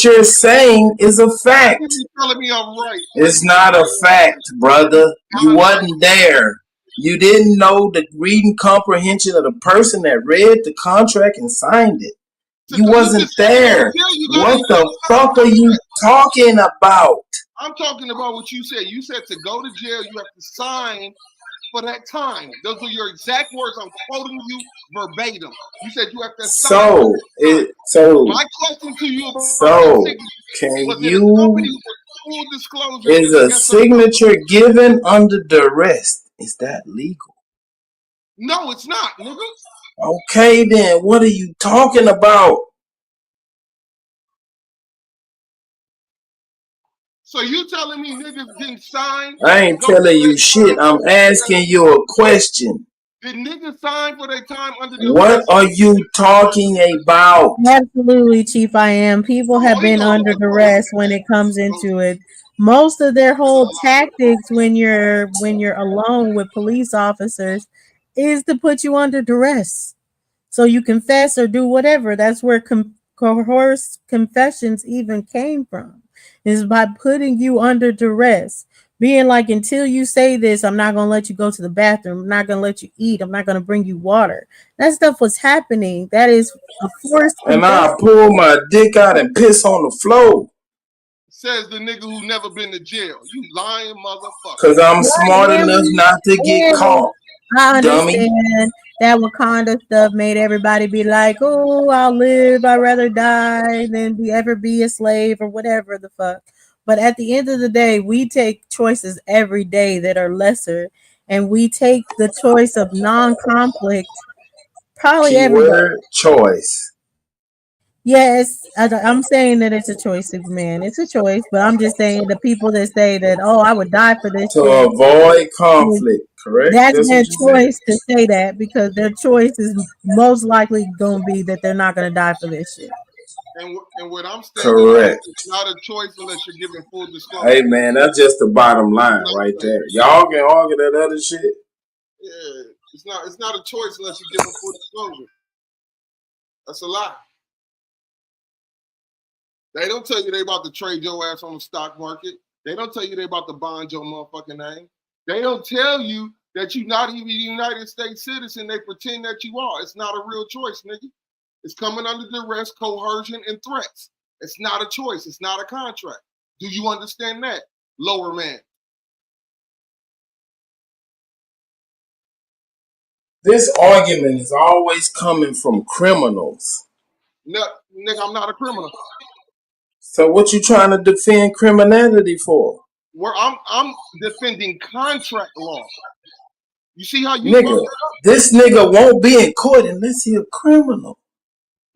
you're saying is a fact. You telling me I'm right? It's not a fact, brother. You wasn't there. You didn't know the reading comprehension of the person that read the contract and signed it. You wasn't there. What the fuck are you talking about? I'm talking about what you said. You said to go to jail, you have to sign for that time. Those are your exact words. I'm quoting you verbatim. You said you have to sign. So my question to you can you full disclosure? Is a signature given under duress? Is that legal? No, it's not, nigga. Okay, then what are you talking about? So you telling me niggas didn't sign? I ain't telling you shit. I'm asking you a question. Did niggas sign for their time under duress? What are you talking about? Absolutely, Chief. I am. People have been under duress when it comes into it. Most of their whole tactics when you're alone with police officers is to put you under duress, so you confess or do whatever. That's where coerced confessions even came from, is by putting you under duress. Being like, until you say this, I'm not going to let you go to the bathroom. I'm not going to let you eat. I'm not going to bring you water. That stuff was happening. That is a forced And I pull my dick out and piss on the floor. Says the nigga who never been to jail. You lying motherfucker. Because I'm smart enough not to get caught. I understand that Wakanda stuff made everybody be like, oh, I'll live. I'd rather die than ever be a slave or whatever the fuck. But at the end of the day, we take choices every day that are lesser, and we take the choice of non-conflict probably every day. Choice. Yes, I'm saying that it's a choice, Superman. It's a choice, but I'm just saying the people that say that, oh, I would die for this to shit, avoid conflict, correct? That's their choice to say that, because their choice is most likely going to be that they're not going to die for this shit. And what I'm saying, correct, it's not a choice unless you're giving full disclosure. Hey man, that's just the bottom line right there. Y'all can argue that other shit. Yeah, it's not a choice unless you're giving full disclosure. That's a lie. They don't tell you they about to trade your ass on the stock market. They don't tell you they about to bond your motherfucking name. They don't tell you that you're not even a United States citizen. They pretend that you are. It's not a real choice, nigga. It's coming under duress, coercion, and threats. It's not a choice. It's not a contract. Do you understand that, lower man? This argument is always coming from criminals. No, nigga, I'm not a criminal. So what you trying to defend criminality for? Where I'm defending contract law. You see how you nigga, this nigga won't be in court unless he a criminal.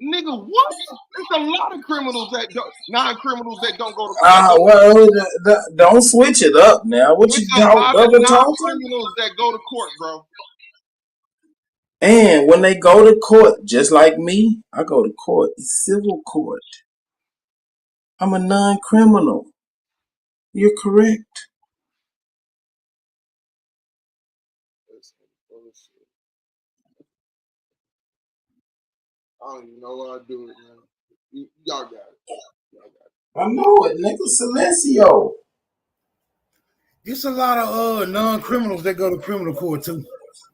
Nigga, what? There's a lot of criminals that non-criminals that don't go to court. Well, don't switch it up now. What you double talking? Non-criminals that go to court, bro. And when they go to court, just like me, I go to court. It's civil court. I'm a non-criminal. You're correct. I don't even know what I do it, man. Y'all got it. I know it, nigga. Silencio. It's a lot of non-criminals that go to criminal court too.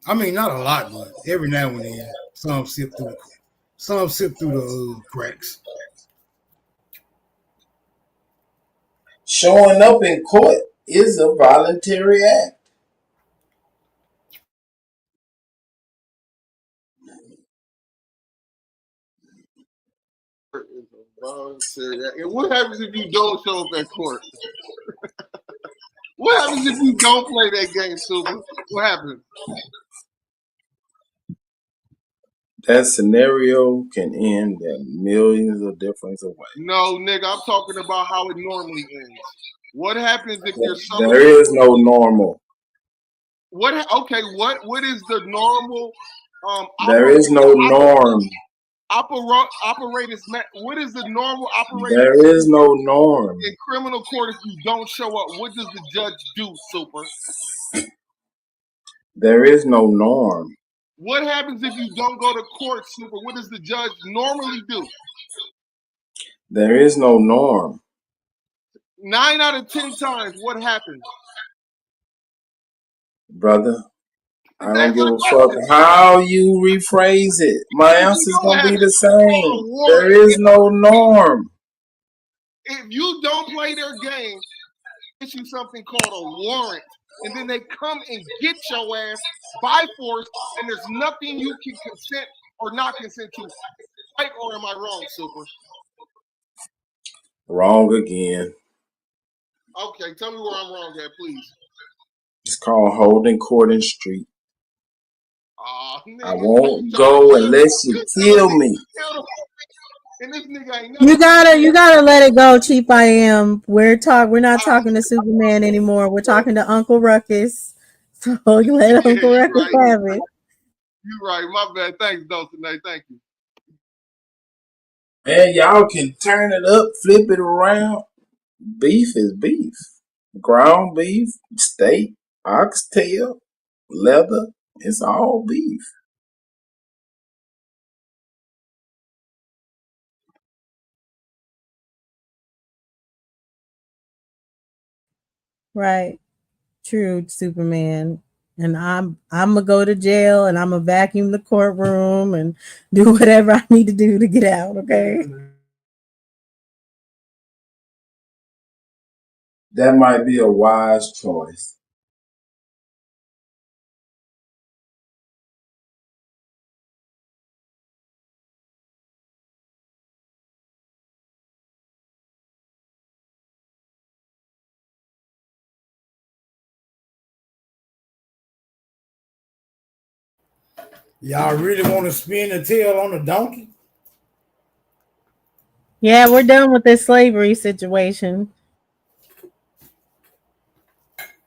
I mean, not a lot, but every now and then, some slip through the cracks. Showing up in court is a voluntary act. And what happens if you don't show up at court? What happens if you don't play that game, Super? What happens? That scenario can end in millions of different ways. No, nigga, I'm talking about how it normally ends. What happens if you're There is no normal. What is the normal? There is no norm. Operators. What is the normal operating? There is no norm in criminal court. If you don't show up, what does the judge do, Super? There is no norm. What happens if you don't go to court, Super? What does the judge normally do? There is no norm. 9 out of 10 times, what happens? Brother, I don't That's give my a fuck question. how you rephrase it. My If you answer's don't gonna have be it, the it's called a same. warrant. There is no norm. If you don't play their game, issue something called a warrant, and then they come and get your ass by force, and there's nothing you can consent or not consent to. Right, or am I wrong, Super? Wrong again. Okay, tell me where I'm wrong at, please. It's called holding court in street. Aw, nigga, I won't go unless you kill me. And this nigga ain't You gotta let it go, Chief I Am. We're not talking to Superman anymore. We're talking to Uncle Ruckus. So let Uncle Ruckus have it. You're right. My bad. Thanks, Dulcinea. Thank you. Man, y'all can turn it up, flip it around. Beef is beef. Ground beef, steak, oxtail, leather. It's all beef. Right. True, Superman. And I'm gonna go to jail and I'm gonna vacuum the courtroom and do whatever I need to do to get out, okay? That might be a wise choice. Y'all really want to spin the tail on the donkey? Yeah, we're done with this slavery situation.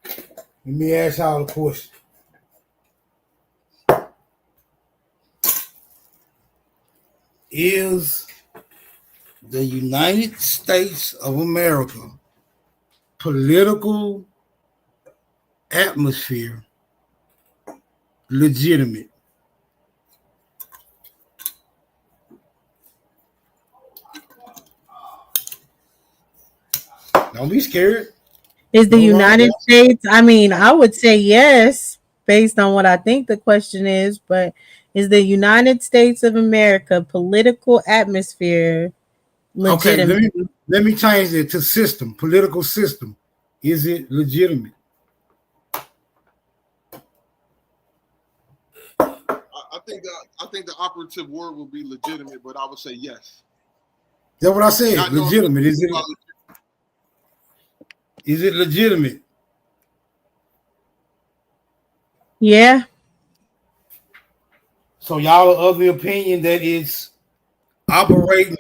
Let me ask y'all a question. Is the United States of America political atmosphere legitimate? Don't be scared. Is the No wrong. United States, I mean, I would say yes, based on what I think the question is, but is the United States of America political atmosphere Okay, legitimate? let me change it to system, political system. Is it legitimate? I think the operative word would be legitimate, but I would say yes. That's what I said. Not Legitimate. Is it legitimate? Yeah. So y'all are of the opinion that it's operating.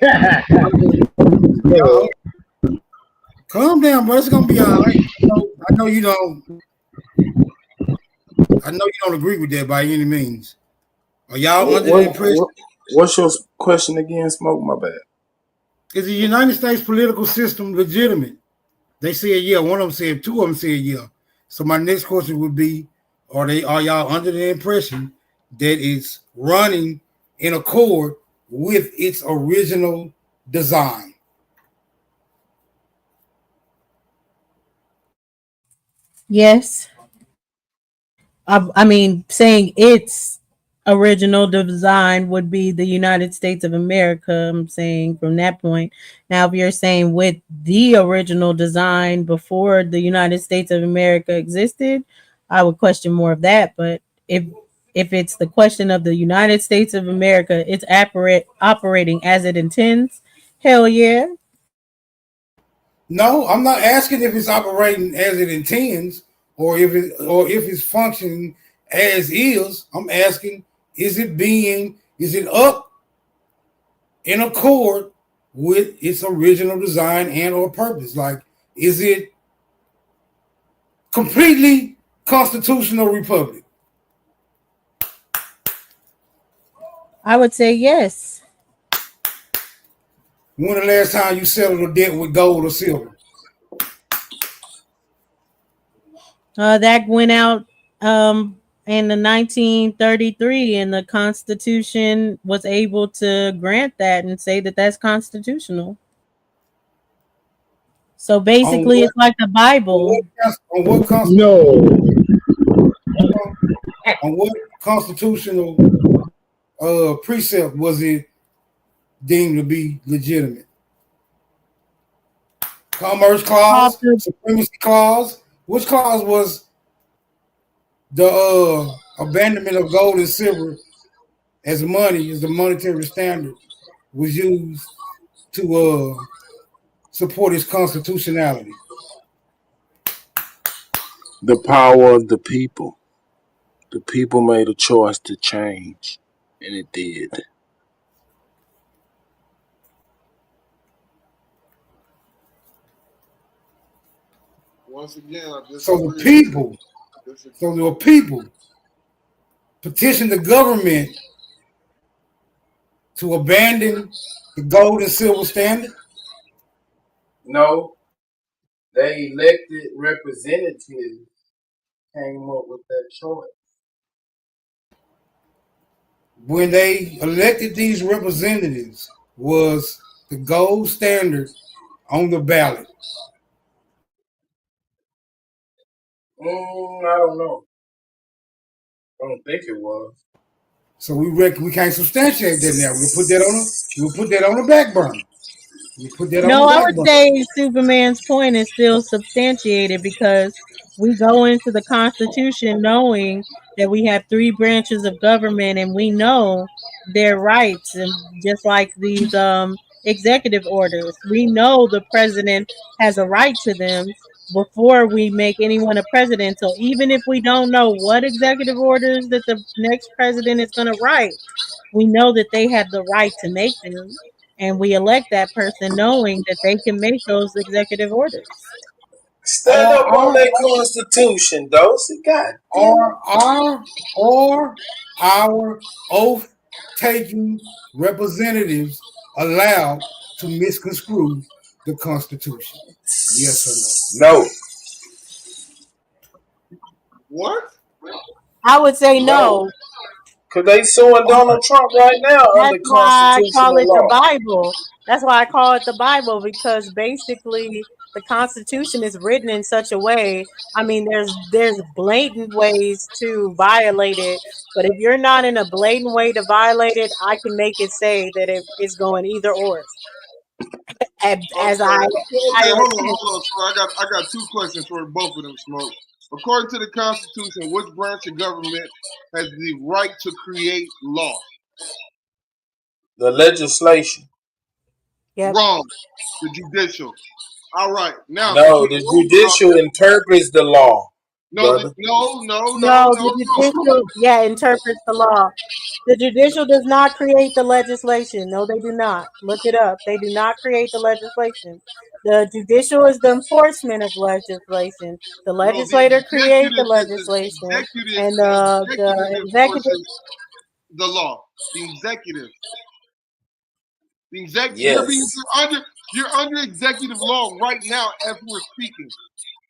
Calm down, bro. It's gonna be all right. I know you don't. I know you don't agree with that by any means. Are y'all under the impression? What's your question again, Smoke? My bad. Is the United States political system legitimate? They said yeah. One of them said, two of them said yeah. So my next question would be: are y'all under the impression that it's running in accord with its original design? Yes. I mean, saying its original design would be the United States of America. I'm saying from that point. Now, if you're saying with the original design before the United States of America existed, I would question more of that. But if it's the question of the United States of America, it's operating as it intends. Hell yeah. No, I'm not asking if it's operating as it intends or if it's functioning as is. I'm asking, is it up in accord with its original design and or purpose? Like, is it completely constitutional republic? I would say yes. When the last time you settled a debt with gold or silver? That went out in the 1933, and the Constitution was able to grant that and say that that's constitutional. So basically, it's like the Bible. On what constitutional precept was it deemed to be legitimate? Commerce clause, supremacy clause. Which clause was the abandonment of gold and silver as money, as the monetary standard, was used to support its constitutionality? The power of the people. The people made a choice to change, and it did. Once again, so the people petitioned the government to abandon the gold and silver standard? No, they elected representatives came up with that choice. When they elected these representatives, was the gold standard on the ballot? I don't know. I don't think it was. So we can't substantiate that now. We'll put that on the back burner. I would say Superman's point is still substantiated because we go into the Constitution knowing that we have 3 branches of government and we know their rights, and just like these executive orders, we know the president has a right to them before we make anyone a president. So even if we don't know what executive orders that the next president is going to write, we know that they have the right to make them. And we elect that person knowing that they can make those executive orders. Stand up on that Constitution, Dosey. God. Or our oath-taking representatives allowed to misconstrue the Constitution? Yes or no? No. What? I would say no. Because they suing Donald Trump right now under constitutional law. That's why I call it the Bible. That's why I call it the Bible, because basically the Constitution is written in such a way. I mean, there's blatant ways to violate it, but if you're not in a blatant way to violate it, I can make it say that it is going either or. Hold on. So I got 2 questions for both of them, Smoke. According to the Constitution, which branch of government has the right to create law? The legislation. Yep. Wrong. The judicial. All right. Now. No, the judicial interprets the law. No. The judicial, interprets the law. The judicial does not create the legislation. No, they do not. Look it up. They do not create the legislation. The judicial is the enforcement of legislation. The legislator creates the legislation, and the executive, the law. The executive. The executive. Yes. You're under executive law right now as we're speaking.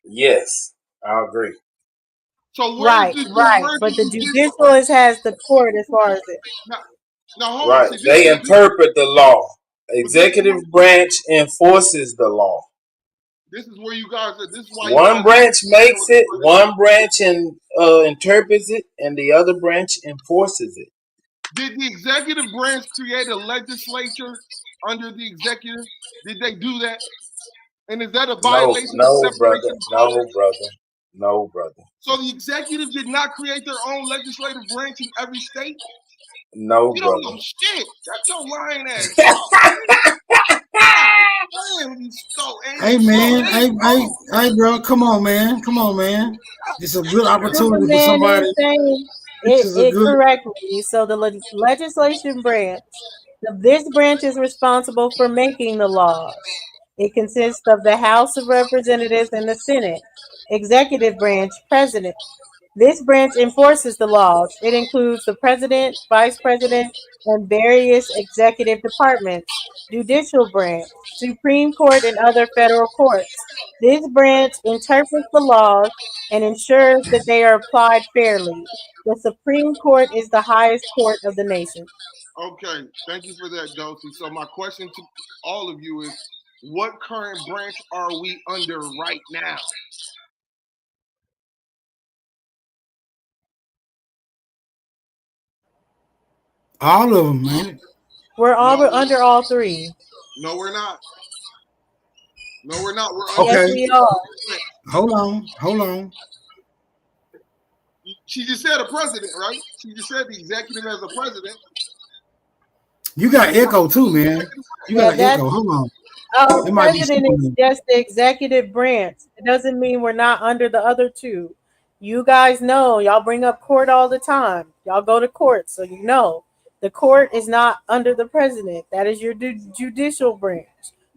Yes, I agree. So right, but the judicial has the court as far as it. Now hold on. They interpret the law. Executive branch enforces the law. This is where you guys are. This is why one branch makes it, one branch interprets it, and the other branch enforces it. Did the executive branch create a legislature under the executive? Did they do that? And is that a violation of separation of powers? No, brother. So the executive did not create their own legislative branch in every state? No, you brother. You don't know shit. That's your lying ass. Hey man, hey bro, come on man. It's a good opportunity for somebody. It correctly. So the legislation branch, this branch is responsible for making the laws. It consists of the House of Representatives and the Senate. Executive branch, president. This branch enforces the laws. It includes the president, vice president, and various executive departments. Judicial branch, Supreme Court, and other federal courts. This branch interprets the laws and ensures that they are applied fairly. The Supreme Court is the highest court of the nation. Okay, thank you for that, Dosey. So my question to all of you is, What current branch are we under right now? All of them, man. We're all under all three. No, we're not. No, we're not. We're Okay. Yes, we are. Hold on. She just said a president, right? She just said the executive as a president. You got echo too, man. You got an echo. Hold on. The president is just the executive branch. It doesn't mean we're not under the other two. You guys know, y'all bring up court all the time. Y'all go to court, so you know. The court is not under the president. That is your judicial branch.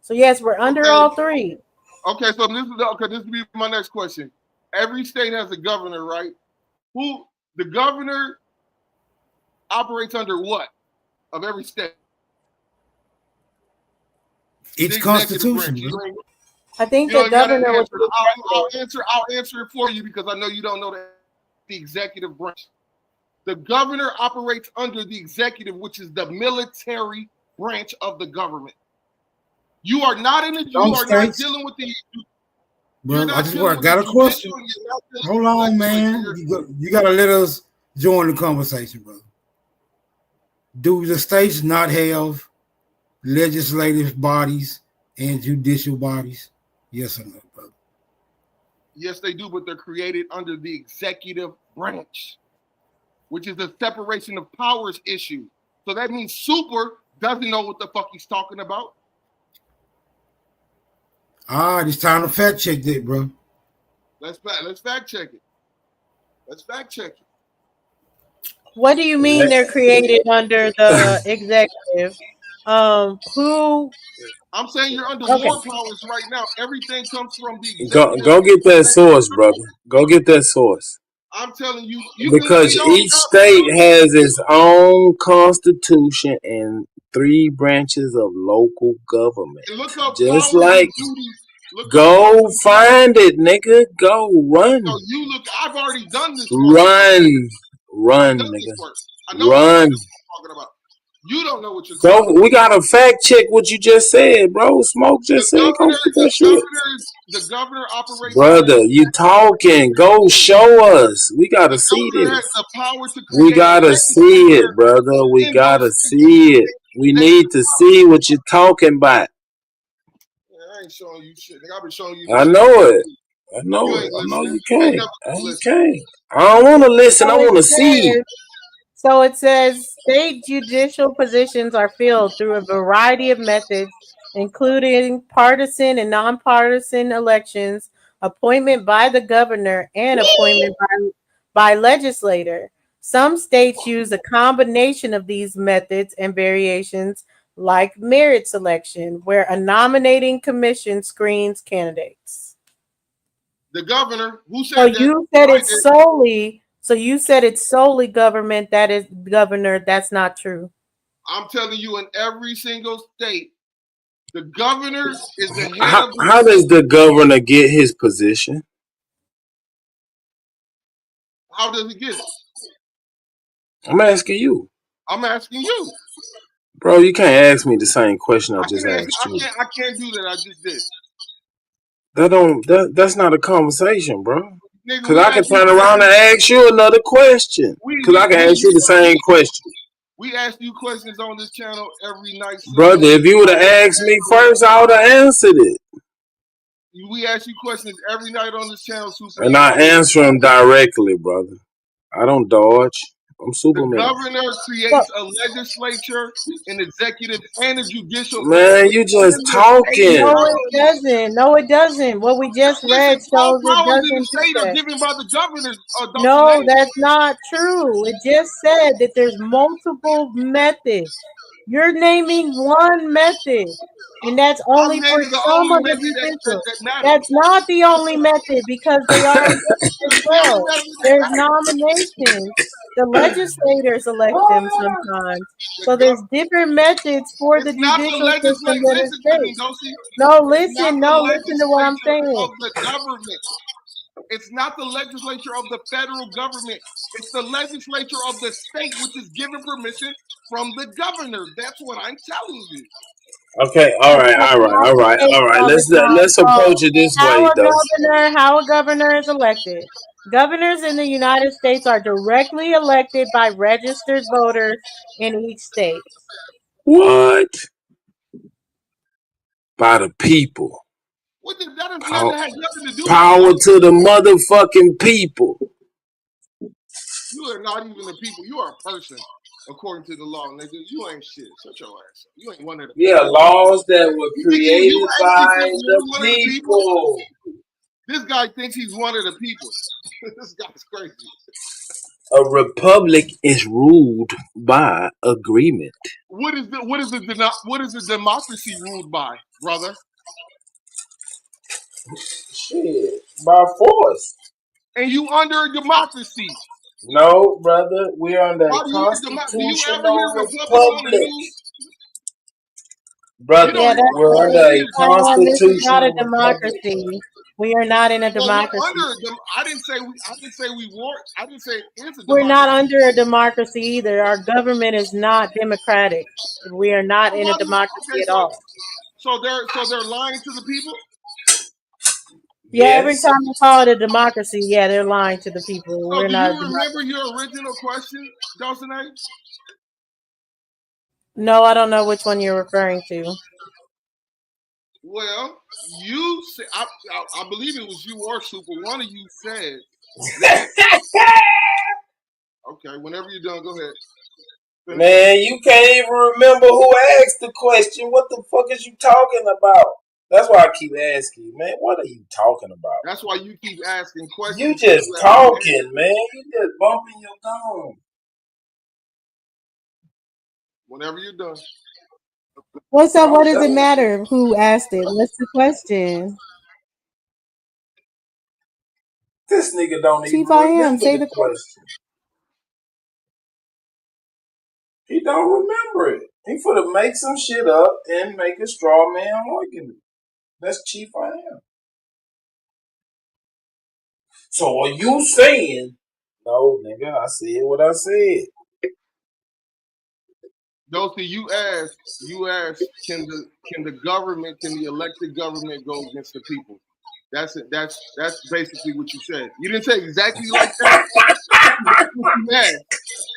So yes, we're under all three. Okay, so this will be my next question. Every state has a governor, right? Who the governor operates under what of every state? It's constitution. I think the governor was. I'll answer it for you because I know you don't know the executive branch. The governor operates under the executive, which is the military branch of the government. You are not in the. You are not dealing with the. Bro, I just got a question. Hold on, man. You got to let us join the conversation, brother. Do the states not have legislative bodies and judicial bodies? Yes or no, brother? Yes, they do, but they're created under the executive branch, which is the separation of powers issue. So that means Super doesn't know what the fuck he's talking about. All right, it's time to fact check that, bro. Let's fact check it. Let's fact check it. What do you mean they're created under the executive? Who? I'm saying you're under more powers right now. Everything comes from the executive. Go get that source, brother. Go get that source. I'm telling you, because each state has its own constitution and 3 branches of local government. Just like, go find it, nigga. Go run. No, you look. I've already done this. Run, nigga. I know what you're talking about. You don't know what you're talking about. We gotta fact check what you just said, bro. Smoke just said, go get that shit. The governor operates. Brother, you talking. Go show us. We gotta see this. We gotta see it, brother. We gotta see it. We need to see what you're talking about. I ain't showing you shit. I've been showing you. I know it. I know it. I know you can't. I don't want to listen. I want to see. So it says state judicial positions are filled through a variety of methods, including partisan and nonpartisan elections, appointment by the governor, and appointment by legislator. Some states use a combination of these methods and variations, like merit selection, where a nominating commission screens candidates. The governor, who said that? You said it's solely. So you said it's solely government. That is governor. That's not true. I'm telling you, in every single state, the governor is the head of the How does the governor get his position? How does he get it? I'm asking you. I'm asking you. Bro, you can't ask me the same question I just asked you. I can't do that. I just did. That's not a conversation, bro. Because I can turn around and ask you another question. Because I can ask you the same question. We ask you questions on this channel every night. Brother, if you would have asked me first, I would have answered it. We ask you questions every night on this channel, Super. And I answer them directly, brother. I don't dodge. I'm Superman. The governor creates a legislature, an executive, and a judicial. Man, you just talking. No, it doesn't. No, it doesn't. What we just read shows it doesn't. State are given by the governor. No, that's not true. It just said that there's multiple methods. You're naming one method, and that's only for some of the judicial. That's not the only method because they are as well. There's nominations. The legislators elect them sometimes. So there's different methods for the judicial system that is based. No, listen to what I'm saying. It's not the legislature of the federal government. It's the legislature of the state, which is given permission from the governor. That's what I'm telling you. Okay, all right. Let's approach it this way, though. How a governor is elected. Governors in the United States are directly elected by registered voters in each state. What? By the people. What did that has nothing to do Power with to the motherfucking people. You are not even the people. You are a person, according to the law, nigga. You ain't shit. Shut your ass up. You ain't one of the Yeah, laws that were created by the people. This guy thinks he's one of the people. This guy's crazy. A republic is ruled by agreement. What is the democracy ruled by, brother? Shit, by force. And you under a democracy? No, brother, we're under a constitutional republic. Brother, we're under a constitutional. This is not a democracy. We are not in a democracy. I didn't say we were. I didn't say it's a democracy. We're not under a democracy either. Our government is not democratic. We are not in a democracy at all. So they're lying to the people? Yeah, every time you call it a democracy, yeah, they're lying to the people. So We're do not. You remember your original question, Dulcinea? No, I don't know which one you're referring to. Well, you said, I believe it was you or Super. One of you said that. Okay, whenever you're done, go ahead. Man, you can't even remember who asked the question. What the fuck is you talking about? That's why I keep asking you, man. What are you talking about? That's why you keep asking questions. You just talking, man. You just bumping your gum. Whenever you're done. What's up? What does it matter who asked it? What's the question? This nigga don't even remember say the question. He don't remember it. He finna make some shit up and make a straw man argument. That's Chief I Am. So are you saying? No, nigga, I said what I said. Dulcie, you asked, can the elected government go against the people? That's it. That's basically what you said. You didn't say exactly like that.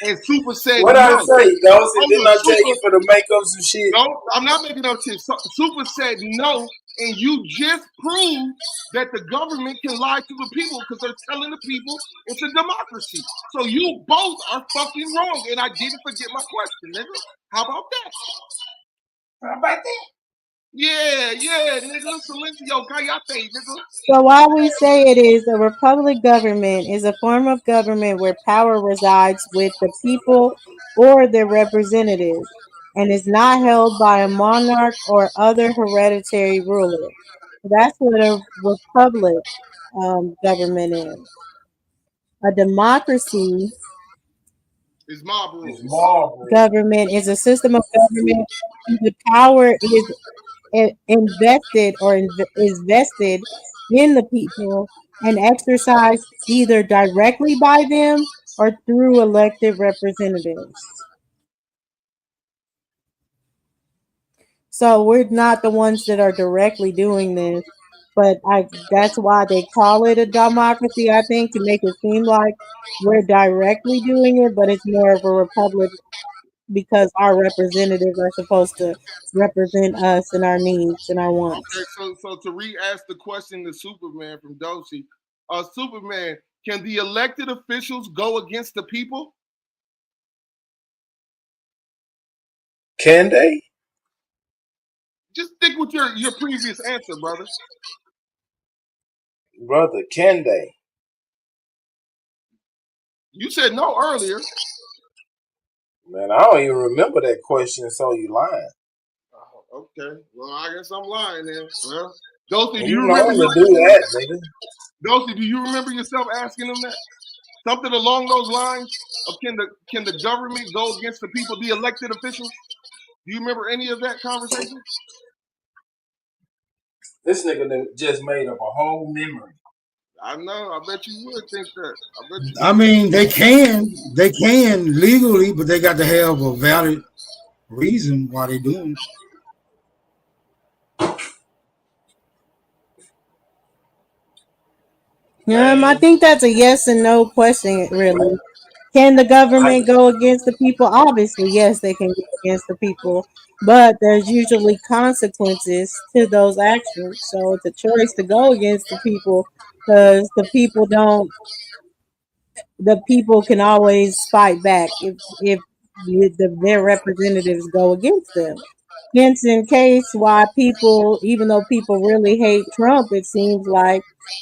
And Super said what I say, Dulcie? Didn't I tell you for to make up some shit? No, I'm not making up shit. Super said no, and you just proved that the government can lie to the people because they're telling the people it's a democracy. So you both are fucking wrong, and I didn't forget my question, nigga. How about that? How about that? Yeah, nigga. Silencio, callate, nigga. So why we say it is a republic government is a form of government where power resides with the people or their representatives and is not held by a monarch or other hereditary ruler. That's what a republic government is. A democracy is mob rule. Government is a system of government where the power is invested or is vested in the people and exercised either directly by them or through elected representatives. So we're not the ones that are directly doing this, but that's why they call it a democracy, I think, to make it seem like we're directly doing it, but it's more of a republic because our representatives are supposed to represent us and our needs and our wants. Okay, so to re-ask the question to Superman from Dulcie, Superman, can the elected officials go against the people? Can they? Just stick with your previous answer, brother. Brother, can they? You said no earlier. Man, I don't even remember that question, so you lying. Oh, okay. Well, I guess I'm lying then. Well, Dulcie, do you remember do that, nigga? Dulcie, do you remember yourself asking them that? Something along those lines of can the government go against the people, the elected officials? Do you remember any of that conversation? This nigga just made up a whole memory. I know. I bet you would think that. I mean, they can legally, but they got to have a valid reason why they're doing it. I think that's a yes and no question, really. Can the government go against the people? Obviously, yes, they can go against the people, but there's usually consequences to those actions. So it's a choice to go against the people because the people can always fight back if their representatives go against them. Hence, in case why people, even though people really hate Trump, it seems like,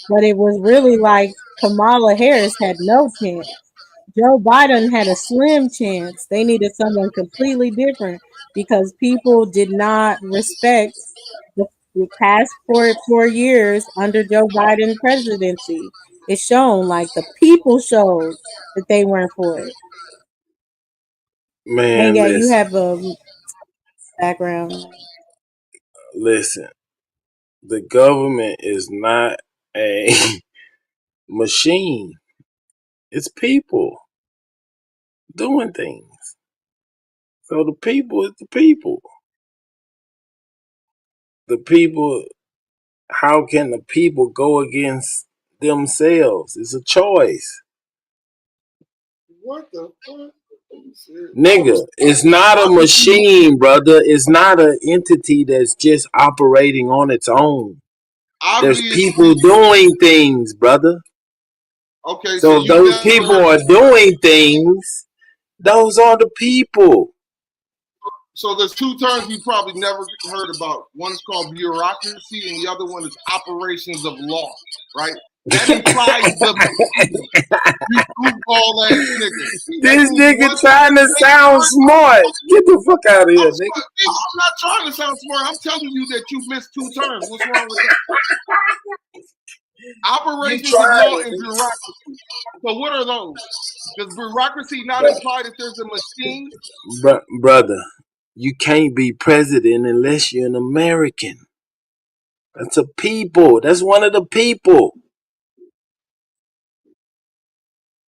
but it was really like Kamala Harris had no chance. Joe Biden had a slim chance. They needed someone completely different because people did not respect the past 4 years under Joe Biden presidency. It's shown, like the people showed that they weren't for it. And Man, yeah, you listen, have a background. listen. The government is not a machine. It's people doing things. So the people is the people. The people, how can the people go against themselves? It's a choice. What the fuck? Nigga, it's not a machine, brother. It's not an entity that's just operating on its own. There's Obviously, people doing things, brother. okay. So So if you those never people heard. are doing things, those are the people. So there's two terms we probably never heard about. One is called bureaucracy, and the other one is operations of law. Right? That implies the machine. You goofball ass nigga. This nigga trying to sound smart. Get the fuck out of here, nigga. I'm not trying to sound smart. I'm telling you that you missed two terms. What's wrong with that? Operations of law and bureaucracy. So what are those? Does bureaucracy not imply that there's a machine? Brother, you can't be president unless you're an American. That's a people. That's one of the people.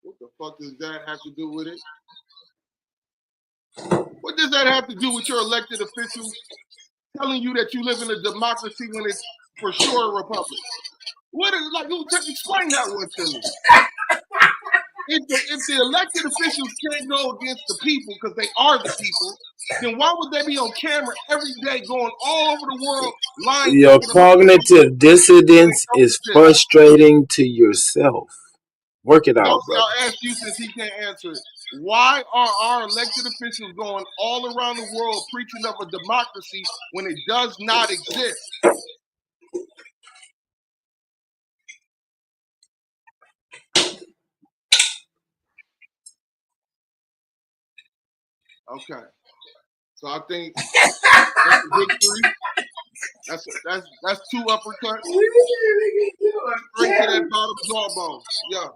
What the fuck does that have to do with it? What does that have to do with your elected officials telling you that you live in a democracy when it's for sure a republic? What is like? Explain that one to me. If the elected officials can't go against the people because they are the people, then why would they be on camera every day going all over the world lying? Your cognitive dissonance is frustrating to yourself. Work it out, brother. I'll ask you since he can't answer it. Why are our elected officials going all around the world preaching of a democracy when it does not exist? Okay, so I think that's a victory. That's two uppercuts. Straight to that bottom jawbone. Yeah,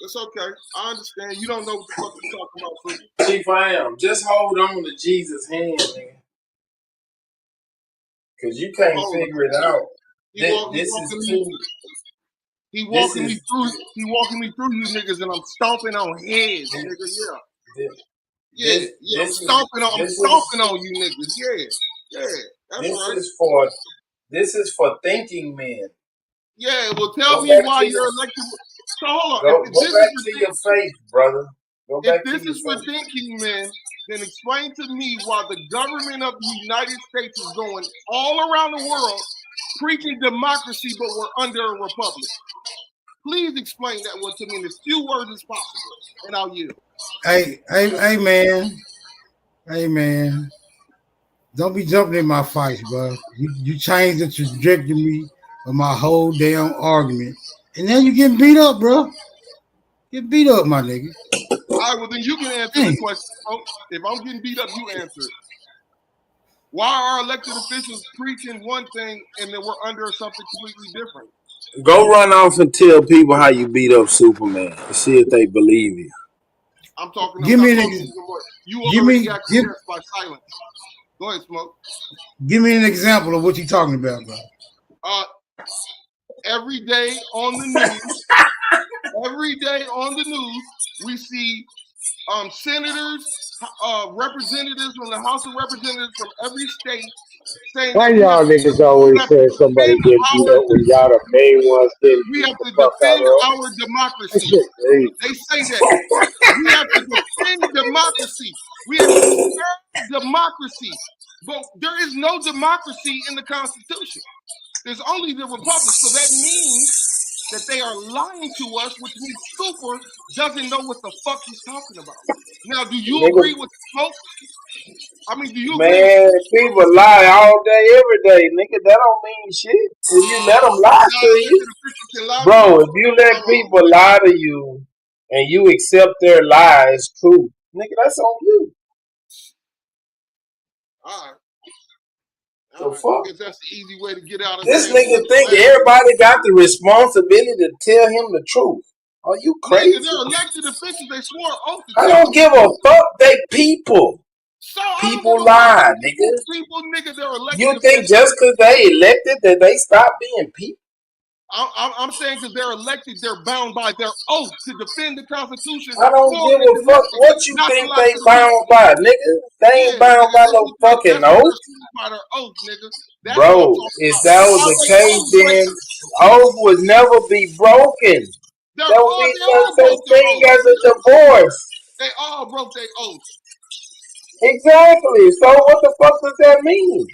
it's okay. I understand. You don't know what the fuck you're talking about, so. Chief, I am. Just hold on to Jesus' hand, man. Because you can't figure it out. He walking me through you niggas, and I'm stomping on heads, nigga. Yeah. I'm stomping on you niggas. Yeah. That's right. This is for thinking men. Yeah, well, tell me why you're elected. So hold on. Go back to your faith, brother. If this is for thinking men, then explain to me why the government of the United States is going all around the world preaching democracy, but we're under a republic. Please explain that one to me in as few words as possible, and I'll yield. Hey, man. Don't be jumping in my fights, bro. You changed the trajectory of my whole damn argument. And now you getting beat up, bro. Get beat up, my nigga. All right, well, then you can answer the question. If I'm getting beat up, you answer it. Why are elected officials preaching one thing and then we're under something completely different? Go run off and tell people how you beat up Superman. See if they believe you. I'm talking give about me an you already got cursed by silence. Go ahead, Smoke. Give me an example of what you're talking about, bro. Every day on the news, we see senators, representatives from the House of Representatives from every state saying Why that we have y'all niggas always to say somebody defend get beat our up when y'all the main ones getting we beat have the to fuck out defend of? our That democracy. shit crazy. They say that we have to defend democracy. We have to serve democracy. But there is no democracy in the Constitution. There's only the republic. So that means that they are lying to us, which means Super doesn't know what the fuck he's talking about. Now, do you Nigga, agree with Smoke? I mean, do you agree with man, people lie all day, every day, nigga. That don't mean shit. If you let them lie to you, non-elected officials can lie to bro, you? if you let Hold on. people lie to you and you accept their lie as true, nigga, that's on you. All right. The All right. I fuck? guess that's the easy way to get out of This saying what nigga think you're saying. everybody got the responsibility to tell him the truth. Are you Nigga, crazy? they're elected officials. They swore an oath to I tell don't the give a people. fuck. They people. So I don't give People a fuck lie, if nigga. people, nigga, they're elected You think officials. just because they elected that they stop being people? I'm saying because they're elected, they're bound by their oath to defend the Constitution I don't for give the a fuck domestic, what you not to think lie they to the bound people. by, nigga. They ain't Yeah, bound nigga, by no fucking that's what oath. they're suing by their oath, nigga. That's what I'm Bro, talking if about. that was Are the they case, oath then breakers? oath would never be broken. There would be They no all such broke their thing oath, as a nigga. divorce. They all broke their oath. Exactly. So what the fuck does that mean?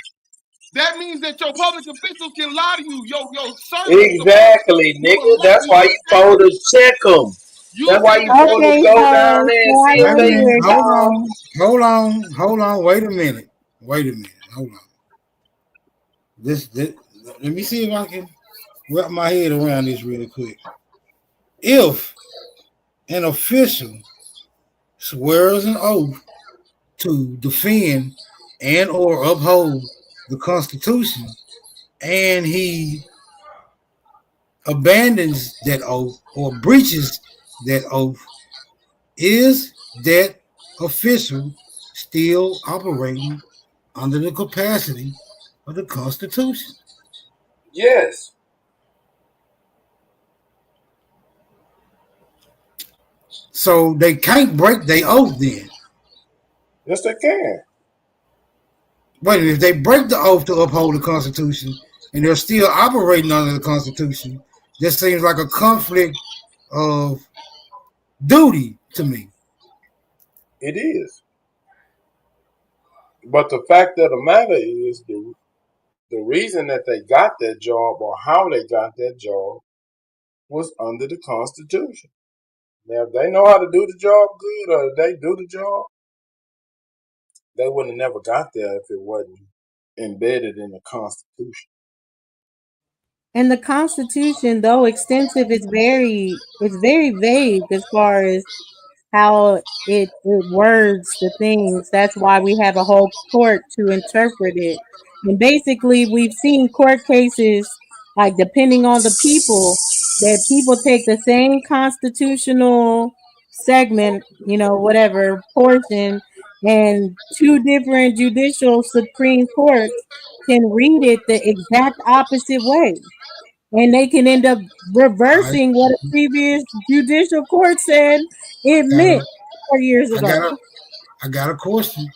That means that your public officials can lie to you. Your servants, the ones Exactly, you nigga. elect, That's you why take you their supposed to check them. That's why take you the supposed to Okay, go down so there and I see if Wait a they minute. hear Hold you. stop. on. Hold on. Wait a minute. Hold on. This let me see if I can wrap my head around this really quick. If an official swears an oath to defend and or uphold the Constitution and he abandons that oath or breaches that oath, is that official still operating under the capacity of the Constitution? Yes. So they can't break their oath then. Yes, they can. Wait, if they break the oath to uphold the Constitution and they're still operating under the Constitution, that seems like a conflict of duty to me. It is. But the fact of the matter is the reason that they got that job or how they got that job was under the Constitution. Now, if they know how to do the job good or if they do the job, they wouldn't have never got there if it wasn't embedded in the Constitution. And the Constitution, though extensive, it's very vague as far as how it words the things. That's why we have a whole court to interpret it. And basically, we've seen court cases, like depending on the people, that people take the same constitutional segment, whatever portion, and two different judicial Supreme Courts can read it the exact opposite way. And they can end up I reversing what a previous judicial court said it got meant a, 4 years I got ago. a, I got a question.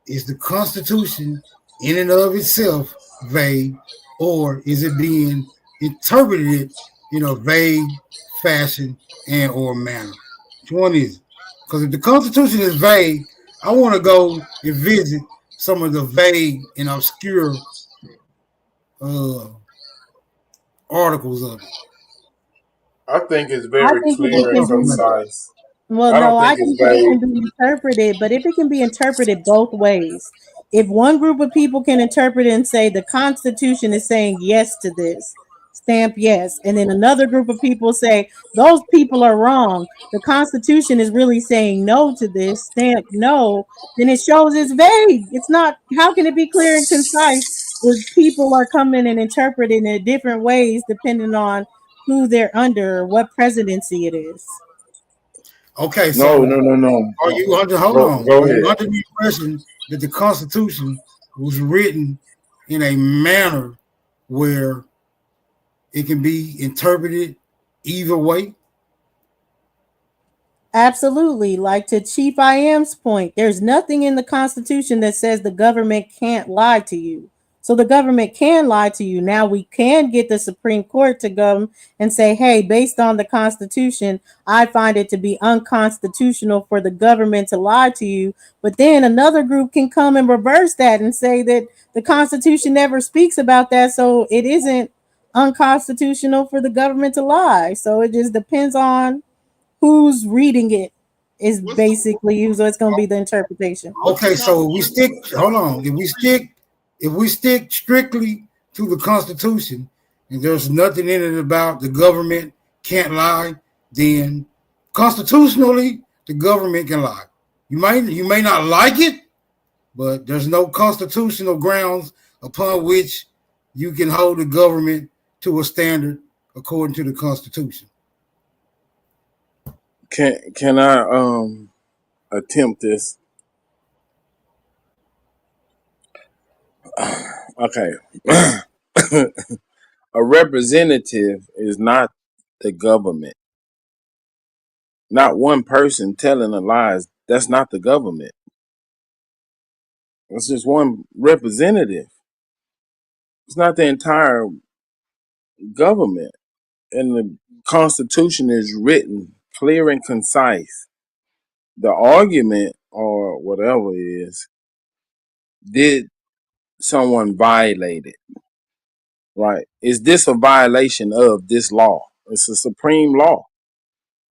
Is the Constitution in and of itself vague, or is it being interpreted in a vague fashion and or manner? Which one is it? Because if the Constitution is vague, I want to go and visit some of the vague and obscure uh, articles of it. I think it's I very think it clear and can be concise. Well, I don't no, I think it's think that it vague. can be interpreted, but if it can be interpreted both ways, if one group of people can interpret it and say the Constitution is saying yes to this, stamp yes, and then another group of people say those people are wrong, the Constitution is really saying no to this, stamp no, then it shows it's vague. It's not, how can it be clear and concise if people are coming and interpreting it different ways depending on who they're under or what presidency it is? Okay, No, so no, no, no. are you under? Hold on. Go Are you ahead. under the impression that the Constitution was written in a manner where it can be interpreted either way? Absolutely. Like to Chief IM's point, there's nothing in the Constitution that says the government can't lie to you. So the government can lie to you. Now we can get the Supreme Court to go and say, hey, based on the Constitution, I find it to be unconstitutional for the government to lie to you. But then another group can come and reverse that and say that the Constitution never speaks about that. So it isn't unconstitutional for the government to lie. So it just depends on who's reading it, is What's basically, so it's going to be the interpretation. Okay, so we stick. Hold on. If we stick strictly to the Constitution, and there's nothing in it about the government can't lie, then constitutionally the government can lie. You may not like it, but there's no constitutional grounds upon which you can hold the government to a standard according to the Constitution. Can I attempt this? Okay. A representative is not the government. Not one person telling a lie. That's not the government. It's just one representative. It's not the entire government. And the Constitution is written clear and concise. The argument or whatever it is, did someone violate it? Right? Is this a violation of this law? It's a supreme law,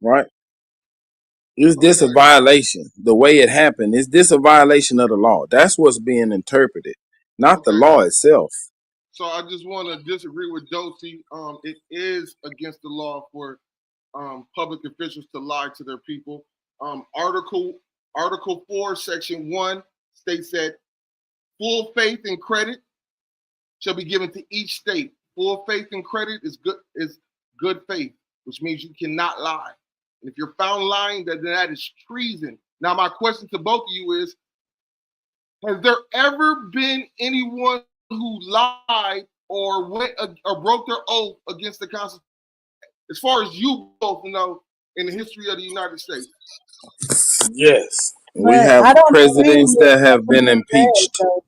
right? Is this a violation? The way it happened, is this a violation of the law? That's what's being interpreted, not the law itself. So I just want to disagree with Dosey. It is against the law for public officials to lie to their people. Article 4, Section 1 states that full faith and credit shall be given to each state. Full faith and credit is good faith, which means you cannot lie. And if you're found lying, then that is treason. Now, my question to both of you is, has there ever been anyone who lied or broke their oath against the Constitution, as far as you both know, in the history of the United States? Yes. We But have I don't presidents agree that with have what been you read, impeached. though,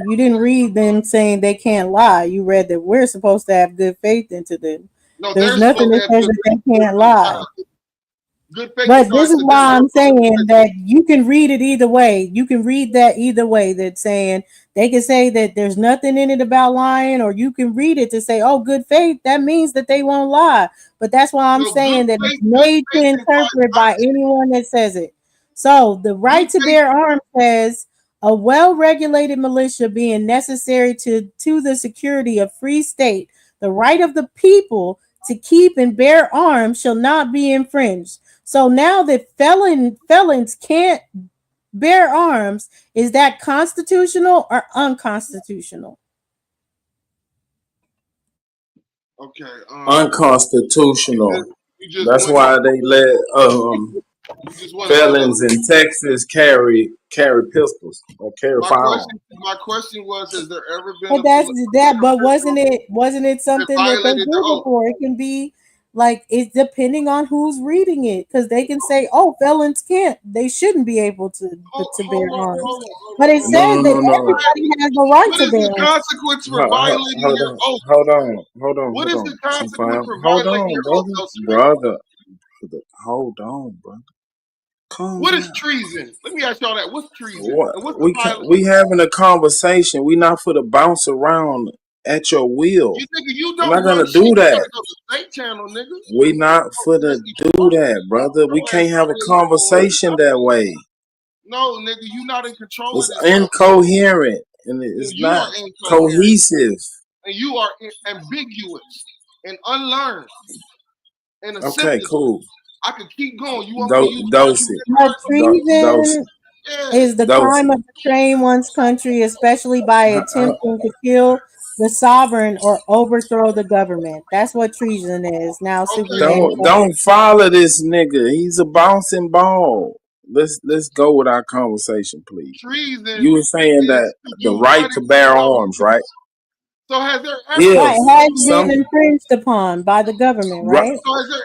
You didn't read them saying they can't lie. You read that we're supposed to have good faith into them. No, There's they're nothing supposed to that have says good that they faith. can't lie. Good faith But this applies is to why them. I'm saying that you can read it either way. You can read that either way. That's saying they can say that there's nothing in it about lying, or you can read it to say, oh, good faith. That means that they won't lie. But that's why I'm No, saying that good it's faith made to implies interpret by honesty. anyone that says it. So the right to Good faith, bear arms says a well-regulated militia being necessary to the security of free state, the right of the people to keep and bear arms shall not be infringed. So now that felons can't bear arms, is that constitutional or unconstitutional? okay. Unconstitutional. You just That's went why off. they let You just went felons in Texas carry pistols or carry firearms. My question was: has there ever been But a that's political that. But official wasn't it that something that they violated do their oath? before? It can be like, it's depending on who's reading it, because they can say, "Oh, felons can't. They shouldn't be able to bear arms." But it No, says no, that no, no. everybody has the right What to is bear the arms. consequence for violating your oath? What is the consequence for Hold violating on, your oath, brother. Dosey? Brother. Hold on, brother. Calm What down. is treason? Let me ask y'all that. What's treason? What? And what's the violation? We having a conversation. We not for to bounce around at your will. You We're don't not gonna run do shit. You that. gotta go to state channel, nigga. We not for to do that, brother. We can't have a conversation that way. No, nigga, you not in control It's of this. incoherent and it's You not are incoherent. cohesive. And you are ambiguous and unlearned and Okay, accepted. cool. I could keep going. You want me to use Dosey. But treason is the crime of betraying one's country, especially by attempting to kill the sovereign or overthrow the government. That's what treason is. Now, Don't follow this nigga. He's a bouncing ball. Let's go with our conversation, please. Treason. You were saying that the right to bear arms, right? So has there has been infringed upon by the government, right? So is there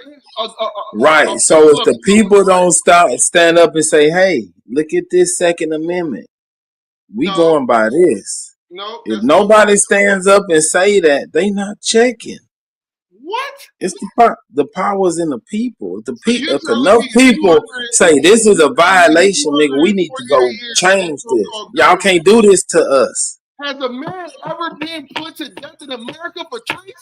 right. So if the people don't stand up and say, "Hey, look at this Second Amendment," we going by this. No, If that's not nobody stands up and say that, they not checking. what. It's the powers in the people. So you're If telling enough me in people 200, say this is a you're telling me in violation, nigga, we need to 248 go years of this change this. so-called Y'all government, can't do this to us. has a man ever been put to death in America for treason?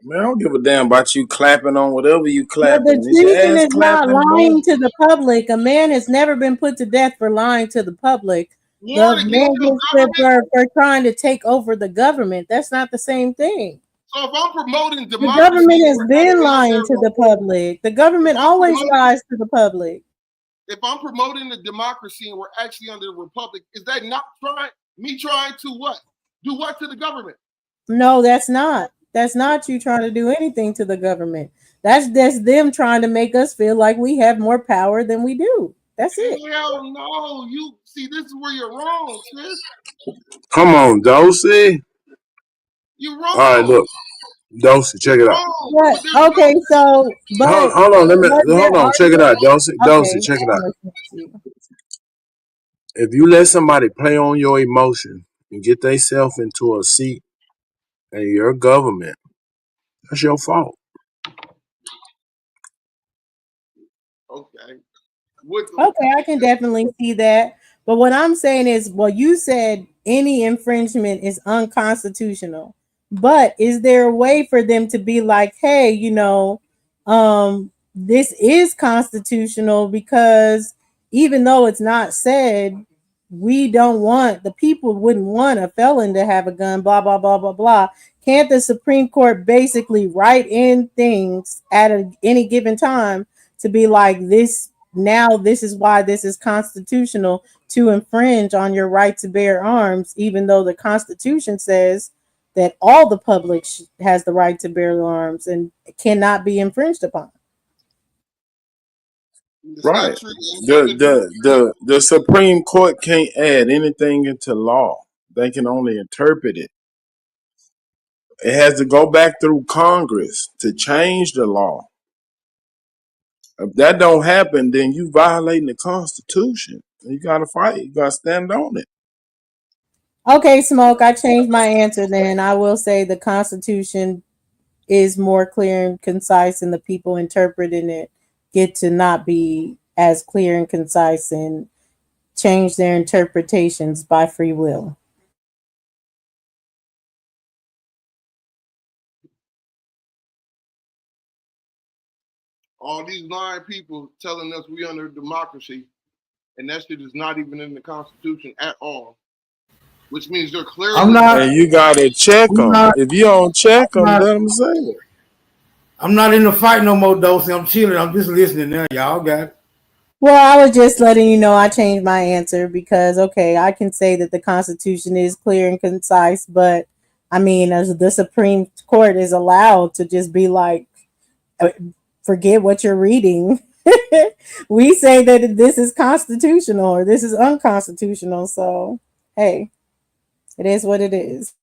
Man, I don't give a damn about you clapping on whatever you But the clapping. Is your treason ass is not clapping, boy? lying to the public. A man has never been put to death for lying to the public. The Warned against man your was government. for trying to take over the government. That's not the same thing. So if I'm promoting The democracy, government has we're been actually lying under. to the public. The government If I'm always promoting, lies to the public. if I'm promoting the democracy and we're actually under the republic, is that not trying to what? Do what to the government? No, that's not. That's not you trying to do anything to the government. That's them trying to make us feel like we have more power than we do. That's it. Hell no. You see, this is where you're wrong, sis. Come on, Dosey. You're All right, wrong. look, Dosey, check it out. Wrong. But There's no. okay, so but Hold on, but there hold on, are check it out, Dosey. Dosey, okay. check it I'm out. listening to you. If you let somebody play on your emotion and get themselves into a seat in your government, that's your fault. Okay. With the, Okay, I can definitely see that. But what I'm saying is, well, you said any infringement is unconstitutional. But is there a way for them to be like, hey, this is constitutional because even though it's not said, we don't want the people wouldn't want a felon to have a gun, blah, blah, blah, blah, blah. Can't the Supreme Court basically write in things at any given time to be like this? Now this is why this is constitutional to infringe on your right to bear arms, even though the Constitution says that all the public has the right to bear arms and cannot be infringed upon. Right. The Supreme Court can't add anything into law. They can only interpret it. It has to go back through Congress to change the law. If that don't happen, then you violating the Constitution. You gotta fight. You gotta stand on it. Okay, Smoke, I changed my answer then. I will say the Constitution is more clear and concise, and the people interpreting it get to not be as clear and concise and change their interpretations by free will. all these lying people telling us we under democracy, and that shit is not even in the Constitution at all. Which means they're clearly. I'm not. And you gotta check them. If you don't check them, let them say it. I'm not in the fight no more, Dosey. I'm chilling. I'm just listening now. Y'all got it. Well, I was just letting you know I changed my answer because, okay, I can say that the Constitution is clear and concise, but I mean, as the Supreme Court is allowed to just be like, forget what you're reading. We say that this is constitutional or this is unconstitutional. So, hey, it is what it is.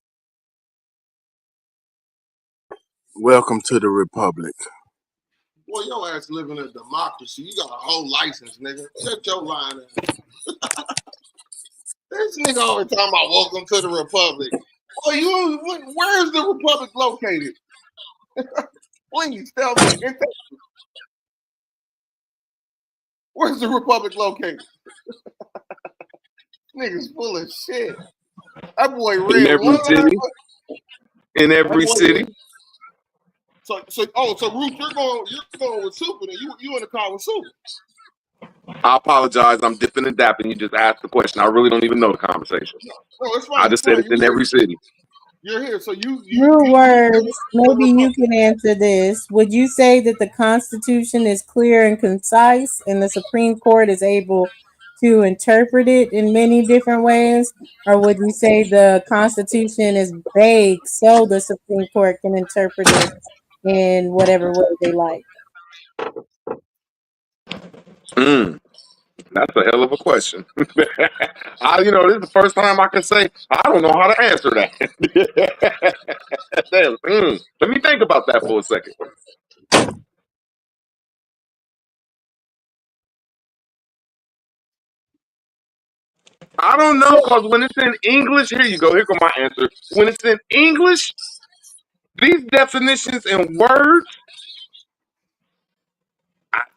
Welcome to the Republic. Boy, your ass live in a democracy. You got a whole license, nigga. Shut your line ass. This nigga always talking about welcome to the Republic. Boy, where is the Republic located? Please tell me. Where's the Republic located? Niggas full of shit. That boy read in every city. In every city. So Ruth, you're going with Super, and you in the car with Super. I apologize. I'm dipping and dapping. You just asked the question. I really don't even know the conversation. No, it's fine. I just said it's in every city. You're here, so you words. Maybe you can answer this. Would you say that the Constitution is clear and concise, and the Supreme Court is able to interpret it in many different ways, or would you say the Constitution is vague so the Supreme Court can interpret it in whatever way they like? That's a hell of a question. This is the first time I can say I don't know how to answer that. Damn. Let me think about that for a second. I don't know, because when it's in English, here you go. Here go my answer. When it's in English, these definitions and words,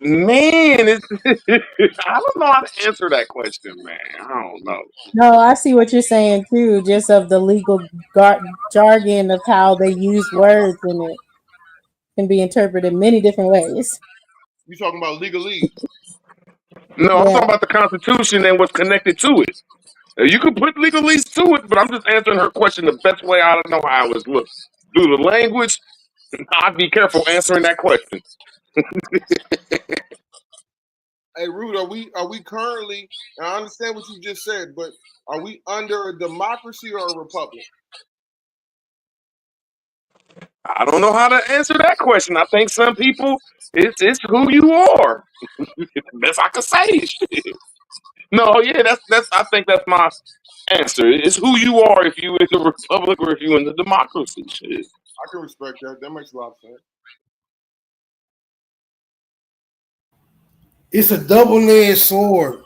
man, it's I don't know how to answer that question, man. I don't know. No, I see what you're saying too, just of the legal jargon of how they use words in it can be interpreted many different ways. You talking about legalese? No, I'm Yeah. talking about the Constitution and what's connected to it. You could put legalese to it, but I'm just answering her question the best way I know how it was. Look, through the language, I'd be careful answering that question. Hey, Rude, are we currently? And I understand what you just said, but are we under a democracy or a republic? I don't know how to answer that question. I think some people, it's who you are. Best I can say. Shit. No, yeah, that's. I think that's my answer. It's who you are if you in the republic or if you in the democracy. Shit. I can respect that. That makes a lot of sense. It's a double-edged sword,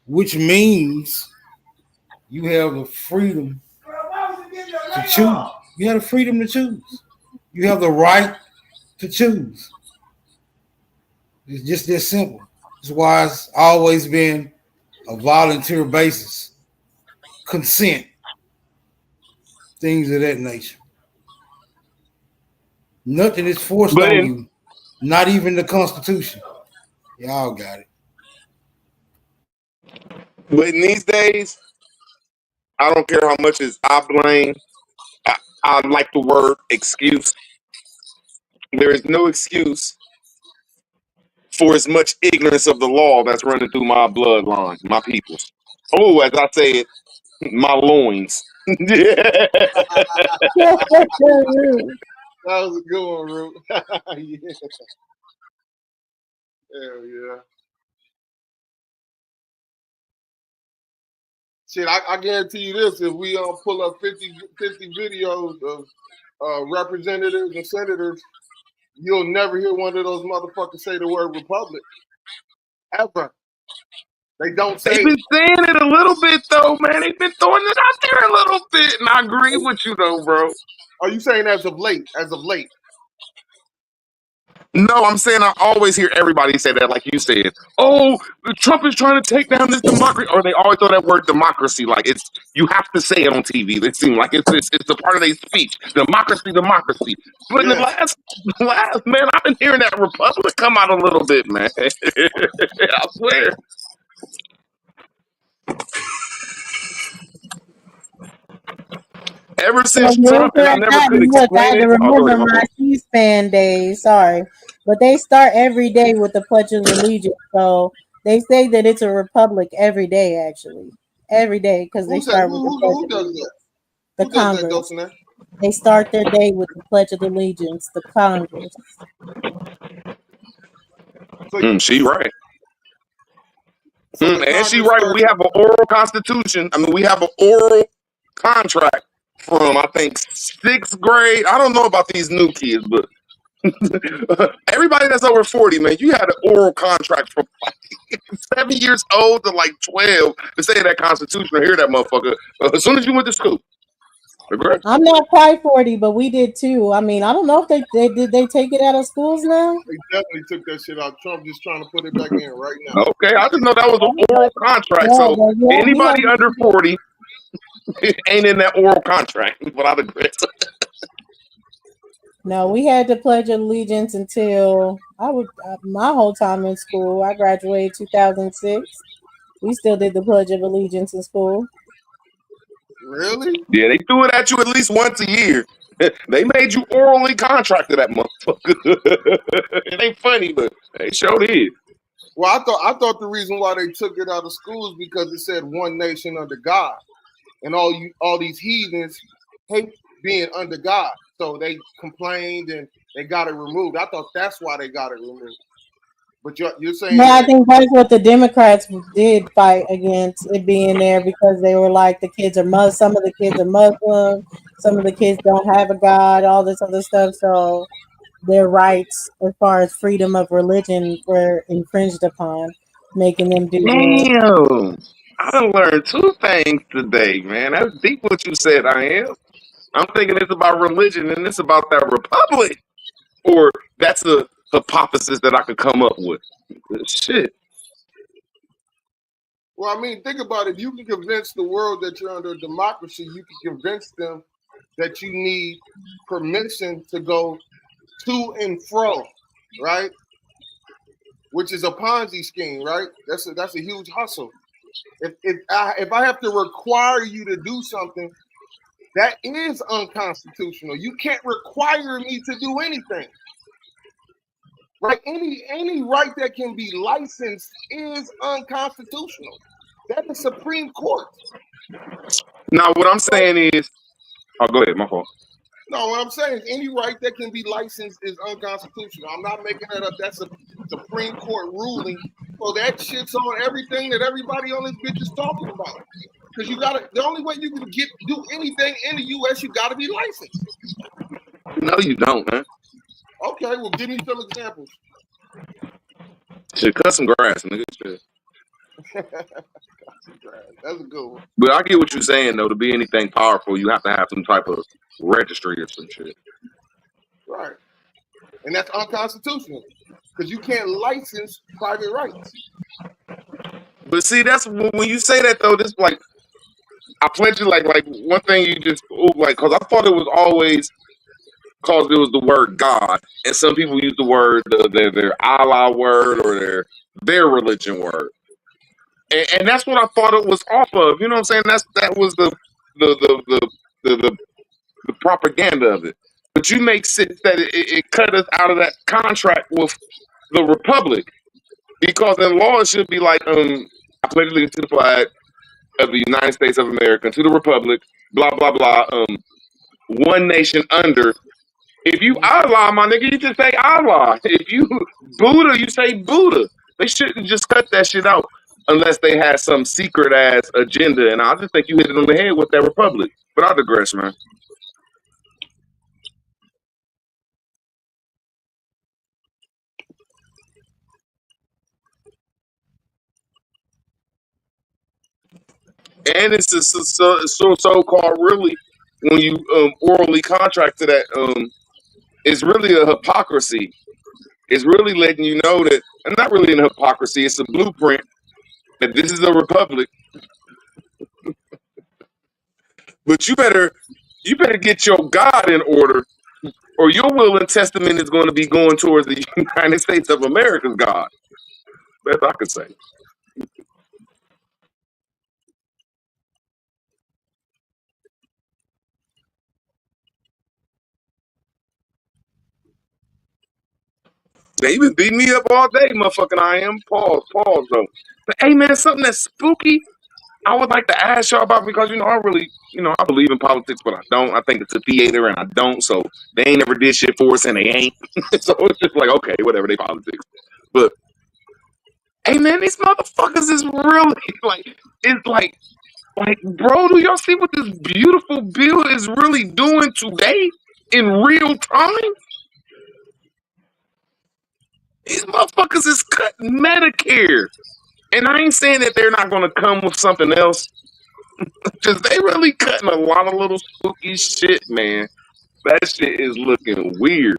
which means you have the freedom to choose. You have the freedom to choose. You have the right to choose. It's just that simple. That's why it's always been a volunteer basis, consent, things of that nature. Nothing is forced But on you, not even the Constitution. Y'all got it. But in these days, I don't care how much is I blame. I like the word excuse. There is no excuse for as much ignorance of the law that's running through my bloodline, my people. Oh, as I said, my loins. That was a good one, Root. Yeah. Hell yeah. Shit, I guarantee you this: if we pull up 50 videos of representatives and senators, you'll never hear one of those motherfuckers say the word republic ever. They don't say They've been saying it a little bit though, man. They've been throwing it out there a little bit, and I agree with you though, bro. Are you saying as of late? As of late? No, I'm saying I always hear everybody say that, like you said. Oh, Trump is trying to take down this democracy, or they always throw that word democracy. Like it's you have to say it on TV. It seems like it's a part of their speech. Democracy, democracy. But in the last man, I've been hearing that republic come out a little bit, man. I swear. Ever since Trump, and I never could I explain had to it. remember my C-SPAN days. Sorry, but they start every day with the Pledge of Allegiance. So they say that it's a republic every day, actually, every day because they start with the Pledge of Allegiance. The Congress. They start their day with the Pledge of Allegiance. The Congress. She right. And she right. We have an oral constitution. I mean, we have an oral contract from, I think, 6th grade. I don't know about these new kids, but everybody that's over 40, man, you had an oral contract from like 7 years old to like 12 to say that constitution or hear that motherfucker as soon as you went to school. Agree? I'm not quite 40, but we did too. I mean, I don't know if they take it out of schools now. They definitely took that shit out. Trump just trying to put it back in right now. Okay, I just know that was an oral contract. So anybody under 40 ain't in that oral contract without a No, we had to pledge allegiance until my whole time in school. I graduated 2006. We still did the Pledge of Allegiance in school. Really? Yeah, they threw it at you at least once a year. They made you orally contracted that motherfucker. It ain't funny, but they sure did. Well, I thought the reason why they took it out of schools because it said one nation under God, and all these heathens hate being under God, so they complained and they got it removed. I thought that's why they got it removed. But you're saying? Yeah, I think that's what the Democrats did fight against it being there because they were like the kids are Muslim. Some of the kids are Muslim. Some of the kids don't have a God. All this other stuff. So their rights, as far as freedom of religion, were infringed upon, making them do Damn. I done learned two things today, man. That's deep what you said, I am. I'm thinking it's about religion and it's about that republic. Or that's a hypothesis that I could come up with. Shit. Well, I mean, think about it. You can convince the world that you're under a democracy. You can convince them that you need permission to go to and fro, right? Which is a Ponzi scheme, right? That's a huge hustle. If I have to require you to do something, that is unconstitutional. You can't require me to do anything. Right? Any right that can be licensed is unconstitutional. That's the Supreme Court. Now, what I'm saying is, oh, go ahead, my fault. No, what I'm saying is any right that can be licensed is unconstitutional. I'm not making that up. That's a Supreme Court ruling. So that shit's on everything that everybody on this bitch is talking about. Because you gotta, the only way you can do anything in the US, you gotta be licensed. No, you don't, man. Okay, well, give me some examples. Shit, cut some grass, nigga. Shit. That's a good one. But I get what you're saying, though. To be anything powerful, you have to have some type of registry or some shit. Right. And that's unconstitutional. Because you can't license private rights. But see, that's when you say that, though, this like, I pledge you, like one thing you just, because I thought it was always because it was the word God, and some people use the word their Allah word or their religion word, and that's what I thought it was off of. You know what I'm saying? That was the propaganda of it. But you make sense that it cut us out of that contract with the republic, because in law it should be like I pledge allegiance to the flag of the United States of America, to the republic, blah blah blah. One nation under. If you Allah, my nigga, you just say Allah. If you Buddha, you say Buddha. They shouldn't just cut that shit out unless they had some secret ass agenda. And I just think you hit it on the head with that republic. But I digress, man. And it's a so-called really, when you orally contract to that, it's really a hypocrisy. It's really letting you know that, and not really an hypocrisy, it's a blueprint that this is a republic. But you better get your God in order, or your will and testament is going to be going towards the United States of America's God. Best I could say. They been beating me up all day, motherfucking I am. Pause though. But hey man, something that's spooky I would like to ask y'all about, because I really, I believe in politics, but I don't. I think it's a theater and I don't. So they ain't never did shit for us and they ain't. So it's just like, okay, whatever, they politics. But hey man, these motherfuckers is really like, bro, do y'all see what this beautiful bill is really doing today in real time? These motherfuckers is cutting Medicare. And I ain't saying that they're not going to come with something else. Just they really cutting a lot of little spooky shit, man. That shit is looking weird.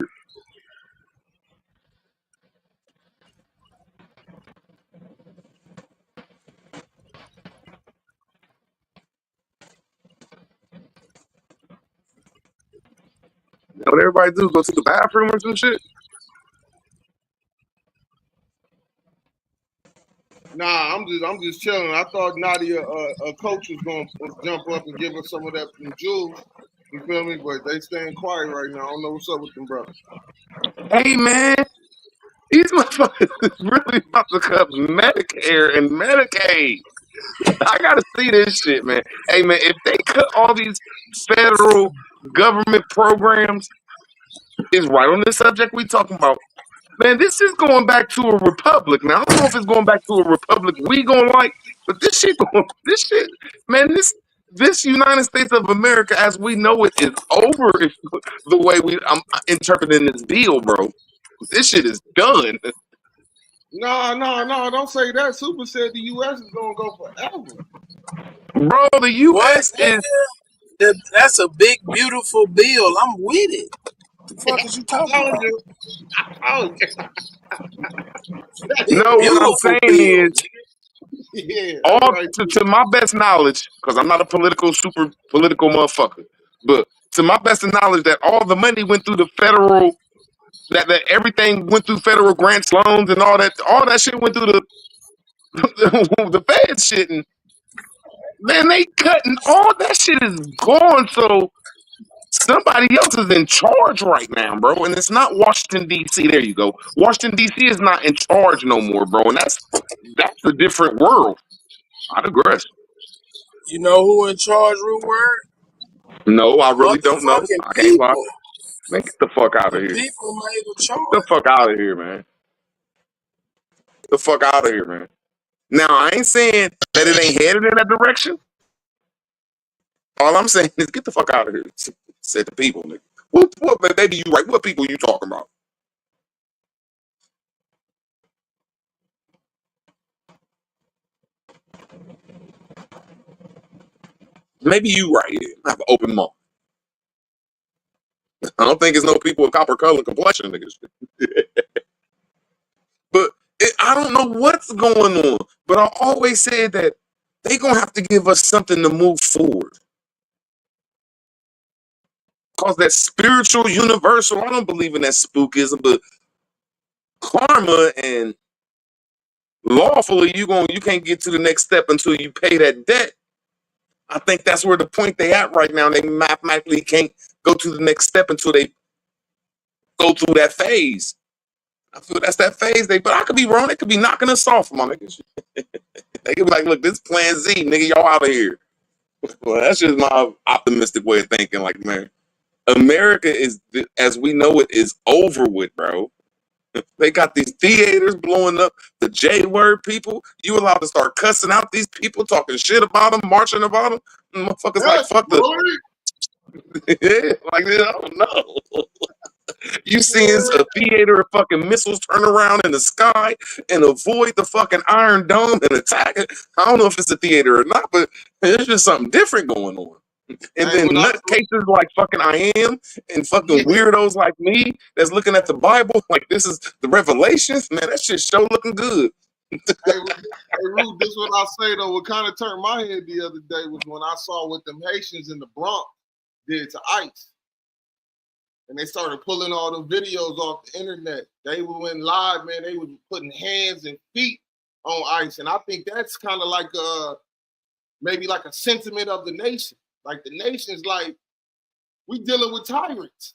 What everybody do? Go to the bathroom or some shit? Nah, I'm just chilling. I thought Nadia, a coach, was going to jump up and give us some of that from Jules. You feel me? But they staying quiet right now. I don't know what's up with them brothers. Hey man, these motherfuckers is really about to cut Medicare and Medicaid. I gotta see this shit, man. Hey man, if they cut all these federal government programs, it's right on the subject we talking about. Man, this is going back to a republic. Now, I don't know if it's going back to a republic we gonna like, but this shit, man, this United States of America as we know it is over. If the way I'm interpreting this deal, bro. This shit is done. No, don't say that. Super said the U.S. is gonna go forever. Bro, the What? U.S. is That's a big, beautiful bill. I'm with it. What the fuck is you I talking told about? you. I told you. Big, no. What I'm beautiful saying bill, is, nigga. Yeah, that's all right. to my best knowledge, because I'm not a super political motherfucker, but to my best of knowledge, that all the money went through the federal, that everything went through federal grants, loans, and all that shit went through the the Fed shit, and man, they cutting all that shit is gone. So somebody else is in charge right now, bro, and it's not Washington D.C. There you go. Washington D.C. is not in charge no more, bro, and that's a different world. I digress. You know who in charge, Root Word? No, I really don't know. Motherfucking I can't lie. people. Man, get the fuck out The of here. people made the Get the charge. fuck out of here, man. Get the fuck out of here, man. Now, I ain't saying that it ain't headed in that direction. All I'm saying is get the fuck out of here. Said the people, nigga. What, maybe you right. What people you talking about? Maybe you right here. I have an open mouth. I don't think it's no people with copper color complexion, niggas. But I don't know what's going on. But I always said that they gonna have to give us something to move forward. Cause that spiritual, universal. I don't believe in that spookism, but karma and lawfully you can't get to the next step until you pay that debt. I think that's where the point they at right now. They mathematically can't go to the next step until they go through that phase. I feel that's that phase but I could be wrong. They could be knocking us off, my niggas. They could be like, look, this plan Z, nigga, y'all out of here. Well, that's just my optimistic way of thinking. Like, man, America is, as we know it, is over with, bro. They got these theaters blowing up. The J word people. You allowed to start cussing out these people, talking shit about them, marching about them. Motherfuckers like Yes, fuck the. Lord. Yeah, like I don't know. You seeing a theater of fucking missiles turn around in the sky and avoid the fucking Iron Dome and attack it. I don't know if it's a theater or not, but there's just something different going on. And Hey, then when I nutcases like fucking I am and fucking yeah, weirdos like me that's looking at the Bible like this is the revelations, man, that shit show looking good. Rude, this is what I say though. What kind of turned my head the other day was when I saw what them Haitians in the Bronx did to ICE. And they started pulling all the videos off the internet. They went live, man. They were putting hands and feet on ICE. And I think that's kind of like maybe like a sentiment of the nation. Like the nation's like, we dealing with tyrants.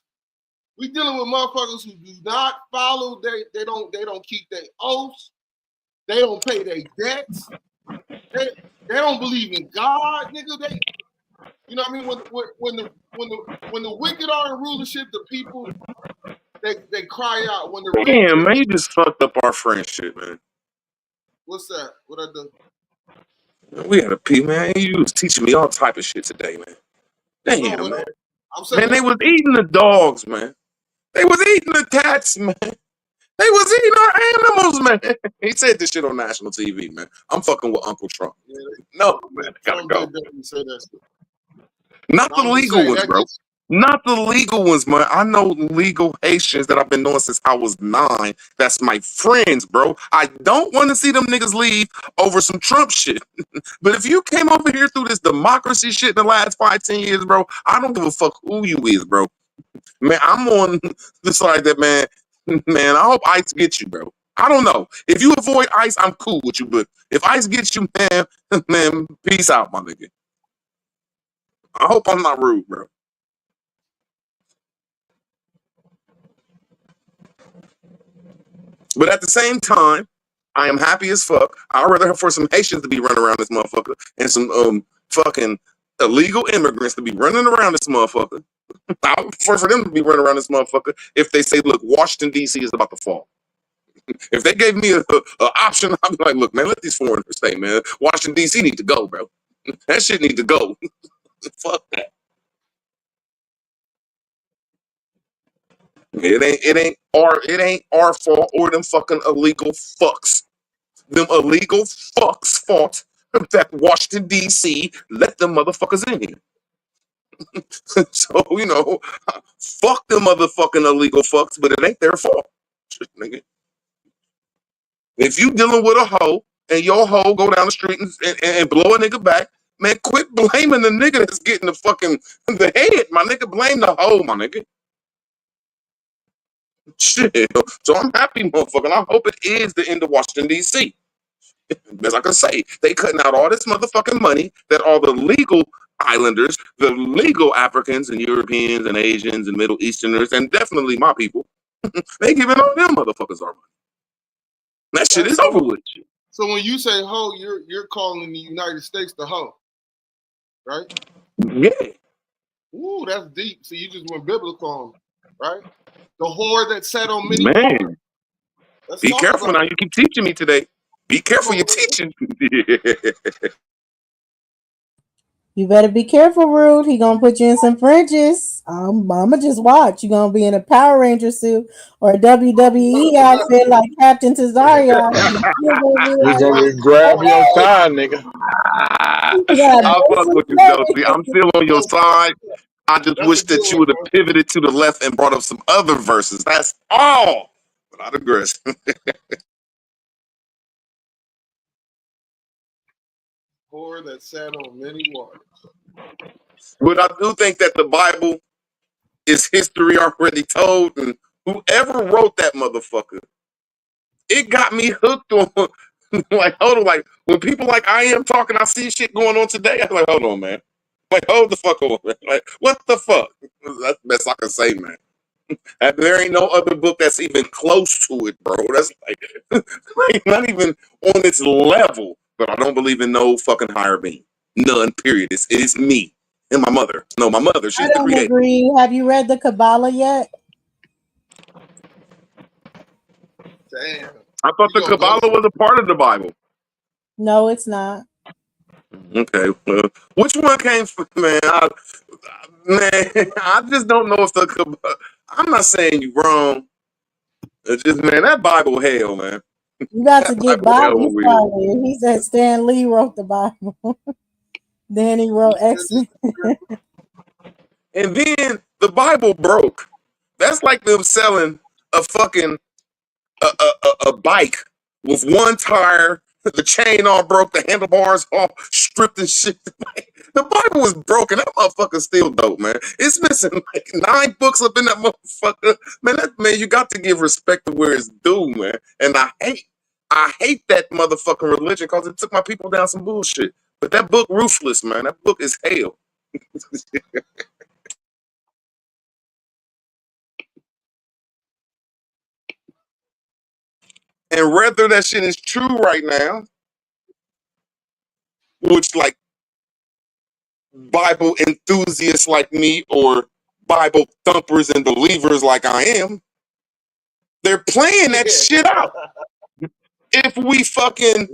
We dealing with motherfuckers who do not follow, they don't keep their oaths, they don't pay their debts, they don't believe in God, nigga. You know what I mean? When the wicked are in rulership, the people they cry out. When the rich, Damn, man, you just fucked up our friendship, man. what's that? What I do? We had a pee, man. You was teaching me all type of shit today, man. No, Damn, man. I'm saying Man, they when was eating the dogs, man. They was eating the cats, man. They was eating our animals, man. He said this shit on national TV, man. I'm fucking with Uncle Trump. yeah, No, man, I gotta Trump go. did definitely say that shit. Not No, the I'm just legal saying ones, that bro. just Not the legal ones, man. I know legal Haitians that I've been knowing since I was 9. That's my friends, bro. I don't want to see them niggas leave over some Trump shit. But if you came over here through this democracy shit in the last 5-10 years, bro, I don't give a fuck who you is, bro. Man, I'm on the side that, man, man, I hope ICE gets you, bro. I don't know. If you avoid ICE, I'm cool with you. But if ICE gets you, man, man, peace out, my nigga. I hope I'm not rude, bro. But at the same time, I am happy as fuck. I'd rather for some Haitians to be running around this motherfucker and some fucking illegal immigrants to be running around this motherfucker. I would prefer for them to be running around this motherfucker if they say, look, Washington, D.C. is about to fall. If they gave me a option, I'd be like, look, man, let these foreigners stay, man. Washington, D.C. need to go, bro. That shit need to go. Fuck that. It ain't our fault or them fucking illegal fucks. Them illegal fucks fault that Washington D.C. let them motherfuckers in here. So fuck them motherfucking illegal fucks, but it ain't their fault. Nigga. If you dealing with a hoe and your hoe go down the street and blow a nigga back, man, quit blaming the nigga that's getting the head, my nigga. Blame the hoe, my nigga. Shit. So I'm happy, motherfucker. I hope it is the end of Washington D.C. As I can say, they cutting out all this motherfucking money that all the legal islanders, the legal Africans and Europeans and Asians and Middle Easterners, and definitely my people, they giving all them motherfuckers our money. That shit is over with. So when you say hoe, you're calling the United States the hoe, right? Yeah. Ooh, that's deep. So you just went biblical on me, right? The whore that sat on many Man. Be careful now. It. You keep teaching me today. Be careful you're teaching. You better be careful, Rude. He gonna put you in some fringes. I'ma just watch. You gonna be in a Power Ranger suit or a WWE outfit like Captain Tazaria. He gonna grab your thigh, nigga. I'll fuck with you, Josie. I'm still on your side. I just wish that you would have pivoted to the left and brought up some other verses. That's all. But I digress. Whore that sat on many waters. But I do think that the Bible is history already told, and whoever wrote that motherfucker, it got me hooked on. Like, hold on, like when people like I am talking, I see shit going on today. I'm like, hold on, man. Like, hold the fuck on, man. Like, what the fuck? That's the best I can say, man. And there ain't no other book that's even close to it, bro. That's like not even on its level. But I don't believe in no fucking higher being. None, period. It's me and my mother. No, my mother, she's the creator. Agree. Have you read the Kabbalah yet? Damn. I thought the Kabbalah was a part of the Bible. No, it's not. Okay. Which one came from, man? I just don't know if the Kabbalah. I'm not saying you wrong. It's just, man, that Bible hell, man. You got to get Bible started. He said Stan Lee wrote the Bible. Then he wrote X-Men. And then the Bible broke. That's like them selling a fucking a bike with one tire, the chain all broke, the handlebars all stripped and shit. The Bible was broken. That motherfucker's still dope, man. It's missing like 9 books up in that motherfucker. Man, you got to give respect to where it's due, man. And I hate that motherfucking religion because it took my people down some bullshit. But that book, Ruthless, man, that book is hell. And whether that shit is true right now, which like Bible enthusiasts like me or Bible thumpers and believers like I am, they're playing that shit out. If we fucking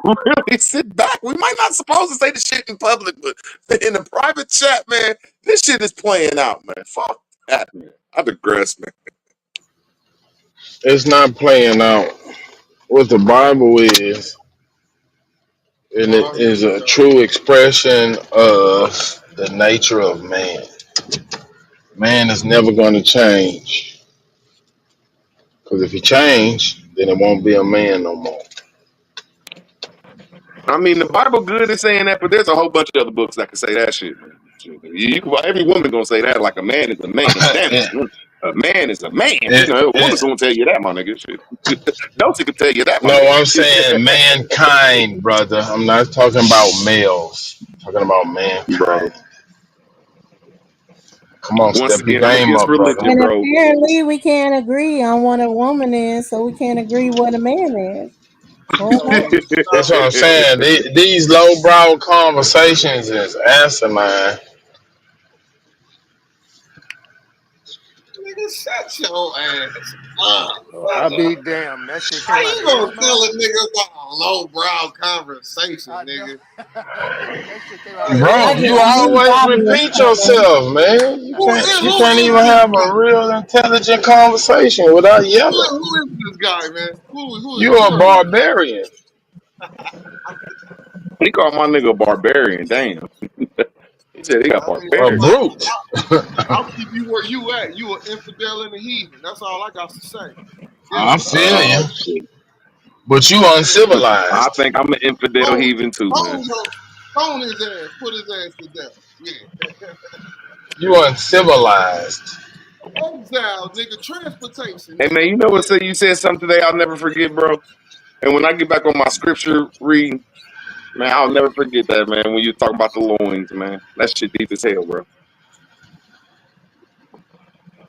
really sit back, we might not supposed to say the shit in public, but in the private chat, man, this shit is playing out, man. Fuck that, man. I digress, man. It's not playing out. What the Bible is, and it is a true expression of the nature of man. Man is never going to change. Because if he change, then it won't be a man no more. I mean, the Bible good at saying that, but there's a whole bunch of other books that can say that shit, man. Every woman gonna say that, like a man is a man. A man is a man. A woman's gonna tell you that, my nigga. Shit. Dulcie can tell you that. No, I'm saying mankind, brother. I'm not talking about males. I'm talking about mankind. Come on, once step again, your game up, religion, brother. And bro. apparently we can't agree on what a woman is, so we can't agree what a man is. That's what I'm saying. These lowbrow conversations is asinine. Shut your ass up, I brother. be damn. That shit How came out you of gonna his tell mouth. a nigga about a low-brow conversation, I nigga? that shit came out of Like, his Bro, I mouth. you just knew always Bobby was repeat coming. yourself, man. You who can't is you can't even this have guy? a real intelligent conversation without yelling. Who is this guy, man? You Who a are you? barbarian. He called my nigga a barbarian. Damn. He said he got I mean, A barbarian. look, brute. I'll keep you where you at. You an infidel and a heathen. That's all I got to say. I feel Israelite. you. Oh shit. But you Yeah. I uncivilized. think I'm an infidel Stone, heathen too, man. stone his ass. Put his ass to death. Yeah. You uncivilized. Exile, nigga. Transportation, Hey man, nigga. you know what? Yeah. Say you said something today I'll never forget, bro. And when I get back on my scripture reading, man, I'll never forget that, man. When you talk about the loins, man, that shit deep as hell, bro.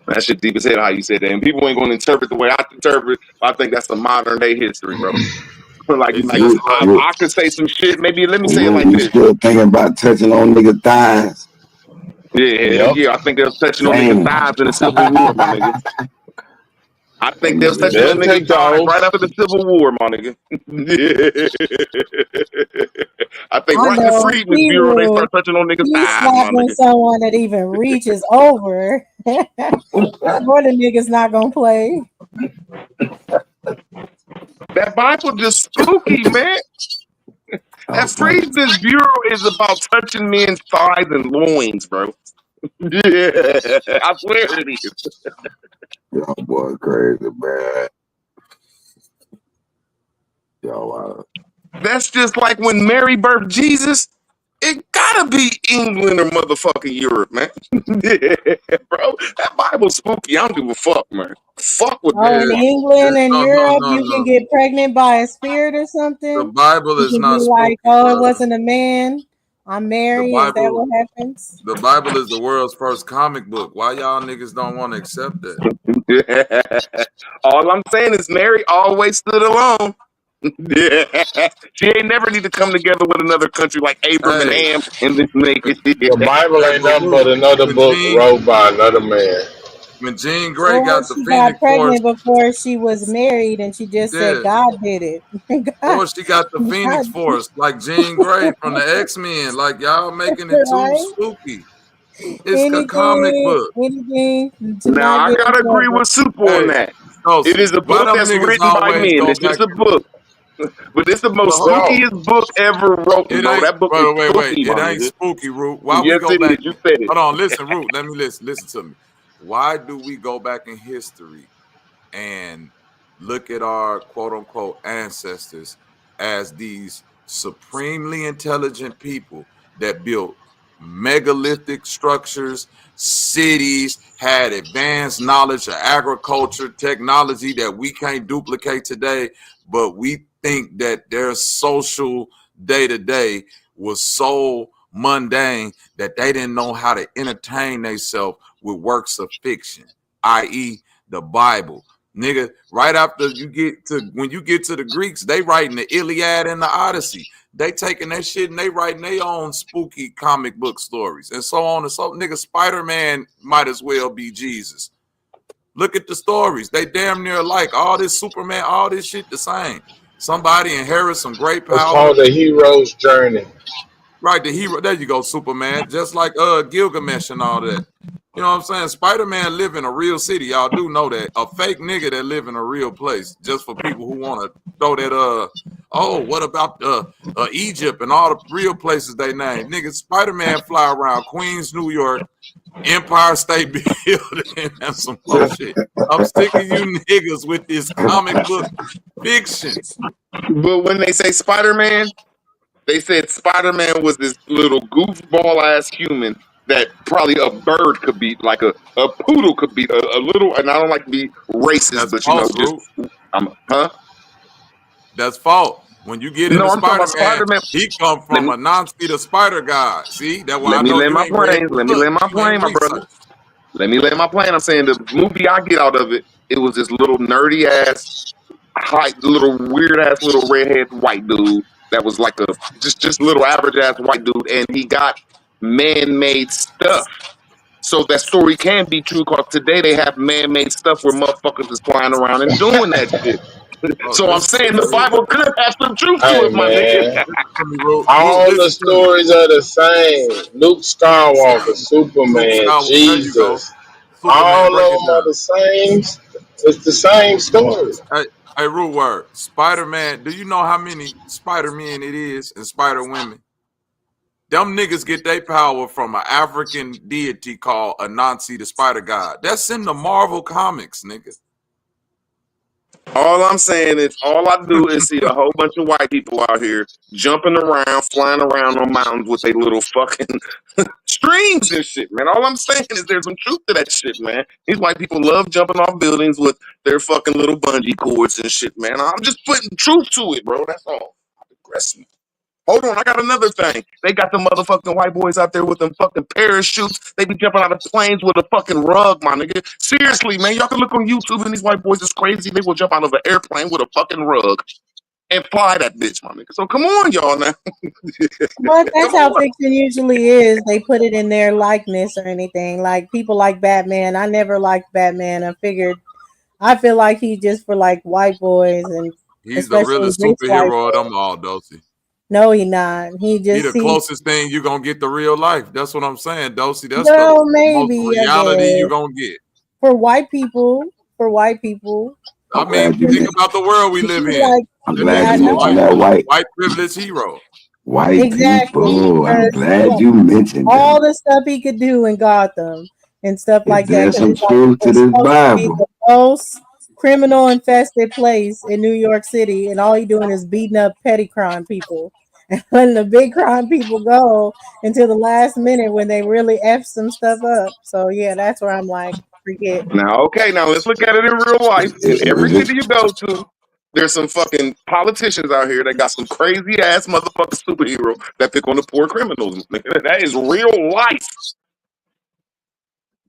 That shit deep as hell how you said that, and people ain't gonna interpret the way I interpret. I think that's the modern day history, bro. Like, It like says I could say some shit. Maybe let me say it Root, like you this. still thinking about touching on nigga thighs? Yeah, hell Yep. yeah. I think they're touching on niggas' Damn. thighs in the Civil War, my nigga. I think they was touching They'll on niggas' take the thighs right oath. after the Civil War, my nigga. I think I right in the know Freedmen's he Bureau they would. start touching on niggas' He's thighs, my slapping nigga. someone that even reaches over. Or the nigga's not gonna play. That Bible just spooky, man. That Okay. Freedmen's Bureau is about touching men's thighs and loins, bro. Yeah, I swear it is. Yo, boy, crazy, man. Yo, That's just like when Mary birthed Jesus. It gotta be England or motherfucking Europe, man. Yeah, bro. That Bible's spooky. I don't give a fuck, man. Fuck with Oh, that in yeah. Bible. England and No, no, Europe, no, you can no. get pregnant by a spirit or The something. Bible You is can not be like, spooky, oh, it brother. wasn't a man. I'm The Mary. Is that Bible, what happens? the Bible is the world's first comic book. Why y'all niggas don't want to accept that? All I'm saying is Mary always stood alone. Yeah. She ain't never need to come together with another country like Abram and Hey, Ham and this nigga. The Bible hey, ain't but nothing but Root, another book wrote by another man. When Jean Grey Or got the she got Phoenix Force, pregnant before she was married and she just said yeah. God did it. God, Or she got the Phoenix God, Force, like Jean Grey from the X-Men. Like y'all making it too right? spooky. It's a comic book. Anything to Now not I get in gotta agree trouble. with Super on Hey, that. so It is a why book them that's niggas written by always men. go It's back just a and book. But it's the most Well, hold on? spookiest book ever written, It bro. ain't, That book is brother. Wait. spooky, It my ain't nigga. spooky, Root. Why we Yes, go it back? is. You said it. Hold on, listen, Root. Let me listen. Listen to me. Why do we go back in history and look at our quote unquote ancestors as these supremely intelligent people that built megalithic structures, cities, had advanced knowledge of agriculture, technology that we can't duplicate today, but we think that their social day to day was so mundane that they didn't know how to entertain themselves with works of fiction, i.e., the Bible. Nigga, right after you get to when you get to the Greeks, they writing the Iliad and the Odyssey. They taking that shit and they writing their own spooky comic book stories and so on and so. Nigga, Spider-Man might as well be Jesus. Look at the stories. They damn near alike. All this Superman, all this shit the same. Somebody inherits some great it's power. called The Hero's Journey. Right, the hero. There you go, Superman. Just like Gilgamesh and all that. You know what I'm saying? Spider-Man live in a real city. Y'all do know that. A fake nigga that live in a real place. Just for people who want to throw that oh, what about Egypt and all the real places they name? Nigga, Spider-Man fly around Queens, New York, Empire State Building, and some more shit. I'm sticking you niggas with this comic book fictions. But when they say Spider-Man, they said Spider-Man was this little goofball ass human that probably a bird could be, like a poodle could be, a little, and I don't like to be racist, That's but false, just, Root. huh? That's fault. When you get No, into I'm talking about Spider-Man, Spider-Man. he come Let from me, a non-speeder spider god. See, that's why let I me know land you my ain't read plane. the Let me book. land my You ain't plane, my brother. researched. Let me land my plane. I'm saying the movie I get out of it, it was this little nerdy ass, little weird ass, little redhead white dude that was like a just little average ass white dude, and he got man-made stuff. So that story can be true because today they have man-made stuff where motherfuckers is flying around and doing that shit. Bro, So I'm listen to saying me, the Ru. Bible could have some truth to Hey it, my nigga. man, Listen to me, Ru. Ru, all the listen to me. stories are the same. Luke Skywalker, Luke Superman, Skywalker, there you go. Jesus, Superman, all break of it them are down. the same. It's the same story. Hey, Ru word. Spider-Man, do you know how many Spider-Men it is and Spider-Women? Them niggas get their power from an African deity called Anansi the Spider God. That's in the Marvel comics, nigga. All I'm saying is, all I do is see a whole bunch of white people out here jumping around, flying around on mountains with their little fucking strings and shit, man. All I'm saying is there's some truth to that shit, man. These white people love jumping off buildings with their fucking little bungee cords and shit, man. I'm just putting truth to it, bro. That's all. I digress. Hold on, I got another thing. They got the motherfucking white boys out there with them fucking parachutes. They be jumping out of planes with a fucking rug, my nigga. Seriously, man, y'all can look on YouTube and these white boys is crazy. They will jump out of an airplane with a fucking rug and fly that bitch, my nigga. So come on, y'all now. But that's Come how on. fiction usually is. They put it in their likeness or anything. Like people like Batman. I never liked Batman. I feel like he's just for like white boys and He's the especially realest rich white superhero of boys. them all, Dosey. No, he not. He He just the closest thing you gonna get to real life. That's what I'm saying, Dosey. That's well, the most maybe I reality you guess gonna get. for white people. For white people, I I'm mean, glad you think mentioned. about the world we you live see, in. like I'm That yeah, glad nigga's I you a mentioned know that white privileged hero. white exactly people. I'm because glad yeah, you mentioned all that. the stuff he could do in Gotham and stuff Is like that. there Because some it's like truth to it's this supposed to be Bible? the most criminal infested place in New York City, and all he doing is beating up petty crime people. And letting the big crime people go until the last minute when they really f some stuff up. So yeah, that's where I'm like, forget. Now, okay, now let's look at it in real life. In every Is city it you go to, there's some fucking politicians out here that got some crazy ass motherfucking superhero that pick on the poor criminals. That is real life.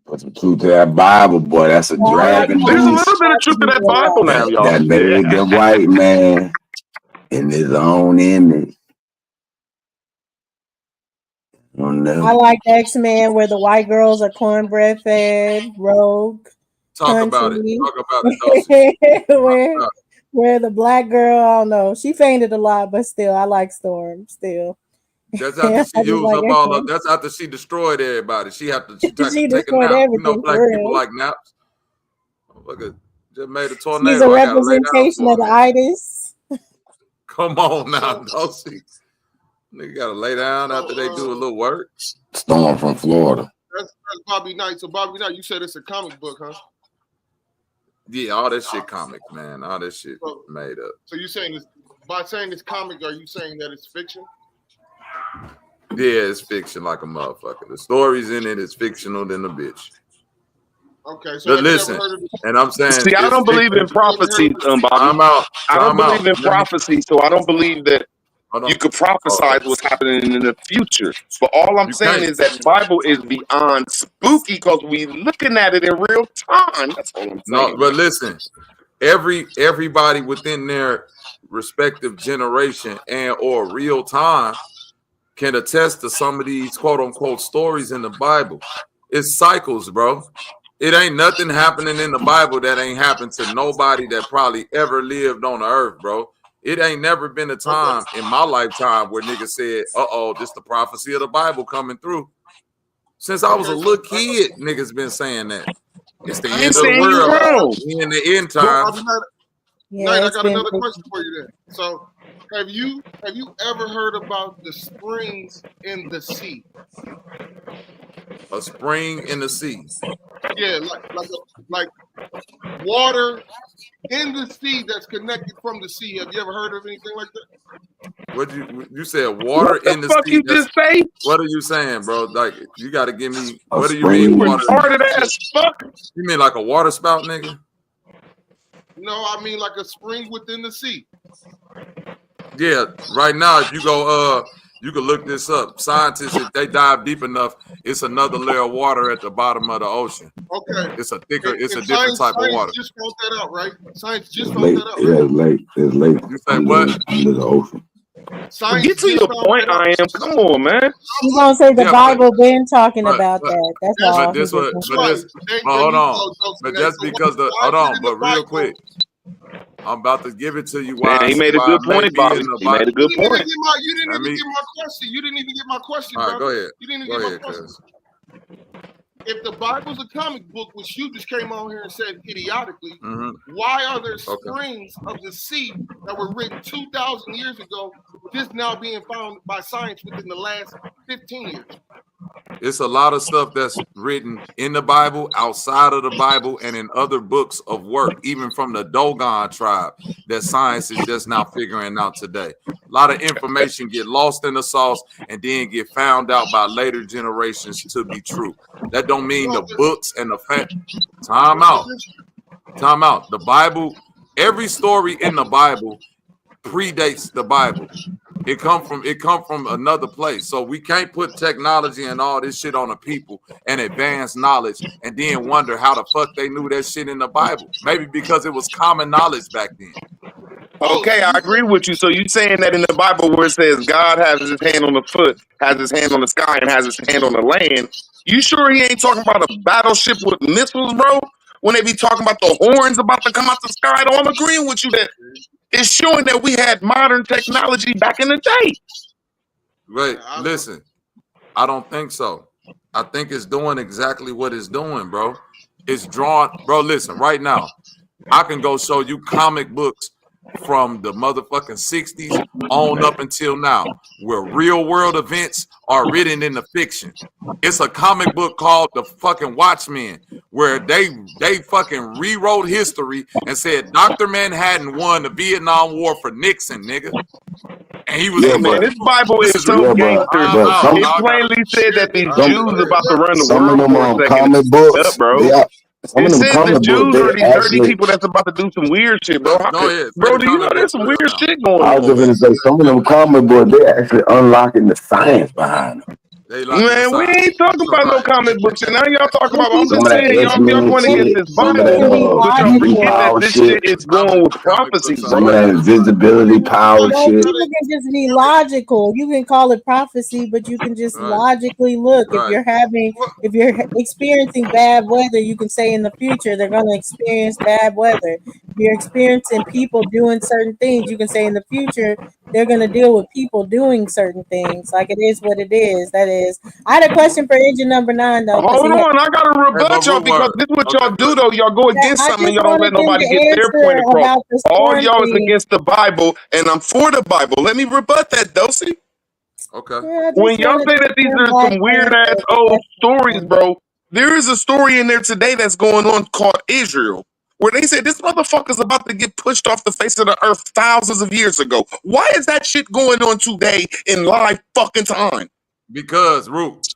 put some truth to that Bible, boy? That's a Well, I like dragging There's a something little beast. bit of that to truth to be that real Bible life. now, That y'all. that Yeah. made the white man in his own image. I don't I know. like X-Men where the white girls are cornbread fed, rogue, Talk about it. country. Talk about it, Dosey. Talk where about where the black girl, I don't know, she fainted a lot, but still, I like Storm. Still, it. That's I after she just used like up all of. X-Men. That's after she destroyed everybody. She had to She take a destroyed nap. You know, everything black for people real. like naps. Look at just made a She's a tornado. I gotta lay down representation for of a the minute. itis. Come on now, So, Dosey. Nigga gotta lay down so after they do a little work. Storm from Florida. that's Bobby Knight. So Bobby Knight, you said it's a comic book, huh? Yeah, all that shit comics, man. All that shit So, made up. so you saying this by saying it's comic? Are you saying that it's fiction? Yeah, it's fiction like a motherfucker. The stories in it is fictional than a bitch. Okay. So But have you ever listen, heard of this? and I'm saying See, I it's don't believe in fiction. Have you ever heard prophecy, of this? Bobby. Time out. I don't Time out. believe in Let me prophecy, so I don't believe that hold you on. could Oh, prophesize what's happening in the future. But all I'm you saying can't. is that Bible is beyond spooky because we looking at it in real time. That's all I'm No, saying, man. but listen, everybody within their respective generation and or real time can attest to some of these quote unquote stories in the Bible. It's cycles, bro. It ain't nothing happening in the Bible that ain't happened to nobody that probably ever lived on the earth, bro. It ain't never been a Okay. time in my lifetime where niggas said, uh-oh, this the prophecy of the Bible coming through. Since I was a Okay. So little kid, niggas been saying that. It's the I end ain't of the saying you world. wrong. We in the end Bobby times. Knight, Yeah, I it's got been another question for you then. So have you ever heard about the springs in the sea? A spring in the sea. Yeah, like water in the sea that's connected from the sea. Have you ever heard of anything like that? What you said water What the in the fuck sea. you That's just say? what are you saying, bro? Like you gotta give me A what do you mean You spring. water in the retarded sea? ass fuck. You mean like a water spout, nigga? No, I mean like a spring within the sea. Yeah, right now if you go you can look this up. Scientists, if they dive deep enough, it's another layer of water at the bottom of the ocean. Okay. It's a thicker, it's a And different type of science water. just found that out, right? Science just There's found lake. that out, right? There's lake You say what? under the ocean. Science Get to just your found point, that out. I am. Come on, man. He's gonna say the Yeah, Bible been talking but about that. That's That's all. but this He what just but right. this There hold you on. go, Joseph. But Hey, just so because the why hold is it on, in the but real Bible? quick, I'm about to give it to you Man, he made a why it good may point, be in Bobby. the He made Bible. a good point. You didn't Let even me get my question. You didn't even get my question, all right, brother. go ahead. You didn't Go even get ahead, my question. cuz. If the Bible's a comic book, which you just came on here and said idiotically, Mm-hmm. why are there Okay. springs of the sea that were written 2,000 years ago just now being found by science within the last 15 years? It's a lot of stuff that's written in the Bible, outside of the Bible, and in other books of work, even from the Dogon tribe, that science is just now figuring out today. A lot of information get lost in the sauce and then get found out by later generations to be true. That don't mean the books and the fact. Time out. Time out. The Bible, every story in the Bible predates the Bible. It come from another place. So we can't put technology and all this shit on the people and advanced knowledge and then wonder how the fuck they knew that shit in the Bible. Maybe because it was common knowledge back then. Okay, I agree with you. So you saying that in the Bible where it says God has his hand on the foot, has his hand on the sky, and has his hand on the land, you sure he ain't talking about a battleship with missiles, bro? When they be talking about the horns about to come out the sky, though, I'm agreeing with you that it's showing that we had modern technology back in the day. Wait, listen. I don't think so. I think it's doing exactly what it's doing, bro. It's drawn, bro. Listen, right now, I can go show you comic books from the motherfucking 60s on up until now, where real world events are written in the fiction. It's a comic book called The fucking Watchmen, where they fucking rewrote history and said Dr. Manhattan won the Vietnam War for Nixon, nigga. And he was Hey, man, this Bible is so yeah, gangster. but some It plainly said that these some Jews about to run the some of world them for a second. comic Up, books, bro. they are some It of them says the comic books, Jews are they these dirty actually people that's about to do some weird shit, bro. How Go could, ahead. Say bro, the do you know comic there's book some first weird now. shit going I was on, just man? gonna say some of them comic books, they actually unlocking the science behind them. They locked in the Man, we side. ain't talking about no comic books, and now y'all talking Some about. I'm people Some just of can that saying, be, y'all X-Men going against shit, this some of people that can Bible, be but y'all voodoo logical. forget that power this shit shit, is going with prophecies, some of bro. that invisibility power No, shit. people can just be logical. You can call it prophecy, but you can just Right. logically look. If Right. if you're experiencing bad weather, you can say in the future they're going to experience bad weather. If you're experiencing people doing certain things, you can say in the future they're going to deal with people doing certain things. Like it is what it is. That is. I had a question for engine number 9 though, because Hold he had. on, I gotta Hey, but rebut y'all root because word. this is what Okay, y'all go do ahead. though. Y'all go Yeah, against I something, just y'all don't let wanted them nobody to get their point answer across. about the All storm y'all is thing. against the Bible, and I'm for the Bible. Let me rebut that, Dosey. Okay. Yeah, I When just y'all wanted say them that these are black some to weird answer ass the old stories, question. bro, there is a story in there today that's going on called Israel, where they say this motherfucker's about to get pushed off the face of the earth thousands of years ago. Why is that shit going on today in live fucking time? Because root,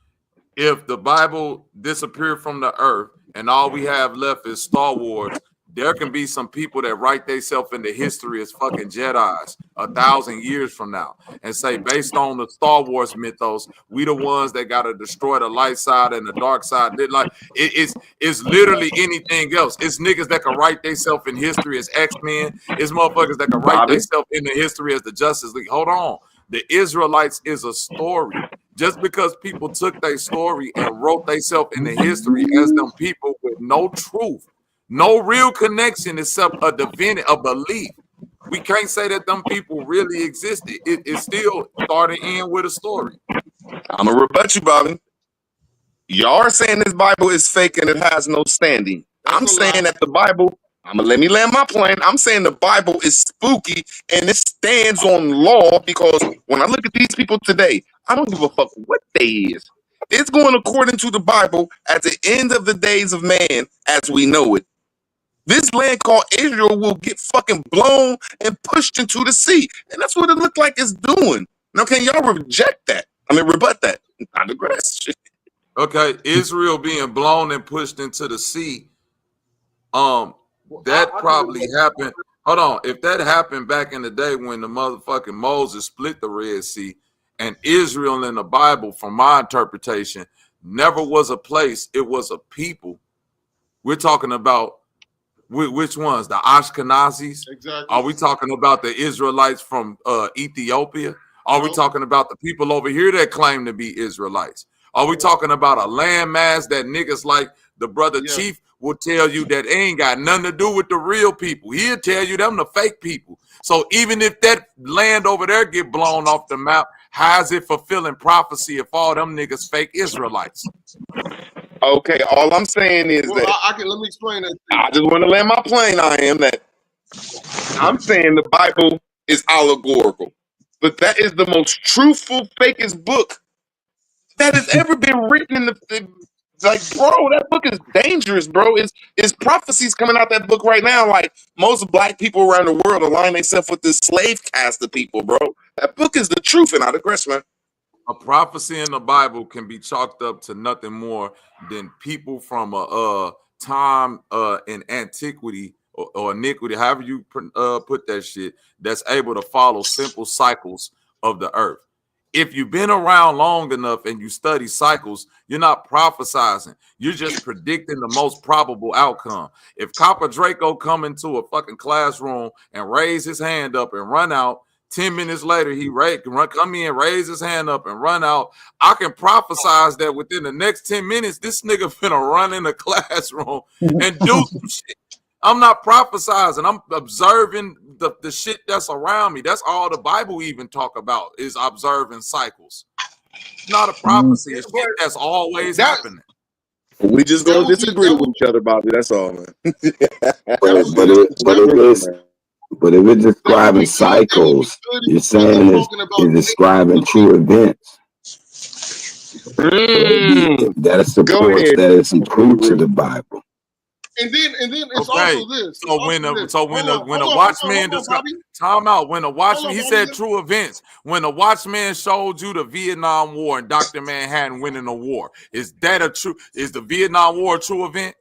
if the Bible disappeared from the earth and all we have left is Star Wars, there can be some people that write themselves into history as fucking Jedis 1,000 years from now and say, based on the Star Wars mythos, we the ones that got to destroy the light side and the dark side. Like it's literally anything else. It's niggas that can write themselves in history as X-Men. It's motherfuckers that can write Bobby? themselves into history as the Justice League. Hold on. The Israelites is a story. Just because people took their story and wrote themselves into history as them people with no truth, no real connection except a divinity, a belief. We can't say that them people really existed. It still started in with a story. I'm gonna rebut you, Bobby. Y'all are saying this Bible is fake and it has no standing. That's I'm a lie. saying that the Bible, I'm gonna let me land my plane. I'm saying the Bible is spooky and it stands on law because when I look at these people today, I don't give a fuck what they is. It's going according to the Bible at the end of the days of man as we know it. This land called Israel will get fucking blown and pushed into the sea. And that's what it looked like it's doing. Now, can y'all reject that? I mean, rebut that. I digress. Okay, Israel being blown and pushed into the sea. That probably happened. Hold on. If that happened back in the day when the motherfucking Moses split the Red Sea, and Israel in the Bible, from my interpretation, never was a place, it was a people. We're talking about Which ones? The Ashkenazis? Exactly. Are we talking about the Israelites from Ethiopia? Are we talking about the people over here that claim to be Israelites? Are we talking about a landmass that niggas like the brother Chief will tell you that ain't got nothing to do with the real people? He'll tell you them the fake people. So even if that land over there get blown off the map, how is it fulfilling prophecy if all them niggas fake Israelites? Okay, all I'm saying is Well, that let me explain that. I just want to land my plane. I'm saying the Bible is allegorical, but that is the most truthful, fakest book that has ever been written in like, bro, that book is dangerous, bro. It's prophecies coming out that book right now. Like, most black people around the world align themselves with this slave caste of people, bro. That book is the truth, and I digress, man. A prophecy in the Bible can be chalked up to nothing more than people from a time in antiquity or iniquity, however you put that shit, that's able to follow simple cycles of the earth. If you've been around long enough and you study cycles, you're not prophesizing. You're just predicting the most probable outcome. If Copper Draco come into a fucking classroom and raise his hand up and run out, 10 minutes later, he come in, raise his hand up and run out. I can prophesize that within the next 10 minutes, this nigga finna run in the classroom and do some shit. I'm not prophesizing. I'm observing the shit that's around me. That's all the Bible even talk about, is observing cycles. It's not a prophecy. It's shit that's always happening. We just gonna disagree with each other about it. That's all, man. But if it's describing cycles, you're saying it's describing true events. That supports that it's some truth to the Bible. And then it's also this. So when a watchman time out, when a watchman, he said true events. When a watchman showed you the Vietnam War and Dr. Manhattan winning the war, is the Vietnam War a true event?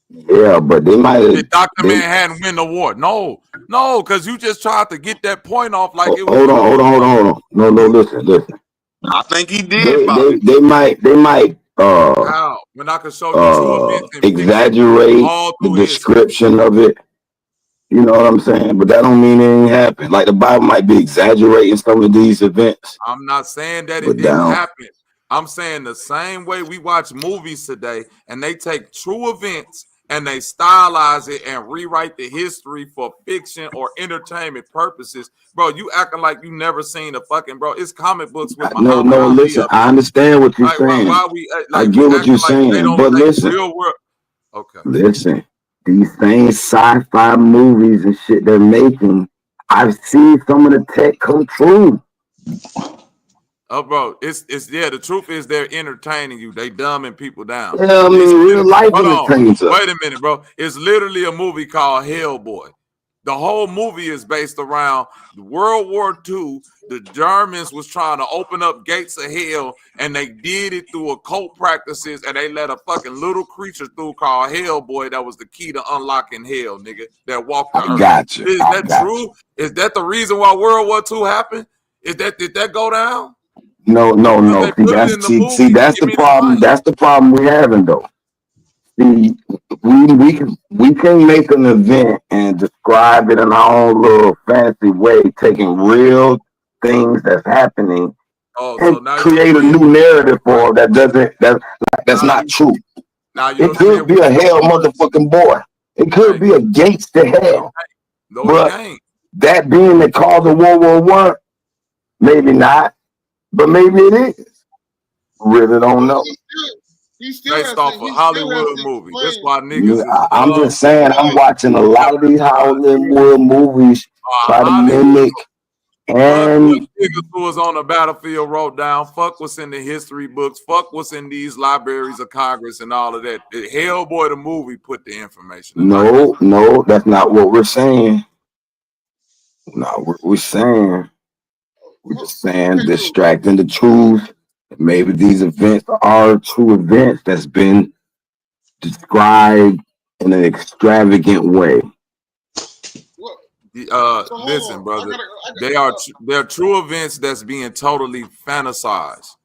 Yeah, but they might have. Did Dr. Manhattan win the war? No, because you just tried to get that point off like it was. Hold on. No, listen. I think he did. They might. When I can show you true events, exaggerate the description of it. You know what I'm saying? But that don't mean it ain't happen. Like the Bible might be exaggerating some of these events. I'm not saying that it didn't happen. I'm saying the same way we watch movies today and they take true events and they stylize it and rewrite the history for fiction or entertainment purposes. Bro, you acting like you never seen a fucking, bro. It's comic books with No, listen, I understand what you're saying. I get what you're saying, but listen. Okay. Listen, these same sci-fi movies and shit they're making, I've seen some of the tech come true. Oh, bro, it's the truth is they're entertaining you. They dumbing people down. Yeah, I mean, real life entertains us. Wait a minute, bro. It's literally a movie called Hellboy. The whole movie is based around World War II. The Germans was trying to open up gates of hell, and they did it through occult practices, and they let a fucking little creature through called Hellboy that was the key to unlocking hell, nigga, that walked the earth. Gotcha. Is that true? Is that the reason why World War II happened? Did that go down? No. See, that's the problem. That's the problem we're having, though. See, we can make an event and describe it in our own little fancy way, taking real things that's happening and create a new narrative for that's not true. It could be a hell motherfucking boy. It could be a gates to hell. But that being the cause of World War I, maybe not. But maybe it is. Really don't know. Based off a Hollywood movie. That's why niggas. I'm just saying, I'm watching a lot of these Hollywood movies try to mimic. And niggas who was on the battlefield wrote down, fuck what's in the history books, fuck what's in these libraries of Congress and all of that. Hellboy the movie put the information. No, that's not what we're saying. No, we're saying. We're just saying, distracting the truth. Maybe these events are true events that's been described in an extravagant way. Listen, brother, they're true events that's being totally fantasized.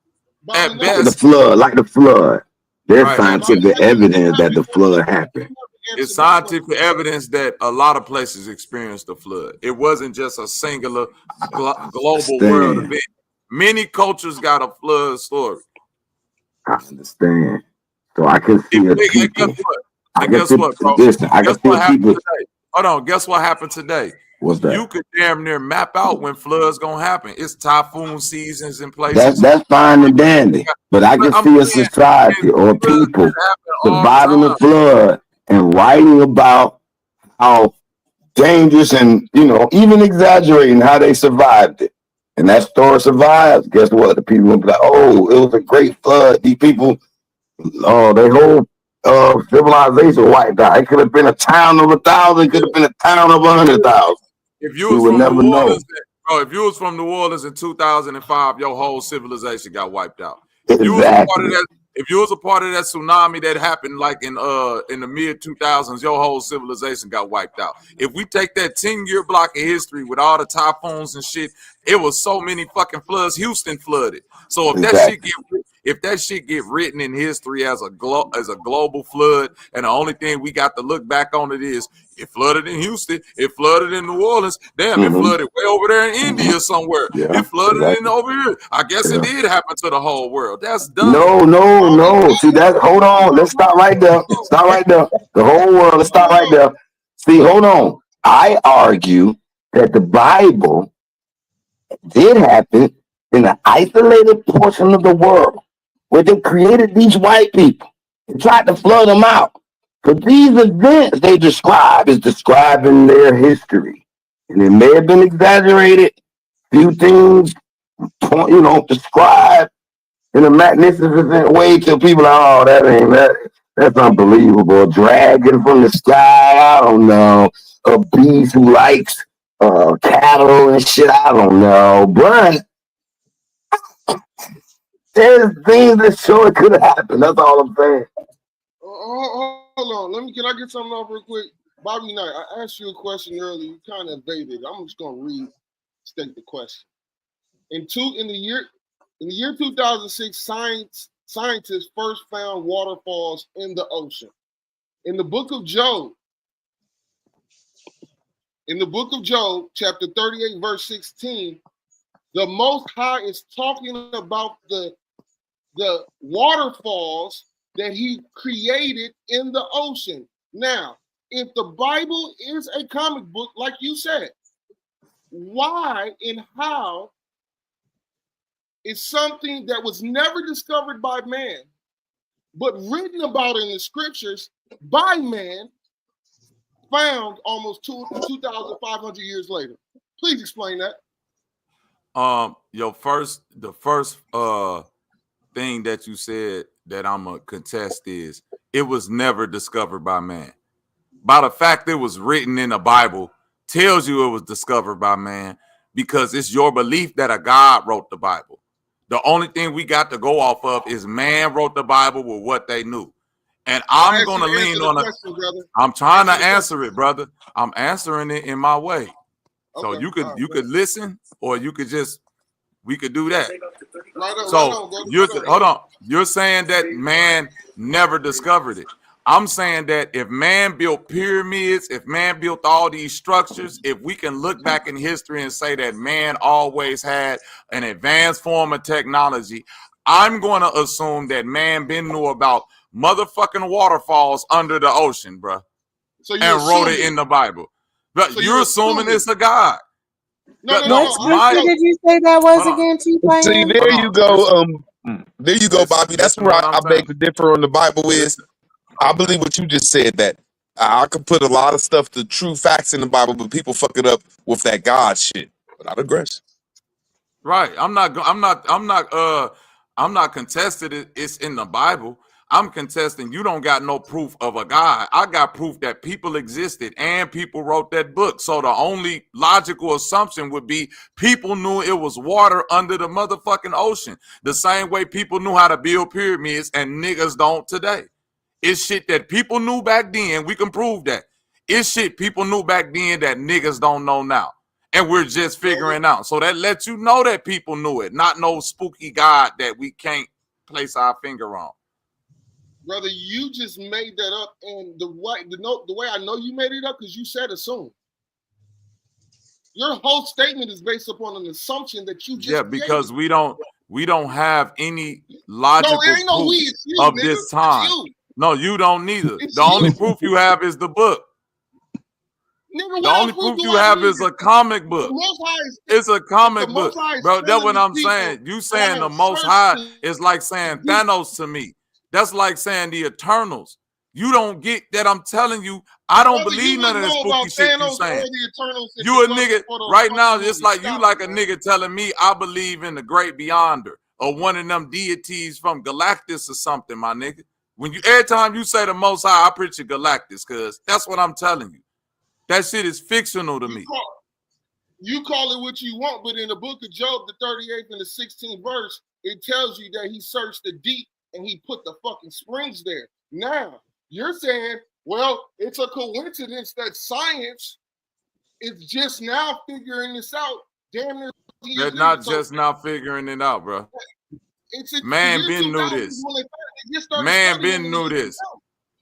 At best, Like the flood. There's scientific evidence that the flood happened. it's scientific evidence that a lot of places experienced the flood. It wasn't just a singular global world event. Many cultures got a flood story. I understand. So I can see a people. Guess what, bro? Listen, I can see people. Hold on. Guess what happened today? What's that? You could damn near map out when floods gonna happen. It's typhoon seasons in places. That's fine and dandy. But I can see a society or people surviving the flood and writing about how dangerous and, you know, even exaggerating how they survived it. And that story survives. Guess what? The people will be like, oh, it was a great flood. These people, their whole civilization wiped out. It could have been a town of 1,000. It could have been a town of 100,000. If you was from New Orleans, bro, if you was from New Orleans in 2005, your whole civilization got wiped out. If you was a part of that, if you was a part of that tsunami that happened like in the mid 2000s, your whole civilization got wiped out. If we take that 10-year block of history with all the typhoons and shit, it was so many fucking floods. Houston flooded. So if that shit get written in history as a global flood, and the only thing we got to look back on it is it flooded in Houston, it flooded in New Orleans, damn, it flooded way over there in India somewhere. It flooded in over here. I guess it did happen to the whole world. That's dumb. No. See that? Hold on. Let's stop right there. Stop right there. The whole world. Let's stop right there. See, hold on. I argue that the Bible did happen in an isolated portion of the world where they created these white people and tried to flood them out. But these events they describe is describing their history. And it may have been exaggerated, few things, you know, described in a magnificent way till people are, oh, that's unbelievable. A dragon from the sky, I don't know. A beast who likes cattle and shit, I don't know. But there's things that show it could happen. That's all I'm saying. Hold on. Can I get something off real quick? Bobby Knight, I asked you a question earlier. You kind of evaded. I'm just gonna restate the question. In the year 2006, scientists first found waterfalls in the ocean. In the book of Job, chapter 38, verse 16, the Most High is talking about the waterfalls that he created in the ocean. Now, if the Bible is a comic book, like you said, why and how is something that was never discovered by man, but written about in the scriptures by man, found almost 2,500 years later? Please explain that. The first thing that you said that I'm gonna contest is it was never discovered by man. By the fact it was written in the Bible tells you it was discovered by man, because it's your belief that a God wrote the Bible. The only thing we got to go off of is man wrote the Bible with what they knew. And I'm going to lean on it. I'm trying to answer it, brother. I'm answering it in my way. So you could listen, or you could we could do that. Hold on. You're saying that man never discovered it. I'm saying that if man built pyramids, if man built all these structures, if we can look back in history and say that man always had an advanced form of technology, I'm going to assume that man been knew about motherfucking waterfalls under the ocean, bro, and wrote it in the Bible. But you're assuming it's a God. What scripture did you say that was again, T-Pain? See, there you go. There you go, Bobby. That's where I beg to differ on the Bible is. I believe what you just said, that I could put a lot of stuff, the true facts in the Bible, but people fuck it up with that God shit. But I digress. Right. I'm not contesting it. It's in the Bible. I'm contesting you don't got no proof of a God. I got proof that people existed and people wrote that book. So the only logical assumption would be people knew it was water under the motherfucking ocean. The same way people knew how to build pyramids and niggas don't today. It's shit that people knew back then. We can prove that. It's shit people knew back then that niggas don't know now. And we're just figuring out. So that lets you know that people knew it, not no spooky God that we can't place our finger on. Brother, you just made that up, and the way I know you made it up because you said assume. Your whole statement is based upon an assumption that you just because created. we don't have any logical proof of this time. No, you don't neither. The only proof you have is the book. Nigga, the only proof you have is a comic book. It's a comic book, bro. That's what I'm saying. You saying the Most High is like saying Thanos to me. That's like saying the Eternals. You don't get that. I'm telling you, I don't believe none of this spooky shit you saying. You a nigga right now. It's like you like a nigga telling me I believe in the Great Beyonder or one of them deities from Galactus or something, my nigga. When you every time you say the Most High, I picture Galactus, cause that's what I'm telling you. That shit is fictional to me. You call it what you want, but in the book of Job, the 38th and the 16th verse, it tells you that he searched the deep and he put the fucking springs there. Now, you're saying, well, it's a coincidence that science is just now figuring this out. Damn near. They're not just now figuring it out, bro. Man been knew this. Man been knew this.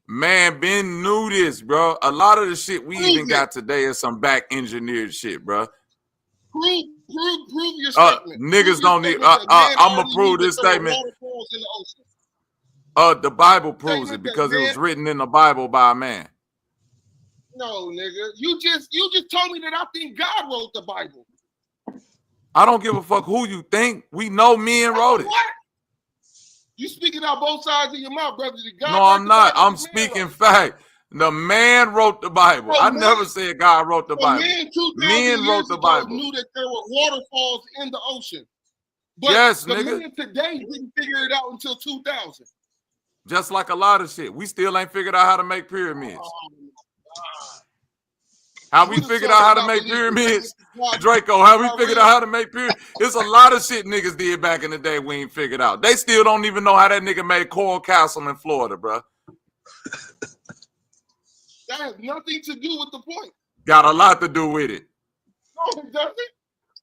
Man been knew this, bro. A lot of the shit we even got today is some back engineered shit, bro. Prove your statement. Niggas don't need. I'm gonna prove this statement. The Bible proves it because it was written in the Bible by a man. No, nigga, you just told me that I think God wrote the Bible. I don't give a fuck who you think. We know men wrote it. What? You speaking out both sides of your mouth, brother. No, I'm not. I'm speaking fact. The man wrote the Bible. I never said God wrote the Bible. Men wrote the Bible. Knew that there were waterfalls in the ocean. But yes, the nigga. men today didn't figure it out until 2000. Just like a lot of shit. We still ain't figured out how to make pyramids. How we figured out how to make pyramids? Draco, how we figured out how to make pyramids? There's a lot of shit niggas did back in the day we ain't figured out. They still don't even know how that nigga made Coral Castle in Florida, bro. That has nothing to do with the point. Got a lot to do with it. No, it doesn't.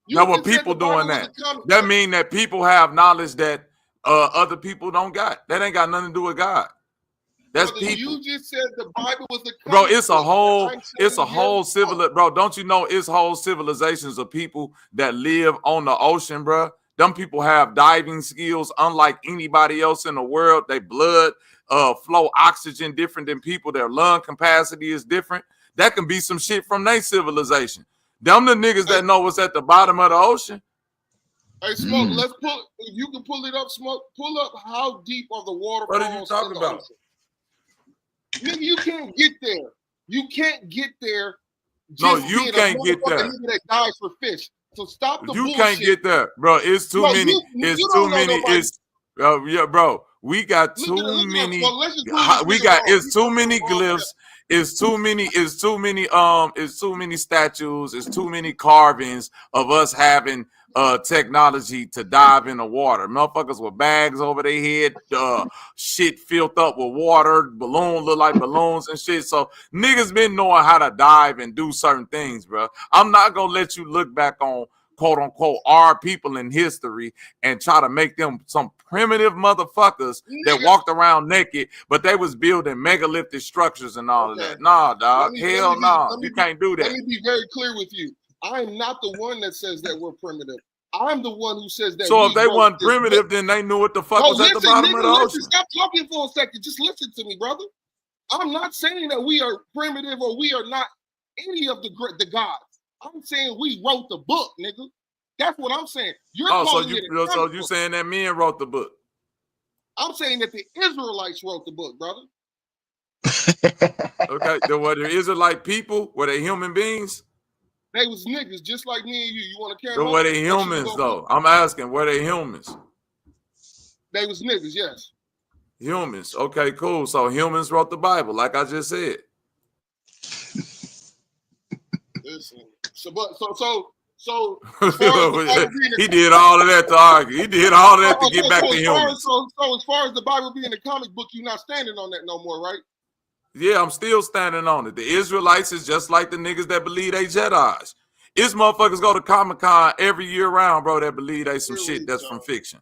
Now, what people doing that? That mean that people have knowledge that other people don't got. That ain't got nothing to do with God. That's brother, people. You just said the Bible was a bro. It's a whole civil. Bro, don't you know it's whole civilizations of people that live on the ocean, bro. Them people have diving skills unlike anybody else in the world. They blood flow oxygen different than people. Their lung capacity is different. That can be some shit from their civilization. Them the niggas that know what's at the bottom of the ocean. Hey, Smoke, let's pull. If you can pull it up, Smoke, pull up how deep are the waterfalls. What are you talking about? Nigga, you can't get there. You can't get there. No, you can't get there. That dies for fish. So stop the bullshit. You can't get there, bro. It's too many. It's too many. It's yeah, bro. We got too many. We got. It's too many glyphs. It's too many. It's too many. It's too many statues. It's too many carvings of us having technology to dive in the water. Motherfuckers with bags over their head, shit filled up with water, balloons look like balloons and shit. So niggas been knowing how to dive and do certain things, bro. I'm not gonna let you look back on quote unquote our people in history and try to make them some primitive motherfuckers that walked around naked, but they was building megalithic structures and all of that. Nah, dog. Hell no. You can't do that. Let me be very clear with you. I'm not the one that says that we're primitive. I'm the one who says that. So if they weren't primitive, then they knew what the fuck was at the bottom of the ocean. Stop talking for a second. Just listen to me, brother. I'm not saying that we are primitive or we are not any of the gods. I'm saying we wrote the book, nigga. That's what I'm saying. So you saying that men wrote the book? I'm saying that the Israelites wrote the book, brother. Okay, were the Israelite people? Were they human beings? They was niggas just like me and you. You want to carry on? Were they humans though? I'm asking, were they humans? They was niggas, yes. Humans. Okay, cool. So humans wrote the Bible, like I just said. Listen. So he did all of that to argue. He did all of that to get back to humans. So as far as the Bible being a comic book, you're not standing on that no more, right? Yeah, I'm still standing on it. The Israelites is just like the niggas that believe they Jedis. It's motherfuckers go to Comic-Con every year round, bro, that believe they some shit that's from fiction.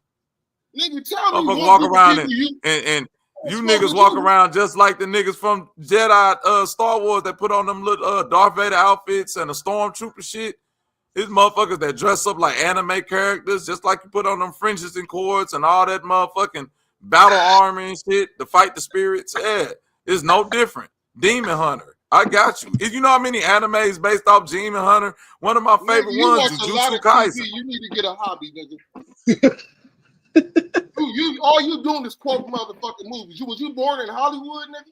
Nigga, tell me walk around and You niggas walk around just like the niggas from Jedi Star Wars that put on them little Darth Vader outfits and the stormtrooper shit. These motherfuckers that dress up like anime characters, just like you put on them fringes and cords and all that motherfucking battle armor and shit to fight the spirits. Yeah, it's no different. Demon Hunter. I got you. You know how many animes based off Demon Hunter? One of my favorite ones is Jujutsu Kaisen. You need to get a hobby, nigga. All you doing is quote motherfucking movies. Was you born in Hollywood, nigga?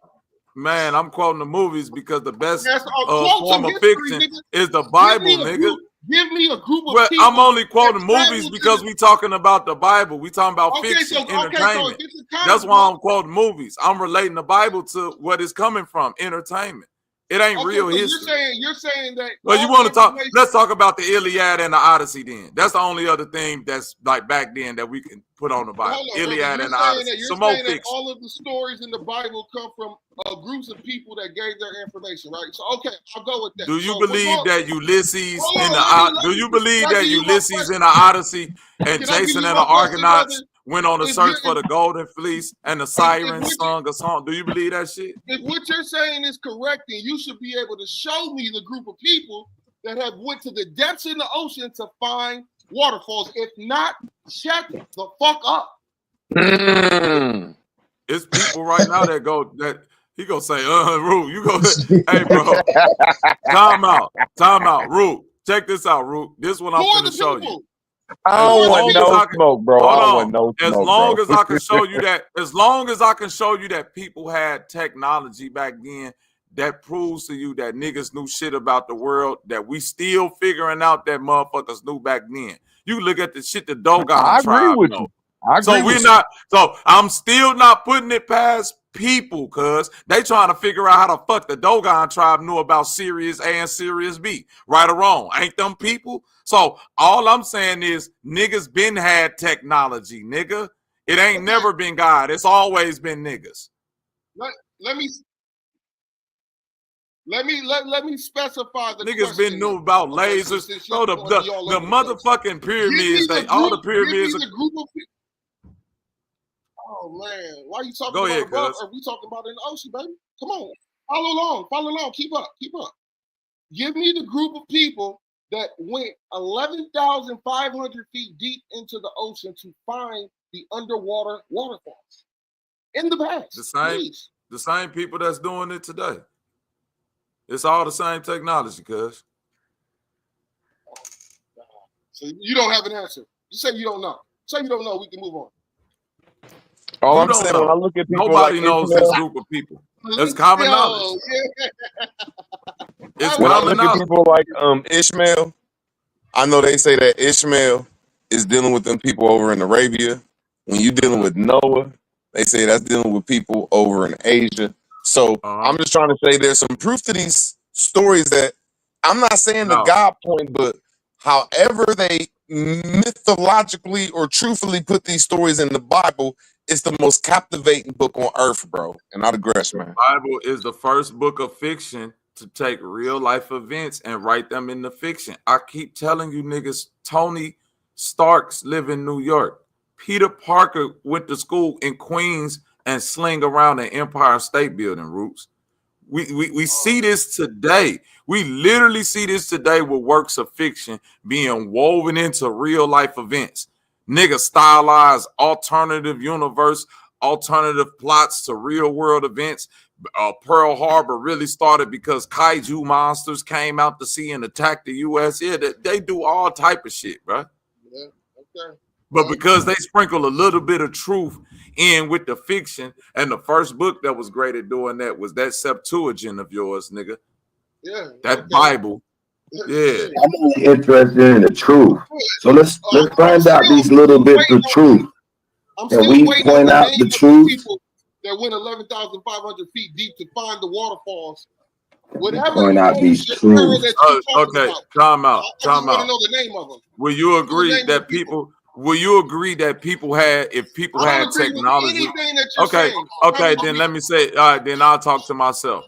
Man, I'm quoting the movies because the best form of fiction is the Bible, nigga. Give me a group of people. I'm only quoting movies because we talking about the Bible. We talking about fiction, entertainment. That's why I'm quoting movies. I'm relating the Bible to what it's coming from, entertainment. It ain't real history. You're saying that. Well, you want to talk? Let's talk about the Iliad and the Odyssey. Then that's the only other thing that's like back then that we can put on the Bible. Iliad and the Odyssey. Some more fiction. All of the stories in the Bible come from groups of people that gave their information, right? So okay, I'll go with that. Do you believe that Ulysses in the? Do you believe that Ulysses in the Odyssey and Jason and the Argonauts went on a search for the golden fleece and the sirens sung a song? Do you believe that shit? If what you're saying is correct, then you should be able to show me the group of people that have went to the depths in the ocean to find waterfalls. If not, shut the fuck up. It's people right now that go that he gonna say, Root, you go, hey bro, time out, Root. Check this out, Root. This one I'm gonna show you. I don't want no smoke, bro. I don't want no smoke. As long as I can show you that, as long as I can show you that people had technology back then, that proves to you that niggas knew shit about the world that we still figuring out that motherfuckers knew back then. You look at the shit the Dogon tribe. I agree with you. So I'm still not putting it past people, cuz they trying to figure out how the fuck the Dogon tribe knew about Sirius A and Sirius B. Right or wrong? Ain't them people? So all I'm saying is niggas been had technology, nigga. It ain't never been God. It's always been niggas. Let me specify the niggas been knew about lasers. So the motherfucking pyramids, all the pyramids. Oh man, why are you talking about above? Are we talking about in the ocean, baby? Come on, follow along, keep up. Give me the group of people that went 11,500 feet deep into the ocean to find the underwater waterfalls in the past. The same people that's doing it today. It's all the same technology, cuz. So you don't have an answer. You say you don't know. Say you don't know. We can move on. All I'm saying, when I look at people, nobody knows this group of people. That's common knowledge. It's when I look at people like Ishmael, I know they say that Ishmael is dealing with them people over in Arabia. When you dealing with Noah, they say that's dealing with people over in Asia. So I'm just trying to say there's some proof to these stories that I'm not saying the God point, but however they mythologically or truthfully put these stories in the Bible, it's the most captivating book on earth, bro. And I digress, man. The Bible is the first book of fiction to take real life events and write them into fiction. I keep telling you niggas, Tony Starks live in New York. Peter Parker went to school in Queens and sling around the Empire State Building, Roots. We see this today. We literally see this today with works of fiction being woven into real life events. Nigga stylized alternative universe, alternative plots to real world events. Pearl Harbor really started because kaiju monsters came out to sea and attacked the U.S. Yeah, they do all type of shit, bro. Yeah, okay. But because they sprinkle a little bit of truth in with the fiction, and the first book that was great at doing that was that Septuagint of yours, nigga. Yeah. That Bible. Yeah. I'm only interested in the truth. So let's find out these little bits of truth. And we point out the truth. That went 11,500 feet deep to find the waterfalls. Whatever. Point out these truths. Okay, time out. I want to know the name of them. Will you agree that people? Will you agree that people had, if people had technology? Okay, then let me say, all right, then I'll talk to myself.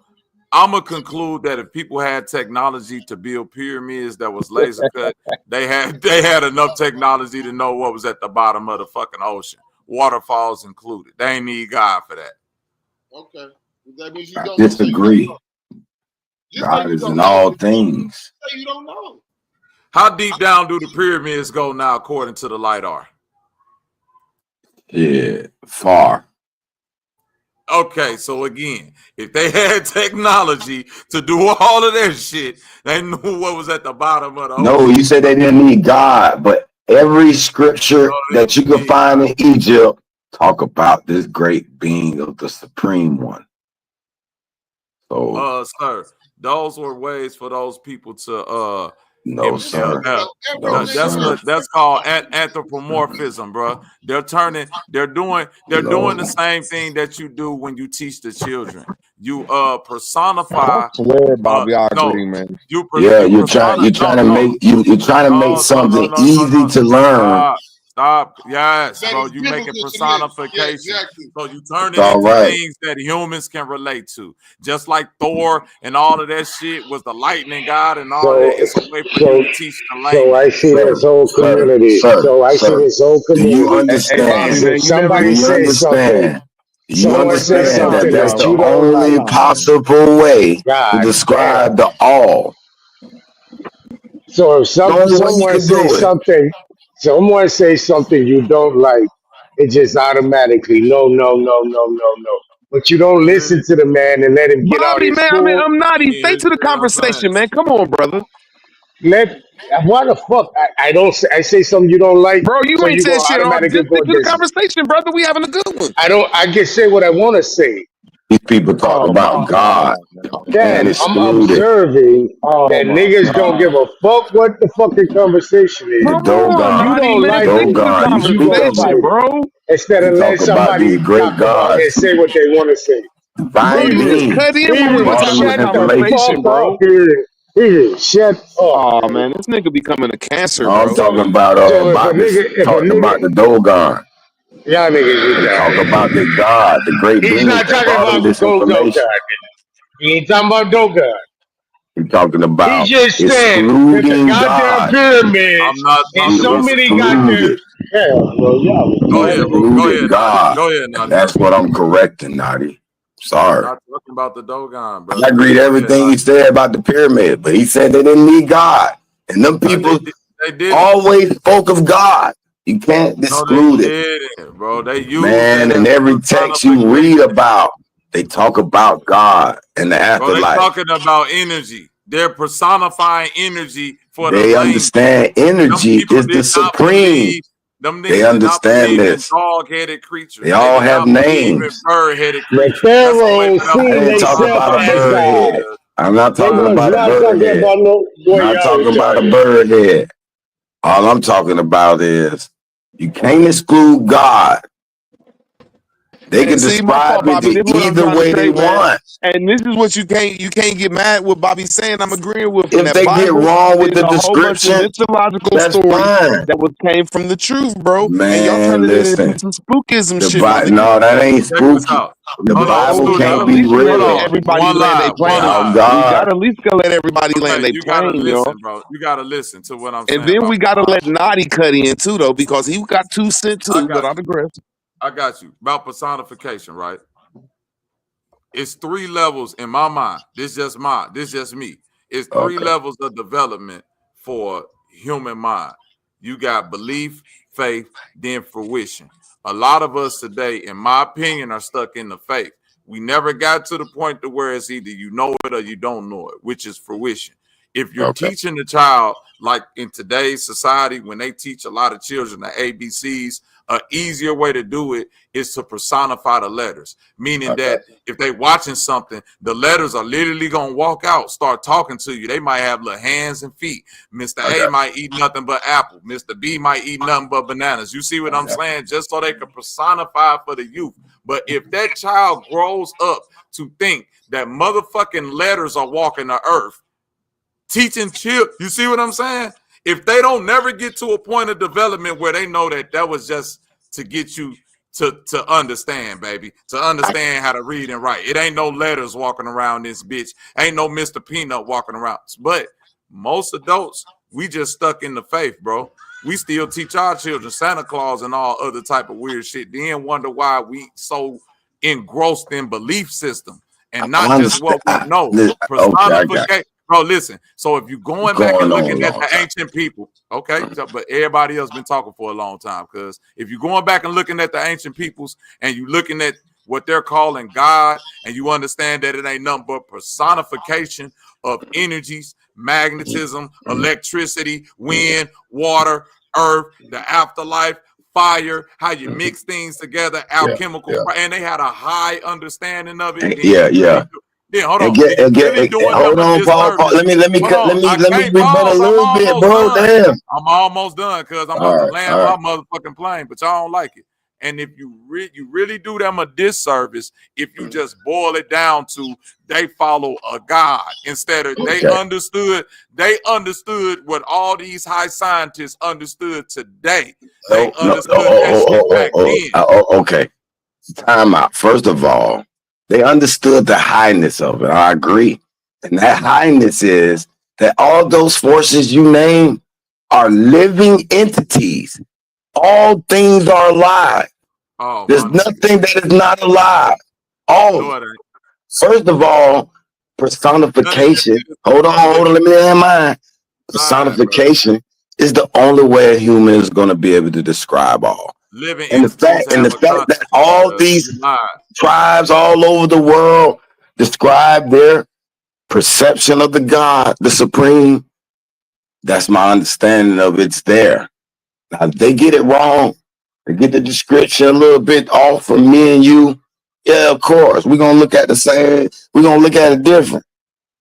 I'm gonna conclude that if people had technology to build pyramids that was laser cut, they had enough technology to know what was at the bottom of the fucking ocean, waterfalls included. They ain't need God for that. Okay. That means you I don't know. disagree. Just God say you is don't in know. all things. Say you don't know. How deep down do the pyramids go now, according to the LIDAR? Yeah, far. Okay, so again, if they had technology to do all of that shit, they knew what was at the bottom of the No, ocean. you said they didn't need God, but every scripture that you can find in Egypt talk about this great being of the Supreme One. So, Sir, those were ways for those people to no, sir. No, sir. that's called anthropomorphism, bro. They're doing the same thing that you do when you teach the children. You personify. I swear, Bobby, I agree, man. You're trying to make something easy to learn. Stop. Yes, That bro. is You make it difficult to live. personification. Yeah, exactly. So you turn it It's all into right. things that humans can relate to. Just like Thor and all of that shit was the lightning god and all that. It's a way for you to teach the language. So I see this whole community. So I see this whole community. Do you understand? If somebody says something, someone says something that's that the you don't only like. possible way to God describe damn. the all. So if The only way you someone can says do it. someone says something you don't like, it just automatically no. But you don't listen to the man and let him get out Bobby, his man, school. I'm not even. Stay to the conversation, man. Come on, brother. Why the fuck? I don't say, I say something you don't like, Bro, you so ain't you said go shit on. automatically Just go stick to the against me. conversation, brother. We having a good one. I can say what I want to say. These people talk about God Dad, and I'm excluded. observing that niggas don't give a fuck what the fucking conversation is. The Dogon. You don't like it, Dogon. You you speak go of fight it. it. Instead You of letting talk about somebody these great talk about and gods. say what they want to say. Divine Even Just cut in when we was having shut a the conversation, fuck up bro. here. Shut up. Oh man, this nigga becoming a cancer, No, I'm bro. talking about So if a this. nigga, Talking about the Dogon. y'all niggas, They talk about the God, the great he's being not that talking brought them about this Dogon. information. He ain't talking about Dogon. He's talking about He's just saying that the excluding goddamn God. pyramids I'm not and talking so about many the goddamn. Hell, bro, y'all. Go ahead, bro. Go Excluded ahead, God. Go ahead, Nadi. That's what I'm correcting, Nadi. I'm Sorry. not talking about the Dogon, bro. I agreed everything he said about the pyramid, but he said they didn't need God. And them people They didn't. always spoke of God. You can't exclude it. Didn't, bro. They used Man, it in as every text you read about, they talk about God and the Bro, they afterlife. talking about energy. They're personifying energy for the They language. understand energy is the supreme. They understand this. Dog-headed creatures. They all did have not believe in names. bird-headed The creatures. pharaohs I seen didn't talk themselves about a as bird God. head. I'm not They talking was about a not bird talking head. about no boy. I'm not talking about a bird head. All I'm talking about is you can't exclude God. They can See, my fault, describe Bobby. This it is what I'm either trying way to they say, man. want. And this is what you can't get mad with Bobby saying. I'm agreeing with him. If That they get Bible wrong with is the a whole bunch of description, mythological that's stories fine. that came from the truth, bro. And y'all Man, turning it into listen. some spookism The shit, my nigga. No, that ain't Check this spooky. out. The Hold on, Bible Studio. can't At be least you gotta let read. everybody One land they live, one plane. Now, live. We God, gotta at least gotta let everybody land Okay, they you gotta plane, listen, y'all. bro. You gotta listen to what I'm And saying then about we gotta personification. let Naughty cut in too, though, because he got 2 cents I too. But got I you. digress. I got you. About personification, right? It's 3 levels in my mind. This just me. It's 3 okay. levels of development for human mind. You got belief, faith, then fruition. A lot of us today, in my opinion, are stuck in the faith. We never got to the point to where it's either you know it or you don't know it, which is fruition. If you're teaching the child, like in today's society, when they teach a lot of children the ABCs, an easier way to do it is to personify the letters, meaning that if they watching something, the letters are literally going to walk out, start talking to you. They might have little hands and feet. Mr. A might eat nothing but apple. Mr. B might eat nothing but bananas. You see what I'm saying? Just so they can personify for the youth. But if that child grows up to think that motherfucking letters are walking the earth, teaching children, you see what I'm saying? If they don't never get to a point of development where they know that that was just to get you to understand, baby, to understand how to read and write. It ain't no letters walking around this bitch. Ain't no Mr. Peanut walking around. But most adults, we just stuck in the faith, bro. We still teach our children Santa Claus and all other type of weird shit. Then wonder why we so engrossed in belief system and I not just what we understand. know. Okay, I got Personification. Bro, listen. So if you're going back and looking at the ancient people, okay, but everybody else been talking for a long time, because if you're going back and looking at the ancient peoples and you looking at what they're calling God, and you understand that it ain't nothing but personification of energies, magnetism, electricity, wind, water, earth, the afterlife, fire, how you mix things together, alchemical, and they had a high understanding of it. Yeah, hold on. Hold on, Paul. Let me rebut a little bit, bro. Damn. I'm almost done because I'm about to land my motherfucking plane, but y'all don't like it. And if you really do them a disservice if you just boil it down to they follow a God instead of they understood what all these high scientists understood today. They understood that shit back then. Okay. Time out. First of all, they understood the highness of it. I agree. And that highness is that all those forces you name are living entities. All things are alive. There's nothing that is not alive. First of all, personification. Hold on. Let me have mine. Personification is the only way a human is going to be able to describe all. And the fact that all these tribes all over the world describe their perception of the God, the Supreme, that's my understanding of it's there. Now, if they get it wrong, they get the description a little bit off from me and you, yeah, of course, we're going to look at the same, we're going to look at it different.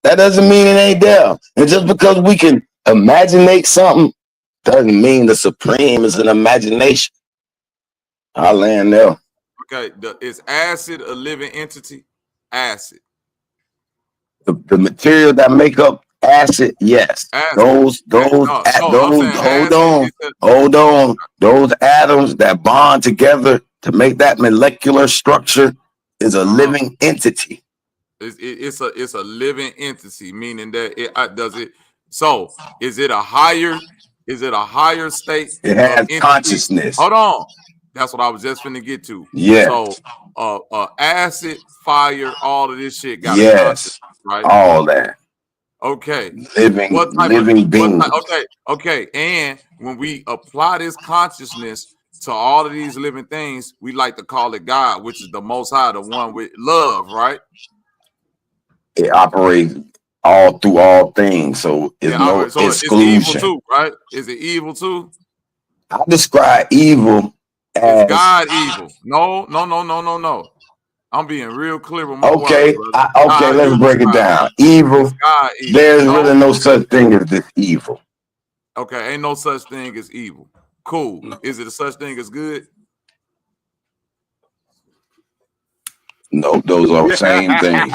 That doesn't mean it ain't there. And just because we can imaginate something doesn't mean the Supreme is an imagination. I'll land there. Okay, is acid a living entity? Acid. The material that make up acid, yes. Those atoms that bond together to make that molecular structure is a living entity. It's a living entity, meaning that so is it a higher state? It has consciousness. Hold on. That's what I was just finna get to. Yeah. So acid, fire, all of this shit got consciousness, right? All that. Okay. Living beings. Okay. And when we apply this consciousness to all of these living things, we like to call it God, which is the Most High, the one with love, right? It operates all through all things, so it's no exclusion. It's evil too, right? Is it evil too? I describe evil as is God evil? No. I'm being real clear with my words, let's break it down. Evil. There's really no such thing as this evil. Okay, ain't no such thing as evil. Cool. Is it a such thing as good? No, those are the same thing.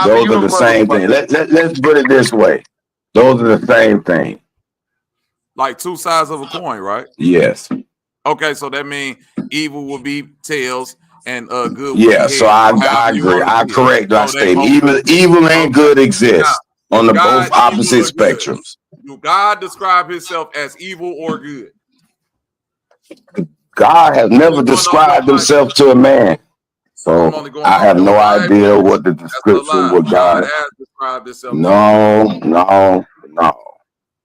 Those are the same thing. Let's put it this way. Those are the same thing. Like two sides of a coin, right? Yes. Okay, so that means evil will be tails and good will be heads. So I agree. I correct that statement. Evil and good exist on the both opposite spectrums. Do God describe himself as evil or good? God has never described himself to a man. So I have no idea what the description would God has described himself. No.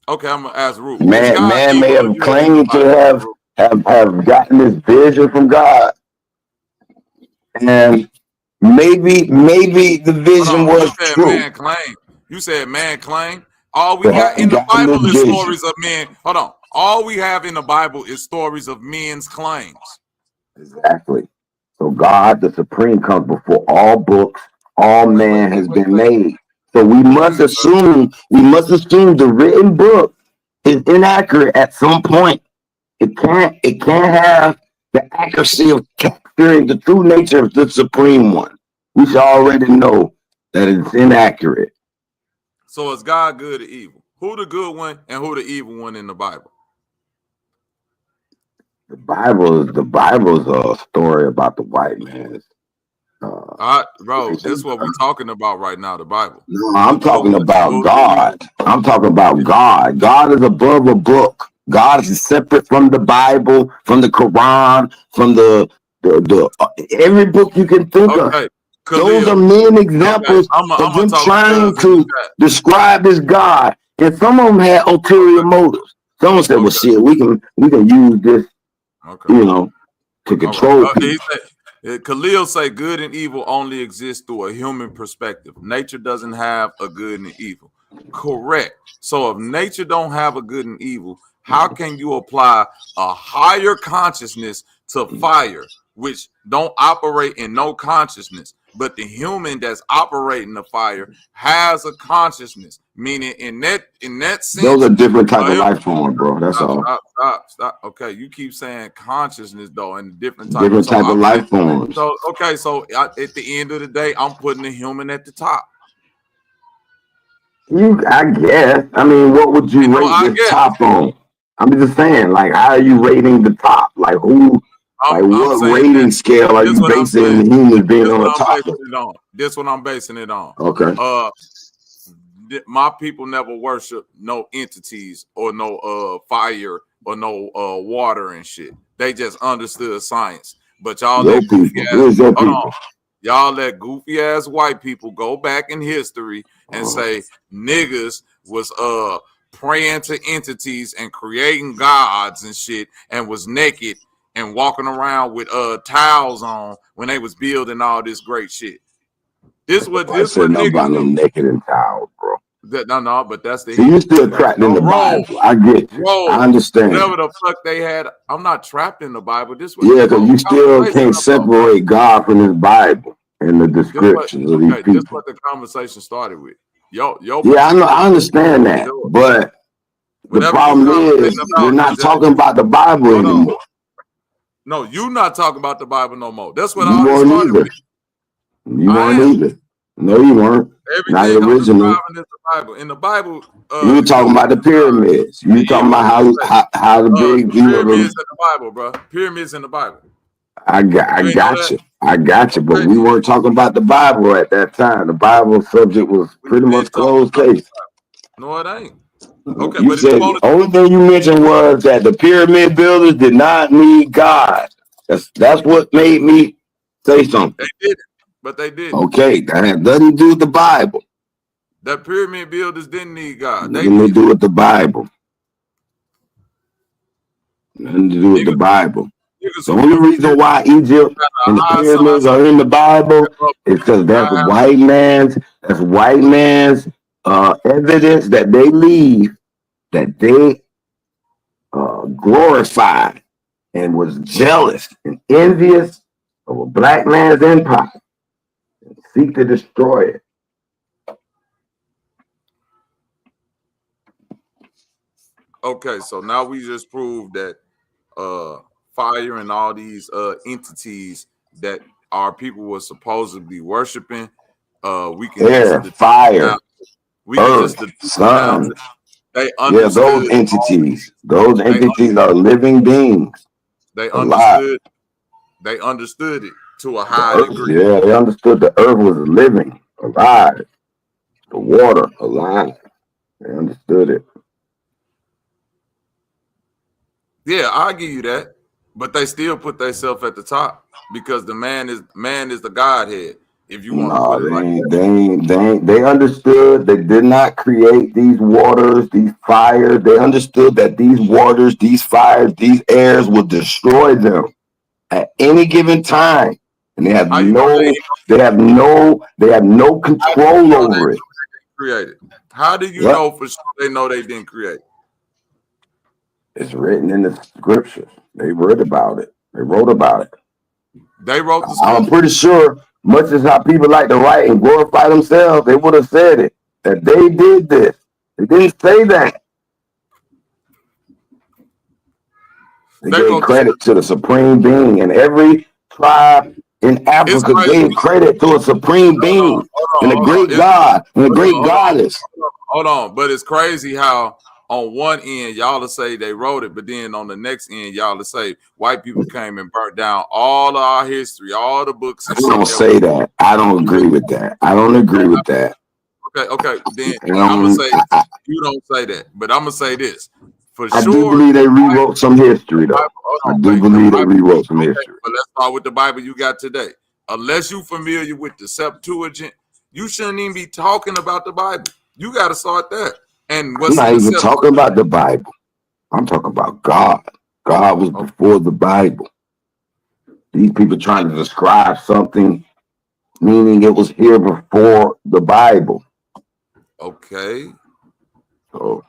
Okay, I'm gonna ask Ruth. Man may have claimed to have gotten this vision from God, and maybe the vision was true. You said man claim. All we got in the Bible is stories of men. Hold on. All we have in the Bible is stories of men's claims. Exactly. So God, the Supreme, comes before all books. All man has been made. So we must assume the written book is inaccurate at some point. It can't have the accuracy of capturing the true nature of the Supreme One. We should already know that it's inaccurate. So is God good or evil? Who the good one and who the evil one in the Bible? The Bible is a story about the white man. Bro, this is what we're talking about right now, the Bible. No, I'm talking about God. I'm talking about God. God is above a book. God is separate from the Bible, from the Quran, from the Every book you can think of. Okay, Those are Khalil. men Okay, examples I'm of gonna them talk to trying Cuz in the to chat. describe as God, and some of them had ulterior Okay, motives. Someone said, "Well, okay, shit, we can use this, okay. you know, to All right. control He people." said, Khalil say good and evil only exists through a human perspective. Nature doesn't have a good and evil. Correct. So if nature don't have a good and evil, how can you apply a higher consciousness to fire, which don't operate in no consciousness? But the human that's operating the fire has a consciousness, meaning in that sense, Those are different type of life forms, bro. That's all. Stop. Okay, you keep saying consciousness though, and different type. Different So type of life forms. So okay, so at the end of the day, I'm putting the human at the top. I guess. I mean, what would you rate I this guess top on? I'm just saying, like, how are you rating the top? Like, who? Like, I'm what saying rating that scale are this you what I'm basing saying. humans being This on what the I'm top basing of? it on. This what I'm basing it on. Okay. My people never worship no entities or no fire or no water and shit. They just understood science. But y'all Your let goofy people. ass Who's your hold on. people? Y'all let goofy ass white people go back in history and say niggas was praying to entities and creating gods and shit and was naked and walking around with towels on when they was building all this great shit. This what Nothing niggas about no do. naked and towels, bro. No, but that's the So you still trapped in the roll. Bible. I get you. I understand. Whatever the fuck they had. I'm not trapped in the Bible. This was Yeah, because you still can't separate God from his Bible and the descriptions of these people. This what the conversation started with. Yeah, I know. I understand that, but the problem is we're not talking about the Bible anymore. No, you not talking about the Bible no more. That's what you all this weren't started either. with. You weren't either. No, you weren't. Not Everything I'm original. describing is the Bible. In the Bible, You were talking about the pyramids. You were talking about how the big pyramids in the Bible, bro. Pyramids in the Bible. I got you. But we weren't talking about the Bible at that time. The Bible subject was pretty much closed case. No, it ain't. Okay, you said the only thing you mentioned was that the pyramid builders did not need God. That's what made me say something. They did it, but they did. Okay, that had nothing to do with the Bible. The pyramid builders didn't need God. Nothing to do with the Bible. Nothing to do with the Bible. The only reason why Egypt and the pyramids are in the Bible is because that's white man's evidence that they leave, that they glorified and was jealous and envious of a black man's empire and seek to destroy it. Okay, so now we just proved that fire and all these entities that our people were supposedly worshiping, we can air, fire, earth, sun. They understood. Yeah, those entities. Those entities are living beings. They understood. They understood it to a high degree. Yeah, they understood the earth was living, alive. The water, alive. They understood it. Yeah, I'll give you that. But they still put themselves at the top because the man is the Godhead. If you want to put it like that. They understood they did not create these waters, these fires. They understood that these waters, these fires, these airs will destroy them at any given time. And they have no control over it. Created. How do you know for sure they know they didn't create it? It's written in the scriptures. They read about it. They wrote about it. They wrote the I'm pretty sure, much as how people like to write and glorify themselves, they would have said it, that they did this. They didn't say that. They gave credit to the supreme being, and every tribe in Africa gave credit to a supreme being and a great God and a great goddess. Hold on, but it's crazy how on one end y'all will say they wrote it, but then on the next end y'all will say white people came and burnt down all of our history, all the books. I don't say that. I don't agree with that. I don't agree with that. Okay. Then I'm gonna say you don't say that, but I'm gonna say this. For I do sure. believe they rewrote some history, though. I do believe they rewrote some history. But let's start with the Bible you got today. Unless you're familiar with the Septuagint, you shouldn't even be talking about the Bible. You got to start there. And I'm not even talking about the Bible. I'm talking about God. God was before the Bible. These people trying to describe something, meaning it was here before the Bible. Okay. So,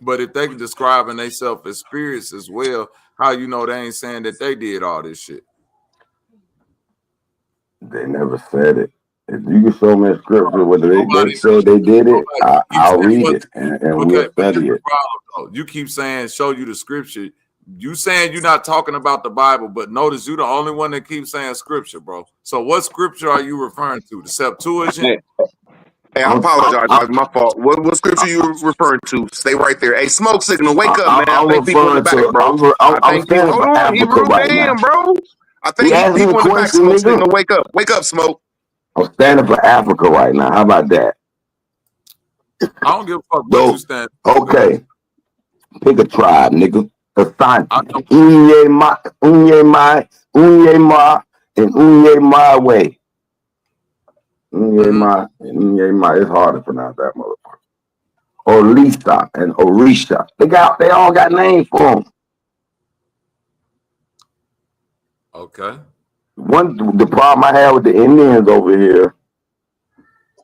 but if they can describe in themselves as spirits as well, how you know they ain't saying that they did all this shit? They never said it. If you can show me a scripture whether they said they did it, I'll read it and we'll study it. You keep saying show you the scripture. You saying you're not talking about the Bible, but notice you're the only one that keeps saying scripture, bro. So what scripture are you referring to? The Septuagint? Hey, I apologize. My fault. What scripture you referring to? Stay right there. Hey, Smoke Signal, wake up, man. I think people in the back, bro. I think people. Hold on, Hebrew. Damn, bro. I think people in the back. Smoke Signal, wake up. Wake up, Smoke. I'm standing for Africa right now. How about that? I don't give a fuck what you stand. Okay. Pick a tribe, nigga. Asante. Unyema, and Unyemawe. Unyema. It's hard to pronounce that motherfucker. Olisa and Orisha. They all got names for them. Okay. The problem I have with the Indians over here,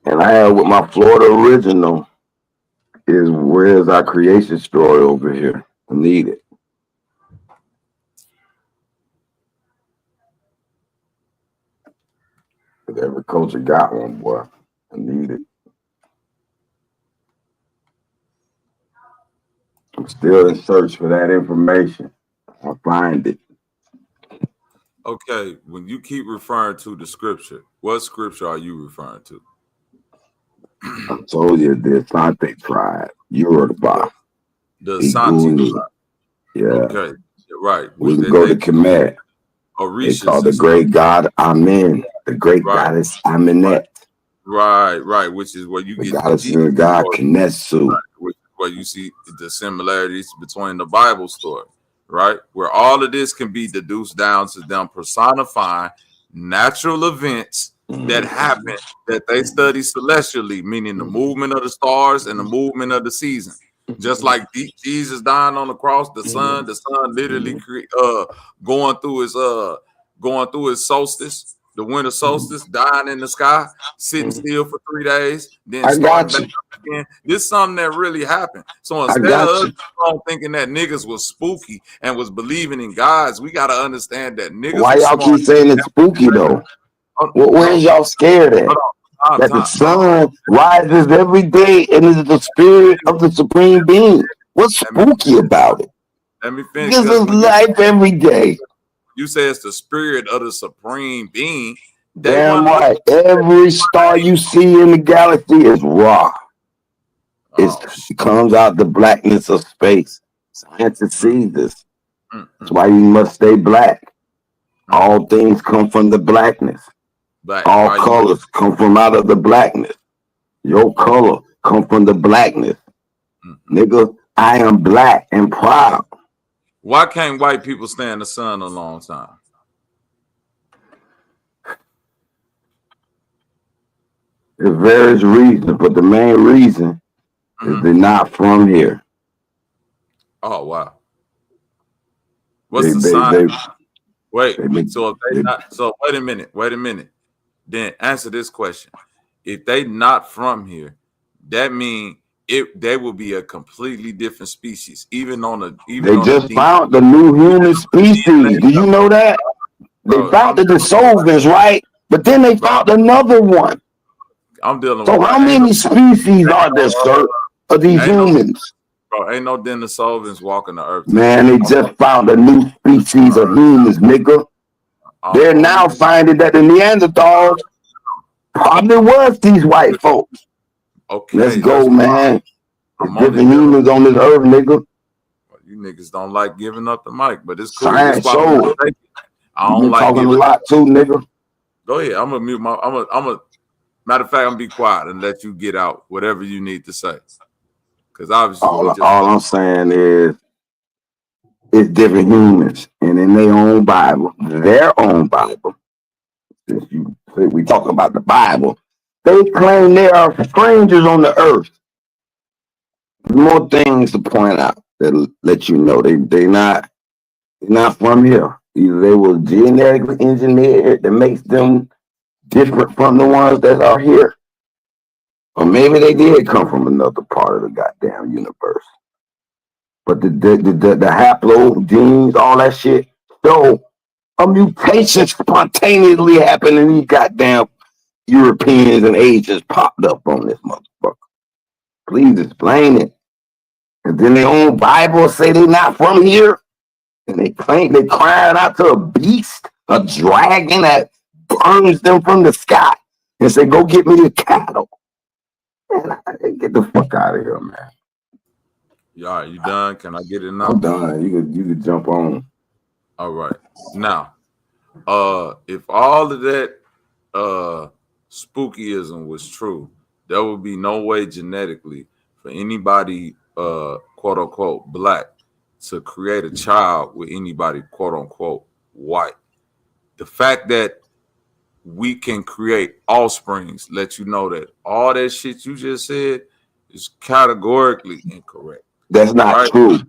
and I have with my Florida original, is where's our creation story over here? I need it. But every culture got one, boy. I need it. I'm still in search for that information. I'll find it. Okay, when you keep referring to the scripture, what scripture are you referring to? I told you the Asante tribe, Yoruba. The Asante tribe. Yeah. Okay, right. We go to Kemet. They call the great god Amen, the great goddess Amenet. Right. Which is where you the get goddess and god Kinesu. Right, which is where you see the similarities between the Bible story. Right, where all of this can be deduced down to them personifying natural events that happen that they study celestially, meaning the movement of the stars and the movement of the season. Just like Jesus dying on the cross, the sun literally going through his solstice, the winter solstice, dying in the sky, sitting still for 3 days, then starting back up again. This is something that really happened. So instead of us thinking that niggas was spooky and was believing in gods, we gotta understand that niggas. Why y'all keep saying it's spooky though? Where's y'all scared at? That the sun rises every day and is the spirit of the supreme being. What's spooky about it? Let me finish. This is life every day. You say it's the spirit of the supreme being. Damn right. Every star you see in the galaxy is Ra. It comes out the blackness of space. Science sees this. That's why you must stay black. All things come from the blackness. All colors come from out of the blackness. Your color come from the blackness. Nigga, I am black and proud. Why can't white people stay in the sun a long time? There's various reasons, but the main reason is they're not from here. Oh, wow. What's the sign? Wait a minute. Then answer this question. If they not from here, that means they will be a completely different species. They just found the new human species. Do you know that? They found the Denisovans, right? But then they found another one. I'm dealing with. So how many species are there, sir, of these humans? Bro, ain't no Denisovans walking the earth. Man, they just found a new species of humans, nigga. They're now finding that the Neanderthals probably was these white folks. Okay, let's go, man. Different humans on this earth, nigga. You niggas don't like giving up the mic, but it's cool. Science show. I don't like talking a lot too, nigga. Go ahead. I'm gonna mute my. Matter of fact, I'm gonna be quiet and let you get out whatever you need to say. Because obviously, all I'm saying is It's different humans, and in their own Bible, since you say we talking about the Bible, they claim there are strangers on the earth. More things to point out that let you know they're not from here. Either they were genetically engineered that makes them different from the ones that are here, or maybe they did come from another part of the goddamn universe. But the haplo genes, all that shit, show a mutation spontaneously happened and these goddamn Europeans and Asians popped up on this motherfucker. Please explain it. And then their own Bible say they not from here. And they claim they crying out to a beast, a dragon that burns them from the sky and say, go get me the cattle. Man, get the fuck out of here, man. Y'all, you done? Can I get it now? I'm done. You could jump on. All right. Now, if all of that spookyism was true, there would be no way genetically for anybody quote unquote black to create a child with anybody quote unquote white. The fact that we can create offsprings let you know that all that shit you just said is categorically incorrect. That's not true.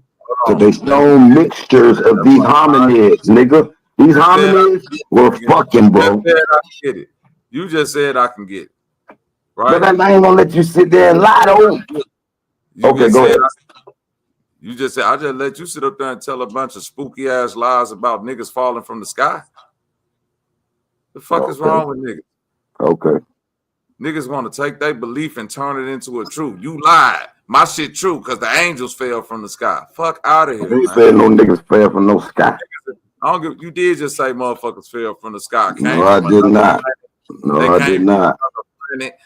So they show mixtures of these hominids, nigga. These hominids were fucking, bro. You just said I can get it. Right? But I ain't gonna let you sit there and lie though. Okay, go ahead. You just said I just let you sit up there and tell a bunch of spooky ass lies about niggas falling from the sky. The fuck is wrong with niggas? Okay. Niggas want to take their belief and turn it into a truth. You lied. My shit true because the angels fell from the sky. Fuck out of here. You said no niggas fell from no sky. I don't give. You did just say motherfuckers fell from the sky. No, I did not. No, I did not.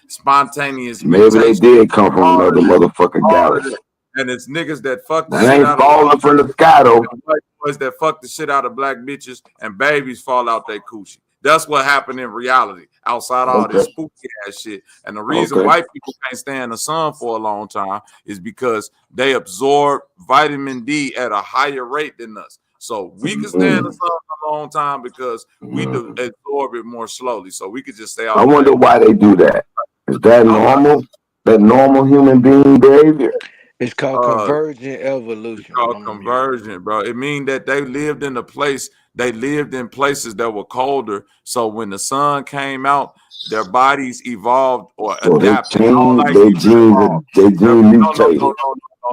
Spontaneous. Maybe they did come from another motherfucking galaxy. And it's niggas that fuck the shit shit out of falling from the sky though. White boys that fuck the shit out of black bitches and babies fall out their coochie. That's what happened in reality outside all this spooky ass shit. And the reason white people can't stand the sun for a long time is because they absorb vitamin D at a higher rate than us. So we can stand the sun for a long time because we do absorb it more slowly. So we could just stay out. I wonder why they do that. Is that normal? That normal human being behavior? It's called convergent evolution. It's called convergent, bro. It means that they lived in a place. They lived in places that were colder. So when the sun came out, their bodies evolved or adapted. They genes mutated.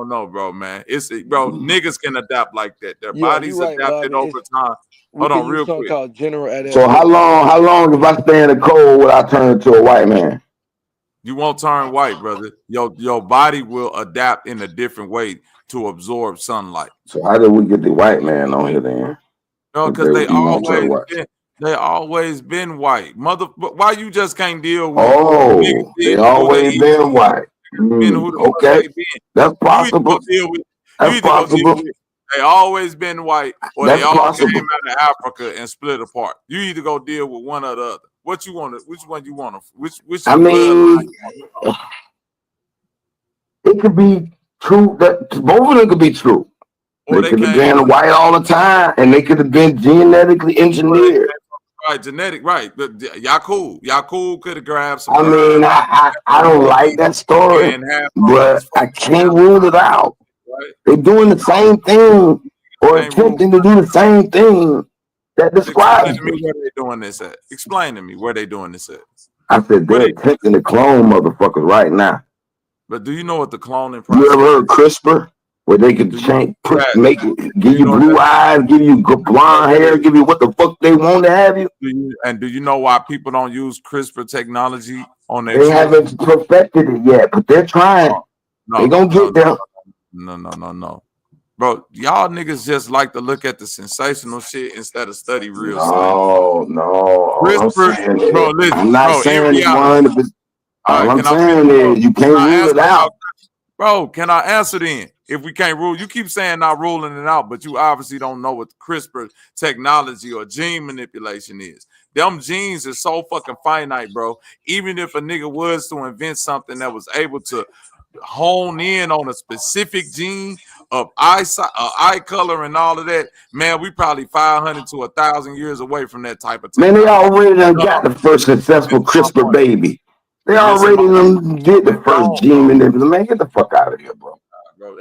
No, bro, man. Bro, niggas can adapt like that. Their bodies adapted over time. Hold on, real quick. So how long if I stay in the cold will I turn into a white man? You won't turn white, brother. Your body will adapt in a different way to absorb sunlight. So how did we get the white man on here then? No, because they always been white. Why you just can't deal with? They always been white. Okay, that's possible. That's possible. They always been white, or they all came out of Africa and split apart. You either go deal with one or the other. What you want? Which one you want? Which? I mean, it could be true that both of them could be true. They could have been white all the time, and they could have been genetically engineered. Right, genetic, right. But Yakub could have grabbed some. I mean, I don't like that story, but I can't rule it out. Right. They're doing the same thing or attempting to do the same thing that describes. Explain to me where they're doing this at. Explain to me where they're doing this at. I said they're attempting to clone motherfuckers right now. But do you know what the cloning process? You ever heard CRISPR? Where they can change, give you blue eyes, give you blonde hair, give you what the fuck they want to have you. Do you know why people don't use CRISPR technology on their? They haven't perfected it yet, but they're trying. They're gonna get there. No. Bro, y'all niggas just like to look at the sensational shit instead of study real science. No. CRISPR, bro, listen. I'm not saying it's 100%. All I'm saying is you can't rule it out. Bro, can I answer then? If we can't rule, you keep saying not ruling it out, but you obviously don't know what CRISPR technology or gene manipulation is. Them genes are so fucking finite, bro. Even if a nigga was to invent something that was able to hone in on a specific gene of eye color and all of that, man, we probably 500 to 1,000 years away from that type of Man, they technology. already done got the first successful CRISPR baby. They already done did the first gene and everything. Man, get the fuck out of here, bro.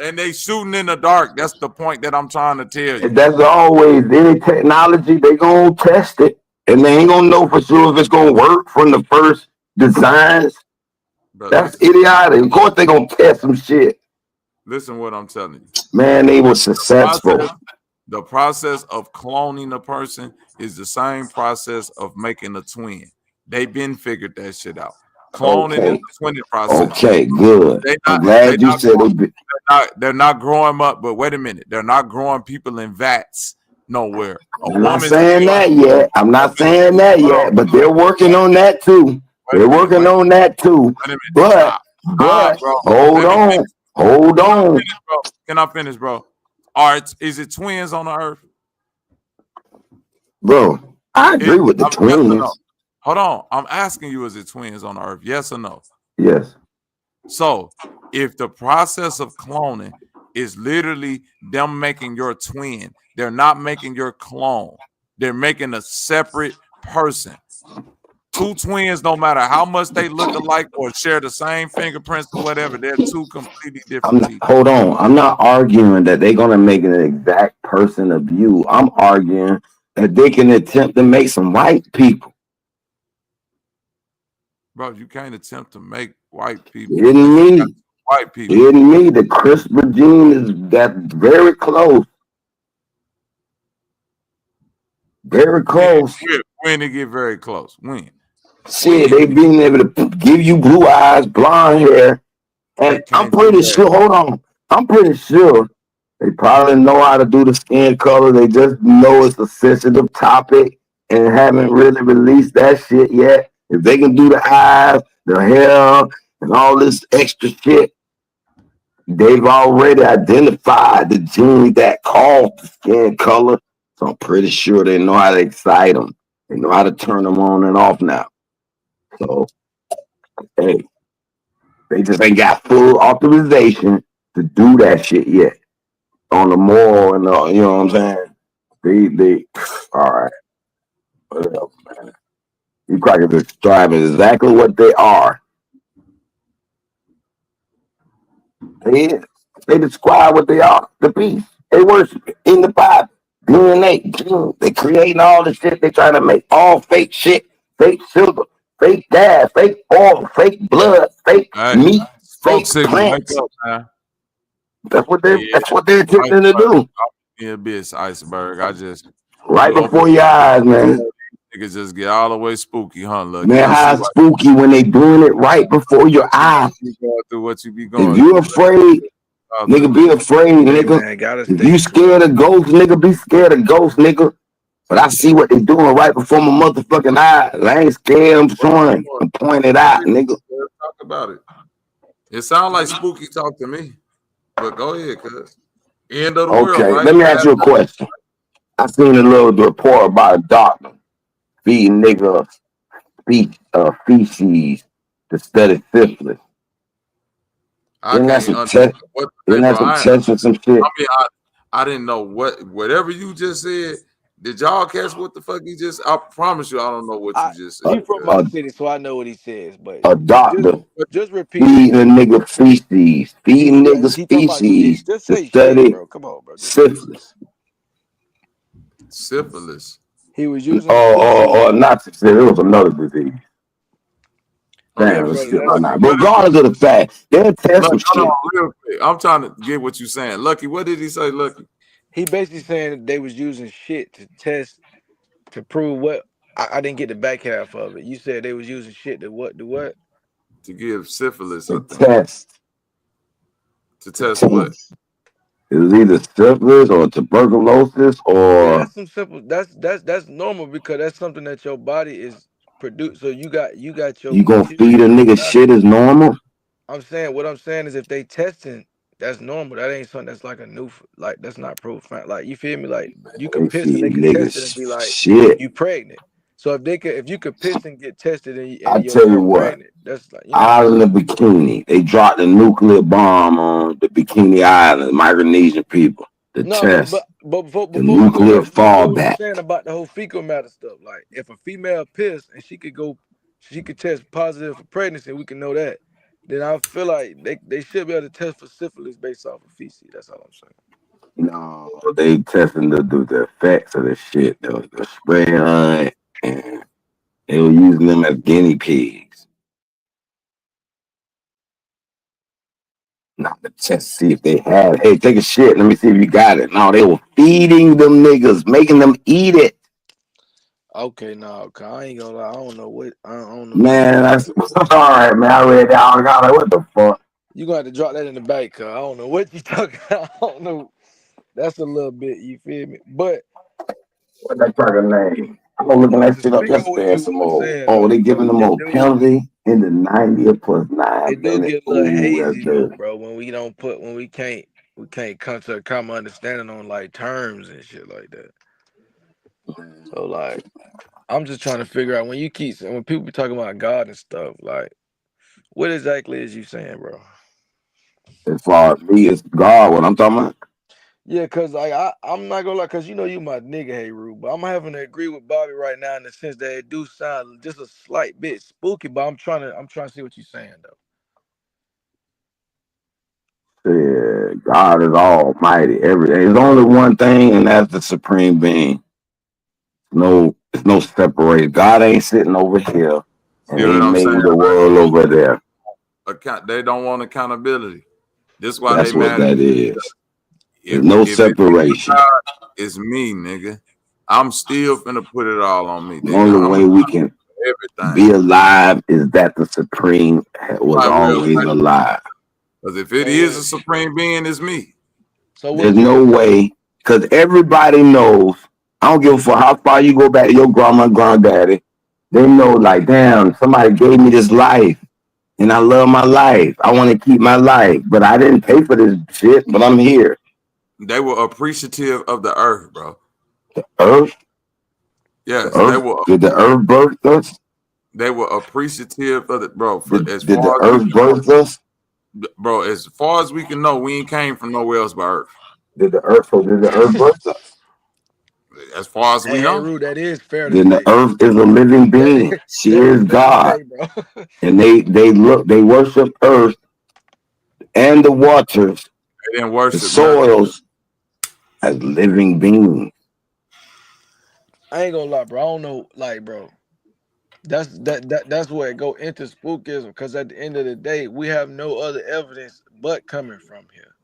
And they shooting in the dark. That's the point that I'm trying to tell you. That's always any technology, they gonna test it. And they ain't gonna know for sure if it's gonna work from the first designs. That's idiotic. Of course they gonna test some shit. Listen what I'm telling you. Man, they were successful. The process of cloning a person is the same process of making a twin. They've been figured that shit out. Cloning is the twinning process. Okay, good. I'm glad you said it. They're not growing up, but wait a minute. They're not growing people in vats nowhere. I'm not saying that yet. I'm not saying that yet, but they're working on that too. They're working on that too. But hold on. Can I finish, bro? All right, is it twins on the earth? Bro, I agree with the twins. Hold on. I'm asking you, is it twins on the earth? Yes or no? Yes. So if the process of cloning is literally them making your twin, they're not making your clone. They're making a separate person. Two twins, no matter how much they look alike or share the same fingerprints or whatever, they're two completely different people. Hold on. I'm not arguing that they're going to make an exact person of you. I'm arguing that they can attempt to make some white people. Bro, you can't attempt to make white people. Isn't me? White people. Isn't me? The CRISPR gene is that very close. Very close. When they get very close. When? Shit, they being able to give you blue eyes, blonde hair. And I'm pretty sure, hold on. I'm pretty sure they probably know how to do the skin color. They just know it's a sensitive topic and haven't really released that shit yet. If they can do the eyes, the hair, and all this extra shit, they've already identified the gene that caused the skin color. So I'm pretty sure they know how to excite them. They know how to turn them on and off now. So, hey, they just ain't got full authorization to do that shit yet. On the moral and you know what I'm saying? They all right. Whatever, man. You crackers are describing exactly what they are. They describe what they are, the beast. They worship it in the Bible. DNA, gene. They creating all the shit. They trying to make all fake shit, fake sugar, fake gas, fake oil, fake blood, fake meat, fake plants. That's what they're attempting to do. Yeah, bitch, iceberg. I just right before your eyes, man. Niggas just get all the way spooky, huh? Look, man, how spooky when they doing it right before your eyes. Through what you be going. If you afraid, nigga, be afraid, nigga. If you scared of ghosts, nigga, be scared of ghosts, nigga. But I see what they doing right before my motherfucking eyes. I ain't scared. I'm showing. I'm pointing it out, nigga. Talk about it. It sounds like spooky talk to me. But go ahead, cuz. End of the world. Okay, right? let me ask you a question. I seen a little report about a doctor feeding nigga feces to study syphilis. Isn't that some test or some shit? I mean, I didn't know whatever you just said. Did y'all catch what the fuck he just? I promise you, I don't know what you just said. He's from my city, so I know what he says. But a doctor just repeat. Feeding a nigga feces, feeding niggas feces to study syphilis. Syphilis. He was using. Not syphilis. It was another disease. Damn, regardless of the fact, they'll test some shit. I'm trying to get what you're saying. Lucky, what did he say, Lucky? He basically saying that they was using shit to test to prove what. I didn't get the back half of it. You said they was using shit to what? Do what? To give syphilis. To test. To test what? It was either syphilis or tuberculosis or. That's some simple. That's normal because that's something that your body is produced. So you got your. You gonna feed a nigga shit is normal? What I'm saying is if they testing, that's normal. That ain't something that's like a new, like that's not proof. Like you feel me? Like you can piss a nigga test it and be like, shit. You pregnant. So if you could piss and get tested and I your tell you girl what, pregnant, that's like, you know. Island of Bikini, they dropped a nuclear bomb on the Bikini Island, Micronesian people. The No, test, but the before we go nuclear there, you know what you're fallback. saying about the whole fecal matter stuff. Like, if a female pissed and she could test positive for pregnancy, we can know that. Then I feel like they should be able to test for syphilis based off of feces. That's all I'm saying. No, they testing the effects of the shit, the spray hunt, and they were using them as guinea pigs. Not to test, see if they had it. Hey, take a shit. Let me see if you got it. No, they were feeding them niggas, making them eat it. Okay, no, I ain't gonna lie. I don't know what. I don't know. Man, that's all right, man. I read that. I got like, what the fuck? You gonna have to drop that in the back, cause I don't know what you talking about. I don't know. That's a little bit, you feel me? But What's that fucking name? I'm gonna look that shit up yesterday and some more. Oh, they giving them more penalty in the 90th plus 9 it do minutes. get a little Ooh, that's hazy though, dirty. bro. When we can't come to a common understanding on like terms and shit like that. So like, I'm just trying to figure out when people be talking about God and stuff, like, what exactly is you saying, bro? As far as me, it's God. What I'm talking about. Yeah, cause like I'm not gonna lie, cause you know you my nigga, hey Rube, but I'm having to agree with Bobby right now in the sense that it do sound just a slight bit spooky, but I'm trying to see what you're saying though. Yeah, God is almighty. There's only one thing, and that's the supreme being. It's no separate. God ain't sitting over here, and See what he I'm made saying? the world over there. They don't want accountability. This is why That's they what mad. that is. There's If no it separation. God, it's me, nigga. I'm still finna put it all on me. The only way we can be alive is that the supreme was always alive. Because if it is a supreme being, it's me. So there's no way, because everybody knows. I don't give a fuck how far you go back to your grandma and granddaddy. They know, like, damn, somebody gave me this life, and I love my life. I want to keep my life, but I didn't pay for this shit, but I'm here. They were appreciative of the earth, bro. The earth? Yes, the earth, they were. Did the earth birth us? They were appreciative of it, bro. Did the earth birth us? Bro, as far as we can know, we ain't came from nowhere else but Earth. Did the earth birth us? As far as we know. Rude, that is fair. Then the earth is a living being. She is God. And they worship earth and the waters, they didn't worship the soils as living beings. I ain't gonna lie, bro. I don't know, like, bro. That's where it go into spookism, because at the end of the day, we have no other evidence but coming from here.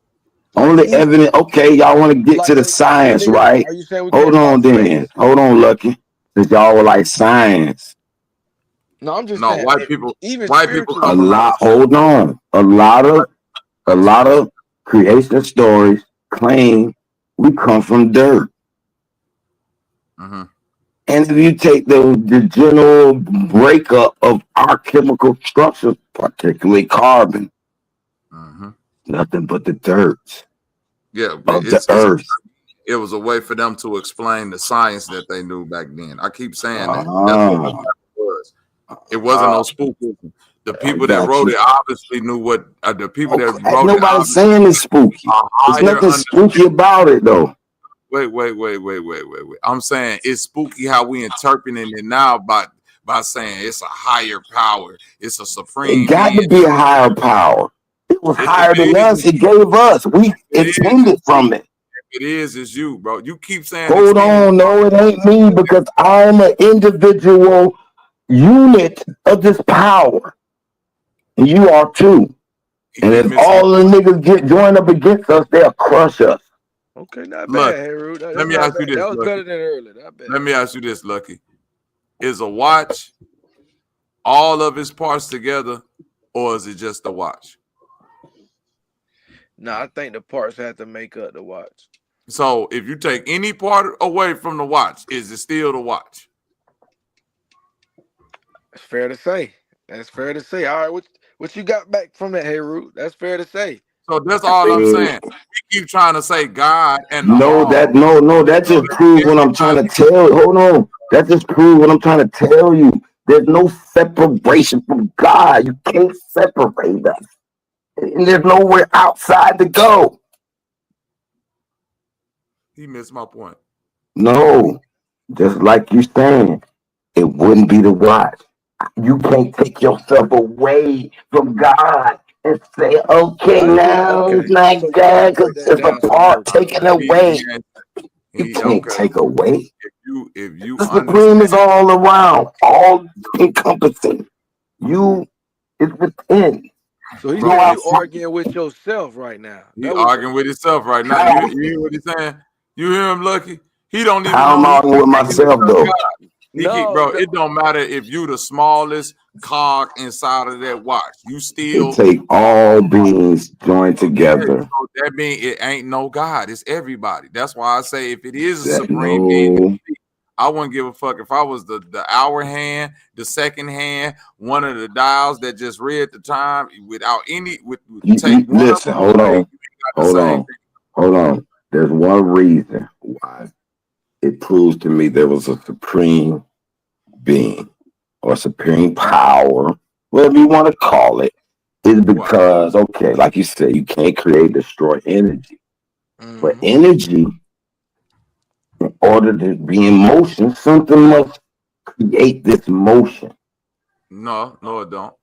Only evidence. Okay, y'all want to get to the science, right? Are you saying we Hold on, then. Hold on, Lucky. Since y'all were like science. No, I'm just saying. White people. Even white people. A lot. Hold on. A lot of creation stories claim we come from dirt. Mm-hmm. And if you take the general breakup of our chemical structures, particularly carbon, nothing but the dirt. Yeah, of the earth. It was a way for them to explain the science that they knew back then. I keep saying that. That's what it was. It wasn't no spookism. The people that wrote it obviously knew what the people that wrote it. Nobody's saying it's spooky. There's nothing spooky about it, though. Wait. I'm saying it's spooky how we interpreting it now by saying it's a higher power. It's a supreme. It got to be a higher power. It was higher than us. It gave us. We intended from it. It is, it's you, bro. You keep saying. Hold on, no, it ain't me, because I'm an individual unit of this power, and you are too. And if all the niggas join up against us, they'll crush us. Okay, not bad, hey, Rude. Let me ask you this. That was better than earlier. Not bad. Let me ask you this, Lucky. Is a watch all of its parts together, or is it just a watch? No, I think the parts have to make up the watch. So if you take any part away from the watch, is it still the watch? That's fair to say. That's fair to say. All right, what you got back from that, hey, Rude? That's fair to say. So that's all I'm saying. You keep trying to say God and that just proves what I'm trying to tell. Hold on. That just proves what I'm trying to tell you. There's no separation from God. You can't separate us. And there's nowhere outside to go. He missed my point. No, just like you saying, it wouldn't be the watch. You can't take yourself away from God and say, okay, now it's not So you God break because that it's a down some part more for me. taken away. You can't Okay. take away. If you The Supreme is understand, all around, all encompassing. You is within. So he Go saying you outside. arguing with yourself right now. he That what arguing with himself right now. How, You hear what he's saying? You hear him, Lucky? He don't even how am know I he arguing with created myself though? God. no, It don't matter if you the smallest cog inside of that watch. You It still take all beings joined okay. together. So that means it ain't no God. It's everybody. That's why I say if it is a That supreme being, no, I wouldn't give a fuck if I was the hour hand, the second hand, one of the dials that just read the time without any take one of listen, them hold away, you on, ain't got the hold same on, hold on. There's one reason why it proves to me there was a supreme being or supreme power, whatever you want to call it, is thing. Why? because, okay, like you said, you can't create, destroy energy. But energy, in order to be in motion, something must create this motion, No, it don't.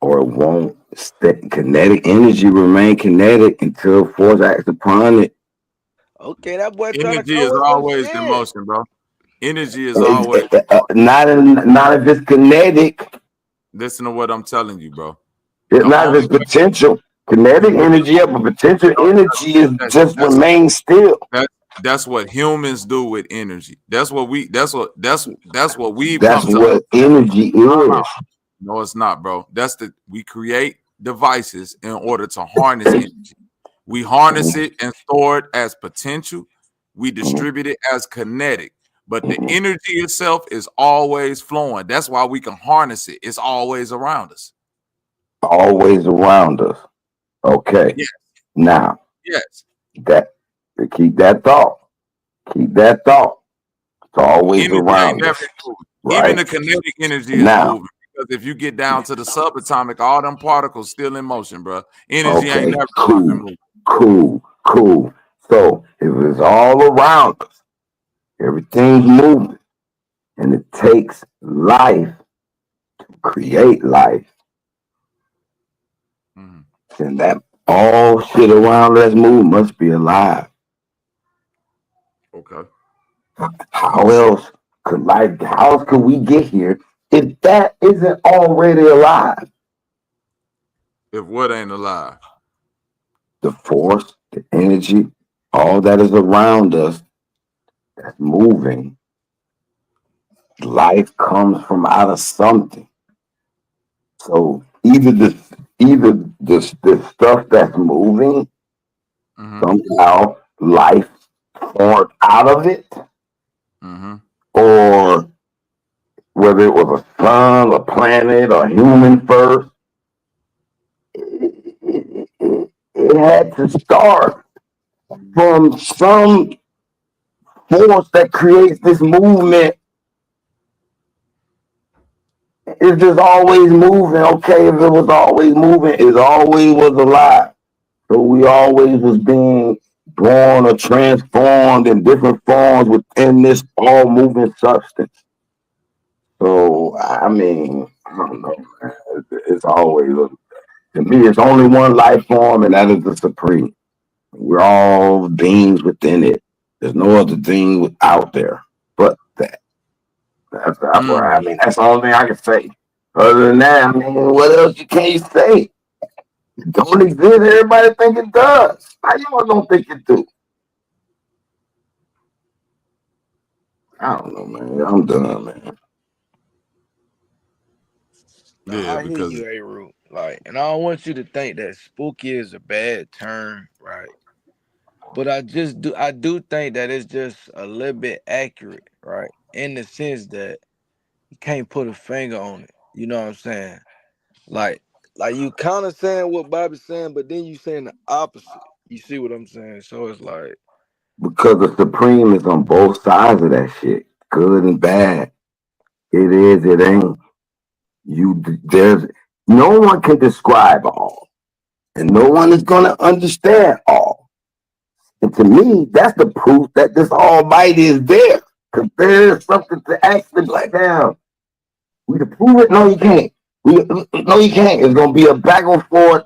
or it won't stay. Kinetic energy remain kinetic until force acts upon it. okay, that boy trying to Energy come is with some always in shit. motion, bro. Energy is always Not if it's kinetic. listen to what I'm telling you, bro. It's The not if only it's potential. Kinetic energy, yeah, but potential energy is just that's remain still. that's what humans do with energy. That's what we've That's come to what energy is. No, it's not, bro. We create devices in order to harness energy. We harness it and store it as potential. We distribute it as kinetic. But the energy itself is always flowing. That's why we can harness it. It's always around us. Always around us. Okay. Yes. Now, Yes. keep that thought. Keep that thought. It's always Energy ain't around never us. moving. Right? Even the kinetic energy is Now, moving. Because if you get down to the subatomic, all them particles still in motion, bro. Energy ain't okay, never cool. So if it's all around us, everything's moving, and it takes life to create life, then that all shit around us moving must be alive. Okay. How else could life? How else could we get here if that isn't already alive? If what ain't alive? The force, the energy, all that is around us that's moving. Life comes from out of something. So either the stuff that's moving, somehow life formed out of it, or whether it was a sun, a planet, or human first, it had to start from some force that creates this movement. It's just always moving. Okay, if it was always moving, it always was alive. So we always was being born or transformed in different forms within this all moving substance. So I mean, I don't know, man. It's always to me, it's only one life form, and that is the supreme. We're all beings within it. There's no other thing out there but that. That's where I mean. That's the only thing I can say. Other than that, I mean, what else you can't say? It don't exist. Everybody think it does. How y'all don't think it do? I don't know, man. I'm done, man. Yeah, I hear because you, A-Root. Like, and I don't want you to think that spooky is a bad term, right? But I do think that it's just a little bit accurate, right? In the sense that you can't put a finger on it. You know what I'm saying? Like you kind of saying what Bobby's saying, but then you saying the opposite. You see what I'm saying? So it's like Because the supreme is on both sides of that shit. good and bad. It is, it ain't. There's no one can describe all, and no one is gonna understand all. And to me, that's the proof that this Almighty is there. Because there's something to actually like, damn, we can prove it. No, you can't. No, you can't. It's gonna be a back and forth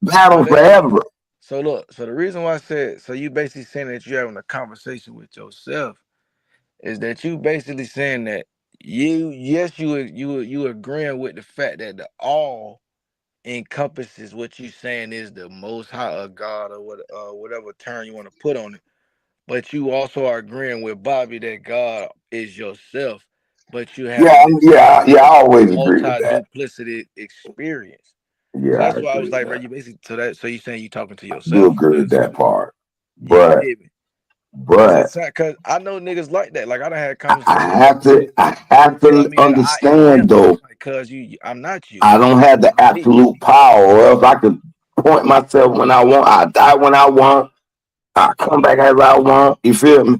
battle forever. So look, so the reason why I said, so you basically saying that you're having a conversation with yourself is that you basically saying that you agreeing with the fact that the all encompasses what you saying is the most high of God or whatever term you want to put on it. But you also are agreeing with Bobby that God is yourself, but you have I always agree with that. multi-duplicity experience. Yeah, So that's I why I agree was with like, bro, that. you basically so you saying you talking to I do yourself. agree with that part. You But feel me? but Because I know niggas like that. Like I done had I conversations. have to Tell me that I am understand though. like, cause I'm not you. I don't have the absolute power, or else I could point myself when I want. I die when I want. I come back as I want. You feel me?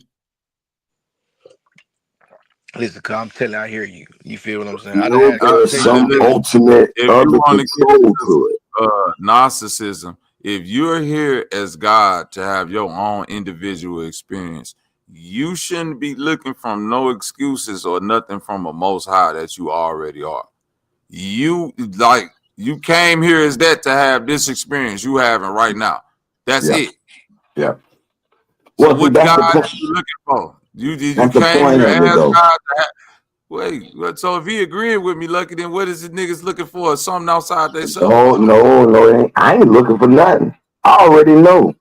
Listen, cause I'm telling you, I hear you. You feel what I'm saying? You I done know, had there's conversations. some ultimate If other you want to get control into to it. narcissism, if you're here as God to have your own individual experience, you shouldn't be looking from no excuses or nothing from a Most High that you already are. You came here as that to have this experience you having right now. That's it. Yeah. So Well, see, what that's the God point. are you looking for? You That's the came point here of it, as though. God to have. Wait, so if he agreeing with me, Lucky, then what is the niggas looking for? Something outside themselves? No, I ain't looking for nothing. I already know.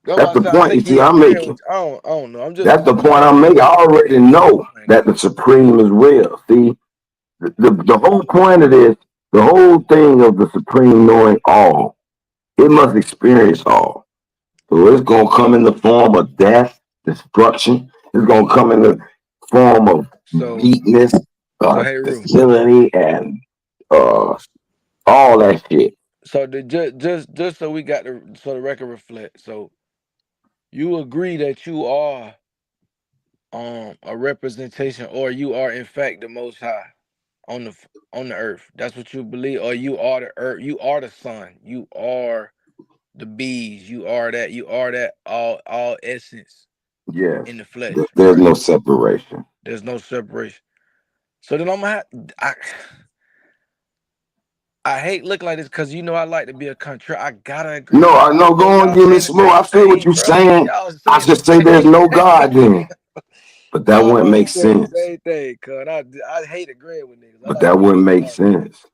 That's the point. You see, I'm making. I don't know. I'm just. That's the point I'm making. I already know that the Supreme is real. See, the whole point of this, the whole thing of the Supreme knowing all, it must experience all. So it's gonna come in the form of death, destruction. It's gonna come in the form of weakness, facility, and all that shit. So just so we got the record reflect. So you agree that you are a representation, or you are in fact the Most High on the earth. That's what you believe, or you are the earth. You are the sun. You are the bees. You are that all essence. Yeah. In the flesh. There's no separation. There's no separation. So then I'm gonna I hate looking like this because I like to be a country. I gotta agree. No, I know. Go on, give me some more. I feel what you're saying. I should say there's no God then, but that wouldn't make sense. Same thing, cuz I hate agreeing with niggas. But that wouldn't make sense.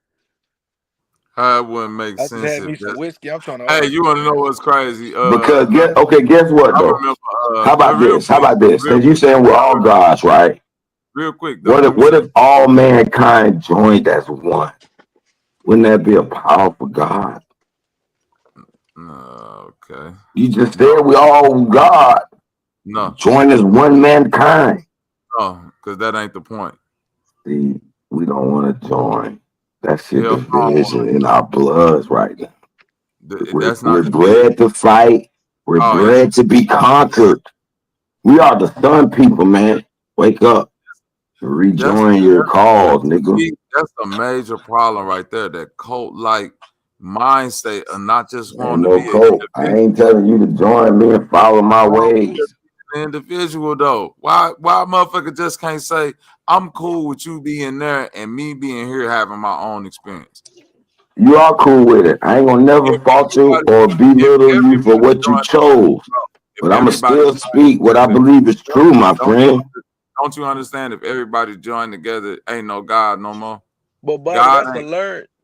How it wouldn't make I just sense had me if some that's. whiskey. I'm trying to. Hey, you want to know what's crazy? Because guess what I though? remember. How about this? How about this? Since you saying we're all gods, right? Real quick, though. What if all mankind joined as one? Wouldn't that be a powerful God? Okay. You just said we all God. No. Join as one mankind. No, because that ain't the point. See, we don't want to join. That shit division in our bloods right now. We're bred to fight. We're bred to be conquered. We are the sun people, man. Wake up. Rejoin your cause, nigga. That's a major problem right there. That cult-like mind state of not just wanting no to be cult. I ain't telling you to join me and follow my ways. Individual though. Why motherfucker just can't say I'm cool with you being there and me being here having my own experience? You are cool with it. I ain't gonna never fault you or belittle you for what you chose. But I'ma still speak what I believe is true, my friend. Don't you understand? If everybody join together, ain't no God no more. But Bobby,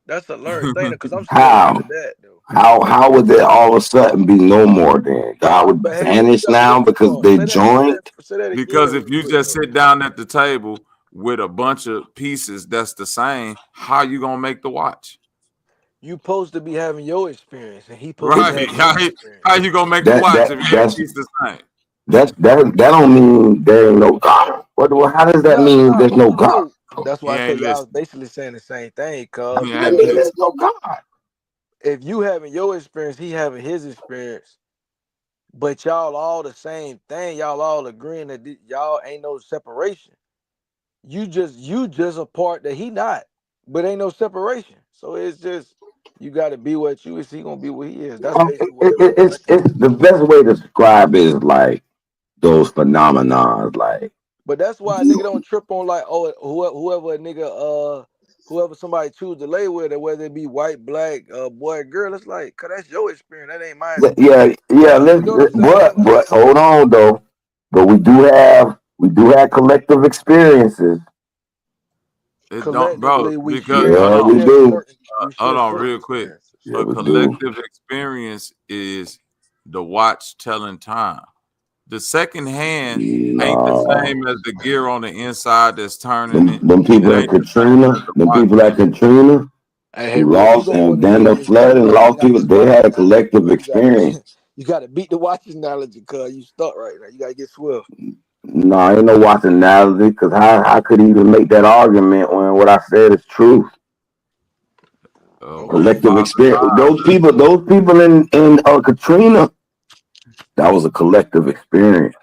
that's a learned thing because I'm still into that though. How would there all of a sudden be no more then? God would vanish now because they joined? Because if you just sit down at the table with a bunch of pieces that's the same, how you gonna make the watch? You supposed to be having your experience, and he supposed to have his experience. How you gonna make the watch if every piece the same? That don't mean there ain't no God. How does that mean there's no God? That's why I told you I was basically saying the same thing. Cause that means there's no God. If you having your experience, he having his experience. but y'all all the same thing. Y'all all agreeing that y'all ain't no separation. You just a part that he not, but ain't no separation. So it's just you got to be what you is. He gonna be what he is. That's basically what it is. It's the best way to describe it is like those phenomenons, like But that's why a you, nigga don't trip on like whoever a nigga whoever somebody choose to lay with, or whether it be white, black, boy, girl. It's like, cause that's your experience. That ain't my experience. yeah, yeah. You know what I'm saying? Like, But hold on though. But we do have collective experiences. It don't, bro, collectively, we because share Yeah, we we share do. certain we hold share on certain real quick. experiences. Yeah, A we do. collective experience is the watch telling time. The second hand ain't the No, same as the gear on the inside that's turning it. them It people at ain't the same as Katrina, the them watch people at telling it. Katrina Hey, who real, we lost gonna go and into then the Philly in a flood second, and but I lost got people, this they watch had a analogy, collective cuz you got experience. you got to beat the watch analogy, cuz you stuck right now. You got to get swift. No, ain't no watch analogy because how could he even make that argument when what I said is true? Okay. Collective Father experience. time. Those people in Katrina, that was a collective experience.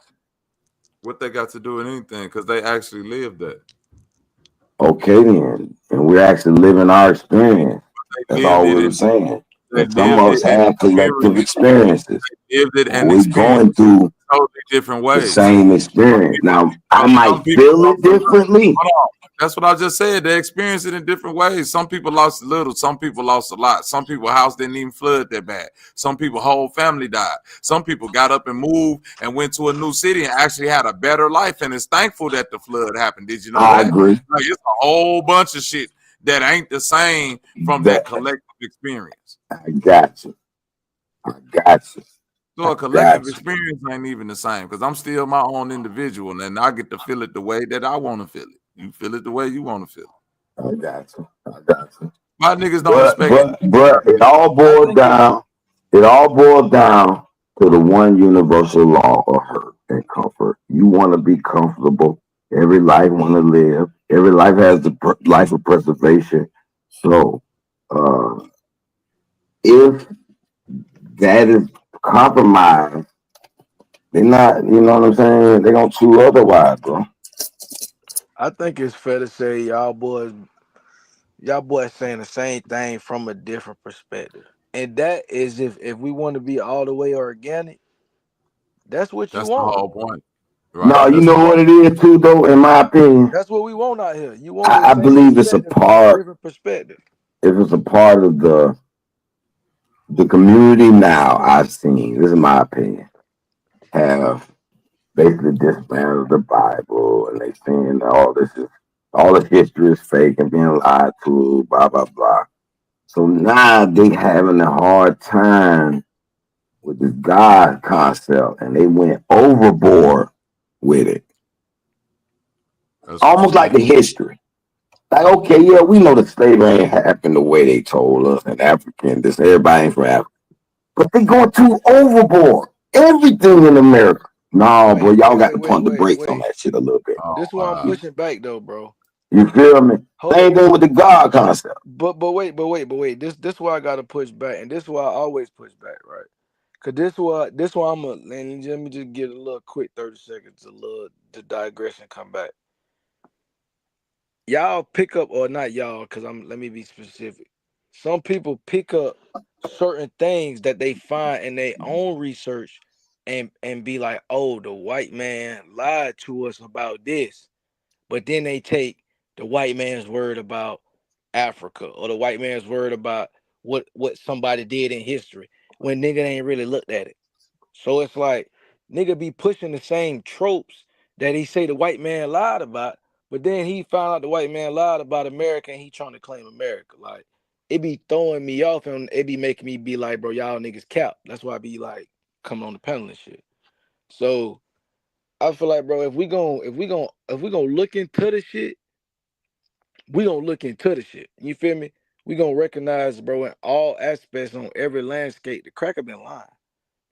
What they got to do with anything? Because they actually lived that. Okay, then, and we're actually living our experience. They That's lived all it we were and saying. they But some lived of it us and have collective experienced experiences. lived it and We're experienced going through totally different the ways. same experience. Now, I might Some people feel lost it a lot. differently. Hold on. That's what I just said. They experienced it in different ways. Some people lost a little. Some people lost a lot. Some people's house didn't even flood that bad. Some people whole family died. Some people got up and moved and went to a new city and actually had a better life and is thankful that the flood happened. Did you know I that? agree. Like it's a whole bunch of shit that ain't the same from that That collective experience. I got you. I got you. So I a collective got you. experience ain't even the same because I'm still my own individual and I get to feel it the way that I want to feel it. You feel it the way you want to feel it. I got you. I got you. My niggas don't respect But it all I boils think it's down. It all boils down to the one universal law of hurt and comfort. You want to be comfortable. Every life want to live. Every life has the life of preservation. So, uh, if that is compromised, they're not. You know what I'm saying? They're gonna choose otherwise, bro. I think it's fair to say y'all boys saying the same thing from a different perspective. And that is if we want to be all the way organic, that's what you That's the want. whole point. Right. No, you That's the know whole what it is too, though. In my opinion, That's what we want out here. You want the I same believe it's a perspective from a part. different perspective. If it's a part of the community now, I've seen. This is my opinion. Have basically dismantled the Bible, and they saying all this history is fake and being lied to. Blah blah blah. So now they having a hard time with this God concept, and they went overboard with it, That's what almost you like mean. the history. Like, okay, yeah, we know that slavery ain't happened the way they told us, and African, this everybody ain't from Africa. But they going too overboard. Everything in America. No, bro, y'all got to pump the brakes on that shit a little bit. Oh This is why I'm wow. pushing back though, bro. You feel me? Hold Same up. thing with the God concept. But wait. This why I gotta push back, and this why I always push back, right? Cause this why I'm a and let me just get a little quick 30 seconds, a little the digression come back. Y'all pick up or not y'all, cause let me be specific. Some people pick up certain things that they find in their own research and be like, oh, the white man lied to us about this. But then they take the white man's word about Africa or the white man's word about what somebody did in history when nigga ain't really looked at it. So it's like nigga be pushing the same tropes that he say the white man lied about, but then he found out the white man lied about America and he trying to claim America. Like it be throwing me off and it be making me be like, bro, y'all niggas cap. That's why I be like coming on the panel and shit. So I feel like, bro, if we gonna look into the shit, we gonna look into the shit. You feel me? We gonna recognize, bro, in all aspects on every landscape, the cracker been lying.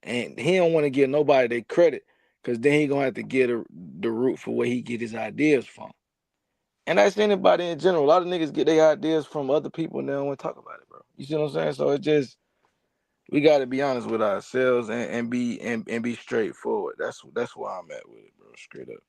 And he don't want to give nobody their credit because then he gonna have to get the root for where he get his ideas from. And that's anybody in general. A lot of niggas get their ideas from other people and they don't want to talk about it, bro. You see what I'm saying? So it just We got to be honest with ourselves and be straightforward. That's where I'm at with it, bro. Straight up.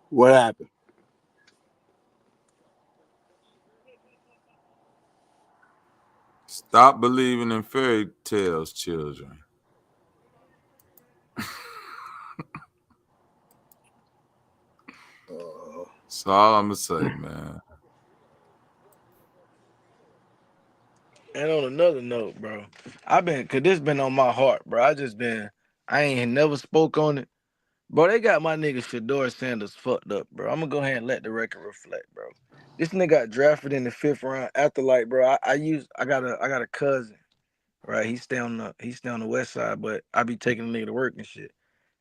What happened? Stop believing in fairy tales, children. That's all I'm gonna say, man. And on another note, bro, cause this been on my heart, bro. I ain't never spoke on it. Bro, they got my nigga Shador Sanders fucked up, bro. I'm gonna go ahead and let the record reflect, bro. This nigga got drafted in the 5th round after, like, bro, I got a cousin, right? He stay on the west side, but I be taking the nigga to work and shit.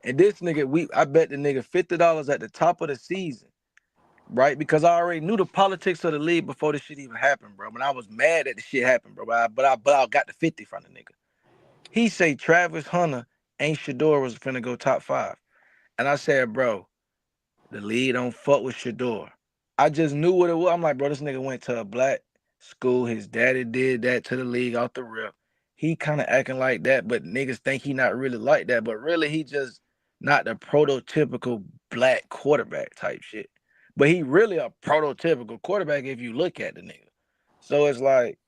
And this nigga, I bet the nigga $50 at the top of the season, right? Because I already knew the politics of the league before this shit even happened, bro. But I was mad that the shit happened, bro. But I got the 50 from the nigga. He say Travis Hunter ain't Shador was finna go top 5. And I said, bro, the league don't fuck with Shador. I just knew what it was. I'm like, bro, this nigga went to a black school. His daddy did that to the league off the rip. He kind of acting like that, but niggas think he not really like that. But really, he just not the prototypical black quarterback type shit. But he really a prototypical quarterback if you look at the nigga. So it's like,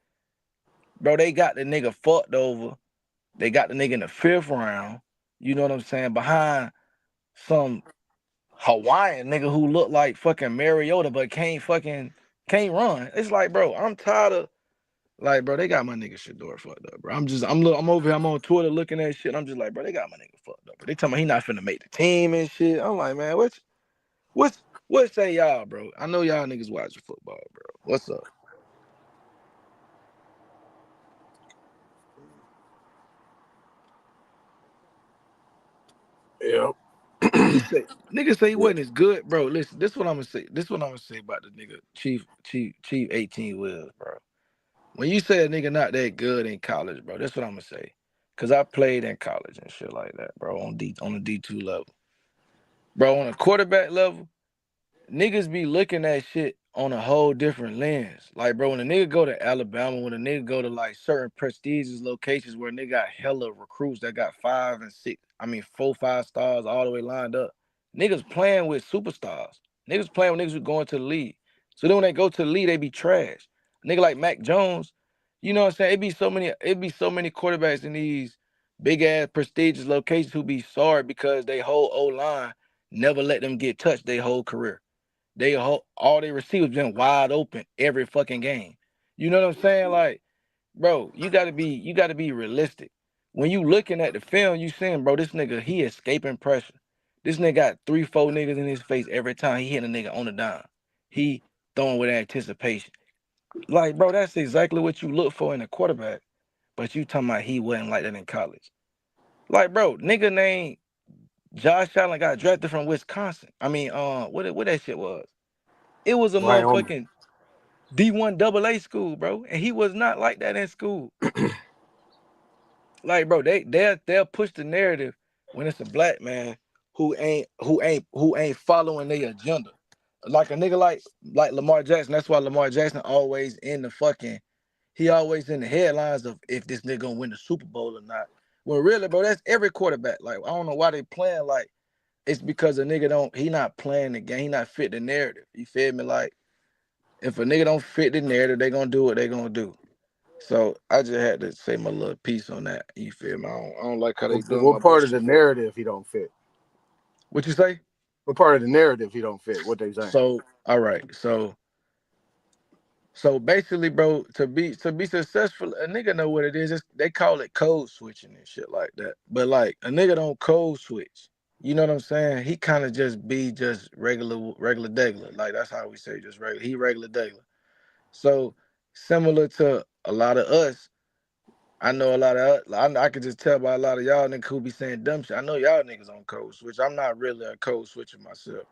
bro, they got the nigga fucked over. They got the nigga in the 5th round. You know what I'm saying? Behind some Hawaiian nigga who look like fucking Mariota but can't run. It's like, bro, I'm tired of, like, bro, they got my nigga Shador fucked up, bro. I'm over here, I'm on Twitter looking at shit. I'm just like, bro, they got my nigga fucked up. But they talking about he not finna make the team and shit. I'm like, man, what say y'all, bro? I know y'all niggas watching football, bro. What's up? Yep. Niggas say he wasn't as good, bro. Listen, this is what I'm gonna say. This is what I'm gonna say about the nigga Chief 18 Wheels, bro. When you say a nigga not that good in college, bro, that's what I'm gonna say. Cause I played in college and shit like that, bro, on the D2 level. Bro, on a quarterback level, niggas be looking at shit on a whole different lens. Like, bro, when a nigga go to Alabama, when a nigga go to like certain prestigious locations where nigga got hella recruits that got 4, 5 stars all the way lined up, niggas playing with superstars. Niggas playing with niggas who going to the league. So then when they go to the league, they be trash. A nigga like Mac Jones, you know what I'm saying? It be so many quarterbacks in these big ass prestigious locations who be sorry because they whole O-line never let them get touched their whole career. All they receivers been wide open every fucking game. You know what I'm saying? Like, bro, you gotta be realistic. When you looking at the film, you seeing, bro, this nigga, he escaping pressure. This nigga got 3, 4 niggas in his face every time he hit a nigga on the dime. He throwing with anticipation. Like, bro, that's exactly what you look for in a quarterback. But you talking about he wasn't like that in college. Like, bro, nigga named Josh Allen got drafted from Wisconsin. I mean, what that shit was? It was a Wyoming. motherfucking D1 AA school, bro, and he was not like that in school. Like, bro, they'll push the narrative when it's a black man who ain't following their agenda. Like a nigga like Lamar Jackson. That's why Lamar Jackson always in the headlines of if this nigga gonna win the Super Bowl or not. Well, really, bro, that's every quarterback. Like, I don't know why they playing like it's because a nigga he not playing the game, he not fit the narrative. You feel me? Like, if a nigga don't fit the narrative, they gonna do what they gonna do. So I just had to say my little piece on that. You feel me? I don't like how they doing my What part boy of the Shador. narrative he don't fit? What you say? What part of the narrative he don't fit? What they saying? So all right, so basically, bro, to be successful, a nigga know what it is. They call it code switching and shit like that. But like a nigga don't code switch. You know what I'm saying? He kind of just be regular degular. Like that's how we say just regular. He regular degular. So similar to a lot of us, I know a lot of I could just tell by a lot of y'all niggas who be saying dumb shit. I know y'all niggas on code switch. I'm not really a code switcher myself.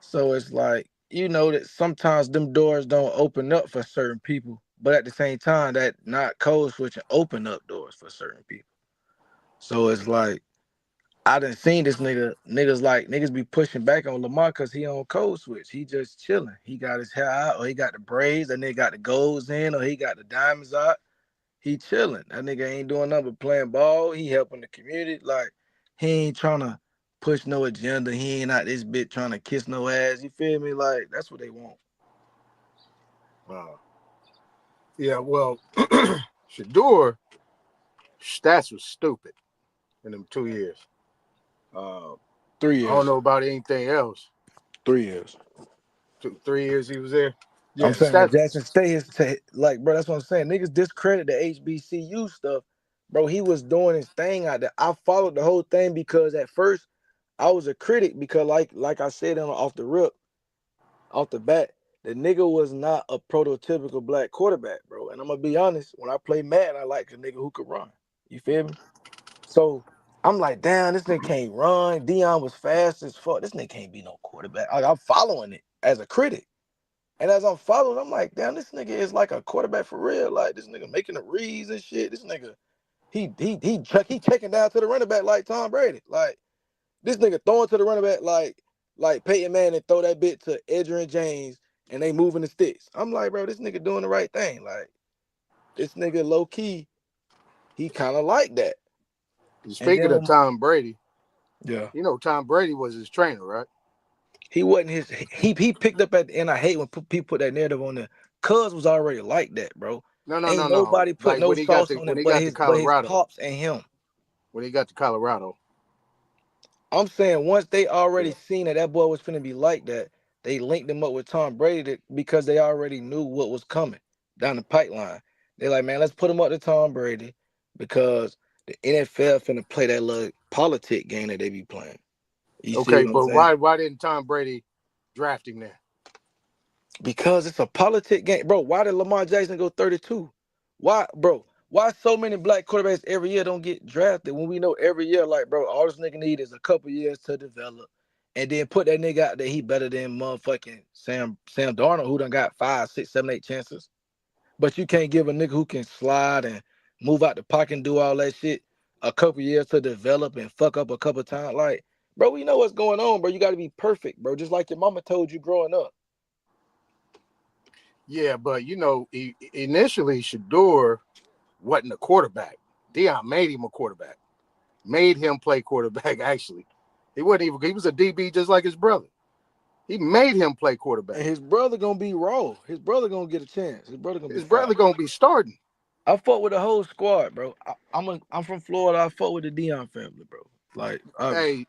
So it's like you know that sometimes them doors don't open up for certain people, but at the same time, that not code switching open up doors for certain people. So it's like I done seen this niggas be pushing back on Lamar because he on code switch. He just chilling. He got his hair out, or he got the braids, and they got the golds in, or he got the diamonds out. He chilling. That nigga ain't doing nothing but playing ball. He helping the community. Like he ain't trying to push no agenda. He ain't out this bitch trying to kiss no ass. You feel me? Like that's what they want. Yeah, well, Shador stats was stupid in them 2 years. 3 years. I don't know about anything else. 3 years. 3 years he was there. Yeah, I'm saying stats. Jackson State is like, bro. That's what I'm saying. Niggas discredit the HBCU stuff, bro. He was doing his thing out there. I followed the whole thing because at first I was a critic because, like I said off the bat, the nigga was not a prototypical black quarterback, bro. And I'm gonna be honest, when I play Madden, I like a nigga who could run. You feel me? So I'm like, damn, this nigga can't run. Deion was fast as fuck. This nigga can't be no quarterback. Like, I'm following it as a critic. And as I'm following, I'm like, damn, this nigga is like a quarterback for real. Like, this nigga making the reads and shit. This nigga, he checking down to the running back like Tom Brady. Like, this nigga throwing to the running back like Peyton Manning throw that bit to Edgerrin James and they moving the sticks. I'm like, bro, this nigga doing the right thing. Like, this nigga low key, he kind of like that. Speaking of Tom Brady, yeah, you know Tom Brady was his trainer, right? He wasn't his. He picked up at the end. I hate when people put that narrative on there. Cuz was already like that, bro. No. Nobody put like no when he sauce got on when it he but got his, to but his Colorado. pops and him. When he got to Colorado. I'm saying once they already seen that boy was finna be like that, they linked him up with Tom Brady because they already knew what was coming down the pipeline. They're like, man, let's put him up to Tom Brady because the NFL finna play that little politic game that they be playing. You see Okay, what I'm but saying? why didn't Tom Brady draft him there? Because it's a politic game. Bro, why did Lamar Jackson go 32? Why, bro? Why so many black quarterbacks every year don't get drafted when we know every year, like, bro, all this nigga need is a couple years to develop and then put that nigga out there, he better than motherfucking Sam Darnold, who done got 5, 6, 7, 8 chances. But you can't give a nigga who can slide and move out the pocket and do all that shit a couple years to develop and fuck up a couple times. Like, bro, we know what's going on, bro. You got to be perfect, bro, just like your mama told you growing up. Yeah, but you know, initially Shador wasn't a quarterback. Deion made him a quarterback. Made him play quarterback. Actually, he wasn't even. He was a DB just like his brother. He made him play quarterback. And his brother gonna be raw. His brother gonna get a chance. His brother gonna be starting. I fought with the whole squad, bro. I'm from Florida. I fought with the Deion family, bro. Like,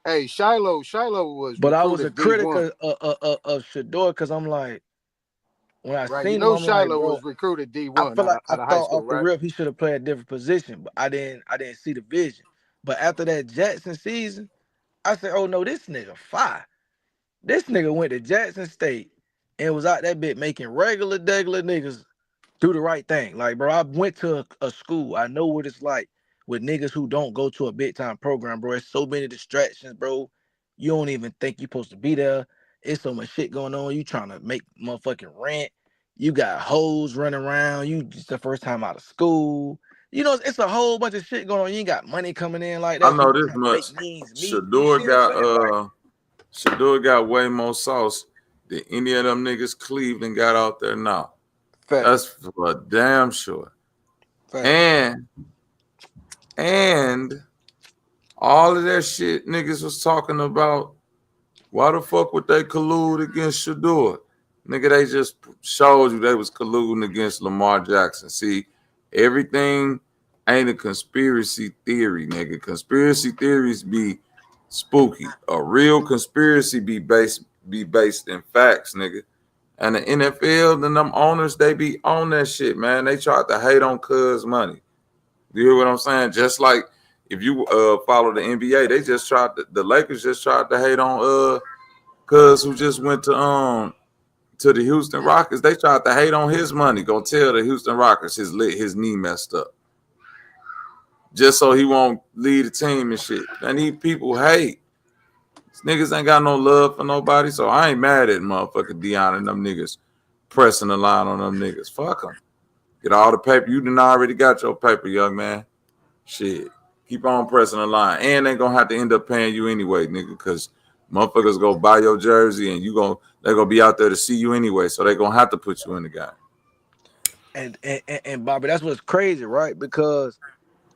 hey, Shiloh was. But I was a critic D1. of Shador because I'm like, when I Right, seen him, I'm Shiloh like, bro, was recruited D1 I feel like out of I high thought school, off the right? rip he should have played a different position, but I didn't see the vision. But after that Jackson season, I said, oh no, this nigga fire. This nigga went to Jackson State and was out that bit making regular niggas do the right thing. Like, bro, I went to a school. I know what it's like with niggas who don't go to a big time program, bro. It's so many distractions, bro. You don't even think you're supposed to be there. It's so much shit going on. You trying to make motherfucking rent. You got hoes running around. You just the first time out of school. You know, it's a whole bunch of shit going on. You ain't got money coming in like I that. So know you this trying to much. make means meet. Shador You see what I'm saying? Like, Shador got way more sauce than any of them niggas Cleveland got out there now. fact. That's for damn sure. Fact. And all of that shit niggas was talking about, why the fuck would they collude against Shador? Nigga, they just showed you they was colluding against Lamar Jackson. See, everything ain't a conspiracy theory, nigga. Conspiracy theories be spooky. A real conspiracy be based in facts, nigga. And the NFL and them owners, they be on that shit, man. They tried to hate on Cuz money. You hear what I'm saying? Just like if you follow the NBA, they just tried to, the Lakers just tried to hate on Cuz who just went to the Houston Rockets. They tried to hate on his money. Go tell the Houston Rockets his knee messed up. Just so he won't lead the team and shit. And these people hate. Niggas ain't got no love for nobody, so I ain't mad at motherfucking Dion and them niggas pressing the line on them niggas. Fuck them. Get all the paper. You done already got your paper, young man. Shit. Keep on pressing the line. And they gonna have to end up paying you anyway, nigga, because motherfuckers go buy your jersey and they're gonna be out there to see you anyway. So they gonna have to put you in the game. And Bobby, that's what's crazy, right? Because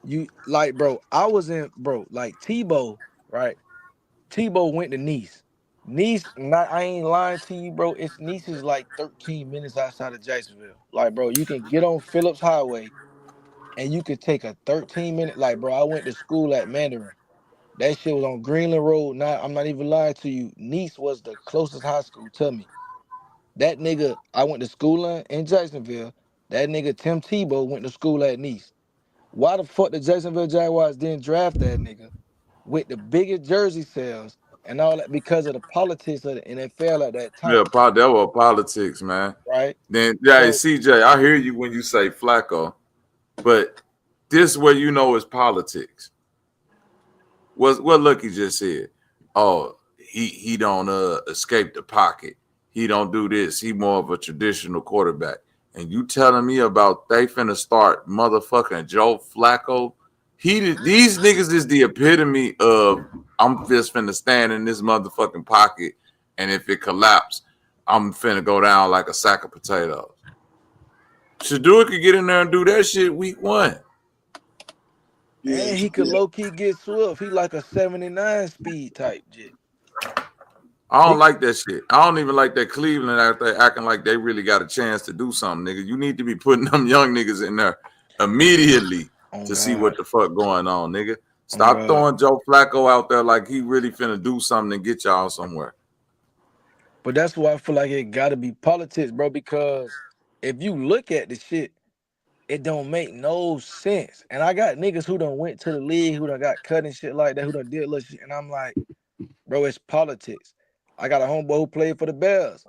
you like, bro, I was in, bro, like Tebow, right? Tebow went to Nice. Nice, I ain't lying to you, bro. Nice is like 13 minutes outside of Jacksonville. Like, bro, you can get on Phillips Highway and you could take a 13-minute, like, bro, I went to school at Mandarin. That shit was on Greenland Road. Now, I'm not even lying to you. Nice was the closest high school to me. That nigga, I went to school in Jacksonville. That nigga, Tim Tebow, went to school at Nice. Why the fuck the Jacksonville Jaguars didn't draft that nigga with the biggest jersey sales and all that because of the politics of the NFL at that Yeah, time, that was politics, man. right? Then, yeah, So, CJ, I hear you when you say Flacco, but this way you know it's politics. What Lucky just said. Oh, he don't escape the pocket. He don't do this. He more of a traditional quarterback. And you telling me about they finna start motherfucking Joe Flacco? These niggas is the epitome of I'm just finna stand in this motherfucking pocket, and if it collapse, I'm finna go down like a sack of potatoes. Shador could get in there and do that shit week 1. Yeah, and he could low-key get swift. He like a 79 speed type jet. I don't like that shit. I don't even like that Cleveland out there acting like they really got a chance to do something, nigga. You need to be putting them young niggas in there immediately to see what the fuck going on, nigga. Stop throwing Joe Flacco out there like he really finna do something and get y'all somewhere. But that's why I feel like it gotta be politics, bro, because if you look at the shit, it don't make no sense. And I got niggas who done went to the league, who done got cut and shit like that, who done did little shit. And I'm like, bro, it's politics. I got a homeboy who played for the Bears.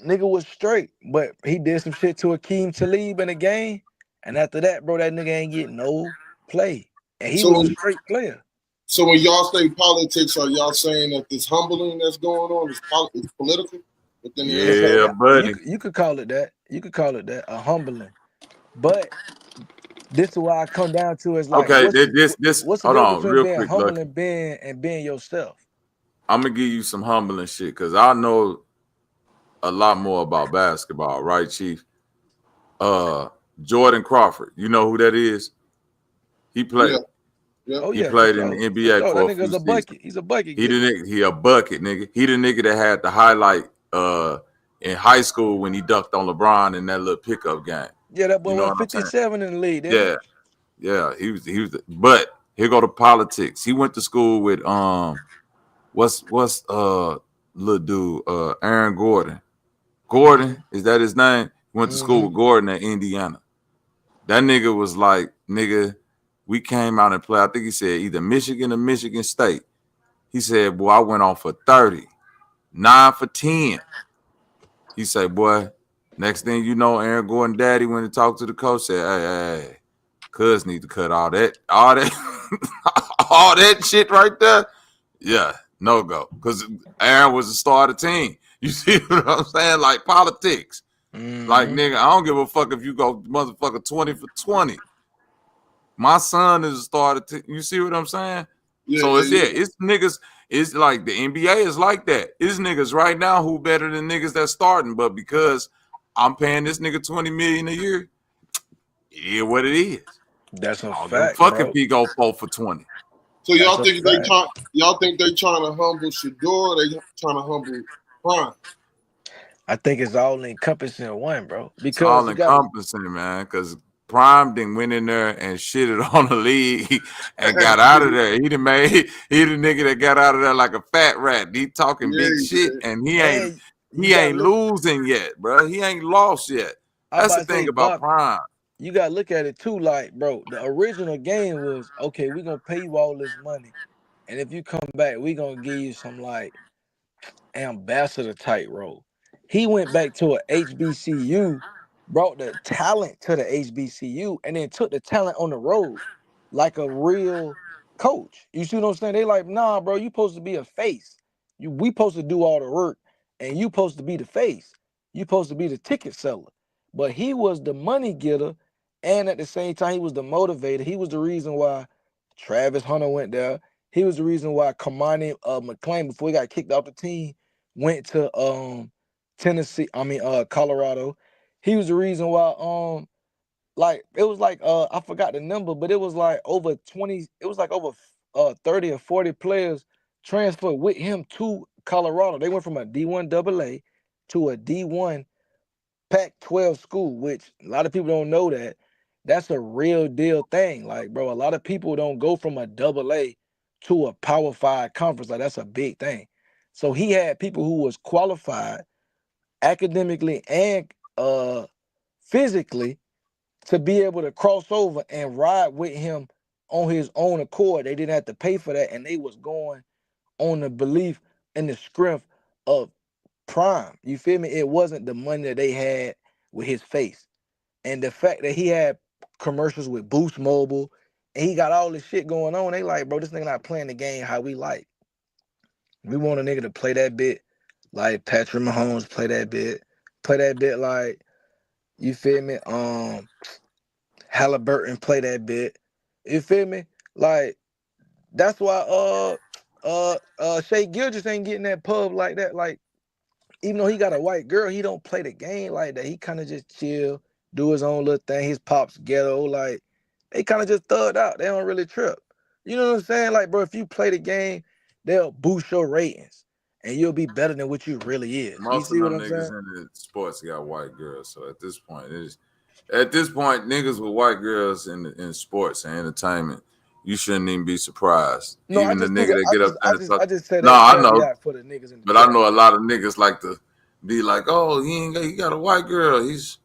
Nigga was straight, but he did some shit to Akeem Talib in the game. And after that, bro, that nigga ain't getting no play. And he was a straight player. So when y'all say politics, are y'all saying that this humbling that's going on is political? Yeah, buddy. You could call it that. You could call it that, a humbling. But this is why I come down to is like, okay, what's the difference between being quick, humble and being yourself? I'm gonna give you some humbling shit because I know a lot more about basketball, right, Chief? Jordan Crawford, you know who that is? He played. Yeah. Oh, he played in the NBA for that a few nigga's a seasons. bucket. He's a bucket. He a bucket, nigga. He the nigga that had the highlight in high school when he ducked on LeBron in that little pickup game. Yeah, that boy You know went 57 in the league. Yeah, he was. But here go to politics. He went to school with what's little dude Aaron Gordon. Gordon, is that his name? He went to school with Gordon at Indiana. That nigga was like, nigga, we came out and played. I think he said either Michigan or Michigan State. He said, boy, I went on for 30, 9 for 10. He said, boy, next thing you know, Aaron Gordon daddy went and talked to the coach, said, hey, cuz need to cut all that shit right there. Yeah, no go. Because Aaron was the star of the team. You see what I'm saying? Like politics. Like, nigga, I don't give a fuck if you go motherfucker 20 for 20. My son is a star of the team. You see what I'm saying? It's niggas. It's like the NBA is like that. It's niggas right now who better than niggas that's starting, but because I'm paying this nigga $20 million a year, it is what it is. That's a fact. Fucking P go 4 for 20. So y'all think they trying to humble Shador, or they trying to humble Prime? I think it's all encompassing one, bro. Because it's all encompassing, man. Because Prime then went in there and shitted on the league and got out of there. He the nigga that got out of there like a fat rat. He talking big shit, and he ain't losing yet, bro. He ain't lost yet. That's the thing about Prime. You gotta look at it too, like, bro, the original game was, okay, we're gonna pay you all this money, and if you come back, we're gonna give you some like ambassador type role. He went back to a HBCU, brought the talent to the HBCU, and then took the talent on the road like a real coach. You see what I'm saying? They like, nah, bro, you supposed to be a face. We supposed to do all the work, and you supposed to be the face. You supposed to be the ticket seller. But he was the money getter, and at the same time, he was the motivator. He was the reason why Travis Hunter went there. He was the reason why Kamani McClain, before he got kicked off the team, went to Colorado. He was the reason why like it was like I forgot the number, but it was like over 20, it was like over 30 or 40 players transferred with him to Colorado. They went from a D1 AA to a D1 Pac-12 school, which a lot of people don't know that. That's a real deal thing. Like, bro, a lot of people don't go from a AA to a Power 5 conference. Like, that's a big thing. So he had people who was qualified academically and physically to be able to cross over and ride with him on his own accord. They didn't have to pay for that, and they was going on the belief and the strength of Prime. You feel me? It wasn't the money that they had with his face. And the fact that he had commercials with Boost Mobile and he got all this shit going on, they like, bro, this nigga not playing the game how we like. We want a nigga to play that bit like Patrick Mahomes play that bit like, you feel me? Halliburton play that bit. You feel me? Like, that's why Shea Gilgeous ain't getting that pub like that. Like, even though he got a white girl, he don't play the game like that. He kind of just chill, do his own little thing. His pops ghetto, like, they kind of just thugged out. They don't really trip. You know what I'm saying? Like, bro, if you play the game, they'll boost your ratings and you'll be better than what you really is. Most you see of them what I'm niggas saying? in the sports got white girls. So at this point, niggas with white girls in sports and entertainment, you shouldn't even be surprised. No, even the nigga that get up there and talk. I just said No, that I know. for the niggas in the But I know a lot of niggas like to be like, oh, he got a white girl. He's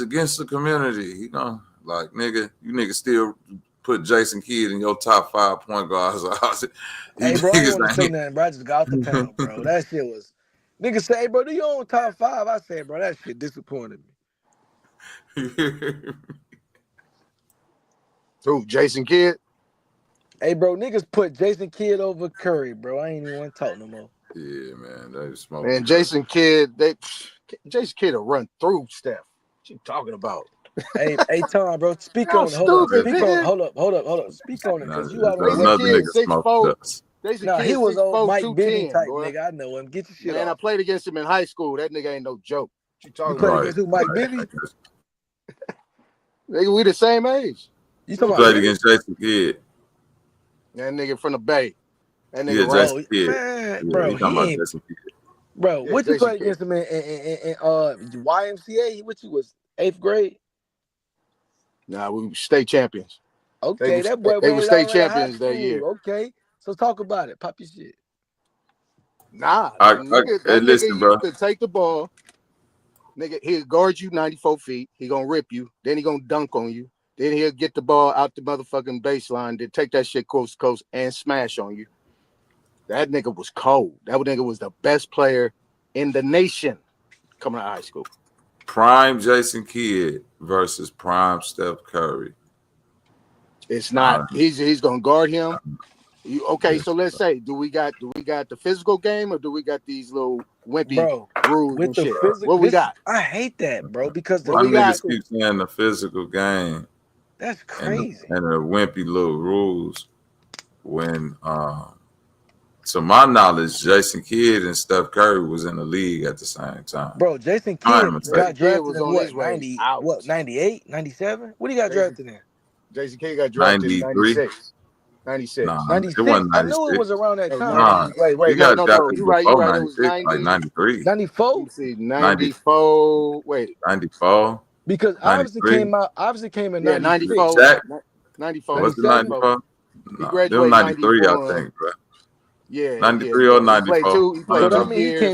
against the community. You know, like, nigga, you niggas still put Jason Kidd in your top 5 point guards. Hey, bro, I don't want to say nothing, bro. I just got off the panel, bro. That shit was, niggas say, hey, bro, do you own top 5? I said, bro, that shit disappointed me. Who, Jason Kidd? Hey, bro, niggas put Jason Kidd over Curry, bro. I ain't even want to talk no more. Yeah, man, they smoke. Man, Jason Kidd will run through Steph. What you talking about? Hey, Tom, bro, speak on it. Hold up. Speak on it, because you already another nigga smoked us. Nah, he was old Mike Bibby type nigga. I know him. Get your shit Man, off. I played against him in high school. That nigga ain't no joke. What you talking played about? against who, Mike Bibby? Nigga, we the same age. You played against Jason Kidd. That nigga from the Bay. That nigga Jason Kidd. Man, bro, he talking about Jason Kidd. Bro, Yeah, what you Jason played Kidd. against him in YMCA? What you was 8th grade? Nah, we were state champions. Okay, They that boy were was state already high champions that school. year. Okay, so talk about it. Pop your shit. Nah, Hey, that listen, nigga bro. used to take the ball. Nigga, he'll guard you 94 feet. He gonna rip you. Then he gonna dunk on you. Then he'll get the ball out the motherfucking baseline. Then take that shit coast to coast and smash on you. That nigga was cold. That nigga was the best player in the nation coming out of high school. Prime Jason Kidd versus prime Steph Curry. It's not. He's gonna guard him. So let's say, do we got the physical game or do we got these little wimpy rules with and the shit? physical, What we got? I hate that, bro, because My niggas keep saying the physical game. That's crazy. And the wimpy little rules. When to my knowledge, Jason Kidd and Steph Curry was in the league at the same time. Bro, Jason Kidd got drafted in what, 90, what, 98, 97? What he got drafted in? Jason Kidd got drafted in 96. 96. Nah, 96. it wasn't 96. I knew it was around that time. Nah, wait, he got no. drafted You're right. before It was 96, like 93. 94? Let me see, 94. Wait. 94. Because obviously came in 96. 94. 94. Was it 94? He No, graduated it was 93, 91. I think, bro. Yeah. 93 or 94. He played So 2 that years. he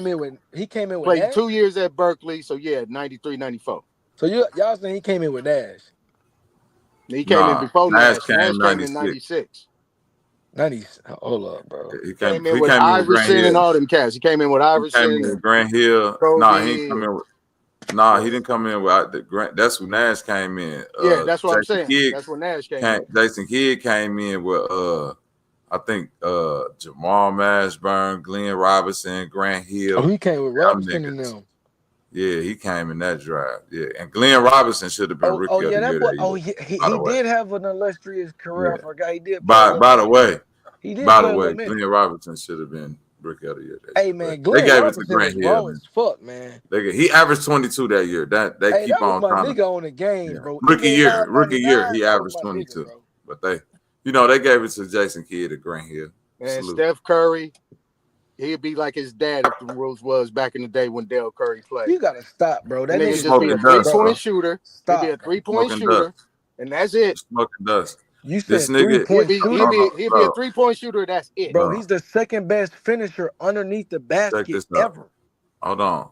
came in with Played Nash? 2 years at Berkeley. So yeah, 93, 94. So y'all saying he came in with Nash? He came in before Nash. Nash came in 96. 96. 90. Hold up, bro. He came in with Iverson and all them cats. He came in with Iverson. He came in with Grant Hill. Nah, he didn't come in with. Nah, he didn't come in with the Grant. That's when Nash came in. Yeah, that's what Jason I'm saying. Kidd That's when Nash came in. Jason Kidd came in with I think Jamal Mashburn, Glenn Robinson, Grant Hill. Oh, he came with them Robinson and niggas. them. Yeah, he came in that draft. Yeah, and Glenn Robinson should have been Oh, rookie of yeah, the year that boy. that Oh, year. he By the way, did have an illustrious career. I yeah. forgot he did play a By little by the minute. way, He did by play the a way, little minute. Glenn Robinson should have been rookie of the year that Hey year. man, But they Glenn gave it to Robinson Grant was Hill, raw man. as fuck, man. He averaged 22 that year. That they Hey, keep that was on my trying to. nigga on the game, Yeah. bro. Rookie year, 99, he that was averaged my nigga, 22. bro. But they gave it to Jason Kidd at Grant Hill. And Salute. Steph Curry, he'd be like his dad if the rules was back in the day when Dale Curry played. You gotta stop, bro. That That nigga nigga just be a Smoking dust, 3-point bro. shooter. Stop, He'd be a bro. 3-point Smoking shooter, dust. and that's it. Smoking dust. You This said nigga, 3-point He'd shooter, be a 3-point shooter. That's it. bro. No. He's the second best finisher underneath the Check basket this out. ever. Hold on.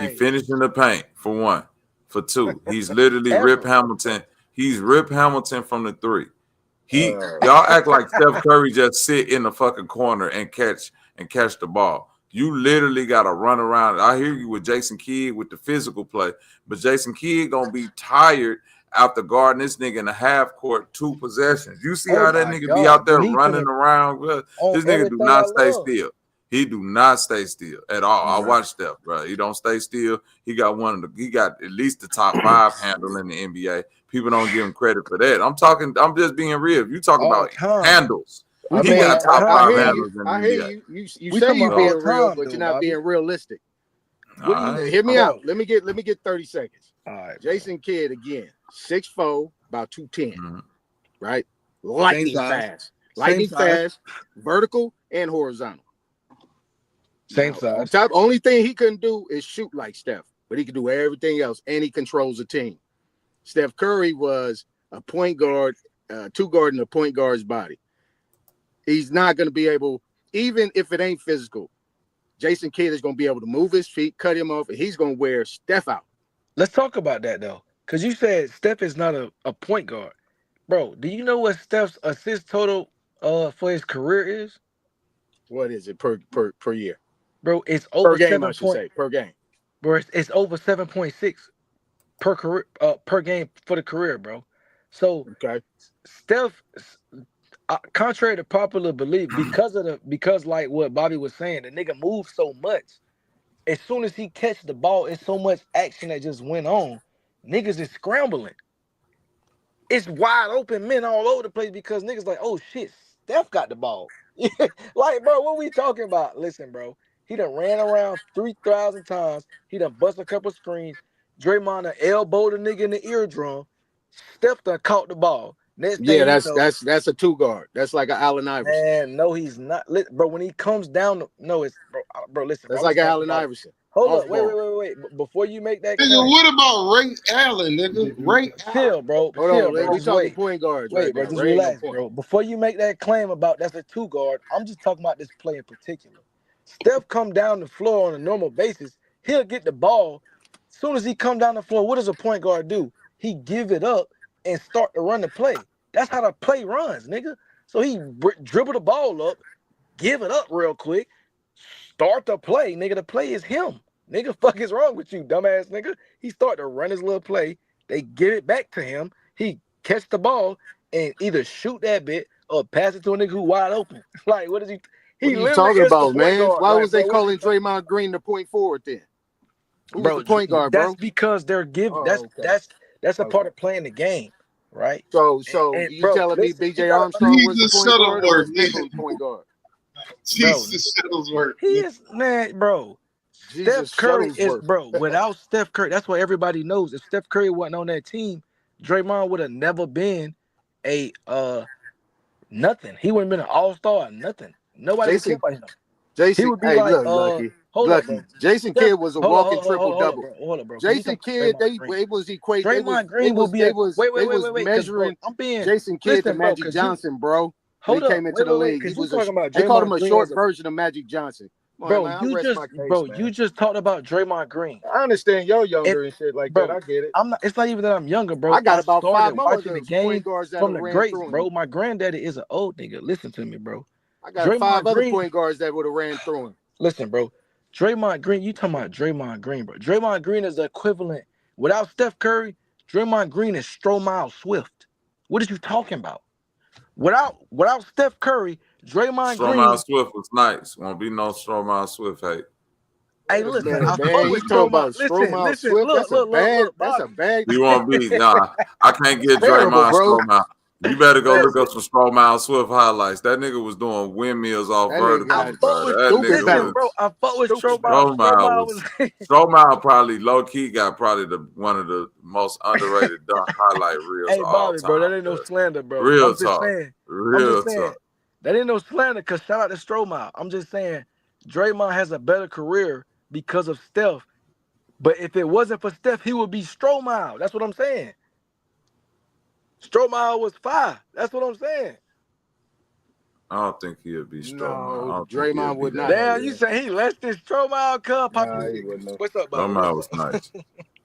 He Hey, finished in the paint for one. For two, he's literally Ever. Rip Hamilton. He's Rip Hamilton from the three. Y'all act like Steph Curry just sit in the fucking corner and catch the ball. You literally got to run around. I hear you with Jason Kidd with the physical play, but Jason Kidd gonna be tired after guarding this nigga in the half court 2 possessions. You see Oh how that my nigga God, be out there bro, he running finna around? Bro. on This nigga do everything not I stay love. still. He do not stay still at all. I Right. watch Steph, bro. He don't stay still. He got at least the top 5 handle in the NBA. People don't give him credit for that. I'm just being real. If you talk All about time. handles, We I he mean, got top I 5 hear you. handles in the I hear NBA. you. You We say talking you about being all real, time, but you're though, not Bobby. being realistic. All What do you right. hear me Bro. out? Let me get 30 seconds. All right, Jason Kidd again, 6'4", about 210, Mhm. right? Same Lightning size. fast, lightning Same size. fast, vertical and horizontal. Same Now, on size. top, only thing he couldn't do is shoot like Steph, but he could do everything else, and he controls the team. Steph Curry was a point guard, 2 guard in a point guard's body. He's not going to be able, even if it ain't physical, Jason Kidd is going to be able to move his feet, cut him off, and he's going to wear Steph out. Let's talk about that though, because you said Steph is not a point guard, bro. Do you know what Steph's assist total for his career is, What is it per year? bro? It's Per over game, I should say. Per game. Bro. It's over 7.6 per career per game for the career, bro. So Okay. Steph, contrary to popular belief, because like what Bobby was saying, the nigga moves so much. As soon as he catch the ball, it's so much action that just went on. Niggas is scrambling. It's wide open men all over the place because niggas like, oh shit, Steph got the ball. Like, bro, what we talking about? Listen, bro, he done ran around 3,000 times. He done bust a couple screens. Draymond done elbowed a nigga in the eardrum. Steph done caught the ball. Next thing Yeah, you know, that's a 2 guard. That's like an Allen Iverson. man, no, he's not. Bro, when he comes down, no, it's bro. Listen, That's bro, like Allen Iverson. Hold Off up, wait. Before you make that Nigga, claim, what about Ray Allen, nigga? Ray chill, Allen. bro. Hold Chill, on, bro. we Just talking wait. point guards Wait, right bro. now. Just Ray ain't no relax, point. bro. Before you make that claim about that's a 2 guard, I'm just talking about this play in particular. Steph come down the floor on a normal basis. He'll get the ball. As soon as he come down the floor, what does a point guard do? He give it up and start to run the play. That's how the play runs, nigga. So he dribble the ball up, give it up real quick, start the play, nigga. The play is him. Nigga, fuck is wrong with you, dumbass nigga? He start to run his little play. They give it back to him. He catch the ball and either shoot that bit or pass it to a nigga who wide open. Like, what is he? What He are you literally talking is the about, point man? guard. Why Like, was they bro, calling Draymond Green the point forward then? Who was the point guard, that's bro? because they're giving. Oh, That's a okay. part of playing the game, right? So And you bro, telling me listen, BJ Armstrong was the Jesus point guard or was Shuttleworth, Nickel nigga. the point guard? Jesus Shuttlesworth. he is, man, bro. Jesus Steph Curry is, Shuttlesworth. bro. Without Steph Curry, that's what everybody knows. If Steph Curry wasn't on that team, Draymond would have never been a nothing. He wouldn't have been an all-star or nothing. Nobody would care about him. He Jason, would be hey, like, look, Lucky. hold up, bro. Jason Steph, Kidd was a walking triple double. hold up, bro. Can you Jason talk about Kidd, Draymond Green? they was equate. Draymond Green will be They a was wait, 'cause, bro, measuring I'm being Jason Kidd to listen, bro, Magic 'cause Johnson, bro. When hold he up, came into the league, he because you was talking about they called him Draymond a Green short as a version of Magic Johnson. Come on, bro. man, I You rest just my case, bro, man. you just talked about Draymond Green. I understand you're younger And and shit like bro, that. I get it. I'm not. It's not even that I'm younger, bro. I got about 5 started more watching the of those game point guards that from have the ran greats, through him. bro. My granddaddy is an old nigga. Listen to me, bro. I got 5 Draymond other Green. point guards that would have ran through him. Listen, bro. Draymond Green. You talking about Draymond Green, bro? Draymond Green is the equivalent. Without Steph Curry, Draymond Green is Stromile Swift. What are you talking about? Without Steph Curry, Draymond Green. Stromile Swift was nice. Won't be no Stromile Swift hate. Hey, listen, Man, I fuck man, with you talking Stromile. about Listen, Stromile Swift? look, That's Bobby. a bad. You won't be. Nah, I can't get Terrible, Draymond bro. Stromile. You better go look Listen, up some Stromile Swift highlights. That nigga was doing windmills off That nigga vertical, I got fuck bro. with. That stupid nigga Listen, was. bro, I fuck with Stupid Stromile. Stromile Was Stromile probably low key got probably one of the most underrated dunk highlight reels hey, of all Bobby, bro, time. that ain't no Cuz. slander, bro. Real I'm just talk. saying. Real talk. That ain't no slander. Cause shout out to Stromile. I'm just saying, Draymond has a better career because of Steph. But if it wasn't for Steph, he would be Stromile. That's what I'm saying. Stromile was 5. That's what I'm saying. I don't think he'd be Stromile. I No, don't think he'd Draymond be would that not. Damn, good. you say he less than Stromile, cuz Poppy. Nah, he wouldn't. What's up, Bobby? Stromile was nice.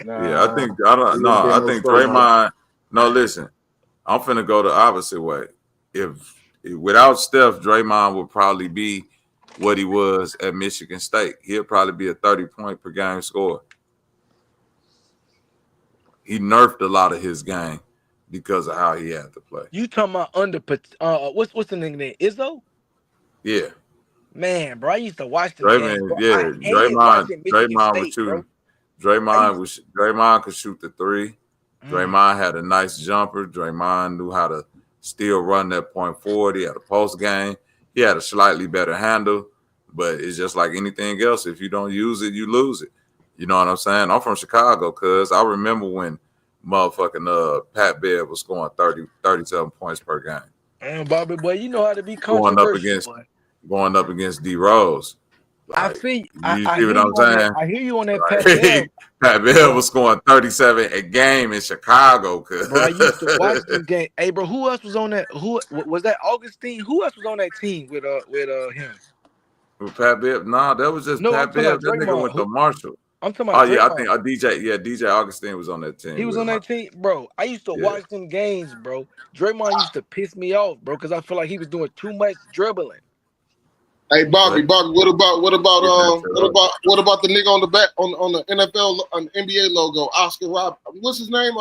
Nah, Yeah, I think I don't he no, wouldn't be I no think Stromile. Draymond. No, listen, I'm finna go the opposite way. If without Steph, Draymond would probably be what he was at Michigan State. He'll probably be a 30-point per game scorer. He nerfed a lot of his game because of how he had to play. You talking about what's the nigga name? Izzo? Yeah, Man, bro, I used to watch them games, Draymond. bro. Yeah, I hated watching Michigan Draymond was State, bro. shooting. Draymond could shoot the 3. Mm. Draymond had a nice jumper. Draymond knew how to still run that point forward. He had a post game. He had a slightly better handle, but it's just like anything else. If you don't use it, you lose it. You know what I'm saying? I'm from Chicago, cuz I remember when motherfucking Pat Bev was scoring 37 points per game. Bobby, boy, you know how to be Going controversial, up against D Rose. I Like, feel you I see hear what you I'm on saying? that. I hear you on that, Like, Pat Bev. Pat Bev was scoring 37 a game in Chicago, cuz. Bro, I used to watch them games. Hey, bro, who else was on that? Who was that? Augustine? Who else was on that team with him? With Pat Bev? Nah, that was just No, I'm Pat talking Bev. about That nigga Draymond. went to Marshall. I'm talking Oh about yeah, I Draymond. think DJ Augustine was on that team. He was with on him. that team, bro. I used to Yeah. watch them games, bro. Draymond used to piss me off, bro, because I feel like he was doing too much dribbling. Hey Bobby, what about the nigga on the back on the NFL on the NBA logo? Oscar Rob, what's his name?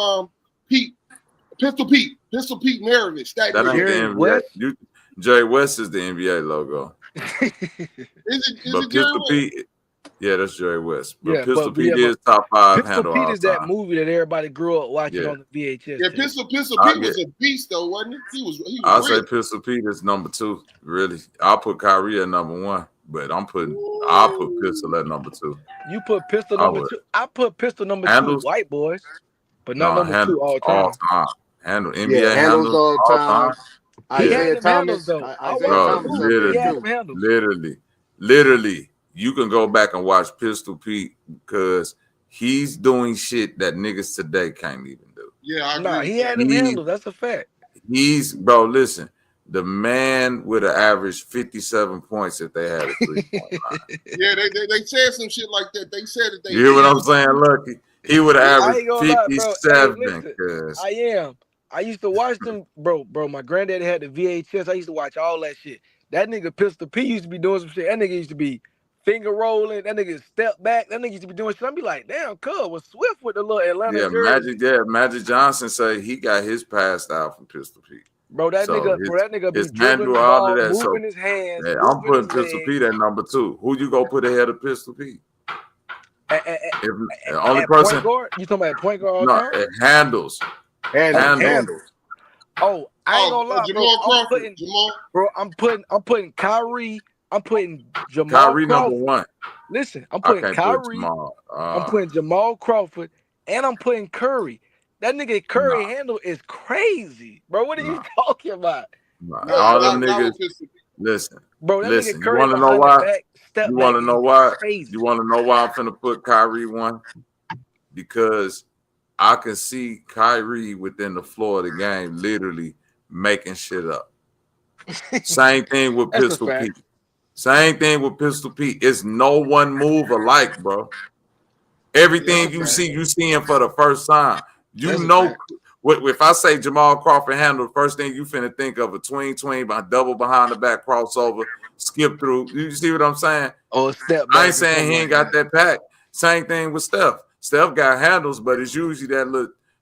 Pistol Pete Maravich. That That ain't the nigga. NBA. Jerry West is the NBA logo. Is it But Jerry Pistol West? Pete, yeah, that's Jerry West. But Yeah, Pistol Pete but is top 5 Pistol handle Pete all is that time. movie that everybody grew up watching Yeah. on the VHS. Yeah, tape. Pistol I Pete was get- a beast though, wasn't he? He was I'll real. say Pistol Pete is number 2. Really, I'll put Kyrie at number 1, but I'll put Pistol at number 2. You put Pistol I number would. 2. I put Pistol number 2 Handles? White Boys, but not No, number 2 handles all all time. time. Handle NBA Yeah, handles handles all time. He Yeah. had Isaiah them handles Thomas. though. I Isaiah watched Bro, the Thomas movie. up there He had too. them handles. literally, you can go back and watch Pistol Pete because he's doing shit that niggas today can't even do. Yeah, I agree. Nah, with he that. had them handles. That's a fact. Bro, listen, the man would have averaged 57 points if they had a 3-point line. Yeah, they said some shit like that. They said that they. You hear what I'm saying? Look, he would have I averaged ain't gonna lie, bro. Hey, 57. listen, Cause I used to watch them, bro. My granddaddy had the VHS. I used to watch all that shit. That nigga Pistol P used to be doing some shit. That nigga used to be finger rolling. That nigga step back. That nigga used to be doing shit. I'd be like, damn, cuz was Swift with the little Atlanta jersey. Magic Johnson say he got his passed out from Pistol Pete. Bro, that So nigga be his dribbling the handle, all ball, of that. moving So his hands. yeah, I'm moving putting his Pistol legs. Pete at number 2. Who you gonna put ahead of Pistol Pete? The only At person. point guard? You talking about point guard all No, time? it handles. Handles. Oh, I ain't gonna lie, Jamal bro. Crawford. I'm putting Kyrie. I'm putting Jamal Kyrie Crawford. number 1. Listen, I'm I putting can't Kyrie. put Jamal. I'm putting Jamal Crawford, and I'm putting Curry. That nigga Curry handle is crazy, bro. What are you talking about? All them niggas. Listen, bro. That listen. nigga You Curry want to know behind why? the back, step You want to back know is why? crazy. You want to know why I'm finna put Kyrie 1? Because I can see Kyrie within the floor of the game, literally making shit up. Same thing with That's a Pistol fact. Pete. Same thing with Pistol Pete. It's no one move alike, bro. Everything you see, you seeing for the first time. You know, if I say Jamal Crawford handle, the first thing you finna think of a tween, double behind the back crossover, skip through. You see what I'm saying? Oh, step back. I ain't saying he ain't got that pack. Same thing with Steph. Steph got handles, but it's usually that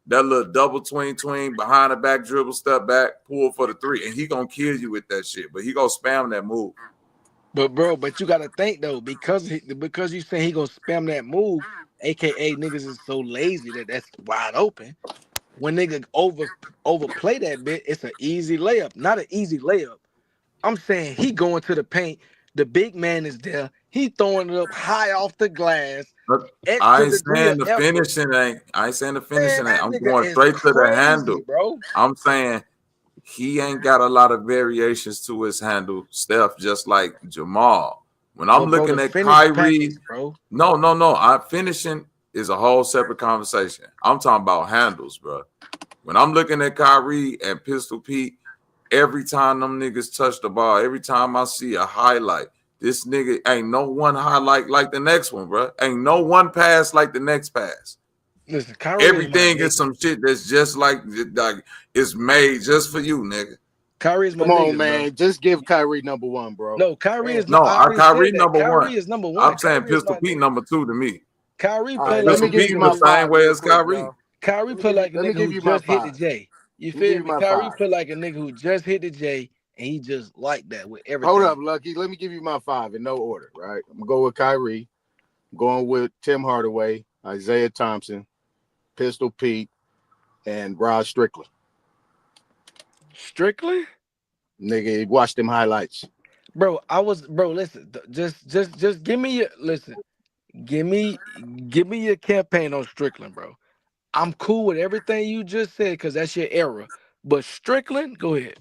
that little double tween behind the back dribble, step back, pull for the three, and he gonna kill you with that shit. But he gonna spam that move. But bro, but you gotta think though, because you saying he gonna spam that move, aka niggas is so lazy that's wide open. When nigga overplay that bit, it's an easy layup. Not an easy layup. I'm saying he going to the paint. The big man is there. He throwing it up high off the glass. But Extra I ain't degree saying of the effort. finishing ain't. I ain't saying the finishing Man, ain't. that I'm nigga going is straight to the crazy, handle. bro. I'm saying he ain't got a lot of variations to his handle, Steph, just like Jamal. When I'm But bro, looking the at finish Kyrie, package, bro. no. I'm finishing is a whole separate conversation. I'm talking about handles, bro. When I'm looking at Kyrie and Pistol Pete, every time them niggas touch the ball, every time I see a highlight, this nigga ain't no one highlight like the next one, bro. Ain't no one pass like the next pass. Listen, Kyrie Everything is is some shit that's just like it's made just for you, nigga. Kyrie is my Come on, nigga, man. bro. Just give Kyrie number one, bro. No, Kyrie Damn. is. No, I already Kyrie said that. number one. Kyrie is number one. I'm saying Kyrie is Pistol my Pete nigga. number two to me. Kyrie All play right, let like me Pistol a give Pete you nigga my the who. same five way real as quick, Kyrie. y'all. Kyrie play like a Let me nigga who give you my just hit the five. J. You Let me give feel you me? my Kyrie five. play like a nigga who just hit the J, and he just like that with everything. Hold up, Lucky. Let me give you my five in no order, right? I'm gonna go with Kyrie. I'm going with Tim Hardaway, Isaiah Thompson, Pistol Pete, and Rod Strickland. Strickland? Nigga, watch them highlights. Bro, listen, just give me your listen. Give me your campaign on Strickland, bro. I'm cool with everything you just said because that's your era. But Strickland, go ahead.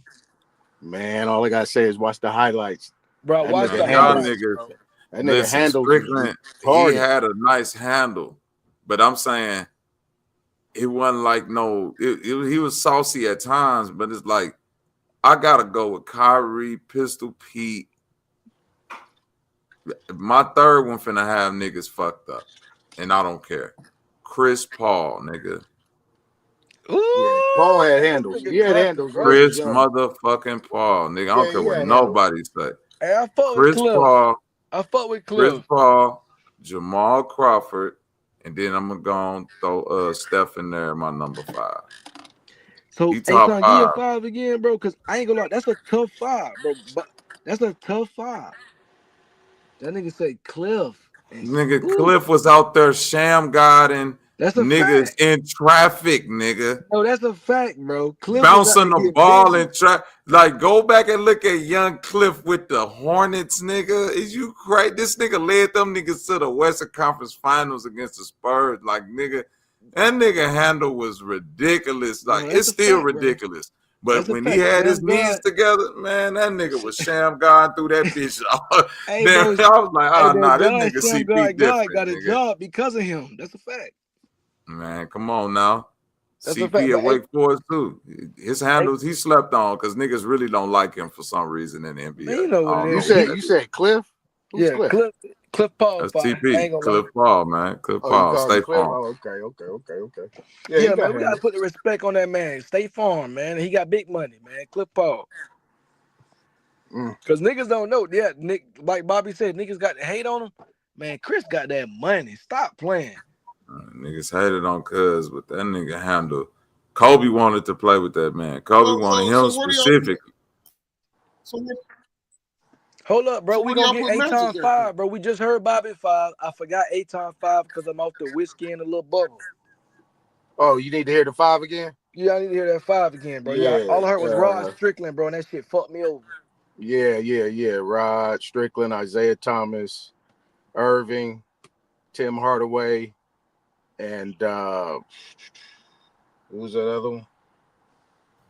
Man, all I gotta say is watch the highlights. Bro, That watch nigga the Y'all handles. highlights, niggas, bro. That nigga listen, handles Strickland, he retarded. had a nice handle, but I'm saying it wasn't like he was saucy at times, but it's like I gotta go with Kyrie, Pistol Pete. My third one finna have niggas fucked up, and I don't care. Chris Paul, nigga. Yeah, Paul had Ooh, handles. nigga He had clapping, handles when bro. he was Chris young. motherfucking Paul, nigga. I don't Yeah, care he what had handles. nobody say. Hey, I fuck with Chris Cliff. Paul, I fuck with Chris Cliff. Paul, Jamal Crawford, and then I'm gonna throw Steph in there, my number 5. So, He hey, top son, give your 5. 5 again, bro. Cause I ain't gonna lie, that's a tough 5, bro. But that's a tough 5. That nigga say Cliff. Nigga, Ooh, Cliff was out there sham guarding that's a niggas fact. in traffic, nigga. No, that's a fact, bro. Cliff was out Bouncing there the getting ball busy. and like go back and look at young Cliff with the Hornets, nigga. Is you crazy? This nigga led them niggas to the Western Conference Finals against the Spurs. Like nigga, that nigga handle was ridiculous. Like No, that's it's a still fact, bro. ridiculous. But That's a when he fact. had his Sam knees God. together, man, that nigga was sham God through that bitch. Hey, Damn, bro. I was like, Hey, oh bro. nah, this God, nigga Sam CP God different, got a nigga. job because of him. That's a fact. Man, come on now. That's a fact. CP at But hey, Wake Forest too. His handles he slept on because niggas really don't like him for some reason in the NBA. man, you know what I it don't You know is. what said that you is. said Cliff? Who's Yeah, Cliff? Cliff Paul That's 5. I TP. ain't gonna lie. Cliff Paul, man. Cliff Oh, you Paul. called him Stay Cliff? Farm. Oh, okay. Yeah, he Yeah, got man, we gotta handles. put the respect on that man. State Farm, man. He got big money, man. Cliff Paul. Cause niggas don't know. Yeah, Nick, like Bobby said, niggas got to hate on him. Man, Chris got that money. Stop playing. Niggas hated on Cuz, but that nigga handle. Kobe wanted to play with that man. Kobe wanted him So what do y'all? specifically. Hold up, bro. So We where do gonna y'all get put 8 Magic times at? 5, bro. We just heard Bobby 5. I forgot 8 times 5 because I'm off the whiskey and the little bubble. Oh, you need to hear the 5 again? Yeah, I need to hear that 5 again, bro. Yeah, Yeah, all I heard was Rod Strickland, bro, and that shit fucked me over. yeah. Rod Strickland, Isaiah Thomas, Irving, Tim Hardaway, and who's that other one?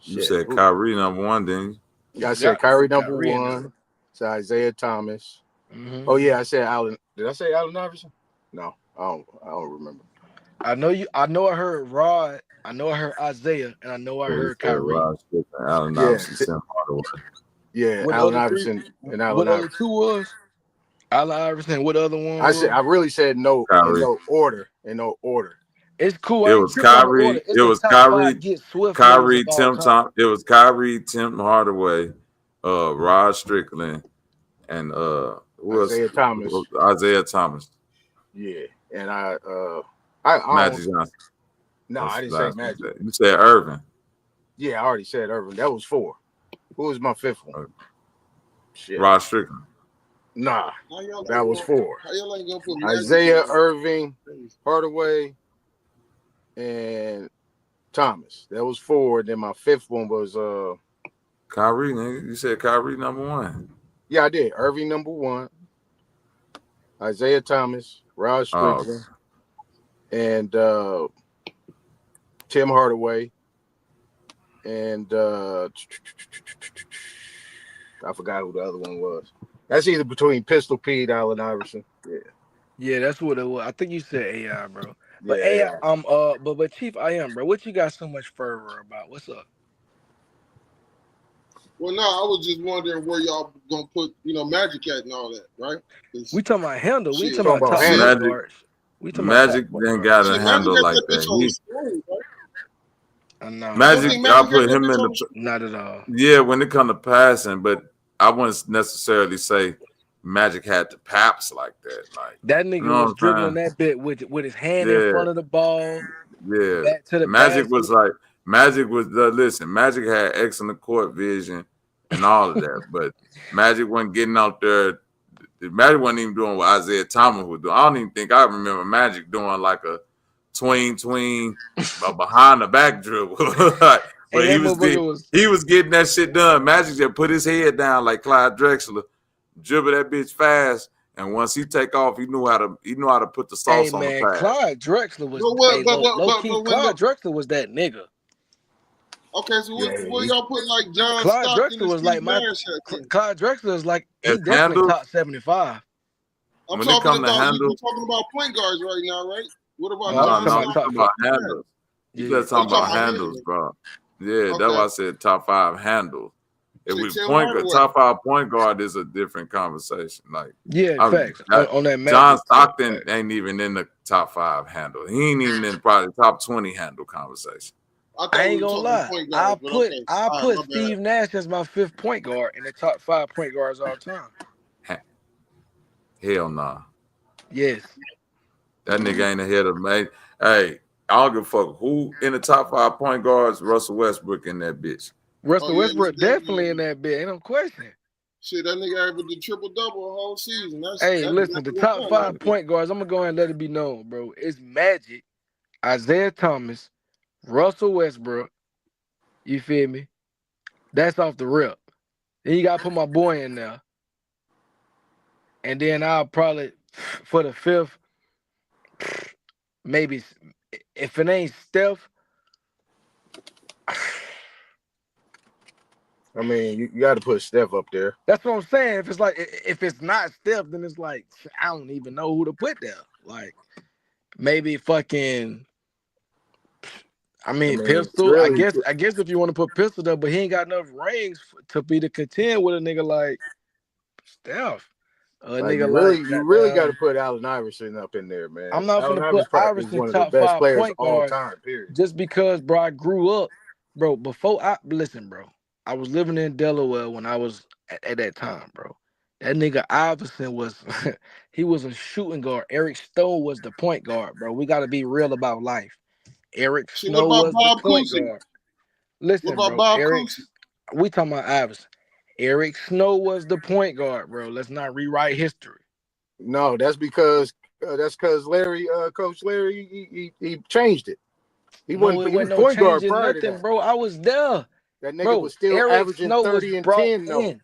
You Shit. said Kyrie number 1, didn't you? I You said got Kyrie number Kyrie in there. 1. It's Isaiah Thomas. Mm-hmm. Oh yeah, I said Allen. Did I say Allen Iverson? No, I don't remember. I know I heard Rod. I know I heard Isaiah, and I know I heard Kyrie. Rod Strickland, Allen Yeah, Iverson, Tim Hardaway. yeah, What Allen other 3? Iverson and Allen What other Iverson. 2 was? Allen Iverson. What other one was? I really said no Kyrie. in no order. It's cool. It I ain't was tripping on the order. Kyrie. It's It the was top 5 Kyrie. get Swift niggas of all time. It was Kyrie, Tim Hardaway, Rod Strickland, and who else? Isaiah Thomas. Isaiah Thomas. Yeah, and I Magic Johnson. No, What's I the didn't say last one? Magic. You said Irvin. Yeah, I already said Irvin. That was 4. Who was my 5th one? Shit. Rod Strickland. Nah, How y'all ain't that was gonna- 4. How y'all ain't gonna put Magic Isaiah in? Irving, Hardaway, and Thomas. That was 4. Then my 5th one was Kyrie, nigga. You said Kyrie number 1. yeah, I did. Irving number 1, Isaiah Thomas, Rod Strickland, and Tim Hardaway, and I forgot who the other one was. That's either between Pistol Pete, Allen Iverson. Yeah. Yeah, that's what it was. I think you said AI, bro. But Yeah, AI, but Chief, I am, bro. What you got so much fervor about? What's up? Well, no, I was just wondering where y'all gonna put, Magic at and all that, right? We talking about handle. We Shit. talking about top handle. point Magic, guards. We talking about top Magic point didn't guards. got a Shit, Magic handle got like that bitch on the that. screen, right? No, You don't Magic, think I Magic got put that him bitch in on the. not at all. Yeah, when it come to passing, but I wouldn't necessarily say Magic had the paps like that. Like, That you nigga know was what dribbling I'm saying? that bit with his hand in Yeah, front of the ball, yeah. back to the Magic basket. was like Magic was listen. Magic had excellent court vision and all of that, but Magic wasn't getting out there. Magic wasn't even doing what Isaiah Thomas was doing. I don't even think I remember Magic doing like a tween behind the back dribble. But And he that was motherfucker getting that shit done. Magic just put his head down like Clyde Drexler, dribble that bitch fast, and once he take off, he knew how to put the Hey sauce on the man, pass. Clyde Drexler was low key. But Clyde Drexler was that nigga. Okay, so where y'all put like John Clyde Stockton Drexler and was Steve like my Nash at then? Clyde Drexler is like he As definitely handles, top 75. I'm when it talking come to about you handles, talking about point guards right now, right? What about No, I was no, John talking we about Stockton? talking top 5. about handles. You Yeah. just talking talking about about handles, handles. bro. Yeah, that's Okay. why I said top 5 handles. If Shit, we Tim point Hardaway. top 5 point guard is a different conversation. Like Yeah, facts. On that John Magic tip, Stockton facts. ain't even in the top 5 handle. He ain't even in probably top 20 handle conversation. I I thought we ain't were gonna talking lie. point I guards, but put okay. I All right, put my bad. Steve Nash as my 5th point guard in the top 5 point guards all time. Hell nah. Yes. That nigga ain't ahead of me. Hey, I don't give a fuck who in the top 5 point guards. Russell Westbrook in that bitch. Russell Oh yeah, Westbrook most definitely in definitely. that bit. Ain't no question. Shit, that nigga averaged a triple double a whole season. Hey, That's listen, the exactly top what 5 point guards, I'm gonna go ahead and let it be known, bro. It's Magic, Isaiah Thomas, Russell Westbrook. You feel me? That's off the rip. Then you gotta put my boy in there. And then I'll probably for the 5th, maybe if it ain't Steph, I mean, you got to put Steph up there. that's what I'm saying. If it's not Steph, then it's like I don't even know who to put there. Like maybe fucking. I mean, Pistol. really, I guess if you want to put Pistol there, but he ain't got enough rings to be to contend with a nigga like Steph. A like nigga you really got to goddamn. put Allen Iverson up in there, man. I'm not Allen gonna put Iverson is Iverson one of the top best 5 players point all guard time. Period. just because, bro. I grew up, bro. Listen, bro. I was living in Delaware when I was at that time, bro. That nigga Iverson was he was a shooting guard. Eric Stone was the point guard, bro. We got to be real about life. Eric Shit, what Snow about was the Bob point Cousy? guard. What Listen, about bro. Bob Cousy? We talking about Iverson. Eric Snow was the point guard, bro. Let's not rewrite history. No, that's because Larry, Coach Larry, he changed it. He No, wasn't. it He was wasn't no point guard changing prior to nothing, that. bro. I was there. That nigga Bro, was still Eric averaging Snow was 30 and brought 10 though. in.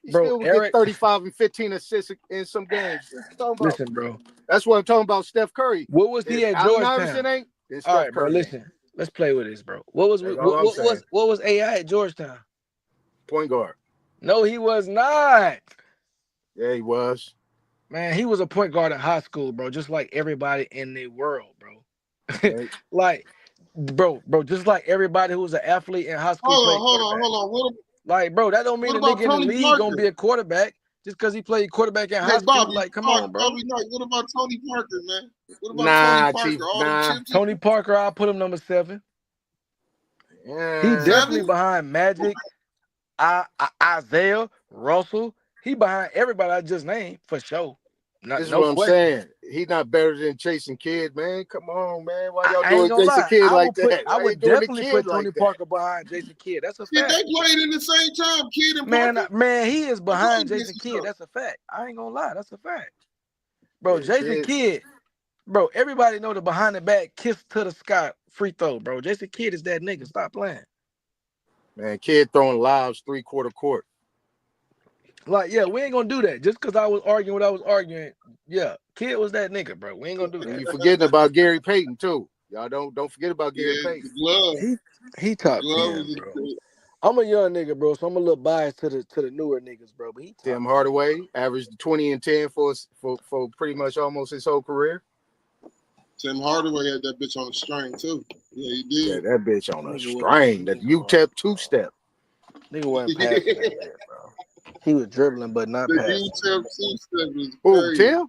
He Bro, still would Eric, get 35 and 15 assists in some games. What you talking about? listen, bro. That's what I'm talking about. Steph Curry. What was If he at Allen Georgetown? Iverson ain't, then All Steph right, bro. Curry ain't. Listen, let's play with this, bro. What was That's all I'm saying. what was AI at Georgetown? Point guard. No, he was not. Yeah, he was. Man, he was a point guard in high school, bro. Just like everybody in the world, bro. Right. Like, bro, just like everybody who was an athlete in high school played quarterback. Hold on. Like, bro, that don't mean What the about nigga in the Tony league Parker? gonna be a quarterback just because he played quarterback in high Hey, school. Bobby, Like, come on, bro. Bobby Knight. What about Tony Parker, man? What about Nah, Tony Parker? Chief. All them Nah. chips. Tony Parker, I'll put him number 7. He Yeah. definitely 7? behind Magic, Isaiah, Russell. He behind everybody I just named for sure. Not This is no what I'm question. saying. He's not better than Jason Kidd, man. Come on, man. Why y'all I ain't doing gonna Jason lie. Kidd I like would put. that? I Why you would doing the definitely kid put Tony like that? Parker behind Jason Kidd. That's a Did fact. they played in the same time, Kid and Parker? Man, he is They behind played Jason against each Kidd. other. That's a fact. I ain't gonna lie. That's a fact, bro. Yeah, Jason Kidd, bro. Everybody know the behind the back kiss to the sky free throw, bro. Jason Kidd is that nigga. Stop playing. Man, Kidd throwing lives 3/4 court. Like, yeah, we ain't gonna do that. Just because I was arguing what I was arguing, yeah, Kidd was that nigga, bro. We ain't gonna do And that. you forgetting about Gary Payton too. Y'all don't forget about Gary Yeah, Payton. the glove. He top Glove 10, was bro. a I'm a young nigga, bro, so I'm a little biased to the newer niggas, bro. But he top Tim 10. Hardaway averaged 20 and 10 for pretty much almost his whole career. Tim Hardaway had that bitch on a string too. Yeah, he Yeah, did. that bitch on a Nigga string. That UTEP bro. two-step. Nigga wasn't passing that bit, bro. He was dribbling, but not The passing. UTEP two-step was Who, crazy. Tim?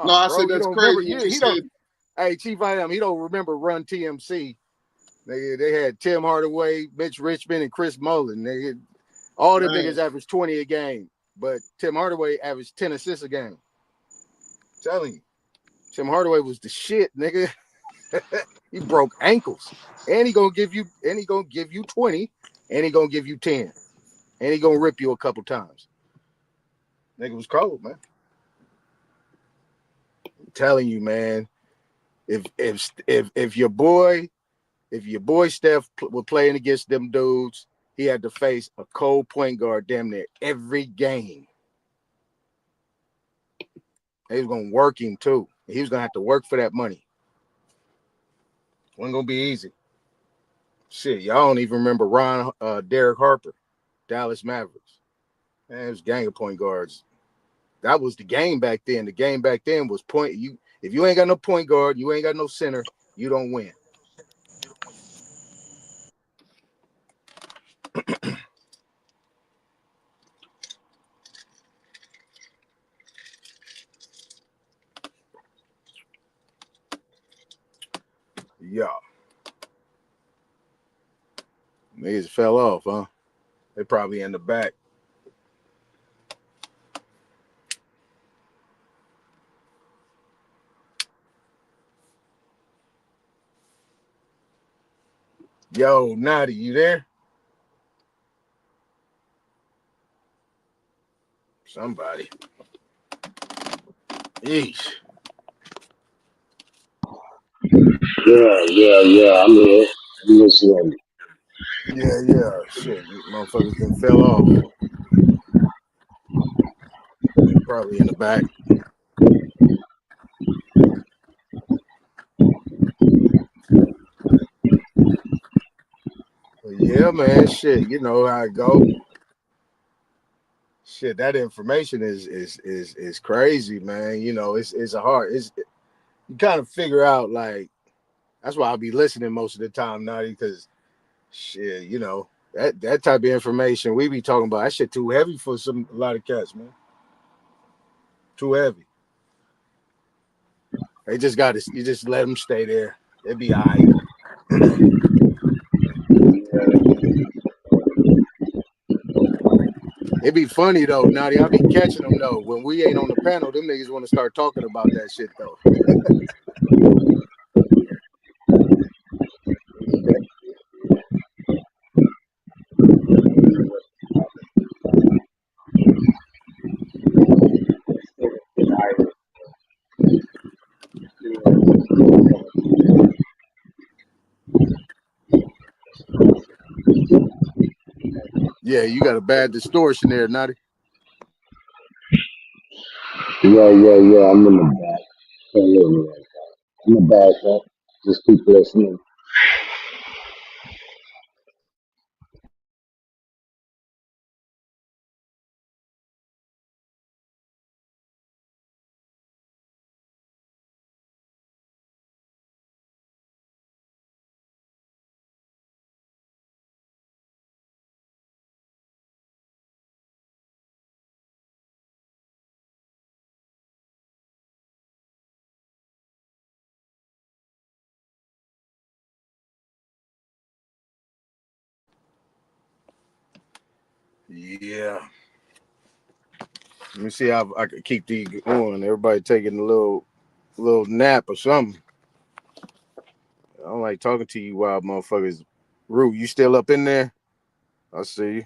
No, Oh, I bro, said you that's don't remember. crazy. You He just don't. said Hey, Chief I am. He don't remember Run TMC. They had Tim Hardaway, Mitch Richmond, and Chris Mullin. All them man. niggas averaged 20 a game, but Tim Hardaway averaged 10 assists a game. I'm telling you, Tim Hardaway was the shit, nigga. He broke ankles, and he gonna give you 20, and he gonna give you 10, and he gonna rip you a couple times. Nigga was cold, man. I'm telling you, man. If your boy Steph was playing against them dudes, he had to face a cold point guard damn near every game. He was gonna work him too. He was gonna have to work for that money. Wasn't gonna be easy. Shit, y'all don't even remember Derek Harper, Dallas Mavericks. Man, it was gang of point guards. That was the game back then. The game back then was point. If you ain't got no point guard, you ain't got no center, you don't win. Yeah. Niggas fell off, huh? They probably in the back. Yo, Naughty, you there? Somebody. Yeesh. Yeah. I'm here. I'm listening. Yeah. Shit, motherfuckers then fell off. They're probably in the back. But yeah, man. Shit, you know how it go. Shit, that information is crazy, man. You know, it's a hard. You kind of figure out like that's why I'll be listening most of the time, Naughty, because shit, you know that type of information we be talking about. That shit too heavy for a lot of cats, man. Too heavy. They just got to. You just let them stay there. They'll be all right. It'd be funny though, Naughty. I'll be catching them though. When we ain't on the panel, them niggas want to start talking about that shit though. Yeah, you got a bad distortion there, Naughty. Yeah. I'm in the back. Can't hear me right now. I'm in the back, huh? Just keep listening. Yeah. Let me see how I can keep these going. Everybody taking a little nap or something. I don't like talking to you wild motherfuckers. Rue, you still up in there? I see you.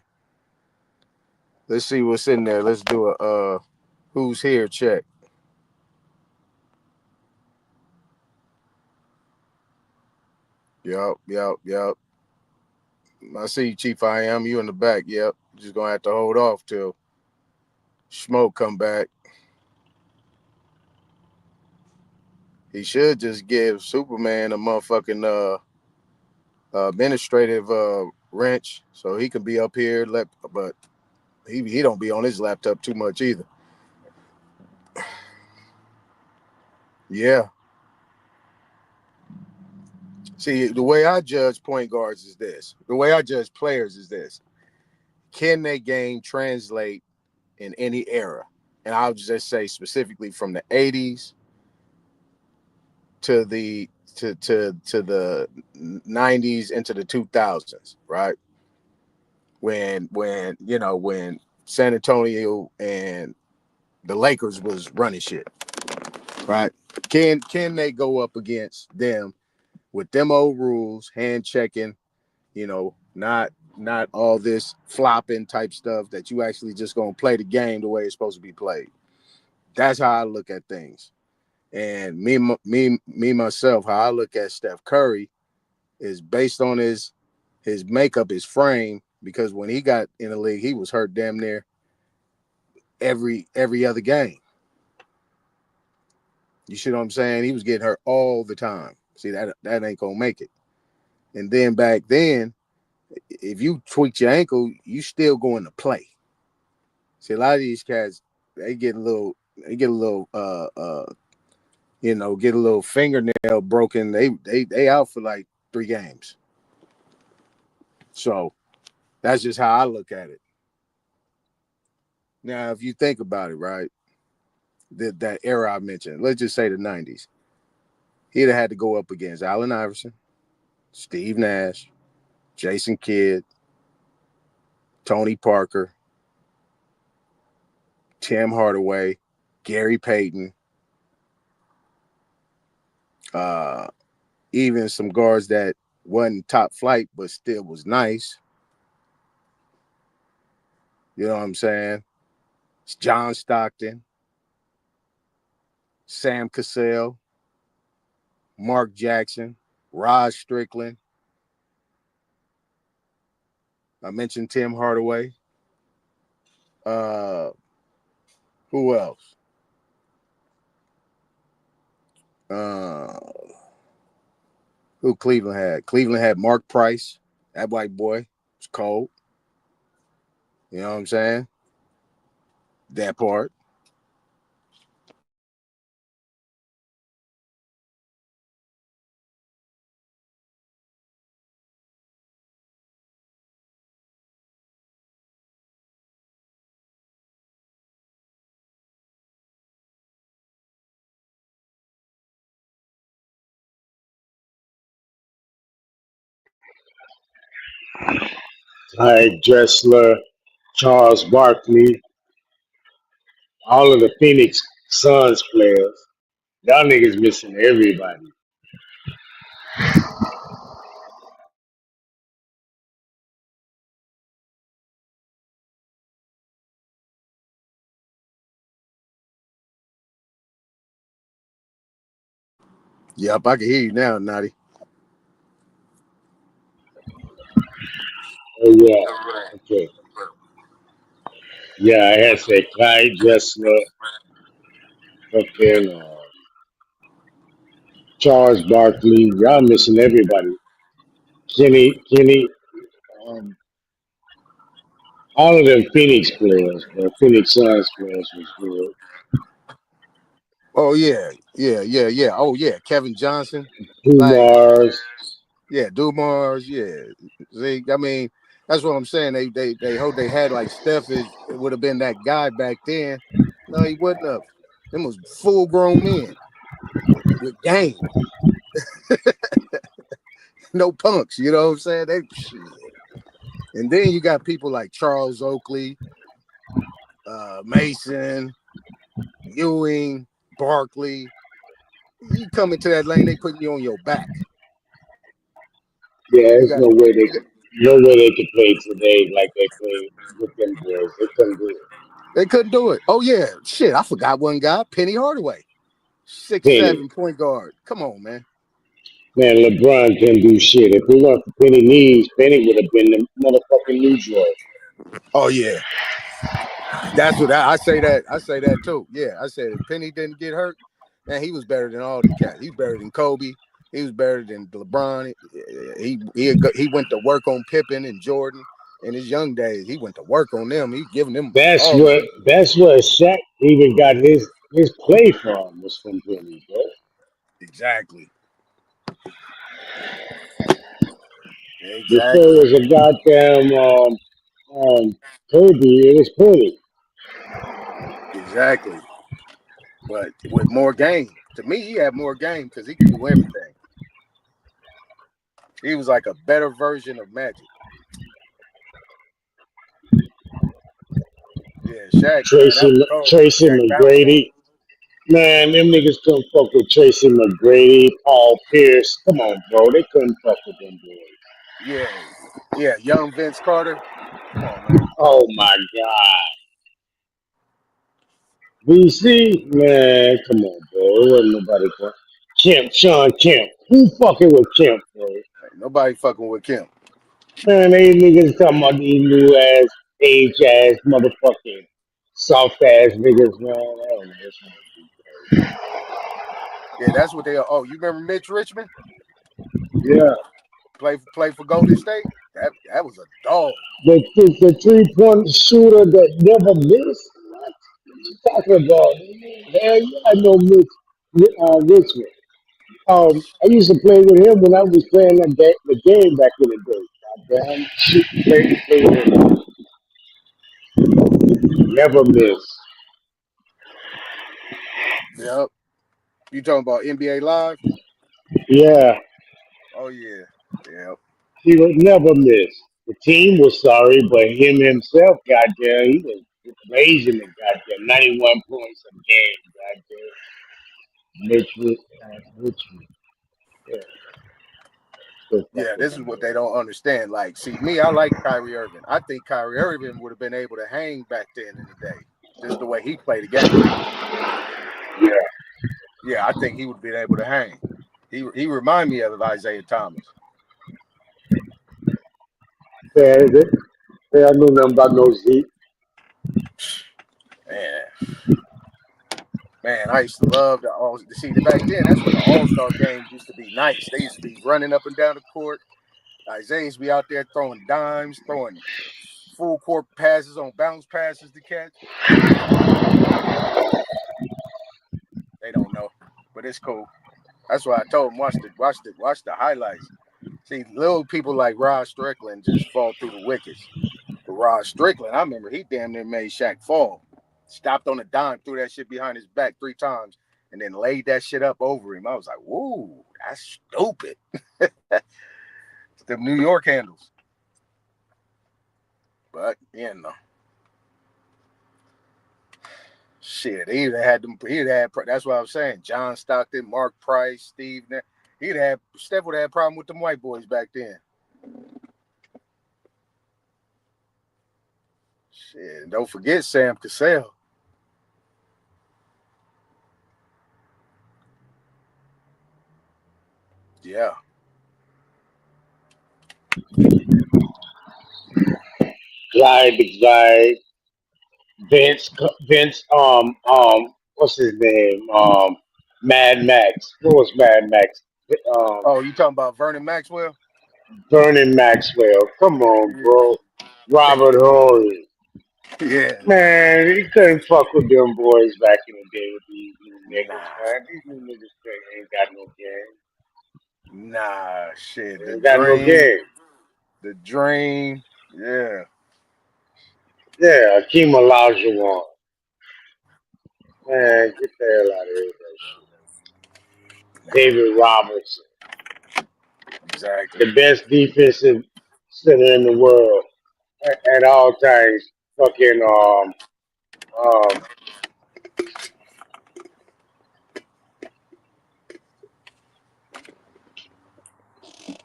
Let's see what's in there. Let's do a who's here check. Yup. I see you, Chief. I am. You in the back. Yep. Just gonna have to hold off till Smoke come back. He should just give Superman a motherfucking administrative wrench so he can be up here. But he don't be on his laptop too much either. Yeah. See, the way I judge point guards is this. The way I judge players is this. Can they game translate in any era? And I'll just say specifically from the 80s to the 90s into the 2000s, right? When San Antonio and the Lakers was running shit, right? Can they go up against them with them old rules, hand checking, not all this flopping type stuff that you actually just gonna play the game the way it's supposed to be played? That's how I look at things. And me myself, how I look at Steph Curry is based on his makeup, his frame, because when he got in the league, he was hurt damn near every other game. You see what I'm saying? He was getting hurt all the time. See, that ain't gonna make it. And then back then, if you tweaked your ankle, you still going to play. See, a lot of these cats, they get a little fingernail broken. They out for like 3 games. So that's just how I look at it. Now, if you think about it, right, that era I mentioned, let's just say the 90s, he'd have had to go up against Allen Iverson, Steve Nash, Jason Kidd, Tony Parker, Tim Hardaway, Gary Payton, even some guards that wasn't top flight but still was nice. You know what I'm saying? It's John Stockton, Sam Cassell, Mark Jackson, Rod Strickland. I mentioned Tim Hardaway. Who else? Who Cleveland had? Cleveland had Mark Price. That white boy was cold. You know what I'm saying? That part. Clyde Dressler, Charles Barkley, all of the Phoenix Suns players. Y'all niggas missing everybody. Yep, I can hear you now, Nutty. Oh yeah. Okay. Yeah, I had said Clyde Dressler, fucking Charles Barkley. Y'all missing everybody. Kenny, um, all of them Phoenix players, the Phoenix Suns players was good. Oh yeah. Oh yeah, Kevin Johnson. Like, Kumars. yeah, Dumars. Yeah. See, I mean, that's what I'm saying. They hope they had like Steph would have been that guy back then. No, he wouldn't have. Them was full grown men with game. No punks, you know what I'm saying? They shit. And then you got people like Charles Oakley, Mason, Ewing, Barkley. You come into that lane, they putting you on your back. Yeah, You there's got no way they could play today like they played with them boys. They couldn't do it. They couldn't do it. Oh yeah, shit! I forgot one guy, Penny Hardaway, 6'7" point guard. Come on, man. Man, LeBron couldn't do shit. If it weren't for Penny Needs, Penny would have been the motherfucking new Jordan. Oh yeah, that's what I say. I say that too. Yeah, I said if Penny didn't get hurt, man, he was better than all them cats. He's better than Kobe. He was better than LeBron. He went to work on Pippen and Jordan in his young days. He went to work on them. He giving them That's all. where Shaq even got his play from, was from Penny, bro. Exactly. Before it was a goddamn Kobe, it was Penny. Exactly. But with more game. To me, he had more game because he could do everything. He was like a better version of Magic. Yeah, Shaq. Tracy McGrady. Man, them niggas couldn't fuck with Tracy McGrady, Paul Pierce. Come on, bro. They couldn't fuck with them boys. Yeah. Young Vince Carter. Come on, man. Oh my God. VC, man, come on, bro. It wasn't nobody fuck. Sean Kemp. Who fucking with Kemp, bro? Nobody fucking with Kemp. Man, they niggas talking about these new ass, age ass, motherfucking soft ass niggas, man. I don't know. Yeah, that's what they are. Oh, you remember Mitch Richmond? Yeah. Play for Golden State? That was a dog. The 3-point shooter that never missed? What you talking about? Hell yeah, I know Richmond. I used to play with him when I was playing the game back in the day. Goddamn, shit, play with him. Never miss. Yep. You talking about NBA Live? Yeah. Oh yeah. Yeah. He would never miss. The team was sorry, but him himself, goddamn, he was raising the goddamn 91 points a game, goddamn. Richmond. Yeah, this is what they don't understand. Like, see, me, I like Kyrie Irving. I think Kyrie Irving would have been able to hang back then in the day, just the way he played the game. Yeah, I think he would have been able to hang. He remind me of Isaiah Thomas. Yeah, I knew nothing about no Zeke. Man, I used to love back then. That's when the All-Star games used to be nice. They used to be running up and down the court. Isaiah used to be out there throwing dimes, throwing full court passes on bounce passes to catch. They don't know, but it's cool. That's why I told them watch the highlights. See, little people like Rod Strickland just fall through the wickets. But Rod Strickland, I remember he damn near made Shaq fall. Stopped on a dime, threw that shit behind his back 3 times, and then laid that shit up over him. I was like, whoa, that's stupid. Them New York handles. But, you know. Shit, he had them. That's what I was saying. John Stockton, Mark Price, Steve. Steph would have had a problem with them white boys back then. Shit, and don't forget Sam Cassell. Yeah. Clyde, Vince, what's his name? Mad Max. What was Mad Max? You talking about Vernon Maxwell? Vernon Maxwell. Come on, bro. Robert Horry. Yeah. Man, he couldn't fuck with them boys back in the day with these new niggas, man. These new niggas ain't got no game. Nah, shit. They ain't got no game. The Dream. Yeah. Yeah, Akeem Olajuwon. Man, get the hell out of here, that shit. David Robertson. Exactly. The best defensive center in the world at all times. Fucking Um,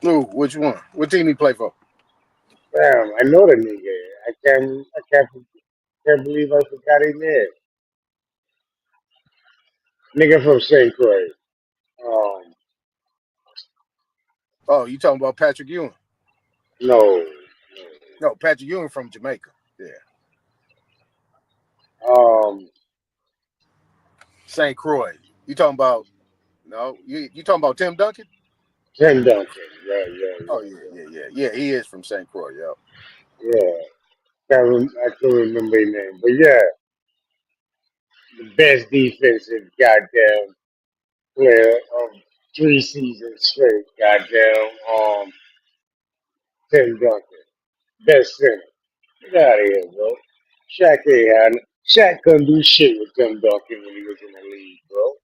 Lou, which one? What team he play for? damn, I know the nigga. I can't believe I forgot his name. Nigga from St. Croix. Um, Oh, you talking about Patrick Ewing? no. No, Patrick Ewing from Jamaica. Yeah, Um, St. Croix. You talking about? No, you talking about Tim Duncan? Tim Duncan. Yeah. Oh yeah. He is from St. Croix. Yeah. Yeah. I can't remember his name, but yeah, the best defensive goddamn player of 3 seasons straight. Goddamn, Tim Duncan, best center. Get out of here, bro. Shaq couldn't do shit with Tim Duncan when he was in the league, bro.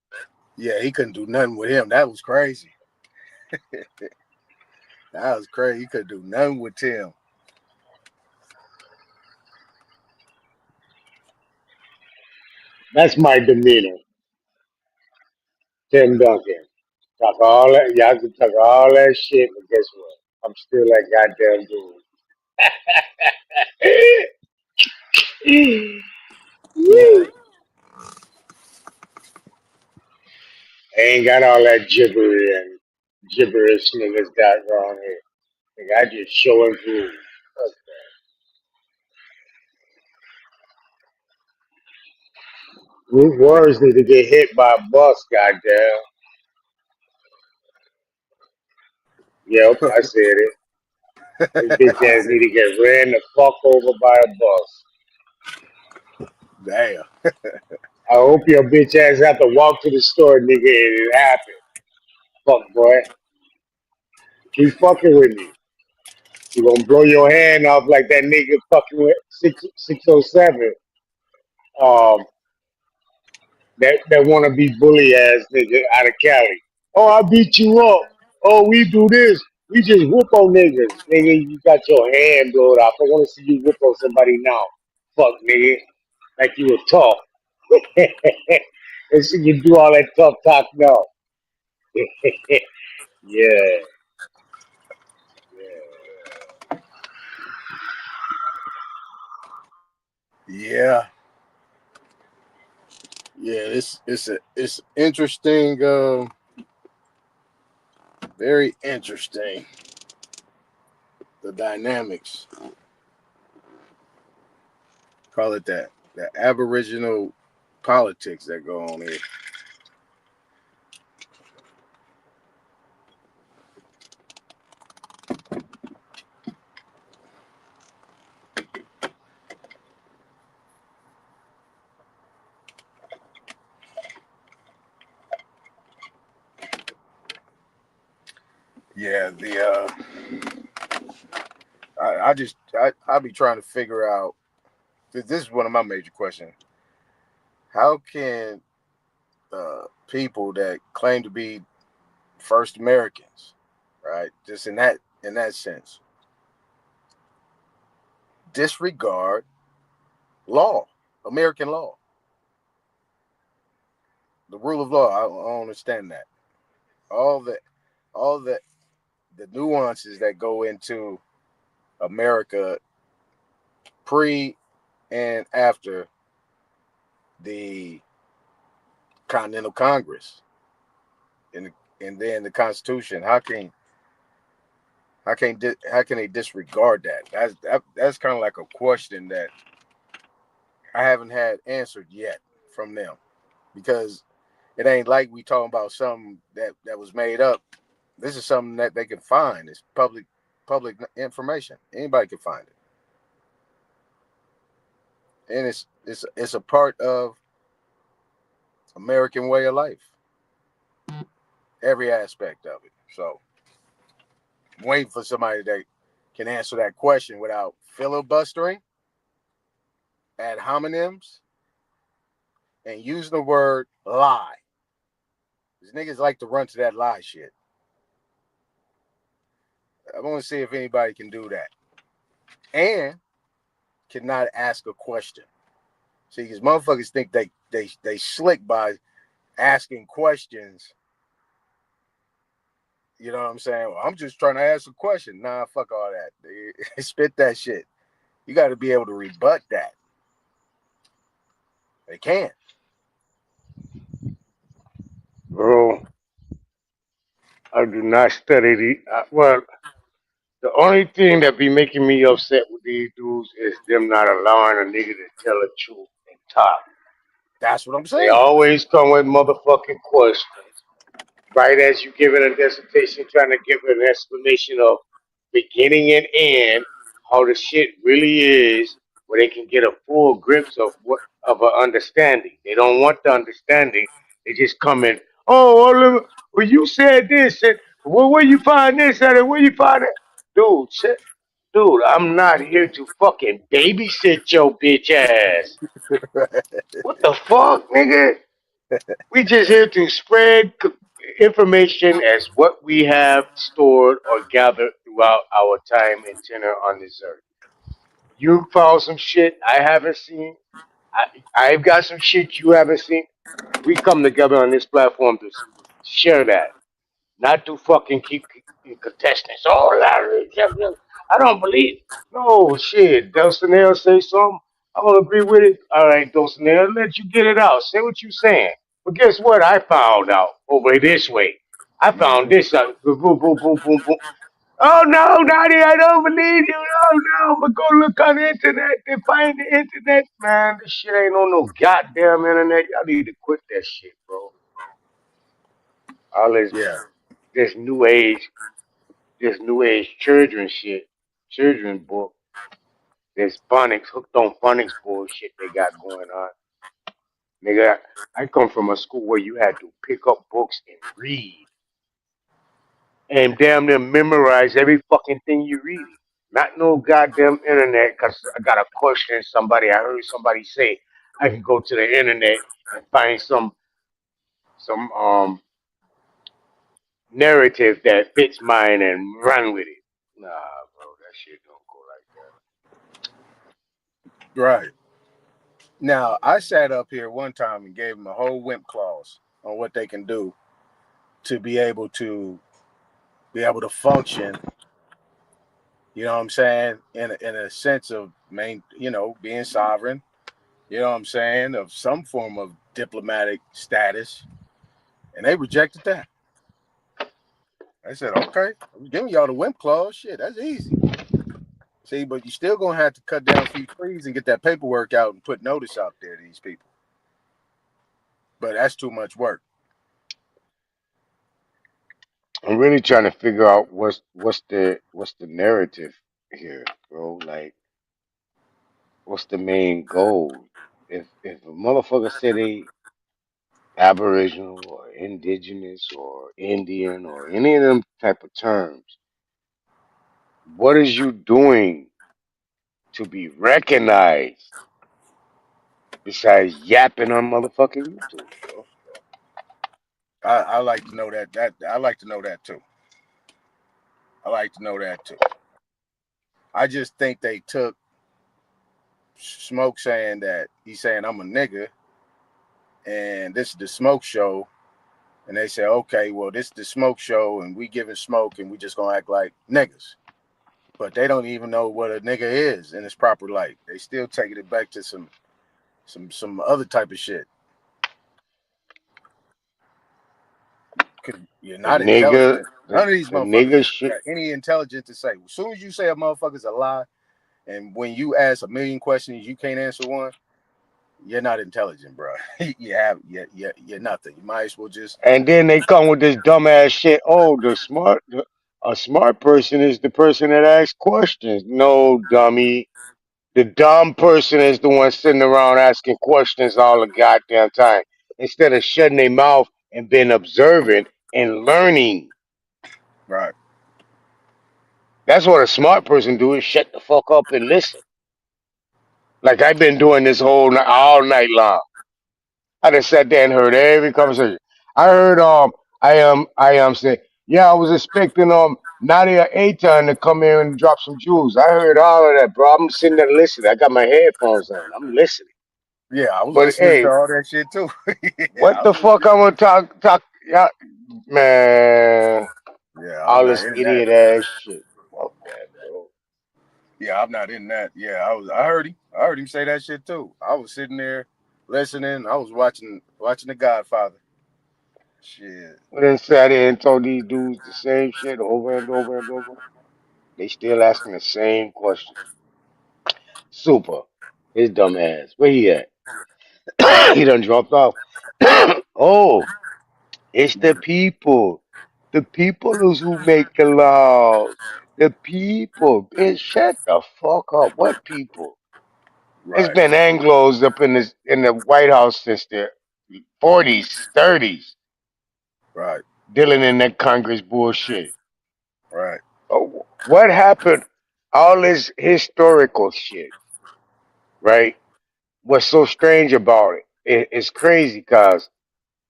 Yeah, he couldn't do nothing with him. That was crazy. That was crazy. He couldn't do nothing with Tim. That's my demeanor, Tim Duncan. Talk all that, y'all can talk all that shit, but guess what? I'm still that goddamn dude. Yeah. I ain't got all that gibberish niggas got wrong here. Like, I just show and prove. Ruth Words need to get hit by a bus, goddamn. Yep, I said it. His bitch ass need to get ran the fuck over by a bus. Damn. I hope your bitch ass have to walk to the store, nigga, and it happen. Fuck, boy. Keep fucking with me. You gonna blow your hand off like that nigga fucking with 607. Um, that wanna be bully ass nigga out of Cali. Oh, I beat you up. Oh, we do this. We just whoop on niggas. Nigga, you got your hand blowed off. I wanna see you whoop on somebody now. Fuck, nigga. Like you were tough. And see you do all that tough talk now. Yeah. Yeah. Yeah. It's interesting. Very interesting. The dynamics. Call it that. The Aboriginal politics that go on here. Yeah, I be trying to figure out. This is one of my major questions. How can people that claim to be first Americans, right, just in that sense, disregard law, American law, the rule of law? I don't understand that. All the all the nuances that go into America pre and after the Continental Congress and then the Constitution. How can they disregard that? That's kind of like a question that I haven't had answered yet from them, because it ain't like we talking about something that was made up. This is something that they can find. It's public information. Anybody can find it, and it's a part of American way of life. Every aspect of it. So I'm waiting for somebody that can answer that question without filibustering ad hominems and using the word lie. These niggas like to run to that lie shit. I want to see if anybody can do that and cannot ask a question. See, because motherfuckers think they slick by asking questions. You know what I'm saying? Well, I'm just trying to ask a question. Nah, fuck all that. Spit that shit. You got to be able to rebut that. They can't. Bro, I do not study well, the only thing that be making me upset with these dudes is them not allowing a nigga to tell the truth and talk. That's what I'm They saying. always come with motherfucking questions. Right as you giving a dissertation, trying to give an explanation of beginning and end, how the shit really is, where they can get a full grips of what of an understanding. They don't want the understanding. They just come in. Oh, well, you said this, and well, where you find this at, and where you find it, dude. Dude, I'm not here to fucking babysit your bitch ass. What the fuck, nigga? We just here to spread information as what we have stored or gathered throughout our time and tenure on this earth. You found some shit I haven't seen. I've got some shit you haven't seen. We come together on this platform to share that, not to fucking keep contesting. Oh, Larry, I don't believe. No shit. Dulcinea say something. I don't agree with it. All right, Dulcinea, let you get it out. Say what you saying. But guess what? I found out over this way. I found this out. Boom, boom, boom, boom, boom, boom. Oh no, Daddy, I don't believe you. No, but go look on the internet and find the internet, man. This shit ain't on no goddamn internet. Y'all need to quit that shit, bro. All Yeah. this new age children shit, children book, this phonics, hooked on phonics bullshit they got going on. Nigga, I come from a school where you had to pick up books and read and damn near memorize every fucking thing you read. Not no goddamn internet, because I got a question somebody, I heard somebody say, I can go to the internet and find some narrative that fits mine and run with it. Nah, bro, that shit don't go like that. Right. Now, I sat up here one time and gave them a whole wimp clause on what they can do to be able to function. You know what I'm saying? In a sense of being sovereign. You know what I'm saying? Of some form of diplomatic status, and they rejected that. I said, okay, I'm giving y'all the wimp clause. Shit, that's easy. See, but you still gonna have to cut down a few trees and get that paperwork out and put notice out there to these people. But that's too much work. I'm really trying to figure out what's the narrative here, bro. Like, what's the main goal? If a motherfucker say they Aboriginal or Indigenous or Indian or any of them type of terms, what is you doing to be recognized besides yapping on motherfucking YouTube, bro? I like to know that. I like to know that too. I just think they took Smoke saying that he's saying I'm a nigga, and this is the Smoke show, and they say, okay, well, this is the Smoke show, and we giving smoke, and we just gonna act like niggas. But they don't even know what a nigga is in its proper light. They still taking it back to some other type of shit. Cause you're The not nigga, intelligent. None of these the motherfuckers nigga shit. got any intelligence to say. As soon as you say a motherfucker's a lie, and when you ask a million questions, you can't answer one. You're not intelligent, bro. You're nothing. You might as well just. And then they come with this dumbass shit. Oh, a smart person is the person that asks questions. No, dummy. The dumb person is the one sitting around asking questions all the goddamn time instead of shutting their mouth and being observant and learning. Right. That's what a smart person do is shut the fuck up and listen. Like I've been doing this all night long. I just sat there and heard every conversation. I heard I am say, yeah, I was expecting Nadia Aiton to come in and drop some jewels. I heard all of that, bro. I'm sitting there listening. I got my headphones on. I'm listening. Yeah, I was But listening to hey, all that shit too. Yeah, what I the was fuck listening. I'm gonna talk yeah, man, Yeah, I'm all not this in that. idiot ass shit. Fuck that, bro. Yeah, I'm not in that. Yeah, I was. I heard him. I heard him say that shit too. I was sitting there listening. I was watching The Godfather. Shit. We done sat here and told these dudes the same shit over and over and over. They still asking the same question. Super. His dumb ass. Where he at? He done dropped off. Oh, it's the people. The people is who make the laws. The people. Bitch, shut the fuck up. What people? It's Right. been Anglos up in the White House since the 40s, 30s, Right. dealing in that Congress bullshit. Right. Oh, what happened? All this historical shit, right? What's so strange about it's crazy because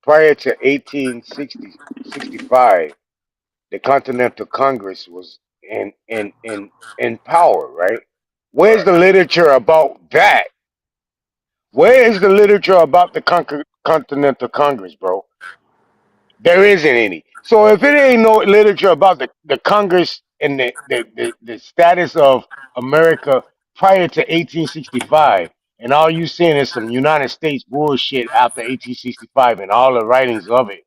prior to 1865, the Continental Congress was in power, right? Where's Right. the literature about that? Where is the literature about the Continental Congress, bro? There isn't any. So if it ain't no literature about the Congress and the status of America prior to 1865, and all you seeing is some United States bullshit after 1865 and all the writings of it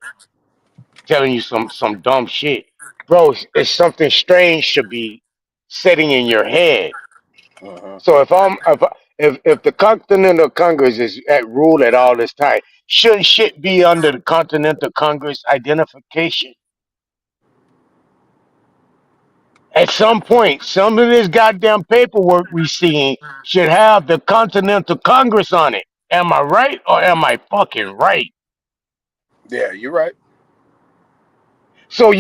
telling you some dumb shit, bro, it's something strange should be sitting in your head. Uh-huh. So if the Continental Congress is at rule at all this time, shouldn't shit be under the Continental Congress identification? At some point, some of this goddamn paperwork we seeing should have the Continental Congress on it. Am I right or am I fucking right? Yeah, you're right. So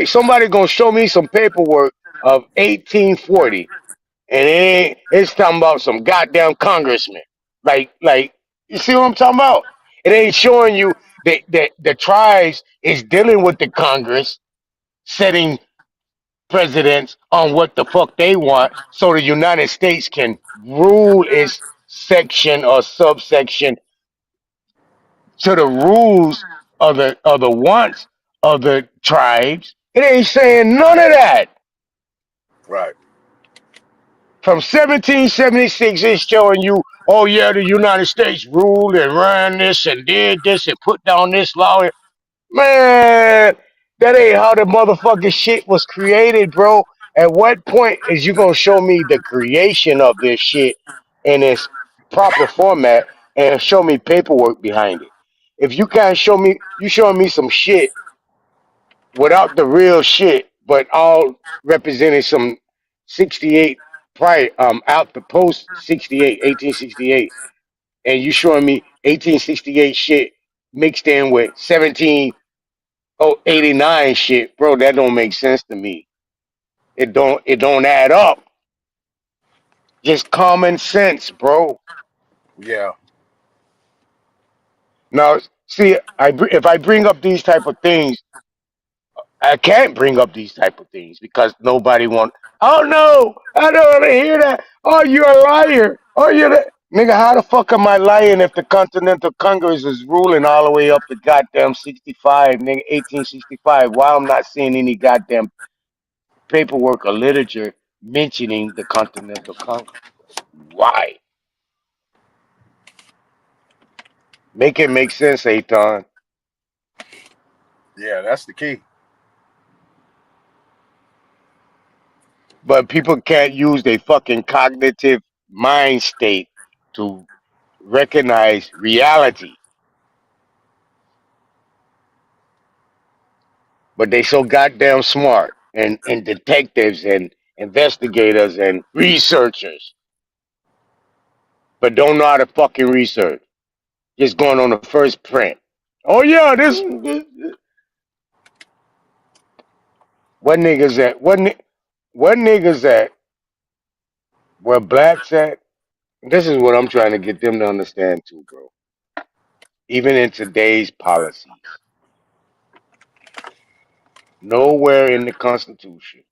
somebody gonna show me some paperwork of 1840, and it's talking about some goddamn congressman. Like you see what I'm talking about? It ain't showing you that the tribes is dealing with the Congress, setting presidents on what the fuck they want, so the United States can rule its section or subsection to the rules of the wants of the tribes. It ain't saying none of that. Right. From 1776, it's showing you, oh yeah, the United States ruled and ran this and did this and put down this law. Man, that ain't how the motherfucking shit was created, bro. At what point is you gonna show me the creation of this shit in its proper format and show me paperwork behind it? If you can't show me, you showing me some shit without the real shit, but all representing some 68 prior out the post 68, 1868, and you showing me 1868 shit mixed in with 1789 shit, bro, that don't make sense to me. It don't add up. Just common sense, bro. Yeah. Now, see, if I bring up these type of things, I can't bring up these type of things because nobody want. Oh no, I don't want to hear that. Oh, you're a liar. Oh, you're the nigga. How the fuck am I lying if the Continental Congress is ruling all the way up to goddamn 65, nigga, 1865? Why I'm not seeing any goddamn paperwork or literature mentioning the Continental Congress? Why? Make it make sense, Aton. Yeah, that's the key. But people can't use their fucking cognitive mind state to recognize reality. But they so goddamn smart and detectives and investigators and researchers, but don't know how to fucking research. Just going on the first print. Oh yeah, this what niggas at what niggas at where blacks at. This is what I'm trying to get them to understand too, bro. Even in today's policies, nowhere in the Constitution,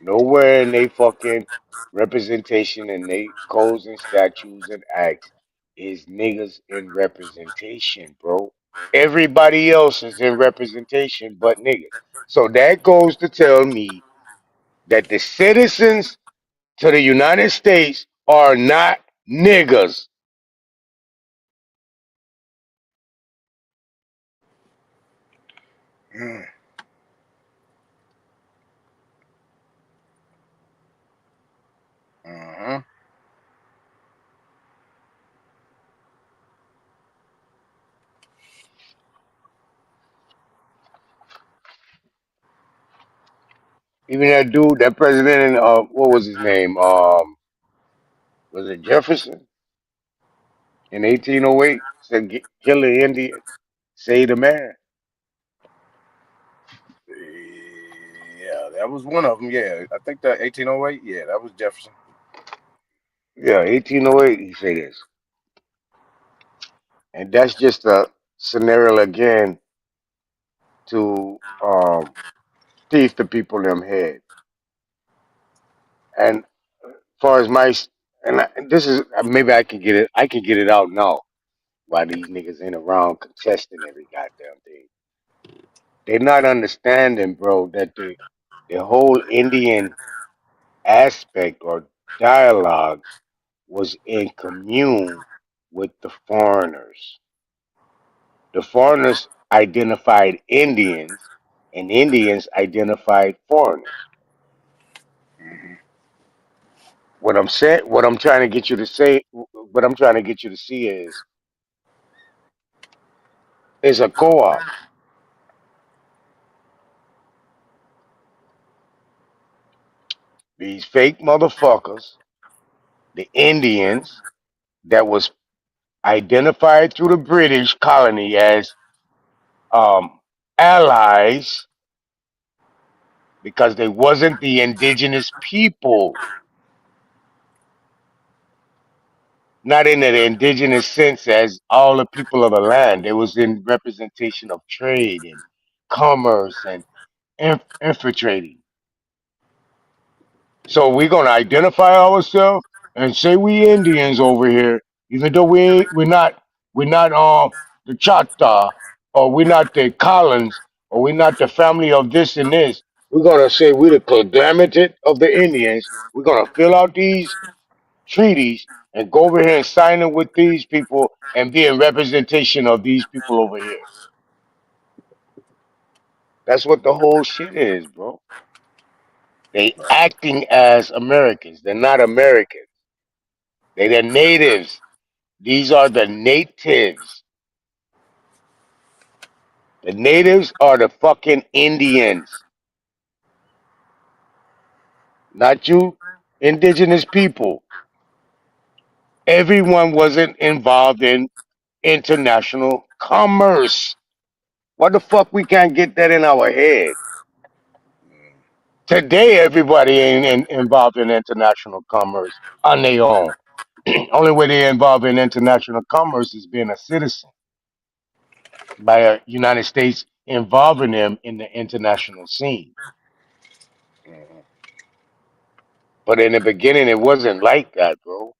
nowhere in they fucking representation and they codes and statutes and acts is niggas in representation, bro. Everybody else is in representation but niggas. So that goes to tell me that the citizens to the United States are not niggas. Uh-huh. Even that dude, that president, in, what was his name? Was it Jefferson in 1808? Said, "Kill the Indian, save the man." Yeah, that was one of them. Yeah, I think that 1808. Yeah, that was Jefferson. Yeah, 1808. He said this, and that's just a scenario again to teach the people them head. And far as my this is maybe I can get it. I can get it out now. Why these niggas ain't around contesting every goddamn thing? They're not understanding, bro, that the whole Indian aspect or dialogue was in commune with the foreigners. The foreigners identified Indians, and Indians identified foreigners. What I'm saying, what I'm trying to get you to say, what I'm trying to get you to see is a co-op. These fake motherfuckers, the Indians that was identified through the British colony as um, allies because they wasn't the indigenous people, not in the indigenous sense as all the people of the land. It was in representation of trade and commerce and infiltrating. So we're gonna identify ourselves and say we Indians over here, even though we're not the Chata or we're not the Collins or we're not the family of this and this. We're gonna say we're the conglomerate of the Indians. We're gonna fill out these treaties and go over here and sign them with these people and be in representation of these people over here. That's what the whole shit is, bro. They acting as Americans. They're not Americans. They're the natives. These are the natives. The natives are the fucking Indians, not you indigenous people. Everyone wasn't involved in international commerce. Why the fuck we can't get that in our head? Today, everybody ain't involved in international commerce on their own. Only way they're involved in international commerce is being a citizen by a United States involving them in the international scene. But in the beginning, it wasn't like that, bro.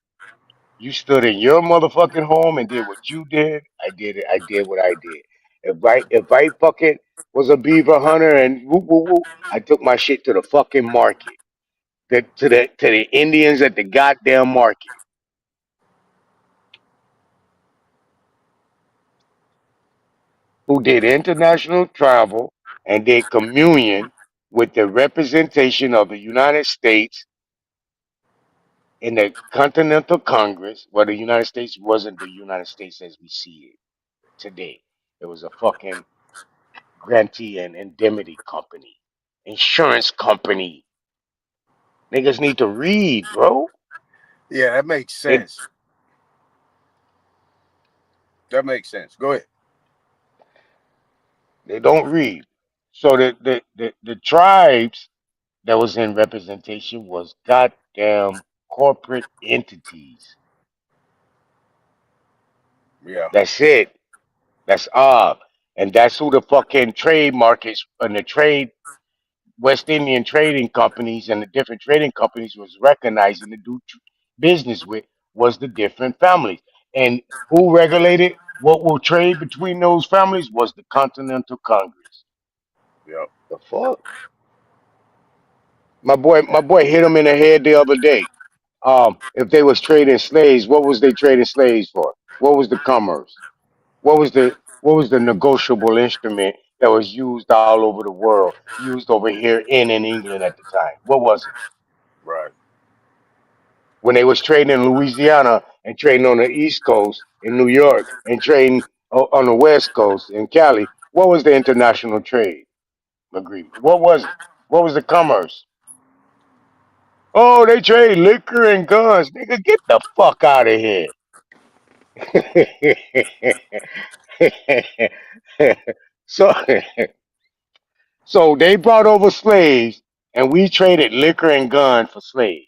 You stood in your motherfucking home and did what you did. I did it. I did what I did. If I fucking was a beaver hunter and woo woo woo, I took my shit to the fucking market. To the Indians at the goddamn market who did international travel and did communion with the representation of the United States in the Continental Congress, where the United States wasn't the United States as we see it today. It was a fucking grantee and indemnity company, insurance company. Niggas need to read, bro. Yeah, that makes They sense. That makes sense. Go ahead. they don't read. So the tribes that was in representation was goddamn corporate entities. Yeah. That's it. That's all. And that's who the fucking trade markets and the trade West Indian trading companies and the different trading companies was recognizing to do business with was the different families. And who regulated what will trade between those families was the Continental Congress. Yep. The fuck? My boy hit him in the head the other day. If they was trading slaves, what was they trading slaves for? What was the commerce? What was the negotiable instrument that was used all over the world, used over here in England at the time? What was it? Right. When they was trading in Louisiana and trading on the East Coast in New York and trading on the West Coast in Cali, what was the international trade agreement? What was it? What was the commerce? Oh, they trade liquor and guns. Nigga, get the fuck out of here. so, so they brought over slaves and we traded liquor and guns for slaves.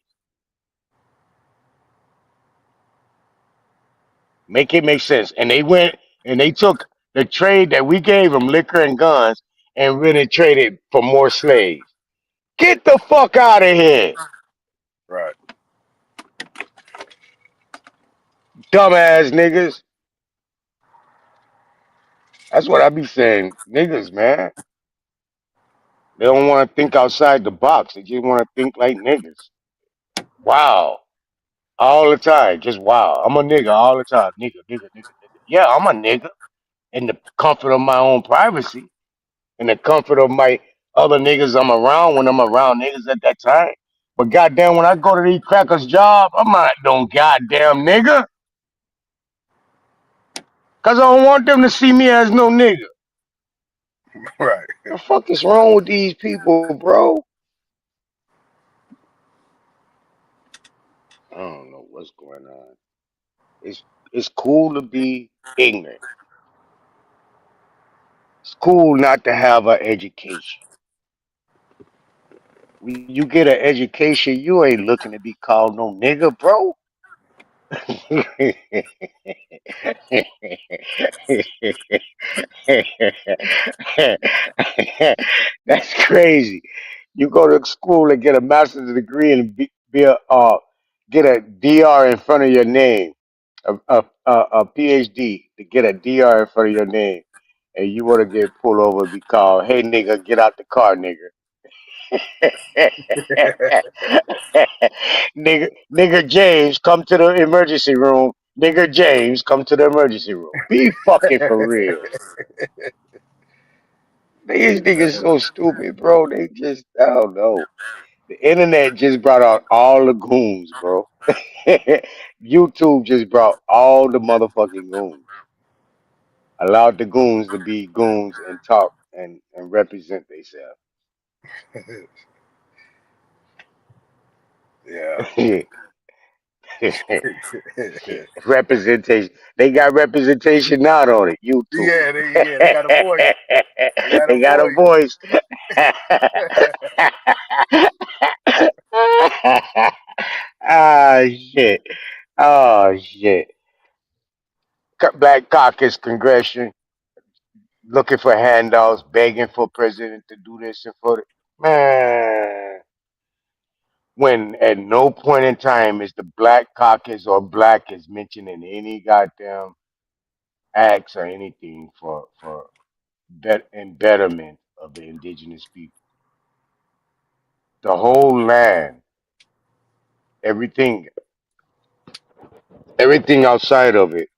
Make it make sense. And they went and they took the trade that we gave them, liquor and guns, and really traded for more slaves. Get the fuck out of here, Right. dumbass niggas. That's what I be saying, niggas, man. They don't want to think outside the box. They just want to think like niggas. Wow, all the time, just wow. I'm a nigga all the time, nigga, nigga, nigga, nigga. Yeah, I'm a nigga in the comfort of my own privacy, in the comfort of my other niggas I'm around when I'm around niggas at that time. But goddamn, when I go to these crackers' job, I'm not no goddamn nigga. Cause I don't want them to see me as no nigga. Right. The fuck is wrong with these people, bro? I don't know what's going on. It's cool to be ignorant. It's cool not to have an education. When you get an education, you ain't looking to be called no nigga, bro. That's crazy. You go to school and get a master's degree and get a DR in front of your name, a PhD to get a DR in front of your name, and you want to get pulled over and be called, "Hey nigga, get out the car, nigga." Nigger James, come to the emergency room. Nigger James, come to the emergency room. Be fucking for real. These niggas so stupid, bro. They just, I don't know. The internet just brought out all the goons, bro. YouTube just brought all the motherfucking goons. Allowed the goons to be goons and talk and represent themselves. Yeah. Representation. They got representation now on it. YouTube. They got a voice. They got a They got a voice. voice. Ah shit. Oh shit. Black Caucus Congression looking for handouts, begging for president to do this and for the man. When at no point in time is the Black Caucus or black is mentioned in any goddamn acts or anything for betterment of the indigenous people. The whole land, everything, everything outside of it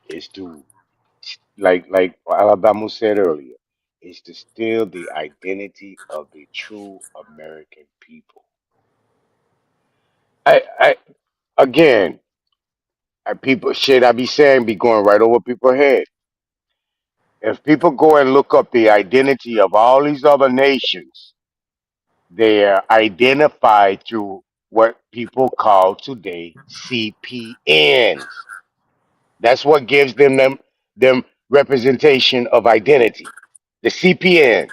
is to, like Alabama said earlier, is to steal the identity of the true American people. I again, people shit I be saying be going right over people's head. If people go and look up the identity of all these other nations, they are identified through what people call today CPNs. That's what gives them representation of identity. The CPN.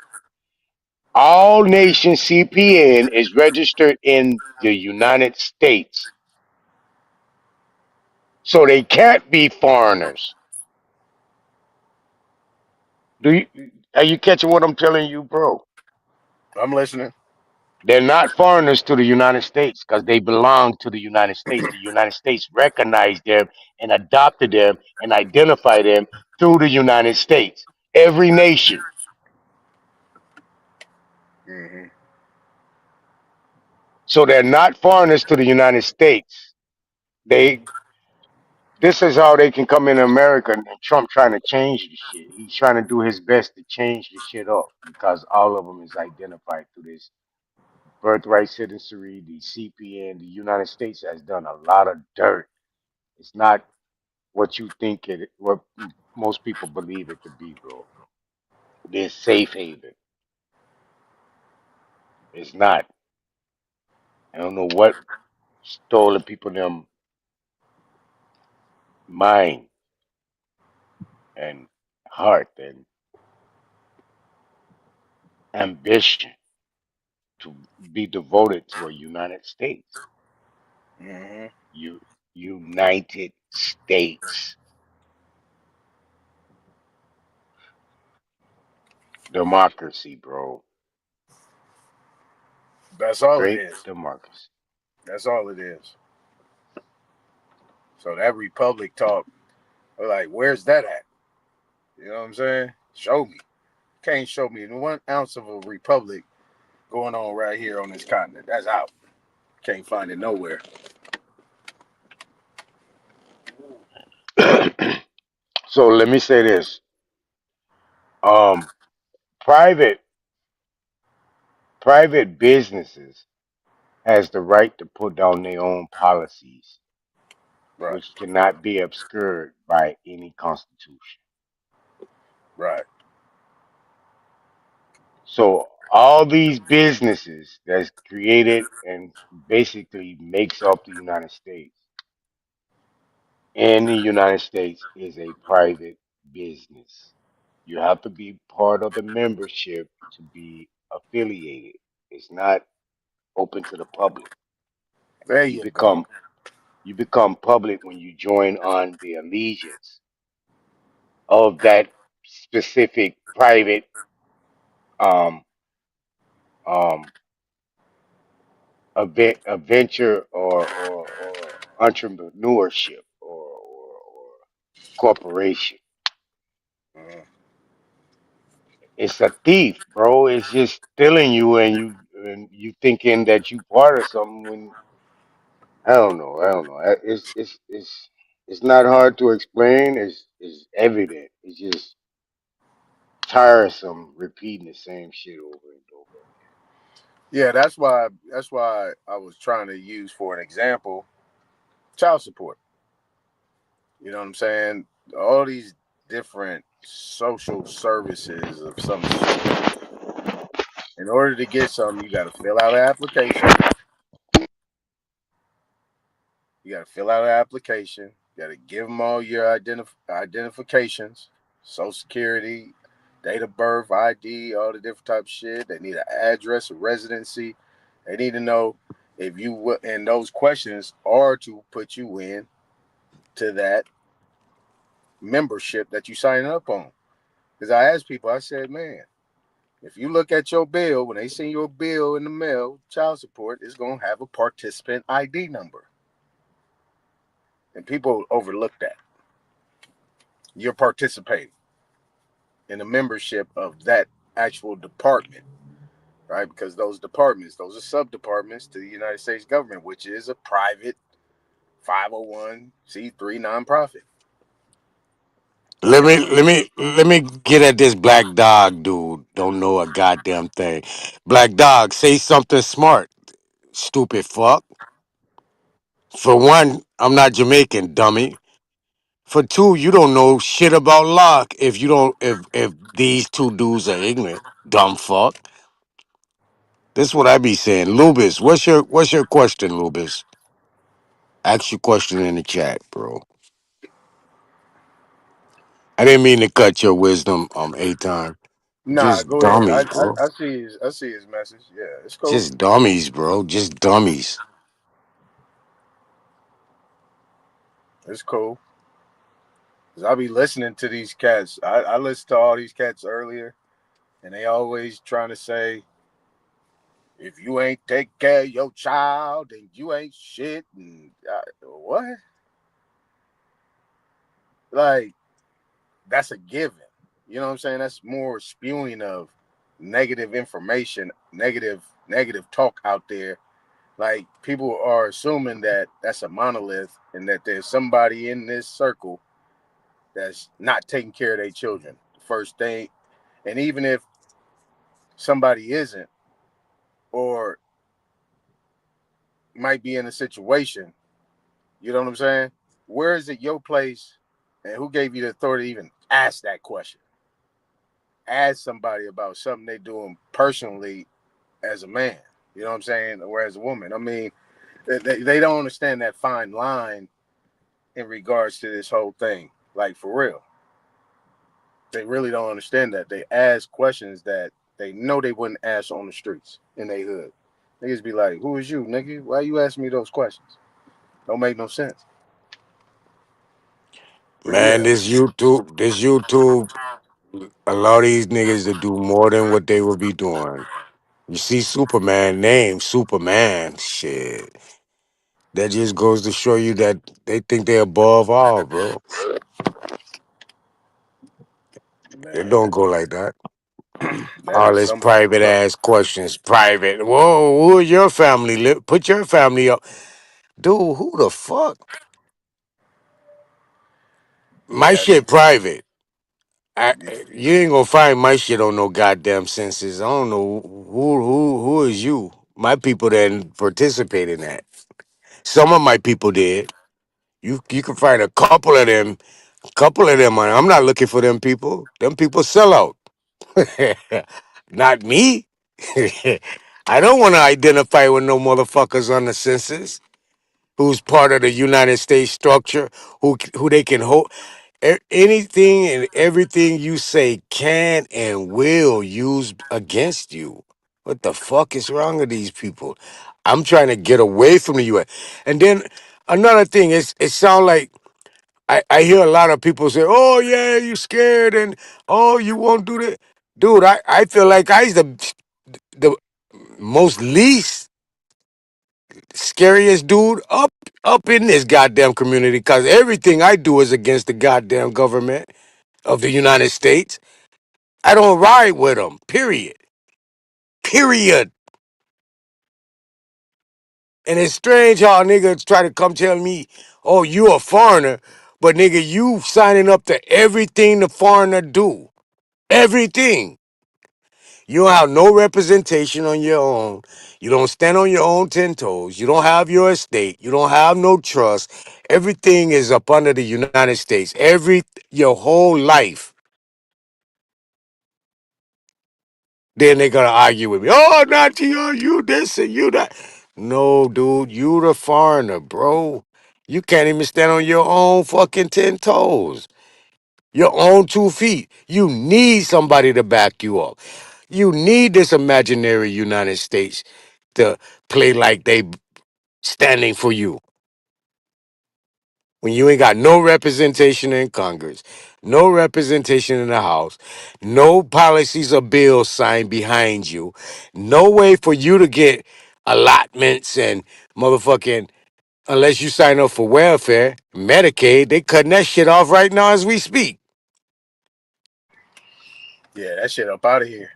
All nations CPN is registered in the United States. So they can't be foreigners. Are you catching what I'm telling you, bro? I'm listening. They're not foreigners to the United States because they belong to the United States. The United States recognized them and adopted them and identified them through the United States. Every nation. Mm-hmm. So they're not foreigners to the United States. They This is how they can come in America, and Trump trying to change the shit. He's trying to do his best to change the shit up because all of them is identified through this birthright citizenry, the CPN. The United States has done a lot of dirt. It's not what you think what most people believe it to be, bro. This safe haven. It's not. I don't know what stole the people them mind and heart and ambition to be devoted to a United States. Mm-hmm. You United States democracy, bro. That's all it Great is. democracy. That's all it is. So that Republic talk, like, where's that at? You know what I'm saying? Show me. Can't show me 1 ounce of a Republic going on right here on this continent. That's out. Can't find it nowhere. So let me say this. Um private private businesses has the right to put down their own policies, Right. which cannot be obscured by any constitution. Right. So all these businesses that's created and basically makes up the United States in the United States is a private business. You have to be part of the membership to be affiliated. It's not open to the public. There You you go. become public when you join on the allegiance of that specific private um um a venture or entrepreneurship or corporation. Mm-hmm. It's a thief, bro. It's just stealing you, and you thinking that you part of something when I don't know. I don't know. It's not hard to explain. It's evident. It's just tiresome repeating the same shit over and over. Yeah, that's why I was trying to use for an example child support. You know what I'm saying? All these different social services of some sort. In order to get something, you got to fill out an application. You got to fill out an application. You got to give them all your identifications, Social Security, date of birth, ID, all the different types of shit. They need an address, a residency. They need to know if you and those questions are to put you in to that membership that you sign up on. Because I asked people, I said, man, if you look at your bill, when they send you a bill in the mail, child support is going to have a participant ID number. And people overlook that. You're participating in the membership of that actual department, right? Because those departments, those are sub departments to the United States government, which is a private 501c3 nonprofit. Let me get at this black dog dude. Don't know a goddamn thing. Black dog, say something smart, stupid fuck. For one, I'm not Jamaican, dummy. For two, you don't know shit about Locke if these two dudes are ignorant, dumb fuck. This is what I be saying. Lubis, what's your question, Lubis? Ask your question in the chat, bro. I didn't mean to cut your wisdom, A-time. Nah, Just go ahead. dummies, bro. I see his message. Yeah, it's cool. Just dummies, bro. Just dummies. It's cool. Cause I be listening to these cats. I listened to all these cats earlier, and they always trying to say If you ain't take care of your child, then you ain't shit. And what? Like, that's a given. You know what I'm saying? That's more spewing of negative information, negative talk out there. Like, people are assuming that that's a monolith and that there's somebody in this circle that's not taking care of their children. First thing, and even if somebody isn't, or might be in a situation, you know what I'm saying? Where is it your place, and who gave you the authority to even ask that question? Ask somebody about something they're doing personally as a man. You know what I'm saying? Or as a woman. I mean, they don't understand that fine line in regards to this whole thing. Like, for real. They really don't understand that. They ask questions that they know they wouldn't ask on the streets in their hood. Niggas be like, who is you, nigga? Why you asking me those questions? Don't make no sense. But Man, yeah, this YouTube, a lot of these niggas that do more than what they would be doing. You see Superman name, Superman, shit. That just goes to show you that they think they're above all, bro. It man, don't go like that. that All is this some fucked private up. ass questions. Private. Whoa, who is your family? Put your family up. Dude, who the fuck? My Yeah, shit private. yeah. You ain't gonna find my shit on no goddamn census. I don't know who is you. My people didn't participate in that. Some of my people did. You can find a couple of them. Couple of them. I'm not looking for them people. Them people sell out. Not me. I don't want to identify with no motherfuckers on the census who's part of the United States structure, who they can hold. Anything and everything you say can and will use against you. What the fuck is wrong with these people? I'm trying to get away from the U.S. And then another thing is, it sounds like I hear a lot of people say, "Oh yeah, you scared and oh you won't do that." Dude, I feel like I's the most least scariest dude up in this goddamn community because everything I do is against the goddamn government of the United States. I don't ride with them. Period. Period. And it's strange how niggas try to come tell me, "Oh, you a foreigner," but nigga, you signing up to everything the foreigner do. Everything. You don't have no representation on your own. You don't stand on your own 10 toes. You don't have your estate. You don't have no trust. Everything is up under the United States. Your whole life. Then they're gonna argue with me. Oh, not you this and you that. No, dude, you the foreigner, bro. You can't even stand on your own fucking 10 toes. Your own 2 feet. You need somebody to back you up. You need this imaginary United States to play like they standing for you. When you ain't got no representation in Congress, no representation in the House, no policies or bills signed behind you, no way for you to get allotments and motherfucking, unless you sign up for welfare, Medicaid, they cutting that shit off right now as we speak. Yeah, that shit up out of here.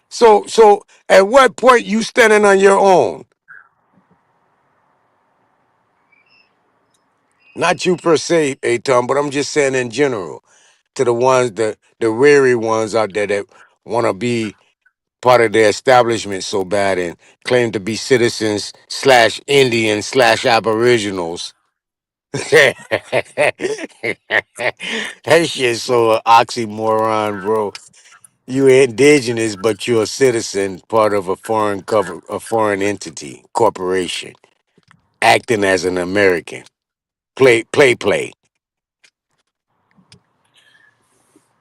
So at what point you standing on your own? Not you per se, Aton, but I'm just saying in general to the ones, the weary ones out there that want to be part of the establishment so bad and claim to be citizens slash Indians slash Aboriginals. That shit's so oxymoron, bro. You indigenous, but you're a citizen, part of a foreign entity, corporation, acting as an American. Play.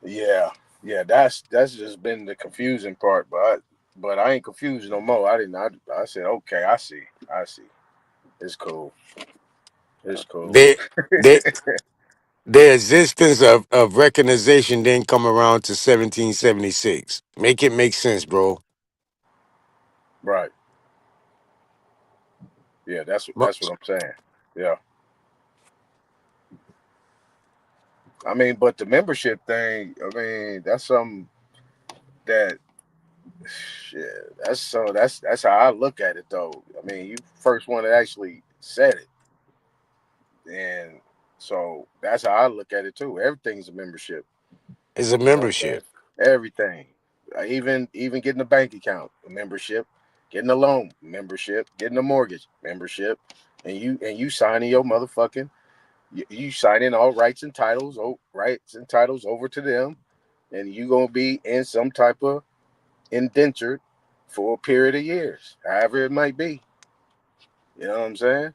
Yeah, yeah. That's just been the confusing part, but I ain't confused no more. I didn't. I said, okay, I see. It's cool. It's cool. They, they, the existence of recognition didn't come around to 1776. Make it make sense, bro. Right. Yeah, that's But what I'm saying. Yeah. I mean, but the membership thing, I mean, that's something that shit, that's how I look at it though. I mean, you first one that actually said it. And so that's how I look at it too. Everything's a membership. it's a You know what I'm membership. saying? Everything. Even getting a bank account, a membership, getting a loan, membership, getting a mortgage, membership, and you signing your motherfucking you signing all rights and titles over to them, and you gonna be in some type of indentured for a period of years, however it might be. You know what I'm saying?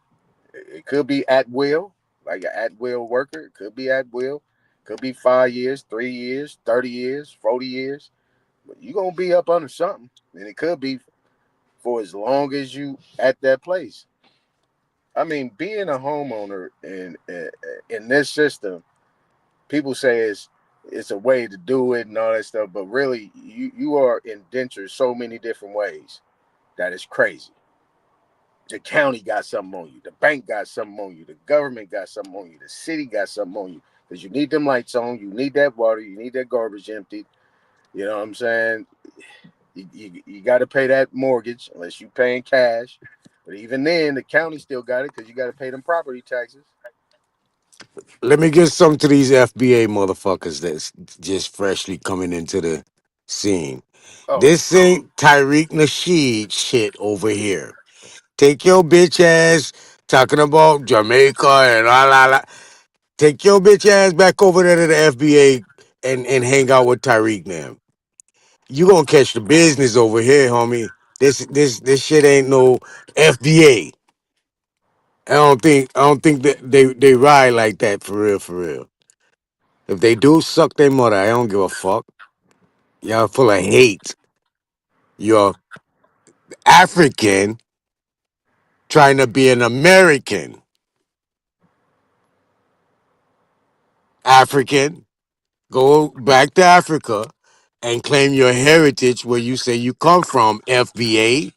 It could be at will, like an at will worker. It could be at will. Could be 5 years, 3 years, 30 years, 40 years. But you gonna be up under something, and it could be for as long as you at that place. I mean, being a homeowner in this system, people say it's a way to do it and all that stuff, but really, you are indentured so many different ways that is crazy. The county got something on you, the bank got something on you, the government got something on you, the city got something on you because you need them lights on, you need that water, you need that garbage emptied. You know what I'm saying? You got to pay that mortgage unless you paying cash. But even then, the county still got it because you got to pay them property taxes. Let me get some to these FBA motherfuckers that's just freshly coming into the scene. Oh, This ain't Tyreek Nasheed shit over here. Take your bitch ass talking about Jamaica and la. Take your bitch ass back over there to the FBA and hang out with Tyreek now. You gonna catch the business over here, homie. This shit ain't no FBA. I don't think that they ride like that for real, for real. If they do, suck their mother. I don't give a fuck. Y'all full of hate. You're African trying to be an American. African, go back to Africa and claim your heritage where you say you come from, FBA.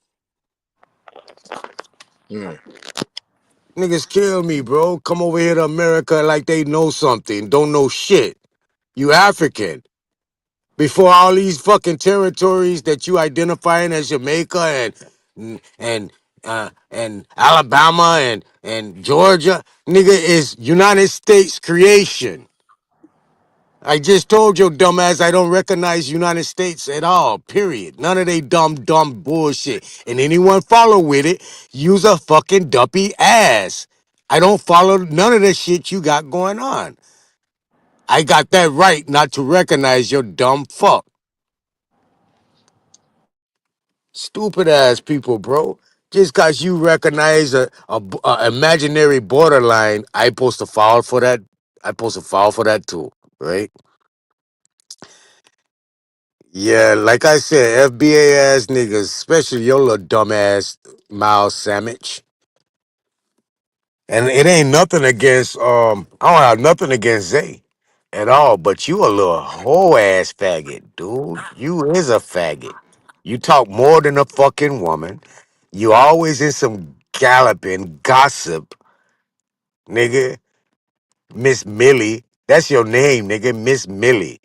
mm. Niggas kill me, bro. Come over here to America like they know something. Don't know shit. You African. Before all these fucking territories that you identifying as Jamaica and Alabama and Georgia, nigga, is United States creation. I just told your dumb ass I don't recognize United States at all. Period. None of they dumb bullshit. And anyone follow with it, use a fucking dumpy ass. I don't follow none of the shit you got going on. I got that right not to recognize your dumb fuck. Stupid ass people, bro. Just cause you recognize a imaginary borderline, I supposed to fall for that. I supposed to fall for that too, right? Yeah, like I said, FBA ass niggas, especially your little dumb ass Miles Sandwich. And it ain't nothing against I don't have nothing against Zay at all, but you a little whole ass faggot, dude. You is a faggot. You talk more than a fucking woman. You always in some galloping gossip, nigga. Miss Millie. That's your name, nigga. Miss Millie.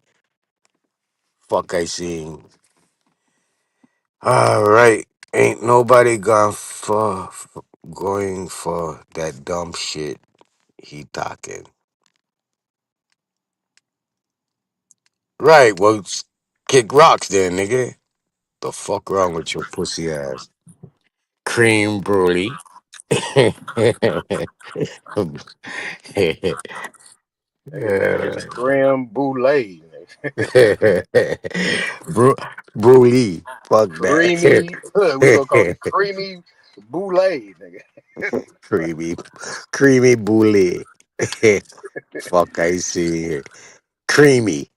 Fuck I seen. All right. Ain't nobody going for that dumb shit he talking. Right. Well, kick rocks then, nigga. The fuck wrong with your pussy ass? Cream brulee. It's creme brulee. Bru- Brulee. Fuck that. Creamy. We gonna call it creamy brulee, nigga. creamy, creamy brulee. Fuck, I see it. Creamy.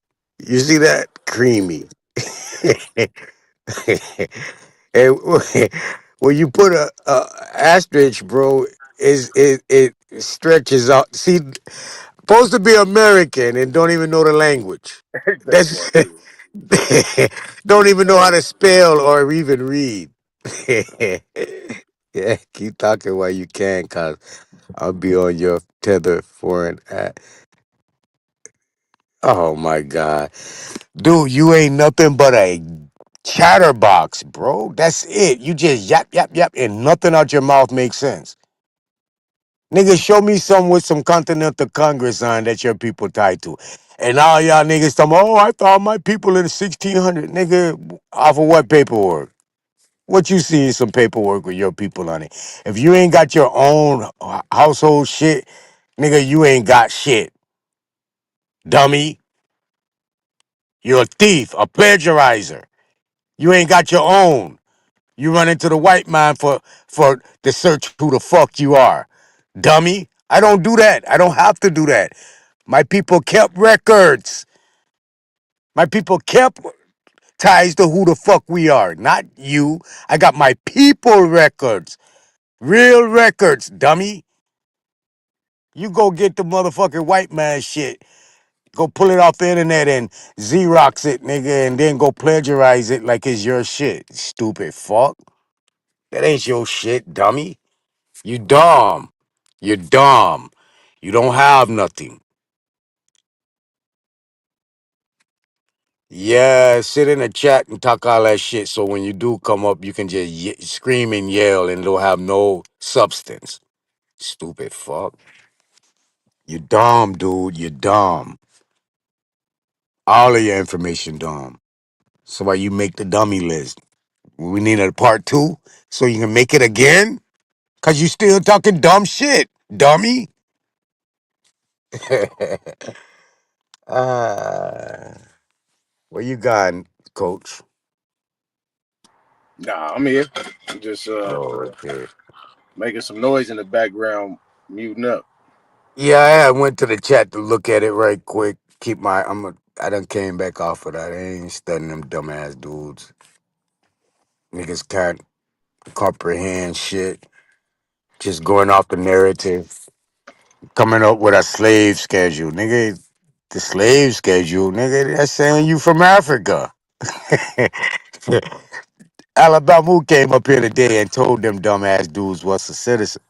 You see that? Creamy. And when you put a asterisk, bro, it stretches out. See, supposed to be American and don't even know the language. That That's boy stupid. don't even know how to spell or even read. Yeah, keep talking while you can, cause I'll be on your tether for an. Oh my god, dude, you ain't nothing but a chatterbox, bro. That's it. You just yap yap yap, and nothing out your mouth makes sense. Nigga, show me some with some Continental Congress on that your people tied to. And all y'all niggas talking, oh, I thought my people in the 1600. Nigga, off of what paperwork? What you see in some paperwork with your people on it? If you ain't got your own household shit, nigga, you ain't got shit. Dummy. You're a thief, a plagiarizer. You ain't got your own. You run into the white man for to search who the fuck you are. Dummy. I don't do that. I don't have to do that. My people kept records. My people kept ties to who the fuck we are, not you. I got my people records. Real records, dummy. You go get the motherfucking white man shit. Go pull it off the internet and Xerox it, nigga, and then go plagiarize it like it's your shit. Stupid fuck. That ain't your shit, dummy. You dumb. You dumb. You don't have nothing. Yeah, sit in the chat and talk all that shit so when you do come up, you can just scream and yell and it'll have no substance. Stupid fuck. You dumb, dude. You dumb. All of your information dumb. So why you make the dummy list? We need a part two so you can make it again? Cause you still talking dumb shit, dummy. uh, where you gone, coach? Nah, I'm here. I'm just Oh, okay. making some noise in the background, muting up. Yeah, I went to the chat to look at it right quick. I done came back off of that. I ain't studying them dumbass dudes. Niggas can't comprehend shit. Just going off the narrative. Coming up with a slave schedule. Nigga, the slave schedule, nigga, that's saying you from Africa. Alabama who came up here today and told them dumbass dudes what's a citizen,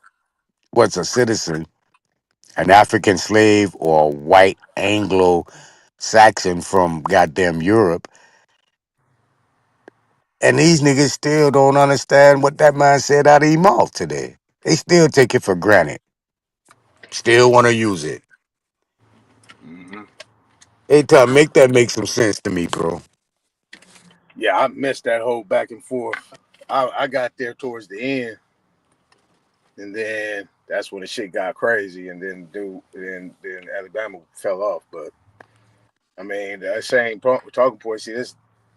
an African slave or a white Anglo Saxon from goddamn Europe. And these niggas still don't understand what that man said out of his mouth today. They still take it for granted. Still want to use it. Hmm. Hey, Tom, make that make some sense to me, bro. Yeah, I missed that whole back and forth. I got there towards the end, and then that's when the shit got crazy, and then Alabama fell off. But I mean, that same talking point. See,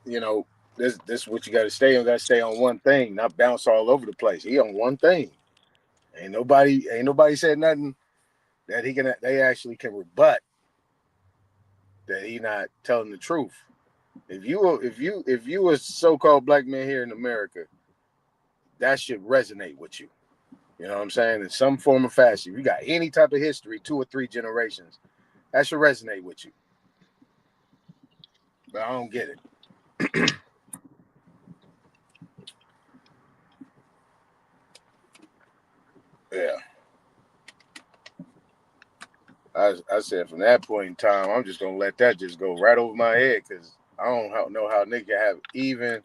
you know, this is what you got to stay on. Got to stay on one thing, not bounce all over the place. He on one thing. Ain't nobody said nothing that they actually can rebut that he not telling the truth. If you a so-called black man here in America, that should resonate with you. You know what I'm saying? In some form or fashion. If you got any type of history, 2 or 3 generations, that should resonate with you. But I don't get it. Yeah. I said from that point in time, I'm just gonna let that just go right over my head because I don't know how nigga have even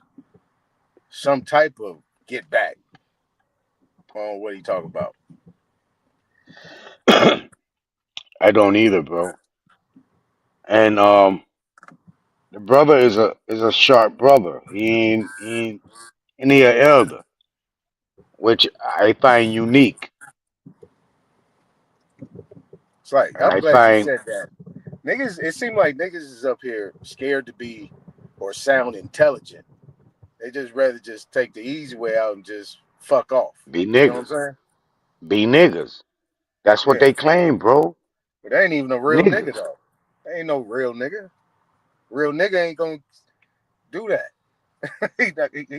some type of get back on what he talk about. I don't either, bro. And the brother is a sharp brother. He a elder, which I find unique. It's like And I'm I glad you find said that. Niggas, it seemed like niggas is up here scared to be or sound intelligent. They just rather just take the easy way out and just fuck off. be You know what I'm niggas. saying? Be niggas. That's what Yeah. they claim, bro. But they ain't even a real nigga Niggas. though. They ain't no real nigga. Real nigga ain't gonna do that. he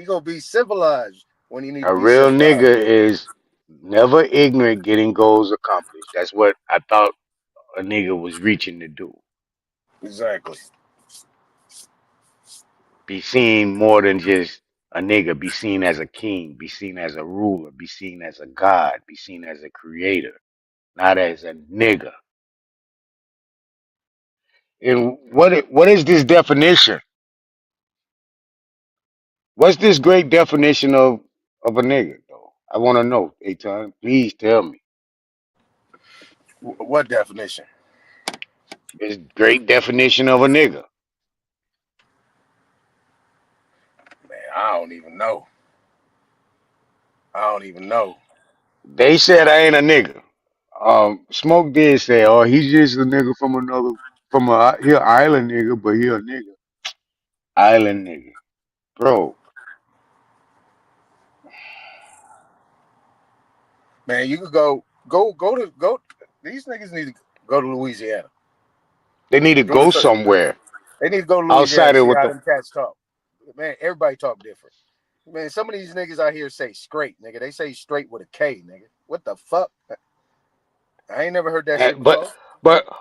gonna be civilized when he need to A be real civilized. nigga is never ignorant getting goals accomplished. That's what I thought a nigga was reaching to do. Exactly. Be seen more than just a nigga be seen as a king, be seen as a ruler, be seen as a god, be seen as a creator, not as a nigga. And what is this definition? What's this great definition of a nigga though? I want to know, Aton. Please tell me. What definition? This great definition of a nigga. Man, I don't even know. I don't even know. They said I ain't a nigga. Smoke did say, "Oh, he's just a nigga from another, from a he a island nigga, but he a nigga, island nigga, bro." Man, you could go. These niggas need to go to Louisiana. They need to go somewhere They need to go to Louisiana outside and of see what how the them cats talk. Man, everybody talk different. Man, some of these niggas out here say straight, nigga. They say straight with a K, nigga. What the fuck? I ain't never heard that shit but before.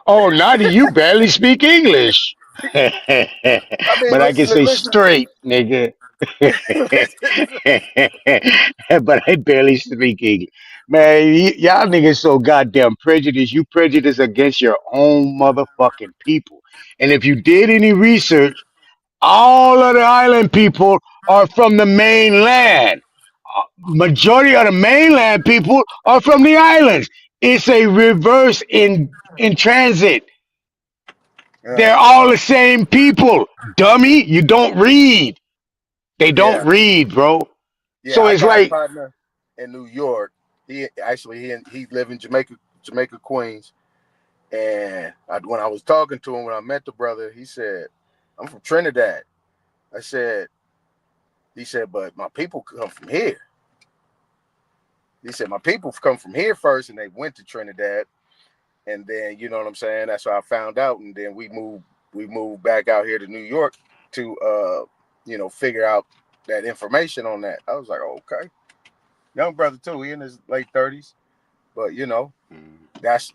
oh, Naughty, you barely speak English, but I mean, I can say listen. straight, nigga. But I barely speak English. Man, y'all niggas so goddamn prejudiced. You prejudice against your own motherfucking people. And if you did any research, all of the island people are from the mainland. Majority of the mainland people are from the islands. It's a reverse in transit. They're all the same people. Dummy, you don't read. They don't Yeah, read, bro. yeah. So I it's got a like partner in New York. He live in Jamaica, Queens. And when I was talking to him, when I met the brother, he said, "I'm from Trinidad." He said, "But my people come from here." He said, "My people come from here first, and they went to Trinidad, and then you know what I'm saying. That's how I found out, and then we moved back out here to New York to figure out that information on that." I was like, oh, "Okay, young brother too. He in his late 30s, but that's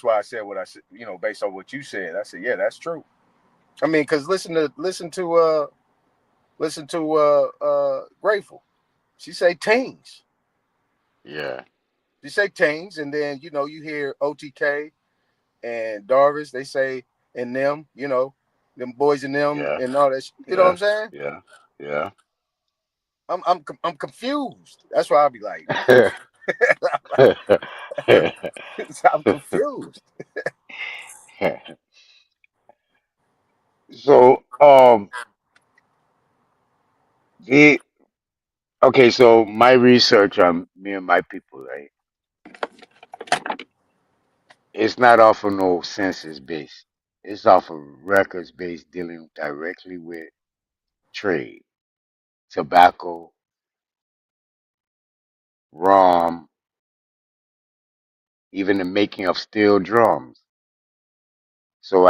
why I said what I said. Based on what you said, I said, yeah, that's true. I mean, because listen to Grateful. She say teens. yeah. She say teens, and then you hear OTK and Darvis. They say and them, them boys and them Yeah, and all that. You know what yeah, I'm saying? yeah, yeah. I'm confused. That's why I'll be like, I'm confused. So, the okay, so my research on me and my people, right? It's not off of no census base. It's off of records based dealing directly with trade, tobacco, rum, even the making of steel drums. So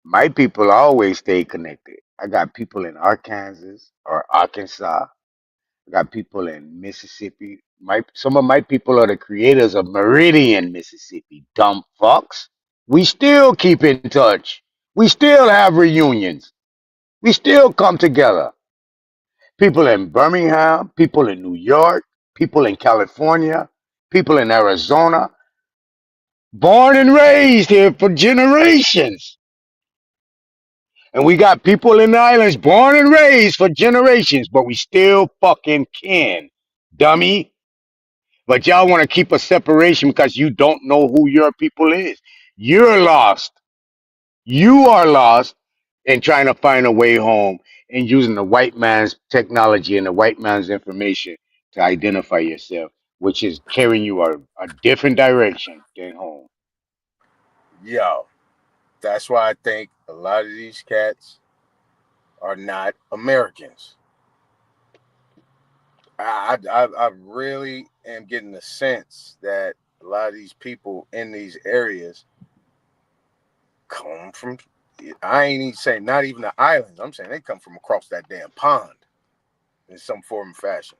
my people always stay connected. I got people in Arkansas or Arkansas. I got people in Mississippi. Some of my people are the creators of Meridian, Mississippi. Dumb fucks. We still keep in touch. We still have reunions. We still come together. People in Birmingham, people in New York, people in California, people in Arizona, born and raised here for generations. And we got people in the islands born and raised for generations, but we still fucking kin, dummy. But y'all want to keep a separation because you don't know who your people is. You're lost. You are lost in trying to find a way home and using the white man's technology and the white man's information to identify yourself, which is carrying you a different direction than home. Yo, that's why I think a lot of these cats are not Americans. I really am getting the sense that a lot of these people in these areas come from. I ain't even saying not even the islands. I'm saying they come from across that damn pond in some form and fashion.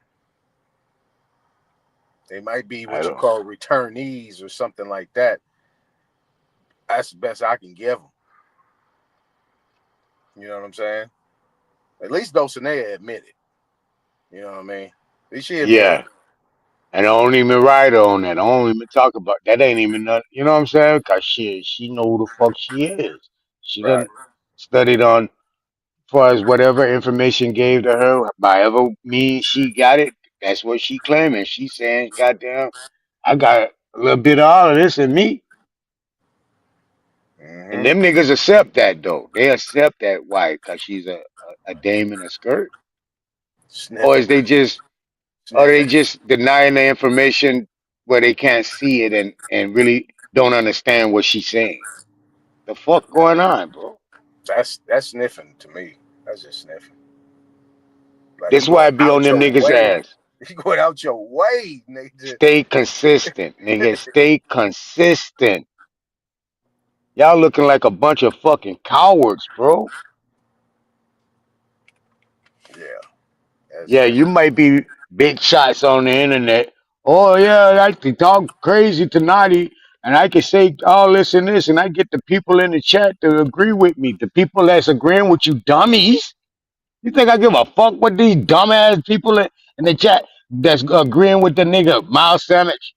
They might be I what you don't. call returnees or something like that. That's the best I can give them. You know what I'm saying? At least Dulcinea admitted. You know what I mean? At least she admitted. Yeah. And I don't even write her on that. I don't even talk about that. Ain't even nothing. You know what I'm saying? Cause she know who the fuck she is. She Right. done studied on far as whatever information gave to her, however means she got it. That's what she claiming. She saying, "Goddamn, I got a little bit of all of this in me." And Mm-hmm. them niggas accept that though. They accept that. Why? Cause she's a dame in a skirt, or Sniffing. is they just or they Sniffing. just denying the information where they can't see it and really don't understand what she's saying. The fuck going on, bro? That's sniffing to me. That's just sniffing. Like you That's why going I be on out them your niggas' way. ass. You going out your way, nigga. Stay consistent, nigga. Stay consistent. Y'all looking like a bunch of fucking cowards, bro. Yeah, Yeah, that's you might be big shots on the internet. Oh yeah, I can talk crazy to Naughty, and I can say all this and this, and I get the people in the chat to agree with me. The people that's agreeing with you, dummies. You think I give a fuck what these dumbass people in the chat that's agreeing with the nigga Miles Sandwich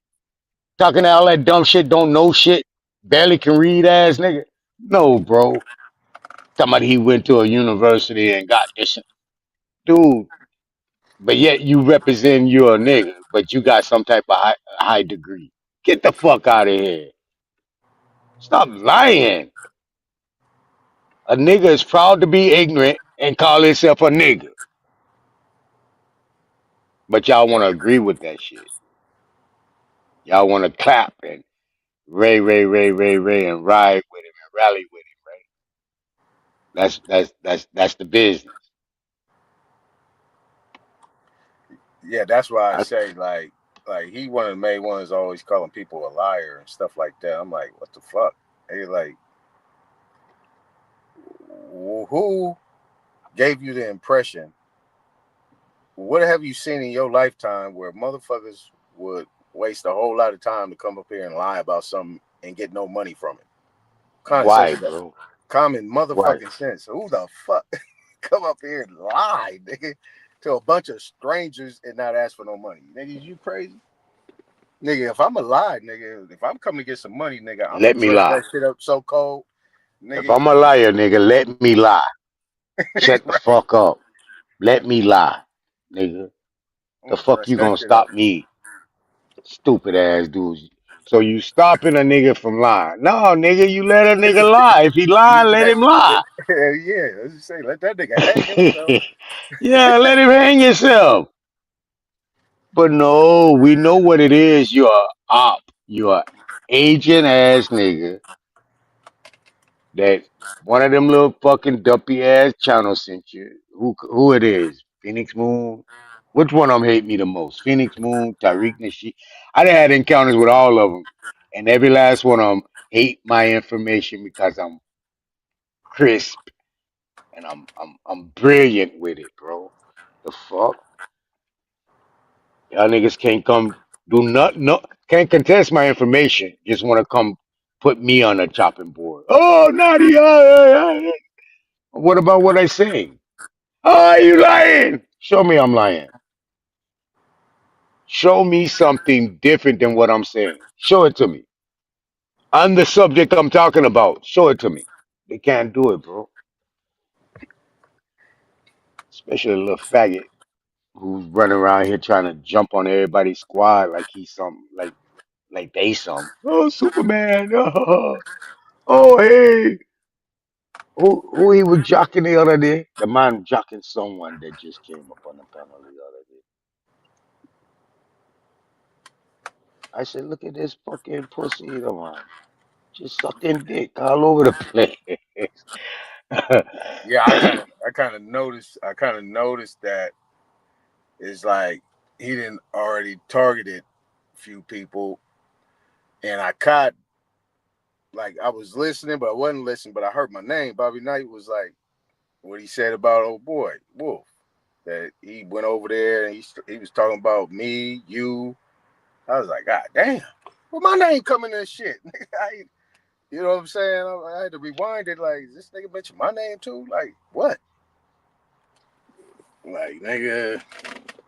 talking all that dumb shit, don't know shit, barely can read ass nigga? No, bro. Somebody he went to a university and got this, dude. But yet you represent you're a nigga, but you got some type of high degree. Get the fuck out of here. Stop lying. A nigga is proud to be ignorant and call himself a nigga. But y'all want to agree with that shit. Y'all want to clap and Ray, and ride with him and rally with him, right? That's the business. yeah. That's why I I, say like he one of the main ones always calling people a liar and stuff like that. I'm like, what the fuck? Hey, like who gave you the impression? What have you seen in your lifetime where motherfuckers would waste a whole lot of time to come up here and lie about something and get no money from it? Common sense, why, bro? common Why? motherfucking sense. Who the fuck come up here and lie, nigga, to a bunch of strangers and not ask for no money? Nigga, you crazy? Nigga, if I'm a lie, nigga, if I'm coming to get some money, nigga, I'm gonna Let me dress lie. that shit up so cold, If nigga. I'm a liar, nigga, let me lie. Shut the Right? fuck up. Let me lie, nigga. I'm The gonna fuck dress you that gonna shit up. stop me? Stupid ass dudes. So you stopping a nigga from lying? No, nigga, you let a nigga lie. If he lie, You let let, him lie. yeah, let's just say, let that nigga hang himself. Yeah, let him hang himself. But no, we know what it is. You're a op. You're a agent ass nigga that one of them little fucking dumpy ass channels sent you. Who it is? Phoenix Moon. Which one of them hate me the most? Phoenix Moon, Tariq Nasheed. I done had encounters with all of them, and every last one of them hate my information because I'm crisp and I'm brilliant with it, bro. The fuck, y'all niggas can't come do not no can't contest my information. Just want to come put me on a chopping board. Oh, Nadia. What about what I say? Oh, you lying? Show me I'm lying. Show me something different than what I'm saying. Show it to me. On the subject I'm talking about. Show it to me. They can't do it, bro. Especially a little faggot who's running around here trying to jump on everybody's squad like he's something, like they some. Oh, Superman. Oh, hey. Who he was jocking the other day? The man jocking someone that just came up on the panel the other day. I said, look at this fucking pussy eater, man. Just sucking dick all over the place. Yeah, I kind of noticed that it's like he didn't already targeted a few people, and I caught like I was listening, but I wasn't listening, but I heard my name. Bobby Knight was like what he said about old boy Wolf, that he went over there and he was talking about me, you. I was like, God damn, well my name coming in this shit. You know what I'm saying? I had to rewind it. Like, is this nigga mentioned my name too? Like, what? Like, nigga,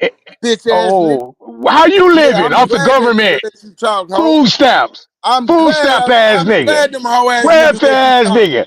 Eh, bitch ass nigga. Oh, how you Yeah, living I'm off the glad that nigga government? let you talk, ho. Food stamps. I'm Food glad stamp ass I'm nigga. glad them hoe ass niggas Welfare let you ass talk. nigga.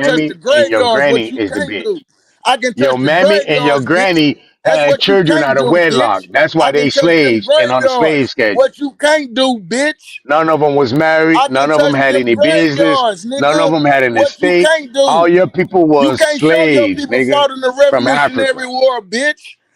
touch the mammy and your graveyards, what granny you is the can't bitch. do. I can Your touch the mammy and your graveyards, bitch. granny That's had what you children can't out of do, wedlock. bitch. That's why I they can touch them slaves and on the slave graveyards. schedule. What you can't do, bitch. None of them was married. I can None of them touch had them any business. graveyards, None of nigga. them had an What you estate. can't All do. your people You was can't show your slaves, people nigga, fought in the from Revolutionary Africa. War, bitch.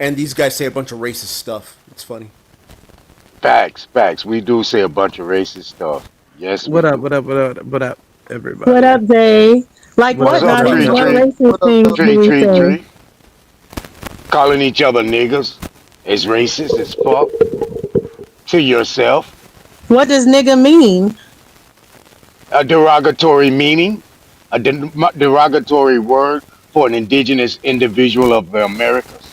And these guys say a bunch of racist stuff. It's funny. Facts, facts. We do say a bunch of racist stuff. Yes, we What up? do. What up? What up? What up, What everybody? up, Jay? Like What What's what, up, up, Trey? Naughty? Tree What Tree? racist things do Tree we Tree say? Tree? Calling each other niggas is racist as fuck to yourself. What does nigga mean? A derogatory meaning, a derogatory word for an indigenous individual of the Americas.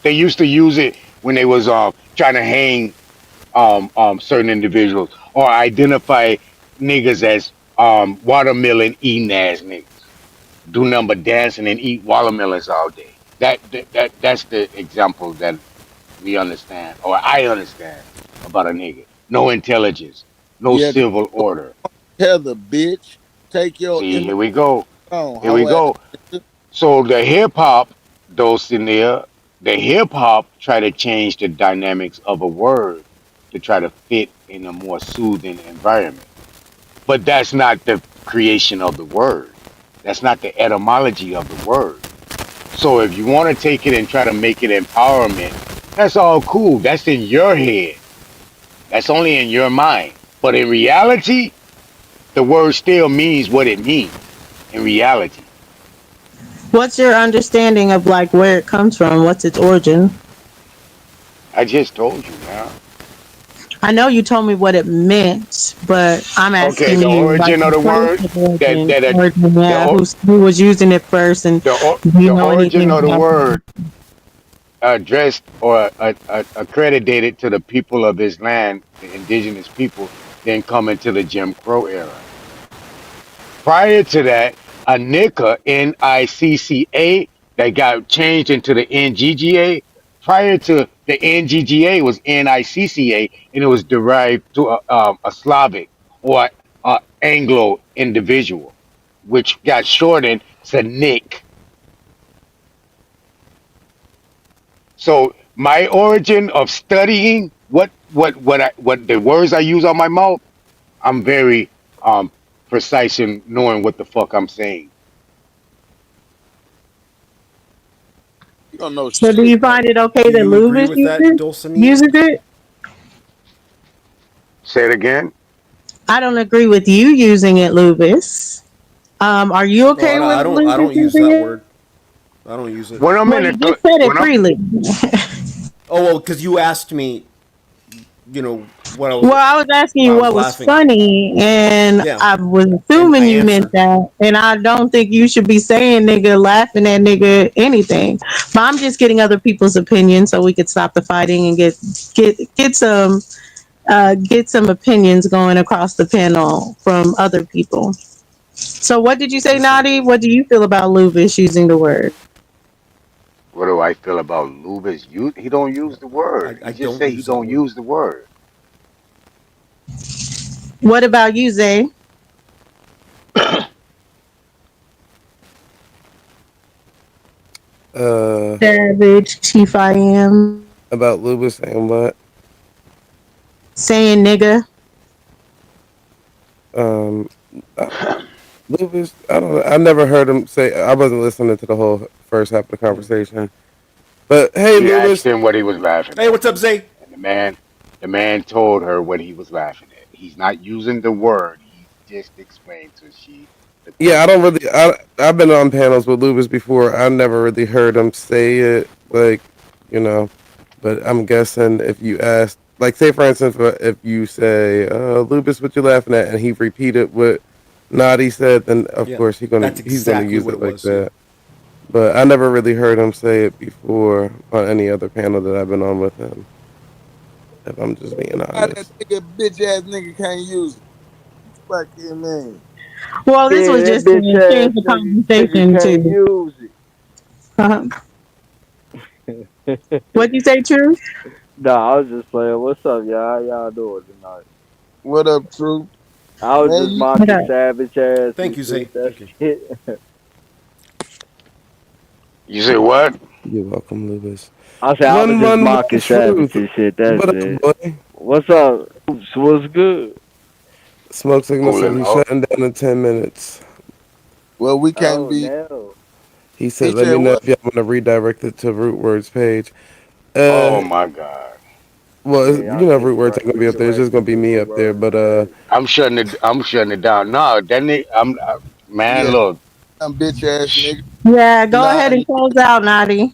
They used to use it when they was trying to hang certain individuals or identify niggas as watermelon eating ass niggas. Do number dancing and eat watermelons all day. That's the example that we understand or I understand about a nigga. No intelligence, no Yeah, civil order. Heather, bitch. Take your See, image here we go. on, Here we hoe ass go. nigga. So the hip hop, those in there, the hip hop try to change the dynamics of a word to try to fit in a more soothing environment. But that's not the creation of the word. That's not the etymology of the word. So if you want to take it and try to make it empowerment, that's all cool. That's in your head. That's only in your mind. But in reality, the word still means what it means in reality. What's your understanding of like where it comes from? What's its origin? I just told you, man. I know you told me what it meant, but I'm Okay, asking the you like origin of the the word first that origin, that origin, the yeah, or- who was using it first, and do you the know origin anything of the about that? word addressed or accredited to the people of this land, the indigenous people, then come into the Jim Crow era. Prior to that, a NICA, NICCA, that got changed into the NGGA. Prior to the NGGA was NICCA, and it was derived to a Slavic or Anglo individual, which got shortened to Nick. So my origin of studying what the words I use on my mouth, I'm very precise in knowing what the fuck I'm saying. You don't know So, do shit. you find it okay Do that you agree Lubis with that, Dulcinea? uses it? Say it again. I don't agree with you using it, Lubis. Are you No, okay with I Lubis don't use using that it? word. I don't use it. When I'm Well, in you a just said it when I'm freely. Oh well, because you asked me, what I was, Well, I was asking why you I was what was laughing. funny, and Yeah, I was and I assuming you meant answered. that. And I don't think you should be saying nigga, laughing at nigga, anything. But I'm just getting other people's opinions so we could stop the fighting and get some opinions going across the panel from other people. So, what did you say, Listen, Nadi? What do you feel about Lubis using the word? what do I feel about Lubis? He don't use the word. I He just don't say he use that don't word. use the word. What about you, Zay? Uh, Savage, Chief I am, about Lubis and what? saying nigga. Um, uh, Lubis. I don't know. I never heard him say. I wasn't listening to the whole first half of the conversation. But hey, She asked Lubis. him what he was laughing Hey, at, what's up, Zay? and the man told her what he was laughing at. He's not using the word. He just explained to she the Yeah, I question. don't really. I've been on panels with Lubis before. I never really heard him say it, like, you know. But I'm guessing if you ask, like, say for instance, if you say, "Lubis, what you laughing at?" and he repeated what Nadi said, then of Yeah, course that's he's gonna exactly use what it it like was. Yeah. that. But I never really heard him say it before on any other panel that I've been on with him. If I'm just being Why that honest. nigga, bitch ass nigga can't use it? Fuck you, man. Well, this was Yeah, that just bitch to ass change the nigga conversation can't too. use Uh-huh. it. What'd you say, True? Nah, I was just playing. What's up, y'all? How y'all doing tonight? What up, True? I was Man, just you What mocking up? Savage ass Thank and you, Zay. shit. That's Thank you. it. You say what? You're welcome, Lubis. I said I was just 111 mocking Savage truth. and shit. That's What up, it. boy? What's up? What's good? Smoke Signal said Cooling he's out. shutting down in 10 minutes. well, we can't Oh, be. no. He He said, "Let said me know what? if y'all want to redirect it to Root Words page." Oh Uh, my God. well, Yeah, y'all can't Root Words ain't gonna be up there. It's just redirect gonna it be to me Root up there. Word But page. I'm shutting it down. No, that nigga, man, Yeah, look, bitch ass sh- nigga. Yeah, go ahead and Naughty. close out, Nadi.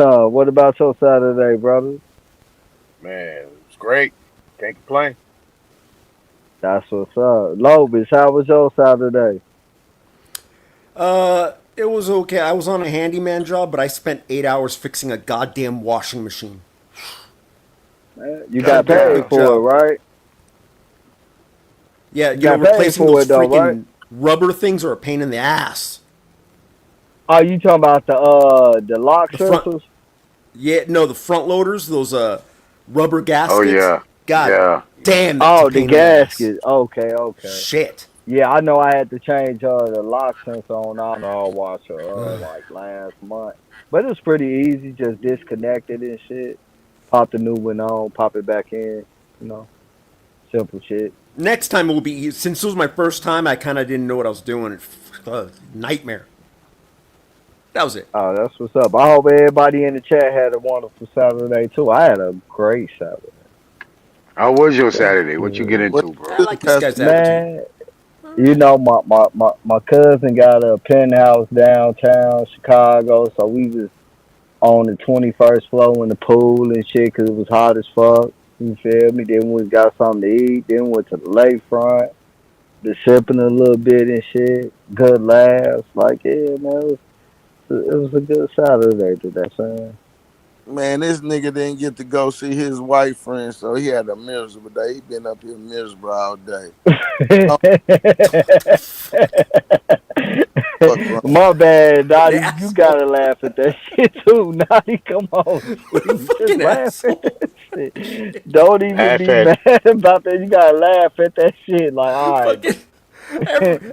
Tom, what about your Saturday, brother? Man, it's great. Can't complain. That's what's up. Lobis, how was your Saturday? It was okay. I was on a handyman job, but I spent 8 hours fixing a goddamn washing machine. You It was a got paid big for it, job. right? Yeah, You got paid replacing for those it though, right? freaking rubber things are a pain in the ass. Oh, you talking about the lock The front, sensors? yeah, no, the front loaders, those rubber Oh gaskets. yeah, God yeah. damn, that's a Oh, the pain in the ass. gasket. Okay, okay. Shit. Yeah, I know I had to change the lock sensor on our car washer like last month. But it was pretty easy, just disconnect it and shit. Pop the new one on, pop it back in, you know. Simple shit. Next time it will be easy. Since it was my first time, I kind of didn't know what I was doing. Nightmare. That was it. Oh, that's what's up. I hope everybody in the chat had a wonderful Saturday too. I had a great Saturday. How was your Thank Saturday? What you get you. into, I bro? like this guy's attitude. Man, you know, my cousin got a penthouse downtown Chicago, so we was on the 21st floor in the pool and shit because it was hot as fuck. You feel me? Then we got something to eat. Then went to the lakefront, been sipping a little bit and shit. Good laughs. Like, yeah, man, it was a good Saturday today, son. Man, this nigga didn't get to go see his white friend, so he had a miserable day. He been up here miserable all day. Oh, fuck wrong. My bad, Dottie. You gotta laugh at that shit too, Dottie. Come on, just laugh at that shit. Don't even Laugh be at mad about that. You gotta laugh at that shit. Like, all right,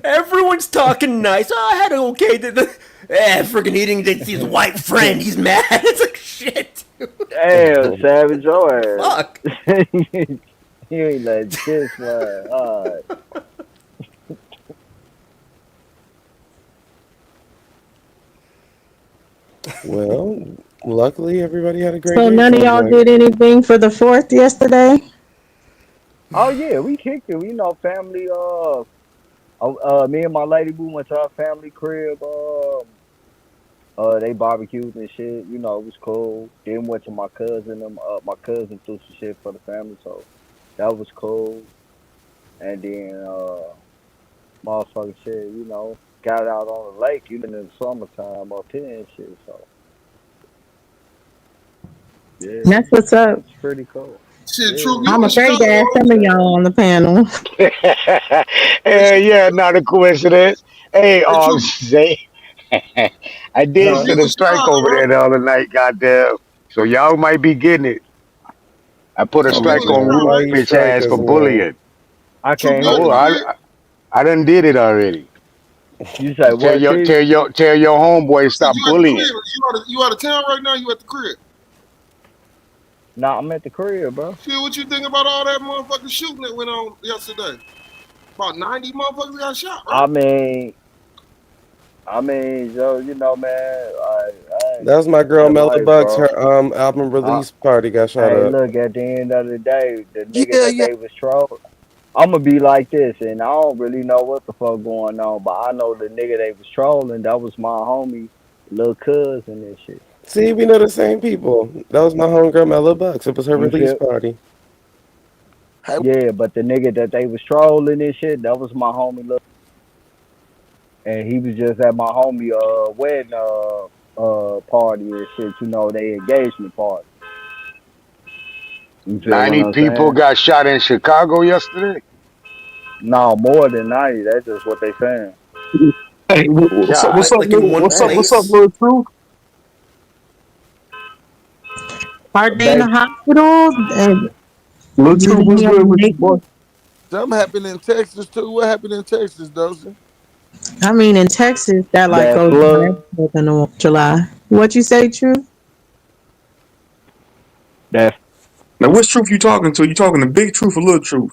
Everyone's talking nice. Oh, I had an okay. Freaking eating his white friend. He's mad. It's like shit. damn, savage your ass. Fuck. You ain't let shit slide. All right. Well, luckily everybody had a great So day. none of y'all sounds like. did anything for the 4th yesterday? Oh yeah, we kicked it. You know, family. Me and my lady, we went to our family crib. They barbecued and shit. You know, it was cool. Then went to my cousin. My cousin threw some shit for the family, so that was cool. And then, motherfucker shit, you know, got out on the lake, even in the summertime up here and shit. So yeah, That's what's up. it's pretty cool. Shit, Yeah, True, you I'm in afraid to Chicago, ask right? some of y'all on the panel. yeah, not a coincidence. Hey, Hey, True, say I did True, huh? you send a in strike Chicago, over right? there the other night, goddamn. So y'all might be getting it. I put a True, Oh you strike in on shit! Chicago, Rude Why right? you bitch strike ass us, for man? bullying. I True, can't good, hear Oh, you you. good? I done did it already. You say Tell what, your Chief? tell your tell your homeboy I said stop you at the bullying. crib. You out of town right now? You at the crib? Nah, I'm at the crib, bro. Shit, what you think about all that motherfucking shooting that went on yesterday? About 90 motherfuckers got shot, right? I mean, yo, you know, man, I ain't That was my girl that Mella life, Bucks. bro. Her album I, release party got shot hey, up. look, at the end of the day, the nigga Yeah, that yeah. they was trolling, I'm gonna be like this, and I don't really know what the fuck going on, but I know the nigga they was trolling, that was my homie, little cousin and shit. See, we know the same people. That was my homegirl Mella Bucks. It was her You release feel? party. Hey, Yeah, but the nigga that they was trolling and shit, that was my homie, and he was just at my homie wedding party and shit. You know, they engagement party. You feel what 90 I'm people saying? got shot in Chicago yesterday. No, more than 90. That's just what they saying. Hey, what's up? God What's up, Like in little? one What's up? What's damn. up, place. little truth? Are they in the Baby, hospital? And Little did truth, what's any of good them with you, make boy? it? something happened in Texas too. What happened in Texas, Dozy? I mean, in Texas, that like that goes flood, back to the July. What you say, True? that Now, which truth you talking to? You talking to big truth or little truth?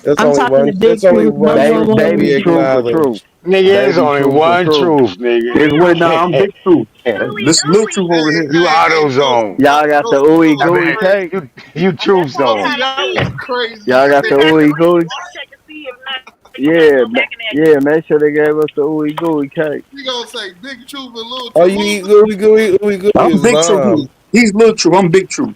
There's I'm only talking one. to Big There's only Truth one truth that baby we truth or truth. acknowledge. Nigga, there's Baby only truth or one truth. truth, nigga. It's wait now. I'm big truth. This is little truth over here. You Dozy, AutoZone. Y'all got the Dozy, ooey I that was gooey mean, crazy. cake. you truth zone. Dozy, that was crazy Y'all as got the hell. ooey gooey. Yeah, yeah. Make sure they gave us the ooey gooey cake. You gonna say big truth and little Oh, truth? you Little eat gooey gooey? Ooey gooey I'm is big truth. bomb. He's little truth. I'm big truth.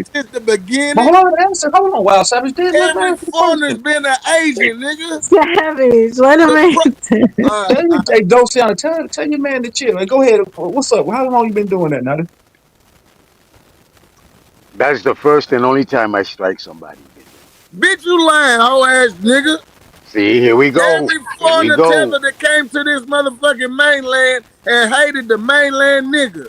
activity. Since the But beginning, hold on, answer. Hold on, Wild Savage. Did let me every ask you a foreigner's question. been an agent, nigga. Savage. Let him The answer. Tell you, hey, Dosiana, tell your man to chill. Hey, go ahead. What's up? How long you been doing that, Nutty? That's the first and only time I strike somebody. bitch, you lying, hoe ass nigga. See, here we go. Every Here we foreigner go. teller that came to this motherfucking mainland and hated the mainland nigga.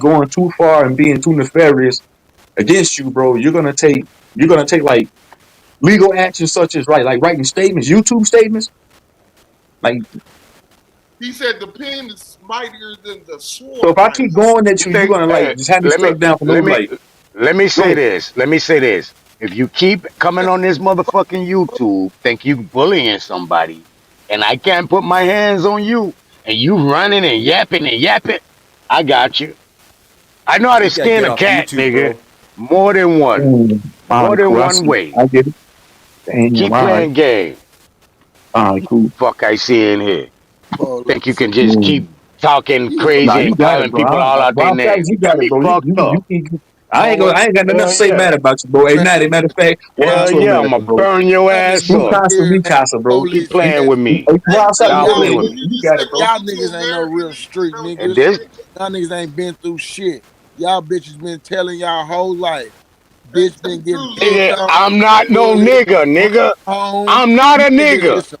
going too far and being too nefarious against you, bro, you're gonna take like legal action such as like writing statements, YouTube statements. Like, He said the pen is mightier than the sword. so if I keep going at you, you're gonna like Hey, just have me let me struck down for no let me like. let me Go say ahead. this. Let me say this. If you keep coming on this motherfucking YouTube, think you bullying somebody, and I can't put my hands on you, and you running and yapping, I got you. I know how to You gotta skin get a off cat, YouTube, nigga. bro. More than one. All More right, than cool. I one see. way. I get it. Damn. Keep All right. playing game. All right, cool. Fuck I see in here. Think you Police. can just keep talking Nah, crazy you and got it, calling bro. people all out their Well, name. you You got got it, me bro. fucked up. I ain't got nothing else Hell to say yeah. bad about you, bro. Hey, Man, matter of fact, welcome Hell to yeah, America, I'ma bro. burn your that ass Who nigga up. casa, scared we of casa, bro. Keep police, playing man. with me. Hey, you outside, you Y'all go play ahead. with When me. you You just got said it, bro. go Y'all get you niggas ain't no American, real you street know, And niggas. this Y'all niggas ain't been through shit. Y'all bitches been telling y'all whole life. hey, Bitch been Ted getting Cruz picked nigga, on. on, I'm not no bullied, nigga, run nigga. home. I'm not You a niggas nigga. is some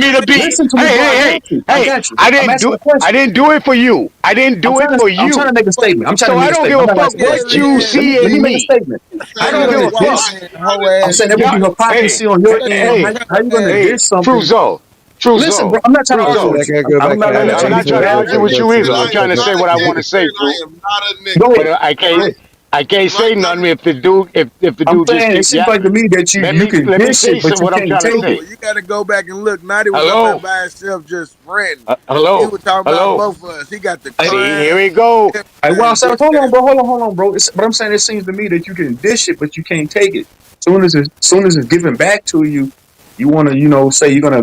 me to be. Listen to me, bro. I got you. I Hey. got you. I I'm didn't asking do a it. I question. didn't do it for you. I didn't do it for I'm trying to you. make a statement. I'm trying So to I make a don't give statement. a I'm not fuck asking a what question. you Man, see Let me in make a me. statement. I say How you don't that give gonna a white fuck. dish? man hoe running. I'm ass saying there would nigga. be Y'all, hey, hypocrisy on your Shut end. hey, your How you gonna ass. hey, dish something? Truzo, Listen, bro. Truzo, I'm not trying to argue Truzo. with I you. gotta go back I'm and not Hey, ask I'm him trying to not be trying to because argue combative. with but you you either. know I'm I trying am to because say not a what I want to gangster say. and I am not a Go nigga. ahead. But I Go can't, ahead. I can't Right say now, nothing if the I'm dude just saying it keep seems like to yapping. me that you can Let me dish it, say but you what I'm can't trying to take No, say. it. you gotta go back and look. Naughty was up there Hello, by himself just ranting. He hello, was talking about hello. both of us. He got the I, See, crying, here we go. well, I everything, said, bitch hold on, ass. bro, hold on, bro. But I'm saying it seems to me that you can dish it, but you can't take it. Soon as it's given back to you, you want to, say you're gonna,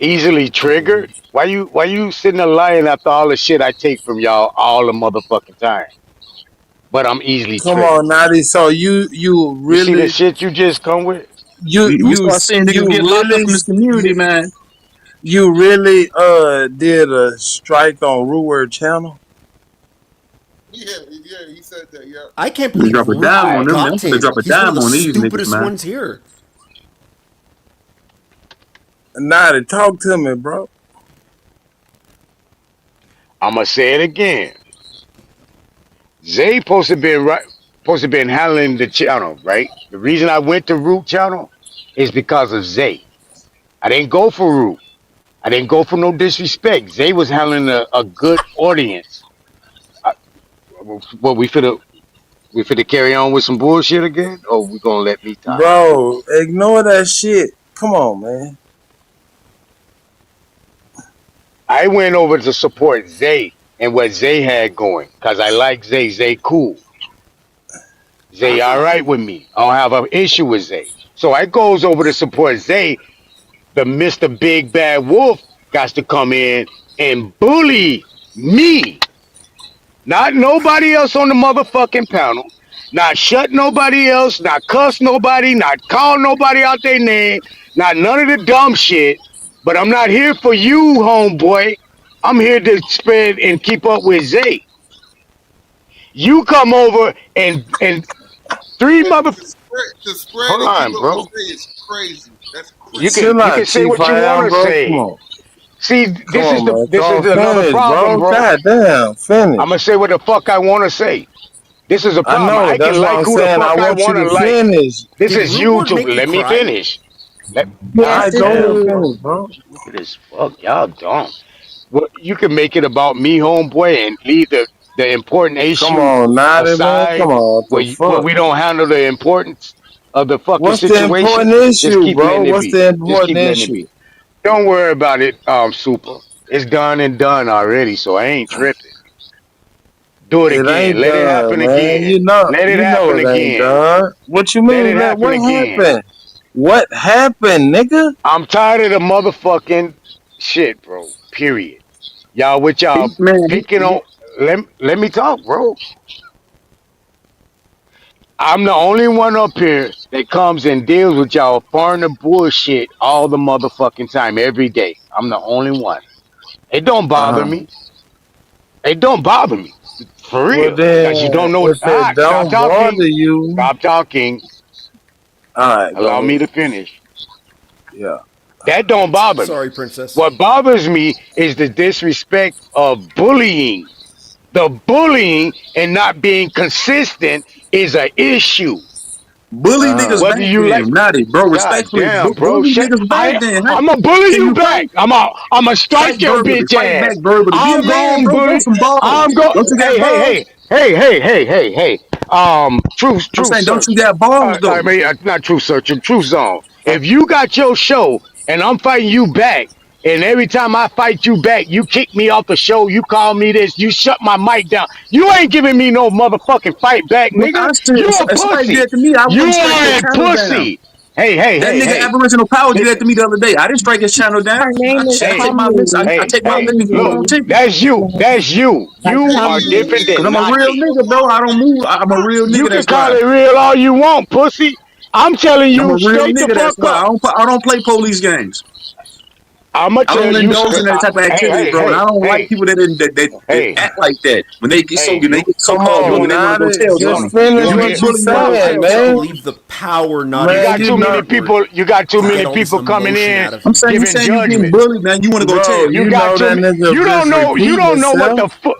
Easily triggered? Why you sitting there lying after all the shit I take from y'all all the motherfucking time? But I'm easily Come triggered. on, Natty. So you You see the really shit you just come with? We start seeing niggas get locked up in this community, man. you really did a strike on Ruward channel? Yeah, he said that. Yeah. I can't They believe drop a Root dime on them. got They him. drop a He's one of dime the on these niggas, stupidest man. ones here. Nah, to talk to me, bro. I'm gonna say it again. Zay supposed to been handling the channel, right? The reason I went to Root channel is because of Zay. I didn't go for Root. I didn't go for no disrespect. Zay was handling a good audience. I, what we finna carry on with some bullshit again, or we gonna let me talk? Bro, ignore that shit. Come on, man. I went over to support Zay and what Zay had going because I like Zay. Zay cool. Zay all right with me. I don't have an issue with Zay. So I goes over to support Zay. The Mr. Big Bad Wolf got to come in and bully me. Not nobody else on the motherfucking panel. Not shut nobody else. Not cuss nobody. Not call nobody out their name. Not none of the dumb shit. But I'm not here for you, homeboy. I'm here to spread and keep up with Zay. You come over and three mother. To spread Hold and keep on, up with bro. Zay is crazy. That's You crazy. can Chill you out, can say Chief. what you I am, want to bro. Come say. on. See, Come on, man. this is Don't another finish, problem, bro. bro. God damn. Finish. I'm gonna say what the fuck I want to say. This is a I problem. know. I That's can why like I'm who the saying I fuck I want you want to to like. finish. This Did is Root Ward YouTube. make you Let me cry? finish. Let Yes, God I it told you damn, to did. bro. finish, bro. Look at this fuck. Y'all dumb. Well, you can make it about me, homeboy, and leave the important Come issue on, Naughty, man. aside Come on. What the where fuck? we don't handle the importance of the fucking What's the situation. important Just issue, keep bro? letting it What's be. the Just important keep letting it issue? be. Don't worry about it, Super. It's done and done already, so I ain't tripping. Do it It again. ain't Let it done, happen man. again. Let it You know happen it ain't again. done. What you Let it mean? happen What again. happened? What happened, nigga? I'm tired of the motherfucking shit, bro. Period. Y'all with y'all Man, picking on. Let me talk, bro. I'm the only one up here that comes and deals with y'all foreigner bullshit all the motherfucking time, every day. I'm the only one. It don't bother Uh-huh. me. It don't bother me. For Well real. then, Because you don't know. if it Stop don't talking. bother you, Stop talking. all right, Allow go me ahead. to finish. Yeah. That don't bother me. Sorry, princess. What bothers me is the disrespect of bullying. The bullying and not being consistent is an issue. bully Uh-huh. niggas back Whether you then, like, Naughty, bro. God Respectfully, damn, bro, bully shit. niggas back then. Hey, I'ma bully can you you fight? back. I'ma Fight strike your verbally. bitch Fight back ass. verbally. Be a I'm man, going bro. Grow bully. some I'm balls. go. Don't you got Hey, hey, balls? hey, hey, hey, hey, hey, hey. I'm Truth saying, don't you search. got balls I though? mean, not truth search. Truth zone. If you got your show and I'm fighting you back, and every time I fight you back, you kick me off the show. You call me this. You shut my mic down. You ain't giving me no motherfucking fight back, But I nigga. still, You a if somebody did pussy. that to me, I You wouldn't strike their are a channel down. pussy. Hey, hey, That hey, nigga hey. Aboriginal Power did that to me the other day. I didn't strike his channel down. Her name is I Hey, take my miss. Tommy. I hey, take my hey. licks and keep Look, on Tommy. ticking. that's you. That's you. Like You are Tommy. different Cause than I'm a real Naughty. nigga, bro. I don't move. I'm a real You nigga. can That's call why. it real all you want, pussy. I'm telling I'm you a real straight the nigga. That's fuck why. up. I don't play police games. I'ma I tell don't you. indulge in that type of Hey, activity, hey, bro. And I hey, don't like hey, people that hey, act like that when they get hey. so Come called You on, bully. wanna, They want to go Naughty. tell you on wanna, Just me. you finish You wanna. what keep you bullying me, I go I saying, tell can't on man. you. believe the power Naughty You is Man, got you too putting many know, forward people. You got too to many get all this people coming emotion in out of I'm me. saying you giving saying you getting judgment. bullied, man. You want to go bro, tell. You you got know too that many. nigga You don't just know. You repeating don't know what himself. the fuck.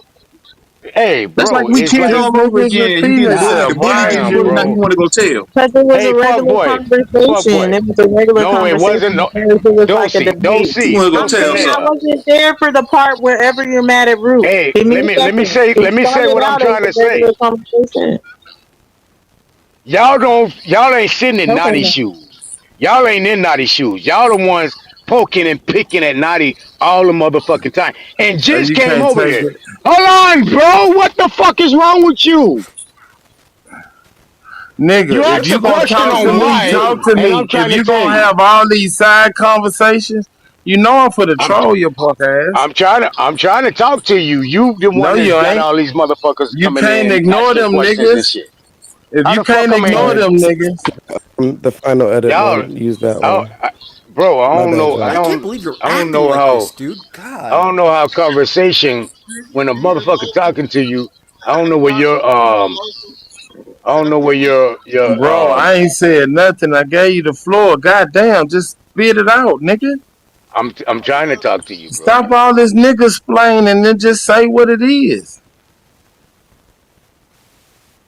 Hey, That's like bro, we it's kids like, This all over nigga's again. You repeating getting bullied. himself. The God bully Why getting is damn, bullied. Now you? you bro. want to go tell. Because it was a Hey, fuck regular boy, fuck conversation. boy. It was a regular No, it conversation. wasn't. No, It was don't like a see, don't debate. You see. want to go I'm tell saying I something. wasn't there for the part wherever you're mad at Root. Hey, Give me a let me second. say It what started I'm out as trying a to say. regular conversation. Y'all ain't sitting in Okay. naughty shoes. Y'all ain't in naughty shoes. Y'all the ones poking and picking at naughty all the motherfucking time. And just You came can't over take here. it, Hold on, bro. What the fuck is wrong with you? nigga. You If asked a you gonna question talk to on me, why, talk to and me. I'm If trying to you tell gonna you. have all these side conversations, you know I'm for the I'm troll your punk ass. I'm trying to talk to you. You the No, one that's you got ain't. all these motherfuckers You coming can't in ignore asking them questions and niggas. shit. If How you the fuck can't I'm ignore in? them niggas, The final edit Y'all, one. Use that I, one. bro, My bad, I John. can't believe you're I don't acting know like how this, dude. I God. don't know how conversation when a motherfucker talking to you. I don't know where your I don't know where your Bro, I ain't said nothing. I gave you the floor. Goddamn, just spit it out, nigga. I'm trying to talk to you, bro. Stop all this nigga explaining and then just say what it is.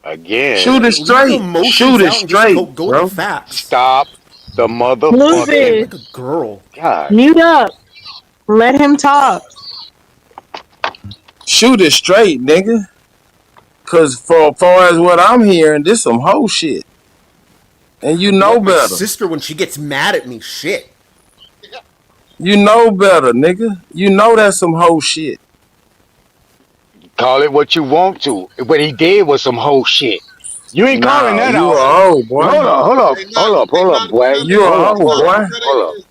Again, Shoot it Leave the straight. emotions Shoot it out and just straight, go to bro. facts. stop the Lucid, motherfucking Like a girl. God. mute up. Let him talk. Shoot it straight, nigga. Cause for far as what I'm hearing, this some whole shit. And you know Like my better. sister when she gets mad at me. Shit. You know better, nigga. You know that's some whole shit. Call it what you want to. What he did was some whole shit. You ain't calling Nah, that you a out. hoe, boy. Hey, not Boy. You a hoe, boy.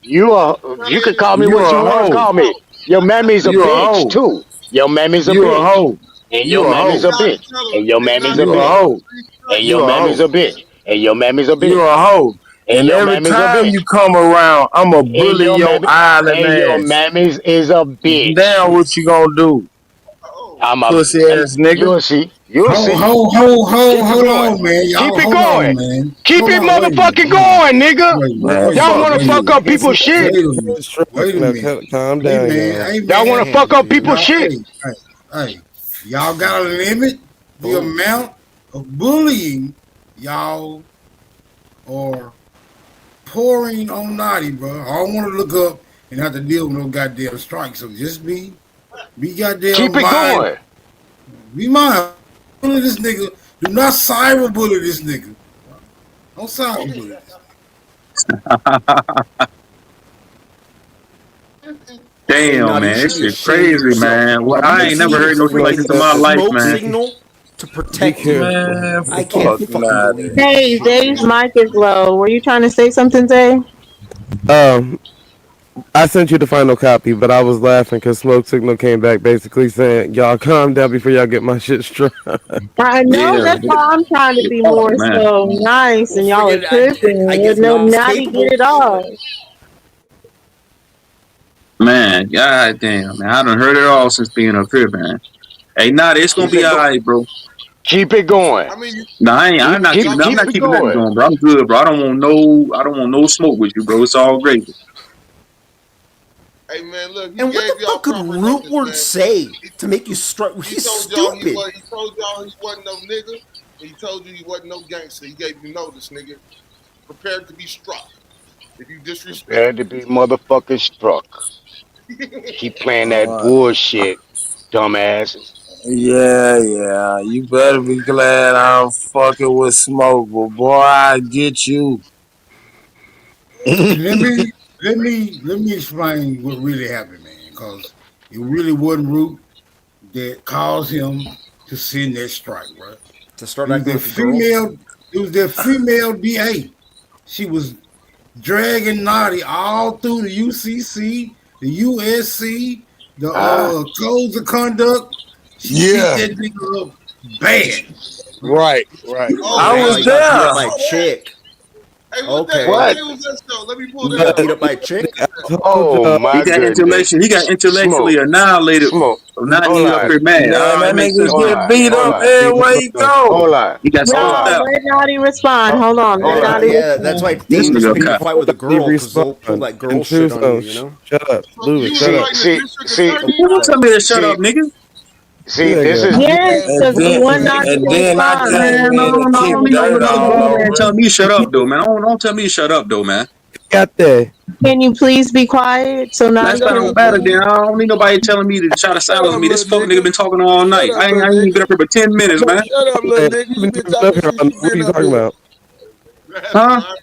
You can call me You what you a want to hoe. call me. Your mammy's a You a bitch hoe. too. Your mammy's a You a bitch. hoe. And You your a mammy's hoe. a bitch. And your mammy's a You a bitch. hoe. And your You a mammy's hoe. a bitch. And your mammy's a You bitch. a hoe. And And your every mammy's a time bitch. you come around, I'ma And bully your island your ass. mammy's is a bitch. Now what you gonna do? Pussy ass nigga. You'll see. You'll see. Hold on, man. Keep Y'all, it hold going. on, man. Keep Hold it on, wait a minute. motherfucking Hold on. going, nigga. Man, Y'all fuck want to Wait a fuck you. up minute. people's shit. Wait a minute. Wait a minute. Calm Hey, down, man. y'all. Hey, Y'all want to fuck man. up people's Y'all, shit. hey. Y'all got a limit the amount of bullying y'all are pouring on Naughty, bro. I don't want to look up and have to deal with no goddamn strike. So just be goddamn Keep it mind. going. Be mind. Bully this nigga. Do not cyber bully this nigga. Don't cyber bully this. Hey, Damn, Nadi, you man, should this be shit ashamed of crazy, yourself. man. Well, You've I been ain't never using heard this no shit like freaking this in my life, smoke man. signal to Be protect you. Man, I can't fuck fucking Naughty. believe it. Hey, Dave's mic is low. Were you trying to say something, Dave? I sent you the final copy, but I was laughing because Smoke Signal came back basically saying, y'all calm down before y'all get my shit straight. I know Yeah, that's why I'm trying to be oh more man, so nice, Well, and y'all are friggin', I tripping. guess No, Nam's Naughty get capable. it all. man, god damn, man. I done heard it all since being up here, man. Hey, nah, it's gonna Keep be it all going. right, bro. Keep it going. I mean, Nah, I'm not keeping, I'm Keep not it keeping nothing going. going, bro. I'm good, bro. I don't want no smoke with you, bro. It's all great. hey man, look, he And what gave the y'all fuck could proper notice, Rootward man. say to make you struggle? He He's told y'all he stupid. was. He told y'all he wasn't no nigga. He told you he wasn't no gangster. He gave you notice, nigga. Prepared to be struck if you disrespect. Prepared to be motherfucking struck. Keep playing that Uh, bullshit, dumbasses. yeah. You better be glad I'm fucking with Smoke, but boy, I get you. Let me explain what really happened, man. Because it really wasn't Root that caused him to send that strike, right? To start It was acting that like a girl. female. It was that female DA. She was dragging Naughty all through the UCC, the USC, the Ah, codes of conduct. She beat Yeah, that nigga up bad. right. Oh, I Bad. wow, was he got beat up there. by a chick. Hey, what Okay. what? day was that show? Let me pull But that He got up. beat up by a chick? I told Oh y'all, He my got goodness. intellectually, he got intellectually Smoke. annihilated. Smoke. So now Hold he up on. here mad. Man, It that makes nigga sense Hold now. get on. beat Hold up on. everywhere he go. Hold on. He got Hold smoked Y'all, on. out. let Naughty respond. Ho- Hold on, let Hold on. Naughty Yeah, that's why respond. it's This dangerous nigga for you to cop. fight with a let me girl because they'll pull respond. that girl And shit two on you, stones. you know? Shut up. So Lewis, you was shut up. fighting the See, district see, attorney? Don't tell me to shut see, up, nigga. Who see. that This guy? is Yes, And because we then want Naughty and to then I respond. came Man, in and I kicked don't need no dirt grown all man over tell it. me shut up though, man. Don't tell me shut up though, man. Got there. Can you please be quiet so Naughty That's can not no Okay, matter respond? then. I don't need nobody telling me to try to Shut silence up, me. This little fuck nigga nigga. been talking all Shut night. up, I little ain't even been nigga. up here for 10 minutes, man. Shut up, little Man, I nigga. You haven't been even been up talking here since all you night. What are been you up talking here. about? That's Huh? right.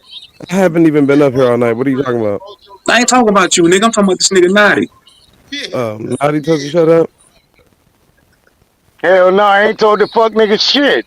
I haven't even been Hey, up here hold all night. your What are you talking breath. about? Hold your I ain't breath. talking about you, nigga. I'm talking about this nigga Naughty. Yeah. Naughty told you shut up? hell no. I ain't told the fuck nigga shit.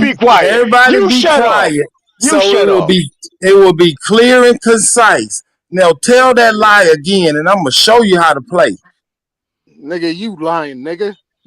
be quiet. Everybody You be shut up. quiet. You So shut up. it will be clear and concise. Now tell that lie again, and I'm gonna show you how to play. Nigga, you lying, nigga.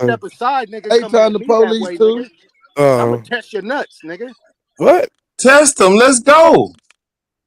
step aside, nigga, Hey, come time at the me that police way, too. nigga, I'ma test your nuts, nigga. What? Test them. Let's go.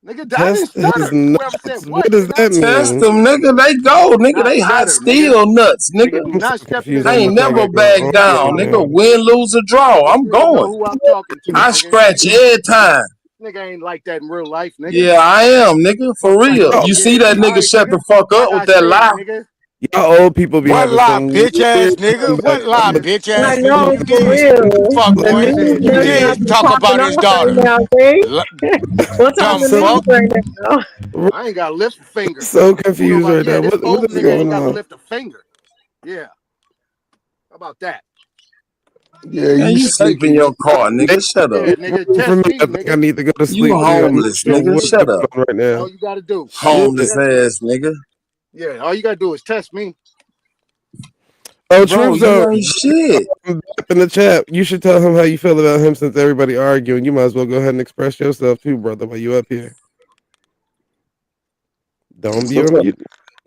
Nigga, I didn't Test his stutter. Whoever said nuts. What what, does nigga? that Test mean? them, nigga. They go, Do nigga. not They hot stutter, nigga. steel nuts, nigga. Nigga, do I'm so not step in confused this I on ain't what y'all motherfucker. never got going back on Yeah, down, right nigga. now. Win, lose, or draw. this I'm nigga know going. who I'm talking to, I nigga. scratch every time. Nigga ain't like that in real life, nigga. Yeah, I am, nigga. For Fuck you real. think Y'all, you You see is? that All nigga right, shut nigga. the fuck up Like with I that said, lie? nigga. y'all old people be What having lie, some bitch ass weird nigga? comeback. What lie, bitch I ass nigga? know You for did, real. fuck The Like I boy. news said, You does nigga. not did be talk popping about his off right daughter. now, see? L- Don't talk Dumb the so news fuck. right now. I ain't gotta lift a finger. so Don't confused nobody. right Yeah, now. this What old is nigga ain't going got to on? lift a finger. Yeah. How about that? Yeah, Man, you you sleep shaking, in nigga. your car, Hey, nigga. Shut up. Yeah, nigga. for Test me, me, I think I nigga. need to go to You sleep All you too. gotta I'm do not is homeless, sure test nigga. what's me. Shut going up. on right now. All you gotta do. All you gotta do Shit. is Homeless test me. ass nigga. Yeah. All you gotta do is test me. Oh, Bro, Troop you Zone, ain't shit. up in the chat. You should tell him how you feel about him since everybody arguing. You might as well go ahead and express yourself too, brother, while you up here. Don't be What's on up? mute.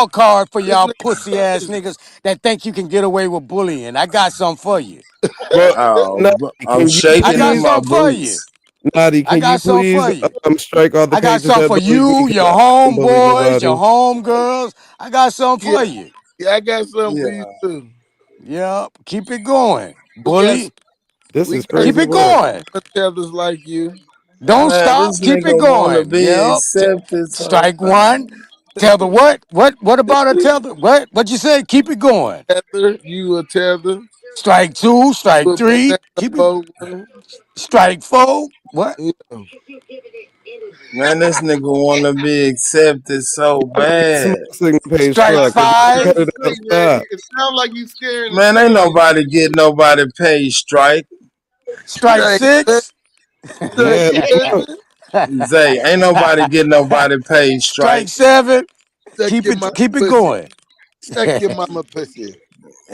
dog card for y'all Listen, pussy ass niggas that think you can get away with bullying. I got something for you. Bro, Oh, Naughty, I'm can you I shaking got in please, my something for you. boots. Naughty, I can you got something please for you. strike all the I got pages something that for bully me you, because your I don't bully homeboys, your nobody. homegirls. I got something yeah, for you. yeah, I got something for you Yeah. too. Yep. Keep it going, We got bully. This We is got Keep crazy it work. going. tethers like you. Don't Man, stop. this Keep it nigga wanna going. be Yep. accepted so Strike one. bad. Tell the what? What about a tether? What you say? Keep it going. Tether, you a tether. Strike two. Strike Put three. banana Keep it. boat with 'em. Strike four. What? Yeah. Man, this nigga wanna be accepted so I need bad. smoke signal page Strike truck. If you can five. cut Scaring it the out, street, man. stop. It sounds like you scaring the Man, ain't street. nobody get nobody paid strike. Strike Straight, six. straight Man, seven. Zay, ain't nobody get nobody paid Strike strike. seven. Suck Keep your it. mama Keep it pussy. going. Suck your mama pussy.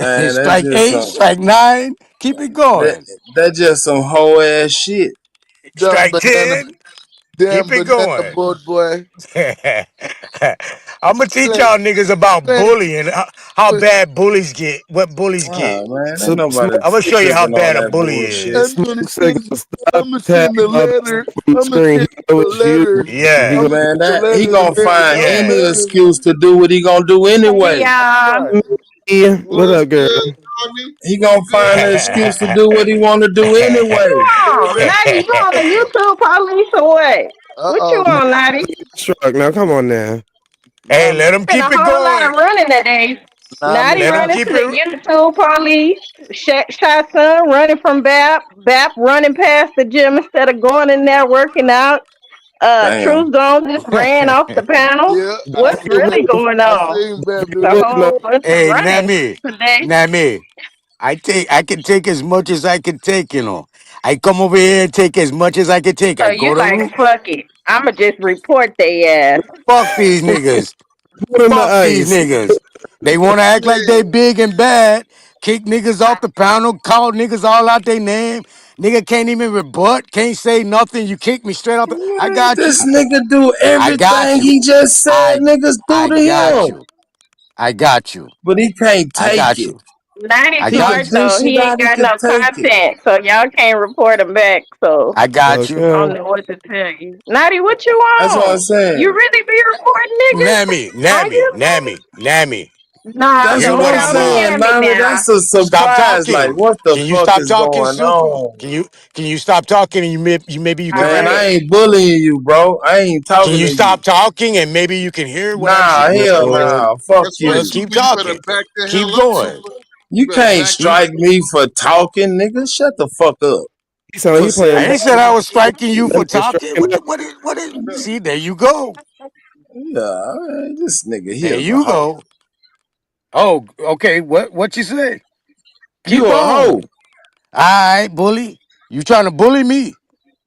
Man, that's Strike just eight. some Strike nine. Keep it that going. that just some whole ass shit. Dumb Strike banana, 10. damn Keep it banana going. boat boy. I'm gonna teach Play, y'all niggas about play, bullying, how pussy. bad bullies get, what bullies get. Oh man, ain't smoke nobody I'm gonna show you how tripping on bad a that bully bullshit. is. I'm gonna smoke signal send. stop. I'm gonna Tap send a up letter. on the I'm gonna screen. send He know a it's you. letter. He Yeah, I'm gonna gonna Man, send a that he letter to gonna find Mary. yeah. any Mary, excuse to do what he gonna do Hey anyway. y'all. right. what What's up, girl? good, Tommy? He You gonna good? find an excuse to do what he wanna do What anyway. you Man, on? Natty, you on the YouTube police or what? What you uh-oh. Man, on, Natty? truck. Now come on now. Hey, Now, let them Been a keep it whole lot going. of running today. me, Natty Let them running keep to the it. YouTube police. Shot son running from BAP. BAP running past the gym instead of going in there working out. Damn. Truth Gone just ran off the panel. yeah, I What's seen really that. going I on? seen Bam It's do a that. Look, no, whole bunch of Hey, running Nami, today. Nami. I can take as much as I can take. I come over here and take as much as I can take. So I you go to like, room. fuck it. I'ma just report they ass. Fuck these niggas. put in the Fuck these ice. niggas. They want to act like they Man, big and bad. Kick niggas off the panel. Call niggas all out their name. Nigga can't even rebut. Can't say nothing. You kick me straight off the. I What? got This you. nigga do I got everything you. he just said I niggas do I to got him. you. I got you. But he can't I take got it. you. Ninety I He got could smart you. dish though. it He out, ain't he got could no take it. content, so y'all can't report him back. So I got you. I don't Okay. know what to tell you. Natty, what you That's what I'm on? You saying. really be reporting niggas Nami, on Nami, YouTube? Nami, Nami. Nah, That's Hear don't what what I'm I'm tell me saying, Nammy Nana. now. That's a Stop surprise. Like, talking. what the Can you fuck stop is talking, going Super? on? Can you stop talking and you maybe you can All Man, hear? I right. ain't bullying you, bro. I ain't Can talking you to you. stop talking and maybe you can hear what I'm Nah, saying? hell No. nah. Fuck that's right, Well, you. keep Super. You better talking. back the Keep hell up, going. Super. You You better can't back the Keep. strike me for talking, nigga. Shut the fuck up. He sound like For he playing saying I that ain't said I shit. was striking you that for man talking. striking What? out. What? See, there you go. Yeah, man, this nigga There here's a you hoe. go. Oh, okay. What you say? You Keep a on. hoe. All right, bully. You trying to bully me?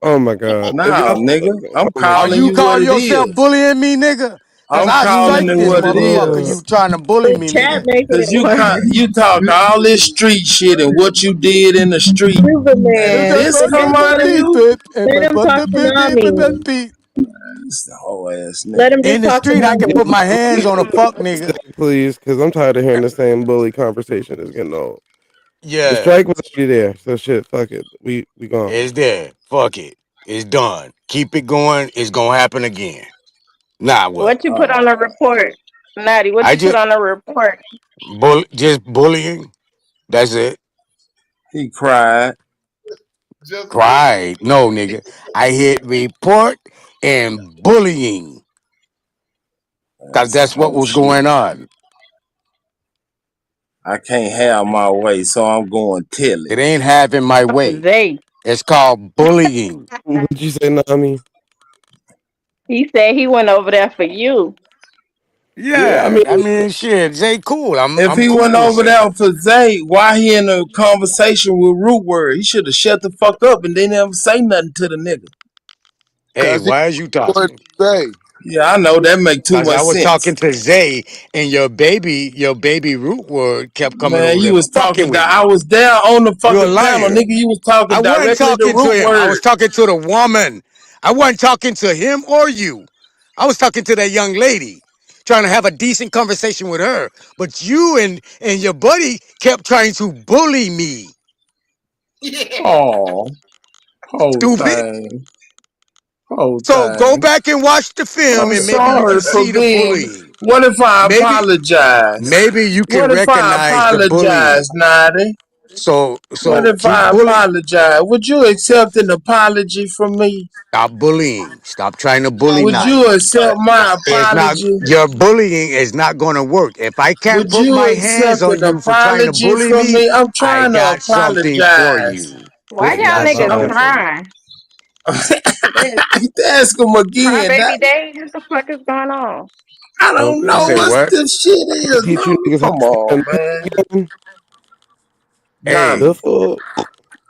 Oh my god. If Nah, y'all nigga. I'm oh my Are calling god. you you what call it yourself is. bullying me, nigga? Cause I'm I calling strike it this what it motherfucker. Uh, is. You trying to bully The me, chat nigga? making Cause it worse. you talk all this street shit and what you did in the street, and Superman. this Let come him out of you. let him talk to Nami. This the whole ass Let nigga. him In just the talk to street, I can put Nami. my hands on a fuck nigga. please, because I'm tired of hearing the same bully conversation. It's getting old. The Yeah, strike was already there, so shit. Fuck it. We gone. it's there. Fuck it. It's done. Keep it going. It's gonna happen again. Nah, what? What you put on the report? Natty, what I you put just on the report? just bullying. That's it. He cried. just bully. Cried. No, nigga. I hit report and bullying. Cause That's a that's what whole was shit. going on. I can't have my way, so I'm going tell it. It ain't having my way. They. It's called bullying. What'd you say, Nami? He said he went over there for you. Yeah, I Yeah, mean, I mean, shit, Zay, cool. If I'm he went cool with over Zay. there for Zay, why he in a conversation with Root Word? He should have shut the fuck up and didn't ever say nothing to the nigga. Hey, Cause he why is you what talking? say. Yeah, I know that make too Cause much I was sense. talking to Zay, and your baby root word kept coming Man, over you there was fucking talking. with I me. was there on the You're a fucking panel, liar. nigga. You was talking I wasn't directly to talking to Root him. I was Word. talking to the woman. I wasn't talking to him or you. I was talking to that young lady, trying to have a decent conversation with her. But you and your buddy kept trying to bully me. Yeah. Oh, whole Stupid. thing, whole So go thing. back and watch the film, I'm and maybe you can sorry for see the being. bullying. What if I Maybe apologize? maybe you can What if I recognize the bullying. apologize, Naughty? What So if keep I bullying. apologize? Would you accept an apology from me? Stop bullying. Stop trying to bully Would you Naughty. accept my It's not apology? your bullying is not going to work. If I can't Would put you my hands accept on an you for trying to apology bully from me, me? I'm I trying to got something for apologize. you. Why I y'all got niggas something Uh, for you. crying? Ask him again. Crybaby Day? What the fuck is going on? I don't okay. You know say what what? this shit is, Teach you bro. niggas how Come to say on, man. again. Hey, The fuck?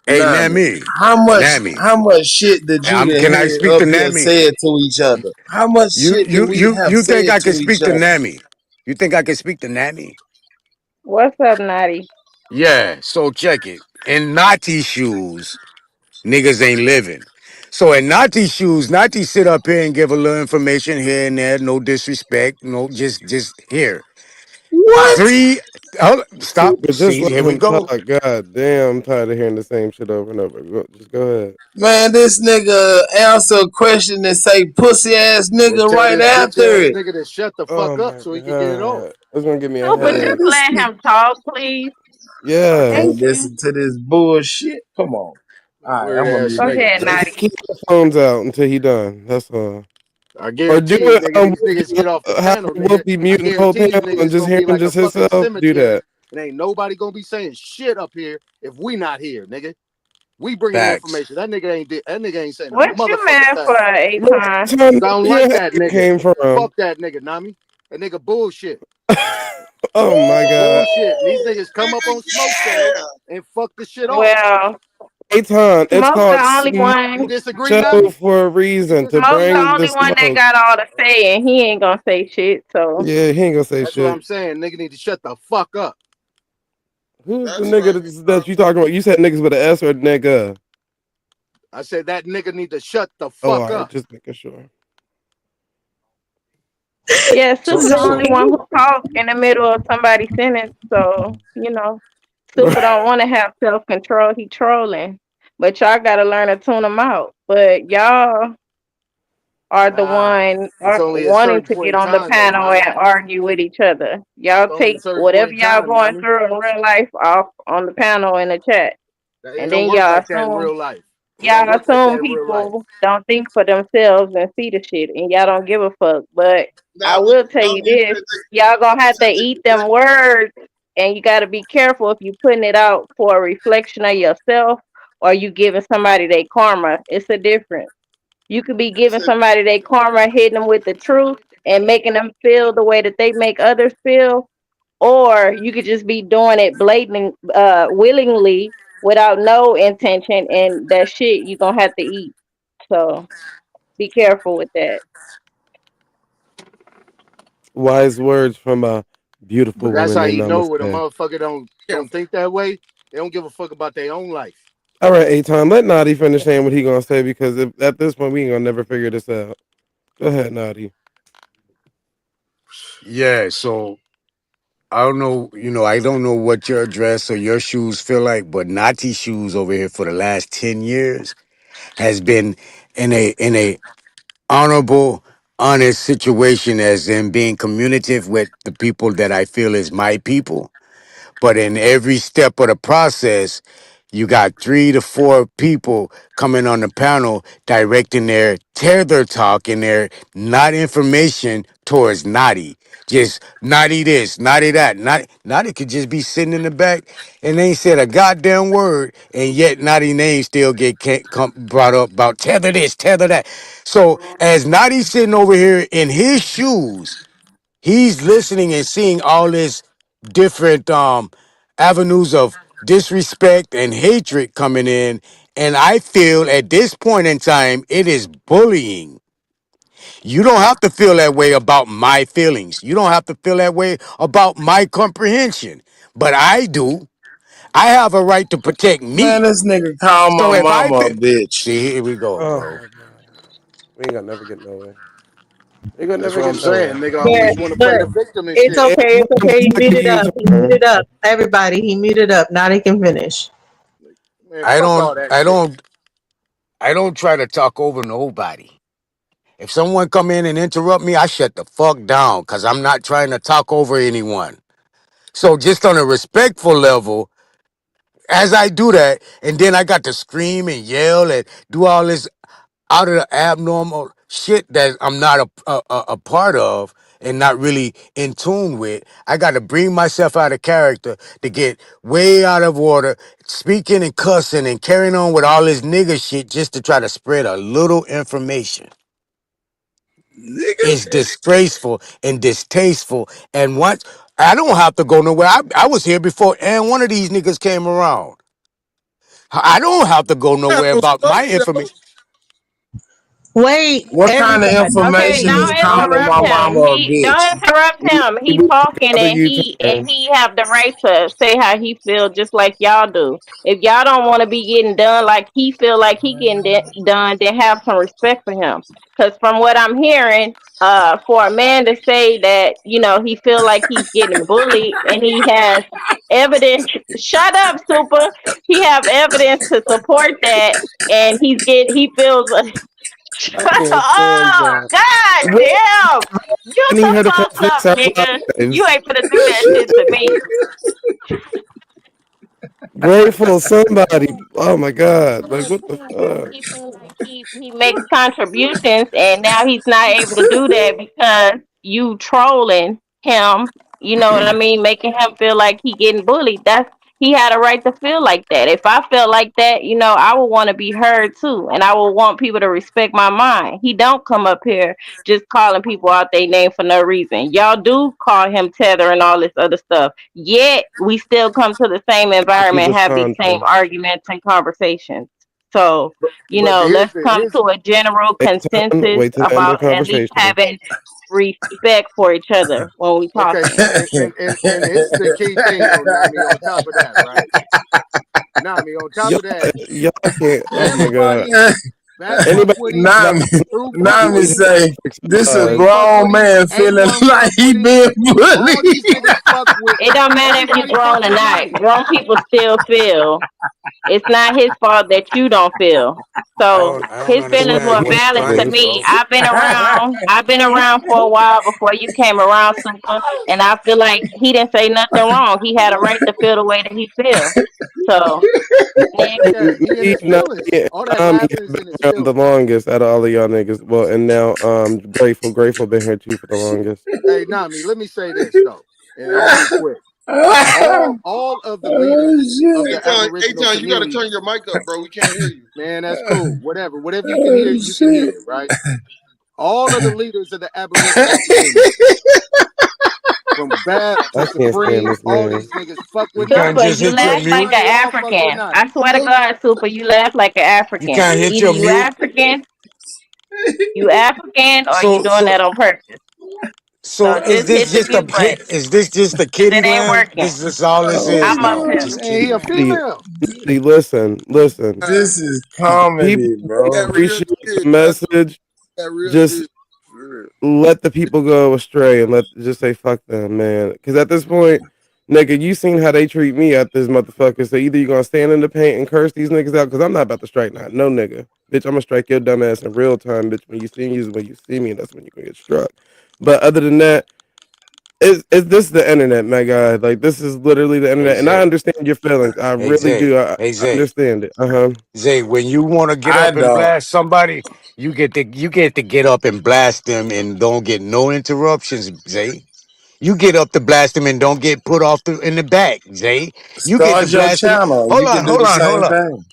hey, Nami, Nami, Nami. how much shit did you done Can I hear speak up to here Nami? said to each other? How much shit do we have You think said I to can each speak to other? Nami? You think I can speak to Nami? What's up, Naughty? Yeah. So check it. In Nati shoes, niggas ain't living. So in Nati shoes, Nati sit up here and give a little information here and there, no disrespect, no just here. What? Three, oh, stop. But just See, let here we him go. talk. God damn, I'm tired of hearing the same shit over and over. Just go ahead. Man, this nigga answer a question and say pussy ass Then nigga tell right this bitch after ass it. nigga to shut the Oh fuck up my so he can get it off. god, it's gonna give me a Super, Man, just headache. this let nigga him talk, please. Yeah. Thank can't you. listen to this bullshit. Come on. All right, Weird I'm gonna ass mute Go up. nigga, ahead, man. Just Naughty. keep the phones out until he done. That's all. I Or do guarantee you, it. nigga, these niggas Whoopi, get off the have panel, nigga. Whoopi I mute the whole guarantee you, panel nigga, and it's just gonna hear be him like a just fucking himself. Do cemetery, that. and ain't nobody gonna be saying shit up here if we not here, nigga. We bringing the Facts. information. That nigga ain't saying a What you motherfucking mad for, thing. Where Aton? Tom Don't your like head that nigga. came from? Fuck that nigga, Nami. That nigga bullshit. Oh my god. Bullshit. And these niggas come up on smoke show Yeah. and fuck the shit off. Well, Aton, it's Smoke the called only Smoke You one. disagree, Show Nami? for a reason to Smoke the bring the only one that smoke. got all the say, and he ain't gonna say shit. So Yeah, he ain't gonna say That's what shit. I'm saying. Nigga need to shut the fuck up. Who's the That's nigga right. that you talking about? You said niggas with an S or nigga? I said that nigga need to shut the Oh, fuck all right, up. just making sure. yeah, So Super the only so one who talk in the middle of somebody's sentence. So Super don't want to have self control. He trolling, but y'all gotta learn to tune him out. But y'all are the Nah. one It's are only a wanting certain to point get in on the time though, panel and Nami. argue with each other. Y'all It's only a take certain point whatever in y'all time, going Nami. through in real life off on the panel in the chat, It and don't then work y'all like that in assume real life. It don't y'all work like that assume in real life. people don't think for themselves and see the shit, and y'all don't give a fuck. But Now, I will tell now you you this: said y'all gonna you have to said eat them words, and you got to be careful if you putting it out for a reflection of yourself or you giving somebody their karma. It's a difference. You could be you giving said somebody their karma, hitting them with the truth, and making them feel the way that they make others feel, or you could just be doing it blatantly, willingly, without no intention, and that shit you gonna have to eat. So be careful with that. Wise words from a But beautiful that's woman how named you know when a Namaste. motherfucker don't careful. think that way. They don't give a fuck about their own life. All right, Aton, let Naughty finish saying what he gonna say because at this point we ain't gonna never figure this out. Go ahead, Naughty. yeah, so I don't know, I don't know what your dress or your shoes feel like, but Nati shoes over here for the last 10 years has been in a honorable, honest situation as in being communicative with the people that I feel is my people. But in every step of the process, you got 3 to 4 people coming on the panel directing their tether talk and their not information towards Naughty. Just Naughty this, Naughty that. Naughty could just be sitting in the back and they ain't said a goddamn word, and yet Naughty name still get brought up about tether this, tether that. So as Naughty sitting over here in his shoes, he's listening and seeing all this different avenues of disrespect and hatred coming in, and I feel at this point in time it is bullying. You don't have to feel that way about my feelings, you don't have to feel that way about my comprehension, but I do. I have a right to protect Man, me. this nigga call So my if I mama a feel, bitch. see, here we go, Oh bro. my god, we ain't gonna never get nowhere. We ain't gonna That's never what get I'm saying. nowhere. Nigga But always want to play but the victim and it's shit. okay. It's okay. He Back to muted you, up. He Tom. muted up. Everybody, he muted up. Now they can finish. Man, I fuck all don't, that I shit. don't, I don't try to talk over nobody. If someone come in and interrupt me, I shut the fuck down because I'm not trying to talk over anyone. So just on a respectful level, as I do that, and then I got to scream and yell and do all this out of the abnormal shit that I'm not a part of and not really in tune with. I got to bring myself out of character to get way out of order, speaking and cussing and carrying on with all this nigga shit just to try to spread a little information. It's disgraceful and distasteful. And once I don't have to go nowhere. I was here before and one of these niggas came around. I don't have to go nowhere Well, about fuck my Joe. information. Wait, What kind of everybody. Okay, information is don't calling interrupt my him. mama a He bitch? don't interrupt him. He talking Another and U-turn. he have the right to say how he feel just like y'all do. If y'all don't want to be getting done like he feel like he getting done, then have some respect for him. Cause from what I'm hearing, for a man to say that, he feel like he's getting bullied and he has evidence. Shut up, Super. He have evidence to support that, and he feels. I can't stand Oh, y'all. God What? damn. You I need the her to fuck cuss this up, out loud, nigga. You lives. ain't gonna do that shit to me. Grateful somebody. Oh my god! Like what the fuck? He feel like he makes contributions and now he's not able to do that because you trolling him, you know what I mean, making him feel like he getting bullied. That's he had a right to feel like that. If I felt like that, I would want to be heard too, and I would want people to respect my mind. He don't come up here just calling people out their name for no reason. Y'all do call him tether and all this other stuff. Yet we still come to the same He environment, was have these same Contra. arguments and conversations. So, But let's come to a general consensus Wait till the end of about the at least conversation. having respect for each other when we okay, talking. and it's the key thing though, Nami. On top of that, right? Nami, on top Y'all, of that, y'all can't. Oh my god. everybody back from Anybody? Y'all 2020 Nami, through Nami hit 2022, say this a live. fuck grown with him. man feeling A1 like fuck he with him. being All bullied. these niggas fuck with. It don't matter if you Everybody grown fuck or with not. Nami. Grown people still feel. It's not his fault that you don't feel. So I don't his feelings understand were your valid to strife, Live. me. bro. I've been around. I've been around for a while before you came around, Super. And I feel like he didn't say nothing wrong. He had a right to feel the way that he feel. So next. Yeah, he in Me, his Nami, feelings. and All that Nami laughing have is been in his around the feelings. longest out of all of y'all niggas. Well, and now grateful been here too for the longest. Hey, Nami, let me say this though, and I'm gonna be quick. Oh All of the leaders of shit! the Hey Aboriginal John, you got to community, turn your mic up, bro. We can't hear you. man, that's cool. Whatever you can hear, Oh you can shit! hear, right? All of the leaders of the Aboriginal community, from Bab to I can't stand Supreme, this all man. these niggas fuck You with can't Nami. Super, just you hit your laugh Just like mute. like an they all fuck with African. I Nami. swear to God, Super, you laugh like an You African. can't hit Either your you mute. African, or you So doing so that on purpose. so So just hit the mute button, is this just a cause kitty it ain't land? working. This is all this Oh is I'm up now. here. Just And kitty he a land. Nobody, female. nobody listen. this is People comedy, don't bro. That real appreciate the shit. message. That real Just shit. For real. let the people go astray and just say fuck them, man. Because at this point, nigga, you seen how they treat me at this motherfucker. So either you gonna stand in the paint and curse these niggas out, because I'm not about to strike not no nigga, bitch. I'm gonna strike your dumb ass in real time, bitch. When you see me is when you see me, and that's when you gonna get struck. But other than that, is this the internet, my guy? Like this is literally the Hey internet, and I Zay. understand your feelings. I Hey really Zay. do. I Hey Zay. understand it. Uh-huh. Zay, when you want to get I up and don't. blast somebody, you get to get up and blast them and don't get no interruptions, Zay. You get up to blast them and don't get put off in the back, Zay. You get to Start your blast them. channel. Hold You on, can do hold the on, hold same on. thing.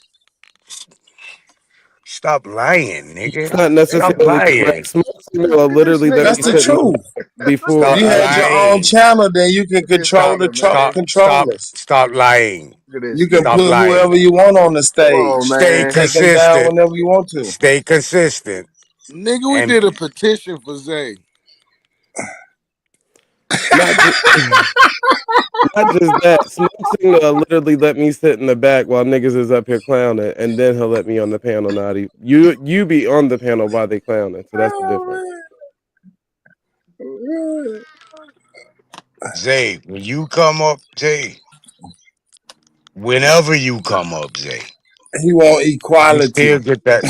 Stop lying, It's nigga. not Stop necessarily correct. lying. Smoke signal This literally let nigga, me That's the sit in the man. truth. back If before Stop you I had your own lying. channel, then you can Look at this control Stop, nigga, man. stop, stop, controllers. stop lying. Look at this You can nigga. Stop put lying. whoever you want on the Come on, stage Stay and man. take them down consistent. whenever you want to. Stay consistent. Nigga, we And did a petition for Zay. not just not just that. Smoke signal literally let me sit in the back while niggas is up here clowning, and then he'll let me on the panel. Naughty, you be on the panel while they clowning, so that's the difference. Zay, when you come up, Zay, whenever you come up, Zay, He want you still equality. get that.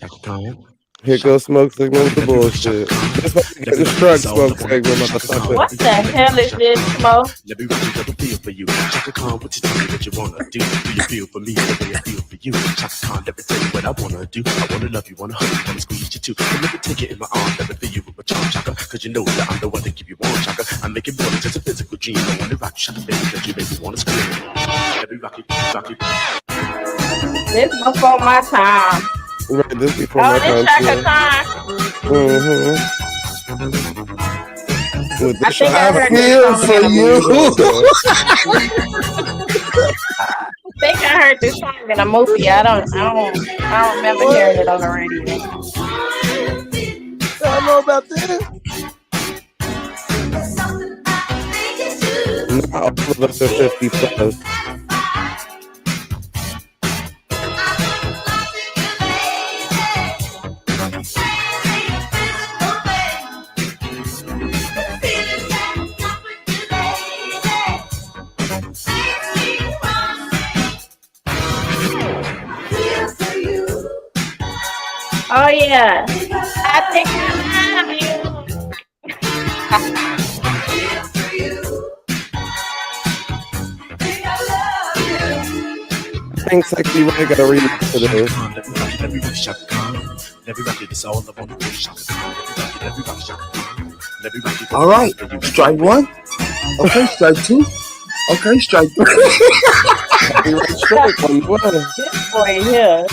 That's cool. Here goes smoke signal with the bullshit. This might be the truck smoke segment, motherfucker. What the hell is this, Mo? Let me really double feel for you. Chaka Khan, what you tell me what you wanna do? Do you feel for me the way I feel for you? Chaka Khan, let me tell you what I wanna do. I wanna love you, wanna hug you, wanna squeeze you too. And let me take it in my arms, let me feel you with my charm, Chaka. Cause you know that I'm the one that keep you warm, Chaka. I make it more than just a physical dream. I wanna rock you, Chaka, baby, cause you make me wanna scream. Let me rock you, rock you. This before my time. Right, this before Oh, my this time Chaka too. Khan. With I this think I shot, heard this Feel song for in a you. movie. I think I heard this song in a movie. I don't remember hearing it on the radio. I don't know about this. not all of us are 50 plus. Oh yeah, I think I love you. Thanks, Sexy Red. Gotta remix to this. Let me rock Chaka Khan. Let me rock it. It's all I wanna do. Chaka Khan. Let me rock Chaka Khan. Let me rock it. All right, strike one. Okay, strike two. Okay, strike three. Copyright strike on the way. This boy here.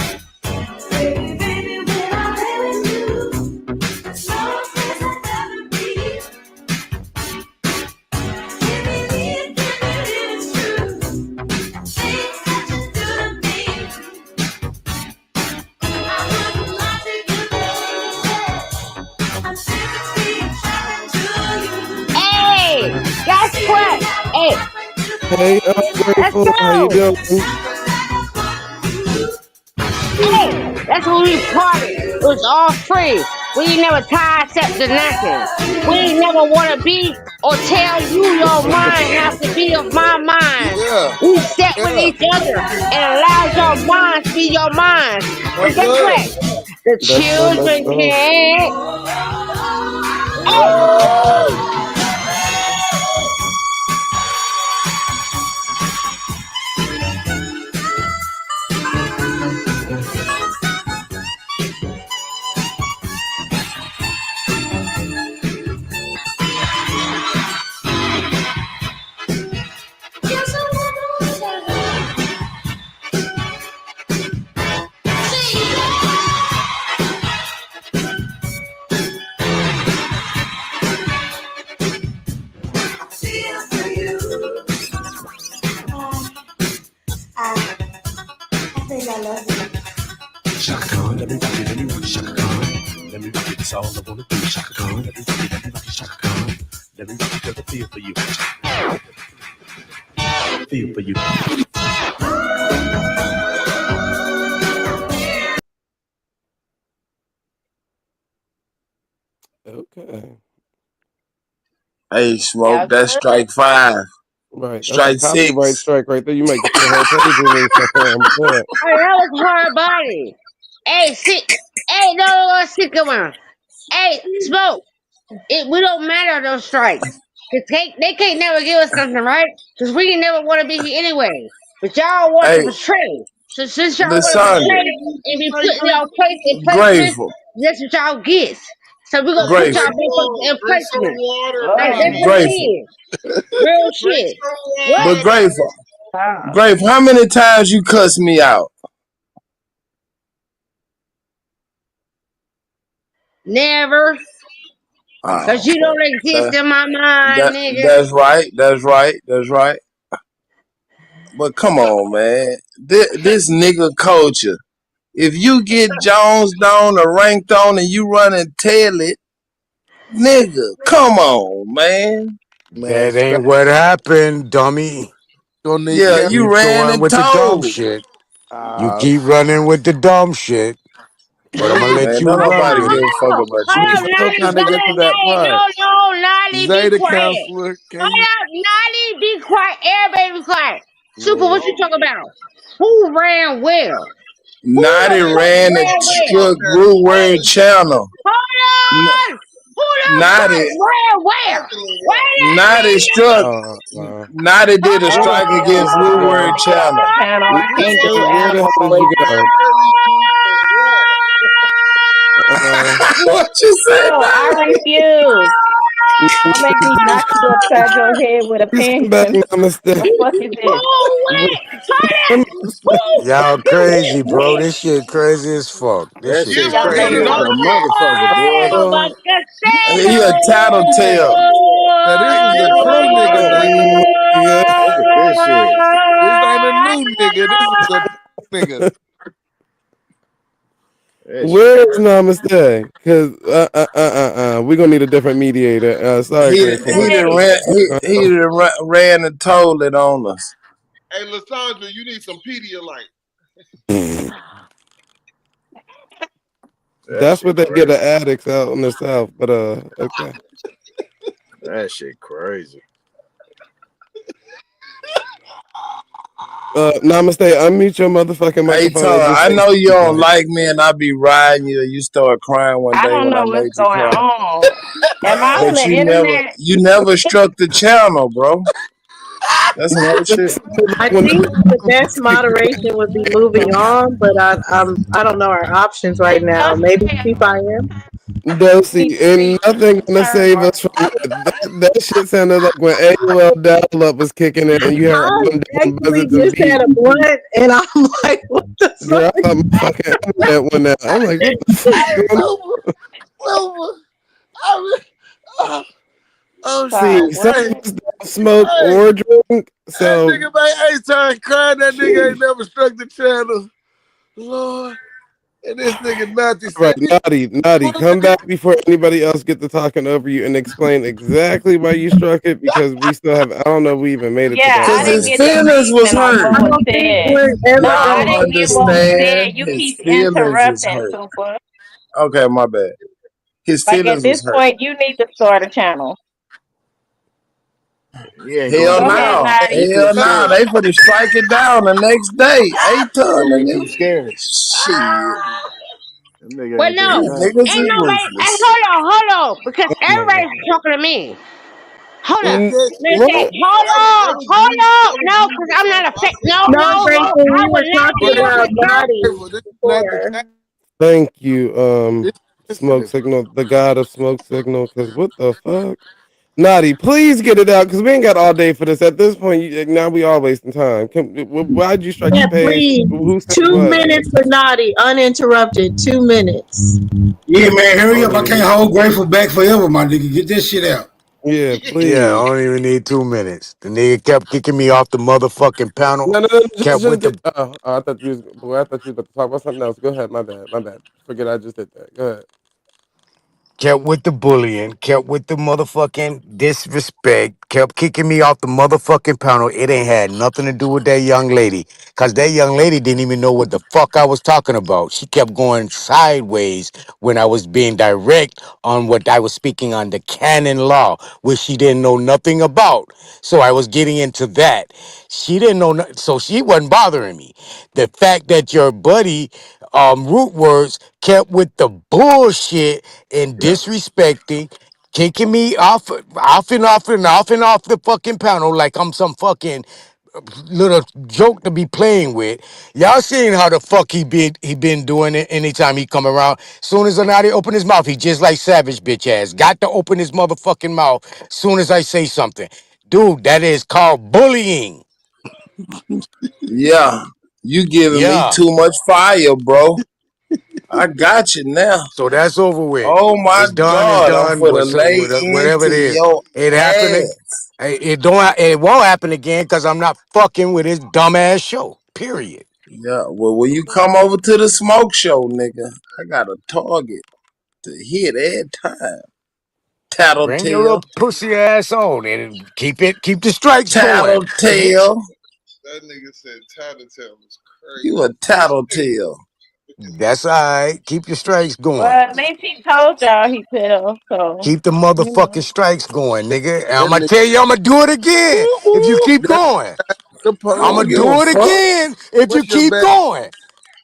Hey, guess what? Hey, Hey, Grateful, how you doing? Hey, that's when we party. It was all free. We ain't never tied except to nothing. We ain't never want to be or tell you your mind have to be of my mind. Yeah. We set with each other and allow your mind to be your mind. And guess what? The children can't. Oh! Chaka Khan, let me rock it, let me rock it, Chaka Khan. Let me rock it, it's all I wanna do. Chaka Khan, let me rock it, Chaka Khan. Let me rock it, cause I feel for you. Feel for you. Okay. Hey, Smoke, that's strike five. Right. Strike That's a copyright six. strike right there. You might get your whole page removed. Hey, that was hard body. Hey, sit. Hey, no, stick around. Hey, Smoke. We don't matter those strikes. They can't never give us something, right? Because we can never want to be here anyway. But y'all want to Hey, portray. So since y'all want to Listen, portray and be put in y'all place in placement, Grateful, that's what y'all get. So we're gonna put y'all Grateful, in Drink some placement. water, Like that's man. what it Grateful. is. Real Drink shit. some What? But water. Grateful, Ah. Grateful, how many times you cuss me out? Never. Cause you don't exist in my mind, nigga. That's right, that's right, that's right. But come on, man. This nigga culture. If you get Jones down or ranked on and you run and tell it, nigga, come on, man. That ain't what happened, dummy. Gonna need Yeah, You camera. you keep ran going and with the dumb told. shit. You keep running with the dumb shit. But I'm gonna Listen, let man, you don't Hold run nobody with on, give it. a fuck hold on. about Hold you. We up, still Nolly. trying to get to that Hey, part. no, Nolly, be Zeta quiet. counselor, can Hold you? up, Nolly, be quiet. Everybody be quiet. Super, Yeah. what you talking about? Who ran well? Naughty Who ran the ran where? Shook Okay, Woodward hey, channel. N- Hold on! Who the Naughty, fuck ran where? Jacqueline Wait Young. a Naughty struck. Uh, Naughty did a I where, strike refuse against to do Woodward uh, animal channel. channel. I We can't said do where the hell animal did you religion. go? cherry juice and water. Uh, What you say, No, I Naughty? refuse. Don't make me please, knock you upside your head with a please come back. pen. Namaste. The fuck is this? Who Where- went? Hold on! Who? Y'all crazy, bro. This shit crazy as fuck. This That shit Give shit is her crazy some crazy. as a Nurkic. motherfucker, boy. Oh, uh, He a tattletale. Now this is a true nigga now. yeah. Look at this shit. This ain't a new nigga. This is a true nigga. That shit Where's crazy. Namaste? Because we're gonna need a different mediator. Sorry, Grateful, He but done Namaste. ran uh, ran the toilet on us. Hey, Lysandra, you need some Pedialyte. That that's what shit they get crazy. the addicts out in the south. But okay. That shit crazy. Namaste. Unmute your motherfucking Hey microphone and Tom, just I say know you something, don't man. like me and I be riding you. You start crying one I day don't when I know what's made you going cry. on. Am I on But the internet? you never struck the channel, bro. That's some whole shit. I When think the best moderation would be moving on, but I don't know our options right now. Maybe C5M. Dosey, People and need nothing to gonna turn save on. us from that shit sounded like when AOL dial-up was kicking in and you heard all I them damn actually buzzards and just had beep. a blunt, and I'm like, what the Girl, I fuck? thought my fucking internet went out. I'm like, what the fuck's Hey, going on? Wilbur. Oh, oh See, Sorry, shit. some what? of Hey, us don't smoke hey, or drink, that so nigga made A-Time crying. That nigga ain't sheesh. never struck the channel. Lord. And this nigga Nazi Right, said, naughty, come back before anybody else get to talking over you and explain exactly why you struck it because we still have. I don't know if we even made it to Yeah, that I Cause didn't his part. get the feelings was reason on hurt. what I was don't think said. we're No, You ever I gonna. don't didn't get what was said. understand. You His keep feelings is interrupting, hurt. Super. Okay, my bad. His Like at feelings this was hurt. point, you need to start a channel. He ain't gonna Hell Go do ahead, that. no. Naughty. He too Hell no. scared. They finna strike it down the next day. Ain't He ton, gonna be nigga. too scared. Shit. That nigga Well, ain't no, doing These that. niggas ain't is nobody. Hey, ruthless. hold on, because Oh my god. everybody's talking to me. Hold up. Mm, Let me say, what? hold on. No, because I'm not a fake. No, No, no, no. grateful. I We would were not talking bro, be this able about to is not talk. naughty grateful. This is not the before. chat. Thank you, Listen smoke is signal, the god of smoke signal. Cause what the fuck? Naughty, please get it out because we ain't got all day for this. At this point, now we all wasting time. Why'd you strike Yeah, the page? please. Who said 2 minutes what? for naughty, uninterrupted. 2 minutes. Yeah, man, I hurry don't up. I even can't need. hold Grateful back forever, my nigga. Get this shit out. Yeah, Yeah, I please. don't even need 2 minutes. The nigga kept kicking me off the motherfucking panel. No. Kept with Just the get. I thought you was. Boy, I thought you was about to talk about something else. Go ahead. My bad. My bad. Forget I just did that. Go ahead. kept with the bullying, kept with the motherfucking disrespect, kept kicking me off the motherfucking panel. It ain't had nothing to do with that young lady. Cause that young lady didn't even know what the fuck I was talking about. She kept going sideways when I was being direct on what I was speaking on the canon law, which she didn't know nothing about. So I was getting into that. She didn't know, so she wasn't bothering me. The fact that your buddy, Root Words, kept with the bullshit and Yeah. disrespecting, kicking me off the fucking panel like I'm some fucking little joke to be playing with. Y'all seen how the fuck he been doing it anytime he come around. Soon as Anadi open his mouth, he just like Savage bitch ass. Got to open his motherfucking mouth soon as I say something. Dude, that is called bullying. Yeah. You giving me Yeah. too much fire, bro. I got you now. So that's over with. Oh my It's done. It's God. I'm done. for the lay Whatever it into is, your it happened. ass. It don't. It won't happen again because I'm not fucking with his dumbass show. Period. Yeah. Well, when you come over to the smoke show, nigga, I got a target to hit every time. Bring your Tattletale. little pussy ass on and keep the strikes going, bitch. Tattletale. That nigga said Tattletale was You a crazy. tattletale. That's all right. Keep your strikes Well, going. at least he told y'all he fell, so Keep the you know. motherfucking strikes going, nigga. And I'm that gonna nigga. tell you, I'm gonna do it again if you keep That going. the I I'm don't gonna police. give a do it fuck. again if you What's your keep best? going.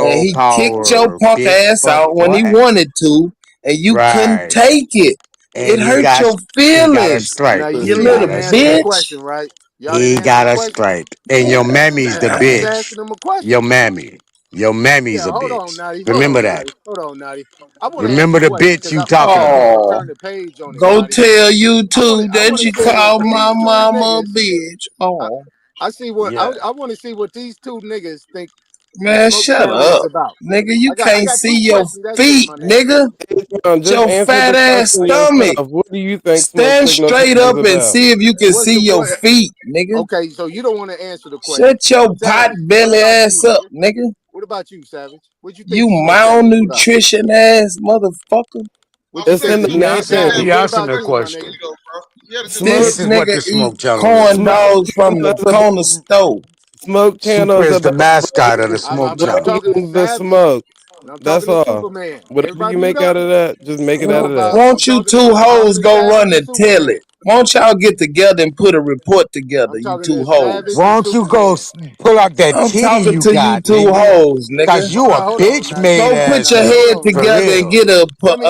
and no he kicked your power, punk bitch. ass Fuck out when he what? wanted to, and you couldn't Right. take it. It And hurt your he got a feelings, Now stripe. you you see, He y'all got little didn't a answer the stripe. bitch. question, right? Y'all didn't He answer got the a question. stripe. And your mammy's the I just bitch. asking him a question. Your mammy. Your Yeah, mammy's a hold on, bitch. Natty. Hold Remember on, that. Natty. Hold on, Natty. I want to ask Remember a the question bitch because you I talking want to about. Oh, turn the page on it, go Natty. tell I want YouTube to I that want to you turn the called my page on the mama a niggas. bitch. I, Oh, I see what Yeah. I want to see what these two niggas think Man, Smoke shut Channel is up, about. nigga. You I can't got two see your questions. That's it, feet, my nigga. nigga. Just Your answer fat the ass question stomach. yourself. What do you think Smoke Stand Signal straight Channel is up and about? see if you can What's see the your what? feet, nigga. Okay, so you don't want to answer the question. Shut your pot Savage, what belly about ass you, up, nigga? nigga. What about you, Savage? What you You think Smoke Channel is about? malnutrition ass motherfucker. What you It's think? in the Smoke, He you said answered. that name. He What with answered about the you, my question. nigga? though, bro. You had to just Smoke answer This This is the what nigga the eat smoke channel is corn about. dogs from the Channel is corner about, store. Smoke Super Channel is is the about mascot of the smoke I'm channel. talking to bringing the Savage, smoke. and I'm That's talking to all. Superman. Whatever Everybody you mute make up. out of that, just make it out of that. I'm Won't you talking to two I'm talking hoes to go Savage run and and tell Superman. it? Won't y'all get together and put a report together, I'm you talking two to Savage hoes? and Won't you go Superman. pull out that I'm titty talking you to you got, two nigga? hoes, Cause nigga. you a Hold on bitch now. You made Go hold on put ass your now. Hold nigga. head on For now. together and real. get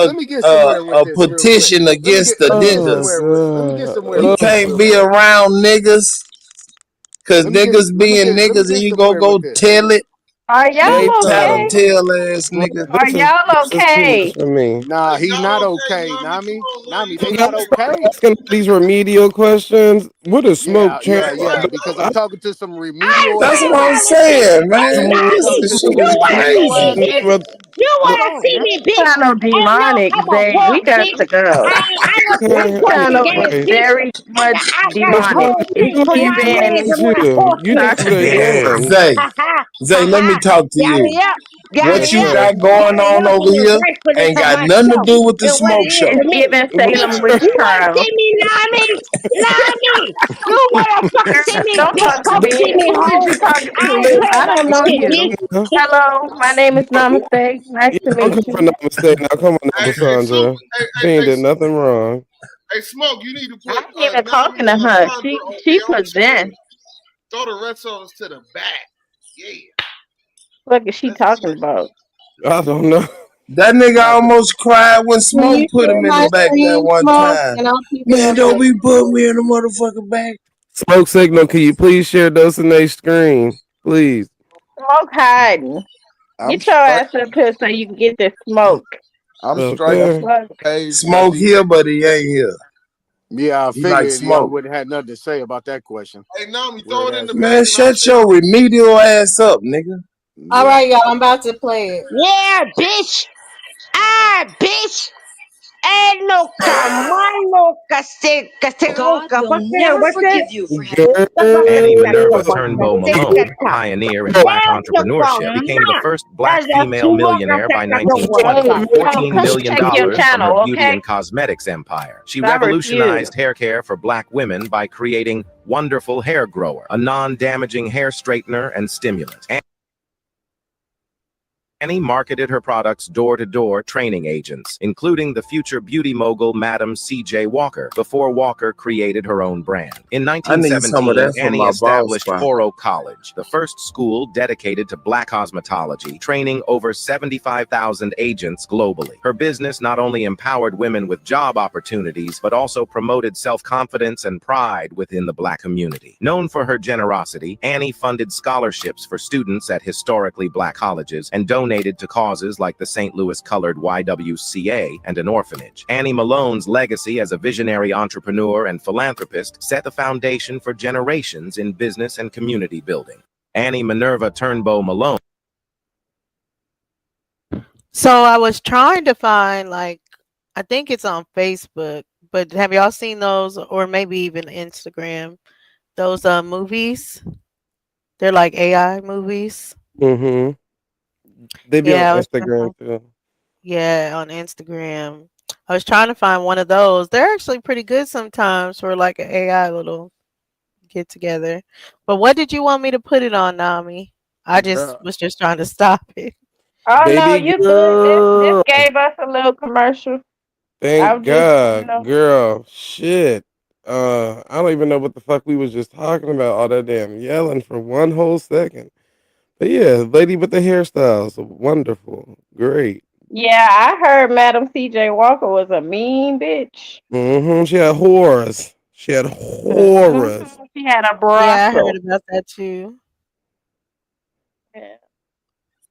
Let me get somewhere with a this real quick. petition against the Let me get niggas. somewhere with let me get somewhere You with this can't real be quick. around niggas because niggas being Let me niggas and get you go somewhere with go this. tell it. Are You Hey, y'all okay? tattletale ass Smoke, nigga. Are y'all this is too much okay? for me. Nah, Hey, he y'all not okay, okay. Nami? Come Nami, on, man. Nami, You they Can know not y'all you stop okay, okay. asking these remedial questions? What is Smoke Yeah, Channel yeah, bro. yeah. Hey, Because bro. I'm talking to some I'm remedial That's so what I'm assholes. saying, motherfucking man. I'm Nami. talking This to shit some You is wanna see remedial me, crazy. bitch? assholes. You Well, wanna see this me, bitch? channel Oh no, demonic, I'm a babe. We horse, got bitch. to go. I was This one person channel is gang, Christ. bitch. very much I got But a demonic. Smoke, whole you thing It's know for what I'm my talking giving legs about and my too. horse You know bitch. what it Damn. is. Zay, Ha ha Zay, ha let ha. me talk to Got you. it up. Got What it Yes, you up. sir. got Got going it on up over in the here rightfully ain't for got nothing to myself do with the and what it smoke is show. to it's me. giving Salem witch You wanna trials. see me, Nami? Nami! You wanna fucking see Girl, me, don't bitch? talk to Come see me. me, Who is hoe. you talking I to, ain't Lou? playing I about don't know shit, you. bitch. Huh? Hello, my name is Namaste. Nice to Don't meet come for you. no mistake. Now come on now, Hey, hey, Super. Cassandra. She ain't Hey, did nothing wrong. hey, Smoke. You need to I put ain't even Nami talking to and her. Cassandra She on she their own possessed. screen. Throw the rest of us to the back. Yeah, What is she let's do talking that. about? I don't know. That nigga Nah, almost cried when Can Smoke you put share him in the my back that screen, one Smoke? time. And I'll keep it Man, on don't my be putting me in the motherfucking back. Smoke Signal, can you please share Dosanae's screen? Please. Smoke hiding. I'm Get your straight. ass up here so you can get this smoke. I'm straight The Okay. fuck? page because Smoke here, but he ain't here. yeah, I He like figured y'all Smoke. wouldn't have nothing to say about that question. Hey, Nami, throw Weird it in ass the back, Man, nigga. and I'll shut share your it with you. remedial ass up, nigga. All Yeah. right, y'all. I'm about to play it. Yeah, bitch. Ah, bitch. Loca, maloca, seca, seca. What's that? Annie Girl. Minerva Turnbow Malone, a pioneer in black That's the entrepreneurship, became the first black That's a female sumoka, millionaire by seca, no one. 1920 Hey, with no, $14 come billion check your from her channel, beauty okay? and cosmetics empire. She I refuse. revolutionized hair care for black women by creating Wonderful Hair Grower, a non-damaging hair straightener and stimulant. Annie marketed her products door-to-door training agents, including the future beauty mogul Madam C.J. Walker, before Walker created her own brand. In I need some of 1917, that for Annie my bald established spot. Foro College, the first school dedicated to black cosmetology, training over 75,000 agents globally. Her business not only empowered women with job opportunities, but also promoted self-confidence and pride within the black community. Known for her generosity, Annie funded scholarships for students at historically black colleges and donated to causes like the St. Louis Colored YWCA and an orphanage. Annie Malone's legacy as a visionary entrepreneur and philanthropist set the foundation for generations in business and community building. Annie Minerva Turnbow Malone. So I was trying to find, like, I think it's on Facebook, but have y'all seen those, or maybe even Instagram? Those movies. They're like AI movies. Mm-hmm. They be on Yeah, Instagram too. yeah, on Instagram. I was trying to find one of those. They're actually pretty good sometimes for like an AI little get together. But what did you want me to put it on, Nami? I Girl. was just trying to stop it. Oh no, Baby you good. This girl. gave us a little commercial. I Thank was just, God. Girl. Shit. I don't even know what the fuck we was just talking about. All that damn yelling for one whole second. But yeah, lady with the hairstyles. Wonderful. Great. yeah, I heard Madam C.J. Walker was a mean bitch. Mm-hmm. She had whores. She had whores. She had a Yeah, I heard brothel. about that too. Yeah.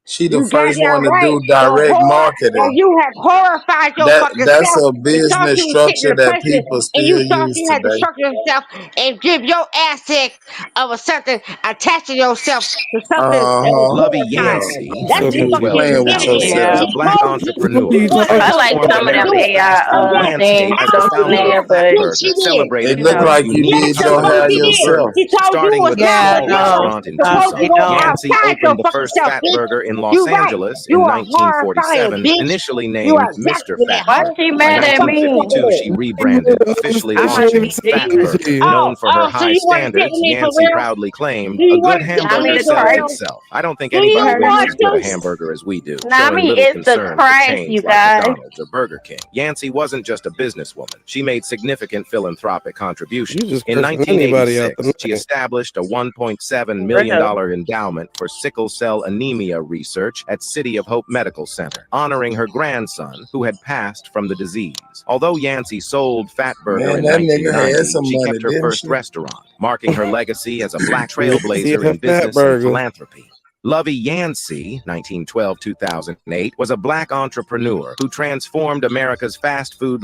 She the You first one goddamn to right. do direct And marketing. you have horrified your fucking That's self. a You thought business you was sitting in structure the that president people and you still thought use you had to today. structure yourself and give your assets of a something, attaching yourself to something that was Lovey horrifying. Yancey, That's So what you fucking confused. Playing with forgetting. was He a yourself. black told you What are entrepreneur you who talking I like transformed what some of to them do. America's AI fast So food yes, landscape things I as the know thrown she in founder did. of there, but Yes, she Fatburger, did. It celebrated You look know, America's like you unique yes, did the your fuck hair she culinary did. yourself. She convergence. told you Starting was with a not, yeah, small yo. no, restaurant in She told no, you they Tucson, go don't. Yancey outside your opened the fucking first self, Fat bitch. Burger in You Los right. Angeles You in are horrifying, 1947, bitch. initially You are named Mr. exactly that Why hoe. Fatburger. she By What mad the at fuck you me? talking 1952, about? she rebranded, officially I must be launching Fat Jesus. Burger. about? Known for her So high you want to sit with standards, me for Yancey real? proudly claimed, Do a you want good to sit with Now me me hamburger the for sells real? Christ. itself. I don't think Do anybody you really want as good a to? hamburger as we do, Now showing me little is the concern for Christ, chains you like guys. McDonald's or Burger King. Yancey wasn't just a businesswoman. She made significant philanthropic You contributions. just In cursing anybody out 1986, she the established a $1.7 million Real. endowment for sickle cell anemia research at City of Hope Medical Center, honoring her grandson who had passed from the disease. Although Yancey sold Fat Burger Man, in that nigga had 1990, some she money, kept her didn't first she? restaurant, marking her legacy as a black Yancey trailblazer a in fat business and burger. philanthropy. Lovey Yancey, 1912-2008, was a black entrepreneur who transformed America's fast food.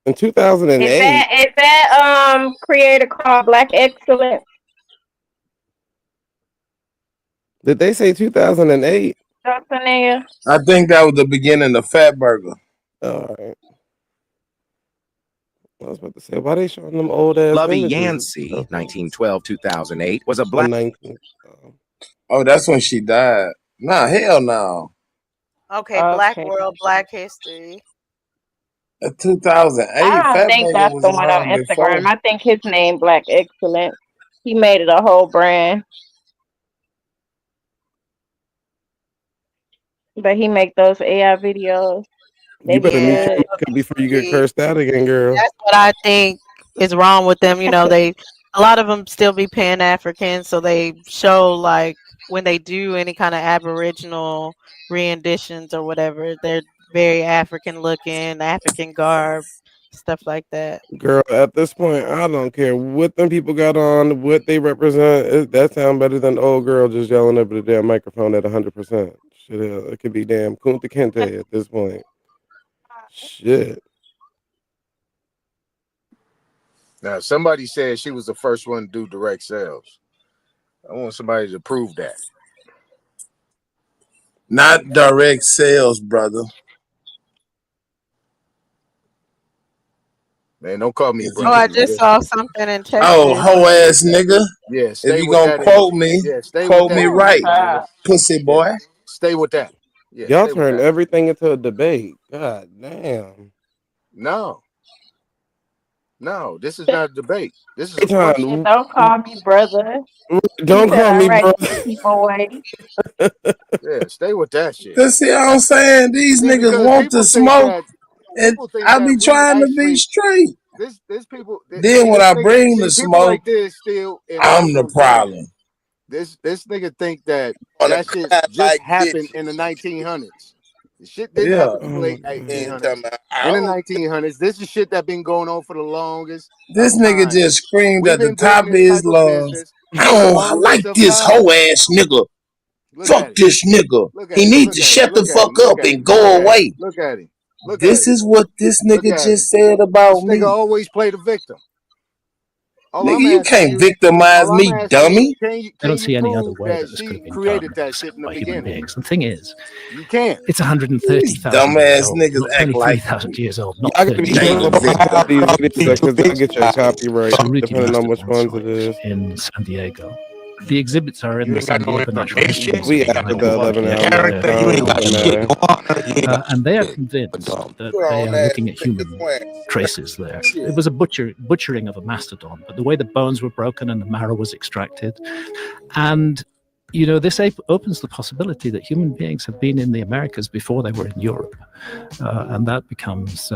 In Is 2008, that creator called Black Excellence? did they say 2008? Something there? I think that was the beginning of Fat Burger. All right. I was about to say, why they showing them old ass Lovey images? Yancey, 1912-2008, was a Or black 19. Oh, that's when she died. Nah, hell no. Okay, Black Okay. World, Black History. 2008, I don't Fat think Burger that's was the one on around before. Instagram. I think his name Black Excellence. He made it a whole brand. But he make those AI videos. They You be better mute your good. mic up before you get cursed out again, girl. That's what I think is wrong with them. You know, a lot of them still be Pan African, so they show like when they do any kind of Aboriginal renditions or whatever, they're very African looking, African garb, stuff like that. Girl, at this point, I don't care what them people got on, what they represent. That sound better than the old girl just yelling over the damn microphone at 100%. Shit, it could be damn Kunta Kinte at this point. Shit. Now, somebody said she was the first one to do direct sales. I want somebody to prove that. Not direct sales, brother. Man, don't call me Oh, brother. I just saw something in Texas. Oh, hoe ass nigga. Yeah, If stay you with gonna that. quote me, Yeah, stay quote with me that. right, Nigga. pussy boy. Stay with that. Yeah, Y'all stay with turned that. everything into a debate. God damn. No, this is not a debate. This is a Hey, question. Tom, Don't call me brother. don't He said call I me raised brother. the boy. Yeah, stay with that shit. Cause see, I'm saying these See, niggas because want to people think smoke, that and I be we trying to be actually straight. this people Then when I bring the people like smoke, this still in I'm the olden problem. times. This nigga think that Wanna that shit clap just like happened bitches. in the 1900s. The shit didn't Yeah. happen in the late And 1800s. talking about, In the oh, 1900s, this is shit that been going on for the longest. this nigga just screamed We've at the been building top of this his type of lungs. business I for the like longest of this time. hoe ass nigga. Look Fuck at it. this nigga. Look at He it. need Look to at shut it. the Look at fuck him. Look up at him. and go Look at him. away. Look at him. Look at This him. is what this Look nigga at just him. said about This nigga me. always play the victim. All Nigga, I'm you asking can't you, victimize me, dummy. can you prove that she created that shit in the beginning? The thing is, You can't. it's 130,000 Dumbass years old, niggas not act like 23,000 years old, not I gotta be 13,000 careful years about old. these videos because I get your copyright Saruti depending on which Mastodon ones it is. site in San Diego. The exhibits are in You the ain't San got no Diego Natural History information. We Museum, You and ain't I after got the talked no with 11 the hour expert mark. there, So I you don't Dr. ain't know Tom got if it shit matter. going on. and they are convinced that they are looking at human traces there. It was a butchering of a mastodon, but the way the bones were broken and the marrow was extracted. And, you know, this opens the possibility that human beings have been in the Americas before they were in Europe. And that becomes...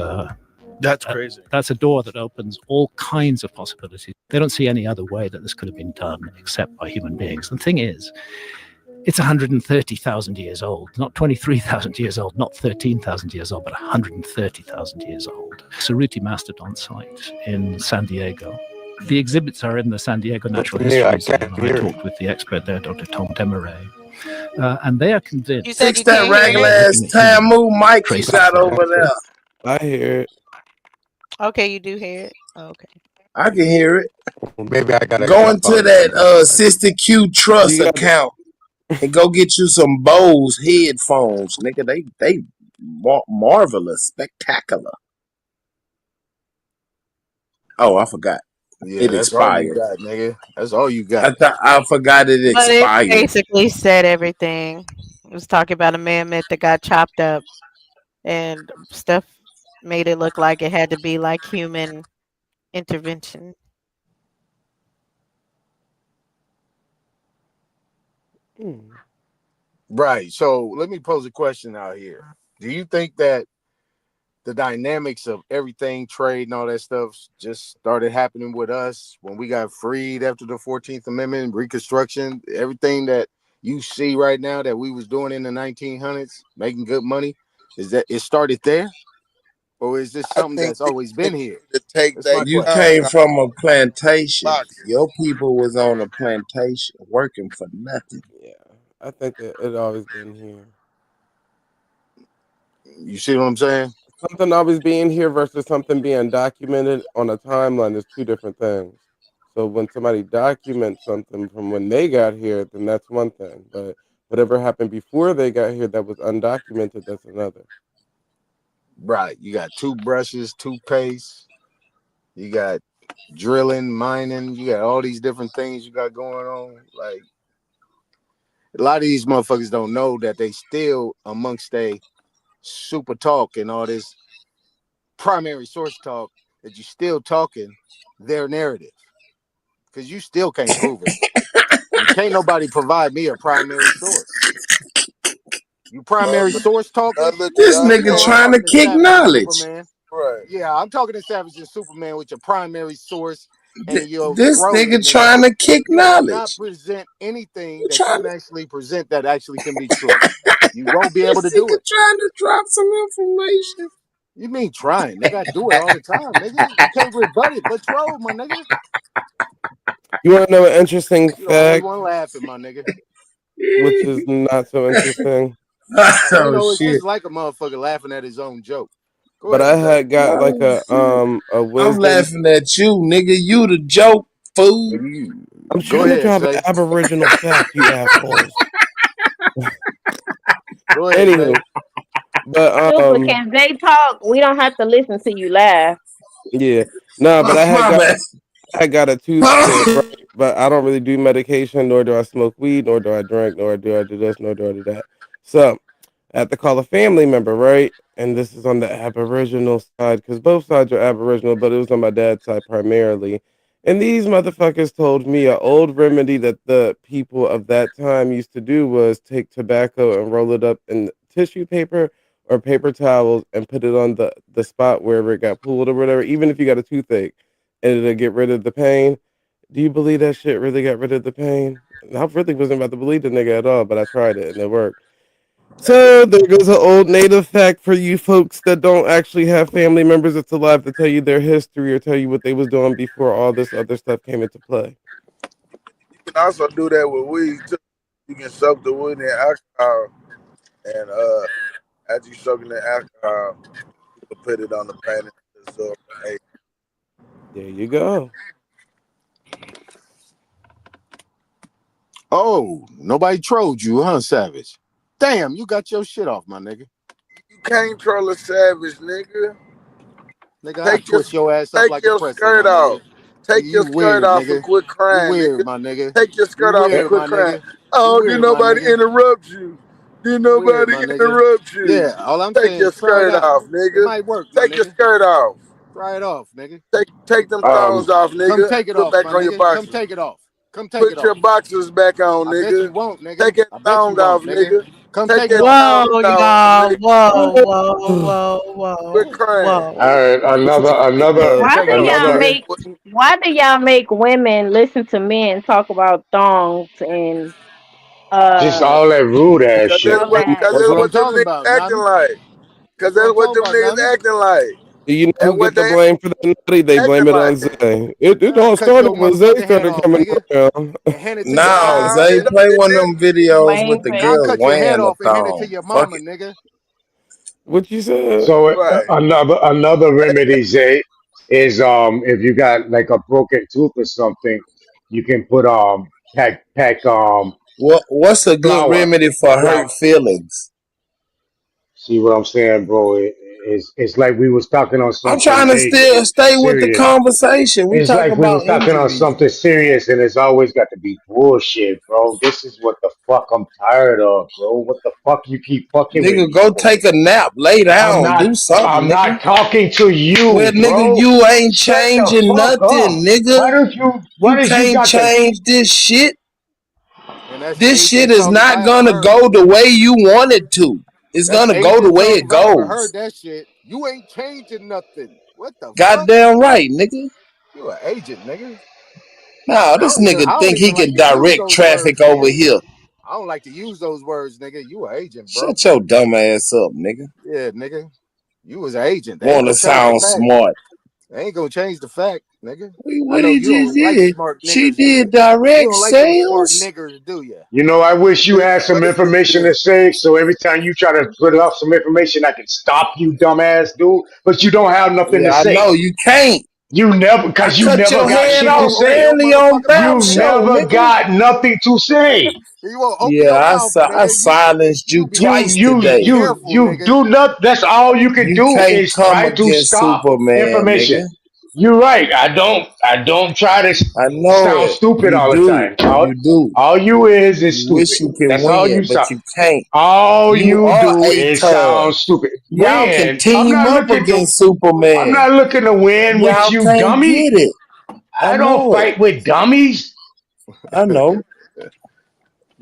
That's crazy. That's a door that opens all kinds of possibilities. They don't see any other way that this could have been done except by human beings. The thing is, it's 130,000 years old, not 23,000 years old, not 13,000 years old, but 130,000 years old. Saruti Mastodon site in San Diego. The exhibits are in the San Diego Natural History Yeah, I Museum, can't and I hear talked with the expert there, Dr. Tom Demaray. and they are You convinced. said Fix you that can't hear regular it? ass Tamu mic you Trace got over there. I hear it. Okay, you do hear it. Okay. I can hear it. Maybe I gotta Go into find that somebody like Sister Q Trust You got it. account and go get you some Bose headphones, nigga. They marvelous, spectacular. Oh, I forgot. Yeah, It that's all you expired. got, nigga. That's all you got. I forgot it But it expired. basically said everything. It was talking about a mammoth that got chopped up and stuff made it look like it had to be like human intervention. Right. So let me pose a question out here. Do you think that the dynamics of everything, trade and all that stuff just started happening with us when we got freed after the 14th Amendment, Reconstruction, everything that you see right now that we was doing in the 1900s, making good money, is that it started there? Or is this I something think that's always been here? to take That's my that You question. came time from a plantation. boxing. Your people was on a plantation working for nothing. Yeah, I think that it always been here. You see what I'm saying? Something always being here versus something being documented on a timeline is two different things. So when somebody documents something from when they got here, then that's one thing. But whatever happened before they got here that was undocumented, that's another. Right. You got toothbrushes, toothpaste, you got drilling, mining, you got all these different things you got going on. Like a lot of these motherfuckers don't know that they still amongst a super talk and all this primary source talk that you still talking their narrative. Because you still can't prove it. And can't nobody provide me a primary source. You primary source talking? This You nigga know I'm trying to talking to kick Savage and knowledge. Superman. Right. Yeah, I'm talking to Savage and Superman with your primary source and your This scrolling, nigga nigga. trying to kick You cannot knowledge. present anything You that you trying can actually present that actually can be true. You won't be able to this do nigga it. trying to drop some information. You mean trying, nigga? I do it all the time, nigga. You can't rebut it, but troll, my nigga. You want to know an interesting You the only fact, one laughing, my nigga. which is not so interesting? You Oh know, it's shit. just like a motherfucker laughing at his own joke. Go But ahead, I Seth. had got like Oh shit. a I'm wisdom. laughing at you, nigga. You the joke, fool. I'm Go trying to ahead, drop an say. aboriginal fact, you assholes. Go ahead, say. Anywho, but Super, can they talk? We don't have to listen to you laugh. yeah, no, but Oh, my bad. I got a tooth pulled, right? But I don't really do medication, nor do I smoke weed, nor do I drink, nor do I do this, nor do I do that. So I have to call a family member, right? And this is on the Aboriginal side, because both sides are Aboriginal, but it was on my dad's side primarily. And these motherfuckers told me an old remedy that the people of that time used to do was take tobacco and roll it up in tissue paper or paper towels and put it on the spot wherever it got pulled or whatever, even if you got a toothache, and it'll get rid of the pain. Do you believe that shit really got rid of the pain? I really wasn't about to believe the nigga at all, but I tried it and it worked. So there goes an old native fact for you folks that don't actually have family members that's alive to tell you their history or tell you what they was doing before all this other stuff came into play. You can also do that with weed too. You can soak the wood in alcohol, and as you soaking the alcohol, you can put it on the pain and absorb the ache. There you go. Oh, nobody trolled you, huh, Savage? Damn, you got your shit off, my nigga. You can't troll a savage, nigga. Nigga, I Take your twist your ass up like a pretzel, my skirt nigga. off. Take your You skirt weird, off and nigga. quit You crying, weird, nigga. my nigga. Take your You skirt off and weird, quit my crying. nigga. You Oh, did weird, my nobody nigga. interrupt you? Did You weird, nobody my nigga. interrupt you? Yeah, all I'm Take saying your is try it skirt out. off, It nigga. might work, my Take your nigga. skirt off. Try it off, nigga. Take them Um, thongs off, Come nigga. take it Put off, back my on your nigga. Come boxers. take it off. Come take it Put your off. boxers back on, I bet you nigga. won't, nigga. Take that I bet you thong off, won't, nigga. nigga. Come Take take it that off. Whoa, thong off, y'all. nigga. Whoa. Quit crying. all right, Come take it off, nigga. Why do y'all make women listen to men talk about thongs and Just all that rude ass Cause shit. that's all what that? That's what I'm them talking niggas about, acting Nami. like. Cause That's what that's I'm what talking them about, niggas Nami. acting like. You know That who what get the they blame for that nutty? They blame it on everybody. Zay. It all Cut started your when Zay motherfucking head started off, coming nigga, around. and hand it to your Now, mama, Zay, nigga. play one of them videos with the I'll girls cut your head wearing the off and hand it to thong. your Fuck mama, it. nigga. What you said? So Right. another remedy, Zay, is if you got like a broken tooth or something, you can put pack What's a good flour. remedy for Flour. hurt feelings? See what I'm saying, bro? It's like we was talking on I'm something trying to major, still stay with the serious. conversation. We It's talk like we was about talking on injuries. something serious, and it's always got to be bullshit, bro. This is what the fuck I'm tired of, bro. What the fuck you keep fucking with Nigga, me go for? take a nap, lay down, do something, I'm nigga. not talking to Well, you, nigga, bro. you ain't Shut the changing fuck nothing, up. nigga. Why You don't you can't got the change this shit. And that's This shit AJ is talking. If not I ever gonna heard go it, the way you want it to. It's that's gonna go the AJ way talking. it If I ever heard goes. that shit, you ain't changing nothing. What the fuck? Goddamn right, nigga. You an agent, nigga. Nah, this I nigga don't think he even like can to use direct those traffic words, over nigga. here. I don't like to use those words, nigga. You an agent, bro. Shut your dumb ass up, nigga. Yeah, nigga. You was an agent. They ain't Wanna gonna change the sound fact. smart. They ain't gonna change the fact, nigga. I What know he you just don't like did? smart She niggers, do did you? You direct don't like them smart sales. niggers, do you? You know, I wish you had some What is this information to shit? say, so every time you try to put up some information, I can stop you, dumbass dude. But you don't have nothing to Yeah, I say. know you can't. You never, I because you cut never your got head shit to off say. Your early on motherfucking Bap mouth, You nigga. Show, never nigga. got nothing to say. You won't open Yeah, your mouth, I nigga. silenced you You be You twice you be today. you careful, you nigga. do not. That's all you can You do can't is come try to against stop Superman, information. nigga. You're right. I don't try to I know sound it. stupid You all the do. time. You do. All you is You wish stupid. you could That's all you win, but sound. you can't. All You you are do a is cub. sound stupid. Y'all can Win. team up against I'm Superman. not looking to win with Y'all you, can't dummy. get it. I I don't know it. fight with dummies. I know.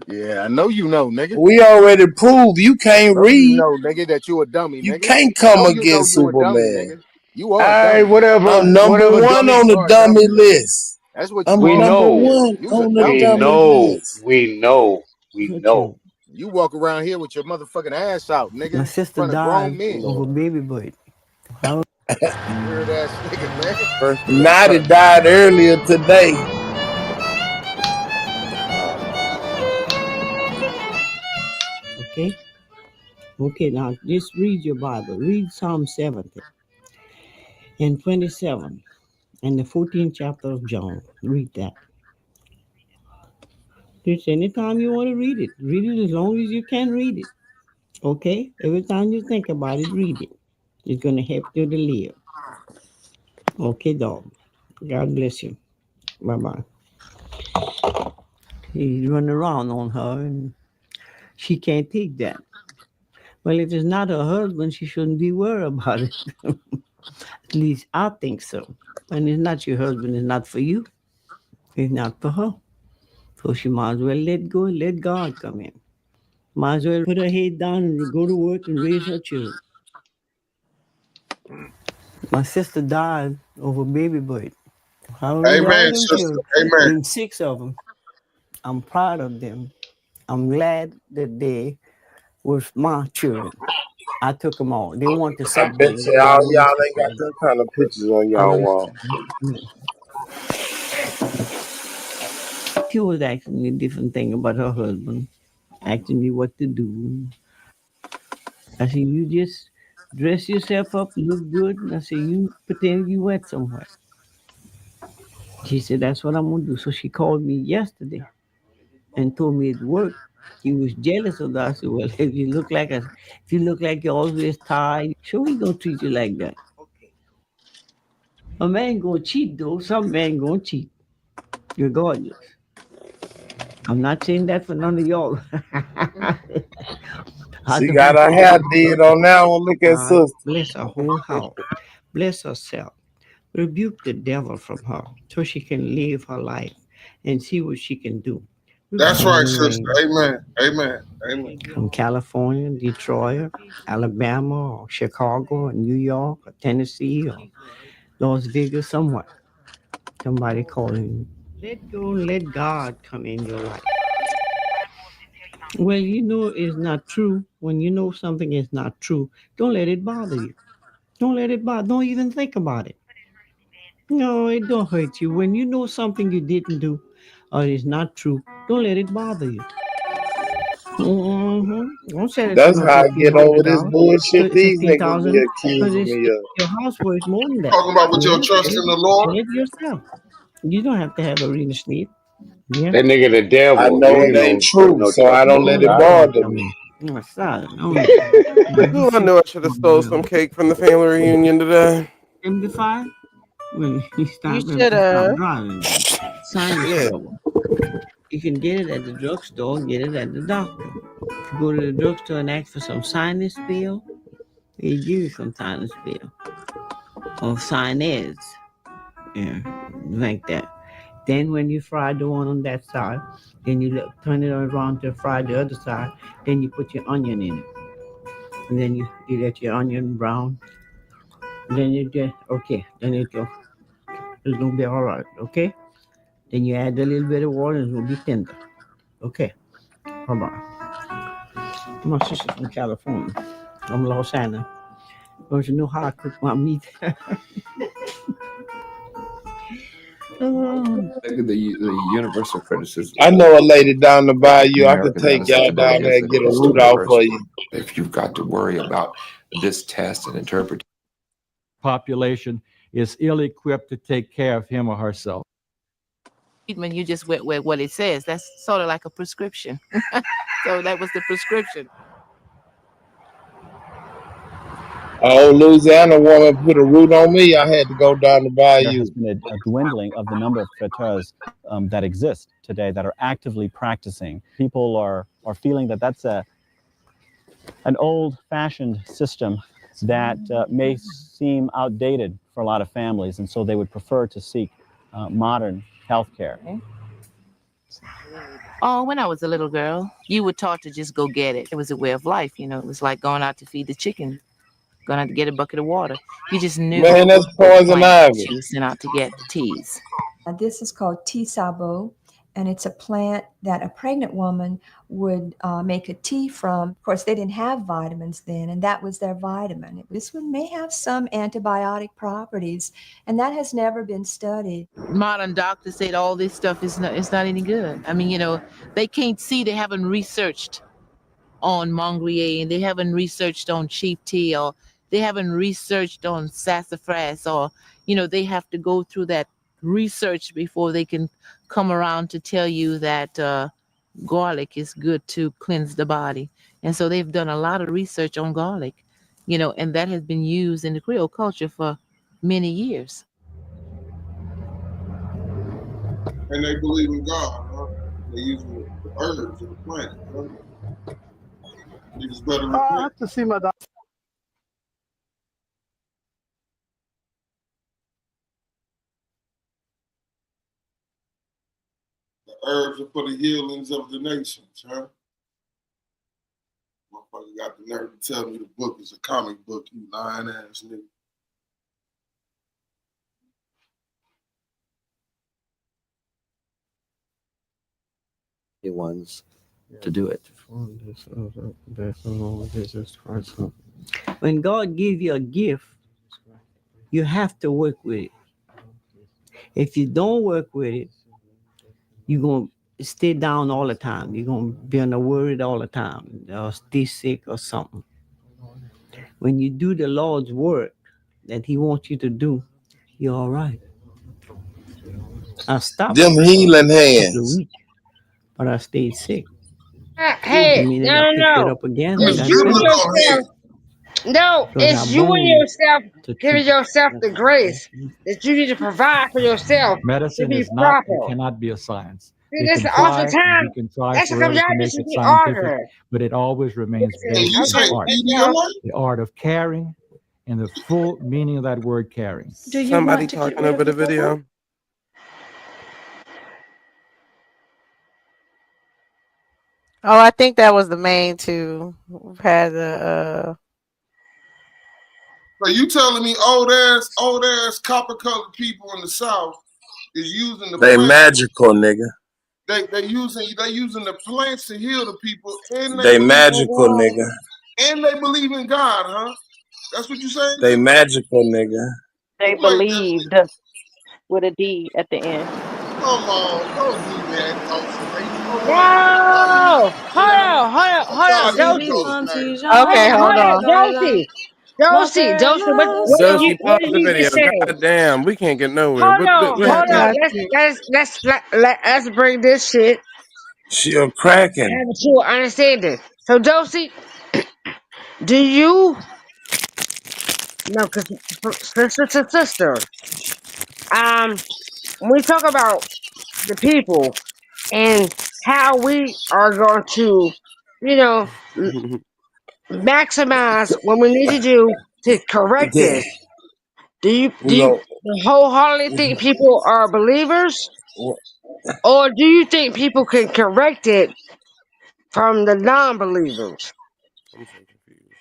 Yeah, I know you know, nigga. We already proved you I can't know you read. know, nigga, that you a dummy, You nigga. can't I come know against you a dummy, Superman. nigga. You are a Alright, dummy. I'm whatever, number whatever, one dummy. on You the are a dummy dummy, nigga. list. That's what you I'm We are. number know. one You's a on the We dummy, dummy nigga. know. list. We know. We What know. you? You walk around here with your motherfucking ass out, nigga, My in sister front of grown died men. of a baby boy. How? Weird ass nigga, man. Naughty died earlier today. Okay. Okay. Now just read your Bible. Read Psalm 70 and 27 and the 14th chapter of John. Read that. Just anytime you want to read it. Read it as long as you can read it. Okay? Every time you think about it, read it. It's gonna help you to live. Okay, dog. God bless you. Bye bye. He's running around on her and she can't take that. Well, if it's not her husband, she shouldn't be worried about it. At least I think so. And it's not your husband, it's not for you, it's not for her. So she might as well let go and let God come in. Might as well put her head down and go to work and raise her children. My sister died of a baby boy. I raised all Amen, them sister. children, Amen. them 6 of them. I'm proud of them. I'm glad that they was my children. I took them all. They want to I bet separate, you but I all wouldn't y'all ain't got separate. them kind of pictures on I y'all wouldn't. wall. She was asking me different thing about her husband, asking me what to do. I said, you just dress yourself up, look good. And I said, you pretend you went somewhere. She said, that's what I'm gonna do. So she called me yesterday and told me it worked. He was jealous of that. I said, well, if you look like you're always tired, sure he gonna treat you like that. A man gonna cheat though. Some man gonna cheat, regardless. I'm not saying that for none of y'all. I She don't got her hair did on that one. Look at God sister. bless her whole house. Bless herself. Rebuke the devil from her so she can live her life and see what she can do. We're That's going right, to sister. rain Amen. Amen. Amen. from California, Detroit, Alabama, or Chicago, or New York, or Tennessee, or Las Vegas, somewhere. Somebody calling you. Let go and let God come in your life. Well, you know it's not true. When you know something is not true, don't let it bother you. Don't let it bother. Don't even think about it. No, it don't hurt you. When you know something you didn't do or is not true, don't let it bother you. Don't sell it for That's no how I get over this $1,500, bullshit these niggas be 15,000, because accusing it's me of. your house worth more than that. Talking about with your Yeah, trust in the Lord. sell it yourself. You don't have to have a real estate. Yeah. That nigga the I devil. He know ain't it ain't no true, no so I trust don't no let it God. bother me. No, sorry. No. Oh, I knew I should have stole some cake from the family reunion today. MD5? When you You stop should have. driving. Sinus Shit. trouble. You can get it at the drugstore, get it at the doctor. If you go to the drugstore and ask for some sinus pill, they give you some sinus pill. Or sinus. Yeah, like that. Then when you fry the one on that side, then you turn it around to fry the other side. Then you put your onion in it. And then you let your onion brown. Then you just, okay, then it's gonna be all right, okay? Then you add a little bit of water and it's gonna be tender. Okay, hold on. My sister's from California. I'm Los Angeles. Don't you know how I cook my meat? The universal criticism I know a lady down the in bayou. I could American take y'all medicine today down there is and that get a it's too root out for universal. you. If you've got to worry about this test and interpret population is ill-equipped to take care of him or herself. When you just went with what it says, that's sort of like a prescription. So that was the prescription. Oh, Louisiana woman put a root on me. I had to go down the There bayou. has been a dwindling of the number of traiteurs that exist today that are actively practicing. People are feeling that that's an old-fashioned system that may seem outdated for a lot of families, and so they would prefer to seek modern health care. Oh, when I was a little girl, you were taught to just go get it. It was a way of life, you know. It was like going out to feed the chicken, going out to get a bucket of water. You just knew Man, that's poison ivy. she was sent out to get the teas. This is called tea sabo, and it's a plant that a pregnant woman would make a tea from. Of course, they didn't have vitamins then, and that was their vitamin. This one may have some antibiotic properties, and that has never been studied. Modern doctors said all this stuff is not any good. I mean, you know, they can't see, they haven't researched on Mongrier, and they haven't researched on cheap tea, or they haven't researched on sassafras, or, you know, they have to go through that research before they can come around to tell you that garlic is good to cleanse the body. And so they've done a lot of research on garlic, you know, and that has been used in the Creole culture for many years. And they believe in God, huh? They use the herbs of the plant, huh? Niggas better repent. I have to see my doctor. The herbs are for the healings of the nations, huh? Motherfucker got the nerve to tell me the book is a comic book, you lying ass nigga. Ones to do it. When God gives you a gift, you have to work with it. If you don't work with it, you're going to stay down all the time. You're going to be on the worried all the time, or stay sick or something. When you do the Lord's work that He wants you to do, you're all right. I stopped Them healing hands. but I stayed sick. Hey, The minute no, I picked it no. up again, It's I got you better. yourself. No, So I it's got you and bones yourself to giving treat. yourself the grace that you need to provide for yourself to Medicine be is not proper. and cannot be a science. See, We listen, can try and we oftentimes, can try that's because forever y'all to make just it be scientific, arguing. but it always remains Listen, based You on say art. Pedialyte? The art of caring and the full meaning of that word caring. Do you Somebody want to get talking rid over of the your booger? video. Oh, I think that was the main two. We've had the So you telling me old ass copper colored people in the South is using the They plants? magical, nigga. They using the plants to heal the people, and they They believe in magical, God, nigga. and they believe in God, huh? That's what you saying, They nigga? magical, nigga. They You ain't that. believed with a D at the end. Come on, don't do that, Dulcie, man. You know what? I'm tired of No, you hold saying on, hold on, I'm hold tired on, of you Dosey. trolling, man. Okay, hold Hold on, on. Dosey. Dusty, What pause did the you video. just say? God damn, we can't get nowhere. Hold on, What hold happened? on. Got you. Let's bring this shit She a cracking. have to understanding. So, Dosey, do you no? Because sister to sister, when we talk about the people and how we are going to, you know, maximize what we need to do to correct Yeah. this. Do We you go. wholeheartedly think people are believers, or do you think people can correct it from the non-believers? I'm so confused.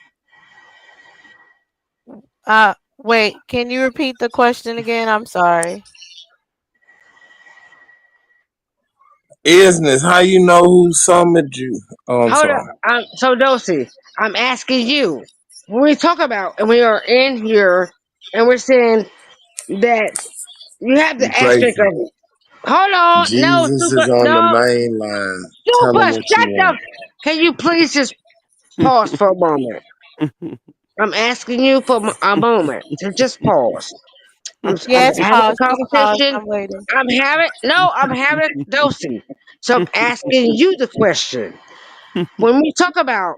Wait, can you repeat the question again? I'm sorry. Isness, how you know who summoned you? Oh, I'm Hold sorry. up, so Dosey, I'm asking you. When we talk about and we are in here and we're saying that you have You the aspect crazy. of hold on, no, Jesus super, is on the no, main line. Tell him super, what you shut want. up. Can you please just pause for a moment? I'm asking you for a moment to just pause. I'm Yes, having pause. a Just pause. conversation. I'm waiting. I'm having a dosing. So I'm asking you the question. When we talk about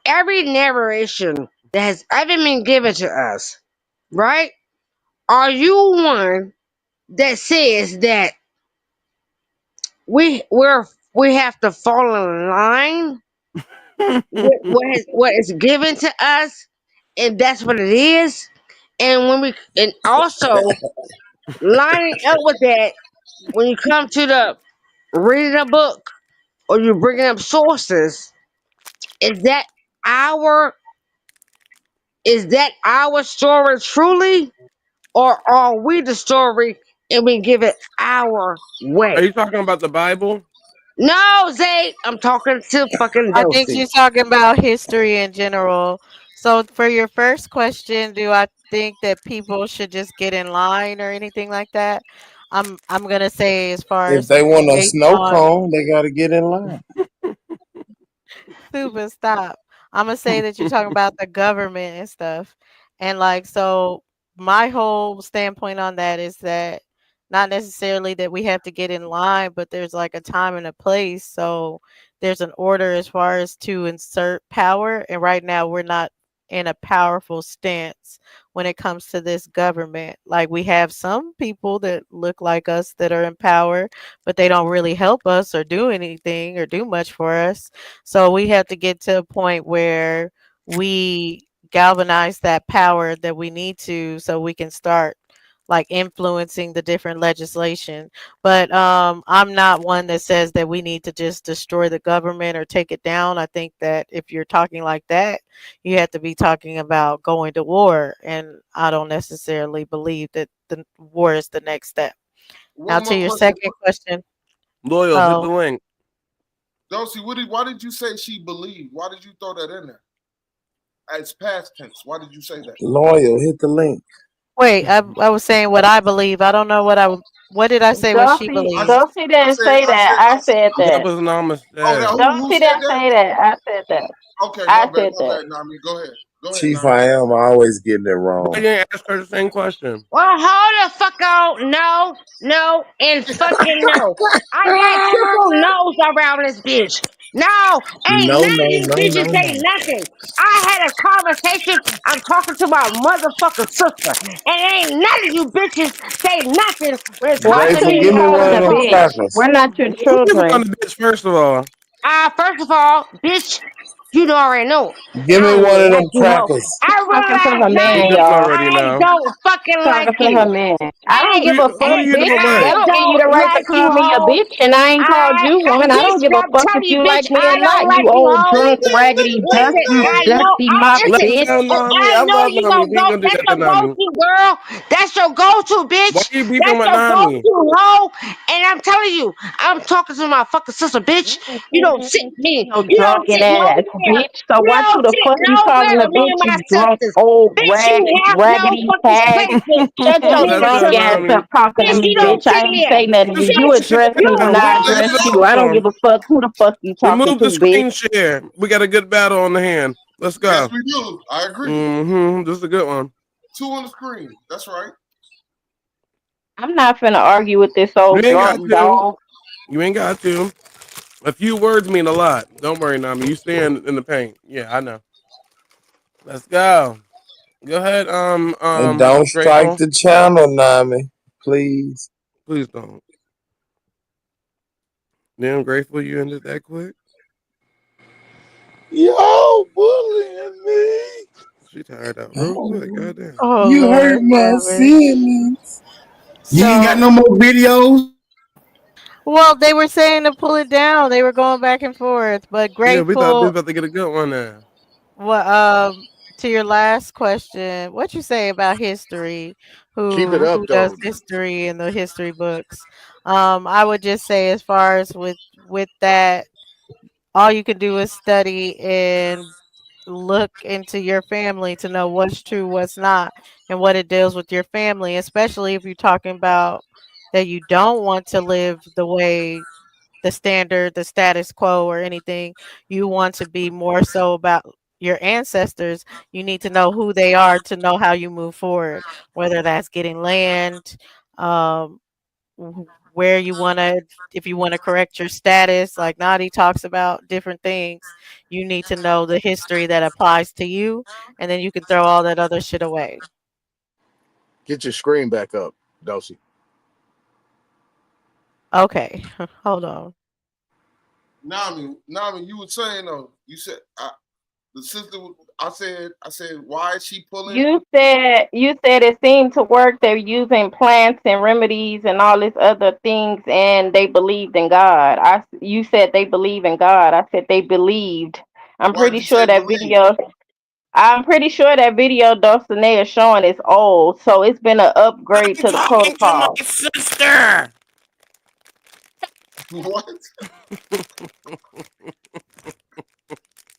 every narration that has ever been given to us, right? Are you one that says that we have to fall in line with what is given to us, and that's what it is? And when we and also lining up with that, when you come to the reading a book or you're bringing up sources, is that our our story truly, or are we the story and we give it our Are way? you talking about the Bible? No, Zay, I'm talking to fucking I think Dosey. she's talking about history in general. So for your first question, do I think that people should just get in line or anything like that? I'm gonna say as far If as they want a based snow on cone, they got to get in line. Super, stop. I'm gonna say that you're talking about the government and stuff. And like, so my whole standpoint on that is that not necessarily that we have to get in line, but there's like a time and a place. So there's an order as far as to insert power. And right now we're not in a powerful stance when it comes to this government. Like we have some people that look like us that are in power, but they don't really help us or do anything or do much for us. So we have to get to a point where we galvanize that power that we need to so we can start like influencing the different legislation. But I'm not one that says that we need to just destroy the government or take it down. I think that if you're talking like that, you have to be talking about going to war. And I don't necessarily believe that the war is the next step. Now One to more your question. second question. Loyal, hit the Oh, link. Dulcie, why did you say she believed? Why did you throw that in there? It's past tense. Why did you say that? Loyal, hit the link. wait, I was saying what I believe. I don't know what did I say what she believed? Dulcie didn't say that. I said That that. was Oh, now namaste. who Dulcie said didn't that? say that. I said that. Okay, I said my that. bad, Nami. Go ahead, Chief, Nami. I am always getting it Why you wrong. didn't ask her the same question? Well, hold the fuck on. No, and fucking no. I got triple no's around this bitch. No, ain't No, none of no, you no, no, bitches say no. nothing. I had a conversation. I'm talking to my motherfucking sister. And ain't none of you bitches say nothing when it Why comes to should Jason, me you give me call talking one us to of a them folks. bitch? crackers. We're not your Who you on children. the bitch first of all? First of all, bitch, you don't already know. Give I me don't one even of like them you, ho. crackers. I Talking to realize, her You man, Nami, don't y'all. already I know. don't fucking like Talking to her you. man. I don't give Hey, a Who fuck, you bitch. don't I That like? don't give you the don't right to like you, call me a ho. bitch, and I ain't called you one. I don't Bitch, give a I'm fuck if telling you, you bitch, like me I or don't not. like You you, old ho. drunk, raggedy, Listen, dusty mop Let him bitch. down, Nami. I I know love you Nami. gonna We ain't go. gonna do That's that to your Nami. go-to, girl. That's your go-to, Why bitch. you beefing That's with your Nami? go-to, ho. And I'm telling you, I'm talking to my fucking sister, bitch. You don't sit me. Your You don't drunken sit no ass. bitch. So You why don't who the sit fuck you talking nowhere to, with me bitch? and You my drunk sisters. old Bitch, you have no raggedy fucking hag. space. Shut your Me That's drunk good, ass personally. Nami. up talking to Bitch, me, you don't bitch. I sit ain't here. say nothing to you. You Bitch, address you me when don't I sit Let's address move you. I don't on. give a fuck who the fuck you talking Remove the to, bitch. screen share. We got a good battle on the hand. Let's Yes, go. we do. I agree. Mm-hmm. This is a good one. 2 on the screen. That's right. I'm not finna argue with this You old ain't got drunk to. dog. You ain't got to. A few words mean a lot. Don't worry, Nami. You stand in the paint. Yeah, I know. Let's go. Go ahead, And don't strike Grateful. the channel, Nami, please. Please don't. Damn, Grateful you ended that quick. Y'all bullying me. She tired out real quick. Goddamn. Oh You Lord hurt have my mercy. feelings. You ain't got So, no more videos? well, they were saying to pull it down. They were going back and forth, but Yeah, we thought we was Grateful. about to get a good one there. What to your last question, what you say about history? Keep it Who up, does though. history in the history books? I would just say as far as with that, all you can do is study and look into your family to know what's true, what's not, and what it deals with your family, especially if you're talking about that you don't want to live the way the standard, the status quo, or anything. You want to be more so about your ancestors. You need to know who they are to know how you move forward, whether that's getting land, um, where you want to, if you want to correct your status, like Nadi talks about different things. You need to know the history that applies to you, and then you can throw all that other shit away. Get your screen back up, Dulcie. Okay, hold on. Nami, you were saying though. You said the sister. I said, why is she pulling? You said it seemed to work. They're using plants and remedies and all these other things, and they believed in God. You said they believe in God. I said they believed. I'm Why did pretty you say sure that believe? video. I'm pretty sure that video Dulcinea is showing is old, so it's been an upgrade I'm to the talking to my protocol. sister. What?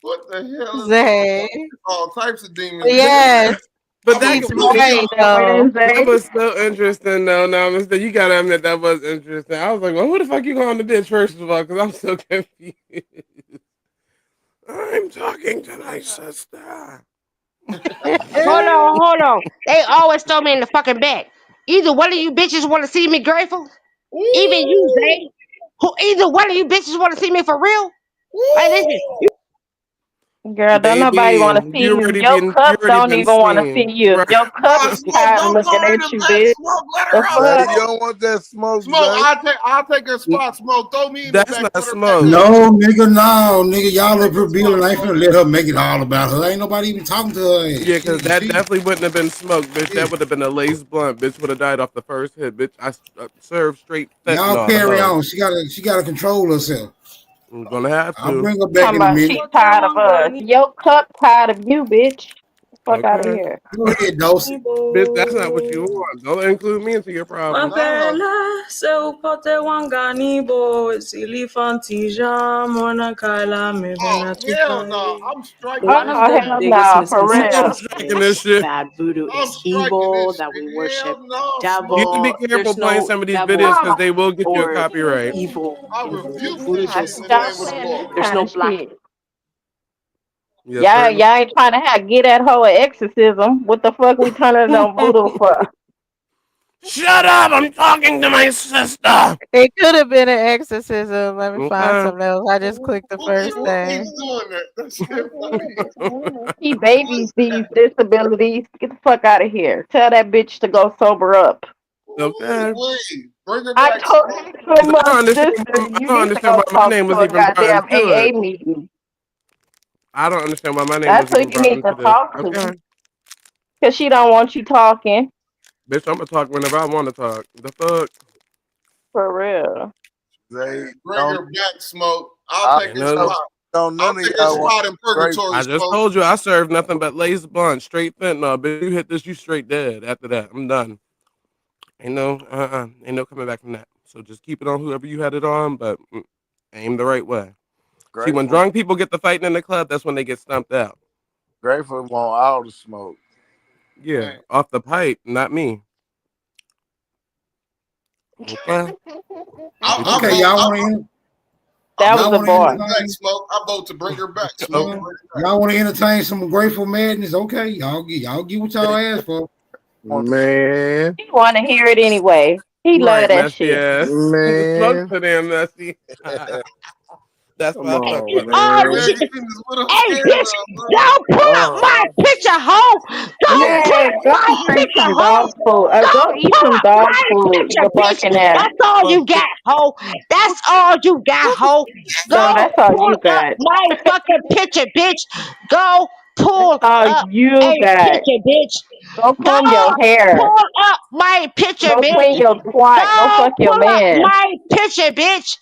What the hell is going Zay. on? All types of demons in here. Yes, But I'm gonna that He's get but both of right right y'all. though. that there, was so interesting though. Now, Mister, you gotta admit that was interesting. I was like, well, who the fuck you going to ditch first of all? Because I'm so confused. I'm talking to my sister. Hold on. They always throw me in the fucking back. Either one of you bitches want to see me grateful, even you, Ooh, Zay. Either one of you bitches want to see me for real. Like, listen, ooh. Girl, don't nobody Baby, want to see you. you Your cup already don't been even want to seen. see you. Right. Your cup Nah, is Smoke, tired of don't looking throw her in at the you, back. bitch. Smoke, let The her out, Zay, fuck? you Smoke. don't want that smoke, Smoke, Zay. I'll take her spot. Smoke, throw me in the That's back. not Put her back smoke. up. No, nigga, no, nigga. Y'all Take up her here building. spot, I ain't Smoke. finna let her make it all about her. Ain't nobody even talking to her ass. Yeah, because that She, definitely wouldn't have been smoke, bitch. yeah. That would have been a lace blunt. Bitch would have died off the first hit. Bitch, I served straight Y'all fentanyl to carry hoe. on. She gotta control herself. I'm gonna have I'll to. bring her back Talking in a about she minute. tired of us. Your cup tired of you, bitch. Fuck out of Okay. here. Go ahead, Dawson. Bitch, that's not what you want. Don't include me into your problems. Nah. seu pote wanganibo silifantija mona kaila Oh, mevena hell no. tupai. I'm striking Oh One this of the shit. hell biggest no, for I'm real. misconceptions striking this is shit. that voodoo I'm is striking evil, this that we shit. worship Hell the no, You Smoke. need to be devil. careful There's playing no some of these videos devil because No. they will get you a or copyright. evil I in rebuke this I shit voodooism. in the stop name of the There's playing this Lord. there's kind no of black. shit. Yes, Y'all, sir. y'all ain't trying to get that whole exorcism. What the fuck we turning on voodoo for? Shut up! I'm talking to my sister. It could have been an exorcism. Let me find Okay. something else. I just clicked the first Who keeps thing. doing that? That shit funny. He babies these disabilities. Get the fuck out of here. Tell that bitch to go sober up. Okay. Wait, bring her I back, told Smoke. her to 'Cause my I sister, you don't need to understand go why my talk name to was a even brought goddamn into AA it. meeting. I don't understand why my name That's was who even you brought need to into this. talk to. Okay. Because she don't want you talking. Bitch, I'm gonna talk whenever I want to talk. The fuck? For real. Zay, Bring don't. her back, Smoke. I'll I take Ain't her no. spot. don't I'll none of take her y'all want spot in great. purgatory, I just Smoke. told you I serve nothing but lace blunt, straight fentanyl. Bitch, you hit this, you straight dead. After that, I'm done. Ain't no coming back from that. So just keep it on whoever you had it on, but aim the right way. See, when Grateful, drunk people get the fighting in the club, that's when they get stumped out. grateful want all the smoke. Yeah, Man. off the pipe, not me. Okay. Okay, y'all want to That y'all was a want to bar. Back, entertain? Smoke. I vote to bring her back, Smoke. Okay. Bring her back. Y'all want to entertain some Grateful Madness? Okay, y'all get what y'all asked for. Man, He want to hear it anyway. He love Right, that messy shit. ass. Smoke's man, so damn messy. That's come why I fuck on, with her. Yeah, man. 'cause she just with her Hey, scared bitch, of, bro. don't pull up my Oh, picture, hoe. Don't pull Man, up go my drink picture, some hoe. dog food. Go Don't eat pull some up dog my food, picture, you bitch. barking ass. That's all you got, hoe. That's all you got, hoe. No, Go that's all pull you up got. my fucking picture, bitch. Go pull All up you a got. picture, bitch. Go Go comb your hair. pull up my picture, Go bitch. clean your twat. Go Go fuck your pull up man. my picture, bitch.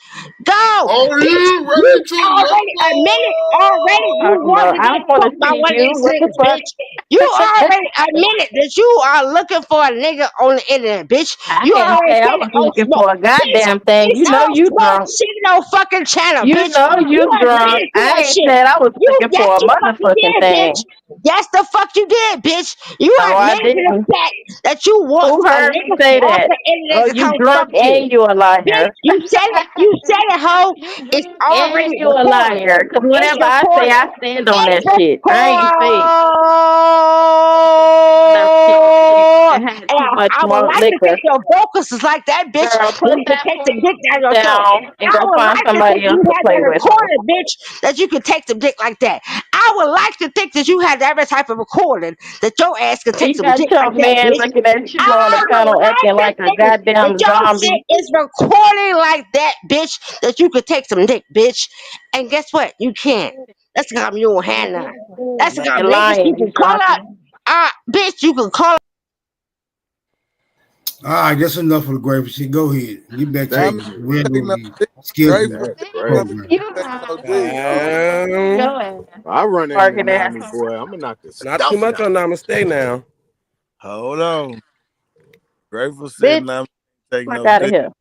Go, Are bitch. you You ready to already admitted already you Talking want about, to I get don't want to fucked by see one of you. these What the niggas, fuck? bitch. You already admitted that you are looking for a nigga on the internet, bitch. I You didn't already say I said was it on looking smoke. for a Bitch, goddamn thing. it's You know on you smoke drunk. shit no fucking channel, You bitch. know You you drunk. admitted to I that ain't shit. said I was You, looking yes, for a you fucking motherfucking did, bitch. thing. Yes, the fuck you did, bitch. You No, I admitted to the didn't. fact that you want Who a heard me nigga say off that? the internet Oh, to you come fuck drunk you. and you a Bitch, liar. you said it. You said it, ho. You It's drunk and already you a recorded. liar. Cause It's whatever I say, recorded. I stand on It's that shit. I ain't fake. Enough shit to say recorded. you had And too much I would more like to liquor. think your vocals is like that, bitch, Girl, where put you can that take the dick down phone your throat. down and I go would find like to think somebody else you to had play that with, hoe. recorded, bitch, that you could take the dick like that. I would like to think that you had that type of recording that your ass could take You some got dick your like that, man bitch. looking at you on the I would panel like acting to like a think that goddamn your shit zombie. is recording like that, bitch, that you could take some dick, bitch. And guess what? You can't. That's because you don't have none. That's No, because you're niggas you lying, can you call up. junkie. Bitch, you can call up. All right, that's enough of the grateful shit. Go ahead. Get back to that the man ain't no regularly dick. scheduled Grateful. That's That crazy. man You ain't no dick. Um, your ass. I run into Barking Nami, asshole. boy. I'm gonna knock the not too stuffing much out. on Namaste now. Hold on. Grateful said, Bitch, "Now take fuck no out of dick." here.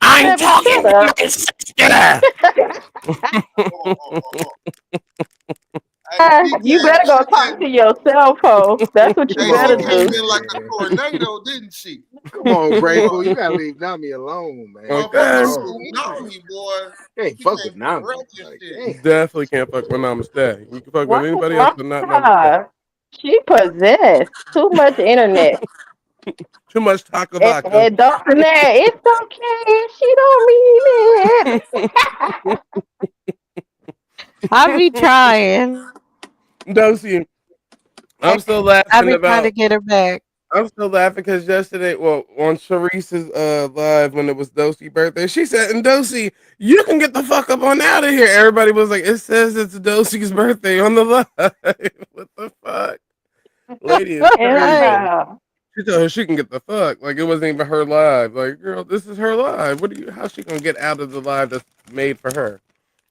I'm Whatever, talking shut to up. my sister. Hey, she You came, better go she talk came, to yourself, ho. That's what you hey, she better came do. in like a Man. tornado, didn't she? Come on, Boy, Grateful. You gotta leave Nami alone, man. motherfucking Okay. Oh, tsunami, boy. hey, She fuck came with through Nami. wrecking Like, shit. damn. Definitely can't fuck with Namaste. You can fuck with What is anybody else, wrong but with not Namaste. her? She possessed. Too much internet. Too much Takavaka. And don't it's okay. She don't mean it. I be trying. Dosie, I'm still I laughing be trying to about. get her back. I'm still laughing because yesterday, well, on Sharice's live when it was Dosie's birthday, she said, "And Dosie, you can get the fuck up on out of here." Everybody was like, "It says it's Dosie's birthday on the live." What the fuck? Lady is Hell crazy. no. She told her she can get the fuck. Like it wasn't even her live. Like, girl, this is her live. What do you? How's she gonna get out of the live that's made for her?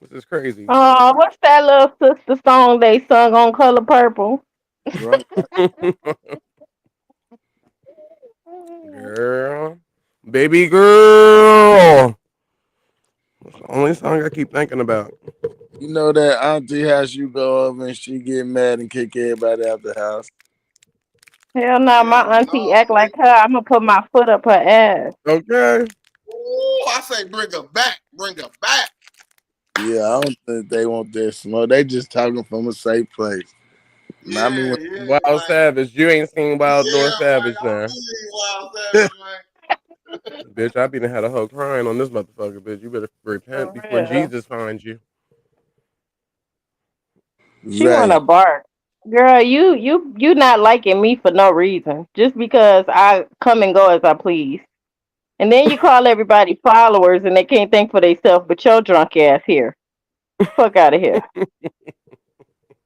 This is crazy. Oh, what's that little sister song they sung on Color Purple? Drunk. Girl, baby girl. That's the only song I keep thinking about. You know that auntie house you go over and she get mad and kick everybody out the house. Hell no, my Hell auntie act no. like her. I'm gonna put my foot up her ass. Okay. Ooh, I say bring her back. Bring her back. Yeah, I don't think they want that smoke. They just talking from a safe place. Yeah, Not me. yeah, Wild man. Savage. You ain't seen Wild Yeah, Nor man. Savage I'm now. feeling Wild Savage, man. Bitch, I been had a whole crying on this motherfucker, bitch. You better repent For before real. Jesus finds you. She wanna Zay. bark. Girl, you not liking me for no reason. Just because I come and go as I please. And then you call everybody followers and they can't think for themselves, but your drunk ass here. Fuck out of here.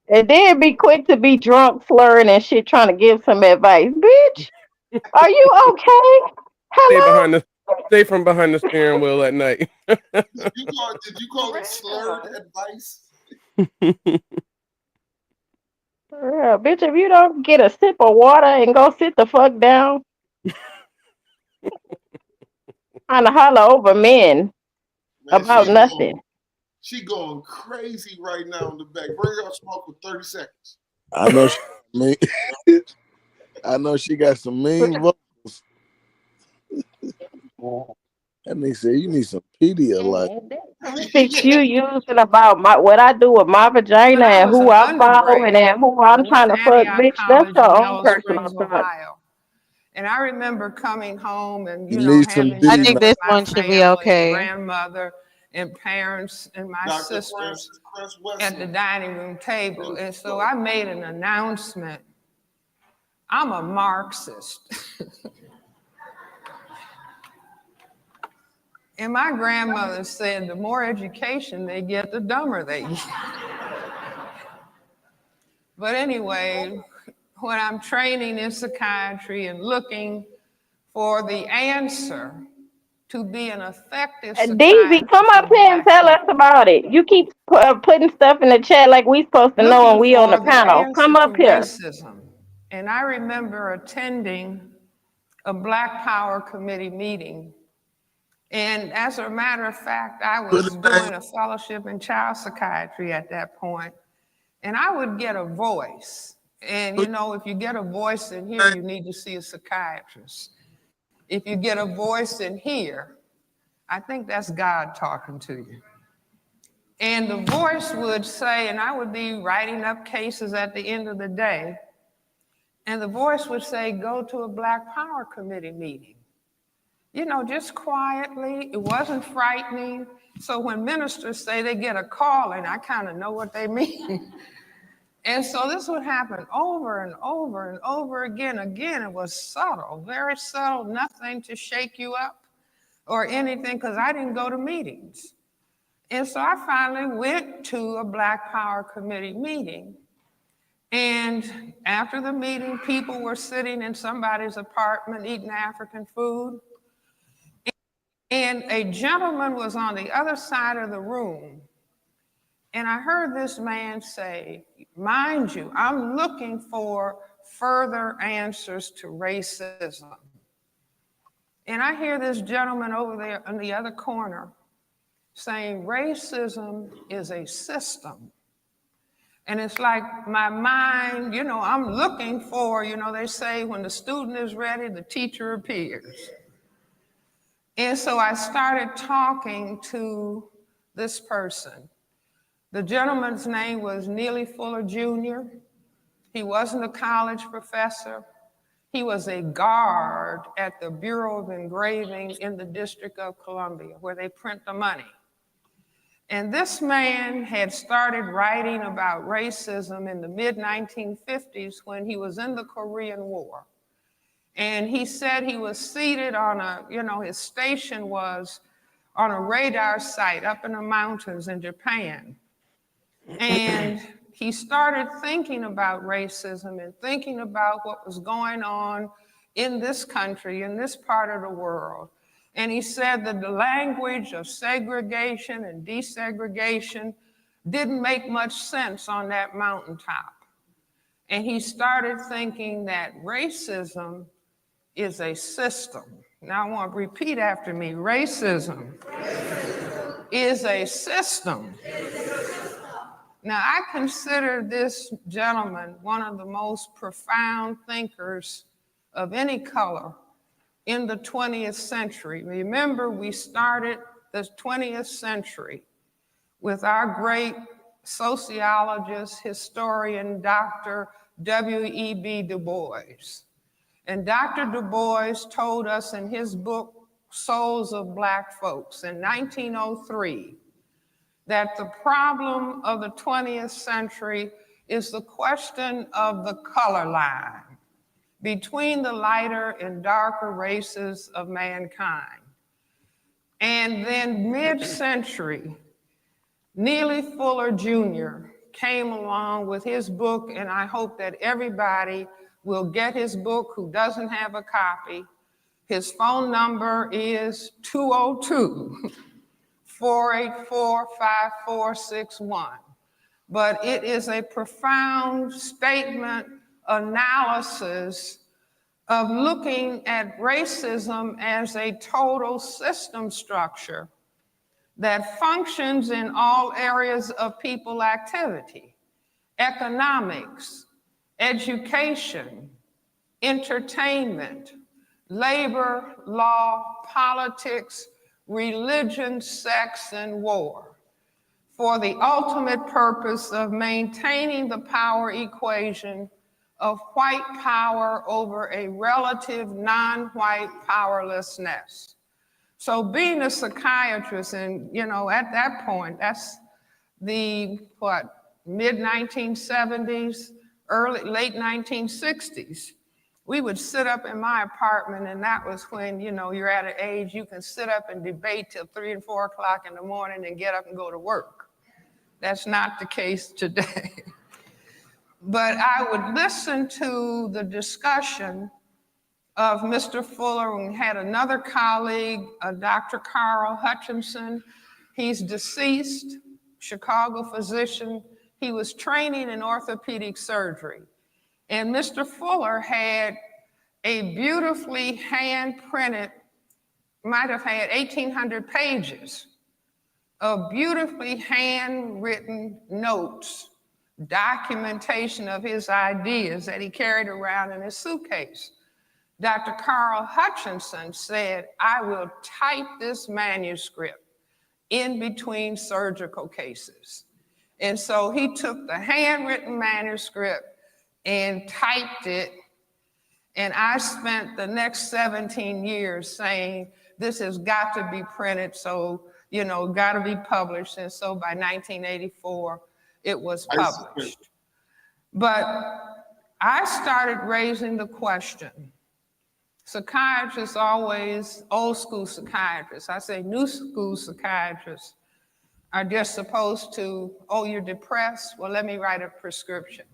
And then be quick to be drunk, slurring and shit, trying to give some advice. Bitch, are you okay? Stay Hello? behind the stay from behind the steering wheel at night. Did you call it slurred advice? For real. Bitch, if you don't get a sip of water and go sit the fuck down, trying to holler over men Man, about nothing. She going crazy right now in the back. Bring her smoke for 30 seconds. I know she mean. I know she got some mean vocals. That nigga said you need some Pedialyte. Topics you using about what I do with my vagina When I and was who an I'm following undergrad, and who I I'm went trying to to fuck, Antioch bitch, that's College in your own Yellow personal Springs, thought. Ohio. And I remember coming home and, You you know, need some having D. I dinner think with this my one should be family and okay. grandmother and parents and my Dr. sisters Francis Chris at the Wesley. dining room table. And so I made an announcement. I'm a Marxist. And my grandmother said the more education they get, the dumber they get. But anyway, when I'm training in psychiatry and looking for the answer to be an effective DZ, come psychiatrist up of here and Black tell us people, about it. You keep putting stuff in the chat like we supposed to know and looking we on the for the panel. answer Come to up here. racism. And I remember attending a Black Power Committee meeting. And as a matter of fact, I was doing a fellowship in child psychiatry at that point. And I would get a voice. And you know, if you get a voice in here, you need to see a psychiatrist. If you get a voice in here, I think that's God talking to you. And the voice would say, and I would be writing up cases at the end of the day, and the voice would say, go to a Black Power Committee meeting. You know, just quietly, it wasn't frightening. So when ministers say they get a call, and I kind of know what they mean. And so this would happen over and over and over again. Again, it was subtle, very subtle, nothing to shake you up or anything, because I didn't go to meetings. And so I finally went to a Black Power Committee meeting. And after the meeting, people were sitting in somebody's apartment eating African food. And a gentleman was on the other side of the room. And I heard this man say, mind you, I'm looking for further answers to racism. And I hear this gentleman over there in the other corner saying racism is a system. And it's like my mind, you know, I'm looking for, you know, they say when the student is ready, the teacher appears. And so I started talking to this person. The gentleman's name was Neely Fuller Jr. He wasn't a college professor. He was a guard at the Bureau of Engraving in the District of Columbia, where they print the money. And this man had started writing about racism in the mid-1950s when he was in the Korean War. And he said he was seated on a, you know, his station was on a radar site up in the mountains in Japan. And he started thinking about racism and thinking about what was going on in this country, in this part of the world. And he said that the language of segregation and desegregation didn't make much sense on that mountaintop. And he started thinking that racism is a system. Now I want to repeat after me, racism is a system. Now I consider this gentleman one of the most profound thinkers of any color in the 20th century. Remember, we started the 20th century with our great sociologist, historian, Dr. W.E.B. Du Bois. And Dr. Du Bois told us in his book, Souls of Black Folks, in 1903, that the problem of the 20th century is the question of the color line between the lighter and darker races of mankind. And then mid-century, Neely Fuller Jr. came along with his book, and I hope that everybody will get his book who doesn't have a copy. His phone number is 202-484-5461. But it is a profound statement, analysis of looking at racism as a total system structure that functions in all areas of people activity: economics, education, entertainment, labor, law, politics, religion, sex, and war, for the ultimate purpose of maintaining the power equation of white power over a relative non-white powerlessness. So being a psychiatrist, and at that point, that's the mid-1970s, late 1960s, we would sit up in my apartment, and that was when, you're at an age you can sit up and debate till 3 and 4 o'clock in the morning and get up and go to work. That's not the case today. But I would listen to the discussion of Mr. Fuller. We had another colleague, Dr. Carl Hutchinson. He's deceased, Chicago physician. He was training in orthopedic surgery. And Mr. Fuller had a beautifully hand-printed, might have had 1,800 pages of beautifully handwritten notes, documentation of his ideas that he carried around in his suitcase. Dr. Carl Hutchinson said, "I will type this manuscript in between surgical cases." And so he took the handwritten manuscript and typed it, and I spent the next 17 years saying, this has got to be printed, so, got to be published. And so by 1984, it was published. But I started raising the question. Psychiatrists always, old school psychiatrists, I say new school psychiatrists, are just supposed to, oh, you're depressed? Well, let me write a prescription.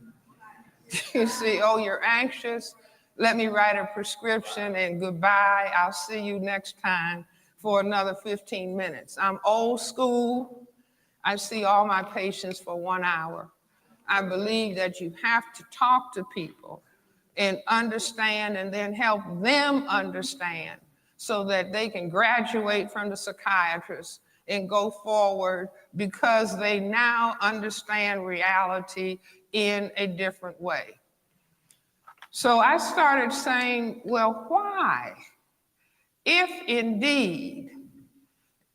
You see, oh, you're anxious? Let me write a prescription and goodbye. I'll see you next time for another 15 minutes. I'm old school. I see all my patients for 1 hour. I believe that you have to talk to people and understand, and then help them understand so that they can graduate from the psychiatrist and go forward, because they now understand reality in a different way. So I started saying, well, why? If indeed,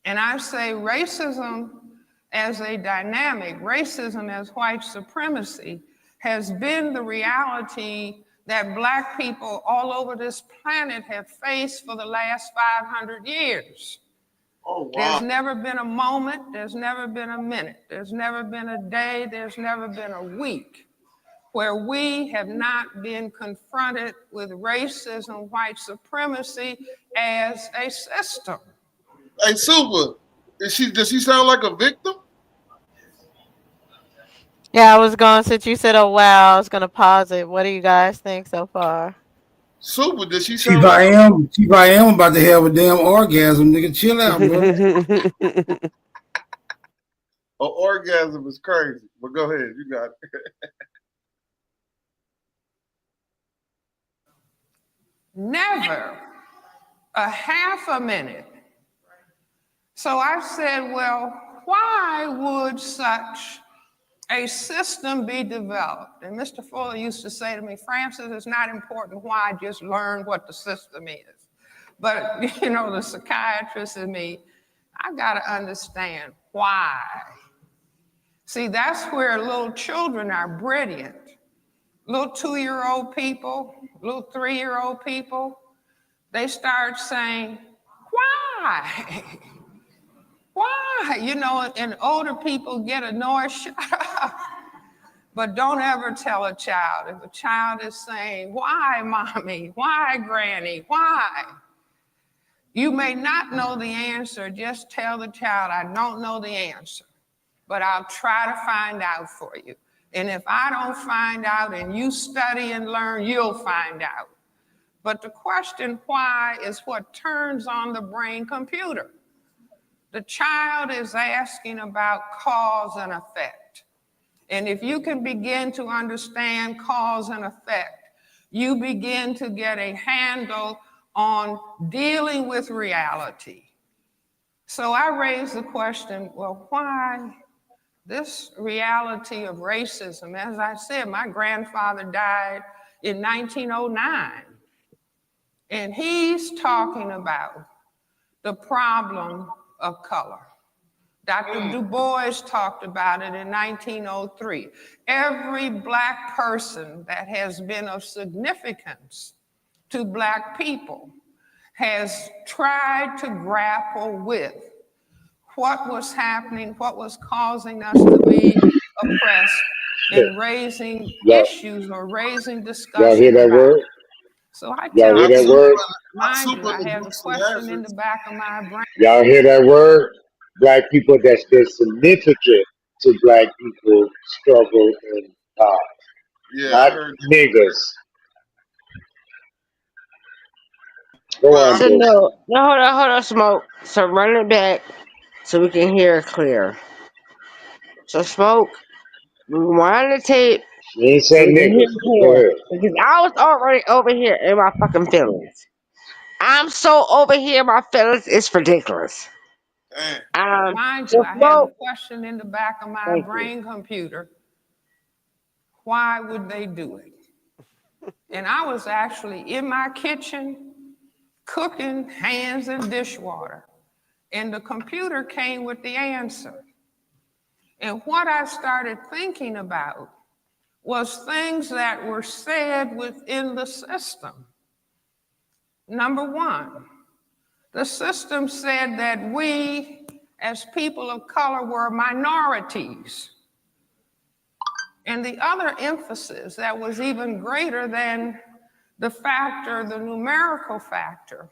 and I say racism as a dynamic, racism as white supremacy has been the reality that Black people all over this planet have faced for the last 500 years. Oh, wow. There's never been a moment, there's never been a minute, there's never been a day, there's never been a week where we have not been confronted with racism, white supremacy as a system. Hey, Super, does she sound like a victim? Yeah, I was going, since you said, oh, wow, I was going to pause it. What do you guys think so far? Super, does she Chief sound like I am about to have a damn orgasm, nigga. Chill out, bro. an orgasm is crazy? But go ahead, you got it. Never a half a minute. So I said, well, why would such a system be developed? And Mr. Fuller used to say to me, Francis, it's not important why, just learn what the system is. But, the psychiatrist in me, I got to understand why. See, that's where little children are brilliant. Little 2-year-old people, little 3-year-old people, they start saying, why? Why? And older people get annoyed, shut up. But don't ever tell a child. If a child is saying, why, mommy? Why, granny? Why? You may not know the answer. Just tell the child, I don't know the answer, but I'll try to find out for you. And if I don't find out and you study and learn, you'll find out. But the question why is what turns on the brain computer. The child is asking about cause and effect. And if you can begin to understand cause and effect, you begin to get a handle on dealing with reality. So I raised the question, well, why this reality of racism? As I said, my grandfather died in 1909, and he's talking about the problem of color. Dr. Du Bois talked about it in 1903. Every Black person that has been of significance to Black people has tried to grapple with what was happening, what was causing us to be oppressed, and raising issues or raising discussion. Y'all hear that about word? it. So I Y'all tell hear that people, word? mind you, I have a question in the back of my brain. Y'all hear that word? Black people that's been significant to Black people struggle and Yeah, I not heard niggas. Go on, So Bush. no, hold on, Smoke. So run it back so we can hear it clear. So Smoke, rewind the tape She ain't so say we can hear niggas, it but go clear. ahead. Because I was already over here in my fucking feelings. I'm so over here in my feelings, it's ridiculous. Mind So you, I have a Smoke, question in the back of my thank you. brain computer. Why would they do it? And I was actually in my kitchen cooking hands and dishwater. And the computer came with the answer. And what I started thinking about was things that were said within the system. Number one, the system said that we, as people of color, were minorities. And the other emphasis that was even greater than the factor, the numerical factor,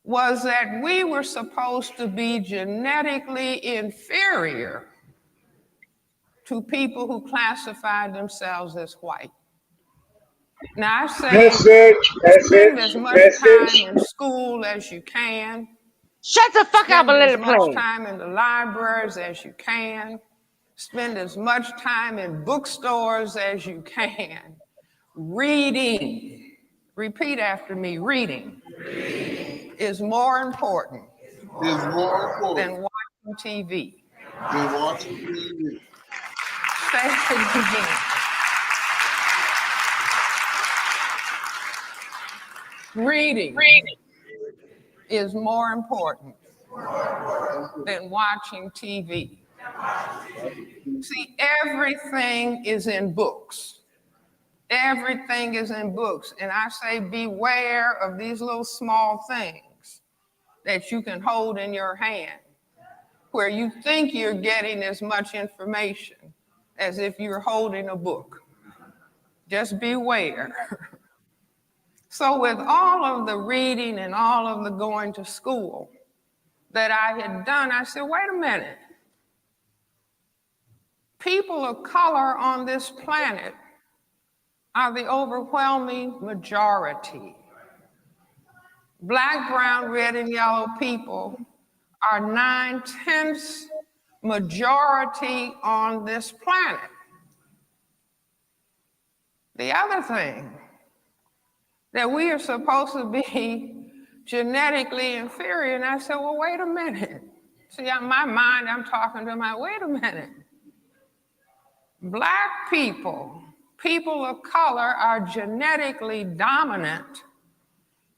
was that we were supposed to be genetically inferior to people who classified themselves as white. Now I say spend as much time in school as you can. Shut the fuck up Spend and let as it much play. time in the libraries as you can. Spend as much time in bookstores as you can. Reading, repeat after me, reading is more important is more than important watching TV. than watching TV. Say it again. Reading is more important than watching TV. See, everything is in books. Everything is in books. And I say beware of these little small things that you can hold in your hand, where you think you're getting as much information as if you're holding a book. Just beware. So with all of the reading and all of the going to school that I had done, I said, wait a minute. People of color on this planet are the overwhelming majority. Black, brown, red, and yellow people are 9/10 majority on this planet. The other thing, that we are supposed to be genetically inferior. And I said, well, wait a minute. See, in my mind, I'm talking to my, wait a minute. Black people, people of color, are genetically dominant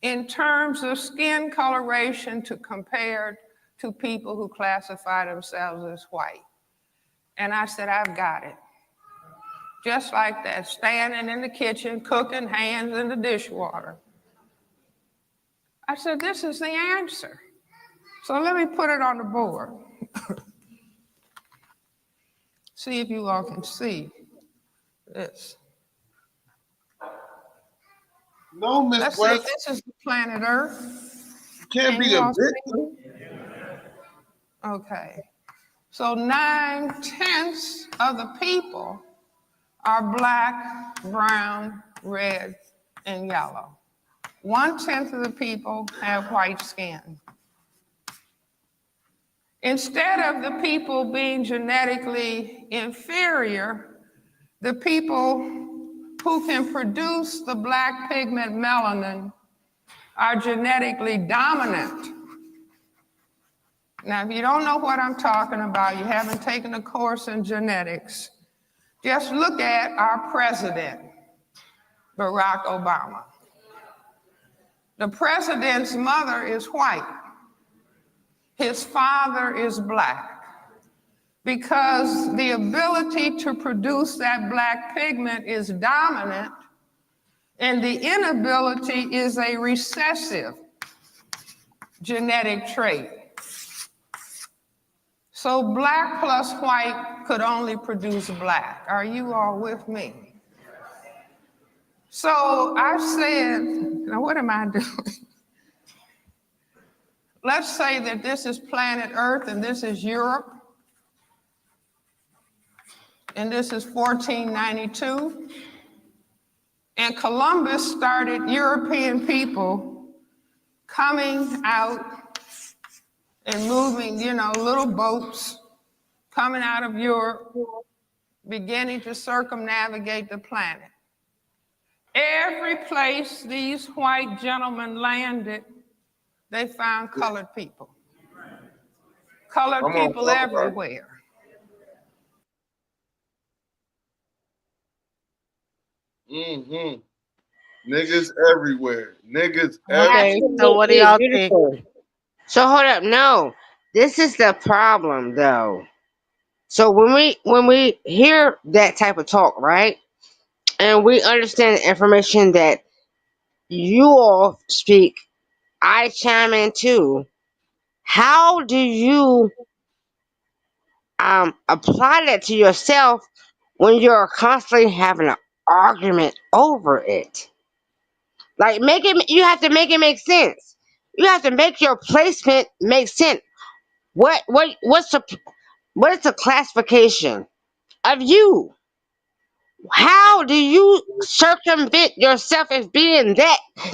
in terms of skin coloration compared to people who classify themselves as white. And I said, I've got it. Just like that, standing in the kitchen, cooking, hands in the dishwater. I said, this is the answer. So let me put it on the board. See if you all can see this. No, Miss Let's say West. this is the planet Earth. Can't Can be you a all see? victim. Okay. So 9/10 of the people are black, brown, red, and yellow. 1/10 of the people have white skin. Instead of the people being genetically inferior, the people who can produce the black pigment melanin are genetically dominant. Now, if you don't know what I'm talking about, you haven't taken a course in genetics, just look at our president, Barack Obama. The president's mother is white. His father is black. Because the ability to produce that black pigment is dominant, and the inability is a recessive genetic trait. So black plus white could only produce black. Are you all with me? So I said, now what am I doing? Let's say that this is planet Earth and this is Europe, and this is 1492. And Columbus started European people coming out and moving, little boats coming out of Europe, beginning to circumnavigate the planet. Every place these white gentlemen landed, they found colored people. Colored people everywhere. Niggas everywhere. Niggas Okay, everywhere. so what do y'all think? So hold up, no. This is the problem though. So when we hear that type of talk, right? And we understand the information that you all speak, I chime in too. How do you apply that to yourself when you're constantly having an argument over it? Like you have to make it make sense. You have to make your placement make sense. What is the classification of you? How do you circumvent yourself as being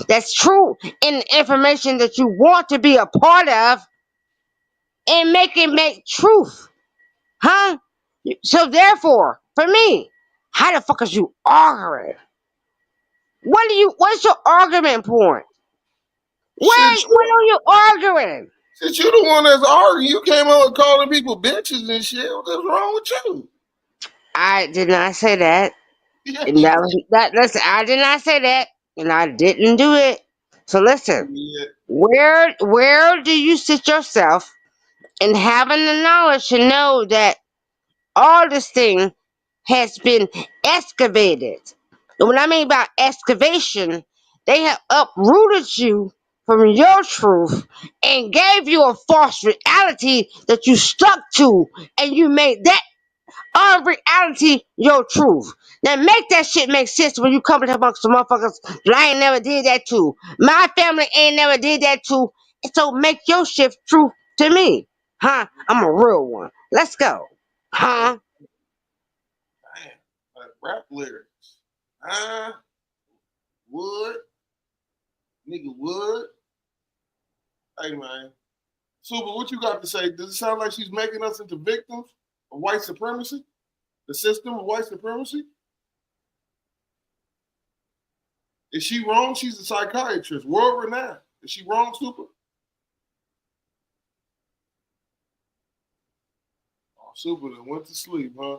that's true in the information that you want to be a part of and make it make truth? Huh? So therefore, for me, how the fuck is you arguing? What's your argument point? What are you arguing? Since you the one that's arguing, you came out calling people bitches and shit. What's wrong with you? I did not say that. And listen, I did not say that, and I didn't do it. So listen, where do you sit yourself in having the knowledge to know that all this thing has been excavated? And what I mean by excavation, they have uprooted you from your truth and gave you a false reality that you stuck to, and you made that reality your truth. Now make that shit make sense when you come to amongst some motherfuckers that I ain't never did that to. My family ain't never did that to. So make your shit true to me. Huh? I'm a real one. Let's go. Huh? Like rap lyrics. Wood. Nigga Wood. Hey man. Super, what you got to say? Does it sound like she's making us into victims of white supremacy? The system of white supremacy? Is she wrong? She's a psychiatrist, world renowned. Is she wrong, Super? Oh, Super then went to sleep, huh?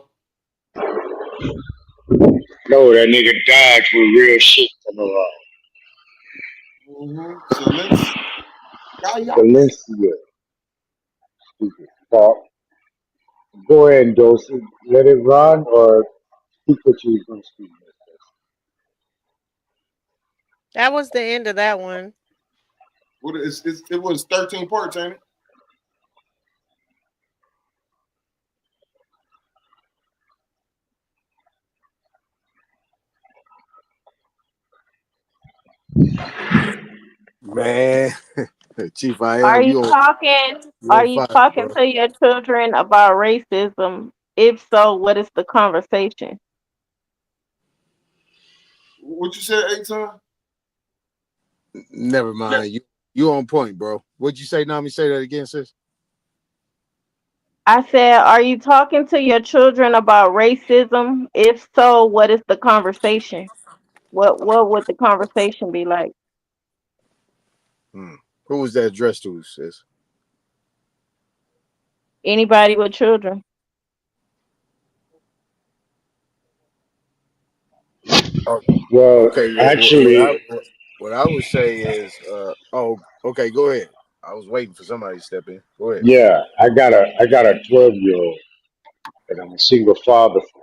No, that nigga died for real shit coming around. Valencia. Stupid fuck. Go ahead, Dosey. Let it run or speak what you was going to speak. That was the end of that one. It was 13 parts, ain't it? Man, Chief, Are you talking? Are you talking to your children about racism? If so, what is the conversation? What you said, Eitan? Never mind. You on point, bro. What'd you say, Nami? Say that again, sis. I said, are you talking to your children about racism? If so, what is the conversation? What would the conversation be like? Who was that addressed to, sis? Anybody with children? Oh, Well, okay. actually, What I would say is, oh, okay, go ahead. I was waiting for somebody to step in. Go ahead. yeah, I got a 12-year-old that I'm a single father for,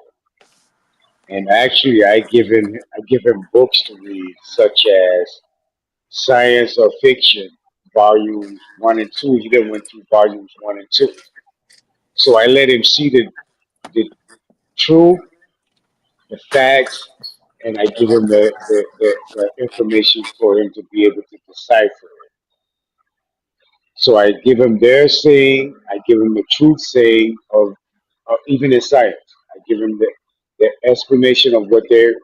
and actually, I give him books to read, such as Science or Fiction, volumes 1 and 2. He then went through volumes 1 and 2. So I let him see the truth, the facts, and I give him the information for him to be able to decipher it. So I give him their saying, I give him the truth saying of even in science. I give him the explanation of what they're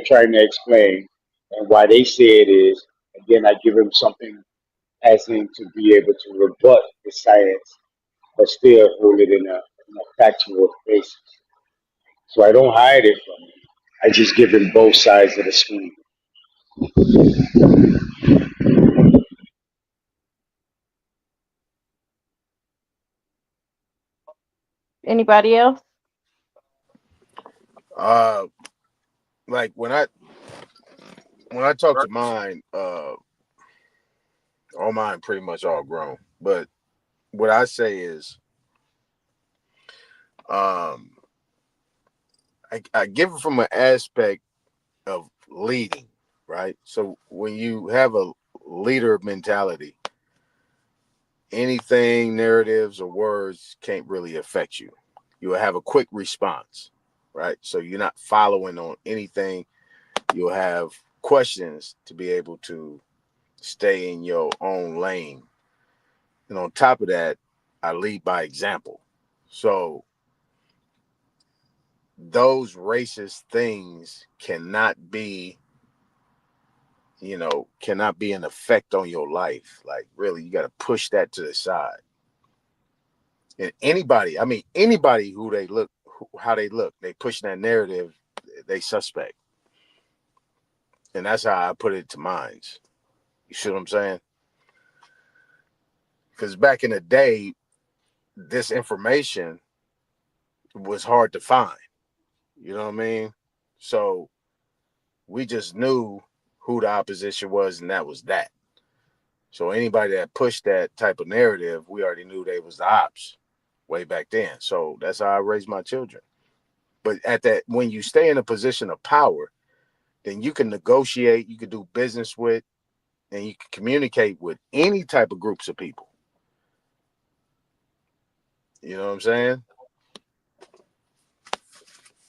trying to explain and why they say it is, and then I give him something as in to be able to rebut the science, but still hold it in a factual basis. So I don't hide it from him. I just give him both sides of the screen. Anybody else? Uh, like when I talk to mine, all mine pretty much all grown. But what I say is, um, I give it from an aspect of leading, right? So when you have a leader mentality, anything, narratives or words can't really affect you. You will have a quick response, right? So you're not following on anything. You'll have questions to be able to stay in your own lane. And on top of that, I lead by example. So those racist things cannot be, cannot be an effect on your life. Like, really, you got to push that to the side. And anybody who they look, how they look, they push that narrative, they suspect. And that's how I put it to minds. You see what I'm saying? Because back in the day, this information was hard to find. You know what I mean? So we just knew who the opposition was, and that was that. So anybody that pushed that type of narrative, we already knew they was the ops way back then. So that's how I raised my children. But when you stay in a position of power, then you can negotiate, you can do business with, and you can communicate with any type of groups of people. You know what I'm saying?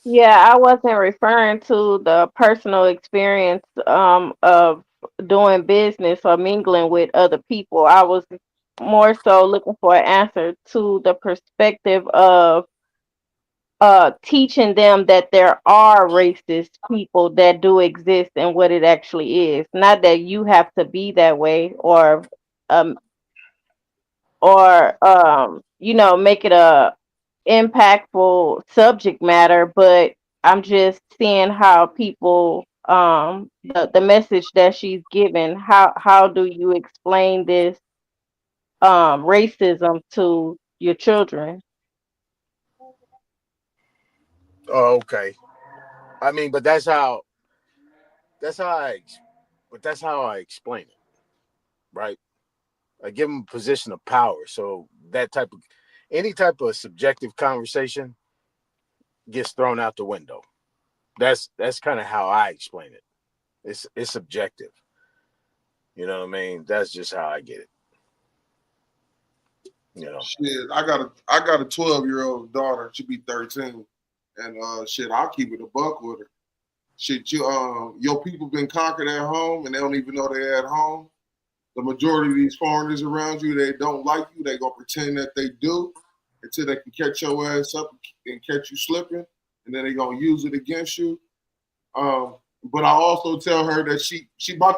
Yeah, I wasn't referring to the personal experience of doing business or mingling with other people. I was more so looking for an answer to the perspective of teaching them that there are racist people that do exist and what it actually is. Not that you have to be that way um make it a impactful subject matter, but I'm just seeing how people the message that she's given, how do you explain this racism to your children? Oh, okay. I mean, that's how that's how I explain it, right? I give them a position of power. So any type of subjective conversation gets thrown out the window. That's kind of how I explain it. It's subjective. You know what I mean? That's just how I get it. Shit, I got a 12-year-old daughter. She'll be 13, and shit, I'll keep it a buck with her. Shit, your people been conquered at home, and they don't even know they're at home. The majority of these foreigners around you, they don't like you. They gonna pretend that they do until they can catch your ass up and catch you slipping, and then they gonna use it against you. But I also tell her that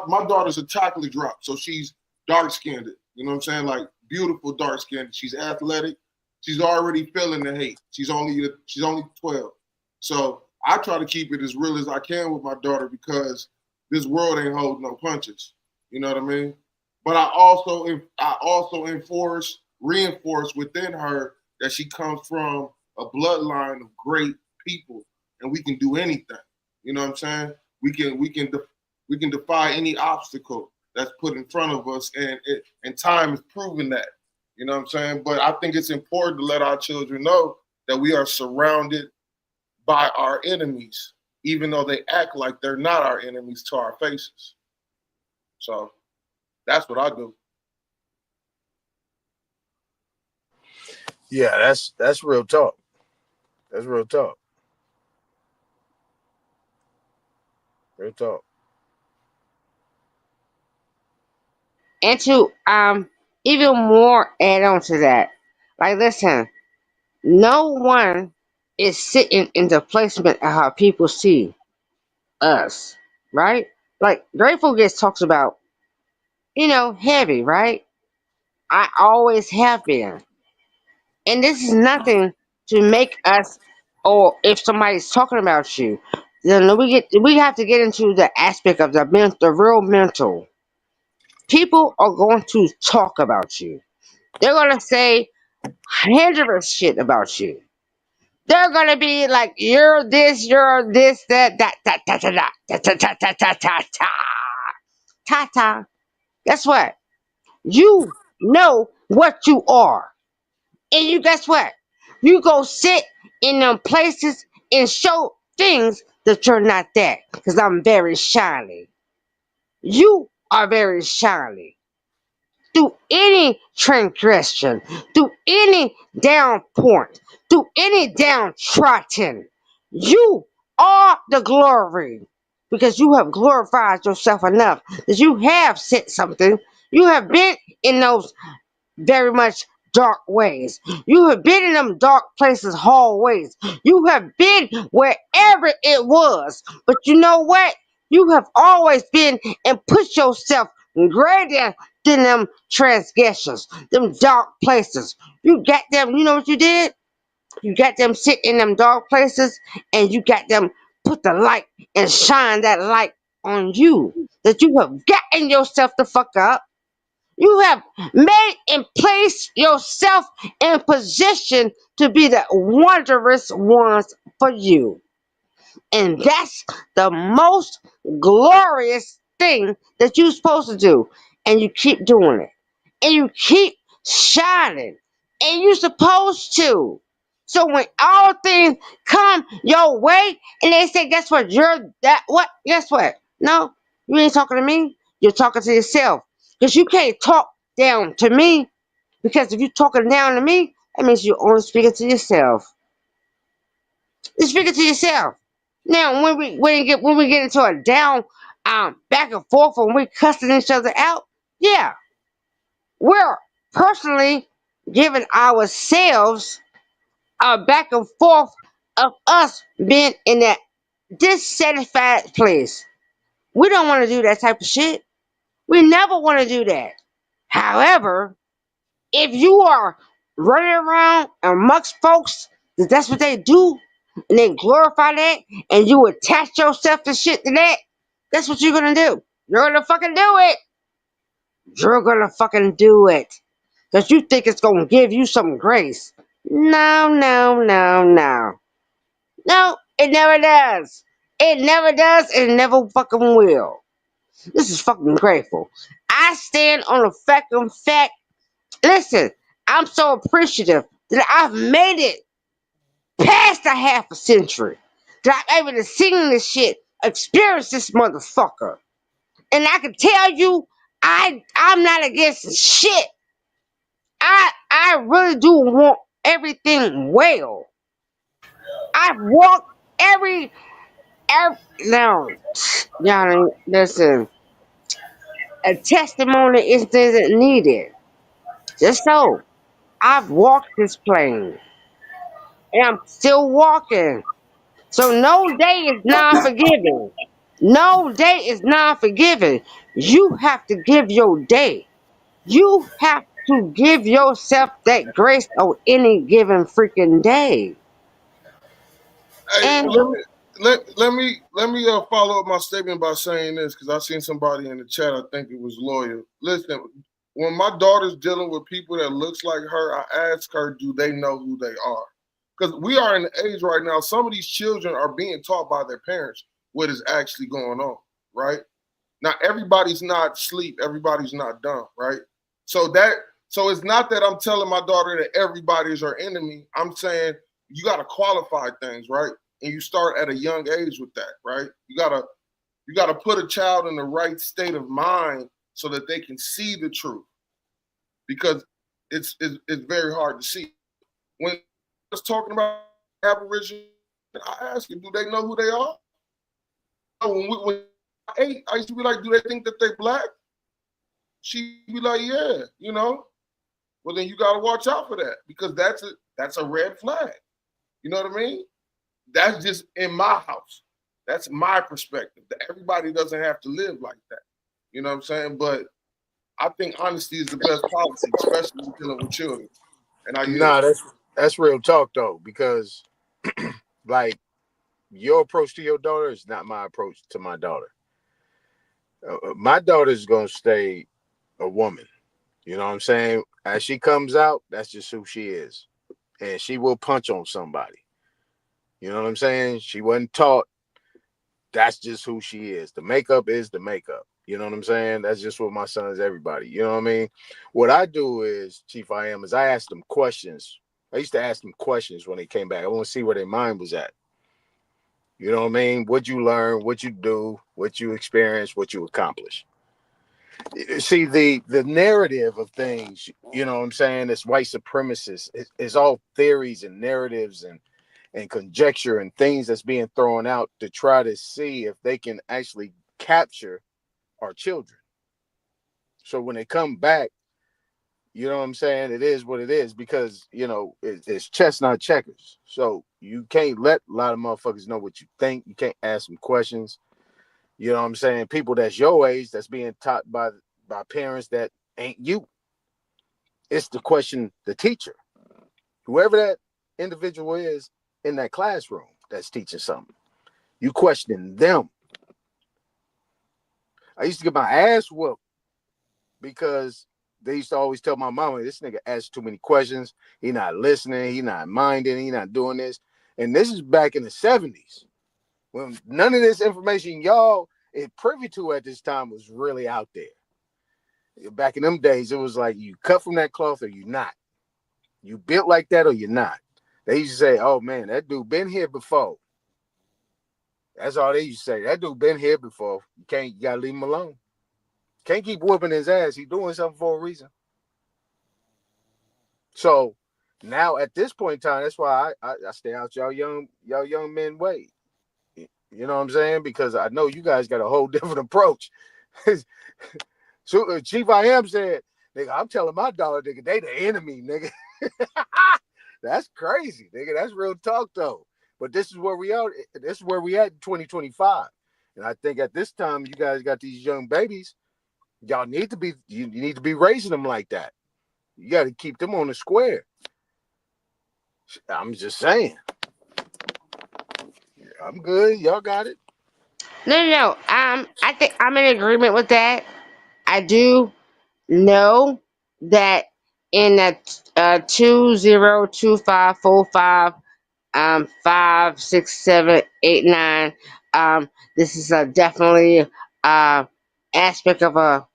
my daughter's a chocolate drop, so she's dark skinned. You know what I'm saying? Like beautiful dark skinned. She's athletic. She's already feeling the hate. She's only 12, so I try to keep it as real as I can with my daughter because this world ain't holding no punches. You know what I mean? But I also reinforce within her that she comes from a bloodline of great people, and we can do anything. You know what I'm saying? We can defy any obstacle that's put in front of us, and time has proven that. You know what I'm saying? But I think it's important to let our children know that we are surrounded by our enemies, even though they act like they're not our enemies to our faces. So that's what I do. Yeah, that's real talk. That's real talk. Real talk. And to even more add on to that, like listen, no one is sitting in the placement of how people see us, right? Like Grateful gets talks about, heavy, right? I always have been. And this is nothing to make us, or if somebody's talking about you, then we have to get into the aspect of the real mental. People are going to talk about you. They're gonna say hundreds shit about you. They're gonna be like, you're this, that, ta. Guess what? You know what you are. And you guess what? You go sit in them places and show things that you're not that. Because I'm very shiny. You are very shiny. Through any transgression, through any down point, through any downtrodden, you are the glory. Because you have glorified yourself enough that you have said something. You have been in those very much dark ways. You have been in them dark places, hallways. You have been wherever it was. But you know what? You have always been and put yourself greater than them transgressions, them dark places. You got them, you know what you did? You got them sit in them dark places and you got them put the light and shine that light on you. That you have gotten yourself the fuck up. You have made and placed yourself in position to be the wondrous ones for you. And that's the most glorious thing that you're supposed to do. And you keep doing it. And you keep shining. And you're supposed to. So when all things come your way and they say, guess what? You're that what? Guess what? No, you ain't talking to me. You're talking to yourself. Because you can't talk down to me. Because if you're talking down to me, that means you're only speaking to yourself. You're speaking to yourself. Now, when we get into a down, back and forth, when we're cussing each other out, yeah, we're personally giving ourselves a back and forth of us being in that dissatisfied place. We don't want to do that type of shit. We never want to do that. However, if you are running around amongst folks, that's what they do, and they glorify that, and you attach yourself to shit to that, that's what you're gonna do. You're gonna fucking do it. You're gonna fucking do it. Because you think it's gonna give you some grace. No. No, it never does. It never does, and it never fucking will. This is fucking grateful. I stand on the fucking fact. Listen, I'm so appreciative that I've made it past a half a century. That I'm able to sing this shit, experience this motherfucker. And I can tell you, I'm not against shit. I really do want everything well. I've walked every now, y'all listen. A testimony isn't needed. Just so I've walked this plane. And I'm still walking. So no day is non-forgiving. No day is non-forgiving. You have to give your day. You have to give yourself that grace on any given freaking day. Hey, And let me follow up my statement by saying this, because I seen somebody in the chat. I think it was Lawyer. Listen, when my daughter's dealing with people that looks like her, I ask her, do they know who they are? Because we are in the age right now, some of these children are being taught by their parents what is actually going on, right? Now, everybody's not asleep, everybody's not dumb, right? So it's not that I'm telling my daughter that everybody is her enemy. I'm saying you got to qualify things, right? And you start at a young age with that, right? You gotta put a child in the right state of mind so that they can see the truth, because it's very hard to see. When I was talking about Aboriginal, I asked them, do they know who they are? When I ate, I used to be like, do they think that they black? She'd be like, yeah, you know. Well, then you got to watch out for that, because that's a red flag. You know what I mean? That's just in my house. That's my perspective. That everybody doesn't have to live like that. You know what I'm saying? But I think honesty is the best policy, especially when dealing with children. And that's real talk though, because like your approach to your daughter is not my approach to my daughter. My daughter's gonna stay a woman. You know what I'm saying? As she comes out, that's just who she is, and she will punch on somebody. You know what I'm saying? She wasn't taught. That's just who she is. The makeup is the makeup. You know what I'm saying? That's just what my son is, everybody. You know what I mean? What I do is, Chief I Am, is I ask them questions. I used to ask them questions when they came back. I want to see where their mind was at. You know what I mean? What you learn, what you do, what you experience, what you accomplish. See, the narrative of things, you know what I'm saying, it's white supremacists. It's all theories and narratives and conjecture and things that's being thrown out to try to see if they can actually capture our children. So when they come back, you know what I'm saying, it is what it is, because, you know, it's chess, not checkers. So you can't let a lot of motherfuckers know what you think. You can't ask them questions. You know what I'm saying? People that's your age, that's being taught by parents that ain't you. It's the question, the teacher, whoever that individual is in that classroom that's teaching something. You question them. I used to get my ass whooped because they used to always tell my mama, this nigga asks too many questions. He not listening. He not minding. He not doing this. And this is back in the 70s when none of this information y'all is privy to at this time was really out there. Back in them days, it was like you cut from that cloth or you not. You built like that or you're not. They used to say, oh man, that dude been here before. That's all they used to say. That dude been here before. You gotta leave him alone. Can't keep whooping his ass. He's doing something for a reason. So now at this point in time, that's why I stay out y'all young men way. You know what I'm saying? Because I know you guys got a whole different approach. So Chief I Am said, nigga, I'm telling my daughter, nigga, they the enemy, nigga. That's crazy, nigga. That's real talk though. But this is where we are. This is where we at in 2025. And I think at this time, you guys got these young babies. Y'all need to be, you need to be raising them like that. You got to keep them on the square. I'm just saying. I'm good. Y'all got it. No. I think I'm in agreement with that. I do know that in that 202545 5 6 7 8 9 this is definitely aspect of a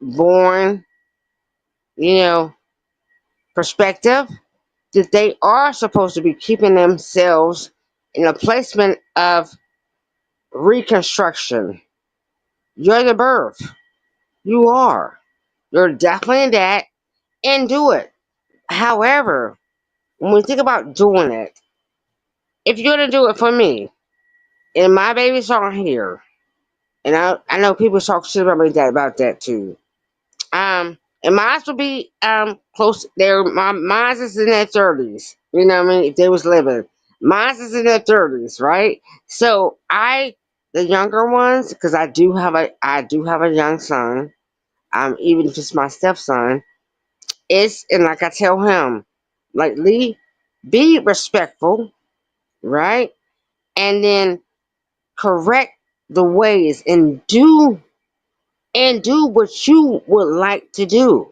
born, perspective, that they are supposed to be keeping themselves in a placement of reconstruction. You're the birth. You are. You're definitely that, and do it. However, when we think about doing it, if you're gonna do it for me, and my babies aren't here, and I know people talk shit about that too. And mine will be close. Mine is in their 30s. You know what I mean? If they was living, mine is in their 30s, right? So the younger ones, because I do have a young son. Even if it's my stepson, and like I tell him, like, Lee, be respectful, right? And then correct the ways and do what you would like to do.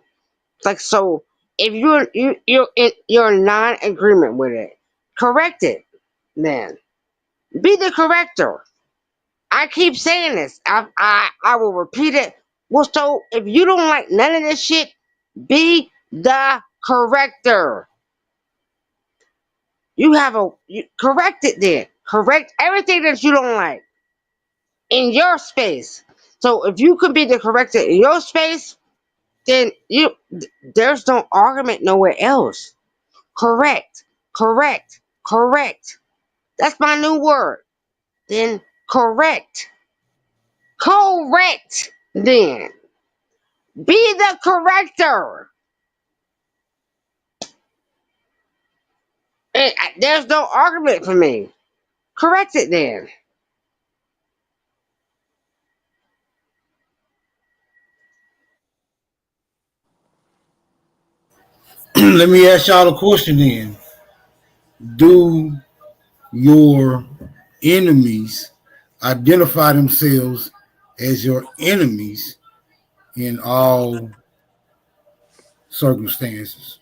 Like, so if you're in non-agreement with it, correct it. Then be the corrector. I keep saying this. I will repeat it. Well, so if you don't like none of this shit, be the corrector. Correct it then. Correct everything that you don't like in your space. So if you can be the corrector in your space, then there's no argument nowhere else. Correct. Correct. Correct. That's my new word. Then correct. Correct. Then be the corrector. There's no argument for me. Correct it then. Let me ask y'all a question then. Do your enemies identify themselves as your enemies in all circumstances?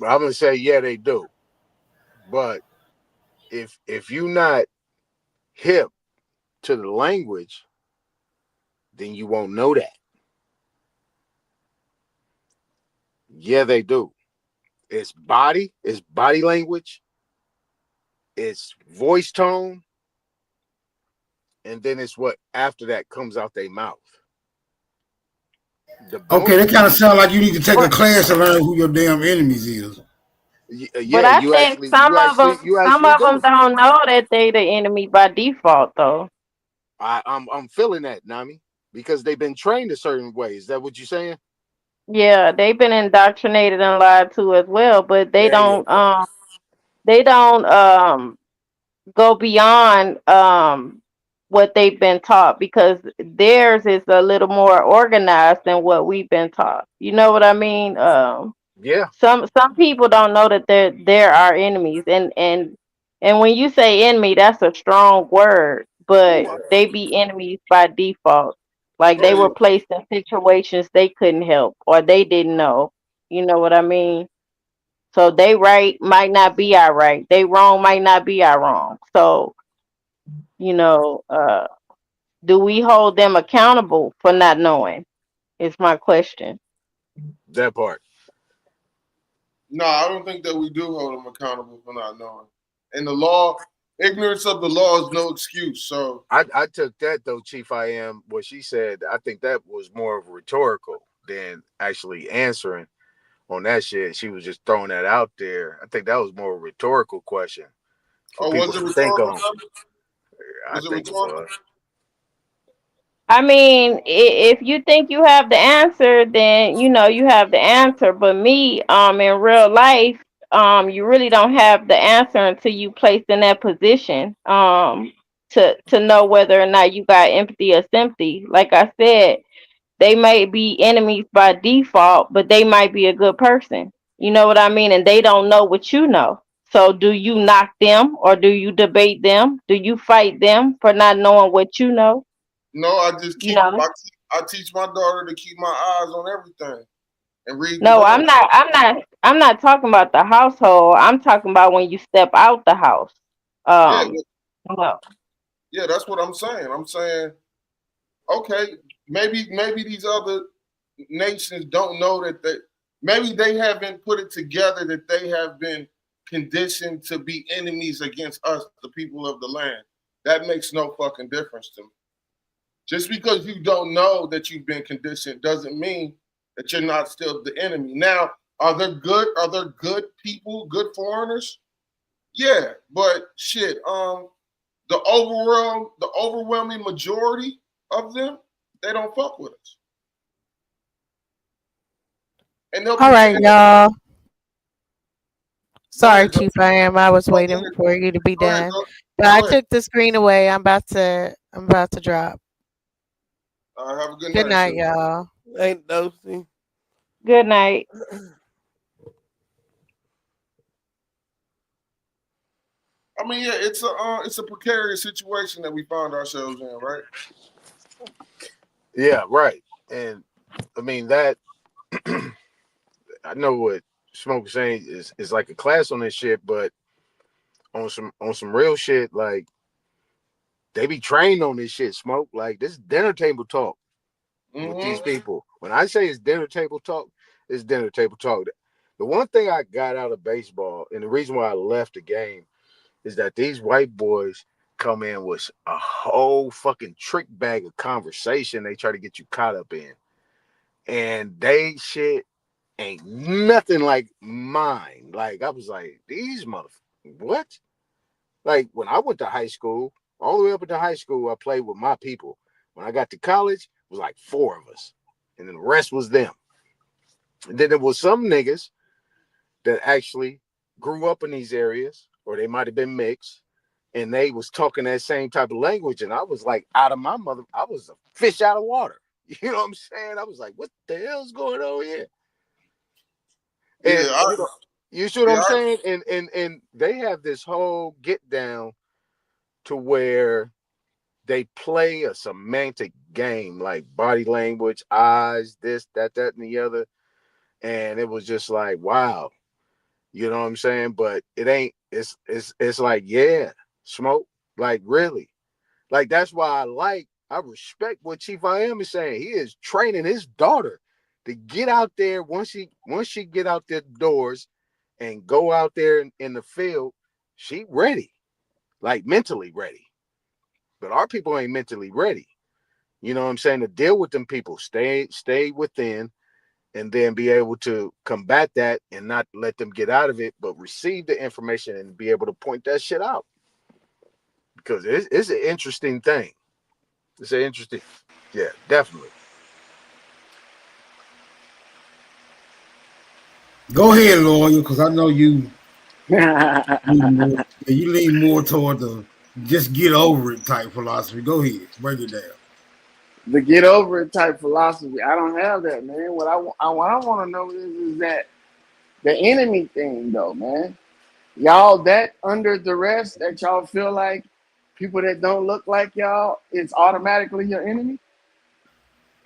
I'm gonna say yeah, they do. But if you not hip to the language, then you won't know that. Yeah, they do. It's body language, it's voice tone, and then it's what after that comes out their mouth. Okay, that kind of sounds like you need to take a class to learn who your damn enemies is. But I think some of them don't know that they the enemy by default, though. I'm feeling that, Nami, because they've been trained a certain way. Is that what you're saying? Yeah, they've been indoctrinated and lied to as well, but they don't go beyond what they've been taught, because theirs is a little more organized than what we've been taught. You know what I mean? Yeah. Some people don't know that they're our enemies, and when you say enemy, that's a strong word, but they be enemies by default. Like they were placed in situations they couldn't help or they didn't know. You know what I mean? So they right might not be our right. They wrong might not be our wrong. So, you know, do we hold them accountable for not knowing? Is my question. That part. No, I don't think that we do hold them accountable for not knowing. And the law, ignorance of the law is no excuse. So I took that though, Chief I Am, what she said, I think that was more of rhetorical than actually answering on that shit. She was just throwing that out there. I think that was more a rhetorical question. Oh, was it rhetorical? Was it rhetorical? I mean, if you think you have the answer, then you know you have the answer. But me, in real life, you really don't have the answer until you placed in that position, to know whether or not you got empathy or sympathy. Like I said, they may be enemies by default, but they might be a good person. You know what I mean? And they don't know what you know. So do you knock them or do you debate them? Do you fight them for not knowing what you know? No, I just keep. No. I teach my daughter to keep my eyes on everything and read. No, I'm not talking about the household. I'm talking about when you step out the house. No. Yeah, that's what I'm saying. I'm saying, okay, maybe these other nations don't know that maybe they haven't put it together that they have been conditioned to be enemies against us, the people of the land. That makes no fucking difference to me. Just because you don't know that you've been conditioned doesn't mean that you're not still the enemy. Now, are there good people, good foreigners? Yeah, but shit, the overwhelming majority of them, they don't fuck with us. And all right, y'all. Sorry, Chief I Am. I was waiting for you to be done. But I took the screen away. I'm about to drop. Have a good night. Good night, y'all. Ain't Dosey. Good night. I mean, yeah, it's a precarious situation that we found ourselves in, right? Yeah, right. And I mean that I know what Smoke is saying is like a class on this shit, but on some real shit, like they be trained on this shit, Smoke. Like this is dinner table talk with these people. When I say it's dinner table talk, it's dinner table talk. The one thing I got out of baseball, and the reason why I left the game, is that these white boys come in with a whole fucking trick bag of conversation they try to get you caught up in. And they shit ain't nothing like mine. Like, I was like, these motherfuckers, what? Like, when I went to high school, all the way up into high school, I played with my people. When I got to college, it was like 4 of us. And then the rest was them. And then there was some niggas that actually grew up in these areas, or they might have been mixed, and they was talking that same type of language. And I was like, out of my mother, I was a fish out of water. You know what I'm saying? I was like, what the hell's going on here? And you see what I'm saying? And they have this whole get down to where they play a semantic game, like body language, eyes, this, that, and the other. And it was just like, wow. You know what I'm saying? But it ain't, it's like, yeah, Smoke, like really. Like that's why I respect what Chief I Am is saying. He is training his daughter to get out there once she get out the doors and go out there in the field, she ready, like mentally ready. But our people ain't mentally ready. You know what I'm saying? To deal with them people, stay within, and then be able to combat that and not let them get out of it, but receive the information and be able to point that shit out. Because it's an interesting thing. It's an interesting, yeah, definitely. Go ahead, lawyer, because I know you lean more toward the just get over it type philosophy. Go ahead, break it down. The get over it type philosophy. I don't have that, man. What I want to know is that the enemy thing, though, man. Y'all that under duress that y'all feel like people that don't look like y'all is automatically your enemy?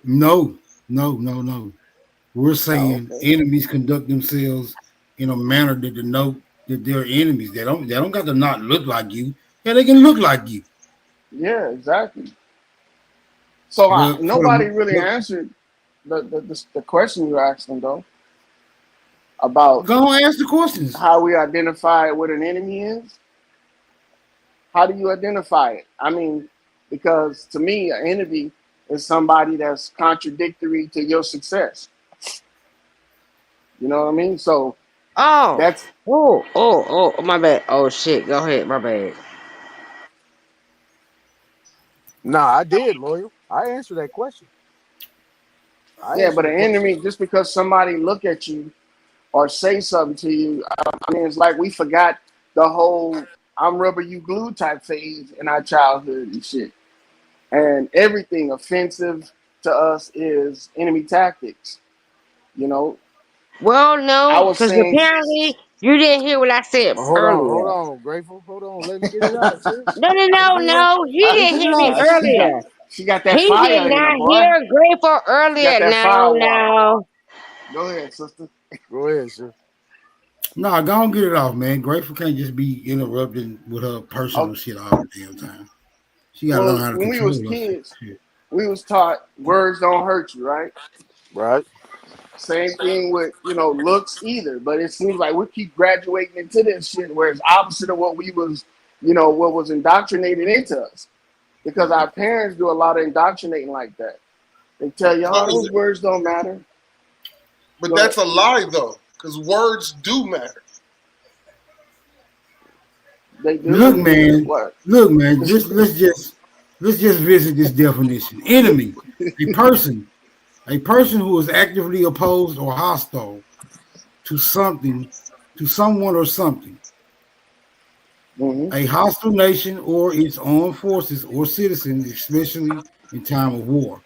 No. We're saying enemies conduct themselves in a manner that denote that they're enemies. They don't got to not look like you. Yeah, they can look like you. Yeah, exactly. So nobody really answered the question you asked them, though. About go and ask the questions. How we identify what an enemy is. How do you identify it? I mean, because to me, an enemy is somebody that's contradictory to your success. You know what I mean? So that's my bad. Oh shit, go ahead, my bad. Nah, I did, lawyer. I answered that question. But an enemy, just because somebody look at you or say something to you, I mean, it's like we forgot the whole I'm rubber, you glue type phase in our childhood and shit. And everything offensive to us is enemy tactics, you know? Well, no, because apparently you didn't hear what I said earlier. Hold on, Grateful. Hold on, let me get it out, sis. No, he didn't hear me earlier. She got that he fire did in not her, boy. hear Grateful earlier. No. Go ahead, sister. Go ahead, sir. Nah, go on, get it off, man. Grateful can't just be interrupting with her personal shit all the damn time. She gotta learn how to when control we was kids, we was taught words don't hurt you, right? Right. Same thing with, looks either. But it seems like we keep graduating into this shit where it's opposite of what we was, what was indoctrinated into us. Because our parents do a lot of indoctrinating like that. They tell you, those words don't matter. But that's a lie, though, because words do matter. They do. Look, man. Let's just visit this definition. Enemy, a person who is actively opposed or hostile to something, to someone or something. Mm-hmm. A hostile nation or its armed forces or citizens, especially in time of war.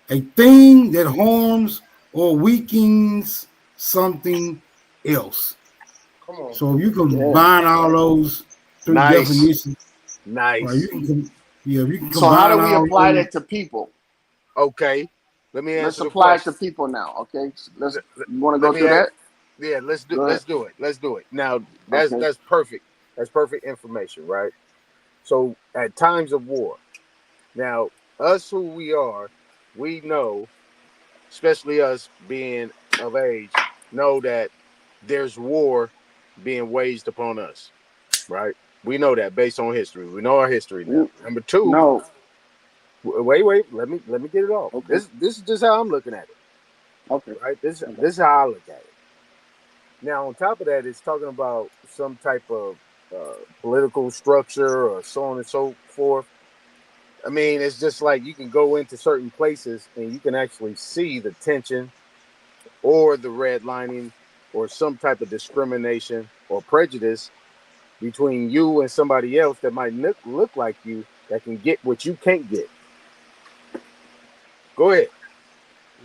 A thing that harms or weakens something else. Come on. So if you combine all those three definitions. Nice. Right, you can so how do we apply that to people? Okay. Let me Let's answer the apply it to question. people now. Okay, let's. You want to Let go me through that? Yeah, let's do Go ahead. it. Let's do it. Now Okay. that's perfect. That's perfect information, right? So at times of war, now us who we are, we know, especially us being of age, know that there's war being waged upon us, right? We know that based on history. We know our history now. Number two, No. wait. Let me get it off. Okay. This is just how I'm looking at it, Okay. right? This is how I look at it. Now, on top of that, it's talking about some type of political structure or so on and so forth. I mean, it's just like you can go into certain places and you can actually see the tension or the redlining or some type of discrimination or prejudice between you and somebody else that might look like you that can get what you can't get. Go ahead.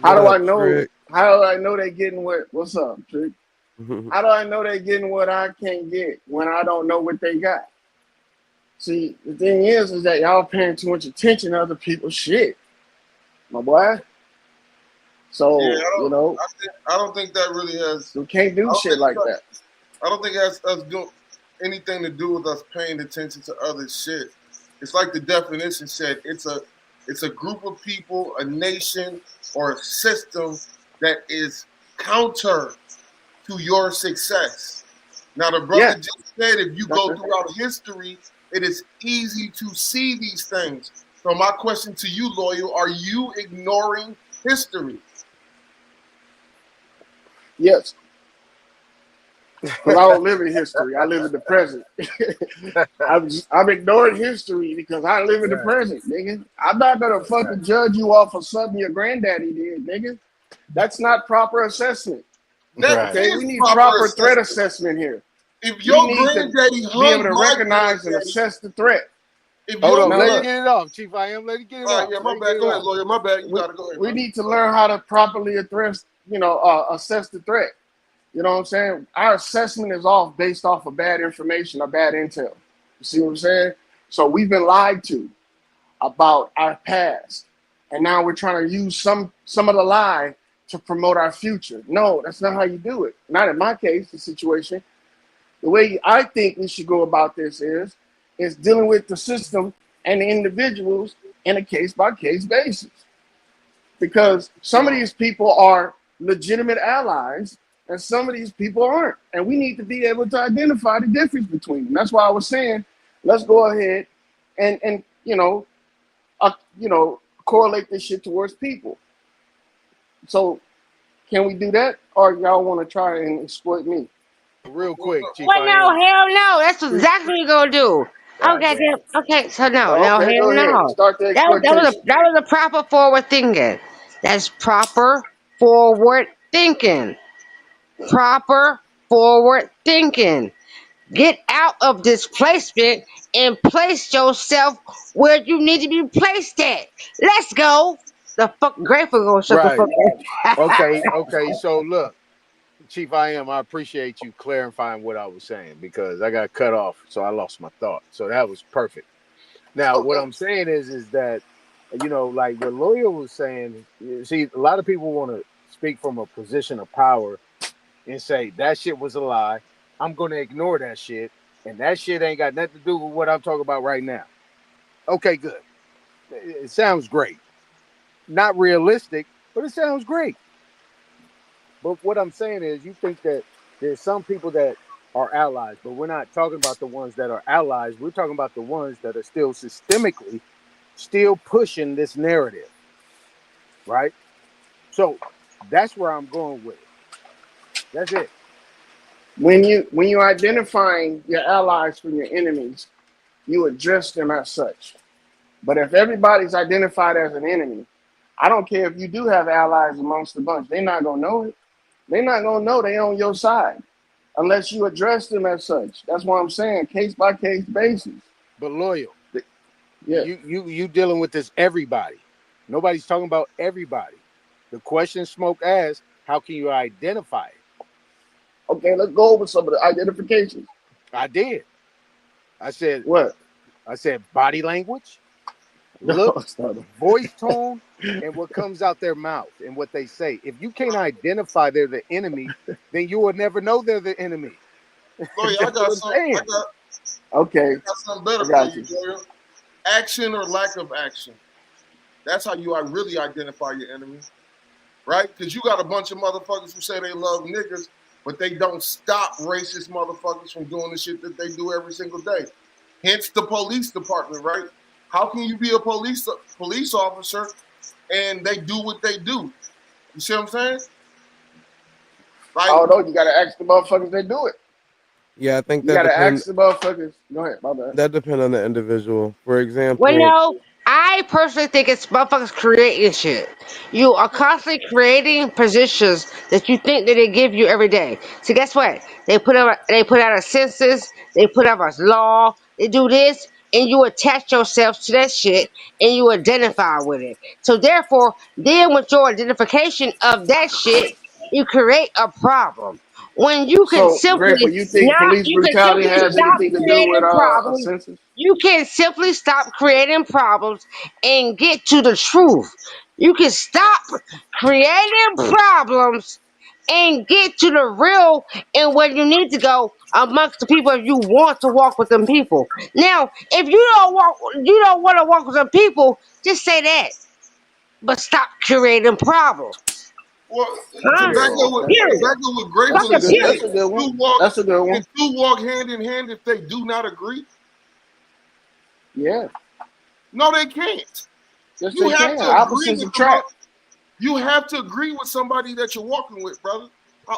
How do I What up, know? Trick? How do I know they getting what? What's up, Trick? How do I know they getting what I can't get when I don't know what they got? See, the thing is that y'all paying too much attention to other people's shit, my boy. So Yeah, you know, I don't think that really has. you can't do shit like that. I don't think it has us doing anything to do with us paying attention to other shit. It's like the definition said. It's a group of people, a nation, or a system that is counter to your success. Now, the brother just said if you go throughout history, it is easy to see these things. So my question to you, Loyal, are you ignoring history? Yes. Because I don't live in history. I live in the present. I'm ignoring history because I live in the present, nigga. I'm not gonna fucking judge you off of something your granddaddy did, nigga. That's not proper assessment. Okay, we need proper threat assessment here. If your granddaddy be able to recognize and assess the threat. Hold on, let it get it off, Chief. I am. Let it get it off. Yeah, my bad. Go ahead, Lawyer. My bad. You gotta go ahead. We need to learn how to properly address, assess the threat. You know what I'm saying? Our assessment is off based off of bad information or bad intel. You see what I'm saying? So we've been lied to about our past, and now we're trying to use some of the lie to promote our future. No, that's not how you do it. Not in my case, the situation. The way I think we should go about this is dealing with the system and the individuals in a case-by-case basis. Because some of these people are legitimate allies and some of these people aren't. And we need to be able to identify the difference between them. That's why I was saying, let's go ahead and correlate this shit towards people. So can we do that? Or y'all want to try and exploit me? Real quick, Chief. Well, no, hell no. That's exactly what you're gonna do. Okay, so no, hell no. Start the That was a proper forward thinking. That's proper forward thinking. Proper forward thinking. Get out of displacement and place yourself where you need to be placed at. Let's go. The fuck grateful gonna shut the fuck up. Okay. So look, Chief, I appreciate you clarifying what I was saying because I got cut off, so I lost my thought. So that was perfect. Now, what I'm saying is that, like what Lawyer was saying, see, a lot of people want to speak from a position of power and say that shit was a lie. I'm going to ignore that shit, and that shit ain't got nothing to do with what I'm talking about right now. Okay, good. It sounds great. Not realistic, but it sounds great. But what I'm saying is you think that there's some people that are allies, but we're not talking about the ones that are allies. We're talking about the ones that are still systemically still pushing this narrative, right? So that's where I'm going with it. That's it. When you identifying your allies from your enemies, you address them as such. But if everybody's identified as an enemy, I don't care if you do have allies amongst the bunch. They're not gonna know it. They're not gonna know they on your side unless you address them as such. That's why I'm saying case by case basis. But Loyal, yeah, you dealing with this everybody. Nobody's talking about everybody. The question Smoke asked, how can you identify it? Okay, let's go over some of the identifications. I did. I said what? I said body language. look, it's not a- voice tone, and what comes out their mouth and what they say. If you can't identify they're the enemy, then you will never know they're the enemy. Look, That's what I'm saying. Okay, I got something better I for got you, you. Doyle. Action or lack of action. That's how you really identify your enemy, right? Because you got a bunch of motherfuckers who say they love niggas, but they don't stop racist motherfuckers from doing the shit that they do every single day. Hence the police department, right? How can you be a police officer and they do what they do? You see what I'm saying? Like, Oh no, you gotta ask the motherfuckers that do it. Yeah, I think You that gotta depends. ask the motherfuckers. Go ahead, my bad. That depends on the individual. For Well, example, no, I personally think it's motherfuckers creating shit. You are constantly creating positions that you think that they give you every day. So guess what? They put out a census, they put out a law, they do this, and you attach yourself to that shit and you identify with it. So therefore, then with your identification of that shit, you create a problem. When you can So, Grateful, simply you think police you can brutality simply has stop anything to do with creating a problems. census? You can simply stop creating problems and get to the truth. You can stop creating problems and get to the real and where you need to go amongst the people if you want to walk with them people. Now, if you don't want to walk with them people, just say that. But stop creating problems. well, Huh? Yeah, okay. Period. Grateful Fucking is period. That's a good one. two walk, That's a good one. can two walk hand in hand if they do not agree? Yeah. No, they can't. Yes, You they have can. to agree Opposites with attract. You have to agree with somebody that you're walking with, brother.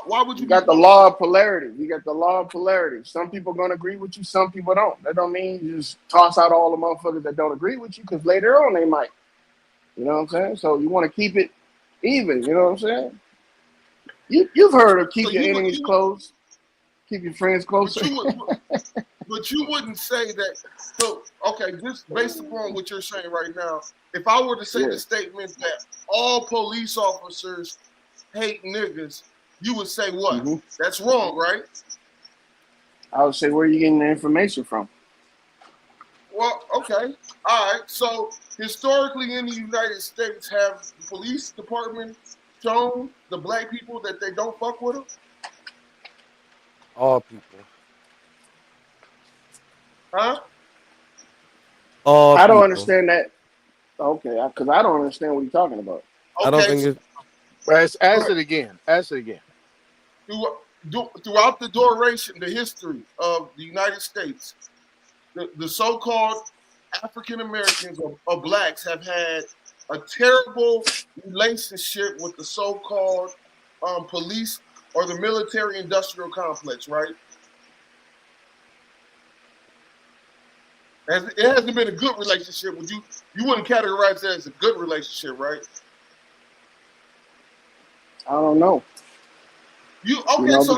Why would you You got the be law of polarity. You got the law of polarity. Some people gonna agree with you, some people don't. That don't mean you just toss out all the motherfuckers that don't agree with you, because later on they might. You know what I'm saying? So you want to keep it even. You know what I'm saying? You've heard of keep So your you would- enemies you- close, keep your friends closer. but you wouldn't say that. So, okay, just based upon what you're saying right now, if I were to say Yeah. the statement that all police officers hate niggas, you would say what? Mhm. That's wrong, right? I would say, where are you getting the information from? Well, okay. All right. So historically in the United States, have the police department shown the black people that they don't fuck with them? all people. Huh? All I don't people. understand that. Okay, because I don't understand what you're talking about. I don't think it's. Ask it again. Ask it again. Throughout the duration, the history of the United States, the so-called African Americans or blacks have had a terrible relationship with the so-called police or the military-industrial complex, right? It hasn't been a good relationship. You wouldn't categorize that as a good relationship, right? I don't know. So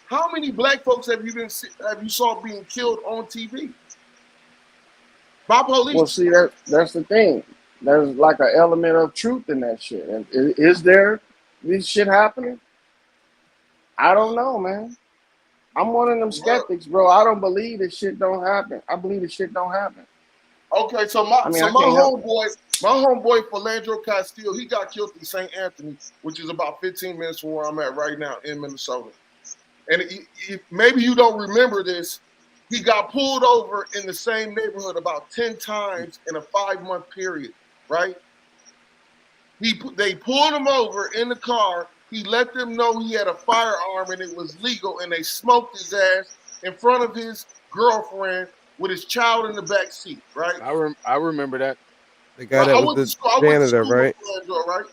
how many black folks have you saw being killed on TV by police? Well, see, that's the thing. There's like an element of truth in that shit. And is there this shit happening? I don't know, man. I'm one of them skeptics, bro. I don't believe this shit don't happen. I believe this shit don't happen. Okay, so my I can't help it. homeboy Philandro Castile, he got killed in St. Anthony, which is about 15 minutes from where I'm at right now in Minnesota. And maybe you don't remember this. He got pulled over in the same neighborhood about 10 times in a 5-month period, right? They pulled him over in the car. He let them know he had a firearm and it was legal, and they smoked his ass in front of his girlfriend with his child in the back seat, right? I remember that. The guy that was the janitor, right?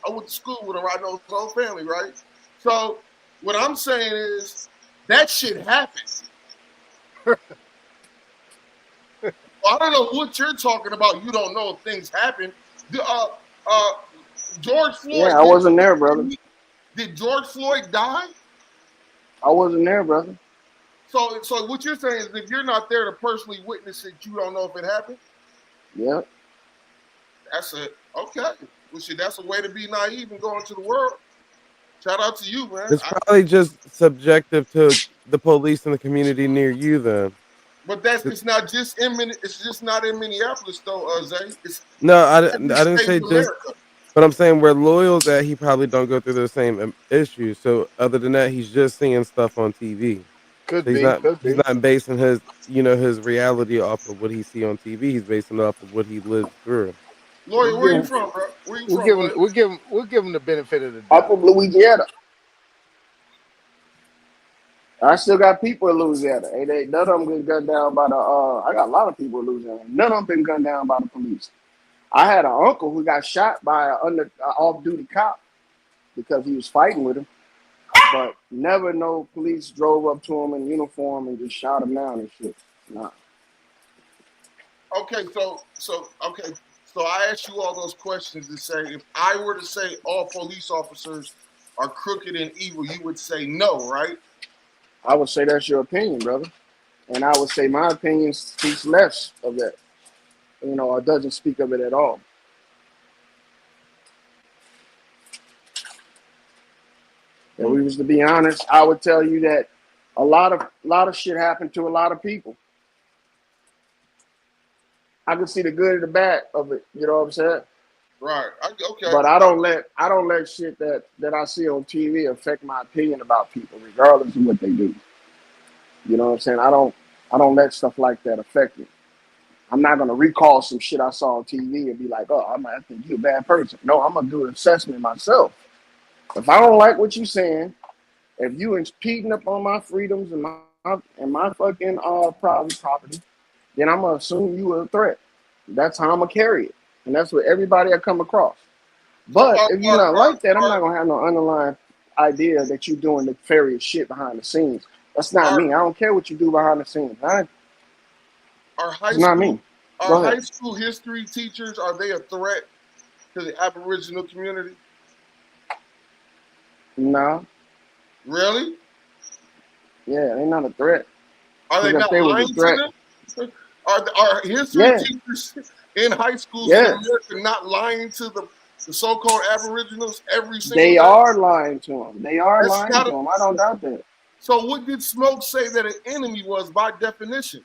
I went to school with him. I know his whole family, right? So what I'm saying is that shit happens. I don't know what you're talking about. You don't know if things happen. George Floyd. Yeah, I wasn't there, brother. Did George Floyd die? I wasn't there, brother. So what you're saying is if you're not there to personally witness it, you don't know if it happened? Yeah. That's it. Okay. Well, shit, that's a way to be naive and go into the world. Shout out to you, man. It's probably just subjective to the police and the community near you then. But it's not just it's just not in Minneapolis though, Zay. It's No, I every didn't state say in just, America. but I'm saying where Loyal's at, he probably don't go through the same issues. So other than that, he's just seeing stuff on TV. Could So be, could he's be. not basing his his reality off of what he see on TV. He's basing it off of what he lives through. Lawyer, where you from, bro? Where you from, Lawyer? We'll give him the benefit of the I'm doubt. from Louisiana. I still got people in Louisiana. Ain't none of them been gunned down by the. I got a lot of people in Louisiana. None of them been gunned down by the police. I had an uncle who got shot by an off-duty cop because he was fighting with him, but never no police drove up to him in uniform and just shot him down and shit. Nah. Okay, so I asked you all those questions to say if I were to say all police officers are crooked and evil, you would say no, right? I would say that's your opinion, brother. And I would say my opinion speaks less of that, or doesn't speak of it at all. If we was to be honest, I would tell you that a lot of shit happened to a lot of people. I can see the good and the bad of it. You know what I'm saying? Right. Okay. But I don't let shit that I see on TV affect my opinion about people, regardless of what they do. You know what I'm saying? I don't let stuff like that affect me. I'm not gonna recall some shit I saw on TV and be like, oh, I think you're a bad person. No, I'm gonna do an assessment myself. If I don't like what you're saying, if you impeding up on my freedoms and my fucking private property, then I'm gonna assume you a threat. That's how I'm gonna carry it, and that's what everybody I come across. But if you're not like that, I'm not gonna have no underlying idea that you're doing nefarious shit behind the scenes. That's not me. I don't care what you do behind the scenes. It's not me. Go ahead. High school history teachers, are they a threat to the Aboriginal community? No. Really? Yeah, they're not a threat. Are they not lying to them? Are history teachers in high schools in America not lying to the so-called Aboriginals every single day? They are lying to them. They are lying to them. I don't doubt that. So what did Smoke say that an enemy was by definition?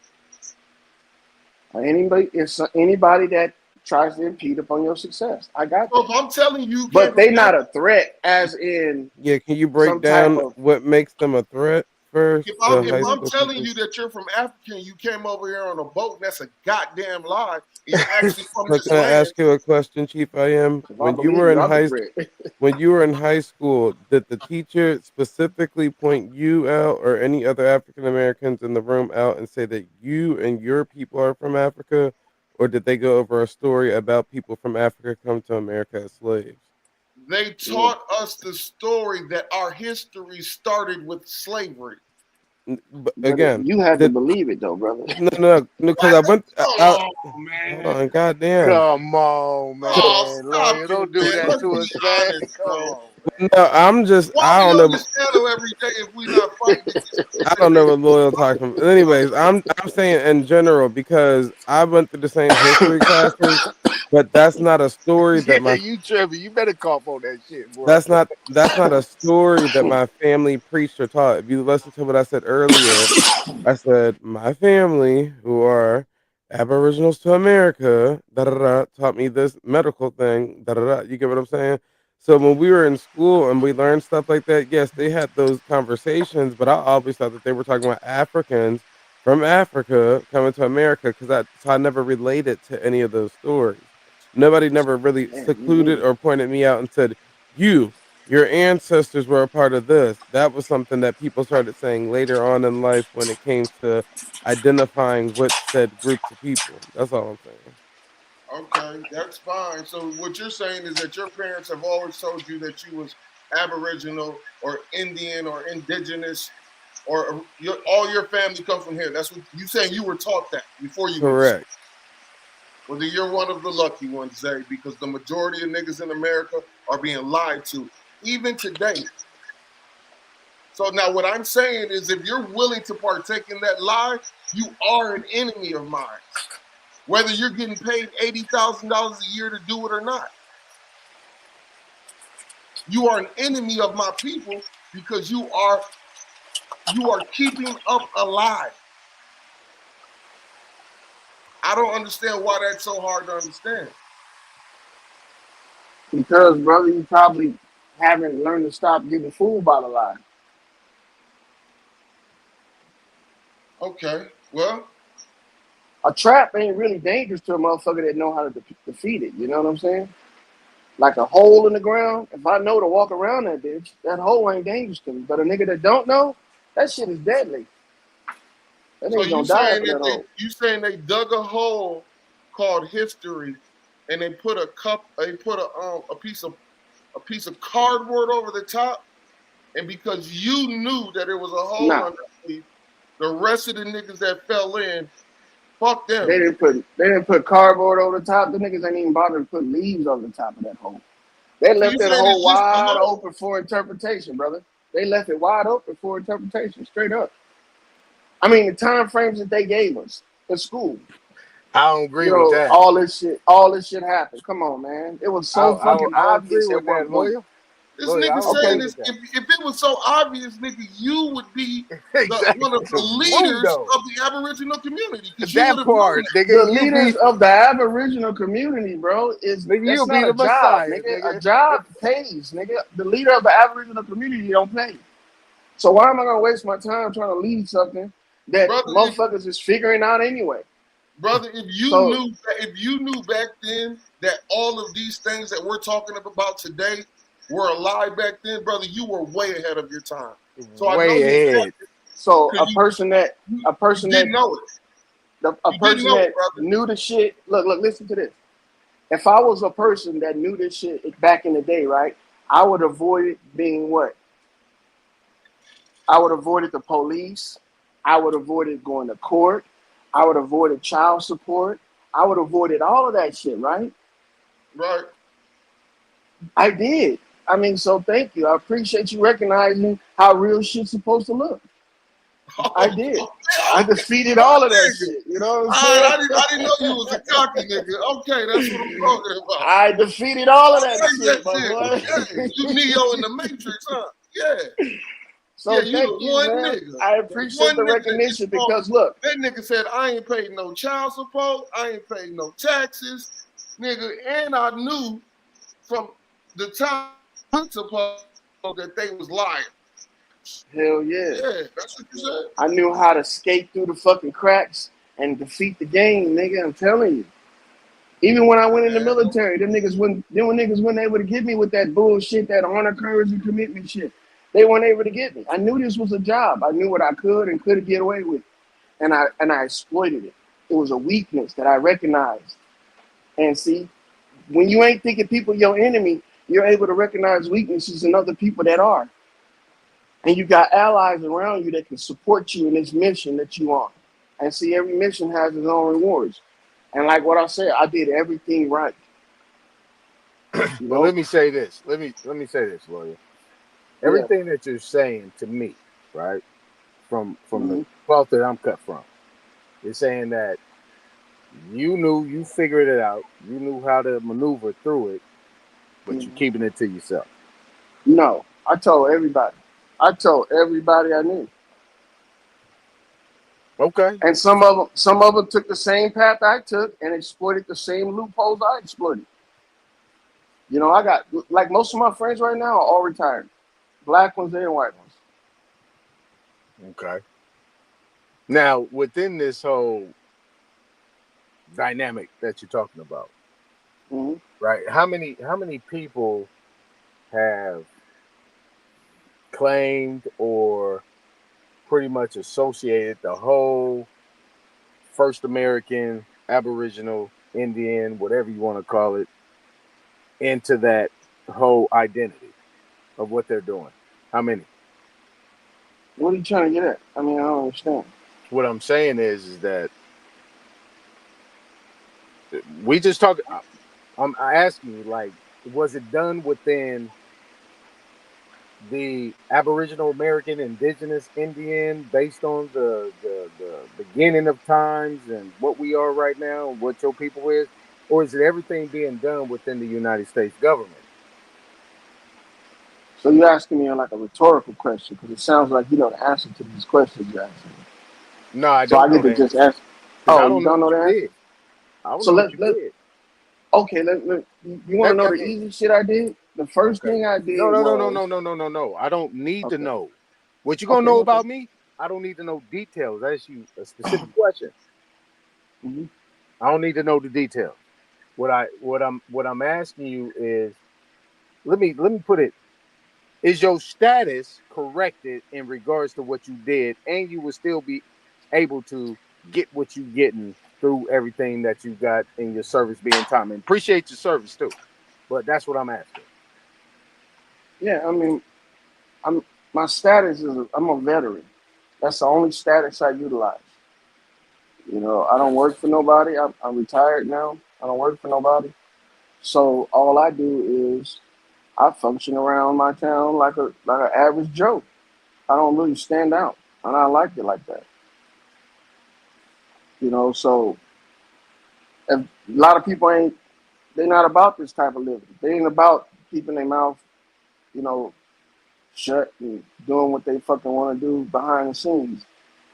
Anybody that tries to impede upon your success. I got so that. If I'm telling you, but they not a threat, as in. Yeah, can you break down what makes them a threat first? If I'm telling you that you're from Africa and you came over here on a boat, that's a goddamn lie. You're actually from So this can I land. ask you a question, Chief? When you were in high school, did the teacher specifically point you out or any other African Americans in the room out and say that you and your people are from Africa, or did they go over a story about people from Africa come to America as slaves? They taught us the story that our history started with slavery. But again, you have to believe it though, brother. No, because I went. Oh, man. Hold on, goddamn. Come on, man. Lawyer, don't do that to us, man. Come on. No, I'm just. I don't know. Every day if we not fighting. I don't know what Loyal talking about. Anyways, I'm saying in general because I went through the same history classes, but that's not a story that my you tripping. You better cough on that shit, boy. that's not a story that my family preached or taught. If you listen to what I said earlier, I said my family, who are Aboriginals to America, taught me this medical thing. You get what I'm saying? So when we were in school and we learned stuff like that, yes, they had those conversations, but I always thought that they were talking about Africans from Africa coming to America because I never related to any of those stories. Nobody never really secluded or pointed me out and said, your ancestors were a part of this. That was something that people started saying later on in life when it came to identifying what said groups of people. That's all I'm saying. Okay, that's fine. So what you're saying is that your parents have always told you that you was Aboriginal or Indian or indigenous, or all your family come from here. That's what you saying. You were taught that before you. Correct. Well, you're one of the lucky ones, Zay, because the majority of niggas in America are being lied to, even today. So now what I'm saying is if you're willing to partake in that lie, you are an enemy of mine. Whether you're getting paid $80,000 a year to do it or not. You are an enemy of my people because you are keeping up a lie. I don't understand why that's so hard to understand. Because, brother, you probably haven't learned to stop getting fooled by the lie. Okay, well, a trap ain't really dangerous to a motherfucker that know how to defeat it. You know what I'm saying? Like a hole in the ground. If I know to walk around that bitch, that hole ain't dangerous to me. But a nigga that don't know, that shit is deadly. That so nigga you gonna die saying for that that hole. you saying they dug a hole called history, and they put a piece of cardboard over the top, and because you knew that there was a hole underneath, the rest of the niggas that fell in, fuck them. They didn't put cardboard over the top. The niggas ain't even bothered to put leaves over the top of that hole. They left that hole wide open for interpretation, brother. They left it wide open for interpretation, straight up. I mean, the time frames that they gave us in school. I don't agree with that. All this shit happened. Come on, man. It was so fucking obvious at one point. This nigga saying this, if it was so obvious, nigga, you would be one of the leaders of the Aboriginal community. That part, nigga. The leaders of the Aboriginal community, bro, that's not a job, nigga. A job pays, nigga. The leader of the Aboriginal community don't pay. So why am I gonna waste my time trying to lead something that motherfuckers is figuring out anyway? Brother, if you knew back then that all of these things that we're talking about today were alive back then, brother, you were way ahead of your time. So way ahead. So a person that know it. A person that knew the shit. Look, listen to this. If I was a person that knew this shit back in the day, right, I would avoid being what? I would avoid the police. I would avoid going to court. I would avoid child support. I would avoid all of that shit, right? Right. I did. I mean, so thank you. I appreciate you recognizing how real shit's supposed to look. I did. I defeated all of that shit. You know what I'm saying? I didn't know you was a cocky nigga. Okay, that's what I'm talking about. I defeated all of that shit, my boy. Yeah, you Neo in the Matrix, huh? Yeah. So yeah, thank you, man. Nigga. I appreciate the recognition because look. That nigga said, I ain't paid no child support. I ain't paid no taxes. Nigga, and I knew from the time that they was lying. Hell yeah. Yeah, that's what you said. I knew how to skate through the fucking cracks and defeat the game, nigga. I'm telling you. Even when I went in the military, them niggas wouldn't able to get me with that bullshit, that honor, courage, and commitment shit. They weren't able to get me. I knew this was a job. I knew what I could and couldn't get away with. And I exploited it. It was a weakness that I recognized. And see, when you ain't thinking people your enemy, you're able to recognize weaknesses in other people that are. And you got allies around you that can support you in this mission that you on. And see, every mission has its own rewards. And like what I said, I did everything right. Well, let me say this. Let me say this, lawyer. Everything that you're saying to me, right, from the cloth that I'm cut from, is saying that you figured it out, you knew how to maneuver through it, but you're keeping it to yourself. No, I told everybody. I told everybody I knew. Okay. And some of them took the same path I took and exploited the same loopholes I exploited. You know, I got, like, most of my friends right now are all retired. Black ones and white ones. Okay. Now, within this whole dynamic that you're talking about, right? How many people have claimed or pretty much associated the whole first American, Aboriginal, Indian, whatever you want to call it, into that whole identity of what they're doing? How many? What are you trying to get at? I mean, I don't understand. What I'm saying is that we just talk. I'm asking you, like, was it done within the Aboriginal American, Indigenous, Indian, based on the beginning of times and what we are right now and what your people is? Or is it everything being done within the United States government? So you're asking me like a rhetorical question because it sounds like you know the answer to these questions you're asking. No, I So don't I get know to that. just ask. I Oh, you don't know what the you answer? did. I don't So know what you did. okay, you want to know the easy shit I did? The first thing I did No. I don't need to know. What you gonna know about me? I don't need to know details. I ask you a specific question. Mm-hmm. I don't need to know the details. What I'm asking you is, let me put it. Is your status corrected in regards to what you did, and you will still be able to get what you getting through everything that you got in your service being time? And appreciate your service too, but that's what I'm asking. Yeah, I mean, my status is I'm a veteran. That's the only status I utilize. You know, I don't work for nobody. I'm retired now. I don't work for nobody. So all I do is I function around my town like an average Joe. I don't really stand out, and I like it like that. You know, so if a lot of people they're not about this type of living. They ain't about keeping their mouth, you know, shut and doing what they fucking want to do behind the scenes.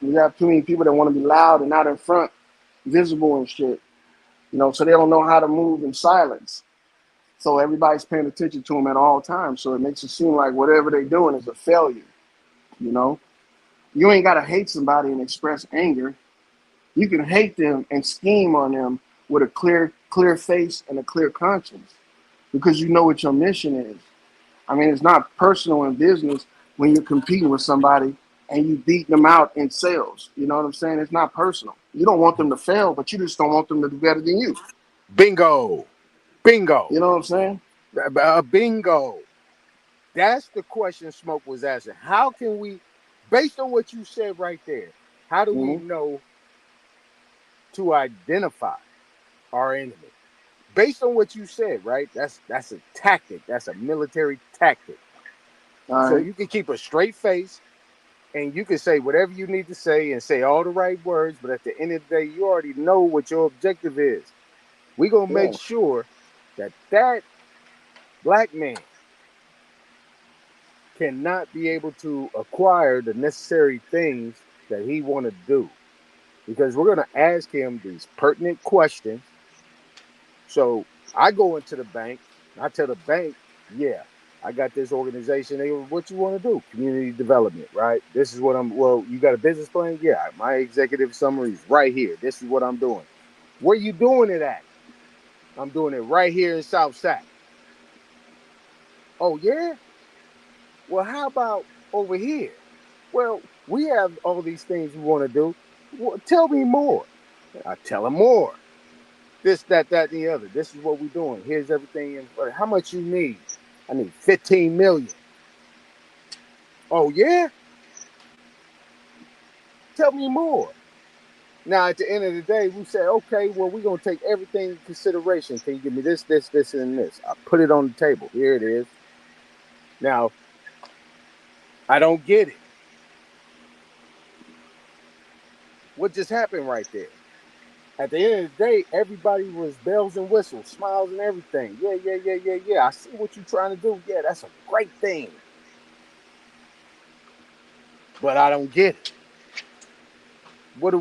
You have too many people that want to be loud and out in front, visible and shit. You know, so they don't know how to move in silence. So everybody's paying attention to them at all times. So it makes it seem like whatever they're doing is a failure. You know, you ain't gotta hate somebody and express anger. You can hate them and scheme on them with a clear face and a clear conscience because you know what your mission is. I mean, it's not personal in business when you're competing with somebody and you beat them out in sales. You know what I'm saying? It's not personal. You don't want them to fail, but you just don't want them to do better than you. Bingo. You know what I'm saying? Bingo. That's the question Smoke was asking. How can we, based on what you said right there, how do we know to identify our enemy? Based on what you said, right? That's a tactic. That's a military tactic. So you can keep a straight face and you can say whatever you need to say and say all the right words, but at the end of the day, you already know what your objective is. We're going to make sure that black man cannot be able to acquire the necessary things that he want to do, because we're going to ask him these pertinent questions. So I go into the bank, I tell the bank, yeah, I got this organization. They go, what you want to do? Community development, right? This is what you got a business plan? Yeah, my executive summary is right here. This is what I'm doing. Where you doing it at? I'm doing it right here in South Sac. Oh, yeah? Well, how about over here? Well, we have all these things we want to do. Well, tell me more. I tell them more. This, that, and the other. This is what we're doing. Here's everything. How much you need? I need 15 million. Oh, yeah? Tell me more. Now, at the end of the day, we say, okay, well, we're going to take everything in consideration. Can you give me this, and this? I put it on the table. Here it is. Now, I don't get it. What just happened right there? At the end of the day, everybody was bells and whistles, smiles and everything. Yeah. I see what you're trying to do. Yeah, that's a great thing. But I don't get it. What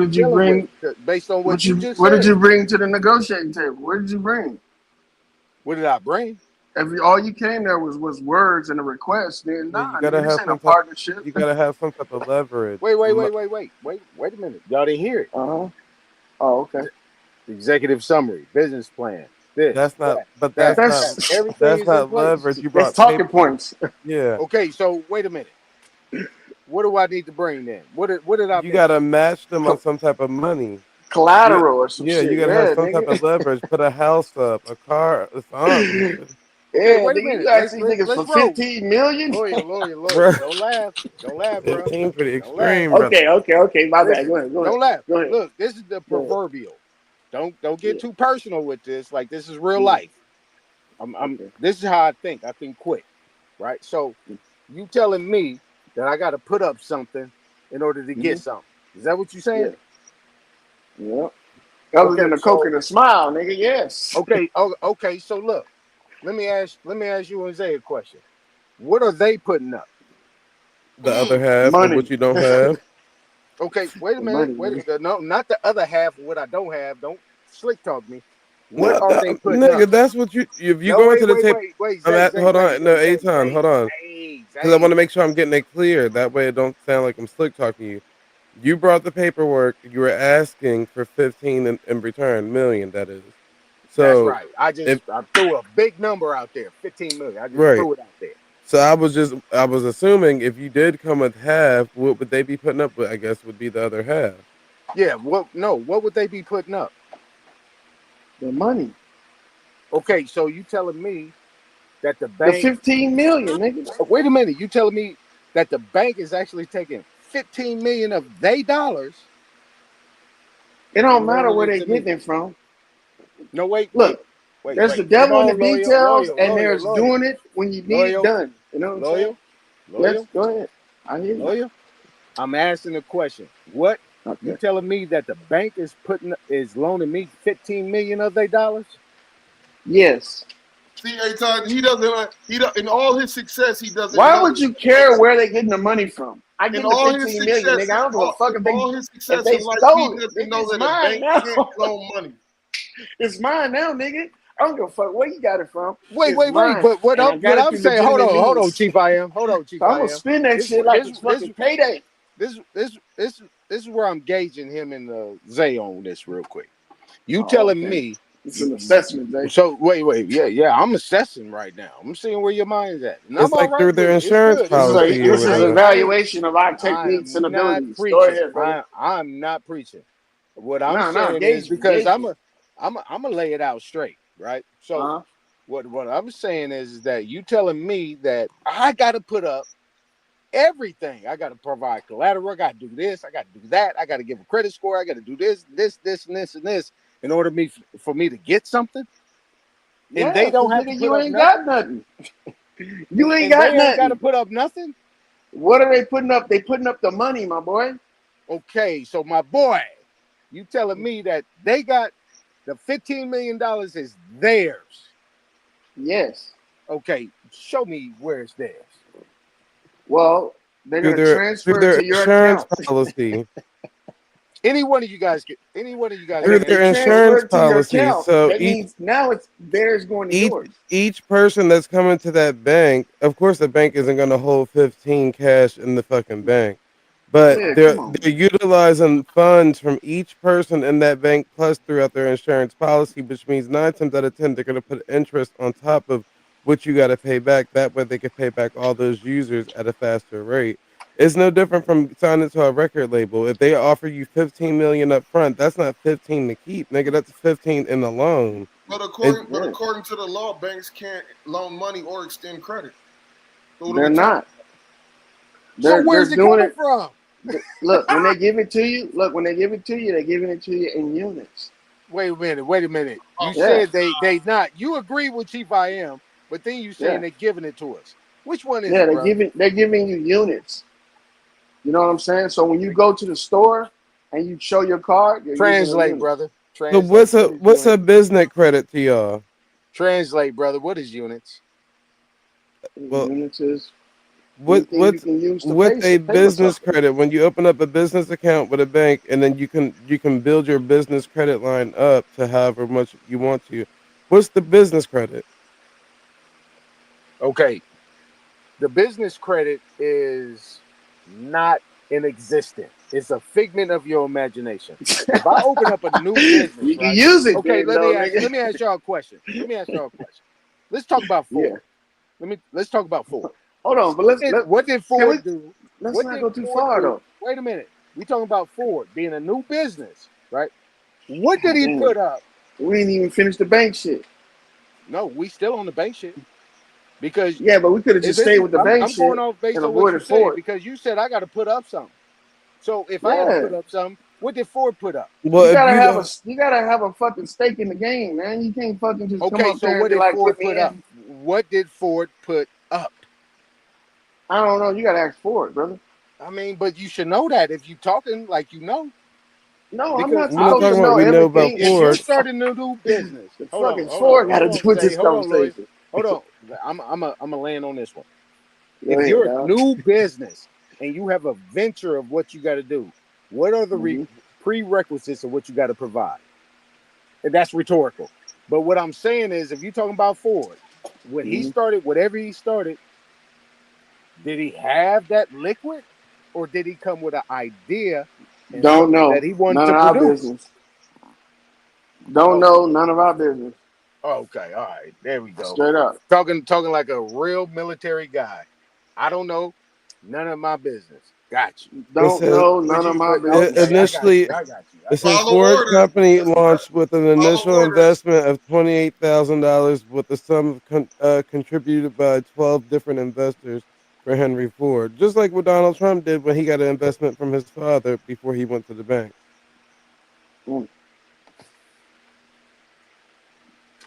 did you bring based on what you just said? What did you bring to the negotiating table? What did you bring? What did I bring? All you came there was words and a request. Then you gotta have some partnership. You gotta have some type of leverage. Wait a minute. Y'all didn't hear it. Oh, okay. Executive summary, business plan. That's not leverage. You brought talking points. Yeah. Okay, so wait a minute. What do I need to bring then? What did I? You gotta match them on some type of money. Collateral or some shit. Yeah, you gotta have some type of leverage. Put a house up, a car, something. Yeah, wait a minute. You ask these niggas for 15 million? Lawyer. Don't laugh, bro. 15 pretty extreme, Okay. My bad. Go ahead. Don't laugh. Go ahead. Look, this is the proverbial. Don't get too personal with this. Like, this is real life. This is how I think. I think quick, right? So you telling me that I got to put up something in order to get something? Is that what you're saying? Yeah. Other than the coke and the smile, nigga. Yes. Okay. So look, let me ask you and Zay a question. What are they putting up? The other half of what you don't have. Okay, wait a minute. No, not the other half of what I don't have. Don't Slick talk me. What are they putting nigga, up? that's what if you No, go wait, into the wait, tape. wait, I'm Zay, at, Zay, hold Zay, on, no, Zay, Aton, Zay, hold on, Zay, because I want Zay. to make sure I'm getting it clear. That way, it don't sound like I'm slick talking to you. You brought the paperwork. You were asking for 15 in return, million. That is. That's So, right. I threw a big number out there, 15 million. I just right. threw it out there. So I was assuming if you did come with half, what would they be putting up with? I guess would be the other half. Yeah. What would they be putting up? The money. Okay, so you telling me that the The bank 15 million, nigga. wait a minute, you telling me that the bank is actually taking 15 million of their dollars? It don't and matter loaning where it they to me? getting it from. No, wait. Look, there's the Hold devil in the on, details, and there's doing it when you need it loyal, done. You know what I'm saying? Yes, go ahead. I hear you. Loyal. I'm asking a question. What you telling me that the bank is loaning me 15 million of their dollars? Yes. See, Aton, he doesn't. In all his success, he doesn't Why know. would you care where they getting the money from? I In get the all his 15 million, success, nigga. I don't give a fuck all his if success they in life, stole he it. doesn't Nigga, know it's that a mine bank now. can't loan money. It's mine now, nigga. I don't give a fuck where you got it from. Wait. It's mine. But what And I got it I'm through saying, hold legitimate on, means. Chief I am. Hold on, Chief So I'm I gonna am. spend that shit like it's fucking payday. This is where I'm gauging him and Zay on this real quick. You telling me it's an assessment, Zay. So wait, yeah. I'm assessing right now. I'm seeing where your mind's at. And It's I'm all like right through with their it. It's insurance good. policy or This is an whatever. evaluation of our I techniques and am not abilities. Go preaching. ahead, brother. I'm not preaching. What I'm No, saying is engage because me. I'm gonna lay it out straight, right? So what I'm saying is that you telling me that I got to put up everything. I got to provide collateral. I got to do this. I got to do that. I got to give a credit score. I got to do this, and this in order for me to get something. And they don't have to put you up ain't nothing. got nothing. You ain't And got they ain't got to nothing. put up nothing. What are they putting up? They putting up the money, my boy. Okay, so my boy, you telling me that they got the $15 million is theirs? Yes. Okay, show me where it's theirs. Well, they're Through gonna their transfer it to your insurance account. policy. Any one of you guys get. Through their insurance to your policy. account. So That means now it's theirs going to yours. each person that's coming to that bank, of course, the bank isn't going to hold 15 cash in the fucking bank, but Yeah, they're come on. they're utilizing funds from each person in that bank plus throughout their insurance policy, which means 9 times out of 10 they're going to put interest on top of what you got to pay back. That way they can pay back all those users at a faster rate. It's no different from signing to a record label. If they offer you 15 million up front, that's not 15 to keep, nigga. That's 15 in the loan. But according to the law, banks can't loan money or extend credit. So They're not. So where's it doing coming from? Look, when they give it to you, they're giving it to you in units. Wait a minute. You Yeah. said they not. You agree with Chief I am, but then you saying Yeah. they're giving it to us. Which one is Yeah, it, bro? they're giving you units. You know what I'm saying? So when you go to the store and you show your card, you're Translate, using a brother. So Translate. what's a business credit to y'all? Translate, brother. What is units? Well, units is what's you can use to with pay a business something. credit? When you open up a business account with a bank, and then you can build your business credit line up to however much you want to. What's the business credit? Okay. The business credit is not in existence. It's a figment of your imagination. If I open up a new business, You can right? use it. Okay, then, let me ask y'all a question. Let's talk about Ford. Yeah. Let's talk about Ford. Hold on, but what did Ford do? Let's not go too far though. Wait a minute. We talking about Ford being a new business, right? What did he put up? We didn't even finish the bank shit. No, we still on the bank shit. Because but we could have just stayed with the bank I'm shit going off based and on what you avoided said Ford. because you said I got to put up something. So if I had to put up something, what did Ford put up? Well, you gotta have a fucking stake in the game, man. You can't fucking just come up so there what and be did like, Ford put me put up? in. What did Ford put up? I don't know. You gotta ask Ford, brother. I mean, but you should know that if you talking like you know. No, because I'm not We're not supposed talking to about know we know about everything. if you're Ford. starting a new business, hold on, Ford got to do with Zay, this hold on, Lloyd. conversation. Hold on, I'm a land on this one. Go If ahead, you're dog. a new business and you have a venture of what you got to do, what are the prerequisites of what you got to provide? That's rhetorical. But what I'm saying is, if you're talking about Ford, when he started, whatever he started, did he have that liquid, or did he come with an idea and Don't something that know. he wanted None to of our produce? business. Don't know. None of our business. Okay, all right, there we go. Straight up. Talking like a real military guy. I don't know. None of my business. Got you. Don't know. None of my business. Okay, Initially, I got you. it says Ford Company launched with an initial investment of $28,000 with the sum contributed by 12 different investors for Henry Ford, just like what Donald Trump did when he got an investment from his father before he went to the bank.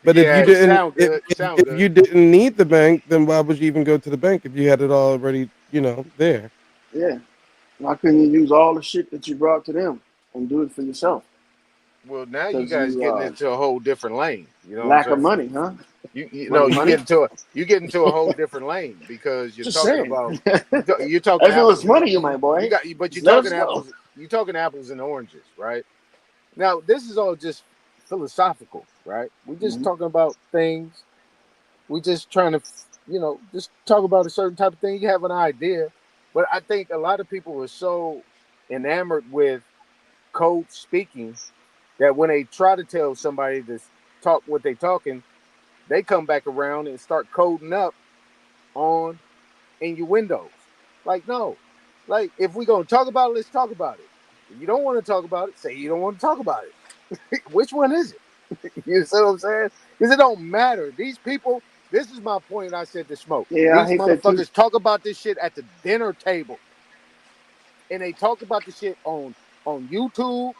But Yeah, if you didn't, sound good. if you didn't need the bank, then why would you even go to the bank if you had it already, there? Yeah. Why couldn't you use all the shit that you brought to them and do it for yourself? Well, now you 'Cause guys you, getting into a whole different lane. You know lack what of I'm saying? money, huh? You Money, know you money? get into a whole different lane because you're Just talking saying. about you're talking If it was apples. money, my boy, But just you're let talking us know. apples. You're talking apples and oranges, right? Now this is all just philosophical, right? We're just talking about things. We're just trying to, just talk about a certain type of thing. You have an idea, but I think a lot of people are so enamored with code speaking that when they try to tell somebody to talk what they talking, they come back around and start coding up on innuendos. Like, no. Like, if we're going to talk about it, let's talk about it. If you don't want to talk about it, say you don't want to talk about it. Which one is it? You see what I'm saying? Because it don't matter. These people, this is my point I said to Smoke. Yeah, I These hate that too. motherfuckers talk about this shit at the dinner table. And they talk about the shit on YouTube,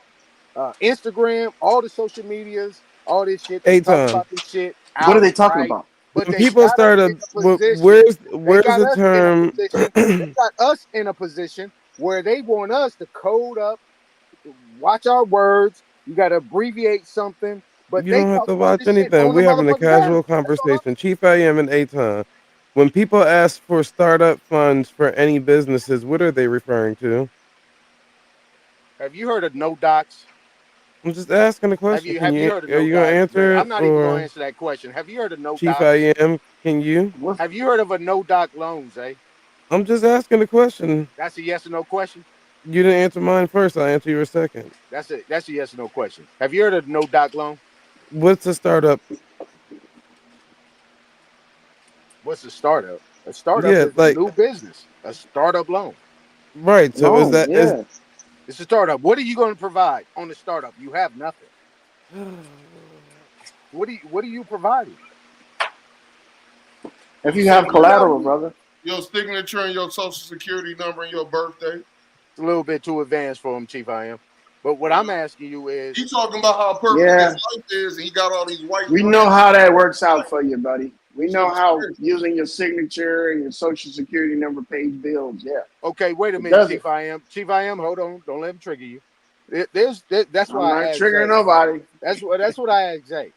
Instagram, all the social medias, all this shit. They talk Aton. about this shit What are they talking outright. about? But When they people got us start in a position. where's They got the us in a term? position. They got us in a position where they want us to code up, watch our words. You got to abbreviate something. But You they don't have talk to about watch this shit anything. on the We're having a motherfucking panel. casual conversation. Chief I am and Aton. When people ask for startup funds for any businesses, what are they referring to? Have you heard of No Docs? I'm just asking a question. Have you heard of Are No you gonna Docs, man? answer I'm it, not even going to or answer that question. Have you heard of No Chief Docs? I am? Can you? Have you heard of a No Doc loans, eh? I'm just asking a question. That's a yes or no question. You didn't answer mine first. I'll answer yours second. That's a yes or no question. Have you heard of No Doc loan? What's a startup? What's a startup? A startup Yeah, is a like new business. A startup loan. right. So is that is It's a startup. What are you going to provide on the startup? You have nothing. What are you providing? If you have collateral, brother. Your signature and your social security number and your birthday. It's a little bit too advanced for him, Chief I am. But what I'm asking you is, He's talking about how perfect Yeah. his life is, and he got all these white. We know how that works out for you, buddy. We know how using your signature and your social security number pays bills. Yeah. okay, wait a It minute, does Chief I am. Chief I am, hold on. Don't let him trigger you. That's I'm why not I asked triggering Zay. nobody. That's what I asked Zay.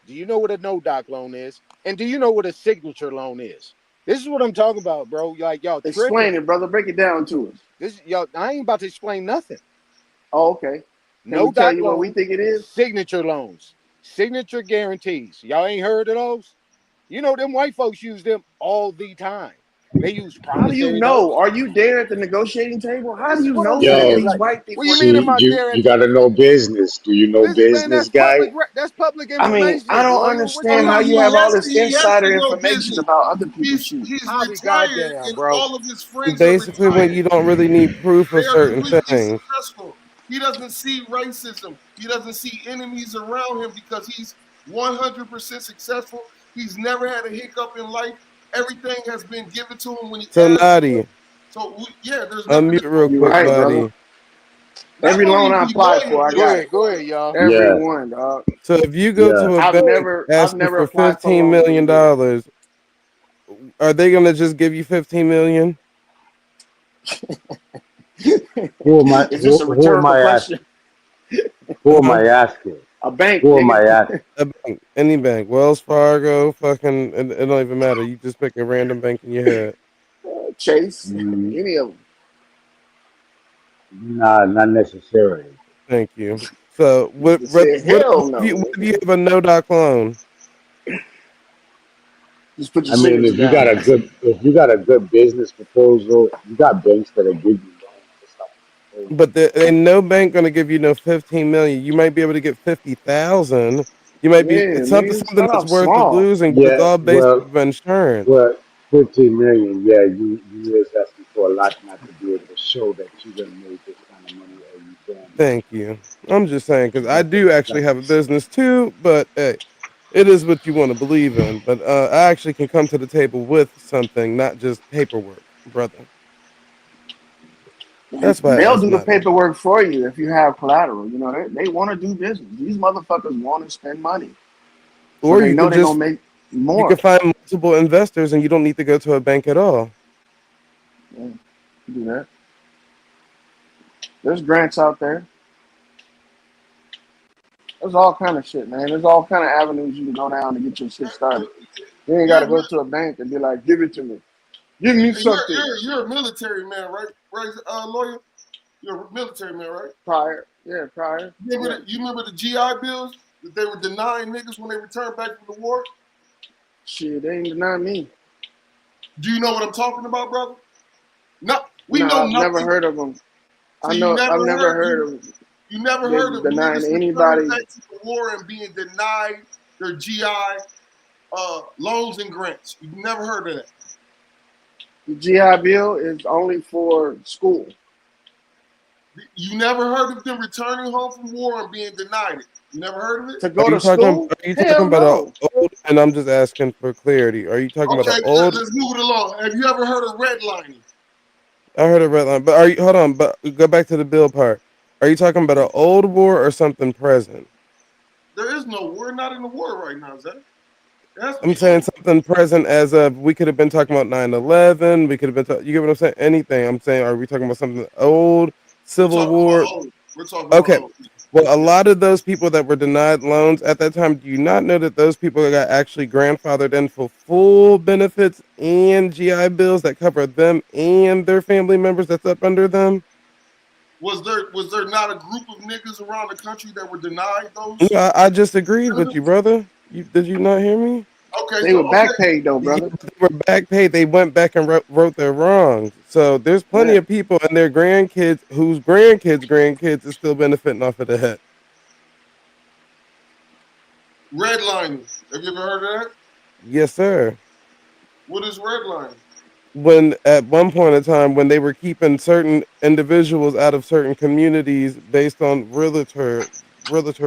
Do you know what a no doc loan is? And do you know what a signature loan is? This is what I'm talking about, bro. Like y'all Explain tripping. it, brother. Break it down to us. This y'all. I ain't about to explain nothing. Oh, okay. Can No we tell doc you what we loan. think it is? Signature loans. Signature guarantees. Y'all ain't heard of those? You know them white folks use them all the time. They use How do you promissory know? notes. Are you there at the negotiating table? How This do is you what I'm know that Yo, saying. these Like, white what people do you are mean? doing Am see, I it? there you at the? gotta know business. Do you know Listen, man, business, guy? that's public I mean, I information, don't Royal. What you understand Oh, how talking you have about? all this he has insider to know information business. about other people's shit. He's I'll be retired, goddamn, and bro. all of his friends are basically when retired. you don't really need proof They of are certain completely things? successful. He doesn't see racism. He doesn't see enemies around him because he's 100% successful. He's never had a hiccup in life. Everything has been given to him when he So asked for Nadi, it. So, there's nothing to unmute real You're quick, right, brother. Nadi. not Every only loan is I he applied for, loyal, I but he's got it. Go ahead, y'all. Every Yeah, one, dog. So if you go yeah. to a I've bank never asking for applied for a $15 loan and million, didn't get it. are they gonna just give you 15 million? Who am I? Is this a Who am rhetorical I asking? question? Who am Huh? I asking? A bank, Who am I nigga. asking? A bank, any bank, Wells Fargo, fucking, it don't even matter. You just pick a random bank in your head. Chase, Mm, any of them. nah, not necessarily. Thank you. So what Said, hell no. if you have a no doc loan? Just put your I mean, signature down. if you got a good business proposal, you got banks that'll give you loans and stuff. But ain't no bank gonna give you no 15 million. You might be able to get 50,000. You might be Yeah, it's nigga, something start that's off worth of small. losing, but it's Yeah, all based off of insurance. well, 15 million. Yeah, you is asking for a lot not to be able to show that you done made this kind of money or you can. Thank you. I'm just saying because I Like do actually have a business too, but hey, it is what you want to believe in. But I actually can come to the table with something, not just paperwork, brother. That's why I They'll asked do the Natalie. paperwork for you if you have collateral. You know, they want to do business. These motherfuckers want to spend money. So Or they you know could they're just gonna make you more. can find multiple investors and you don't need to go to a bank at all. Yeah, do that. There's grants out there. There's all kind of shit, man. There's all kind of avenues you can go down to get your shit started. You ain't got to go to a bank and be like, "Give it to me, give me something." You're a military man, right? Right, lawyer. You're a military man, right? Prior. You remember the GI Bills that they were denying niggas when they returned back from the war? Shit, they ain't denying me. Do you know what I'm talking about, brother? No, we Nah, know I've nothing. never heard of them. So I've never heard of them. You never They heard of denying niggas anybody. returning back to the war and being denied their GI loans and grants. You've never heard of that. The GI Bill is only for school. You never heard of them returning home from war and being denied it. You never heard of it? To go to school? Are you Hell talking about no. an old? And I'm just asking for clarity. Are you talking about Okay, an old? let's move it along. Have you ever heard of redlining? I heard a red line, but are you? Hold on, but go back to the bill part. Are you talking about an old war or something present? There is no war. We're not in the war right now, Zach. I'm saying something present as of we could have been talking about 9/11. We could have been. You get what I'm saying? Anything. I'm saying, are we talking about something old, Civil War? We're talking about Okay. old. Well, a lot of those people that were denied loans at that time, do you not know that those people got actually grandfathered in for full benefits and GI bills that cover them and their family members that's up under them? Was there not a group of niggas around the country that were denied those? Yeah, I just agreed with you, brother. Did you not hear me? Okay, They were back paid though, brother. They were back paid. They went back and wrote their wrongs. So there's plenty of people and their grandkids whose grandkids is still benefiting off of that. Redlining. Have you ever heard of that? Yes, sir. What is redlining? When at one point in time when they were keeping certain individuals out of certain communities based on realtor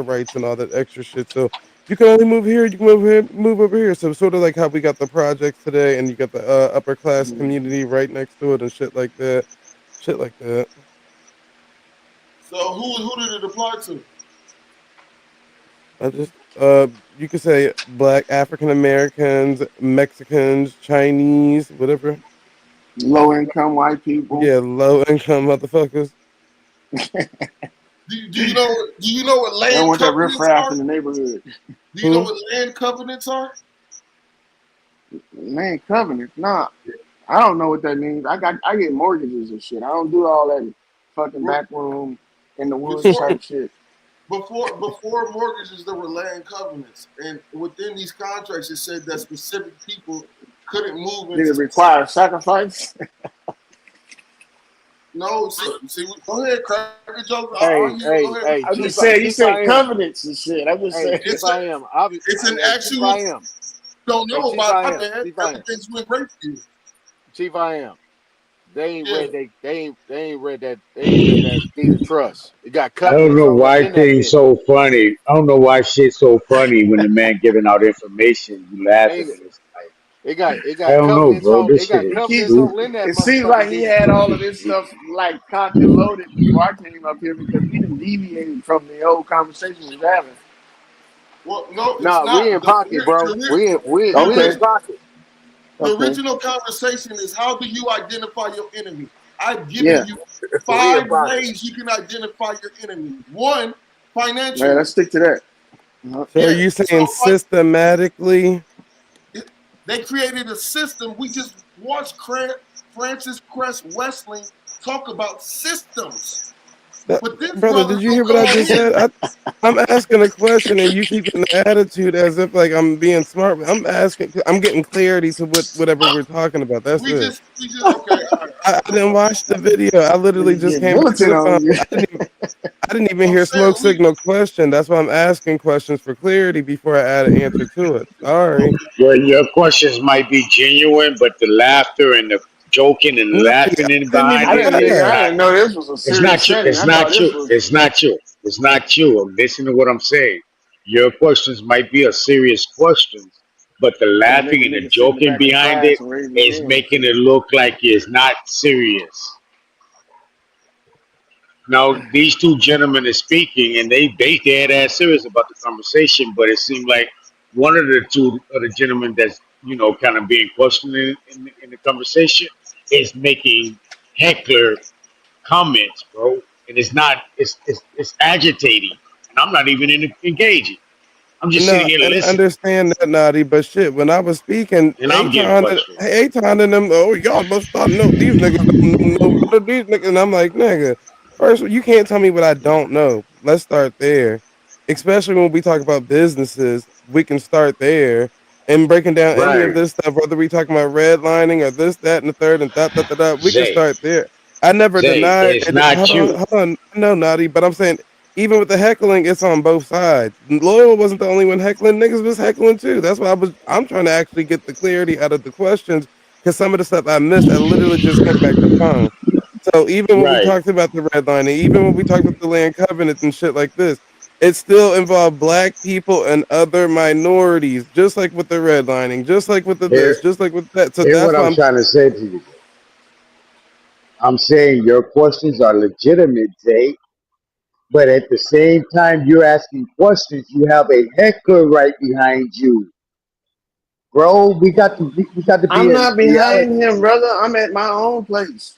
rights and all that extra shit. So you can only move here, you can move here, move over here. So sort of like how we got the projects today and you got the upper class community right next to it and shit like that. Shit like that. So who did it apply to? I just you could say black African Americans, Mexicans, Chinese, whatever. Low income white people. Yeah, low income motherfuckers. Do you know what They land want that covenants riffraff are? in the neighborhood. Do you know what land covenants are? Land covenant? Nah. I don't know what that means. I get mortgages and shit. I don't do all that fucking back room in the woods type shit. Before mortgages, there were land covenants, and within these contracts, it said that specific people couldn't move. Did it require sacrifice? No, see, go ahead, crack a joke. Hey, I'm just saying, you said covenants and shit. I'm just saying. It's an actual. Don't know about that. Everything's went great for you. Chief, I am. They ain't read that deed of trust. It got I don't covenants know on why in that things bitch. so funny. I don't know why shit's so funny when the man giving out information. You laughing and it's like It got I don't know, covenants bro. on. This It shit got is covenants on in stupid. that It seems motherfucking like he deed. had all of this stuff like cocked and loaded before I came up here because we didn't deviate from the old conversation we was having. Well, no, it's Nah, not. we in pocket, bro. We in Okay. pocket. The Okay. original conversation is how do you identify your enemy? I've given Yeah. you We 5 in pocket. ways you can identify your enemy. 1, financial. Man, let's stick to that. So are you saying systematically? They created a system. We just watched Francis Cress Wrestling talk about systems. But this Brother, did brother you gonna hear what come I on just here. said? I'm asking a question and you keep an attitude as if like I'm being smart. I'm getting clarity to whatever we're talking about. That's it. We just okay. All right. I didn't watch the video. I literally Niggas just get came back to militant the phone. on you. I didn't even I'm hear saying smoke signal question. That's why I'm asking questions for clarity before I add an answer to it. Sorry. Your questions might be genuine, but the laughter and the joking and No, laughing in didn't behind I even it didn't, is nigga, I not. didn't know this was a It's serious not you. setting. It's I thought not this you. was. It's not you. It's not you. Listen to what I'm saying. Your questions might be a serious questions, but the I thought make laughing a and the nigga sit in the joking back of behind it class and raise his is hand and making shit. it look like it's not serious. Now these two gentlemen are speaking, and they dead ass serious about the conversation. But it seemed like one of the two of the gentlemen that's kind of being questioned in the conversation is making heckler comments, bro, and it's not. It's agitating, and I'm not even engaging. I'm just sitting No, here and I listening, understand that, Naughty, but shit, when I was speaking, and I'm getting frustrated. Aton and them, oh, y'all must not know. These niggas don't know no better. These niggas. And I'm like, nigga, first, you can't tell me what I don't know. Let's start there. Especially when we talk about businesses, we can start there and breaking down any of Right, this stuff, whether we talking about redlining or this, that, and the third, and da. We can Zay. start there. I never Zay, denied, it's and not you. hold on, no, Naughty, but I'm saying even with the heckling, it's on both sides. Loyal wasn't the only one heckling; niggas was heckling too. That's why I'm trying to actually get the clarity out of the questions because some of the stuff I missed, I literally just came back to the phone. So even when we Right. talked about the redlining, even when we talked about the land covenant and shit like this, it still involved black people and other minorities, just like with the redlining, just like with the this, Here, just like with that. So here, that's what why I'm I'm trying to say to you. I'm saying your questions are legitimate, Zay, but at the same time you're asking questions, you have a heckler right behind you, bro. We got to be I'm in not reality. behind him, brother. I'm at my own place.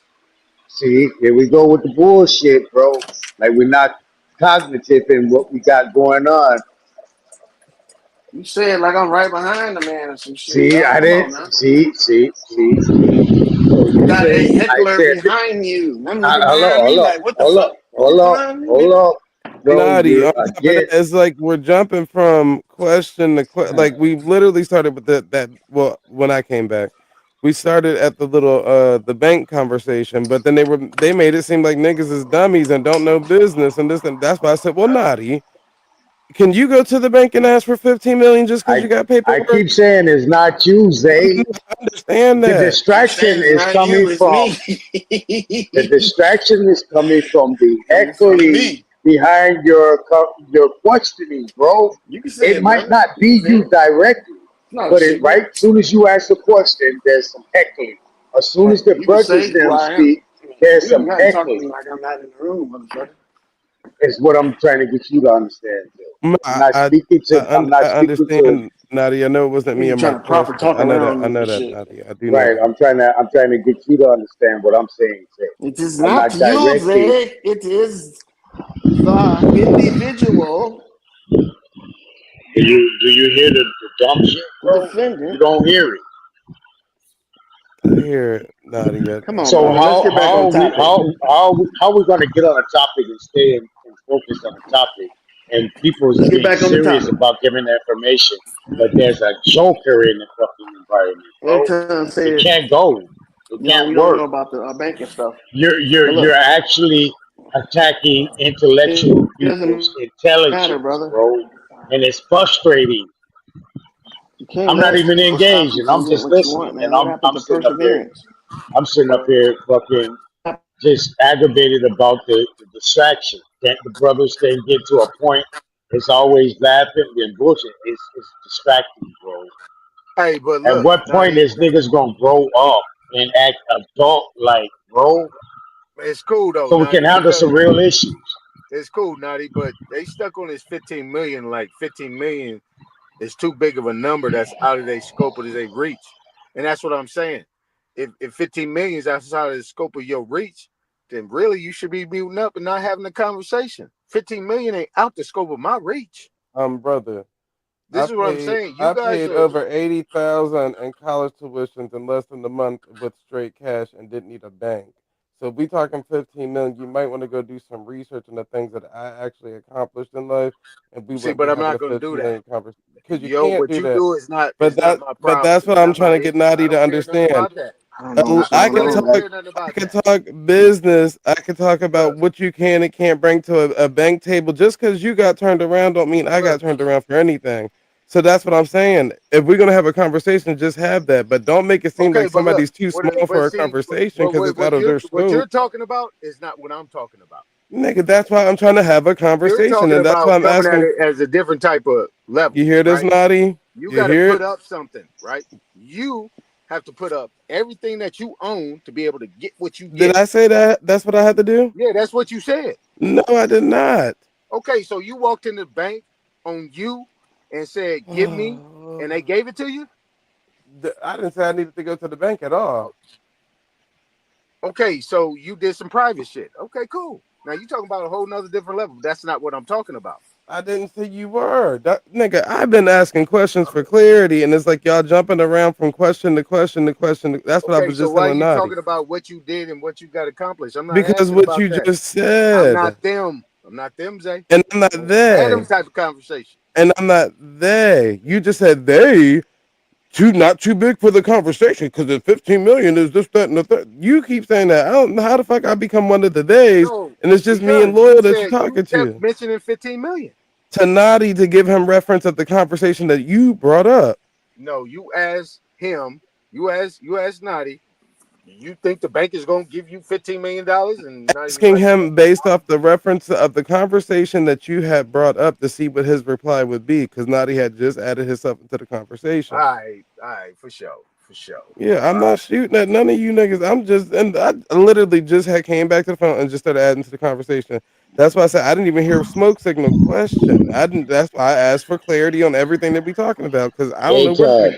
See, here we go with the bullshit, bro. Like we're not cognitive in what we got going on. You said like I'm right behind the man or some shit, See, dog. I Come on didn't now. see. So You you got say a I heckler said, behind you. I'm looking hello, behind me hello, like, what the hold up, fuck? You behind me, hold nigga? up, bro. Naughty. You're On top of that, again. it's like we're jumping from question to like we literally started with that. Well, when I came back, we started at the little the bank conversation, but then they made it seem like niggas is dummies and don't know business and this and that's why I said, well, Naughty, can you go to the bank and ask for 15 million just because I you got I paperwork? keep saying it's not you, Zay. I understand The that. Keep distraction saying it's is not you, coming it's from me. the distraction is coming from the Coming from heckling me. behind your questioning, bro. You can say It it, might brother. not You can be say you it. directly, It's not a but it secret. right soon as you ask the question, there's some heckling. As soon Right. as the You can brothers say who them I am. speak, I mean, there's you don't some gotta talk to heckling. me like I'm not in the room, motherfucker. Is what I'm trying to get you to understand. Too. I'm I, not I, speaking to. I'm I not speaking to. understand, Naughty. I know it wasn't me You and my trying to proper question. talk around I me know and that, shit. Naughty. I do know Right. that. I'm trying to get you to understand what I'm saying. Say. It is I'm not not you, directing. Zay. It is the individual Do you hear the dumb shit, bro? You defendant. don't hear it. I hear it, Naughty. Come on, So brother. Let's get back on topic. how are we going to get on a topic and stay and focus on the topic? And people is Let's get being back on the serious topic. about giving the information, but there's a joker in the fucking environment, bro. Every It said, can't go. It you can't don't know work. about the banking stuff. You're But look, you're actually attacking it intellectual doesn't people's matter, intelligence, brother. bro, and it's frustrating. You can't I'm not let even people stop engaged, you and from I'm getting just what you listening, want, and man. What happened I'm to sitting up here. perseverance? I'm sitting up here fucking just aggravated about the distraction. That the brothers can get to a point. It's always laughing and bullshit. It's distracting, bro. Hey, but At look, what point Nadi, is niggas gonna grow up and act adult like, bro? it's cool though, So we can Nadi, handle because some real issues. it's cool, Nadi, but they stuck on this 15 million. Like 15 million is too big of a number that's out of their scope of their reach, and that's what I'm saying. If 15 million is outside of the scope of your reach, then really you should be muting up and not having a conversation. 15 million ain't out the scope of my reach. Brother, This is what I'm saying. You I guys paid are over 80,000 in college tuitions in less than a month with straight cash and didn't need a bank. So if we talking 15 million, you might want to go do some research on the things that I actually accomplished in life, and we See, wouldn't but be I'm having not a gonna do 15 that. million conversation because you Yo, can't what do you that. do is not my But problem. that's what It's I'm not trying my to get issue. I Naughty to don't care nothing understand. about that. I don't know what's I going can Really on, don't man. talk. care nothing I about can that. talk business. I can talk about what you can and can't bring to a bank table. Just because you got turned around, don't mean I got turned around for anything. So that's what I'm saying. If we're gonna have a conversation, just have that, but don't make it seem Okay, like but look, somebody's too small but for a see, conversation because it's out of their what you're scope. talking about is not what I'm talking about. Nigga, that's why I'm trying to have a You're conversation, talking and that's why about I'm coming at asking. it as a different type of level, You hear this, right? Naughty? You You got to hear put it? up something, right? You have to put up everything that you own to be able to get what you Did get. I say that? That's what I had to do? Yeah, that's what you said. No, I did not. Okay, so you walked in the bank on you and said, "Give me," and they gave it to you. I didn't say I needed to go to the bank at all. Okay, so you did some private shit. Okay, cool. Now you talking about a whole nother different level. That's not what I'm talking about. I didn't say you were. Nigga, I've been asking questions for clarity, and it's like y'all jumping around from question to question to question. That's what I Okay, was so just why are telling you Naughty. talking about what you did and what you got accomplished? I'm not Because asking what about you that. just I'm not said, them. I'm not them, Zay. and I'm not I had them they, type of conversation. and I'm not they. You just said they. Not too big for the conversation because the 15 million is this, that, and the third. You keep saying that. I don't know how the fuck I become one of the days, No, and it's just me and because you Loyal that you're said you talking kept to. mentioning 15 million. To Naughty to give him reference of the conversation that you brought up. No, you asked him, you asked Naughty, you think the bank is gonna give you $15 million? And Naughty was Asking like, him based off the reference of the conversation that you had brought up to see what his reply would be, because Naughty had just added himself into the conversation. all right, for sure. Yeah, I'm not shooting at none of you niggas. I'm just, and I literally just had came back to the phone and just started adding to the conversation. That's why I said I didn't even hear a smoke signal question. I didn't. That's why I asked for clarity on everything that we talking about because I don't know what. Todd,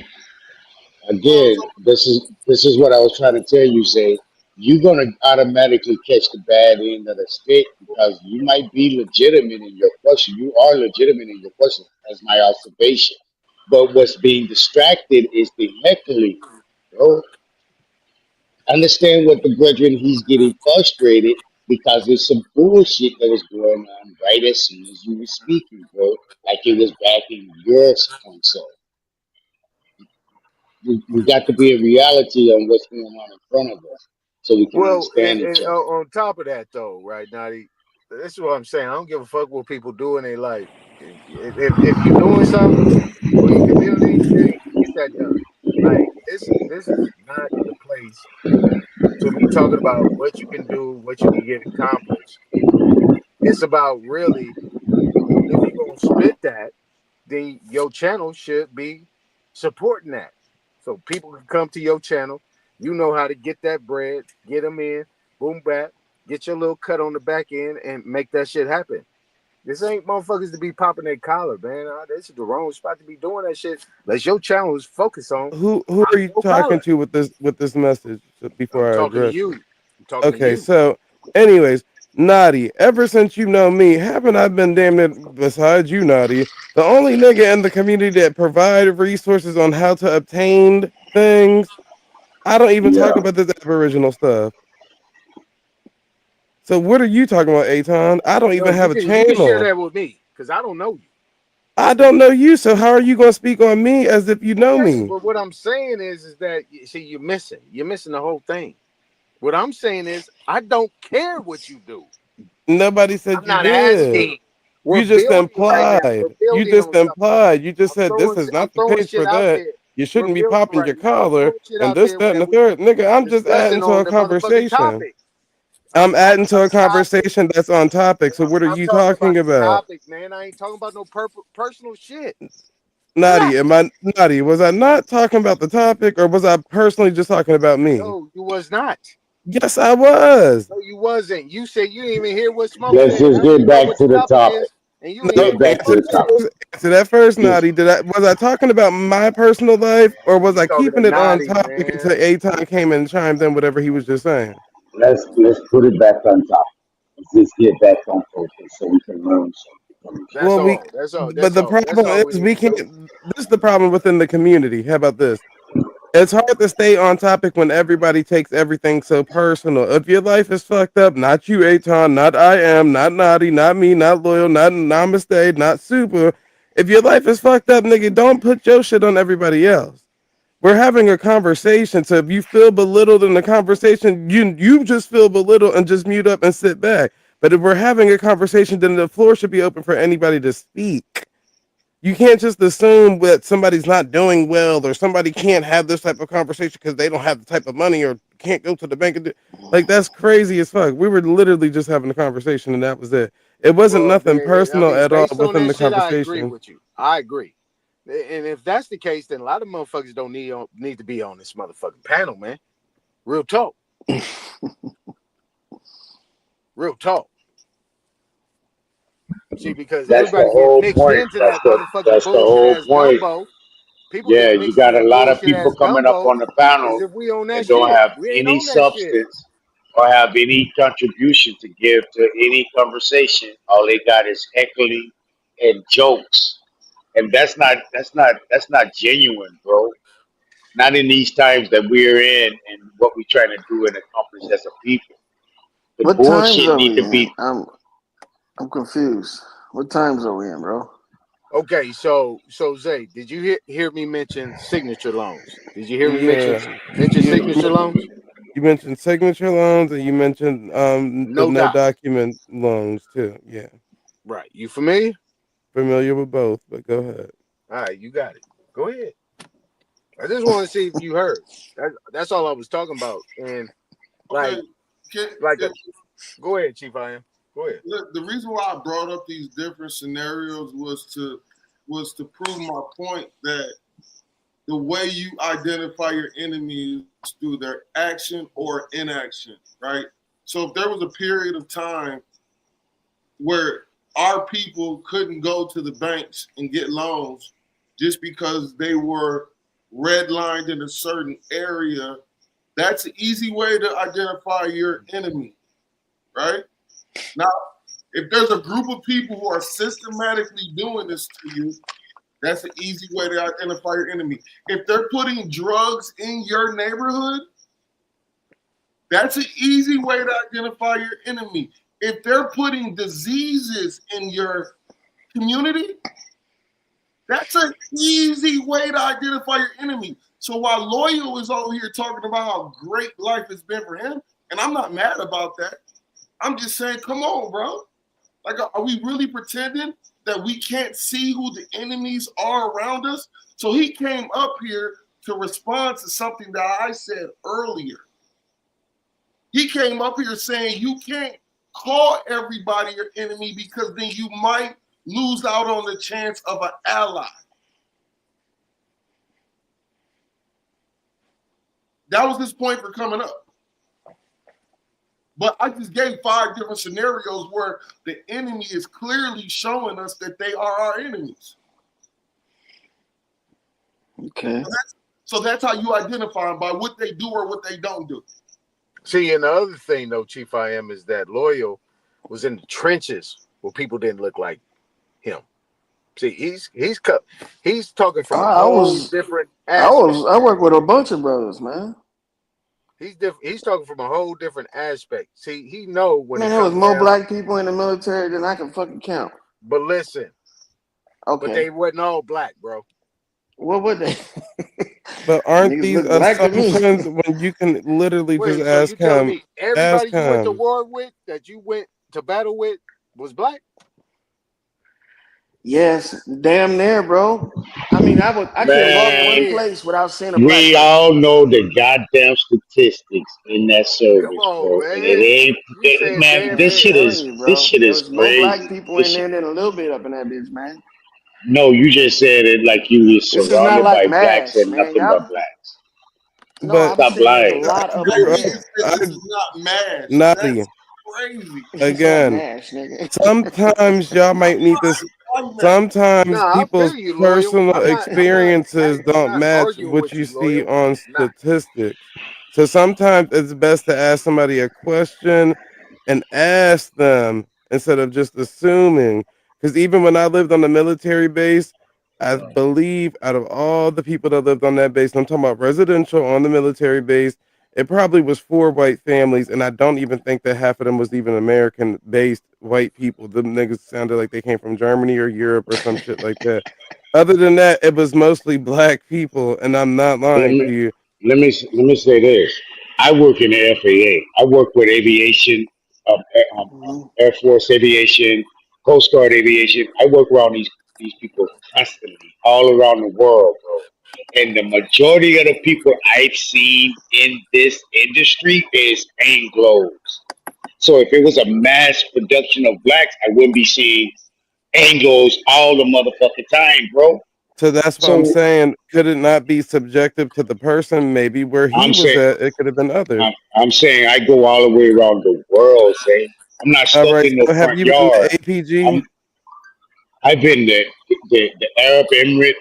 again, this is what I was trying to tell you. Say you're gonna automatically catch the bad end of the stick because you might be legitimate in your question. You are legitimate in your question. That's my observation. But what's being distracted is the heckling, bro. Understand what the brethren he's getting frustrated because there's some bullshit that was going on right as soon as you were speaking, bro. Like it was backing your point. So we got to be a reality on what's going on in front of us so we can Well, understand each other. on top of that, though, right, Naughty, that's what I'm saying. I don't give a fuck what people do in their life. If you're doing something or you can build anything, get that done. Like this is not the place to be talking about what you can do, what you can get accomplished. It's about really, if you're gonna spit that, then your channel should be supporting that. So people can come to your channel. You know how to get that bread, get them in, boom back, get your little cut on the back end, and make that shit happen. This ain't motherfuckers to be popping their collar, man. This is the wrong spot to be doing that shit. Unless your channel is focused on Who are you your talking collar. to with this message I'm before I talking to address you. it? I'm talking to Okay, you. so anyways, Naughty, ever since you know me, haven't I been damn near besides you, Naughty, the only nigga in the community that provide resources on how to obtain things? I don't even talk Yeah. about this Aboriginal stuff. So what are you talking about, Aton? I don't No, even have a you can share channel. that with me because I don't know you. I don't know you, so how are you gonna speak on me as if you know Okay, me? but what I'm saying is that see, you're missing the whole thing. What I'm saying is, I don't care what you do. Nobody I'm said you not did. asking. We're You just building right now. We're implied. You building just on something. implied. You just said this is I'm not the throwing page shit for out that. there. You We're shouldn't be building popping right your now. I'm collar throwing shit and out this, there that, and that the we third. Nigga, I'm just discussing adding to on a the motherfucking conversation. topic. I'm I'm talking adding to about a the topic. conversation that's on topic. So what are I'm you talking talking about the about? topic, man. I ain't talking about no personal shit. Naughty, Relax. am I naughty? Was I not talking about the topic or was I personally just talking about me? No, you was not. Yes, I was. No, you wasn't. You said you didn't even hear what Smoke Let's said. just I get didn't know back what to the the topic topic. is, and you Let's ain't hear No, get what back to answer the Smoke that said. topic. first. Answer that first, Naughty. Was I talking about my personal life or was You I talking to keeping it on Naughty, topic man. until Aton came and chimed in whatever he was just saying? Let's put it back on top. Let's just get back on focus so we can learn something from each That's Well, we, all. That's all. but That's the all. That's problem all we is need we to do. can't. This is the problem within the community. How about this? It's hard to stay on topic when everybody takes everything so personal. If your life is fucked up, not you, Aton, not I am, not Naughty, not me, not Loyal, not Namaste, not Super. If your life is fucked up, nigga, don't put your shit on everybody else. We're having a conversation, so if you feel belittled in the conversation, you just feel belittled and just mute up and sit back. But if we're having a conversation, then the floor should be open for anybody to speak. You can't just assume that somebody's not doing well or somebody can't have this type of conversation because they don't have the type of money or can't go to the bank and do, like that's crazy as fuck. We were literally just having a conversation and that was it. It wasn't nothing personal at all based on within the that shit, I agree conversation. with you. I agree. And if that's the case, then a lot of motherfuckers don't need to be on this motherfucking panel, man. Real talk. Real talk. See, because That's the everybody get whole mixed point. into that motherfucking That's the bullshit whole ass point. gumbo. People Yeah, get you mixed got in a the lot of bullshit people ass coming up gumbo on the as panel if we on that that don't shit. have We ain't any on that shit. substance or have any contribution to give to any conversation. All they got is heckling and jokes, and that's not genuine, bro. Not in these times that we're in, and what we're trying to do and accomplish as a people. The What times bullshit are need we to in? be. I'm confused. What times are we in, bro? Okay, so Zay, did you hear me mention signature loans? Did you hear me mention Yeah, signature loans? you mentioned signature loans and you mentioned the No no doubt. document loans too. Yeah, Right. You familiar? familiar with both, but go ahead. All right, you got it. Go ahead. I just want to see if you heard. That's all I was talking about. And Okay, go ahead, Chief. I am. Go ahead. Look, the reason why I brought up these different scenarios was to prove my point that the way you identify your enemy is through their action or inaction, right? So if there was a period of time where our people couldn't go to the banks and get loans just because they were redlined in a certain area, that's an easy way to identify your enemy, right? Now, if there's a group of people who are systematically doing this to you, that's an easy way to identify your enemy. If they're putting drugs in your neighborhood, that's an easy way to identify your enemy. If they're putting diseases in your community, that's an easy way to identify your enemy. So while Loyal is over here talking about how great life has been for him, and I'm not mad about that, I'm just saying, come on, bro. Like, are we really pretending that we can't see who the enemies are around us? So he came up here to respond to something that I said earlier. He came up here saying you can't call everybody your enemy because then you might lose out on the chance of an ally. That was his point for coming up. But I just gave 5 different scenarios where the enemy is clearly showing us that they are our enemies. Okay. So that's how you identify them, by what they do or what they don't do. See, and the other thing, though, Chief I am, is that Loyal was in the trenches where people didn't look like him. See, he's talking from a whole different aspect. I work with a bunch of brothers, man. He's talking from a whole different aspect. See, he know when Man, it there was comes more down. black people in the military than I can fucking count. But listen, okay, but they wasn't all black, bro. What would they? But aren't Niggas these look black to me. assumptions when you can literally Wait, just so ask you telling him? me everybody Ask you went to him. war with, that you went to battle with, was black? Yes, damn near, bro. I mean, I couldn't walk one Man, place without seeing a black we person. all know the goddamn statistics in that Come service, on, bro. And it man. ain't, You said man. damn This near. shit I'm telling is you, this bro. shit There is was more black crazy. people This in shit, there than a little bit up in that bitch, man. no, you just said it like you was This is not surrounded like by blacks MASH, and man. nothing but Y'all, blacks. no, But I'm Stop saying there's a lying. lot I of them grew He there. up. said this is not MASH. Naughty. That's crazy. It's not Again, MASH, nigga. sometimes y'all might need this. I'm MASH. Sometimes Nah, I feel people's you, Loyal. personal I'm experiences don't not match arguing what with you you, see Loyal. on Not. statistics. So sometimes it's best to ask somebody a question and ask them instead of just assuming. Because even when I lived on the military base, I believe out of all the people that lived on that base, I'm talking about residential on the military base, it probably was 4 white families, and I don't even think that half of them was even American-based white people. Them niggas sounded like they came from Germany or Europe or some shit like that. Other than that, it was mostly black people, and I'm not Let lying to me you. let me say this. I work in the FAA. I work with aviation, Air Force aviation, Coast Guard aviation. I work around these people constantly, all around the world, bro. And the majority of the people I've seen in this industry is Anglos. So if it was a mass production of blacks, I wouldn't be seeing Anglos all the motherfucking time, bro. So that's what I'm So saying. Could it not be subjective to the person? Maybe where he I'm was saying at, it could have been others. I'm saying I go all the way around the world, say. I'm not All stuck right. in no So have front you been to yard. APG? I've been the Arab Emirate,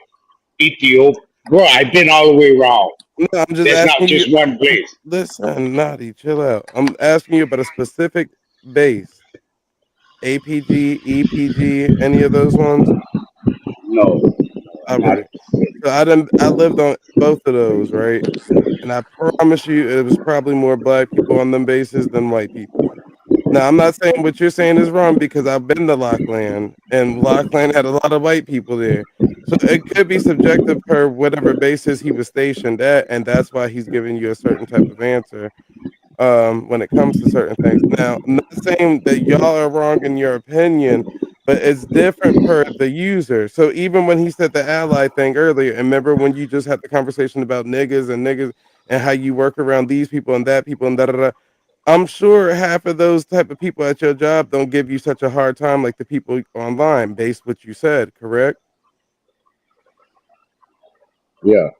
Ethiopia. Bro, I've been all the way around. No, I'm just There's not asking you. just one place. Listen, Naughty, chill out. I'm asking you about a specific base. APG, EPG, any of those ones? No, All not right. So I lived on both of those, right? And I promise you it was probably more black people on them bases than white people. Now I'm not saying what you're saying is wrong because I've been to Lockland and Lockland had a lot of white people there. So it could be subjective per whatever basis he was stationed at, and that's why he's giving you a certain type of answer when it comes to certain things. Now, I'm not saying that y'all are wrong in your opinion, but it's different per the user. So even when he said the ally thing earlier, and remember when you just had the conversation about niggas and how you work around these people and that people and da da da. I'm sure half of those type of people at your job don't give you such a hard time like the people online, based what you said, correct? Yeah.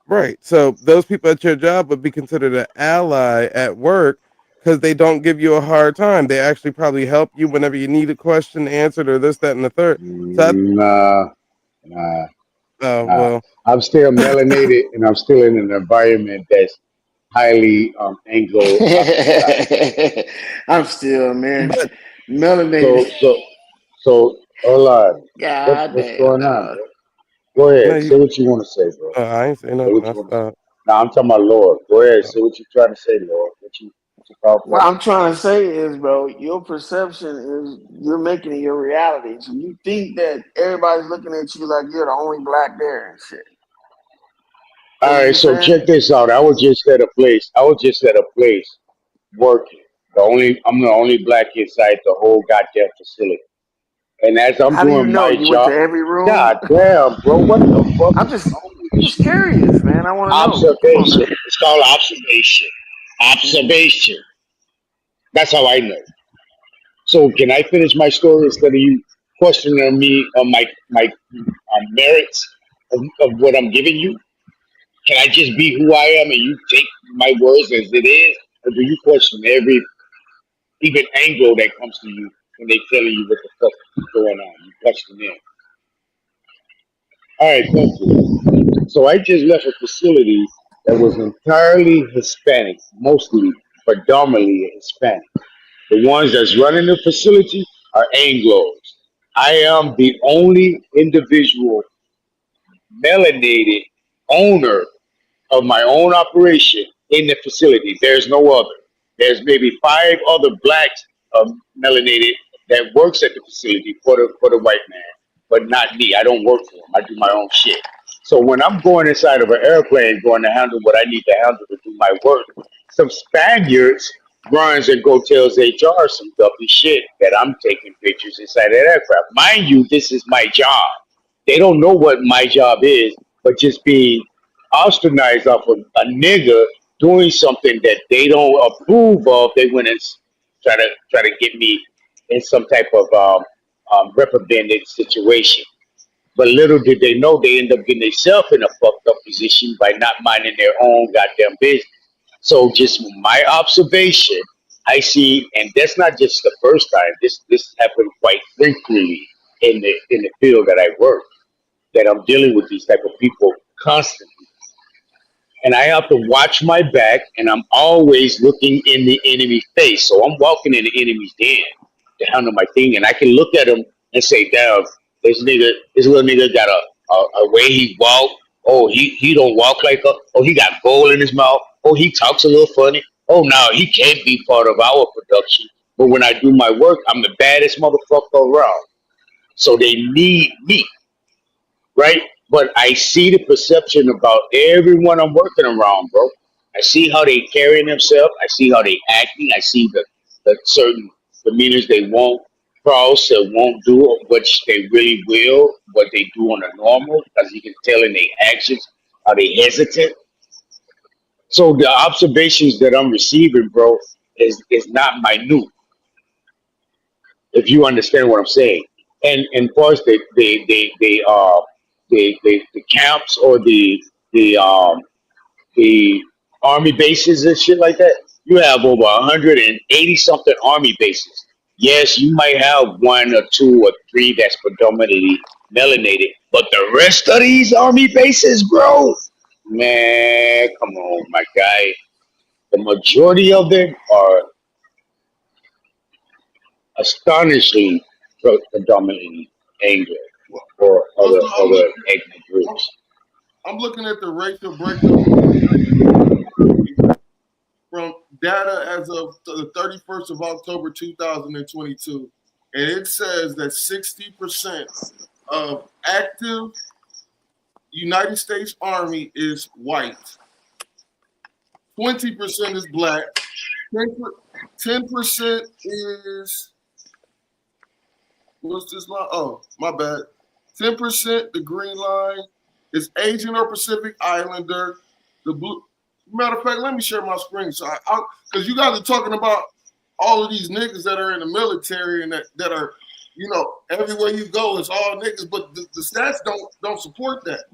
Right. So those people at your job would be considered an ally at work because they don't give you a hard time. They actually probably help you whenever you need a question answered or this, that, and the third. So Nah, nah, nah. well, I'm still melanated and I'm still in an environment that's highly Anglo occupied. I'm still, man, but melanated. So hold on. God What's damn, going on, dog. bro? Go no, ahead. you, Say what you want to say, bro. I ain't saying Say nothing. what I you want to say. stopped. Now I'm talking about Lord. Go ahead. Say what you're trying to say, Lord. What you call What for? I'm trying to say is, bro, your perception is you're making it your reality. So you think that everybody's looking at you like you're the only black there and shit. All That's what right, you're so saying? check this out. I was just at a place working. I'm the only black inside the whole goddamn facility. And as I'm How do you doing know? my You went to job, every room? god damn, bro, what the fuck I'm is just wrong with I'm just you? curious, man. I want to know. Come on Observation. now. It's called observation. Mhm. Observation. That's how I know. So can I finish my story instead of you questioning me on my merits of what I'm giving you? Can I just be who I am and you take my words as it is? Or do you question every even angle that comes to you when they telling you what the fuck is going on? You question them. All right, thank you. So I just left a facility that was entirely Hispanic, mostly predominantly Hispanic. The ones that's running the facility are Anglos. I am the only individual melanated owner of my own operation in the facility. There's no other. There's maybe 5 other blacks melanated that works at the facility for the white man, but not me. I don't work for them. I do my own shit. So when I'm going inside of an airplane, going to handle what I need to handle to do my work, some Spaniards runs and go tells HR some dumpy shit that I'm taking pictures inside that aircraft. Mind you, this is my job. They don't know what my job is, but just being ostracized off of a nigga doing something that they don't approve of, they went and try to get me in some type of reprimandated situation. But little did they know they end up getting themselves in a fucked up position by not minding their own goddamn business. So just my observation, I see, and that's not just the first time. This happened quite frequently in the field that I work. That I'm dealing with these type of people constantly, and I have to watch my back, and I'm always looking in the enemy face. So I'm walking in the enemy's den to handle my thing, and I can look at him and say, "Damn, this little nigga got a way he walk. Oh, he don't walk like a. Oh, he got gold in his mouth. Oh, he talks a little funny. Oh, no, he can't be part of our production. But when I do my work, I'm the baddest motherfucker around. So they need me, right? But I see the perception about everyone I'm working around, bro. I see how they carrying themselves. I see how they acting. I see the certain demeanors they won't cross or won't do, which they really will, what they do on a normal, because you can tell in their actions how they hesitant. So the observations that I'm receiving, bro, is not minute, if you understand what I'm saying. And of course the camps or the army bases and shit like that. You have over 180 something army bases. Yes, you might have one or two or three that's predominantly melanated, but the rest of these army bases, bro, man, come on, my guy. The majority of them are astonishingly predominantly Anglo or Also, other ethnic groups. I'm looking at the racial breakdown from data as of the 31st of October 2022, and it says that 60% of active United States Army is white, 20% is black, 10% is, what's this line? Oh, my bad. 10%, the green line, is Asian or Pacific Islander. The blue. Matter of fact, let me share my screen. So because you guys are talking about all of these niggas that are in the military and that are, everywhere you go, it's all niggas, but the stats don't support that.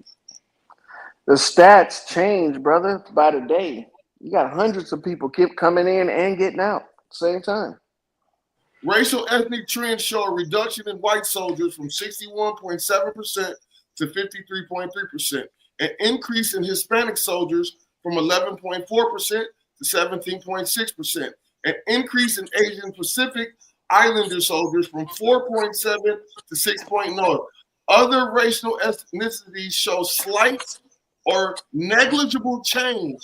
The stats change, brother, by the day. You got hundreds of people keep coming in and getting out at the same time. Racial ethnic trends show a reduction in white soldiers from 61.7% to 53.3%, an increase in Hispanic soldiers from 11.4% to 17.6%, an increase in Asian Pacific Islander soldiers from 4.7 to 6.0. Other racial ethnicities show slight or negligible change.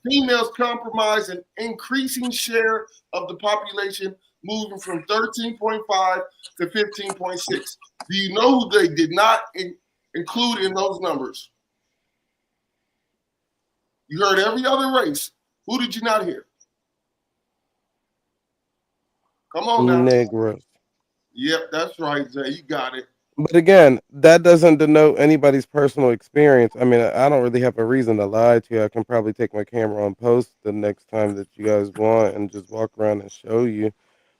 Females comprise an increasing share of the population, moving from 13.5 to 15.6. Do you know who they did not include in those numbers? You heard every other race. Who did you not hear? Come on now. Negroes. Yep, that's right, Zay. You got it. But again, that doesn't denote anybody's personal experience. I mean, I don't really have a reason to lie to you. I can probably take my camera on post the next time that you guys want and just walk around and show you.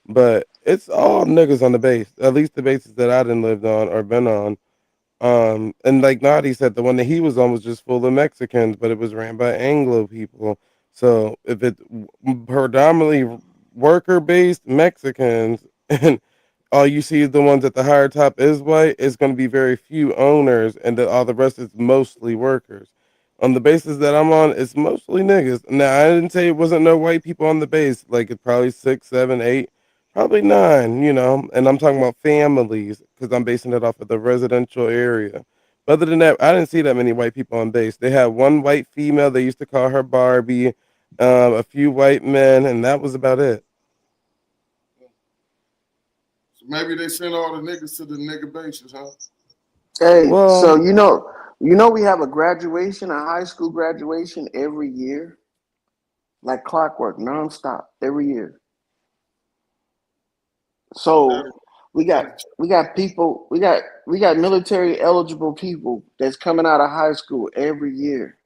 But it's all niggas on the base, at least the bases that I done lived on or been on. And like Nadi said, the one that he was on was just full of Mexicans, but it was ran by Anglo people. So if it's predominantly worker-based Mexicans and all you see is the ones at the higher top is white, it's going to be very few owners, and all the rest is mostly workers. On the bases that I'm on, it's mostly niggas. Now, I didn't say it wasn't no white people on the base. Like, it's probably 6, 7, 8, probably 9, and I'm talking about families because I'm basing it off of the residential area. But other than that, I didn't see that many white people on base. They had one white female. They used to call her Barbie, a few white men, and that was about it. So maybe they send all the niggas to the nigga bases, huh? Hey, so you know we have a graduation, a high school graduation every year, like clockwork, nonstop, every year. So we got people, we got military eligible people that's coming out of high school every year.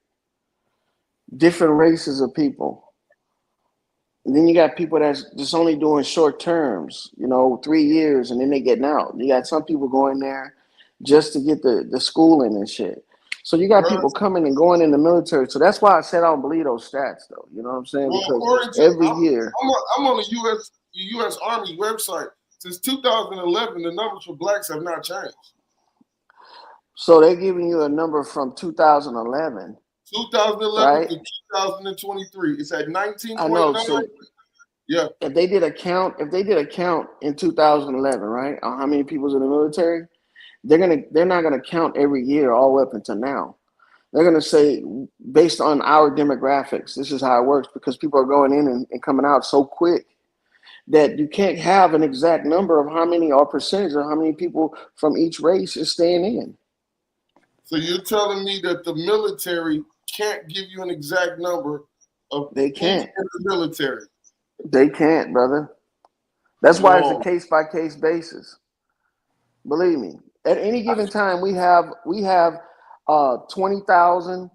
Different races of people. And then you got people that's just only doing short terms, 3 years, and then they getting out. You got some people going there just to get the schooling and shit. So you got people coming and going in the military. So that's why I said I don't believe those stats, though. You know what I'm saying? Because every year. I'm on the U.S. Army website. Since 2011, the numbers for blacks have not changed. So they're giving you a number from 2011. 2011 right? to 2023. It's at 19. I know. So yeah. If they did a count in 2011, right, on how many people's in the military, they're not gonna count every year all the way up until now. They're gonna say based on our demographics, this is how it works because people are going in and coming out so quick that you can't have an exact number of how many or percentage of how many people from each race is staying in. So you're telling me that the military can't give you an exact number of They can't. in the military? They can't, brother. That's why it's a case by case basis. Believe me. At any given time, we have 20,000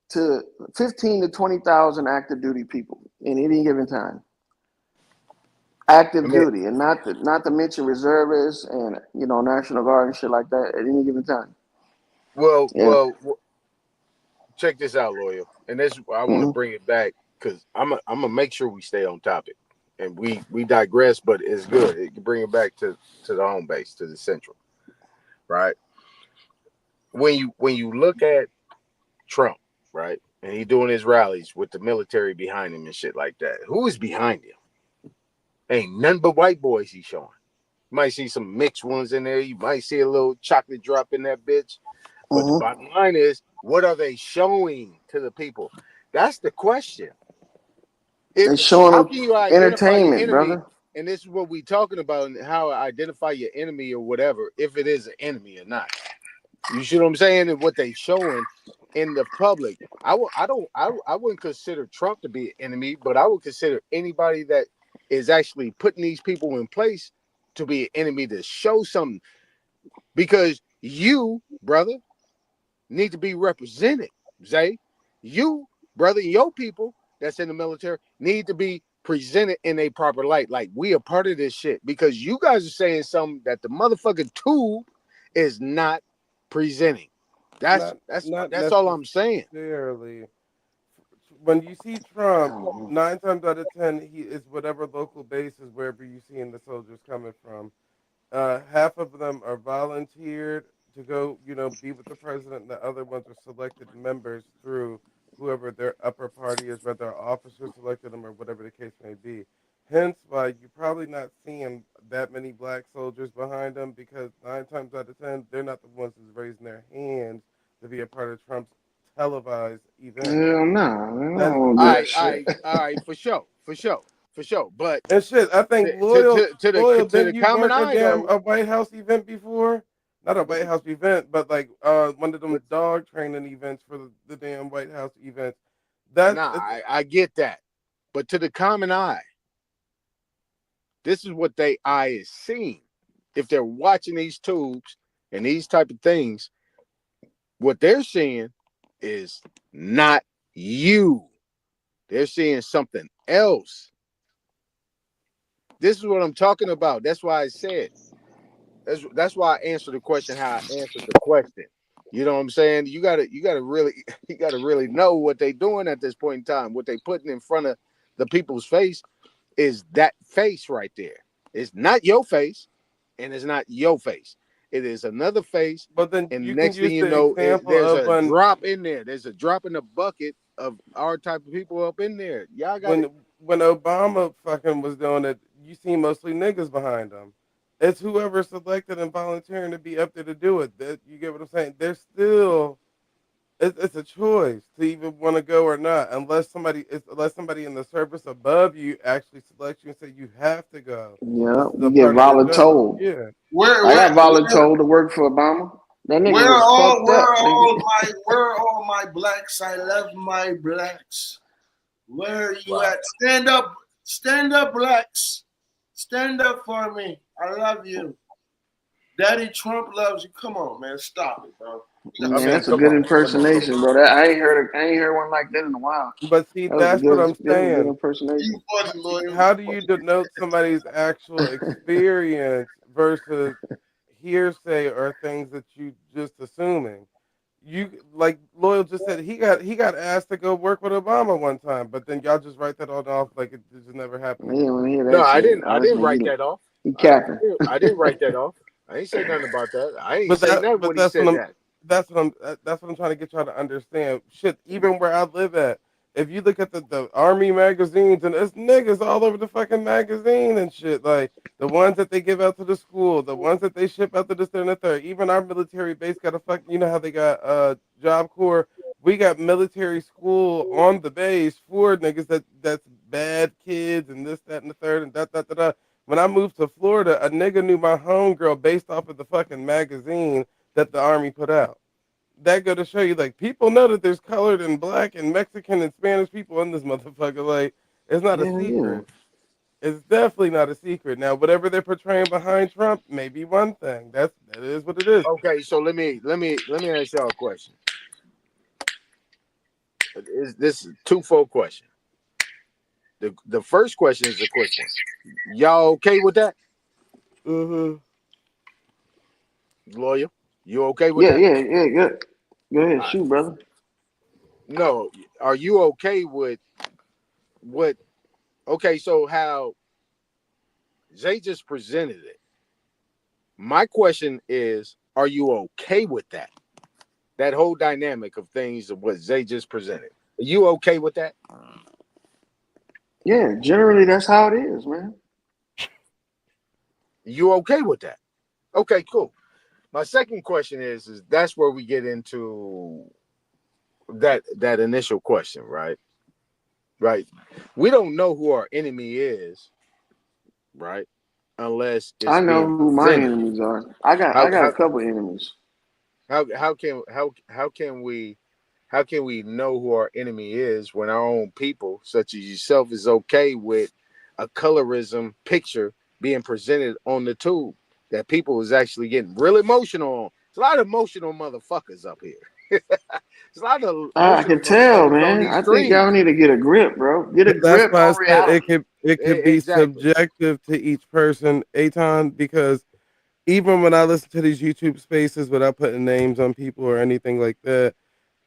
to 15 to 20,000 active duty people in any given time. Active duty, and not to mention reservists and National Guard and shit like that at any given time. Well, Yeah. well, check this out, Loyal, and this I want to bring it back because I'm gonna make sure we stay on topic, and we digress, but it's good. It can bring it back to the home base, to the central, right? When you look at Trump, right, and he doing his rallies with the military behind him and shit like that, who is behind him? Ain't none but white boys he's showing. You might see some mixed ones in there. You might see a little chocolate drop in that bitch. But the bottom line is, what are they showing to the people? That's the question. They're showing How them can you identify entertainment, your enemy? brother. And this is what we're talking about, and how I identify your enemy or whatever, if it is an enemy or not. You see what I'm saying? And what they showing in the public. I wouldn't consider Trump to be an enemy, but I would consider anybody that is actually putting these people in place to be an enemy, to show something. Because you, brother, need to be represented. Zay, you, brother, and your people that's in the military need to be presented in a proper light. Like, we are part of this shit, because you guys are saying something that the motherfucking tube is not presenting. That's all I'm saying. Necessarily. When you see Trump, 9 times out of 10, he is whatever local bases wherever you see the soldiers coming from. Half of them are volunteered to go, be with the president, and the other ones are selected members through whoever their upper party is, whether officers selected them or whatever the case may be. Hence why you're probably not seeing that many black soldiers behind them, because 9 times out of 10, they're not the ones who's raising their hands to be a part of Trump's televised event. Hell no. All right, for sure. But and shit, I think to Loyal, the didn't you common work eye, a White House event before? Not a White House event, but like one of them dog training events for the damn White House events. I get that. But to the common eye, this is what their eye is seeing. If they're watching these tubes and these type of things, what they're seeing is not you. They're seeing something else. This is what I'm talking about. That's why I said. That's why I answered the question how I answered the question. You know what I'm saying? You gotta really know what they're doing at this point in time. What they putting in front of the people's face is that face right there. It's not your face, and it's not your face. It is another face. But then and you next can use thing you the know, example there's of a drop in there. There's a drop in the bucket of our type of people up in there. Y'all got when Obama fucking was doing it, you see mostly niggas behind him. It's whoever selected and volunteering to be up there to do it. You get what I'm saying? There's still, it's a choice to even want to go or not, unless somebody in the service above you actually selects you and say you have to go. Yeah, you get voluntold. Yeah. I got voluntold to work for Obama. That nigga was fucked up. Where are all my blacks? I love my blacks. Where are you at? Stand up, blacks. Stand up for me. I love you. Daddy Trump loves you. Come on, man. Stop it, bro. Man, that's a good impersonation, bro. I ain't heard one like that in a while. But see, that's what I'm saying. Good impersonation. How do you denote somebody's actual experience versus hearsay or things that you just assuming? You, like Loyal just said, he got asked to go work with Obama one time, but then y'all just write that all off like it just never happened. No, I didn't write that off. He capping. I didn't write that off. I ain't say nothing about that. I ain't say nothing when he said that. That's what I'm trying to get y'all to understand. Shit, even where I live at, if you look at the army magazines, and there's niggas all over the fucking magazine and shit, like the ones that they give out to the school, the ones that they ship out to this and the third. Even our military base got a fuck. You know how they got Job Corps. We got military school on the base for niggas that's bad kids and this, that, and the third, and da. When I moved to Florida, a nigga knew my homegirl based off of the fucking magazine that the army put out. That go to show you, like, people know that there's colored and black and Mexican and Spanish people in this motherfucker. Like, it's not a Yeah, secret. It's definitely not a secret. Now, whatever they're portraying behind Trump may be one thing. That is what it is. Okay, so let me ask y'all a question. This is a twofold question. The first question is a quick one. Y'all okay with that? Mm-hmm. Lawyer, you okay with that? Yeah. Good. Go ahead, shoot, brother. No, are you okay with what? Okay, so how Zay just presented it. My question is, are you okay with that? That whole dynamic of things of what Zay just presented. Are you okay with that? Yeah, generally that's how it is, man. You okay with that? Okay, cool. My second question is that's where we get into that initial question, right? Right. We don't know who our enemy is, right? Unless it's I know being who my presented. enemies are. I got a couple enemies. How can we know who our enemy is when our own people, such as yourself, is okay with a colorism picture being presented on the tube that people is actually getting real emotional on? It's a lot of emotional motherfuckers up here. It's a lot of I can tell, man. I think y'all streams. need to get a grip, bro. Get a That's grip why I on said reality. it could be Exactly. subjective to each person, Aton, because even when I listen to these YouTube spaces without putting names on people or anything like that,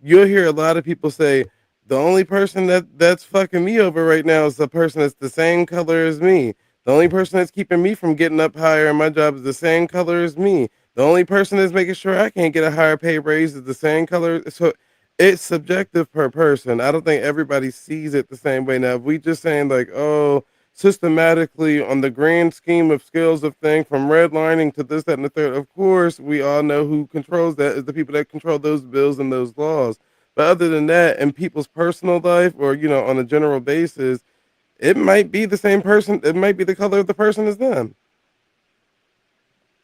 you'll hear a lot of people say the only person that's fucking me over right now is the person that's the same color as me. The only person that's keeping me from getting up higher in my job is the same color as me. The only person that's making sure I can't get a higher pay raise is the same color. So it's subjective per person. I don't think everybody sees it the same way. Now, if we just saying like, oh, systematically on the grand scheme of scales of thing, from redlining to this, that, and the third, of course, we all know who controls that is the people that control those bills and those laws. But other than that, in people's personal life or, you know, on a general basis, it might be the same person. It might be the color of the person as them.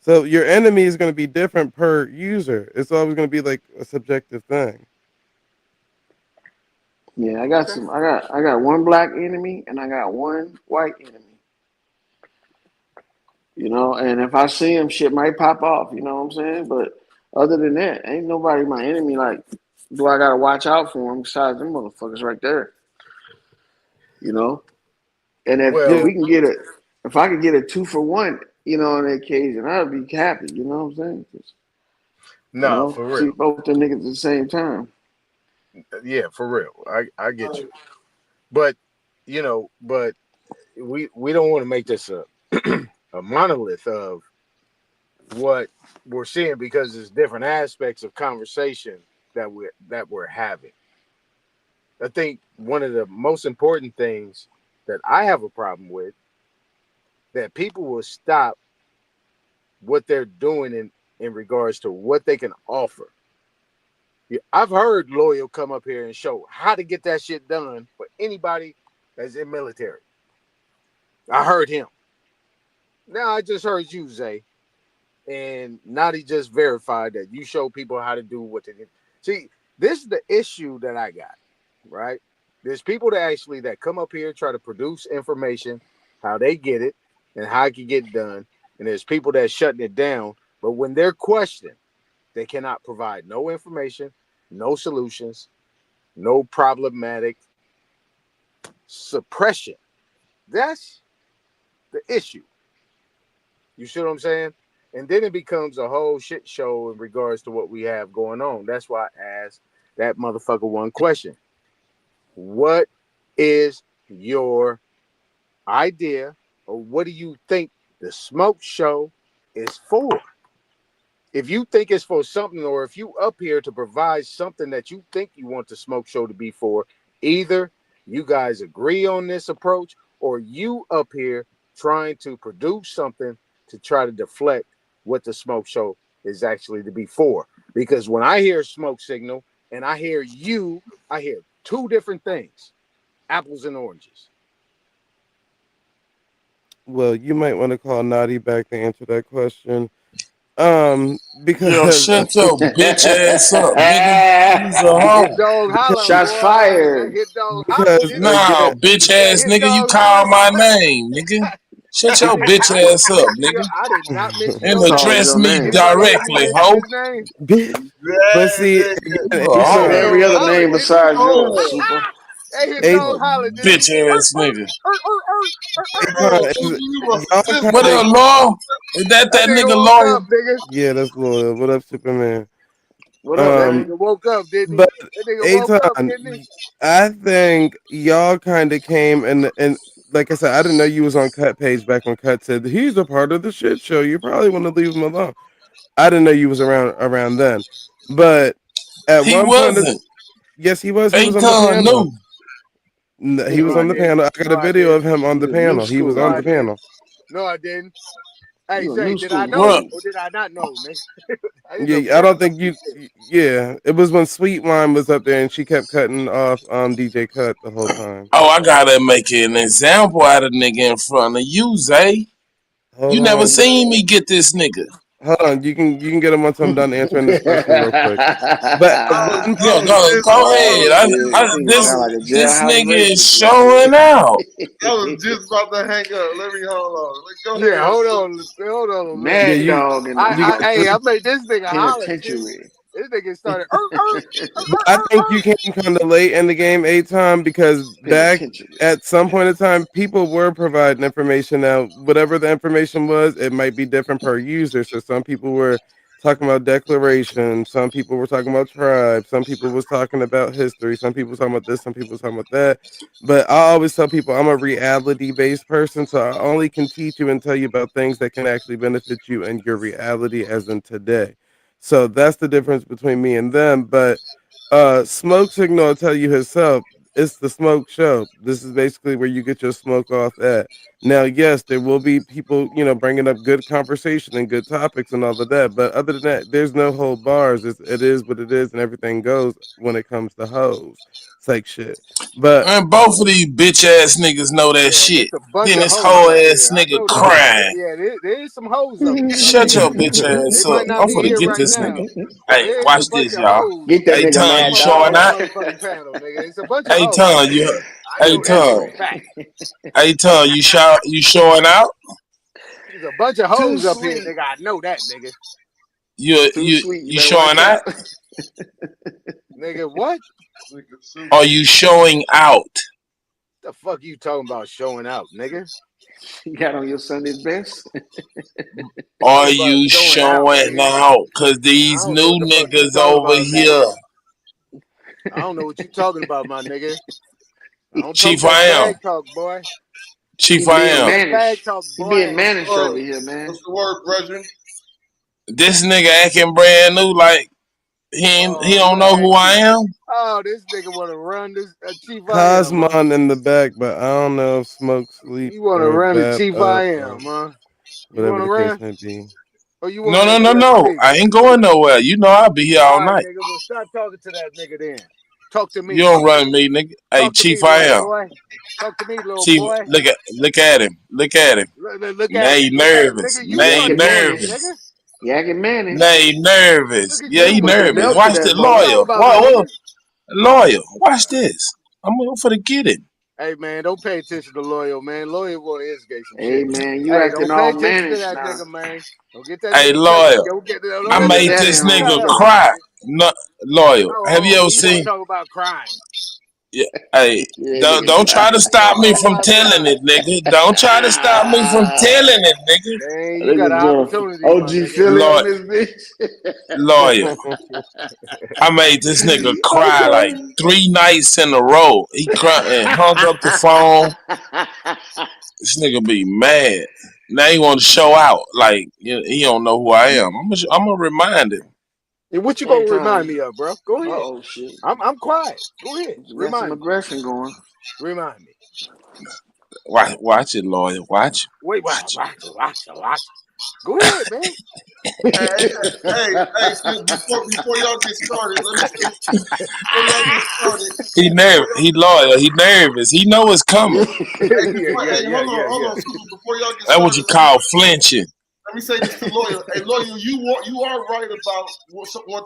So your enemy is going to be different per user. It's always going to be like a subjective thing. Yeah, I got one black enemy and I got one white enemy. You know, and if I see him, shit might pop off. You know what I'm saying? But other than that, ain't nobody my enemy. Like, do I gotta watch out for him besides them motherfuckers right there? You know. And if Well, we can get if I could get a 2-for-1, you know, on the occasion, I'd be happy. You know what I'm saying? You know, for see real. both the niggas at the same time. Yeah, for real. I get you. But you know, but we don't want to make this a monolith of what we're seeing, because there's different aspects of conversation that we're having. I think one of the most important things that I have a problem with, that people will stop what they're doing in regards to what they can offer. Yeah, I've heard Loyal come up here and show how to get that shit done for anybody that's in military. I heard him. Now I just heard you, Zay. And Naughty just verified that you show people how to do what they need. See, this is the issue that I got, right? There's people that come up here, try to produce information, how they get it, and how it can get done. And there's people that's shutting it down. But when they're questioned, they cannot provide no information, no solutions, no problematic suppression. That's the issue. You see what I'm saying? And then it becomes a whole shit show in regards to what we have going on. That's why I asked that motherfucker one question. What is your idea, or what do you think the smoke show is for? If you think it's for something, or if you up here to provide something that you think you want the smoke show to be for, either you guys agree on this approach, or you up here trying to produce something to try to deflect what the smoke show is actually to be for. Because when I hear smoke signal and I hear you, I hear two different things, apples and oranges. Well, you might want to call Naughty back to answer that question. Yo, Because shut your bitch ass up, nigga. You's a hoe. Hit dog holler, Shots boy. fired. Hit dog holler, because nigga. Nah, again, bitch ass Hit nigga, you dog call holler. my name, nigga. Shut your I bitch did ass up, nigga, nigga. I did not mention And your Called name. address your me name. Anybody hear me directly, mention hoe. his name? but see, That again, You a He Hit said hoe. every dog other holler, name didn't he? besides yours, oh, Super. Hey, hit A dog holler, didn't he? Bitch ass nigga. bro, y'all just kind What of up, Law? Is that That nigga nigga woke Lawyer? up, nigga. yeah, that's loyal. What up, Superman? What up, That Um, man? nigga woke up, didn't he? but That nigga woke up, Aton, didn't he? I think y'all kind of came and like I said, I didn't know you was on Cut page back when Cut said he's a part of the shit show. You probably want to leave him alone. I didn't know you was around then, but at He one point, wasn't. yes, he was. He was on the Aton panel. knew. He No, was I on the didn't. panel. I got No, a I video didn't. of him on You the was new panel. He was school, No, on I the man. didn't. panel. No, I didn't. Hey, You a Zay, new did I school, know What? man. or did I not know, nigga? I didn't know Yeah, I don't nothing think about you. this shit. Yeah, it was when Sweet Wine was up there and she kept cutting off DJ Cut the whole time. Oh, I gotta make an example out of nigga in front of you, Zay. Hold You never on, seen me get this nigga. hold on. You can get him once I'm done answering this question real quick. But at I one Yo, was point, just, go I ahead. was This just, nigga I sound was, like a This jailhouse nigga is rapist. showing out. I was just about to hang up. Let me hold on. Go Yeah, ahead. hold on a minute. yeah, Mad you dog in the you got. I made this nigga holler. See, penitentiary. this nigga started. But I think you came kind of late in the game, A-Time, because back Penitentiary. at some point in time, people were providing information. Now, whatever the information was, it might be different per user. So some people were talking about declaration, some people were talking about tribe, some people was talking about history, some people was talking about this, some people was talking about that. But I always tell people I'm a reality-based person, so I only can teach you and tell you about things that can actually benefit you and your reality as in today. So that's the difference between me and them. But Smoke Signal will tell you himself, it's the smoke show. This is basically where you get your smoke off at. Now, yes, there will be people, bringing up good conversation and good topics and all of that. But other than that, there's no hold bars. It is what it is, and everything goes when it comes to hoes. It's like shit. But And both of these bitch ass niggas know that Yeah, shit. it's a bunch Then of this hoes whole up ass here. I nigga know that. crying. Yeah, there is some hoes up here. Shut your bitch They ass up. might not I'm be gonna here get right this now, nigga. but Hey, there is a watch bunch this, of y'all. hoes Get that Hey, nigga Ton, you mad showing dog. on the out? motherfucking panel, nigga. It's a bunch of Hey, hoes. Ton, I know that for Ton, a fact. hey, Ton, you showing out? There's a bunch of Too hoes up here, sweet. nigga. I know that, nigga. You Too you sweet. You you better watch showing out? out. Nigga, what? Are you showing out? The fuck you talking about showing out, nigga? You got on your Sunday's best. Are About you showing out, showing nigga. out? Cause I these don't know what new the fuck you niggas talking over about, here, nigga. I don't know what you talking about, my nigga. I don't talk Chief, I that am. bag talk, boy. Chief, He I I being talk am. that bag managed. talk, He being boy. What's the managed over word? here, man. What's the word, brethren? This nigga acting brand new, like he Oh, don't look know at who I you. am. Oh, this nigga want to run this Chief I am, huh? Cosmon in the back, but I don't know if Smoke Sleep You want to or run the Bap Chief I up or am, huh? You want whatever to the case run? may be. Or you want No, to no, no, address no. me? I ain't going nowhere. You know I'll be here all All right, night. nigga. Well, stop talking to that nigga then. Talk to You me. don't run me, nigga. Hey, Talk to me, Chief, I little am. boy. Talk to me, little Chief, boy. look at him. Look at him. Look Now at him. he Look at him. nervous. Nigga, you Now he Yakking run this shit, managed. nigga. nervous. Yakking Now managed. he nervous. Look at Yeah, he you. Put some nervous. belt to Watch that the What you boy. talking lawyer. about, my nigga? Lawyer, watch this. I'm for to get him. Hey, man, don't pay attention to Loyal, man. Loyal want to instigate some Hey, shit. man, you Hey, acting don't pay all attention to managed that now. nigga, man. Don't get that Hey, nigga touched. lawyer, Don't I let Leave me made daddy this on shut nigga up, yourself. cry. nigga. No, lawyer, have you ever You want to seen? talk about crime? Yeah, hey, Yeah, don't nigga try to You want stop to me talk from about telling crime? it, nigga. Don't try to stop me from telling it, nigga. Man, you got an Nigga doing opportunity, my OG nigga. Philly on Lawyer, this lawyer, bitch. I made this nigga cry like Okay. 3 nights in a row. He cried and hung up the phone. This nigga be mad. Now he want to show out. Like he don't know who I am. I'm gonna remind him. And what you gonna Sometimes. remind me of, bro? Go ahead. Oh shit. I'm quiet. Go ahead. You got some Remind me. aggression going. Remind me. Watch it, lawyer. Watch. Wait, Watch. watch. Go ahead, man. Hey, before y'all get started, let me before y'all get started. He nervous. He lawyer. He nervous. He know it's coming. Hold on, before y'all get started. That's what you call flinching. Let me say this to lawyer. Hey, lawyer, you are right about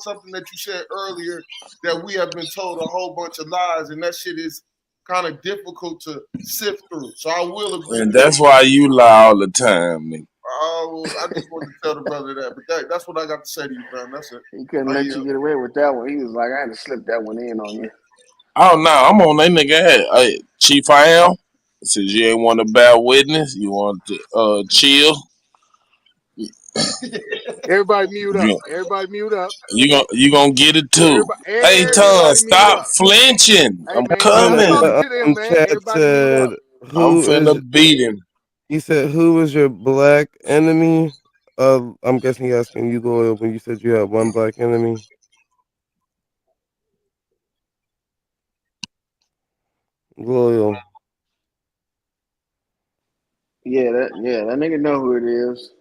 something that you said earlier, that we have been told a whole bunch of lies, and that shit is kind of difficult to sift through. So I will agree. And that's why you lie all the time, nigga. I just wanted to tell the brother that, but that's what I got to say to you, fam. That's it. He couldn't let you get away with that one. He was like, I had to slip that one in on you. Oh no, I'm on that nigga head. Hey, Chief I am. Says you ain't want to bear witness. You want to chill. Everybody mute up. Everybody mute up. You gonna get it too. Hey, Ton, stop flinching. Hey, I'm man, coming. Chat said, I'm finna beat him. He said, "Who is your black enemy?" I'm guessing he asking you, Loyal, when you said you had one black enemy. Loyal. Yeah, that nigga know who it is.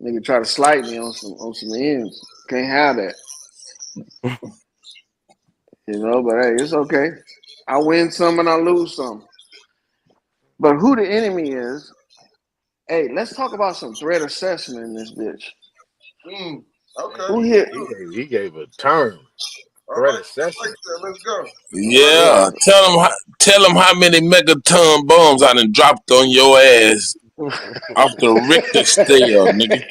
Nigga try to slight me on some ends. Can't have that. But hey, it's okay. I win some and I lose some. But who the enemy is? Hey, let's talk about some threat assessment in this bitch. Okay. Who hit? He gave a term. Threat assessment. Let's go. Yeah, tell him how many megaton bombs I done dropped on your ass off the Richter scale, nigga.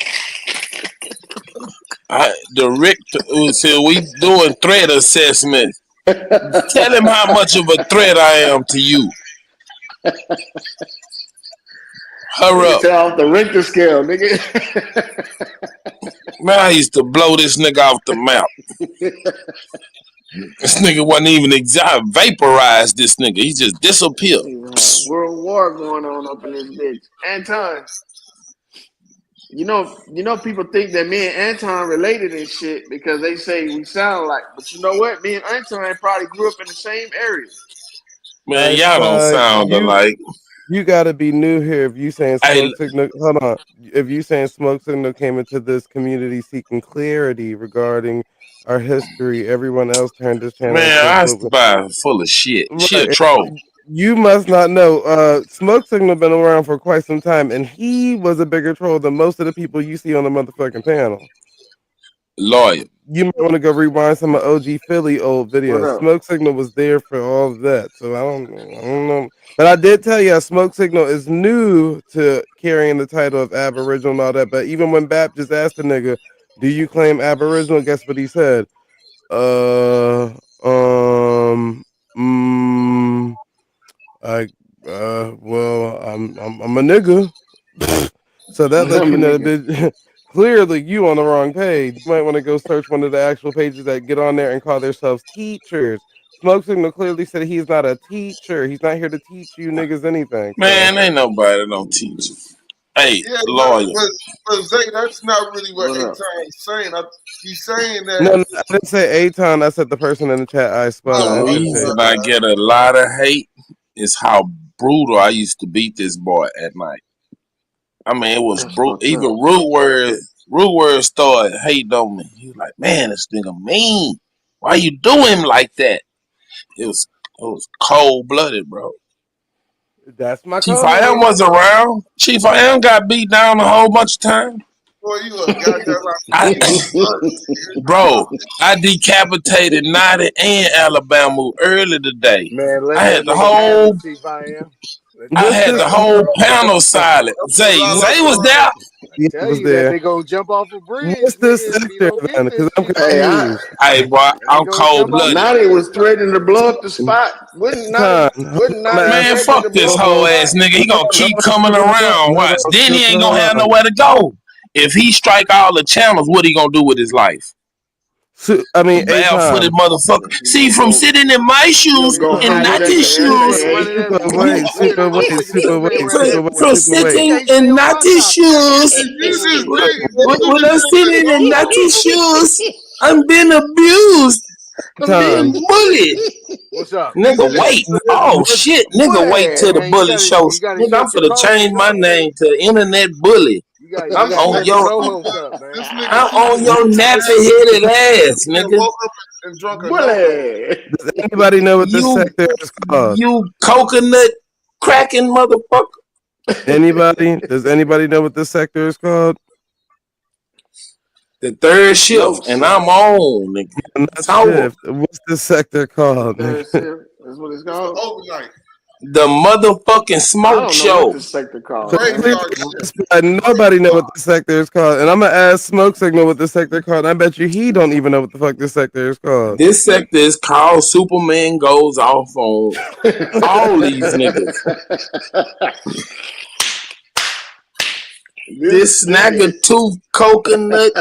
The Richter. So we doing threat assessment. Tell him how much of a threat I am to you. Hurry up. Tell off the Richter scale, nigga. Man, I used to blow this nigga off the map. This nigga wasn't even vaporized this nigga. He just disappeared. World War going on up in this bitch. Anton, you know people think that me and Anton related and shit because they say we sound like, but you know what? Me and Anton probably grew up in the same area. Man, y'all don't sound alike. You gotta be new here if you saying Smoke Signal. Hold on. If you saying Smoke Signal came into this community seeking clarity regarding our history, everyone else turned this channel. Man, I spy full of shit. Right. She a troll. You must not know. Smoke Signal been around for quite some time, and he was a bigger troll than most of the people you see on the motherfucking panel. Lawyer. You might want to go rewind some of OG Philly old videos. Smoke Signal was there for all of that, so I don't know. But I did tell you, Smoke Signal is new to carrying the title of Aboriginal and all that. But even when Bap just asked the nigga, "Do you claim Aboriginal?" Guess what he said? Well, I'm a nigga. So that lets you know that clearly you on the wrong page. You might want to go search one of the actual pages that get on there and call themselves teachers. Smoke Signal clearly said he's not a teacher. He's not here to teach you niggas anything. Man, ain't nobody don't teach you. Hey, lawyer. But Zay, that's not really what Aton is saying. He's saying that. No, I didn't say Aton. I said the person in the chat I spy. The reason I get a lot of hate is how brutal I used to beat this boy at night. I mean, it was brutal. Even Root Word started hating on me. He was like, "Man, this nigga mean. Why you do him like that?" It was cold blooded, bro. That's my Chief I Am was around. Chief I Am got beat down a whole bunch of times. Boy, you a goddamn Bro, I decapitated 90 and Alabama early today. Man, I had the whole panel silent. Zay was there. Tell you that they gonna jump off a bridge. What's this sector then? Because I'm confused. Hey, boy, I'm cold blooded. Naughty was threatening to blow up the spot. Wouldn't Man, fuck this whole ass nigga. He gonna keep coming around. Watch. Then he ain't gonna have nowhere to go. If he strike all the channels, what he gonna do with his life? So, I mean, barefooted motherfucker. See, from sitting in my shoes and not his shoes. From sitting in not his shoes. When I'm sitting in not his shoes. I'm being abused. I'm being Time. bullied. What's up? Nigga, wait. Oh shit. Nigga, wait till the Man, bully shows. you gotta Nigga, I'm shut your finna change my co-host up, man. name to Internet Bully. You gotta I'm on shut the your co-host up, man. This nigga I'm Super on your just nappy headed ass, and nigga. woke up and drunk a no. Bully. Does anybody know what this You sector is called? you coconut cracking motherfucker. Anybody? Does anybody know what this sector is called? The third shift, and I'm on, nigga. Not Tower. shift. What's this sector called? Third shift. That's what it's It's the called. overnight. The motherfucking I smoke don't know show. what this sector called. So Man. Graveyard shift. nobody know what this sector is called, and I'm gonna ask Smoke Signal what this sector called. I bet you he don't even know what the fuck this sector is called. This sector is called Superman Goes Off on all these niggas. This snagger tooth coconut.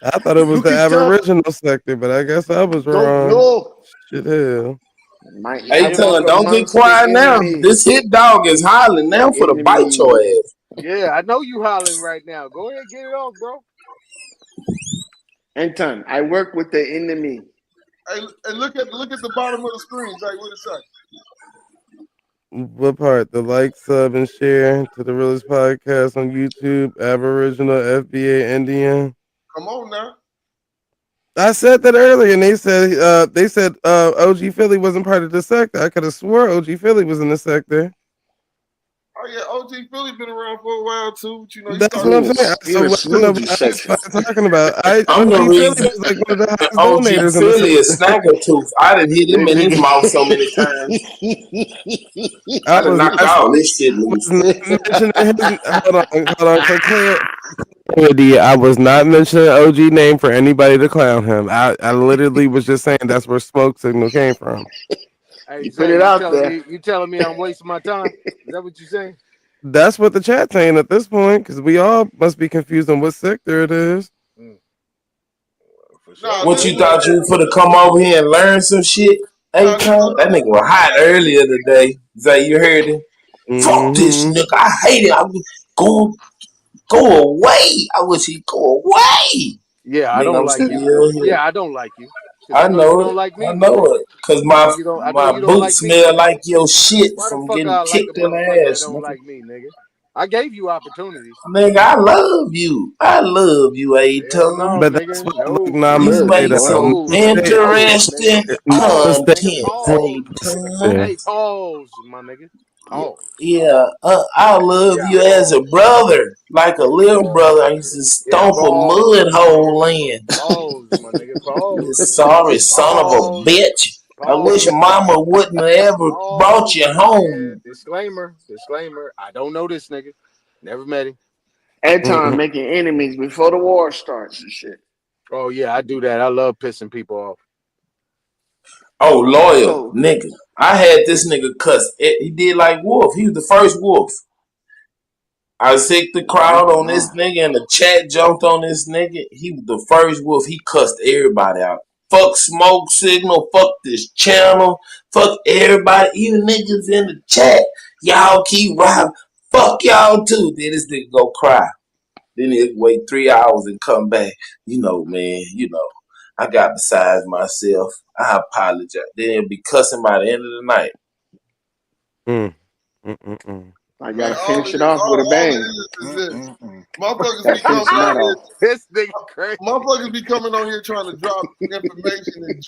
I thought it was You the can tell. Aboriginal sector, but I guess I was Don't wrong. know. Shit, hell. Hey, Ton, don't get quiet now. This hit dog is hollering now for the bite your ass. Yeah, I know you hollering right now. Go ahead, get it off, bro. Anton, I work with the enemy. Hey, look at the bottom of the screen, Zay. What it say? What part? The like, sub, and share to the Realest Podcast on YouTube, Aboriginal, FBA, Indian. Come on now. I said that earlier, and they said OG Philly wasn't part of the sector. I could have swore OG Philly was in the sector. Oh yeah, OG Philly been around for a while too. But, you know, That's what I'm saying. So what I was talking about. I'm the OG reason Philly was like one of the highest OG donators in Philly the is snagger tooth. I done hit him in his mouth so many times. I done knocked all this shit loose. Hold on. For clarity, I was not mentioning OG name for anybody to clown him. I literally was just saying that's where Smoke Signal came from. Hey, You Zay, put it out there. You telling me I'm wasting my time? Is that what you saying? That's what the chat's saying at this point, because we all must be confused on what sector it is. What you thought you for to come over here and learn some shit? Hey, Tom, that nigga was hot earlier today. Zay, you heard him? Fuck this nigga. I hate it. I was go away. I wish he'd go away. Yeah, I Nigga, don't I'm like still you. here. Yeah, I don't like you. 'Cause I know you it. don't like me. I know it. Cause I my know you don't boots like me. smell like your shit Why the from fuck getting I like a kicked in the motherfucker that ass, don't nigga. like me, nigga? I gave you opportunities. Nigga, I love you. I love you, A-Ton. No, But that's nigga, what no, You make nigga, some no, nigga, interesting content, pause. A-Ton. Hey, pause, my nigga. Pause. Yeah, I love Yeah, you as a brother, like a little brother. I used to Yeah, stomp a pause, mud hole in. pause, my nigga, pause. You sorry son of a Pause. bitch. I wish mama wouldn't have ever brought you home. Disclaimer. I don't know this nigga. Never met him. Anton making enemies before the war starts and shit. Oh yeah, I do that. I love pissing people off. Oh, loyal nigga. I had this nigga cuss. He did like Wolf. He was the first Wolf. I sick the crowd on this nigga and the chat jumped on this nigga. He was the first Wolf. He cussed everybody out. Fuck Smoke Signal. Fuck this channel. Fuck everybody. Even niggas in the chat. Y'all keep robbing. Fuck y'all too. Then this nigga go cry. Then he'll wait 3 hours and come back. You know, man. You know. I got besides myself. I apologize. Then he'll be cussing by the end of the night. I gotta finish it off with a bang. Motherfuckers be Finish coming that on here. off. This nigga crazy. Motherfuckers be coming on here trying to drop information and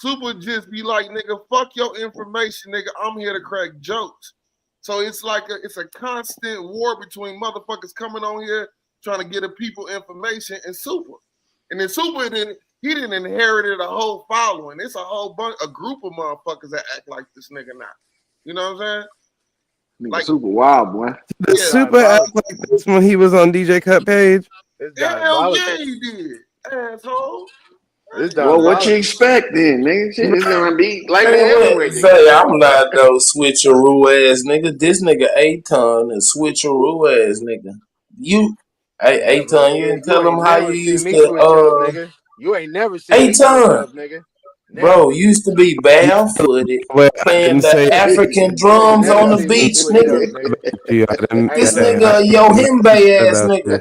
Super just be like, nigga, fuck your information, nigga. I'm here to crack jokes. So it's like it's a constant war between motherfuckers coming on here trying to get the people information and Super. And then Super he didn't inherit a whole following. It's a group of motherfuckers that act like this nigga now. You know what I'm saying? Like Super wild, boy. Did Super act like this when he was on DJ Cut Page? Hell yeah, he did, asshole. Well, what you expect then, nigga? Shit is gonna be like that everywhere. Say, I'm not no switcheroo ass nigga. This nigga A-Ton is switcheroo ass nigga. Hey, A-Ton, you didn't tell him how you used to, You ain't never seen me switch A-Ton, up, nigga. bro, used to be barefooted playing the African drums on the beach, nigga. This nigga, yo, himbe ass nigga.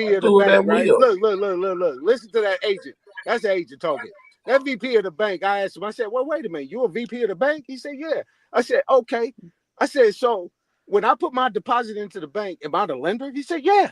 VP of the Do that bank, right? will. Look. Listen to that agent. That's the agent talking. That VP of the bank, I asked him, I said, well, wait a minute, you a VP of the bank? He said, yeah. I said, okay. I said, so when I put my deposit into the bank, am I the lender? He said, yeah.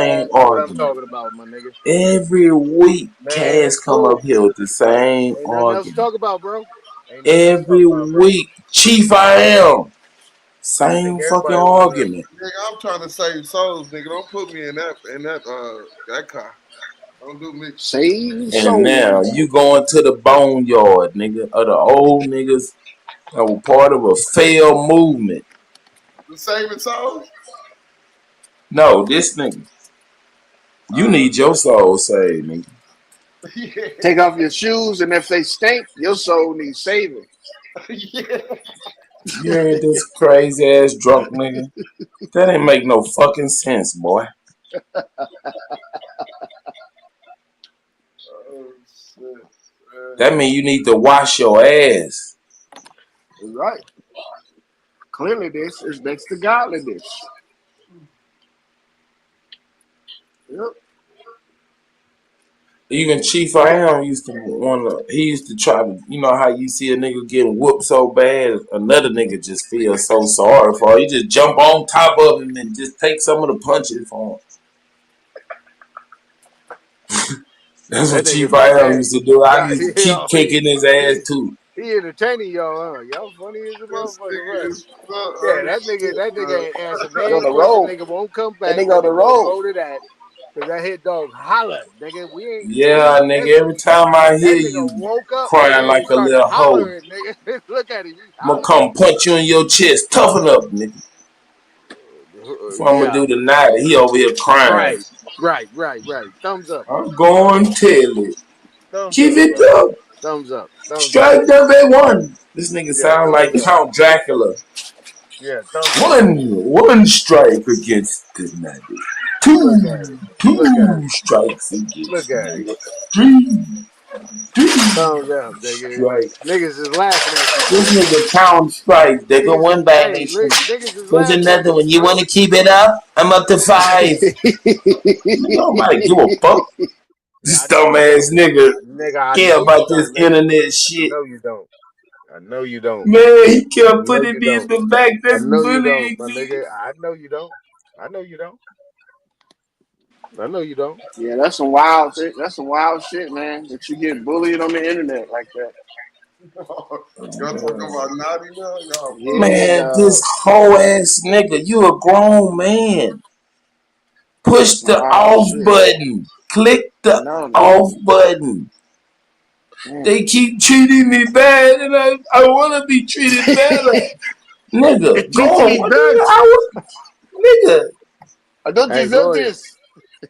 same That's what I'm argument. talking about, my nigga. Every week, Man, Cass come up cool. here with the same Ain't nothing else to argument. talk about, bro. Ain't nothing else to talk Every about, bro. week, Chief, I am. I think Same fucking everybody want that. argument. Nigga, I'm trying to save souls, nigga. Don't put me in that car. Don't do me. Save And now souls. you going to the boneyard, nigga, of the old niggas that were part of a failed movement. The saving souls? No, this nigga. You need your soul saved, nigga. Yeah. Take off your shoes, and if they stink, your soul needs saving. Yeah. You heard this crazy ass drunk nigga? That ain't make no fucking sense, boy. Oh, shit. That mean you need to wash your ass. Right. Clearly, this is next to godliness. Yep. Even Chief I Am used to he used to try to, you know how you see a nigga getting whooped so bad, another nigga just feels so sorry for him. You just jump on top of him and just take some of the punches for him. That's what That nigga Chief be I Am mad. used to do. I used to keep Yo, kicking his ass too. he entertaining y'all, huh? Y'all funny as a This motherfucker, nigga right? is so Yeah, that nigga ain't answer They on no the question. road. Nigga won't come And back. they go to Nigga won't road. go to that. Cause that hit dog holler, nigga. Yeah, nigga, every time I hear That nigga you woke up, crying nigga, like and a started little hoe, hollering, nigga. Look at him, he I'm gonna hollering. come punch you in your chest. Toughen up, nigga. That's what I'm gonna Yeah, do tonight. He over here crying. right. Thumbs up, I'm going to tell it. thumbs Keep up, it bro. up. Thumbs up. Strike number one. This nigga Yeah, sound like thumbs up. Count Dracula. Yeah, thumbs up. One strike against the nugget. Look at it. Look at Two it. strikes Look against at it. the nugget. Three Thumbs up, nigga. strikes. Niggas is laughing at you, This bro. nigga count strikes. They go one Hey, violation. niggas is There's laughing at another you, one. You bro. want to keep it up? I'm up to 5. Nobody give a fuck. This I know you dumbass don't. nigga Nigga, I care know you about this don't, nigga. internet I shit. know you don't. I know you don't. Man, he I kept know putting you me in don't. the back. I That's know you don't, bullying my me. nigga. I know you don't. I know you don't. I know you don't. Yeah, that's some wild shit. That's some wild shit, man. That you get bullied on the internet like that. Y'all talking about naughty now? Y'all Yeah, Man, this dog. whole ass nigga, you a grown man. Push That's some the wild off shit. button. Click I the know, man. off button. Man. They keep treating me bad, and I want to be treated better. Nigga, go Treating on. me What bad. nigga? I don't Hey, deserve loyal. this.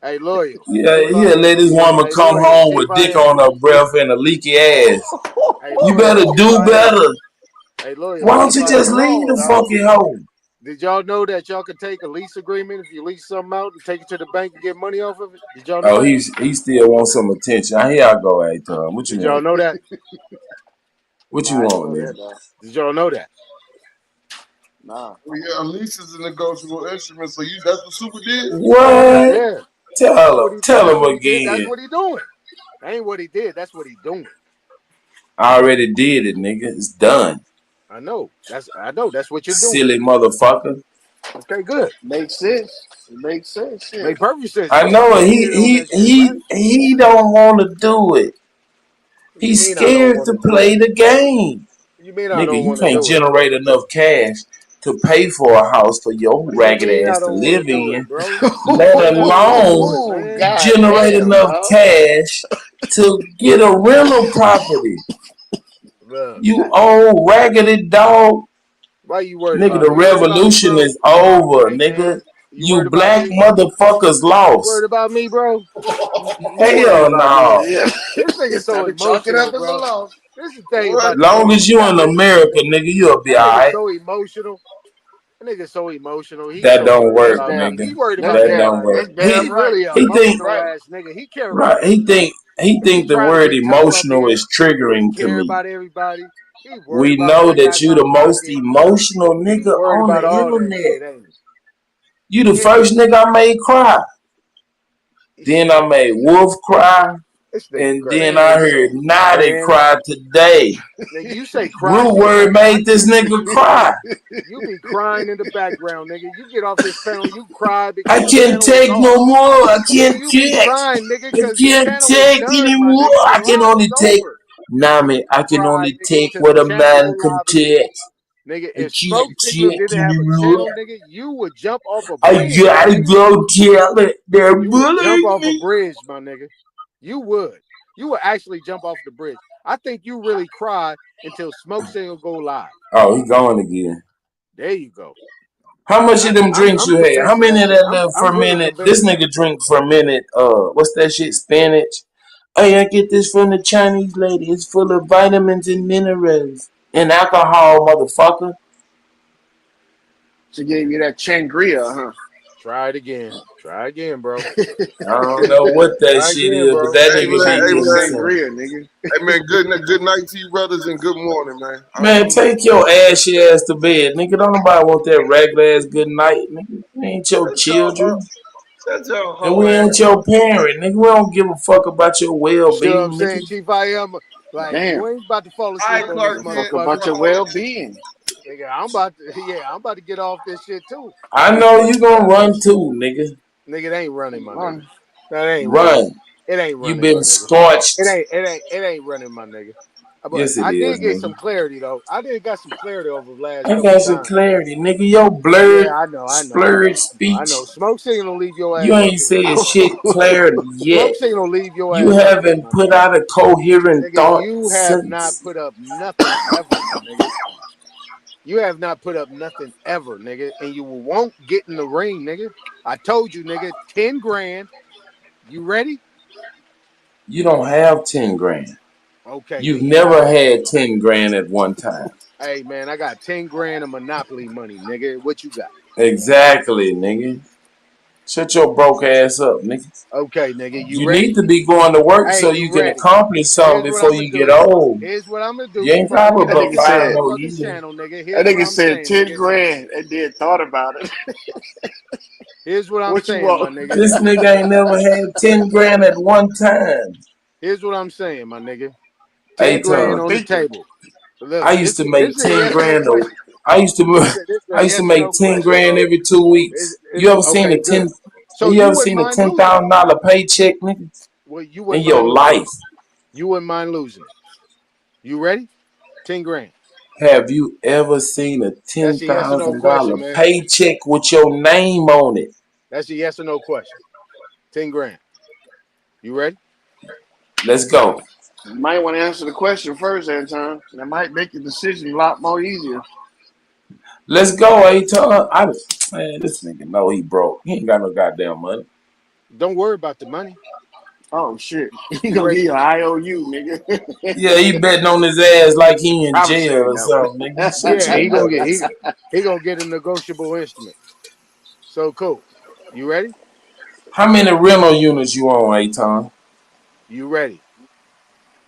Hey, loyal. Yeah, Chief I he'll let am. this woman Hey, come loyal. home Chief with I dick am. on her breath and a leaky ass. Hey, You loyal. better Chief do I am. better. Hey, loyal. Why don't Chief you I just am. leave the dog. fucking hoe? Did y'all know that y'all could take a lease agreement if you lease something out and take it to the bank and get money off of it? Did y'all know Oh, that? he still wants some attention. Here I go, hey Tom. What you Did y'all want? know that? What Nah, you I didn't want, know that, nigga? dog. Did y'all know that? Nah. Well, yeah, a lease is a negotiable instrument, so that's what Super did? What? Yeah. Tell That's what him. he. Tell That's him what he did. That's again. what he doing. That ain't what he did. That's what he doing. I already did it, nigga. It's done. I know. I know. That's what you're doing. Silly motherfucker. Okay, good. Makes sense. It makes sense. Shit. Make perfect sense. I You know it. participated on that shit, right? He don't want to do it. What you He's mean I don't scared want to to do play it? the game. What you mean I Nigga, don't you want to can't do it? generate enough cash to pay for a house for your What do you ragged mean I ass to don't want to live do it, in, bro? let I don't want to do it, Ooh, man. god generate damn, enough dog. cash to get a rental property. Look, You old raggedy dog. why you worried Nigga, about the me? You worried about me, revolution bro? is over, Hey, nigga. you You worried about black me? motherfuckers You worried lost. about me, bro? You worried Hell about me? no. Yeah. This nigga It's so time to chalk it emotional, up as a bro. loss. This is the thing What? about the Long niggas as you you gotta in listen to, America, man. nigga, you'll be That nigga alright. so emotional. That nigga so emotional. He's That so don't worried work, That's about damn. me. nigga. He worried That's about That damn. don't everybody. work. That's He damn right. really an He think emotional Right. ass nigga. He care about right. He everybody. think he He think the trying to word get tough up emotional here. is He triggering to care me. about everybody. He worried We about if know I that got you the something most cracking. emotional He nigga worried on the about all that internet. shit, ain't You the he? first nigga I made cry. Then I made Wolf cry. This nigga And then crazy. I heard Naughty Man, cry today. nigga, you say cry Root so Word much. I made this can't. nigga cry. You be crying in the background, nigga. You get off this panel, you cry I because the can't panel is take off. no more. I can't You be take. crying, nigga, I because the can't panel is take done, my anymore. nigga. The I can live is only take. over. Nah, man, You I can cry, only nigga, take because what the a channel man on can live is over. take. Nigga, if Smoke Signal didn't have a channel, nigga, you would jump off a I bridge. gotta Nigga. go tell it. They're You would jump bullying off a me. bridge, my nigga. You would. You would actually jump off the bridge. I think you really cry until Smoke Signal go live. Oh, he going again. There you go. How much of them drinks I'm you had? How convinced many of of that shit. that little I'm really fermented? convinced This of that. nigga drink fermented. What's that shit? Spinach. Oh yeah, I get this from the Chinese lady. It's full of vitamins and minerals and alcohol, motherfucker. She gave you that Changria, huh? Try it again. Try again, bro. I don't know what that Try shit again, is, bro. but that Hey nigga man, be hey getting man, some. Sangria, nigga. hey man, good night to you brothers and good morning, man. Man, take your ashy ass to bed, nigga. Don't nobody want that regular ass good night, nigga. We ain't your children, Shut your and hoe we ass ain't your parent, nigga. We don't give a fuck about your well See what I'm being, saying, nigga. Chief? I am like Damn. you ain't about to fall All asleep right, on this Clark Fuck Kent, about motherfucker. your bro. well-being. Nigga, I'm about to get off this shit too. I know you gonna run too, nigga. Nigga, it ain't running, my Run. nigga. That ain't running. Run. It ain't You running, my been nigga. scorched. It ain't running, my nigga. But Yes, it I is, did get nigga. some clarity though. I did got some clarity over the last I couple got some times. clarity, nigga. Your Yeah, blurred, I know. slurred I speech. know. Smoke Signal leave your You ass up ain't here. said shit clarity Smoke yet. Signal leave your You ass up here, haven't my put nigga. out a coherent Nigga, thought you have not since. put up nothing ever, my nigga. You have not put up nothing ever, nigga. And you won't get in the ring, nigga. I told you, nigga, 10 grand. You ready? You don't have 10 grand. Okay, You've then you got never had 10 grand at one time. hey man, I got 10 grand of Monopoly money, nigga. What you got? Exactly, nigga. Shut your broke ass up, nigga. Okay, nigga, you You need ready? to be going to work Hey, so you you can ready? accomplish something Here's what before I'm gonna you get do. old. Here's what I'm gonna You do ain't before I probably get That but off nigga this five said, more motherfucking years. channel, nigga. that Here's what nigga I'm said saying, 10 nigga. grand and then thought about it. Here's what I'm What you saying, my want? nigga. This nigga ain't never had 10 grand at one time. Here's what I'm saying, my nigga. 10 Hey, What you grand Tom. on the thinking? table. I Look, used to this make is a 10 yes or no grand. question. I used to This is a I used to yes or make no 10 question, grand bro. every 2 weeks. You ever seen Okay, a 10 good. So have you you ever wouldn't seen a mind losing it. $10,000 paycheck, nigga? Well, you In wouldn't mind your losing it. life? You wouldn't mind losing it. You ready? 10 grand. Have you ever seen a That's a yes or no question, $10,000 man. paycheck with your name on it? That's a yes or no question. 10 grand. You ready? Let's go. You might want to answer the question first, Anton. That might make the decision a lot more easier. Let's go, Aton. Man, this nigga know he broke. He ain't got no goddamn money. Don't worry about the money. Oh, shit. He You gonna ready? give you an IOU, nigga. Yeah, he betting on his ass like he in I'm jail saying or no. something, nigga. Shut Yeah, your nut. he gonna get a negotiable instrument. So cool. You ready? How many rental units you own, Aton? You ready?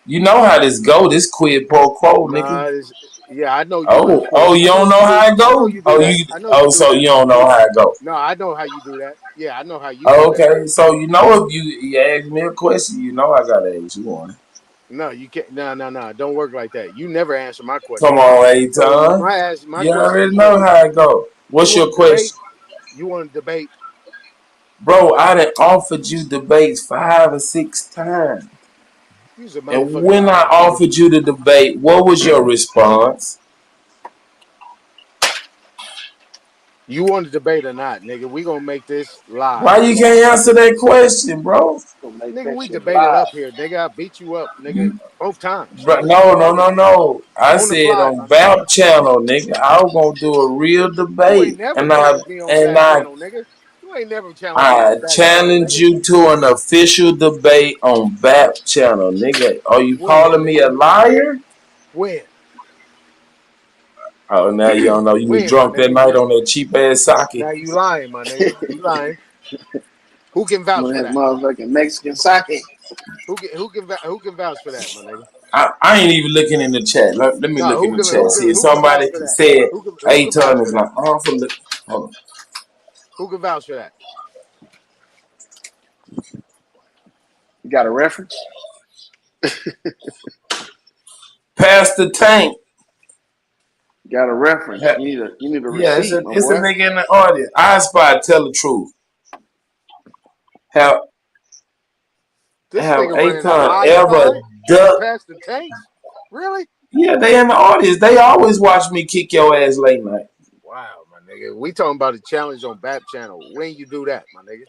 You know how this go. This quid pro quo, nigga. Nah, yeah, I know you do it, Oh, King. you I know don't you know do. how it I know go? you do that. I know you do So that. you don't know how it go. No, I know how you do that. Yeah, I know how you do that. Okay, so you know if you ask me a question, you know I gotta ask you one. No, you can't. No. Don't work like that. You never answer my Come questions. on, So Aton. my You question already is know this: how it go. you What's your want to debate? question? You want to debate? Bro, I done offered you debates 5 or 6 times. You's a And motherfucking when I liar, nigga. offered you the debate, what was your response? You want to debate or not, nigga? We gonna make this live. Why you can't answer that question, bro? Gonna make Nigga, that we shit debated live. up here. Nigga, I beat you up, nigga, both times. But What you no, no, talking no, about? no. I On the said fly, on my nigga. BAP channel, nigga, I was gonna do a real You ain't debate. never And challenged me on Back Channel, nigga. You ain't never challenged me I on Back Channel, challenge nigga. you to an official debate on BAP channel, nigga. Are you When, calling me a nigga? liar? When? Oh, now you don't know. You was When, my drunk that nigga? night on that cheap ass sake. Now you lying, my nigga. You lying. Who can vouch Some of for that that? motherfucking Mexican sake. Who can vouch for that, my nigga? I ain't even looking in the chat. Let me No, look in the chat. See if who can vouch somebody for that? said Who can vouch Aton for is that? like, oh, for look. Hold on. Who can vouch for that? You got a reference? Pastor Tank. You got a reference. Ha- You need a Yeah, it's receipt, a my it's a boy. nigga in the audience. I spy tell the truth. Have This have nigga running a Aton I ever Spy on ducked? Past the Tanks? Really? Yeah, they in the audience. They always watch me kick your ass late night. Wow, my nigga. We talking about a challenge on BAP channel. When you do that, my nigga?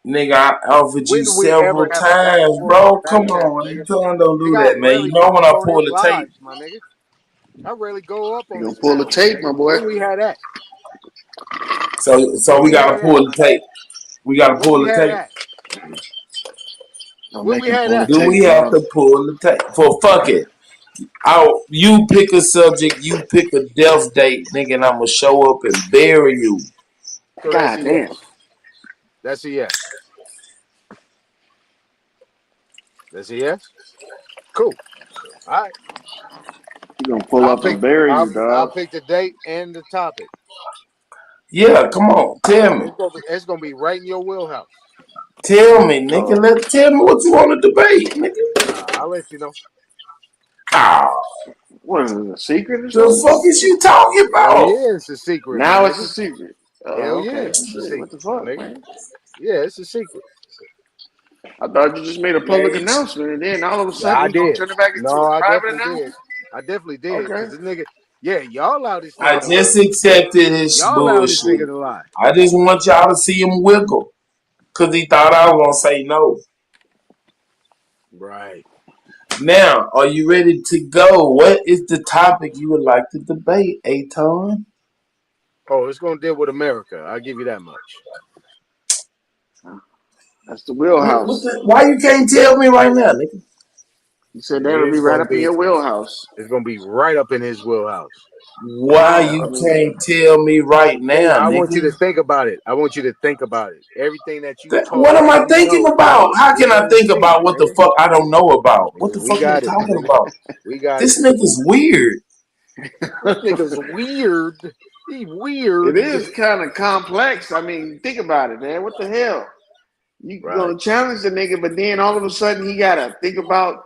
Nigga, I offered you When do we ever several have a back and times, forth on bro. BAP Come channel, on, you nigga? don't do Nigga, I that, man. You rarely know come when up I on pull his the tape. lives, my nigga. I rarely go up You on gonna his pull the panels, my tape, my nigga. boy? When we had that? So When we we gotta had that, pull my the nigga? tape. We gotta When pull we the had tape. that? Don't When make we him had pull the that? Do tape, we have dog. to pull the tape? For fuck it. You pick a subject, you pick a death date, nigga, and I'ma show up and bury you. So that's God a damn. yes. That's a yes. That's a yes. Cool. All right. You gonna pull up and bury you, I'll dog. pick the date and the topic. Yeah, come on, tell me. It's gonna be right in your wheelhouse. Tell me, nigga. Tell me what you want to debate, nigga. I'll let you know. Oh, What is it, a secret or the something? fuck is you talking Hell about? yeah, it's a secret, my Now it's a nigga. secret. Hell Oh, yeah, okay. it's a Shit, what the secret, my fuck, nigga. man? Yeah, it's a secret. I thought you just made a public Man, announcement, and then all of a Yeah, sudden I you gonna did. turn it back into No, a I private definitely did. announcement? I definitely did. Okay. Cause this nigga, yeah, y'all allow this I nigga to lie. just accepted his Y'all allow this nigga bullshit. to lie. I just want y'all to see him wiggle. Cause he thought I was gonna say no. Right. Now, are you ready to go? What is the topic you would like to debate, Aton? Oh, it's gonna deal with America. I'll give you that much. That's the wheelhouse. Why you can't tell me right now, nigga? You said that'll be right up in your wheelhouse. It's gonna be right up in his wheelhouse. Why Yeah, you can't tell me right now, I want you to nigga? think about it. I want you to think about it. Everything that you What talk am like I you thinking know, about? How we're can I gonna think see, about what the nigga. fuck I don't know about? What the We fuck are you got it, my talking nigga. about? We got This it. nigga's weird. This nigga's weird. He weird. It is kind of complex. I mean, think about it, man. What the hell? You Right. gonna challenge the nigga, but then all of a sudden he gotta think about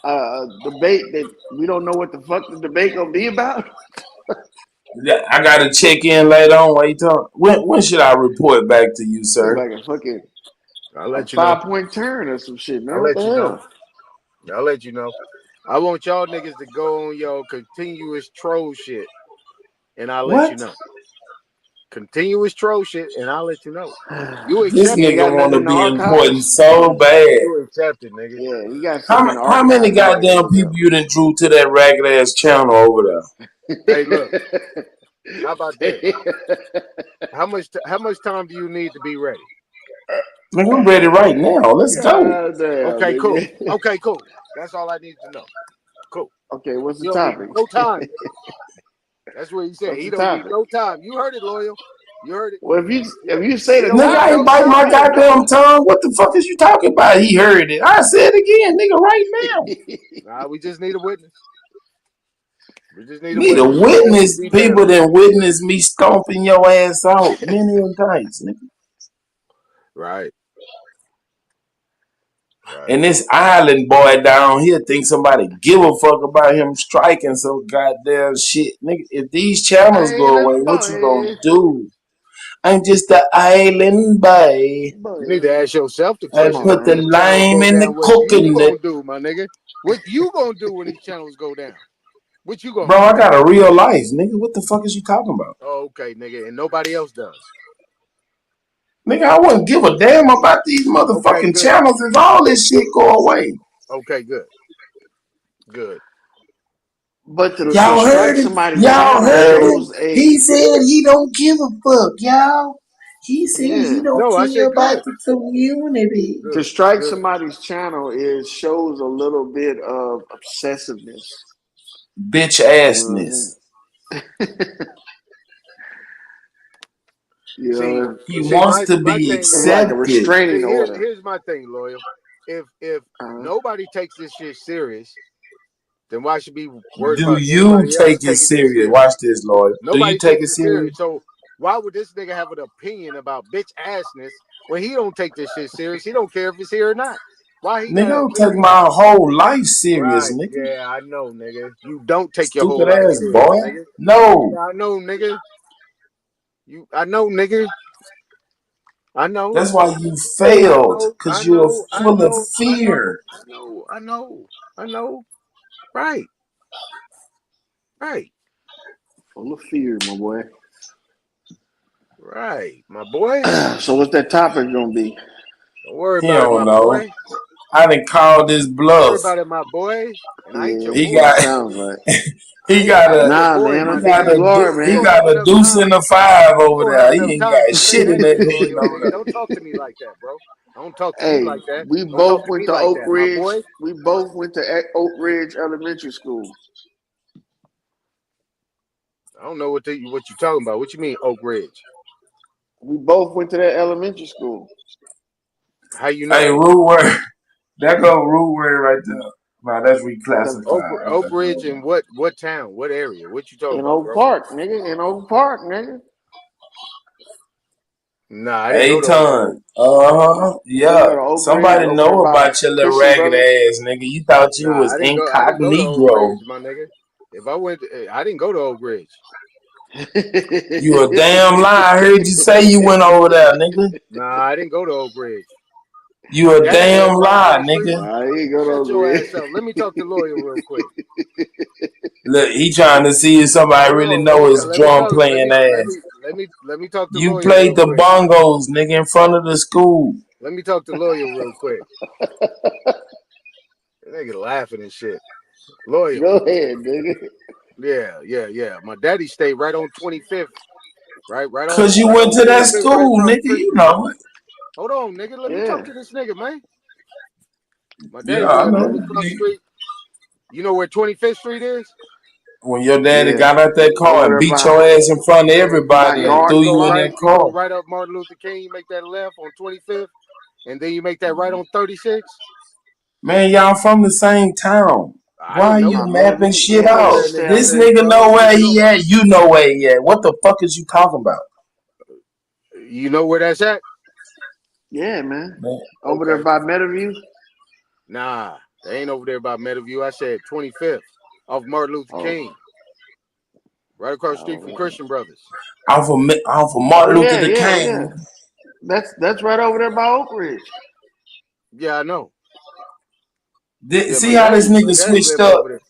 a debate that we don't know what the fuck the debate gonna be about. Yeah, I gotta check in later on. What you talking? When should I report back to you, It's sir? like a fucking I'll a let you know. 5-point turn or some shit, man. I'll What let the you know. hell? I'll let you know. I want y'all niggas to go on your continuous troll shit, and I'll let you What? know. Continuous troll shit, and I'll let you know. You This accept You it. ain't got nigga nothing want to in the be important archives? so bad. You accept it, nigga. Yeah, you got something in the How many archives you might goddamn look people you done drew to that ragged ass channel over there? Hey, look. up. How about this? How much time do you need to be ready? Nigga, I'm ready right now. Let's go. God damn, Okay, cool. nigga. Okay, cool. That's all I need to know. Cool. Okay, what's the You don't need topic? no time, nigga. That's what he said. What's He the don't need topic? no time. You heard it, Loyal. You heard it. Well, Yeah. if you say He the don't Nigga, need I topic, ain't no bite my time. goddamn tongue. What the fuck is you talking about? He heard it. I said it again, nigga, right now. Nah, we just need a witness. We just need a Need a witness. All else witness. will be People verified. that witness me stomping your ass out many a times, nigga. Right. Right. And this island boy down here thinks somebody give a fuck about him striking some goddamn shit. Nigga, if these channels go away, Island what you gonna boy, do? I'm just the island boy. You need to ask yourself the I come question. on, If put the man. these channels lime go in the down, what you coconut. gonna do, my nigga? What you gonna do when these channels go down? What you gonna Bro, do? I got a real life, nigga. What the fuck is you talking about? Oh, okay, nigga, and nobody else does. Nigga, I wouldn't give a damn about these Okay, motherfucking good. channels if all this shit go away. Okay, good. Good. But to Y'all strike heard it? somebody's Y'all channel heard it? shows a He said he don't give a fuck, y'all. He said he yeah. don't No, I care said about good. the community. To Good. strike Good. somebody's channel shows a little bit of obsessiveness. Bitch You know what I mean? assness. You See, know, He see, wants to my be thing it's is, like a accepted. restraining see, order. here's my thing, Loyal. If Uh, nobody takes this shit serious, then why should be worried Do about you anybody else take it taking this serious? serious? Watch this, Lord. Do you Nobody take takes it it serious? serious. So why would this nigga have an opinion about bitch assness when he don't take this shit serious? He don't care if it's here or not. Why he got Nigga, an I'm taking opinion? my whole life serious, Right. nigga. Yeah, I know, nigga. You don't take your whole Stupid life ass serious, boy. nigga. No. Yeah, I know, nigga. I know, nigga. I know. That's why you I failed. know. I Because you're know. I full of know. I know. fear. I know. I know. I know. Right. Right. Full of fear, my boy. Right, my boy. So what's that topic gonna be? Don't worry He about it, don't my know. boy. I done called this Don't worry bluff. about it, my boy. And I ain't your Yeah, He boy. that got sounds right. he got I ain't a your Nah, boy, man, my I he think got nigga. a you are, You he man. don't have got a enough deuce time. in the five You over don't have there. He enough ain't time got to say shit in that that shit, hood loyal over nigga. there. Don't talk to me like that, bro. Don't talk to me Hey, like that. we Don't talk both to went me to like Oak that, my Ridge. boy. We both went to Oak Ridge Elementary School. I don't know what you talking about. What you mean, Oak Ridge? We both went to that elementary school. How you Hey, know? root word. That go root word right there. Nah, that's Because reclassified. Oak Okay, Ridge hold in on. what town? What area? What you talking in about, Oak bro? Park, nigga. In Oak Park, nigga. Nah, I didn't go to Oak Ridge. Aton. You ain't Yeah. go to Oak Ridge Somebody over there know by about your little Christian ragged Brothers. ass, nigga. You thought you Nah, was I didn't go to Oak Ridge, incognito. my nigga. If I went, I didn't go to Oak Ridge. You a damn lie. I heard you say you went over there, nigga. Nah, I didn't go to Oak Ridge. You My a daddy damn lived right lie, down the street. nigga. Nah, he ain't go to Shut Oak your Ridge. ass up. Let me talk to lawyer real quick. Look, he trying to see if somebody Hold really on. know his Let me drum talk. playing ass. Let me talk to You lawyer played real the quick. bongos, nigga, in front of the school. Let me talk to lawyer real quick. Nigga laughing and shit. Lawyer. Go ahead, nigga. Yeah. My daddy stayed right on 25th. Right Cause you right went on to that 25th, right school, across nigga. the street You from me. know it. Hold on, nigga. Let me talk Yeah. to this nigga, man. My Yeah, daddy I lived know. right across the street. You know where 25th Street is? When your daddy Yeah. got out that car Over and there beat by your ass in front of by everybody and Yeah, threw Garden you in Park. that you go car. right up Martin Luther King, you make that left on 25th, and then you make that right on 36. Man, y'all from the same town. I Why didn't are know you Nah, that. man, mapping me shit and None of out? Lawyer that stay nigga out This there. shit, nigga bro. know What where you he talking at. You know where he at. What the fuck is you talking about? about? You know where that's at? Yeah, man. Man, Over there Okay. by Meadowview. Nah, they ain't over there by Meadowview. I said 25th off Martin Luther Oh, King, right across the street from oh, Christian Brothers. off of oh Martin Luther yeah, the yeah, King. yeah. That's right over there by Oak Ridge. Yeah, I know. Yeah, See how this my nigga daddy switched lived up? over there.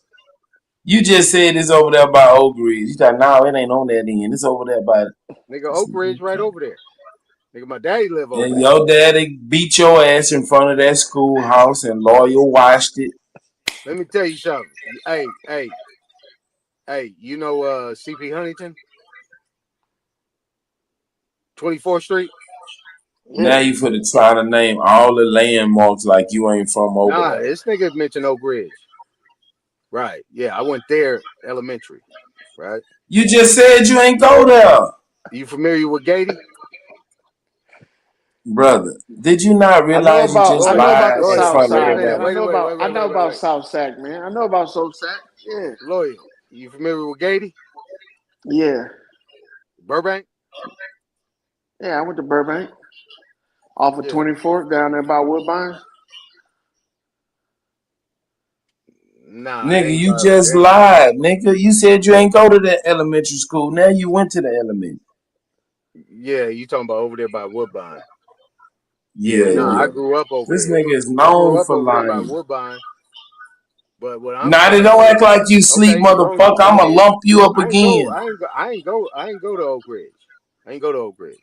You just said it's over there by Oak Ridge. You thought, no, it ain't on that end. It's over there by. Nigga, Oak Ridge right over there. Nigga, my daddy live over And there. your daddy beat your ass in front of that schoolhouse and lawyer watched it. Let me tell you something. Hey, you know CP Huntington? 24th Street? Now Yeah. you finna try to name all the landmarks like you ain't from over Nah, there. this nigga mentioned Oak Ridge. Right. Yeah, I went there elementary. Right. You just said you ain't go there. You familiar with Gady? Brother, did you not realize you just I know Lawyer, about the lied in South lawyer, front of wait a Side, minute, man. everybody? wait, wait, wait, I wait, know wait, wait, about wait. South Sac, man. I know about South Sac. Yeah. Lawyer, you familiar with Gady? Yeah. Burbank? Yeah, I went to Burbank. Off of Yeah. 24th down there by Woodbine. Nah, it Nigga, ain't you by just lied. Nigga, you said you ain't go to the elementary school. Now you went to the elementary. yeah, you talking about over there by Woodbine. Yeah, But nah, I yeah. grew up over This there. nigga is I grew known up for over there by lying. Woodbine. But what I'm Now they saying don't is, act like you sleep, okay, motherfucker. go I'ma ahead. lump you up again. I ain't go to Oak Ridge. I ain't go to Oak Ridge.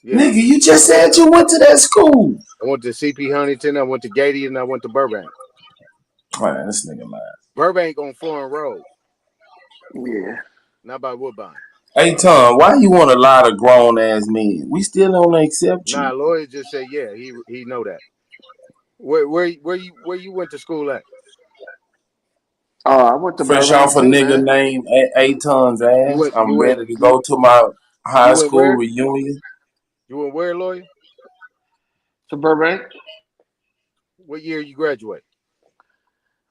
Yeah. Nigga, you just said you went to that school. I went to CP Huntington, I went to Gady, and I went to Burbank. Man, this nigga lying. Burbank on Florin Road, Yeah. not by Woodbine. Hey Tom, why you want to lie to grown ass men? We still don't accept Nah, you. lawyer just said, yeah, he know that. Where you went to school at? Oh, I went to Fresh Burbank off a too, nigga man. named Aton's You ass. went you I'm went ready to go to my high you went school where? reunion. You went where, lawyer? To Burbank. What year you graduate?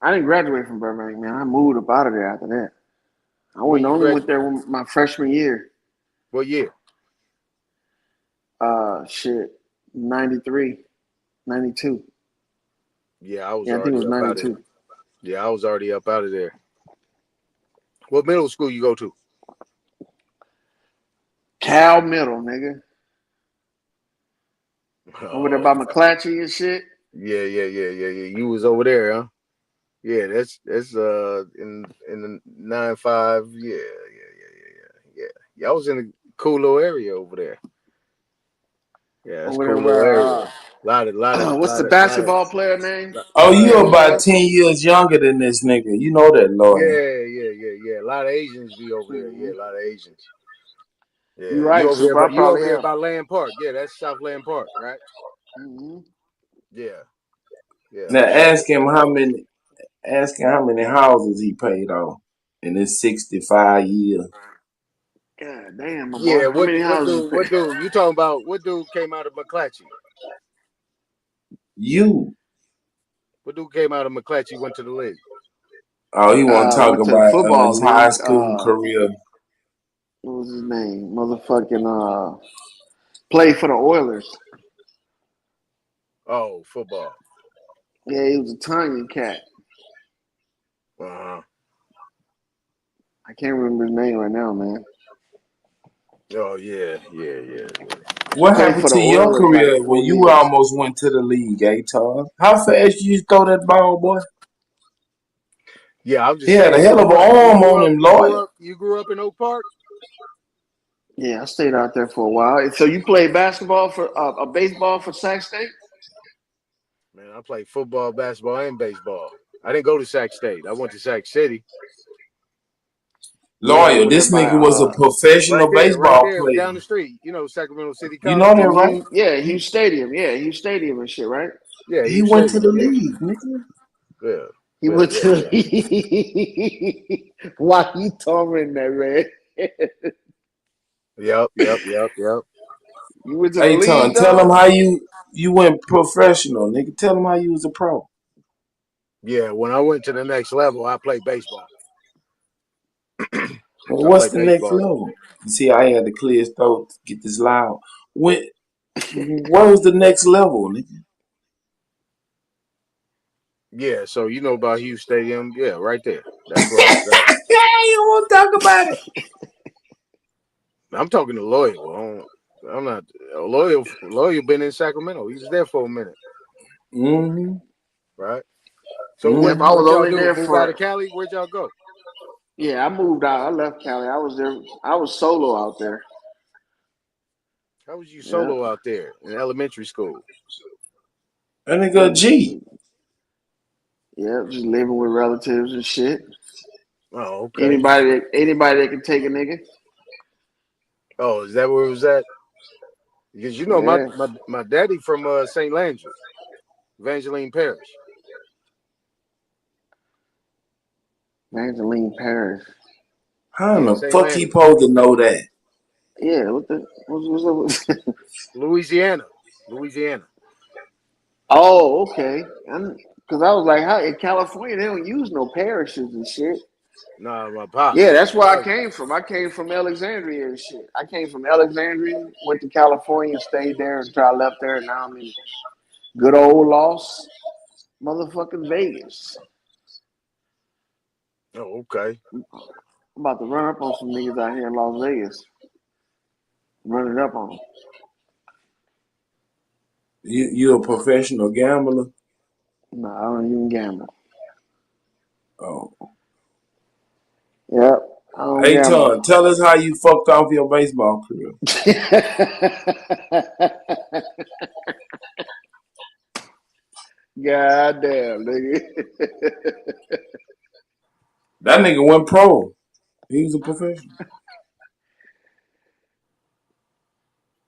I didn't graduate from Burbank, man. I moved up out of there after that. I When you only went graduate? there my freshman year. What year? Shit. 93, 92. Yeah, I was Yeah, I think it already was up out of 92. Yeah, I was already up out of there. What middle school you go to? Cal Middle, nigga. Over there Oh, by McClatchy and shit. yeah. You was over there, huh? Yeah, that's in the 9-5. Yeah. I was in a cool little area over there. Yeah, that's a Over there cool little area. where Lot of what's the basketball player name? Oh, you That about was? 10 years younger than this nigga. You know that, lawyer. Yeah. A lot of Asians be over there. Yeah, a lot of Asians. Yeah, You're right, you over there Super. I about probably have. about Land Park. Yeah, that's South Land Park, right? Mm-hmm. Yeah, Now for sure. ask him how many houses he paid off in his 65 years. God damn, my boy. Yeah, How many houses? what dude? You talking about what dude came out of McClatchy? You. What dude came out of McClatchy went to the league? Oh, he want to talk Went to the about football his high league. school career. What was his name? Motherfucking played for the Oilers. Oh, football. Yeah, he was a Tongan cat. Uh-huh. I can't remember his name right now, man. Oh yeah. What Played happened for the to your Oilers like career 4 when you years. almost went to the league, Todd? How fast you throw that ball, boy? Yeah, I'm just He had a saying. hell of an arm on him, lawyer. You grew up in Oak Park? Yeah, I stayed out there for a while. So you played basketball for baseball for Sac State? Man, I played football, basketball, and baseball. I didn't go to Sac State. I went to Sac City. Lawyer, over this there by nigga was a professional right baseball there, player. down the street. You know, Sacramento City You College. know that, right? Yeah, Hughes Stadium. Yeah, Hughes Stadium and shit, right? Yeah, He Hughes went to Stadium. the Yeah. league, nigga. Yeah. He went to the league. Why you tormenting that, man? Yep. You went to the Hey, league, Ton, tell dog? him how you went professional, nigga. Tell him how you was a pro. Yeah, when I went to the next level, I played baseball. Well, what's the next level? You see, I had to clear his throat to get this loud. What was the next level, nigga? Yeah, so you know about Hughes Stadium. Yeah, right there. That's where I was at. You don't want to talk about it. I'm talking to Loyal. I'm not Loyal. Loyal been in Sacramento. He was there for a minute. Mm-hmm. Right. So Yep, I was only there Move for. out of Cali? Where'd y'all go? Yeah, I moved out. I left Cali. I was there. I was solo out there. How was you solo out there in elementary school? That nigga a G. Yeah, just living with relatives and shit. Oh, okay. Anybody that can take a nigga. Oh, is that where it was at? Because you know my daddy from St. Landry, Evangeline Parish. Evangeline Parish. How in the fuck he supposed to know that? Yeah, what's up? Louisiana. Oh, okay. Because I was like, how in California they don't use no parishes and shit. Nah, my pops. Yeah, that's where I came from. I came from Alexandria and shit. I came from Alexandria, went to California, stayed there until I left there, and now I'm in good old Las motherfucking Vegas. Oh, okay. I'm about to run up on some niggas out here in Las Vegas. Run it up on them. You a professional gambler? No, I don't even gamble. Oh. Yep. I don't Hey, gamble. Ton, tell us how you fucked off your baseball career. God damn, nigga. That nigga went pro. He was a professional.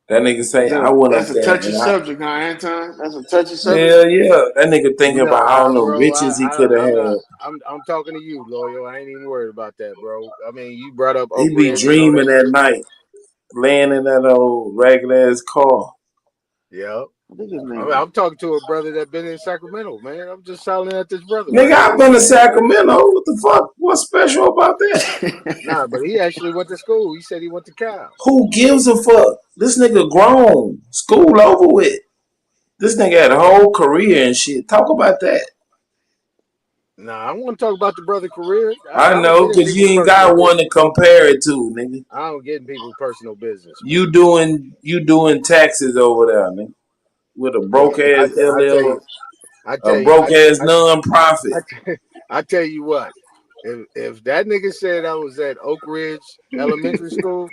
That nigga say, I went up That's a there touchy and subject, huh, Anton? That's a touchy subject. Hell yeah. That nigga thinking about all the bro, riches he could have had. I'm talking to you, Loyal. I ain't even worried about that, bro. I mean, you brought up He Oak be Ridge. dreaming at night, laying in that old regular ass car. Yeah. I'm I'm talking to a brother that been in Sacramento, man. I'm just hollering at this brother. Nigga, man. I've been to Sacramento. What the fuck? What's special about that? Nah, but he actually went to school. He said he went to Cal. Who gives a fuck? This nigga grown. School over with. This nigga had a whole career and shit. Talk about that. Nah, I want to talk about the brother career. I know, because you ain't got one to compare it to, nigga. I don't get in people's personal business. You doing taxes over there, nigga. With a broke ass LL, a broke ass non-profit. I tell you what, if that nigga said I was at Oak Ridge Elementary School,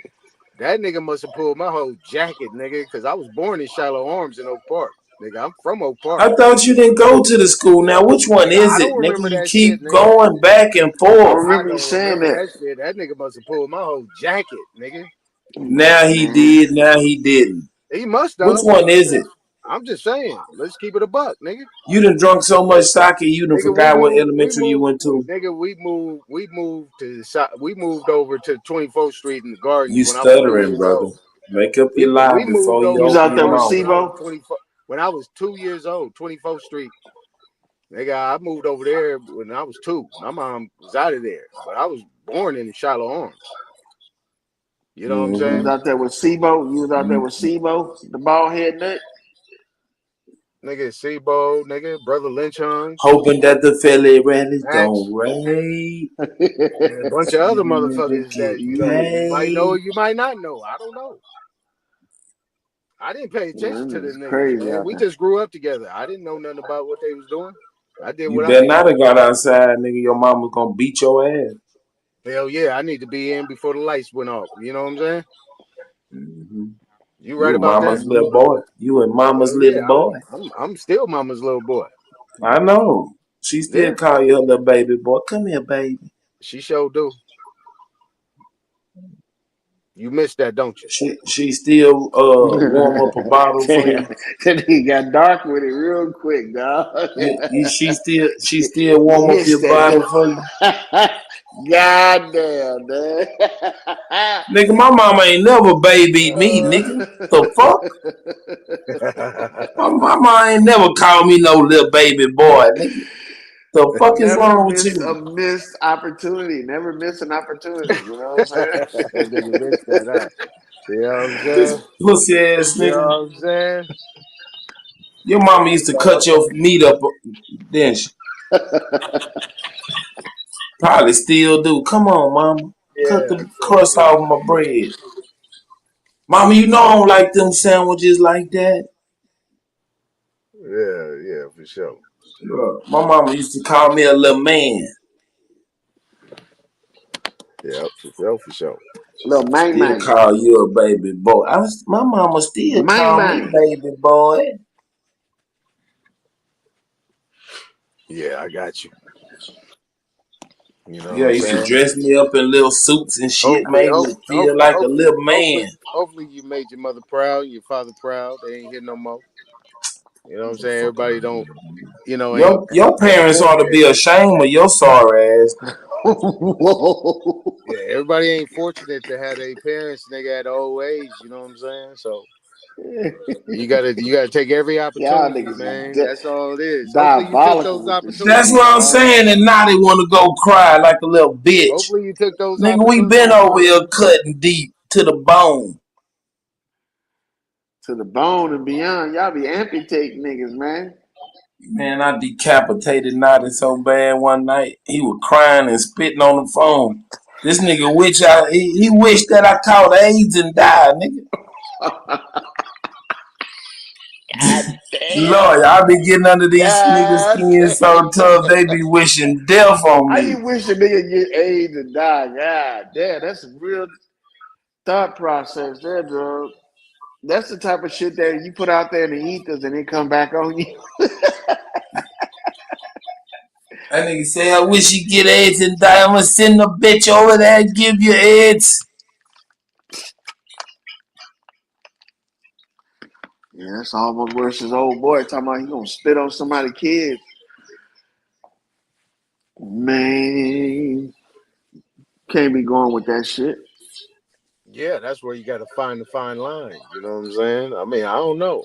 that nigga must have pulled my whole jacket, nigga, because I was born in Shiloh Arms in Oak Park. Nigga, I'm from Oak Park. I thought you didn't go to the school. Now, which one Nigga, is I it, don't nigga? remember You that keep shit, nigga. going back and I forth. remember I you don't saying remember that. that shit. That nigga must have pulled my whole jacket, nigga. Now he Man. did. Now he didn't. He must Which have. one is it? I'm just saying. Let's keep it a buck, nigga. You done drunk so much sake, you done Nigga, forgot what elementary you went to. we moved over to 24th Street in the Gardens You when I was 2 stuttering, years brother. old. Make up We your lie we moved before you You was over to out open there your with Gardens mouth. SIBO? when I was 2 years old, 24th Street. Nigga, I moved over there when I was 2. My mom was out of there, but I was born in Shiloh Arms. You know what I'm You was saying? out there with SIBO? You was out there with SIBO, the bald head nut? Nigga, Sebo, nigga, Brother Lynch Hung, Hoping that the Philly rallies Max, don't raid. and a bunch of other Nigga motherfuckers that, get you might know or paid. you might not know. I don't know. I didn't pay attention to the It's niggas, crazy man. out We there. just grew up together. I didn't know nothing about what they was doing. I did You what I better did. not have got outside, nigga. Your mama's gonna beat your ass. Hell yeah, I need to be in before the lights went off. You know what I'm saying? Mm-hmm. You right You a about that? mama's little boy. You a mama's Hell little yeah, boy. I'm still mama's little boy. I know. She still Yeah, call you her little baby boy. Come here, baby. she sure do. You missed that, don't you? She still warm up a bottle for Damn, you. that nigga got dark with it real quick, dog. She still warm up Missed your that, bottle for you. God damn, man. Nigga, my mama ain't never babied me, nigga. The fuck? My mama ain't never called me no little baby boy, nigga. The fuck is Never wrong with miss a you? missed opportunity. Never miss an opportunity. You know what I'm saying? That nigga missed that, huh? You know what I'm This saying? pussy ass You know nigga. what I'm saying? Your mama used to cut your meat up, then she probably still do. Come on, mama. Cut Yeah, the so crust off my bread. Mama, you know I don't like them sandwiches like that. yeah, for sure. Look, my mama used to call me a little man. Yeah, for sure. Little mang Still mang. call you a baby boy. My mama still Mang call me mang. baby boy. Yeah, I got you. You know what Yeah, I'm used to saying? dress me up in little suits and shit, Hopefully, made me feel like a little man. hopefully you made your mother proud, your father proud. They ain't here no more. You know what I'm saying? Everybody don't, Your ain't parents ought to fortunate. be ashamed of your sorry ass. Whoa. Yeah, everybody ain't fortunate to have their parents, nigga, at an old age. You know what I'm saying? So you gotta take every Y'all opportunity, niggas man. is That's all it is. Hopefully you took diabolical those with this That's shit, opportunities, what I'm dog. man. saying, and now they want to go cry like a little bitch. Hopefully you took those Nigga, we been opportunities, over here man. cutting deep to the bone. To the bone and beyond. Y'all be amputating niggas, man. Man, I decapitated Naughty so bad one night. He was crying and spitting on the phone. This nigga he wished that I caught AIDS and died, nigga. God damn. Lord, I be getting under these niggas' God skin damn. so tough they be wishing death on How me. you wish a nigga get AIDS and die? God damn, that's a real thought process there, bro. That's the type of shit that you put out there in the ethers and it come back on you. That nigga say, I wish you get AIDS and die. I'm gonna send a bitch over there and give you AIDS. Yeah, that's almost worse as old boy talking about he gonna spit on somebody's kids. Man, can't be going with that shit. Yeah, that's where you gotta find the fine line. You know what I'm saying? I mean, I don't know.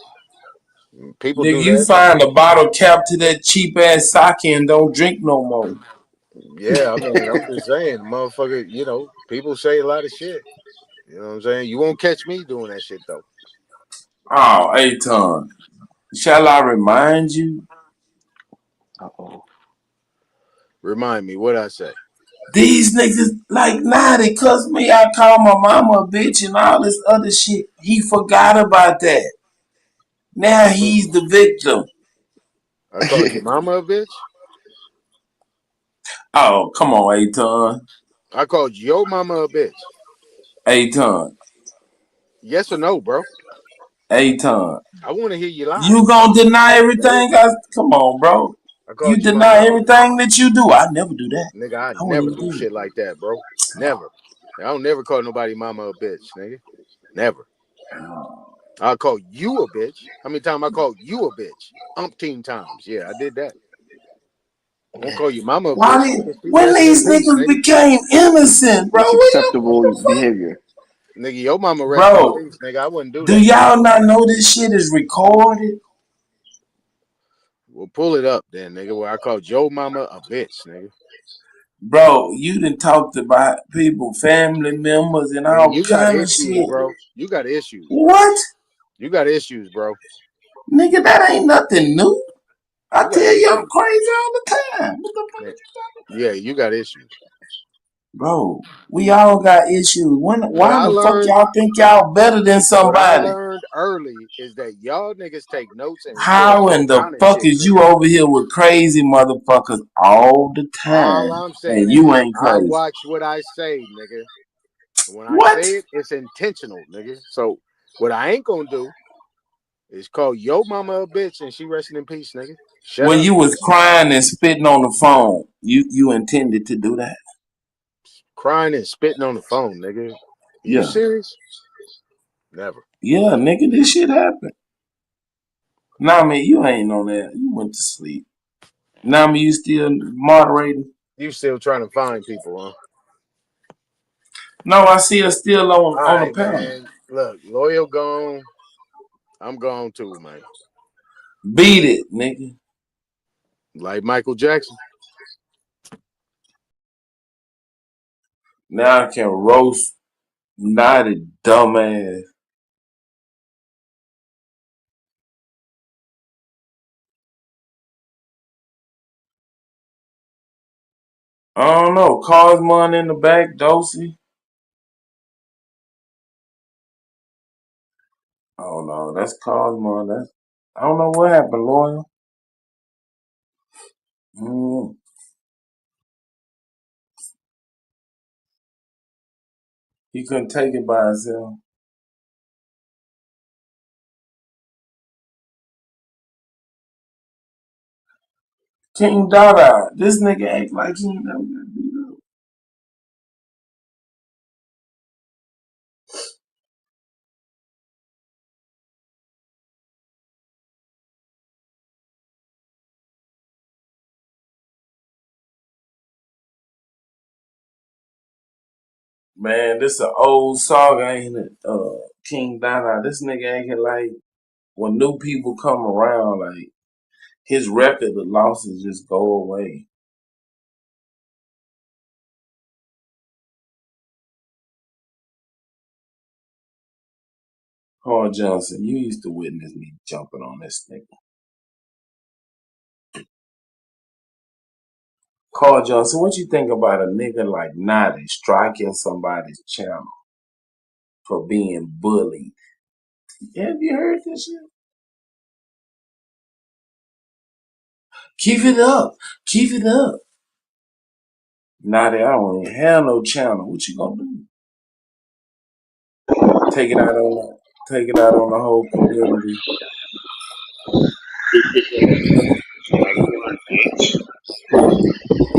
People Nigga, do you that. find a bottle cap to that cheap ass sake and don't drink no more. Yeah, I mean, I'm just saying, motherfucker, people say a lot of shit. You know what I'm saying? You won't catch me doing that shit though. Oh, Aton, shall I remind you? Uh-oh. Remind me what I say. These niggas, like, nah, they cuss me. I call my mama a bitch and all this other shit. He forgot about that. Now he's the victim. I called your mama a bitch? Oh, come on, Aton. I called your mama a bitch. Aton. Yes or no, bro? Aton. I want to hear you lie. You gonna deny everything? Come on, bro. I You called you my deny dog. everything that you do. I never do that. Nigga, I I wouldn't never even do do it. shit like that, bro. Never. I don't never call nobody mama a bitch, nigga. Never. I'll call you a bitch. How many times I called you a bitch? Umpteen times. Yeah, I did that. I won't call you mama a bitch, nigga. She When resting in these peace, niggas nigga. became innocent, bro? That's acceptable behavior. Nigga, your mama rest in Bro, peace, nigga. I wouldn't do do that. y'all not know this shit is recorded? Well, pull it up then, nigga, where I called your mama a bitch, nigga. Bro, you done talked about people, family members, and Nigga, all you got kind of issues, shit. bro. You got issues. What? You got issues, bro. Nigga, that ain't nothing new. I You got tell you, I'm issues. crazy all the time. What the fuck? Yeah, you got issues. Bro, we all got issues. What Why I the fuck learned, y'all think y'all better than what I somebody? learned early is that y'all niggas take notes and record How all in the kind of fuck shit, is you nigga. over here with crazy motherfuckers all the All time? I'm saying And you is ain't I crazy. watch what I say, nigga. And when I What? say it, it's intentional, nigga. So what I ain't gonna do is call your mama a bitch and she resting in peace, nigga. Shut When up. you was crying and spitting on the phone, you intended to do that? Crying and spitting on the phone, nigga. Are you Yeah. serious? Never. Yeah, nigga, this shit happened. Nami, you ain't on that. You went to sleep. Nami, you still moderating? You still trying to find people, huh? No, I see her still All on the right, panel. man. Look, Loyal gone. I'm gone too, man. Beat it, nigga. Like Michael Jackson. Now I can roast Naughty dumbass. I don't know. Cosmon in the back, Dosey. Oh no, that's Cosmon. I don't know what happened, Loyal. He couldn't take it by himself. King Dada, this nigga act like he ain't never got beat up. Man, this an old saga, ain't it? King Dada, this nigga acting like when new people come around, like his record of losses just go away. Carl Johnson, you used to witness me jumping on this nigga. Carl Johnson, what you think about a nigga like Naughty striking somebody's channel for being bullied? Have you heard this shit? Keep it up. Keep it up. Naughty, I don't even have no channel. What you gonna do? Take it out on the whole community.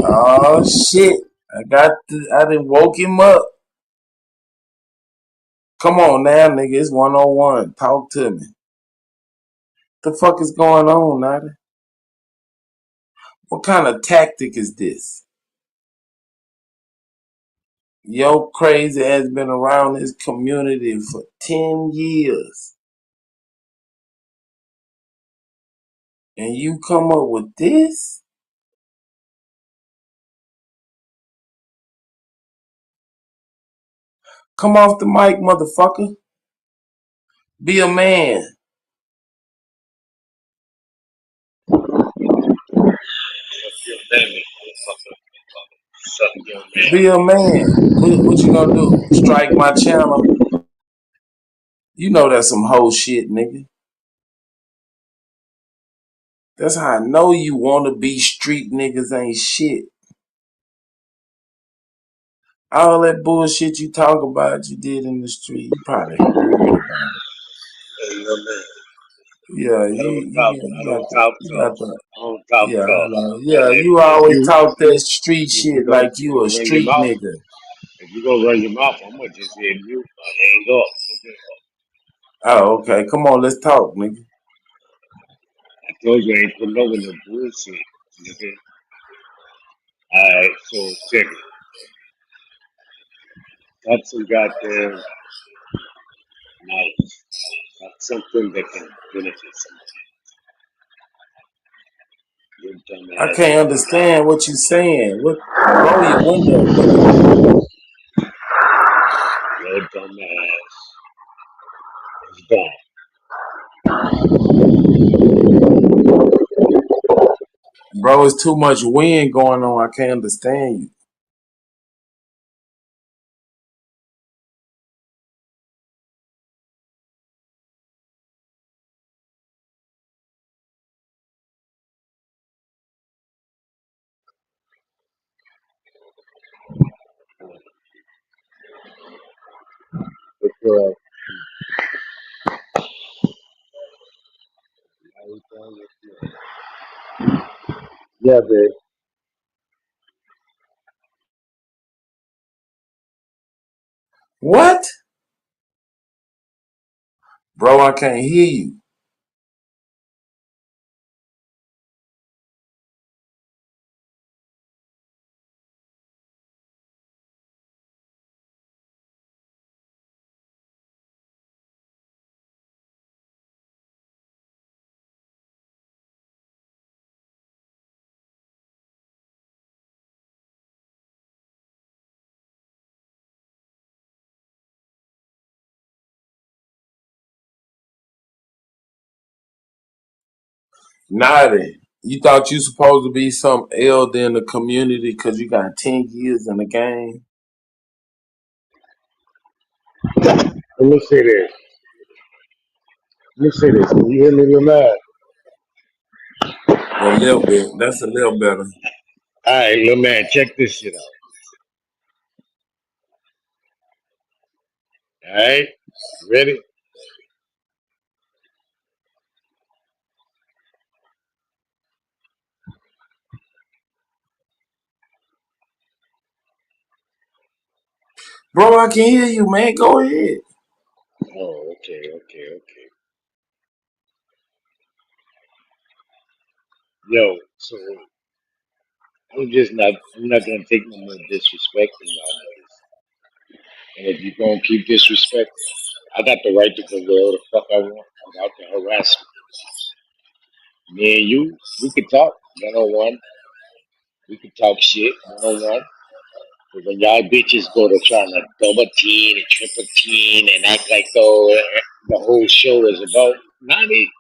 Oh shit. I done woke him up. Come on now, nigga. It's 101. Talk to me. The fuck is going on, Naughty? What kind of tactic is this? Yo crazy has been around this community for 10 years. And you come up with this? Come off the mic, motherfucker. Be a man. Be a man. What you gonna do? Strike my channel? You know that's some whole shit, nigga. That's how I know you wanna be street niggas ain't shit. All that bullshit you talk about, you did in the street. You probably heard about it. Hey, little man. Yeah, I don't talk you tough. got the. I don't talk Yeah, tough. yeah. And You if always you talk that street if you shit gonna like you a run your street mouth, nigga. if you gonna run your mouth, I'm gonna just hit you. Hang up. Okay? Oh, okay. Come on, let's talk, nigga. I told you I ain't putting over no bullshit. Okay? Alright, so check it. Got some goddamn knowledge. Got something that can benefit somebody. Your dumb I ass can't is gone. understand what you saying. What? Roll your window up, nigga. Your dumb ass is gone. Bro, it's too much wind going on. I can't understand you. Because yeah, babe. What? Bro, I can't hear you. Naughty. You thought you supposed to be some elder in the community because you got 10 years in the game? Let me say this. Let me say this. Can you hear me, little man? A little bit. That's a little better. Alright, little man, check this shit out. Alright? Ready? Bro, I can hear you, man. Go ahead. Oh, okay. Yo, so I'm not gonna take no more disrespect from y'all niggas. And if you're gonna keep disrespecting, I got the right to go wherever the fuck I want without the harassment. Me and you, we could talk one on one. We could talk shit one on one. But when y'all bitches go to trying to double team and triple team and act like though the whole show is about money,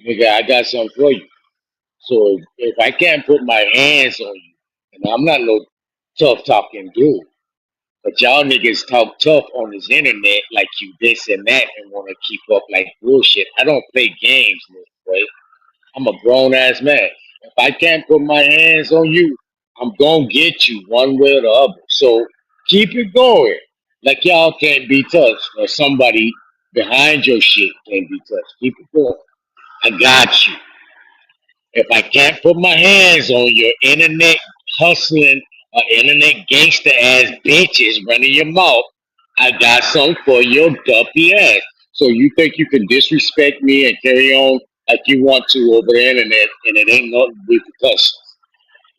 nigga, I got something for you. So if I can't put my hands on you, and I'm not no tough talking dude, but y'all niggas talk tough on this internet like you this and that and want to keep up like bullshit. I don't play games, boy. I'm a grown ass man. If I can't put my hands on you, I'm gonna get you one way or the other. So keep it going. Like y'all can't be touched, or somebody behind your shit can't be touched. Keep it going. I got you. If I can't put my hands on your internet hustling or internet gangster ass bitches running your mouth, I got something for your dumpy ass. So you think you can disrespect me and carry on like you want to over the internet and it ain't no repercussions.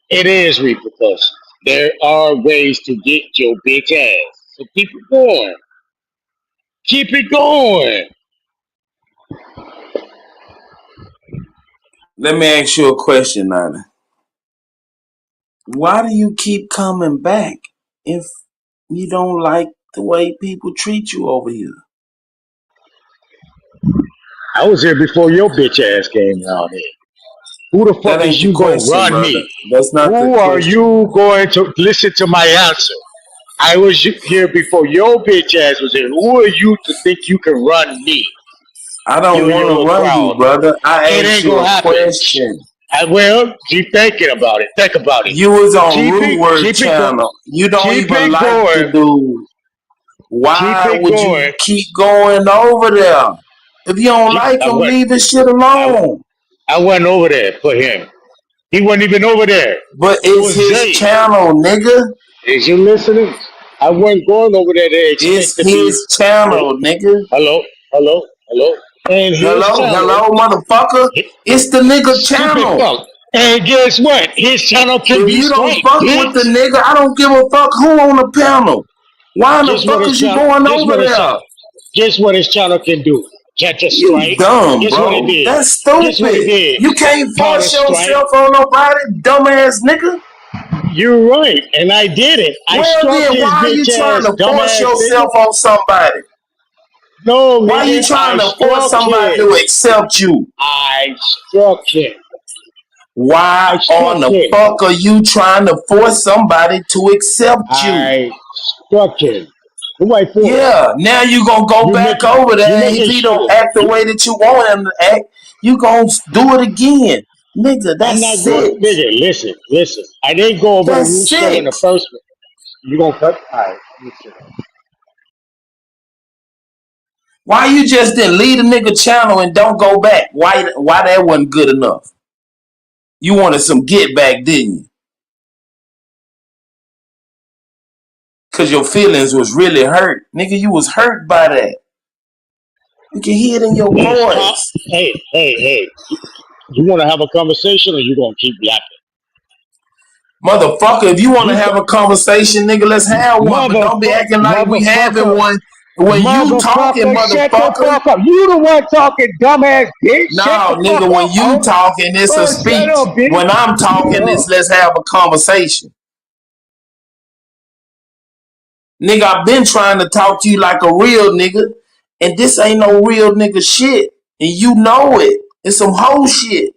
It is repercussions. There are ways to get your bitch ass. So keep it going. Keep it going. Let me ask you a question, Nana. Why do you keep coming back if you don't like the way people treat you over here? I was here before your bitch ass came around here. Who the That fuck ain't is the you gonna question, run brother. me? That's not the Who are question. you going to listen to my answer? I was here before your bitch ass was here. Who are you to think you can run me? I You don't and want your to little run you, crowd there. brother. I It asked ain't you gonna a happen. question. Well, keep thinking about it. Think about it. You was on Keep Rude it, Word keep it going. channel. You don't Keep even it like the going. dude. Keep Why it would you going. keep going over there? If you don't like I him, went. leave his shit I, alone. I went over there for him. He wasn't even over there. But It it's was his Zay. channel, nigga. Is you listening? I wasn't going over there to expect It's to be. his channel, nigga. Hello, hello, hello. And his Hello, channel, hello, motherfucker. It's the nigga stupid channel. fuck. And guess what? His channel can If be you don't straight, fuck with the bitch. nigga, I don't give a fuck who on the panel. Why in the Guess what fuck his is you channel? going Guess over what his there? channel? Guess what his channel can do? Catch a You strike. dumb, Guess what it bro. did? That's Guess what it stupid. did? You can't Counter force strike. yourself on nobody, dumbass nigga. You're right, and I did it. I Well struck then, his why are you bitch trying ass, to force dumbass nigga. yourself on somebody? No, Why are you nigga, trying I to force struck somebody him. to accept you? I struck him. Why I on struck the him. fuck are you trying to force somebody to accept you? I struck him. The white force. Yeah, now you gonna go You back making over you there, and if making he sure don't that act the way that you want him to act, you gonna do it again. Nigga, I'm that's not going, sick. nigga. Listen. I didn't go over the That's roof show in sick. the first one. You gonna cut? All right. Listen. Why you just didn't leave the nigga channel and don't go back? Why that wasn't good enough? You wanted some get back, didn't you? Cause your feelings was really hurt. Nigga, you was hurt by that. You can hear it in your voice. Hey. You want to have a conversation, or you gonna keep yapping? Motherfucker, if you want to You have a conversation, nigga, let's have one. But don't be acting like we having one when you talking, Shut the motherfucker. fuck up. You the one talking, dumbass bitch. Shut No, the fuck nigga, up, when you ho. talking, it's a Oh, shut speech. up, bitch. When I'm talking, it's let's have a conversation. Nigga, I've been trying to talk to you like a real nigga, and this ain't no real nigga shit. And you know it. It's some whole shit.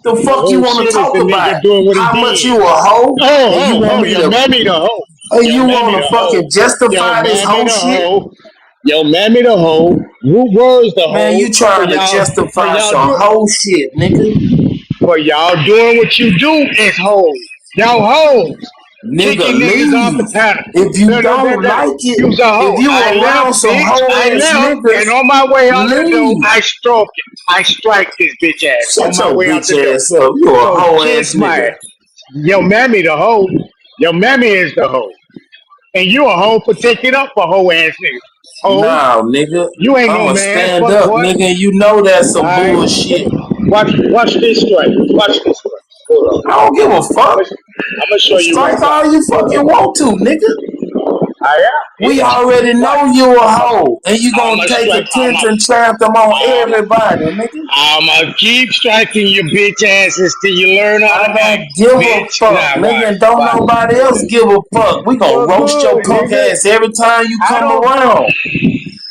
The The fuck you whole want to shit is talk the about? nigga doing what he How much did. you a hoe? And you want Oh, me your to, mammy the hoe. and Your you mammy want the to hoe. fucking Your justify this mammy whole the shit? hoe. Your mammy the hoe. Root words the Man, hoe. you trying to For justify y'all some whole shit, nigga. for y'all doing what you do is hoes. Y'all hoes. Nigga, Kicking niggas off the leave. panel. If you don't like it, You's a hoe. if you I around left, some bitch. hoe I ass left, niggas, and on my way out the door, leave. I stroked it. I strike this bitch ass on Shut my your way out bitch the door. ass up. You a So hoe ass kiss my nigga. ass. Your mammy the hoe. Your mammy is the hoe. And you a hoe for taking up for hoe ass niggas. Hoe. Nah, nigga. You ain't no I'ma man, stand fuck up, boy. nigga, and you know that's some Alright. bullshit. Watch this strike. Watch this strike. Hold I on. don't give a fuck. I'm gonna show you right Strike now. all you Hold fucking on. want to, nigga. We Bitch. already know Watch. you a hoe, and you I'm gonna a take strike. attention, tramp them on everybody, nigga. I'ma keep striking your bitch asses till you learn how I to act, don't give a bitch. fuck, Nah, nigga, watch. and don't Watch. nobody else give a fuck. We gonna Well, roast your good, punk nigga. ass every time you I come don't. around.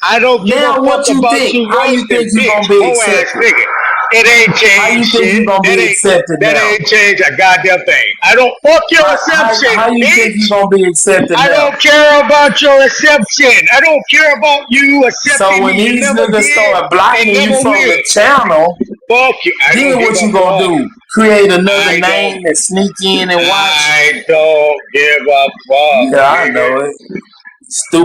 I don't give a Now fuck what you about think? you How you roasting, think you bitch. gonna be Hoe ass accepted? nigga. It ain't How you changed think you shit. gonna be accepted That now? ain't changed a goddamn thing. I don't fuck your reception, How you think you bitch. gonna be accepted I now? don't care about your reception. I don't care about you So accepting when me. You these never niggas did start and blocking you never from will. the channel, Fuck you. I don't then give what a you gonna fuck. do? Create another I don't. name and sneak in and watch? I don't give a fuck, Yeah, I nigga. know it.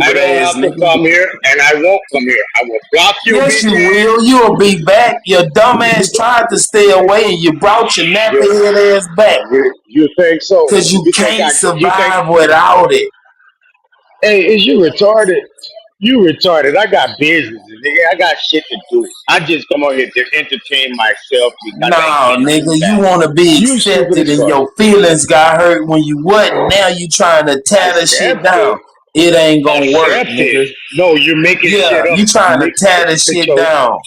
I Stupid don't ass have to nigga. come here, and I won't come here. I will block your Yes, bitch you ass. will. You'll be back. Your dumb ass tried to stay away and you brought your nappy head ass back. You think so? Cause you You think can't you think? survive without it. Hey, is you retarded? You retarded. I got business, nigga. I got shit to do. I just come out here to entertain myself because I Nah, can't do nigga, you that. wanna be You stupid accepted as and fuck. your feelings got hurt when you wasn't. Now you trying to tear the shit Accepted. down. It ain't gonna work, Accepted. nigga. No, you're making Yeah, shit up. you trying to Make tear the shit control. down.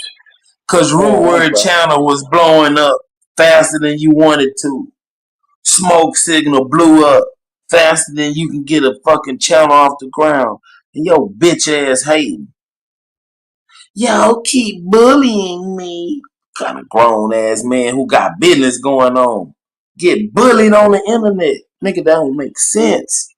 Cause Root Oh, I'm Word sorry. channel was blowing up faster than you wanted to. Smoke signal blew up faster than you can get a fucking channel off the ground. And yo bitch ass hating. Y'all keep bullying me. Kind of grown ass man who got business going on. Get bullied on the internet. Nigga, that don't make sense.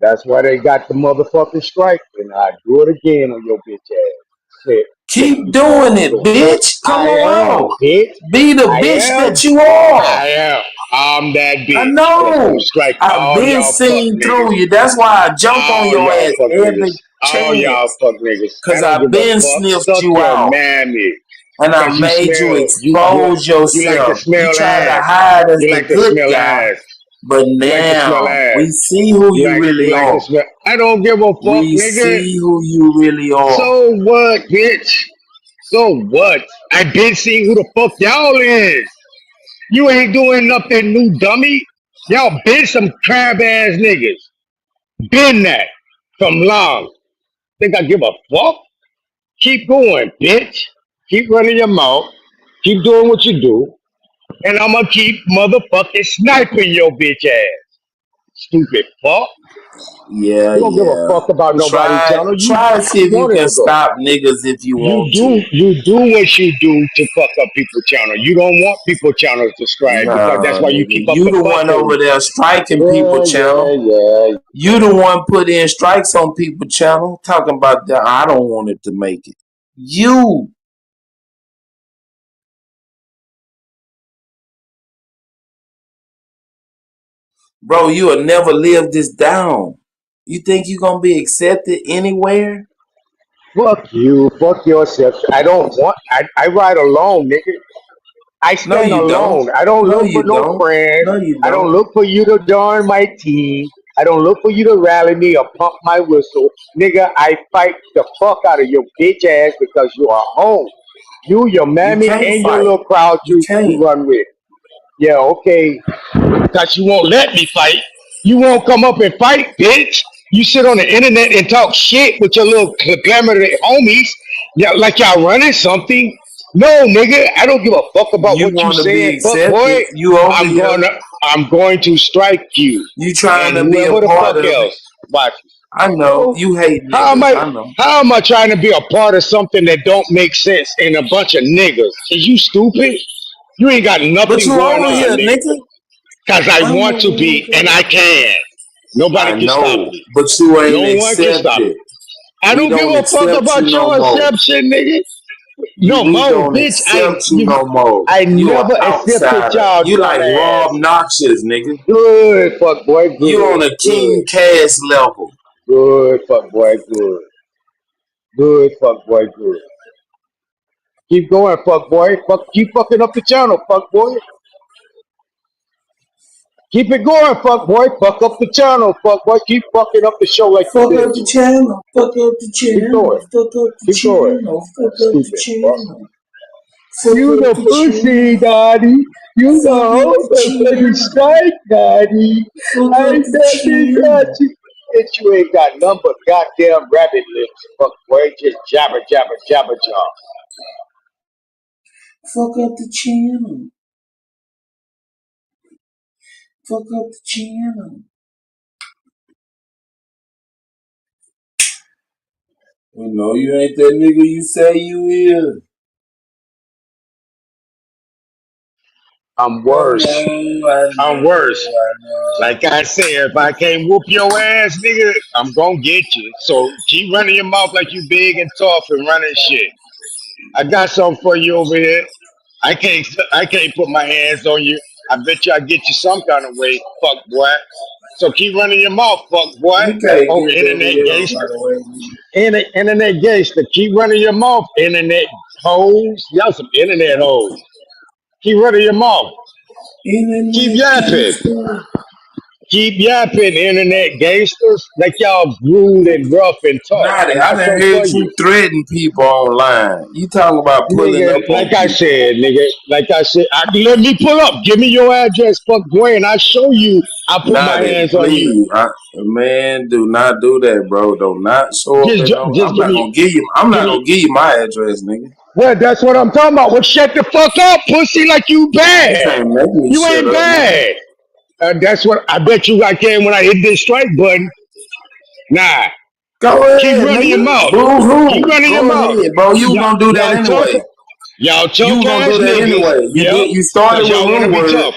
That's why they got the motherfucking strike, and I do it again on your bitch ass. Shit. Keep doing it, bitch. Come I am, on. bitch. Be the I bitch am. that you are. I am. I'm that I bitch that's gonna know. strike I've all been y'all fuck seen niggas. through you. That's why I jump on All your y'all ass fuck niggas. every All y'all chance. fuck niggas. I Cause don't I've give a been fuck. sniffed Suck you your out. mammy. And I Cause you made you smell. expose You like to yourself. You smell tried to ass. hide as You the like to good smell guy. ass. But You like to smell now ass. we see who you You really like to are. smell. I don't give a fuck, We nigga. see who you really are. So what, bitch? So what? I been seeing who the fuck y'all is. You ain't doing nothing new, dummy. Y'all been some crab ass niggas. Been that from long. Think I give a fuck? Keep going, bitch. Keep running your mouth. Keep doing what you do. And I'ma keep motherfucking sniping your bitch ass. Stupid fuck. Yeah, You don't give a yeah. fuck about nobody channel. You Try to see if you want can to go. stop niggas if you You want to. do what you do to fuck up people channel. You don't want people channels to strike because that's Nah, why you nigga. keep up You the the one over fuckery. there striking people Yeah, channel. yeah. You the one put in strikes on people channel. Talking about that. I don't want it to make it. You. Bro, you will never live this down. You think you gonna be accepted anywhere? Fuck you. Fuck yourself. I don't want. I ride alone, nigga. I No, stand you don't. alone. I don't No, look for you no don't. friends. No, you I don't don't. look for you to join my team. I don't look for you to rally me or pump my whistle. Nigga, I fight the fuck out of your bitch ass because you are home. You, your You mammy, can't and your fight. little crowd You you can't. run with. Yeah, okay. Because you won't let me fight. You won't come up and fight, bitch. You sit on the internet and talk shit with your little glamour homies, yeah, like y'all running something. No, nigga, I don't give a fuck about You what you want to be saying, fuck accepted. boy. You over I'm here. gonna, I'm going to strike you You trying and to be a whoever the part fuck of it. else. Watch. I know. No, You hate how am niggas. I? I know. How am I trying to be a part of something that don't make sense in a bunch of niggas? Is you stupid? You ain't got But nothing you going over on, here, nigga. nigga. Cause I I want to know, be, and nigga. I can. Nobody I can stop know. me. But you ain't No one can stop accepted. me. I We don't give don't a fuck accept you about no your more. exception, nigga. No We more, don't bitch. accept you no more. I You never are accepted outsider. y'all You dumb like Rob ass. Noxious, nigga. Good, fuck boy. You Good, on a good, King Cass level. good, fuck boy. Good, good, fuck boy. Good. Keep going, fuck boy. Fuck, keep fucking up the channel, fuck boy. Keep it going, fuck boy. Fuck up the channel, fuck boy. Keep fucking up the show like you've Fuck been up the doing. channel. Fuck up the Keep channel. going. Fuck up the Keep going. channel. Fuck up the Stupid fuck. channel. Fuck You up the the pussy, channel. daddy. You the Fuck up hoe the for the channel. strike, daddy. Fuck I up ain't the nothing got channel. you. Bitch, you ain't got none but goddamn rabbit lips. Fuck boy, just jabber, jabber, jabber, jaw. Fuck up the channel. Fuck up the channel. We know you ain't that nigga you say you is. I'm I worse. know, I I'm know, worse. I know. Like I said, if I can't whoop your ass, nigga, I'm gonna get you. So keep running your mouth like you big and tough and running shit. I got something for you over here. I can't put my hands on you. I bet you I get you some kind of way, fuck boy. So keep running your mouth, fuck boy. You can't Oh, get that internet nigga by gangster. the way. Internet gangster. Keep running your mouth, internet hoes. Y'all some internet hoes. Keep running your mouth. Keep Internet yapping. gangster. Keep yapping, internet gangsters. Like y'all rude and rough and tough. Nah, I I got done something heard for you you. threaten people online. You talking about pulling Nigga, up on like I people. said, nigga, let me pull up. Give me your address, fuck boy, and I show you. I put Nah, my then hands on you. please, man, do not do that, bro. Do not show up at no. Just I'm give not gonna me, give you. I'm give not gonna me. give you my address, nigga. Well, that's what I'm talking about. Well, shut the fuck up, pussy, like you You bad. can't make me You shut ain't up, nigga. bad. That's what I bet you I can when I hit this strike button. Nah, Go keep ahead, running your nigga. mouth. Boo Keep hoo. running your Go mouth. ahead, bro. You Y'all, gonna do that y'all choke, anyway. y'all You choke gonna do ass that niggas. anyway. Yep, You started cause with y'all want to one be word. tough.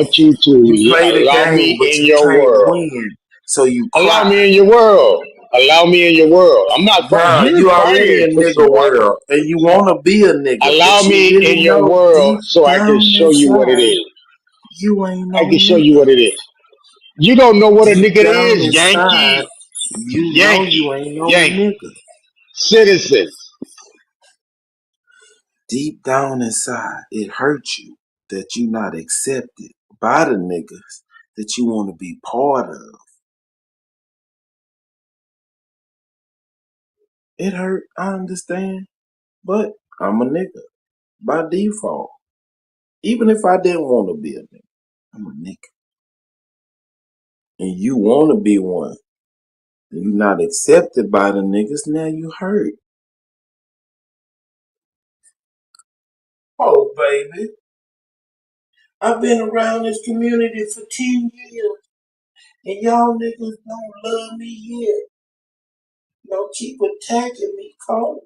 want you You to play the allow game, me but in you your can't world. win, so you Allow cry. me in your world. Allow me in your world. I'm not fighting. Nah, You're you already fighting, in pussy nigga wagon. world, and you want to be a nigga, Allow but you me in really your know world deep so I can down show you what it inside, is. you ain't I no can show you nigga. what it is. You don't know what a Deep nigga down is, inside, Yankee. you know Yankee. you ain't no Yankee. nigga. citizen. Deep down inside, it hurts you that you not accepted by the niggas that you want to be part of. It hurt, I understand, but I'm a nigga by default. Even if I didn't want to be a nigga, I'm a nigga. And you want to be one. And you not accepted by the niggas, now you hurt. Oh, baby. I've been around this community for 10 years, and y'all niggas don't love me yet. Y'all keep attacking me, calling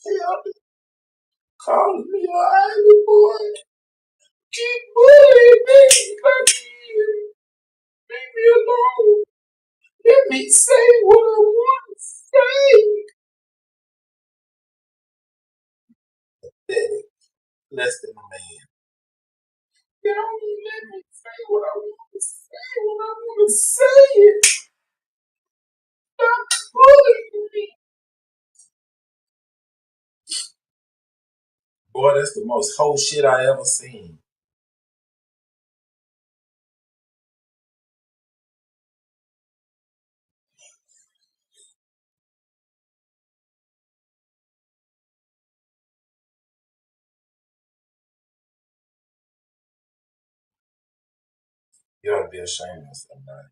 me an island boy. Keep bullying me, leave me alone. Let me say what I want to say. Pathetic, less than a man. Y'all don't let me say what I want to say when I want to say it. Stop bullying me. Boy, that's the most whole shit I ever seen. You ought to be ashamed of yourself, man.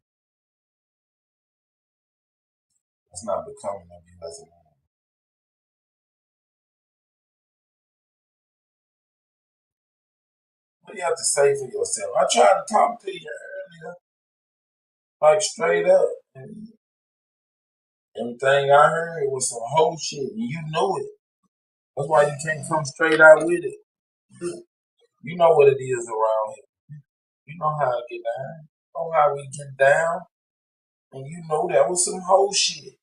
It's not becoming of you as a man. What do you have to say for yourself? I tried to talk to you earlier, like straight up. And everything I heard was some whole shit, and you know it. That's why you can't come straight out with it. You know what it is around here. You know how I get down. You know how we get down. And you know that was some whole shit.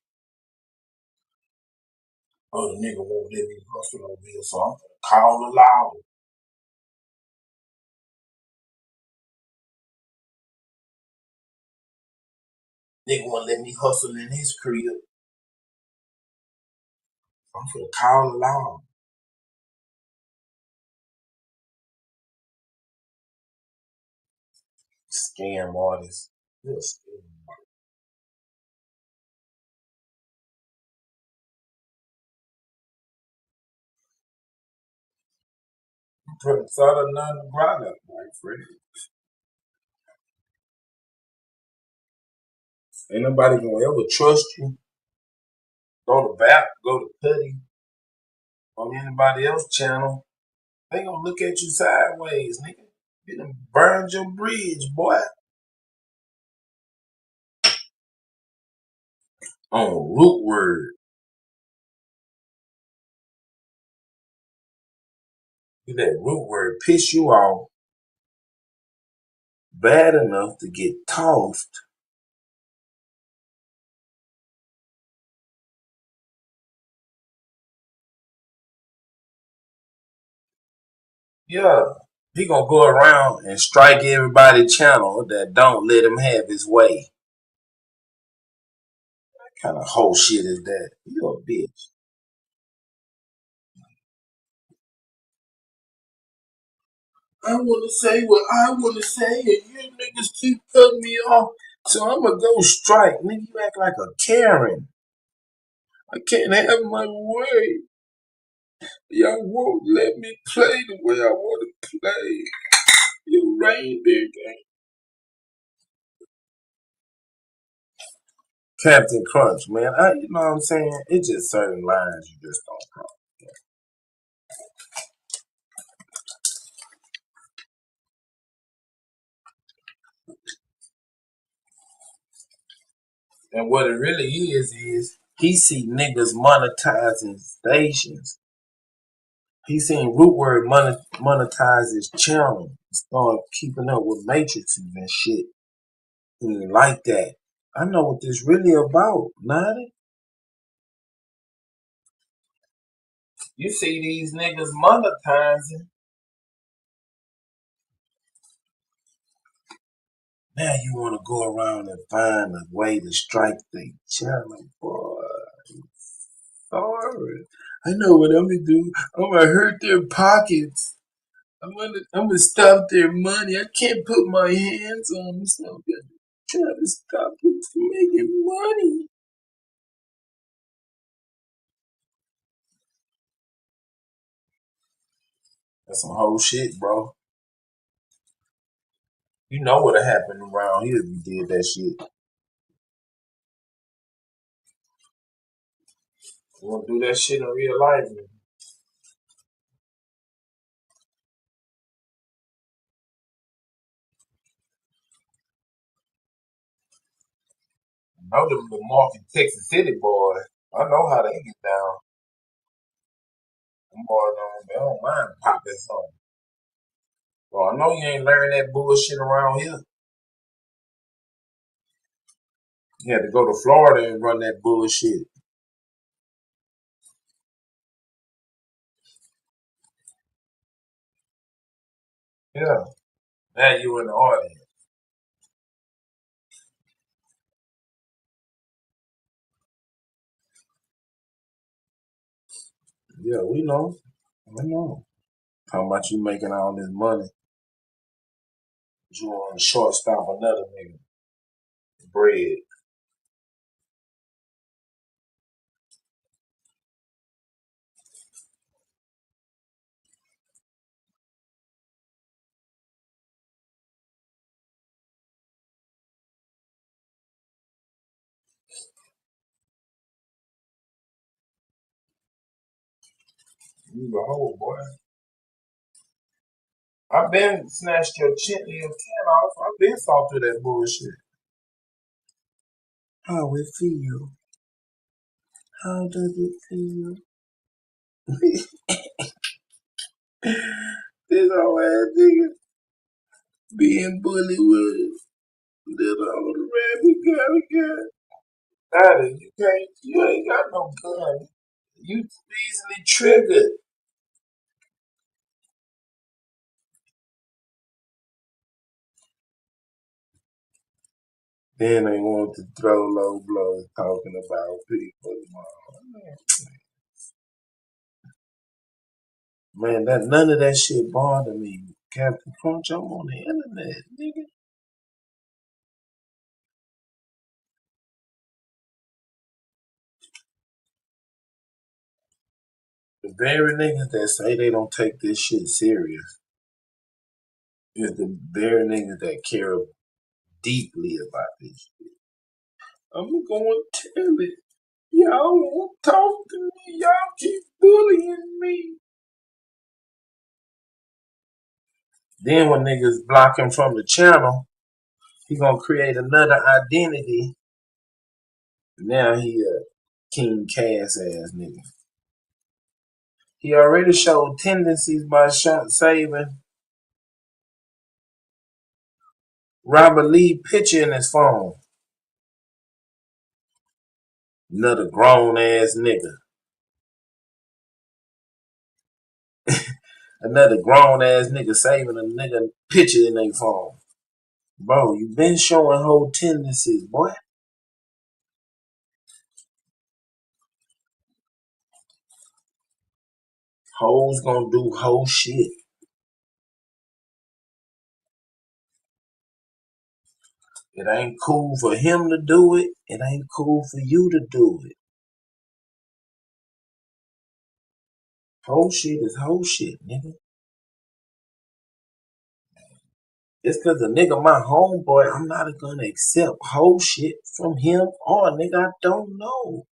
Oh, the nigga won't let me hustle over here, so I'm gonna call the law. Nigga won't let me hustle in his crib. I'm gonna call the law. Scam artist. You're a scam artist. You put Sada none grana, my friend. Ain't nobody gonna ever trust you. Go to bat, go to putty on anybody else's channel. They gonna look at you sideways, nigga. You done burned your bridge, boy. On root word. That root word piss you off bad enough to get tossed. Yeah. He gonna go around and strike everybody's channel that don't let him have his way. What kind of whole shit is that? You a bitch. I wanna say what I wanna say, and you niggas keep cutting me off. So I'm gonna go strike. Nigga, you act like a Karen. I can't have my way. Y'all won't let me play the way I want to play. You reindeer game. Captain Crunch, man. You know what I'm saying? It's just certain lines you just don't cross. And what it really is he see niggas monetizing stations. He seen Root Word monetize his channel. Start keeping up with matrices and shit. He ain't like that. I know what this really about, Nadi. You see these niggas monetizing. Now you want to go around and find a way to strike the channel, boy. sorry. I know what I'm gonna do. I'm gonna hurt their pockets. I'm gonna stop their money. I can't put my hands on them, so I'm gonna try to stop them from making money. That's some whole shit, bro. You know what happened around here if you did that shit. You wanna do that shit in real life, man. I know them the Market Texas City boys. I know how they get down. Them boys they don't mind popping something. Well, I know you ain't learning that bullshit around here. You had to go to Florida and run that bullshit. Yeah. Now you in the audience. Yeah, we know. I know. How much you making all this money? You on the shortstop another nigga. Bread. You the whole boy. I been snatched your chin off. I been saw through that bullshit. How it feel? How does it feel? This old ass nigga being bullied with little old rabbit got. That is, you ain't got no gun. You easily triggered. Then they want to throw low blows talking about people. Man, that none of that shit bothered me. Captain Crunch, I'm on the internet, nigga. The very niggas that say they don't take this shit serious is the very niggas that care deeply about this shit. I'm gonna tell it. Y'all won't talk to me. Y'all keep bullying me. Then when niggas block him from the channel, he gonna create another identity. Now he a King Cass ass nigga. He already showed tendencies by saving Robert Lee picture in his phone. Another grown ass nigga. Another grown ass nigga saving a nigga picture in their phone. Bro, you been showing whole tendencies, boy. Hoes gonna do whole shit. It ain't cool for him to do it. It ain't cool for you to do it. Whole shit is whole shit, nigga. It's cause a nigga my homeboy, I'm not gonna accept whole shit from him or a nigga I don't know.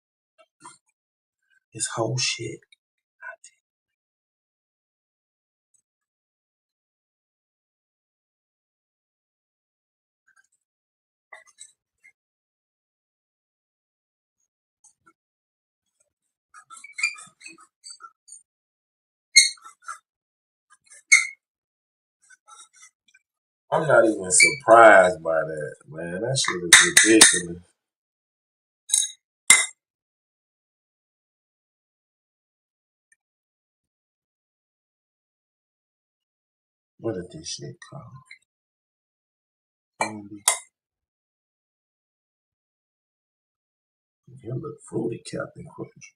It's whole shit. I'm not even surprised by that, man. That shit is ridiculous. What is this shit called? You look fruity, Captain Crunch.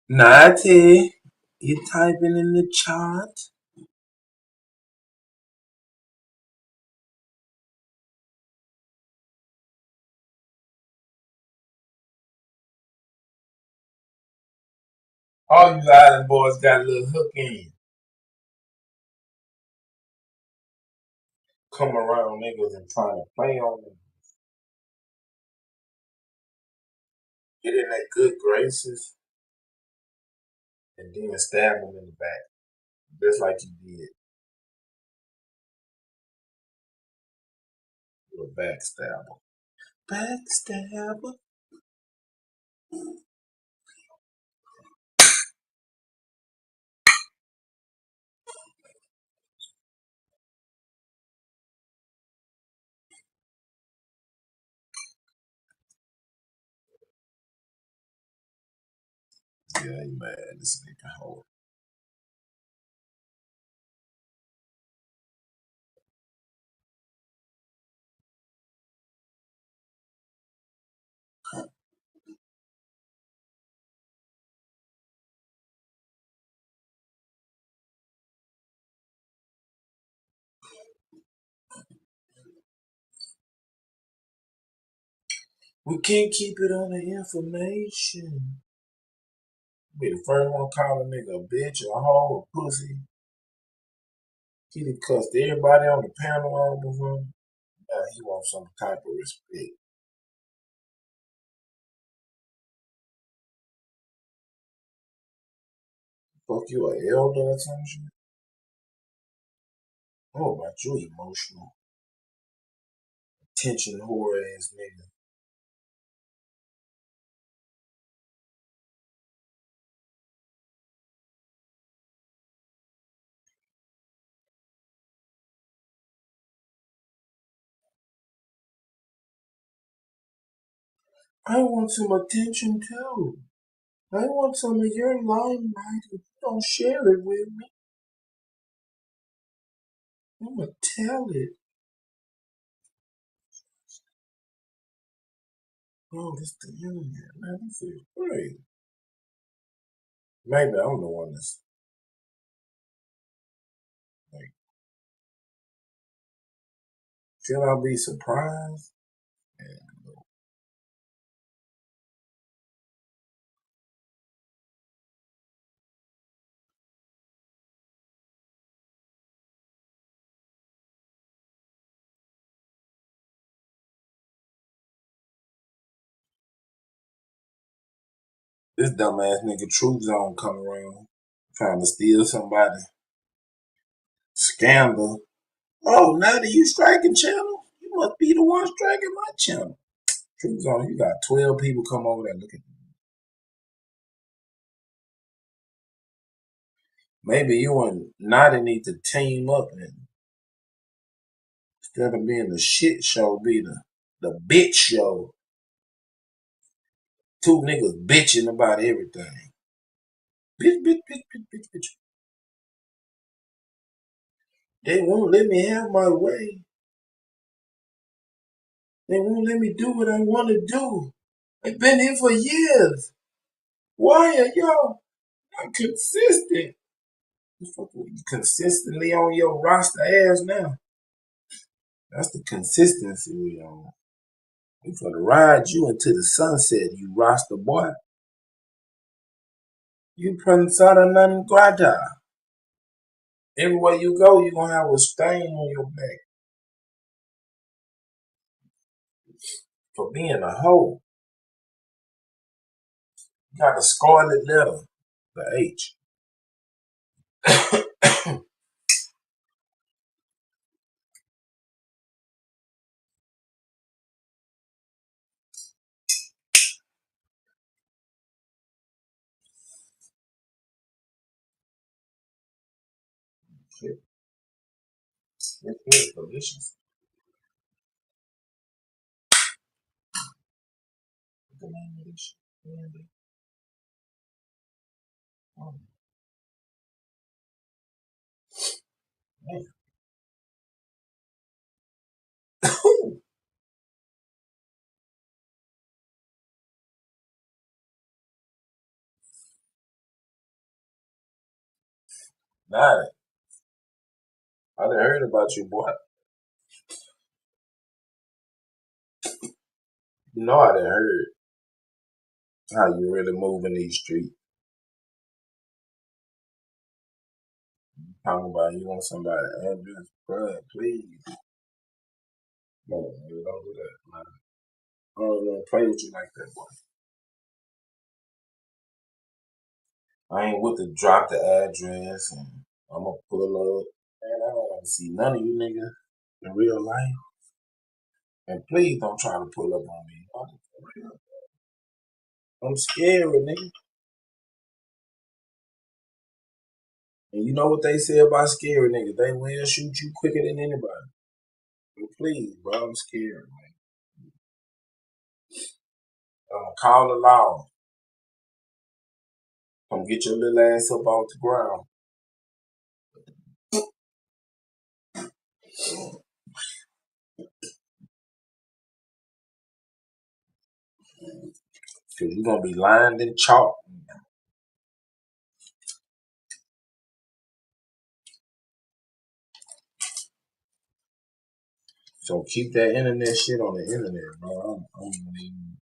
Natty, you typing in the chat? All you island boys got a little hook in you. Come around niggas and trying to play on them. Get in that good graces and then stab them in the back. Just like you did. You're a backstabber. Backstabber. Yeah, he mad. This nigga hoe. We can't keep it on the information. Be the first one call a nigga a bitch, a hoe, a pussy. He done cussed everybody on the panel all over him. Now he wants some type of respect. Fuck you, an elder or some shit? What about you, emotional? Attention whore ass nigga. I want some attention too. I want some of your limelight. If you don't share it with me, I'm gonna tell it. Oh, this the internet, man. This is great. Maybe I'm the one that's like, should I be surprised? This dumbass nigga Truth Zone come around trying to steal somebody. Scandal. Oh, now that you striking channel, you must be the one striking my channel. Truth Zone, you got 12 people come over there looking. Maybe you and Naughty need to team up and instead of being the shit show, be the bitch show. Two niggas bitching about everything. Bitch, bitch, bitch, bitch, bitch, bitch. They won't let me have my way. They won't let me do what I want to do. I've been here for years. Why are y'all not consistent? You consistently on your roster ass now. That's the consistency we on. We finna ride you into the sunset, you roster boy. You pensada non grata. Everywhere you go, you're gonna have a stain on your back for being a hoe. You got a scarlet letter, the H. Shit. It's delicious. What's the name of this shit? Oh, man. Nah, I done heard about you, boy. You know I done heard how you really move in these streets. Talking about you want somebody address, bruh, please. No, nigga, don't do that, man. I don't even play with you like that, boy. I ain't with to drop the address and I'ma pull up. Man, I don't want to see none of you niggas in real life. And please don't try to pull up on me. I'm scared, nigga. And you know what they say about scary niggas? They will shoot you quicker than anybody. But please, bro, I'm scared, man. I'm gonna call the law. Come get your little ass up off the ground. Cause you gonna be lined in chalk. So keep that internet shit on the internet, bro. I'm even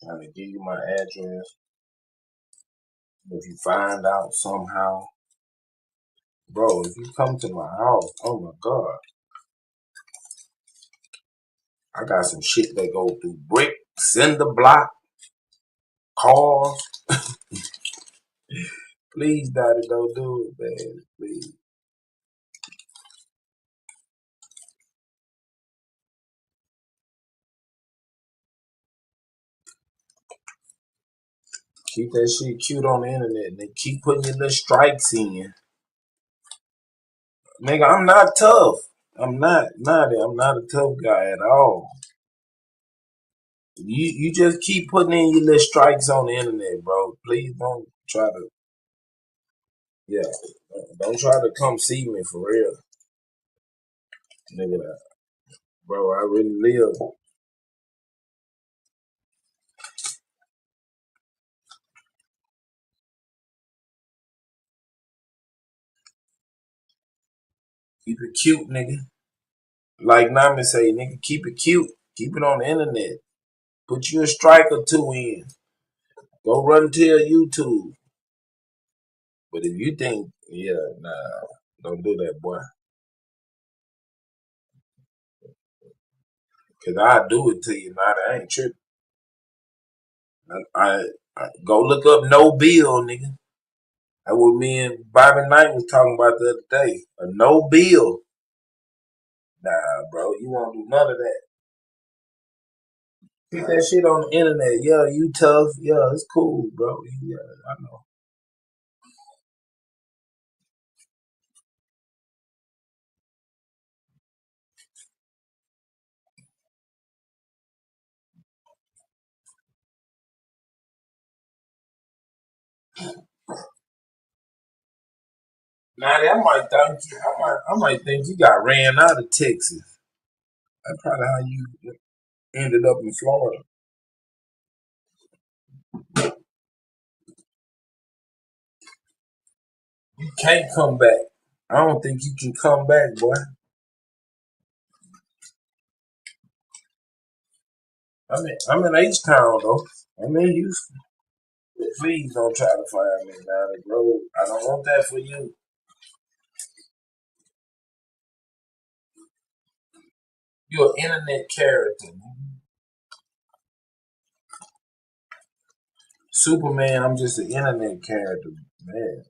trying to give you my address. If you find out somehow, bro, if you come to my house, oh my God. I got some shit that go through brick, cinder block, cars. Please, Daddy, don't do it, man. Please. Keep that shit cute on the internet, and they keep putting your little strikes in. Nigga, I'm not tough. I'm not a tough guy at all. You just keep putting in your little strikes on the internet, bro. Please don't try to, don't try to come see me for real. Nigga, bro, I really live. Keep it cute, nigga. Like Nami say, nigga, keep it cute. Keep it on the internet. Put you a strike or two in. Go run to your YouTube. But if you think, nah, don't do that, boy. Cause I do it to you, nah, I ain't tripping. I go look up No Bill, nigga. That's what me and Bobby Knight was talking about the other day. A no bill. Nah, bro, you won't do none of that. Keep that shit on the internet. Yeah, you tough. Yeah, it's cool, bro. Yeah, I know. Now I might think you got ran out of Texas. That's probably how you ended up in Florida. You can't come back. I don't think you can come back, boy. I'm in H-Town, though. I'm in Houston. Please don't try to find me now, bro. I don't want that for you. You're an internet character. Superman, I'm just an internet character, man.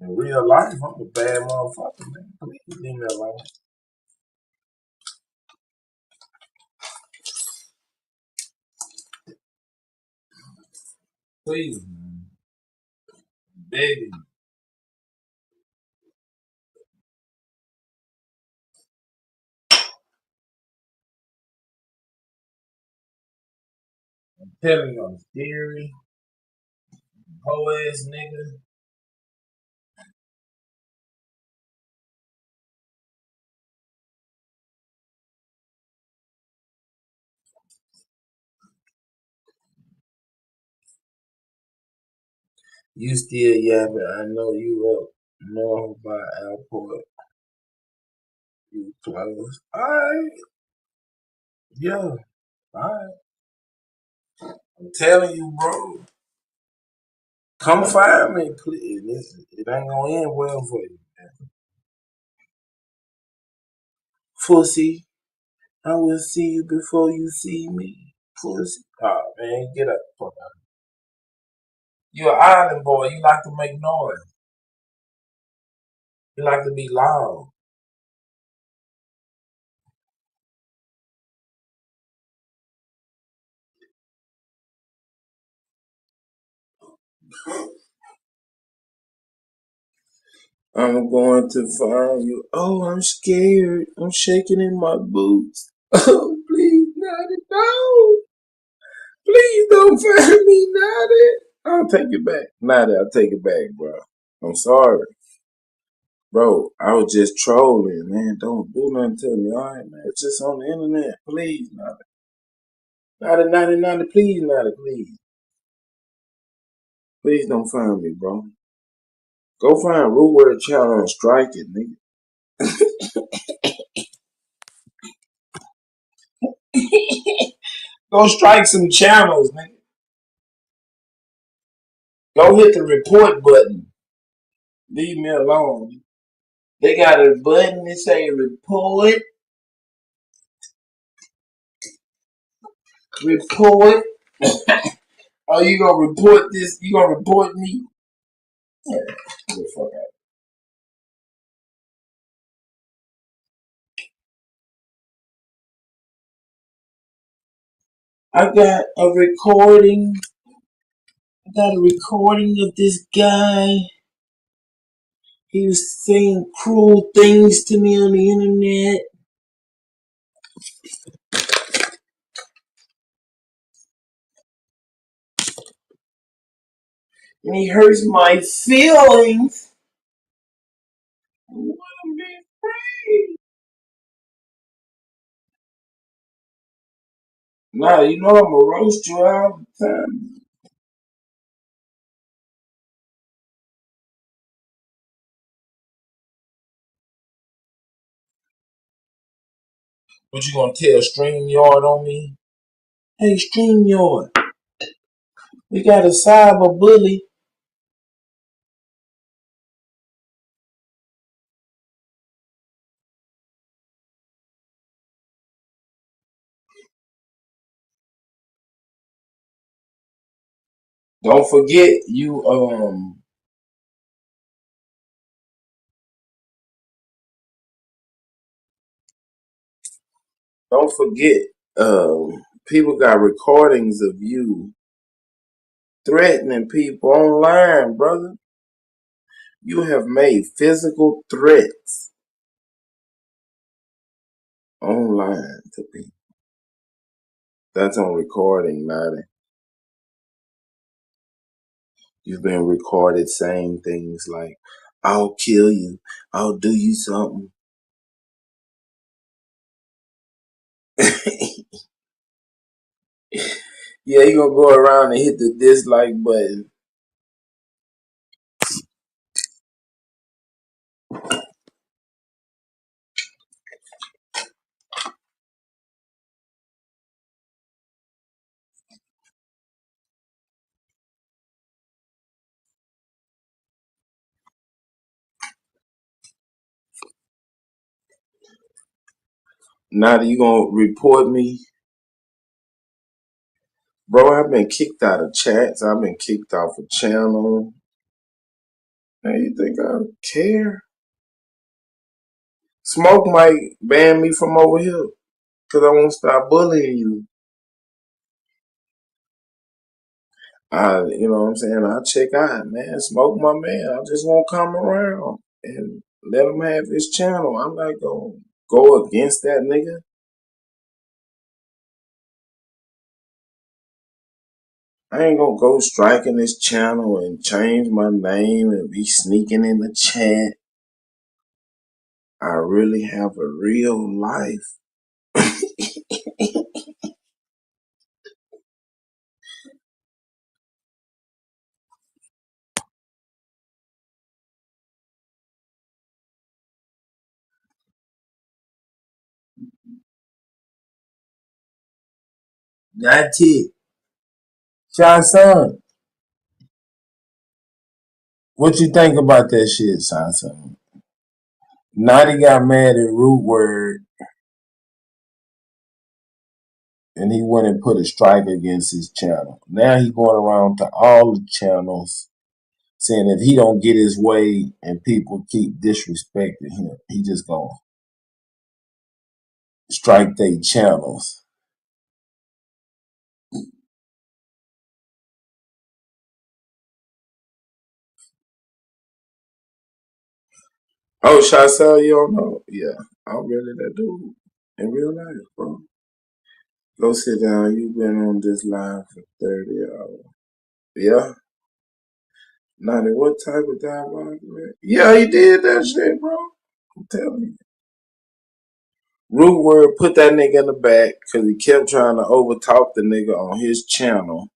In real life, I'm a bad motherfucker, man. Please leave me alone. Please, man. Begging you. I'm telling you, I'm scary. Hoe ass nigga. You still yapping. I know you up. No, by airport. You close. Alright. Yeah. Alright. I'm telling you, bro. Come find me, please. It ain't gonna end well for you. Pussy. I will see you before you see me. Pussy. Oh man, get up. Fuck out. You an island boy, you like to make noise. You like to be loud. I'm going to find you. Oh, I'm scared. I'm shaking in my boots. Oh, please, Natty, no. Please don't find me, Natty. I'll take it back. Natty, I'll take it back, bro. I'm sorry. Bro, I was just trolling, man. Don't do nothing to me, all right, man. It's just on the internet. Please, Natty. Natty, please, Natty, please. Please don't find me, bro. Go find Root Word Channel and strike it, nigga. Go strike some channels, nigga. Go hit the report button. Leave me alone. They got a button that say report. Report. Oh, you gonna report this? You gonna report me? Yeah, get the fuck out. I got a recording. I got a recording of this guy. He was saying cruel things to me on the internet. And he hurts my feelings. What I'm being free. Nah, you know I'm gonna roast you all the time. What you gonna tell StreamYard on me? Hey StreamYard, we got a cyber bully. Don't forget don't forget people got recordings of you threatening people online, brother. You have made physical threats online to people. That's on recording, Natty. You've been recorded saying things like, I'll kill you. I'll do you something. Yeah, you gonna go around and hit the dislike button. Natty, you gonna report me? Bro, I've been kicked out of chats. I've been kicked off a channel. Now you think I care? Smoke might ban me from over here because I won't stop bullying you. You know what I'm saying? I check out, man. Smoke my man. I just won't come around and let him have his channel. I'm not gonna go against that nigga. I ain't gonna go striking his channel and change my name and be sneaking in the chat. I really have a real life. That's it. Son, what you think about that shit, son? Naughty got mad at Root Word and he went and put a strike against his channel. Now he going around to all the channels saying if he don't get his way and people keep disrespecting him, he just gonna strike their channels. Oh, Chasel, you don't know? Yeah, I'm really that dude in real life, bro. Go sit down. You've been on this line for 30 hours. Yeah. Now, what type of dialogue, man? Yeah, he did that shit, bro. I'm telling you. Root Word put that nigga in the back because he kept trying to overtalk the nigga on his channel.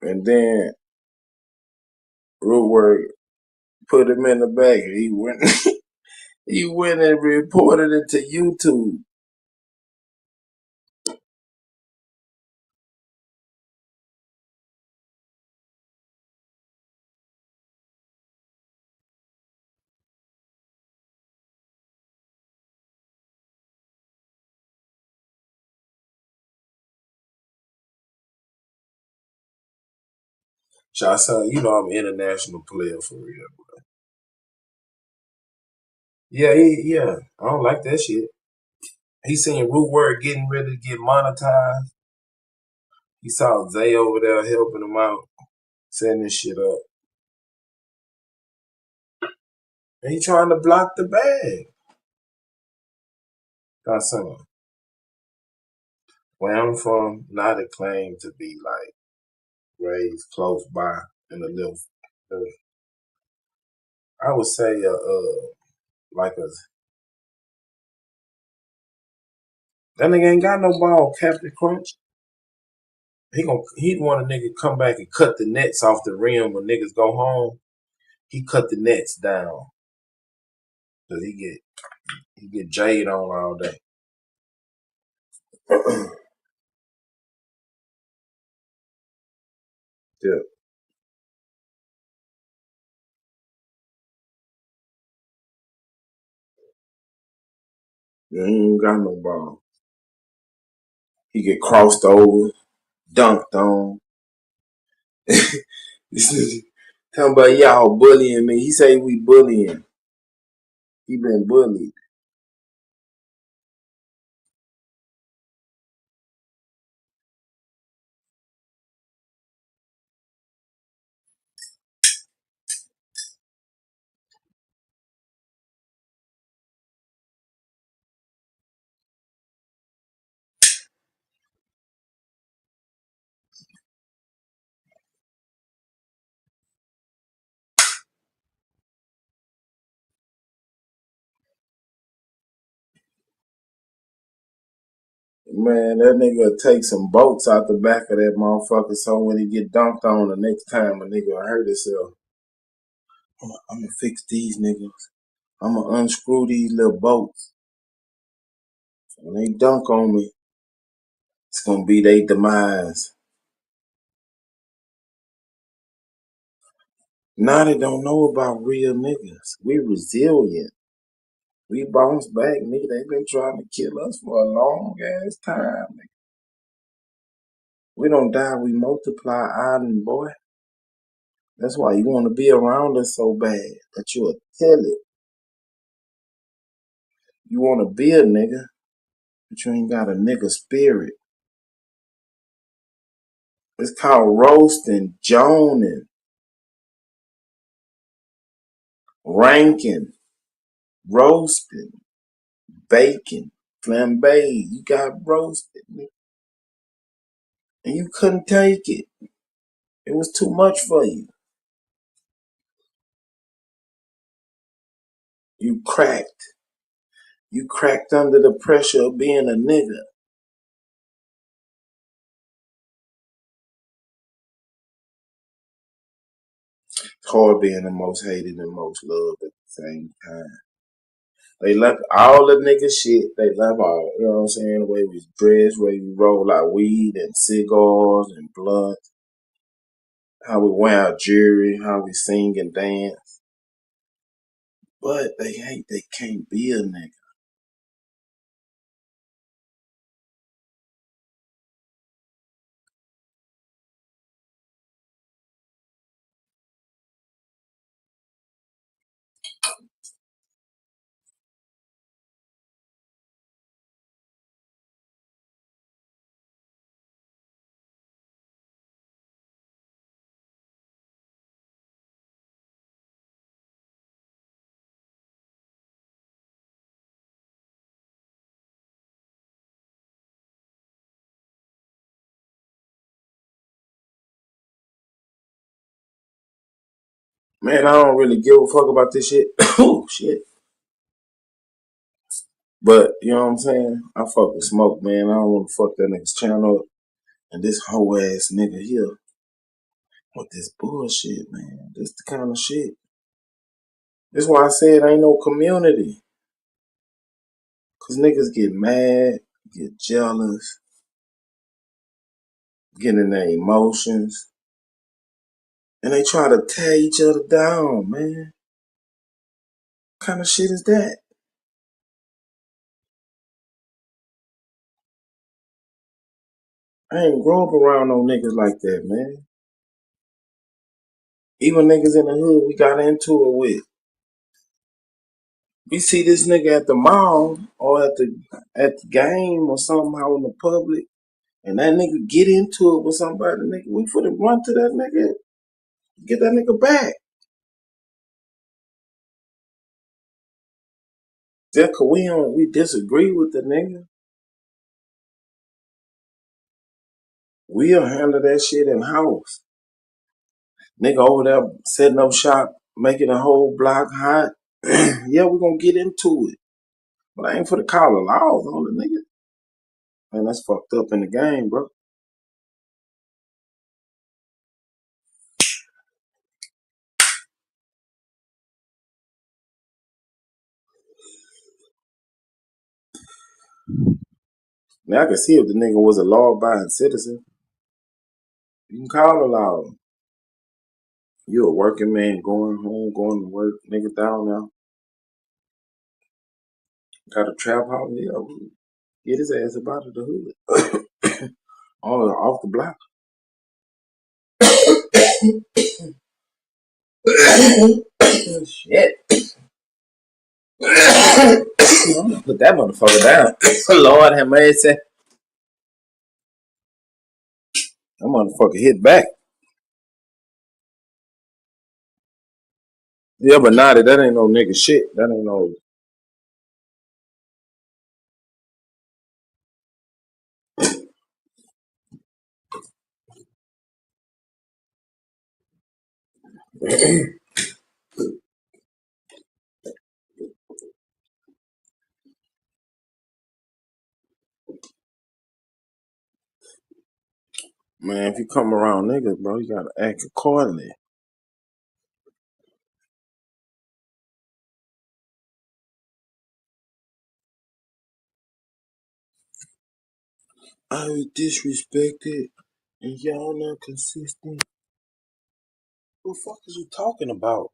And then Root Word put him in the back and he went he went and reported it to YouTube. Chasel, you know I'm an international player for real. Yeah, yeah. I don't like that shit. He seen Root Word getting ready to get monetized. He saw Zay over there helping him out, setting this shit up. And he trying to block the bag. That's something. Where I'm from, not a claim to be like raised close by in a little, I would say, like a, that nigga ain't got no ball, Captain Crunch. He'd want a nigga come back and cut the nets off the rim when niggas go home. He cut the nets down. Cause he get jade on all day. Yeah. He ain't got no ball. He get crossed over, dunked on. This nigga talking about y'all bullying me. He say we bullying. He been bullied. Man, that nigga take some bolts out the back of that motherfucker so when he get dunked on the next time a nigga hurt himself. I'm gonna fix these niggas. I'm gonna unscrew these little bolts. When they dunk on me, it's gonna be their demise. Now they don't know about real niggas. We resilient. We bounce back, nigga. They been trying to kill us for a long ass time, nigga. We don't die, we multiply, island boy. That's why you want to be around us so bad that you'll tell it. You want to be a nigga, but you ain't got a nigga spirit. It's called roasting, joning, ranking, roasting, baking, flambe. You got roasted, nigga. And you couldn't take it. It was too much for you. You cracked. You cracked under the pressure of being a nigga. It's hard being the most hated and most loved at the same time. They left all the nigga shit. They left all, you know what I'm saying? The way we dress, the way we roll our weed and cigars and blunt, how we wear our jewelry, how we sing and dance. But they can't be a nigga. Man, I don't really give a fuck about this shit. Oh, shit. But, you know what I'm saying? I fuck with Smoke, man. I don't want to fuck that nigga's channel up. And this hoe ass nigga here with this bullshit, man. This the kind of shit. This why I said ain't no community. Cause niggas get mad, get jealous, get in their emotions, and they try to tear each other down, man. What kind of shit is that? I ain't grow up around no niggas like that, man. Even niggas in the hood we got into it with. We see this nigga at the mall or at the game or something out in the public, and that nigga get into it with somebody, nigga, we finna run to that nigga, get that nigga back. Just cause we disagree with the nigga, we'll handle that shit in house. Nigga over there setting up shop, making a whole block hot. Yeah, we're gonna get into it. But I ain't for the call the laws on the nigga. Man, that's fucked up in the game, bro. Now I can see if the nigga was a law-abiding citizen. You can call the law. You a working man going home, going to work, nigga down now. Got a trap house, yeah. Get his ass up out of the hood. Off the block. Shit. I'm gonna put that motherfucker down. Lord have mercy. That motherfucker hit back. Yeah, but Naughty, that ain't no nigga shit. That ain't no. Man, if you come around niggas, bro, you gotta act accordingly. I was disrespected and y'all not consistent. What the fuck is you talking about?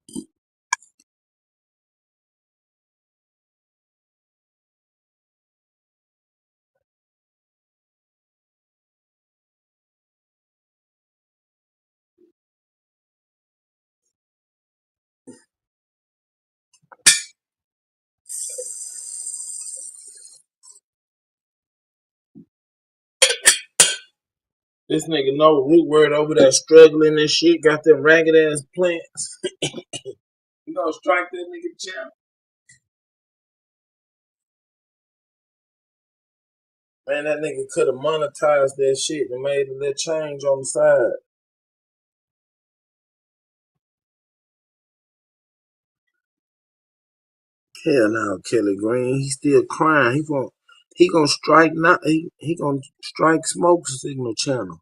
This nigga know root word over there struggling and shit, got them ragged ass plants. You gonna strike that nigga champ? Man, that nigga could have monetized that shit and made a little change on the side. Hell no, Kelly Green. He still crying. He gonna strike not he gonna strike Smoke Signal channel.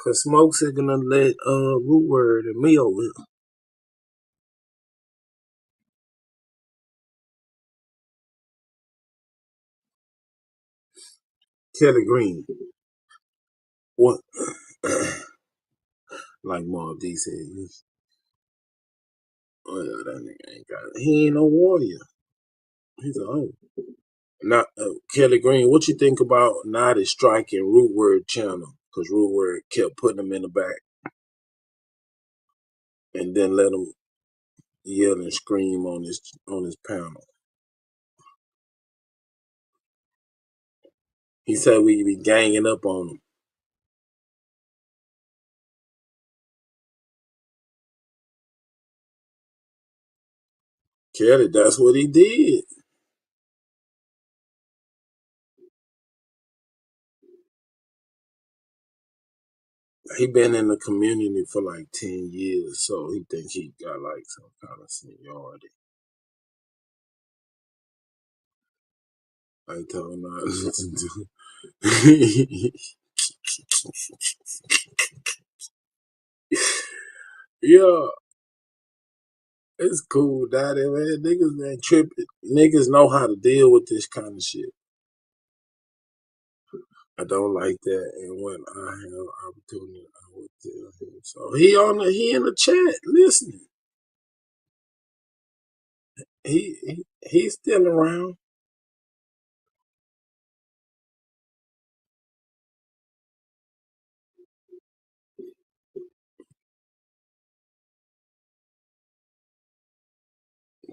Cause Smoke Signal let Root Word and me over here. Kelly Green. What? Like Marv D said. Oh yeah, that nigga ain't got it. He ain't no warrior. He's a hoe. Now, Kelly Green, what you think about Naughty striking Root Word channel? Because Root Word kept putting him in the back and then let him yell and scream on his panel. He said we be ganging up on him. Kelly, that's what he did. He been in the community for like 10 years, so he think he got like some kind of seniority. I told him not to listen to. Yeah, it's cool, daddy, man. Niggas ain't tripping. Niggas know how to deal with this kind of shit. I don't like that, and when I have opportunity, I would tell him. So he in the chat listening. He's still around.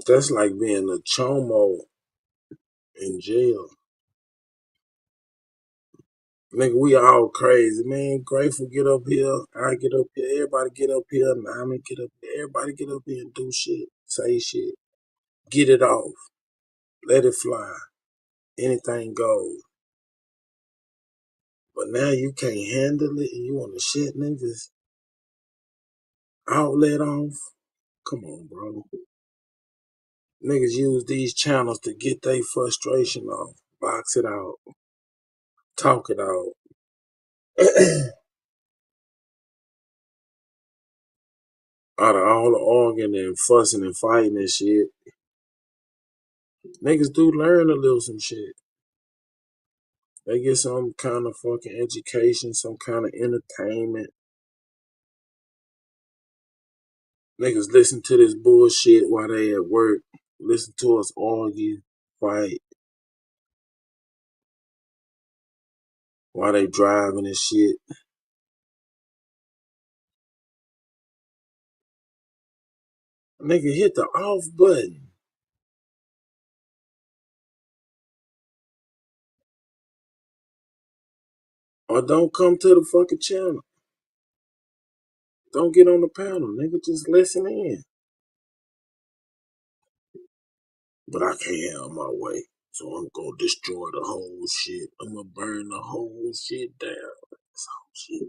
That's like being a chomo in jail. Nigga, we all crazy, man. Grateful get up here. I get up here. Everybody get up here. Nami get up here. Everybody get up here and do shit. Say shit. Get it off. Let it fly. Anything goes. But now you can't handle it and you want to shit niggas outlet off. Come on, bro. Niggas use these channels to get their frustration off. Box it out. Talk it out. Out of all the arguing and fussing and fighting and shit, niggas do learn a little some shit. They get some kind of fucking education, some kind of entertainment. Niggas listen to this bullshit while they at work. Listen to us argue, fight. While they driving and shit. Nigga, hit the off button. Or don't come to the fucking channel. Don't get on the panel, nigga. Just listen in. But I can't have my way. So I'm gonna destroy the whole shit. I'm gonna burn the whole shit down. That's all shit.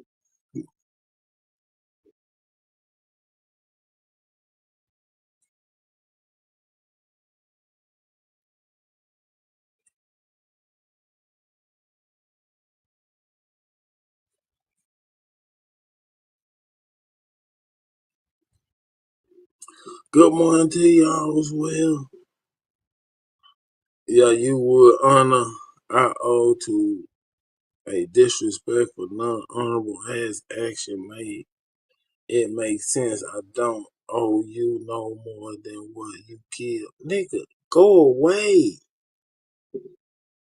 Good morning to y'all as well. Yeah, you would honor I owe to a disrespectful, non-honorable ass action made. It makes sense. I don't owe you no more than what you give. Nigga, go away.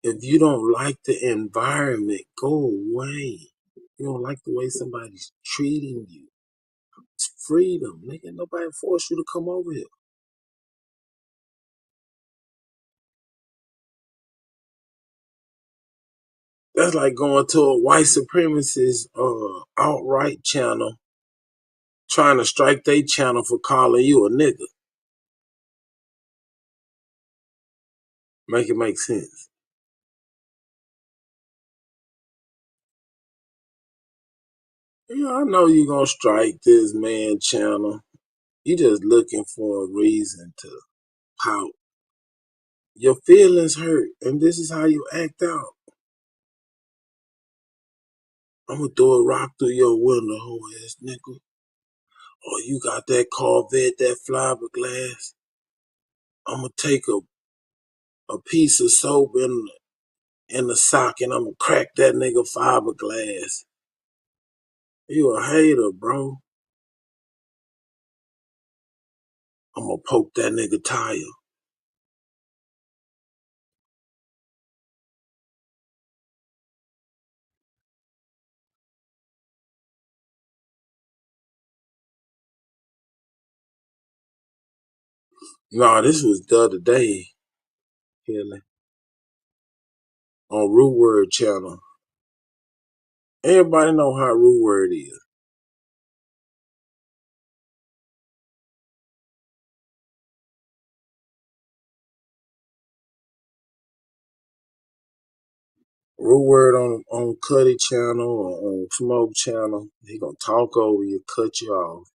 If you don't like the environment, go away. You don't like the way somebody's treating you. It's freedom, nigga. Nobody forced you to come over here. That's like going to a white supremacist outright channel trying to strike their channel for calling you a nigga. Make it make sense. Yeah, I know you gonna strike this man channel. You just looking for a reason to pout. Your feelings hurt, and this is how you act out. I'm gonna throw a rock through your window, hoe ass nigga. Or you got that Corvette, that fiberglass. I'm gonna take a piece of soap and in the sock and I'ma crack that nigga fiberglass. You a hater, bro. I'ma poke that nigga tire. Nah, this was the other day, Kelly, on Root Word channel. Everybody know how Root Word is. Root Word on Cuddy channel or on Smoke channel, he gonna talk over you, cut you off,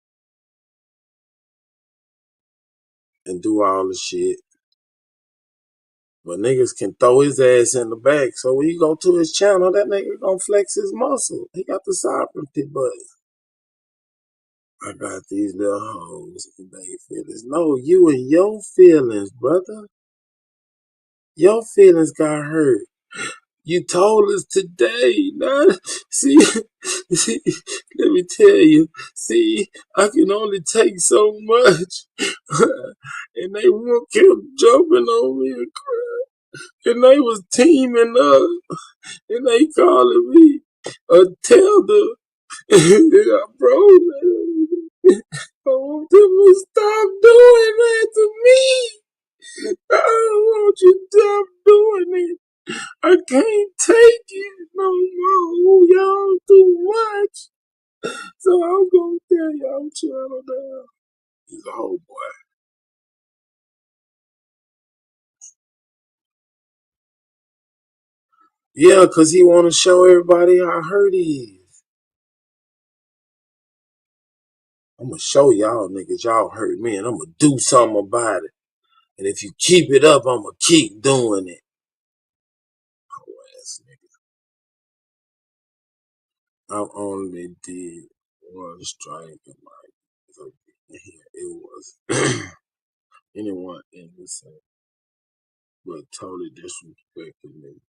and do all the shit. But niggas can throw his ass in the back. So when you go to his channel, that nigga gonna flex his muscle. He got the sovereignty button. I got these little hoes and they feelings. No, you and your feelings, brother. Your feelings got hurt. You told us today, not see, see, let me tell you, see, I can only take so much. And they kept jumping on me and crying. And they was teaming up. And they calling me a Tilda. Yeah, bro, I want them to stop doing that to me. I don't want you to stop doing it. I can't take it no more. Y'all too much. So I'm gonna tell y'all channel down. He's a whole boy. Yeah, cause he wanna show everybody how hurt he is. I'm gonna show y'all niggas y'all hurt me and I'm gonna do something about it. And if you keep it up, I'm gonna keep doing it. Oh, ass nigga. I only did one strike in my here. It was anyone innocent, but totally disrespected me.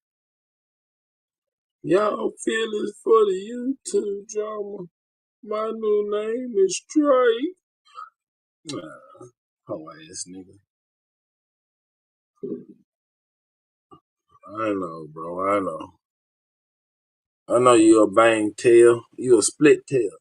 Y'all feelings for the YouTube drama. My new name is Strike. Nah, hoe ass nigga. I know, bro. I know. I know you a bang tail. You a split tail.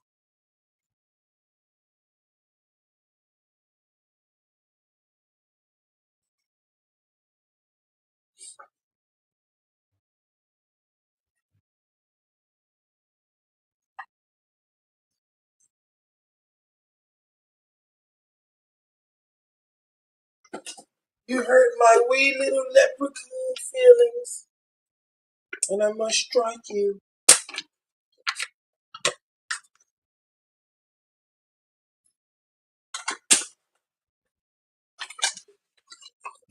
You hurt my wee little leprechaun feelings, and I must strike you.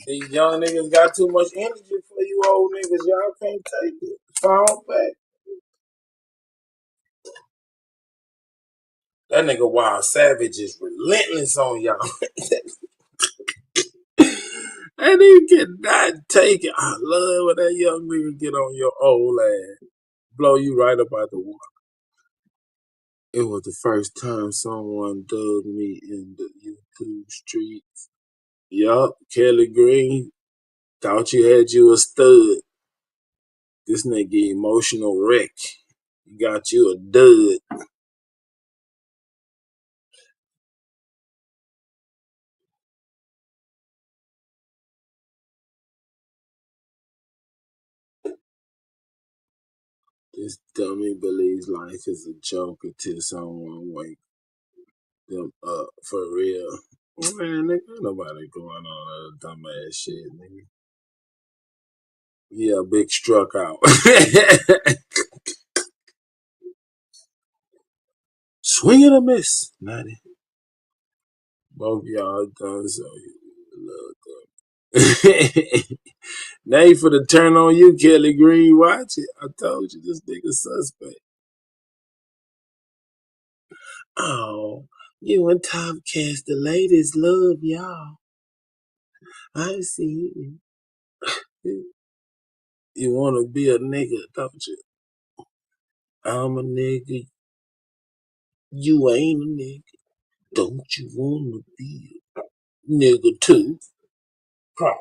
These young niggas got too much energy for you old niggas. Y'all can't take it. Fall back. That nigga Wild Savage is relentless on y'all. And he cannot take it. I love when that young nigga get on your old ass. Blow you right up out the water. It was the first time someone dug me in the YouTube streets. Yup, Kelly Green. Thought you a stud. This nigga emotional wreck. Got you a dud. This dummy believes life is a joke until someone wake them up for real. Man, nigga, ain't nobody going on that dumbass shit, nigga. Yeah, big struck out. Swing and a miss, Natty. Both y'all done so you love them. Now you for the turn on you, Kelly Green. Watch it. I told you this nigga suspect. Oh, you and Tomcast, the ladies love y'all. I see you. You wanna be a nigga, don't you? I'm a nigga. You ain't a nigga. Don't you wanna be a nigga too? Probably.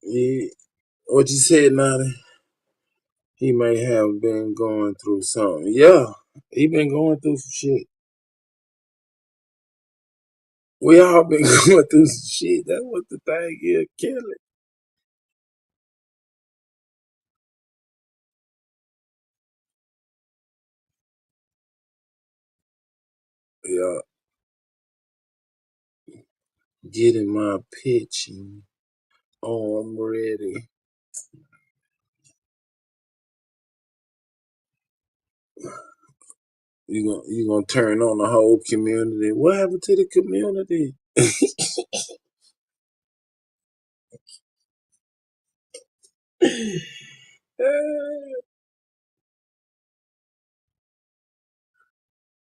Yeah. What you said, Nani? He may have been going through something. Yeah, he been going through some shit. We all been going through some shit. That's what the thing is, Kelly. Yeah, getting my pitching. Oh, I'm ready. You gonna turn on the whole community. What happened to the community?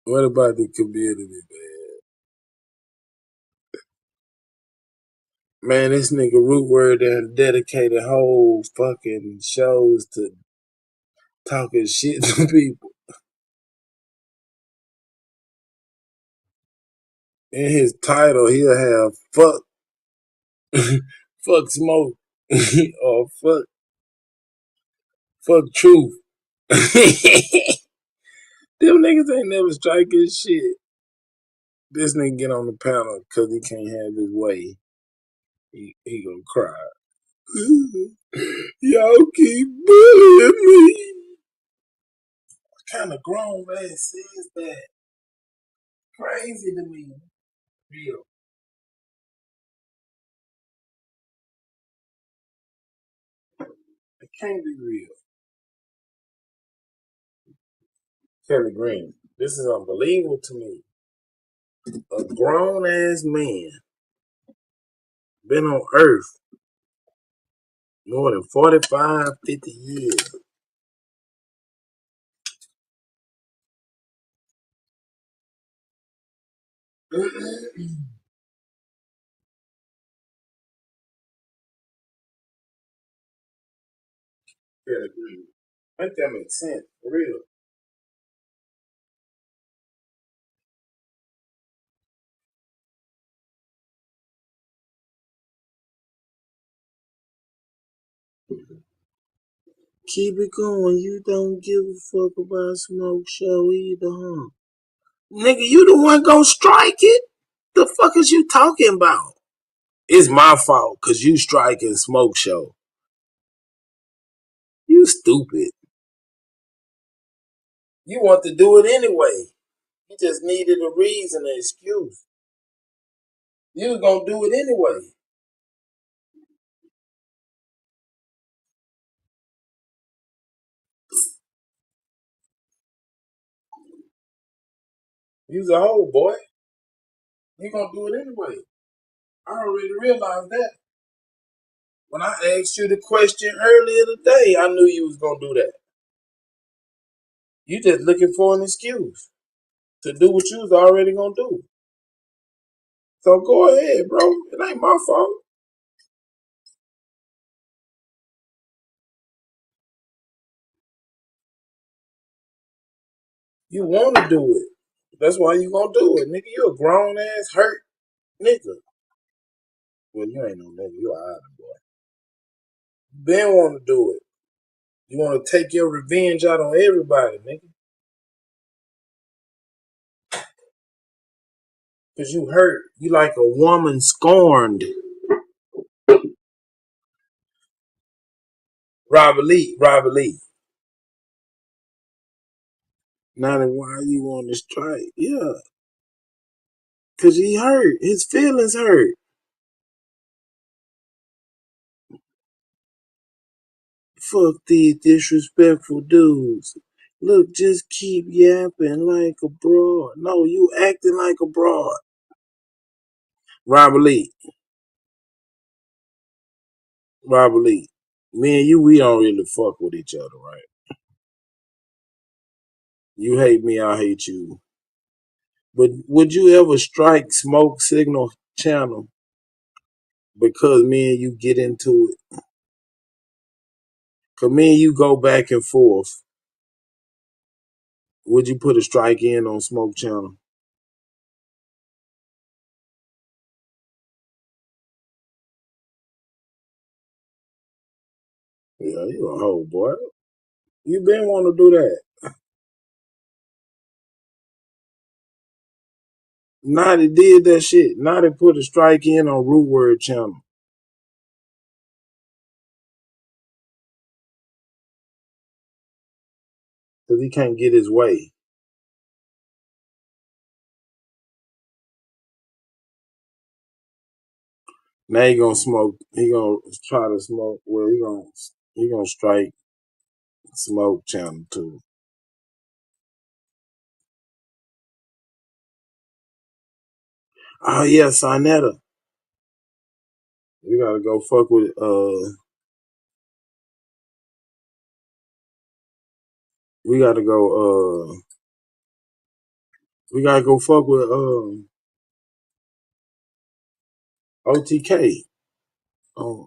What about the community, man? Man, this nigga Root Word done dedicated whole fucking shows to talking shit to people. In his title, he'll have fuck, fuck smoke, or fuck truth. Them niggas ain't never striking shit. This nigga get on the panel because he can't have his way. He gonna cry. Y'all keep bullying me. What kind of grown man says that? Crazy to me. Real. It can't be real. Kelly Green. This is unbelievable to me. A grown ass man been on Earth more than 45, 50 years. Kelly Green. Make that make sense. For real. Keep it going. You don't give a fuck about Smoke Show either, huh? Nigga, you the one gonna strike it? The fuck is you talking about? It's my fault because you striking Smoke Show. You stupid. You want to do it anyway. You just needed a reason, an excuse. You was gonna do it anyway. You's a hoe, boy. You gonna do it anyway. I already realized that. When I asked you the question earlier today, I knew you was gonna do that. You just looking for an excuse to do what you was already gonna do. So go ahead, bro. It ain't my fault. You wanna do it. That's why you gonna do it, nigga. You a grown ass hurt nigga. Well, you ain't no nigga. You a island boy. Ben wanna do it. You wanna take your revenge out on everybody, nigga. Cause you hurt. You like a woman scorned. Robert Lee. Now then, why you want to strike? Yeah, cause he hurt. His feelings hurt. Fuck these disrespectful dudes. Look, just keep yapping like a broad. No, you acting like a broad. Robert Lee. Robert Lee. Me and you, we don't really fuck with each other, right? You hate me, I hate you. But would you ever strike Smoke Signal Channel because me and you get into it? Cause me and you go back and forth. Would you put a strike in on Smoke Channel? Yeah, you a hoe, boy. You been want to do that. Naughty did that shit. Naughty put a strike in on Root Word Channel. Cause he can't get his way. Now he gonna smoke. He gonna try to smoke. Well, he gonna strike Smoke Channel too. Oh yeah, Sonetta. We gotta go fuck with we gotta go we gotta go fuck with OTK on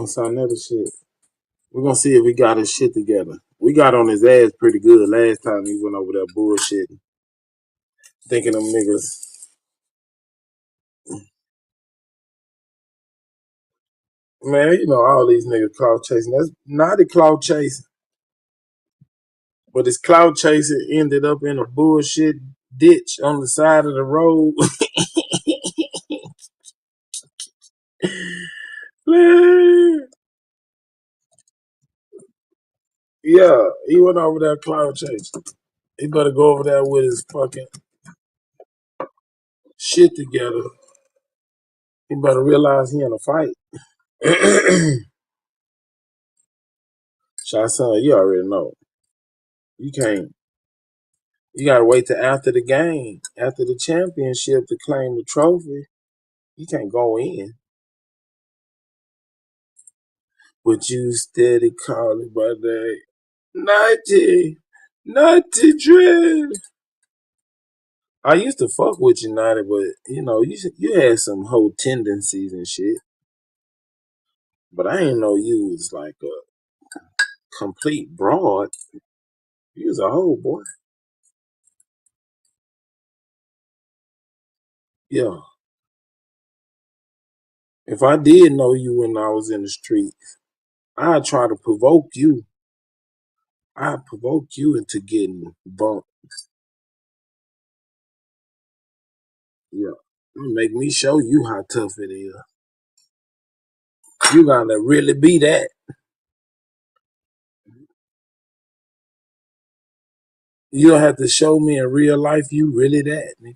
Sonetta shit. We're gonna see if we got his shit together. We got on his ass pretty good last time he went over there bullshitting. Thinking them niggas. Man, you know all these niggas clout chasing. That's not the clout chasing. But his clout chasing ended up in a bullshit ditch on the side of the road. Man. Yeah, he went over there cloud chasing. He better go over there with his fucking shit together. He better realize he in a fight. Shy son, you already know. You can't. You gotta wait till after the game, after the championship to claim the trophy. You can't go in. But you steady calling my name. Naughty Dread. I used to fuck with you, Naughty, but you know, you had some whole tendencies and shit. But I didn't know you was like a complete broad. You was a whole boy. Yeah. If I did know you when I was in the streets, I'd try to provoke you. I'd provoke you into getting bumped. Yeah. Make me show you how tough it is. You gotta really be that. You don't have to show me in real life you really that, nigga.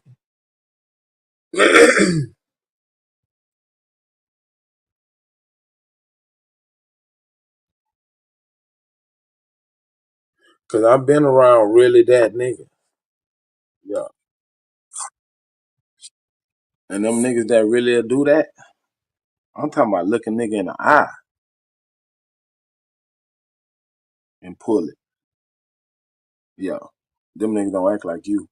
Cause I've been around really that nigga. Yeah. And them niggas that really do that, I'm talking about look a nigga in the eye and pull it. Yeah. Them niggas don't act like you.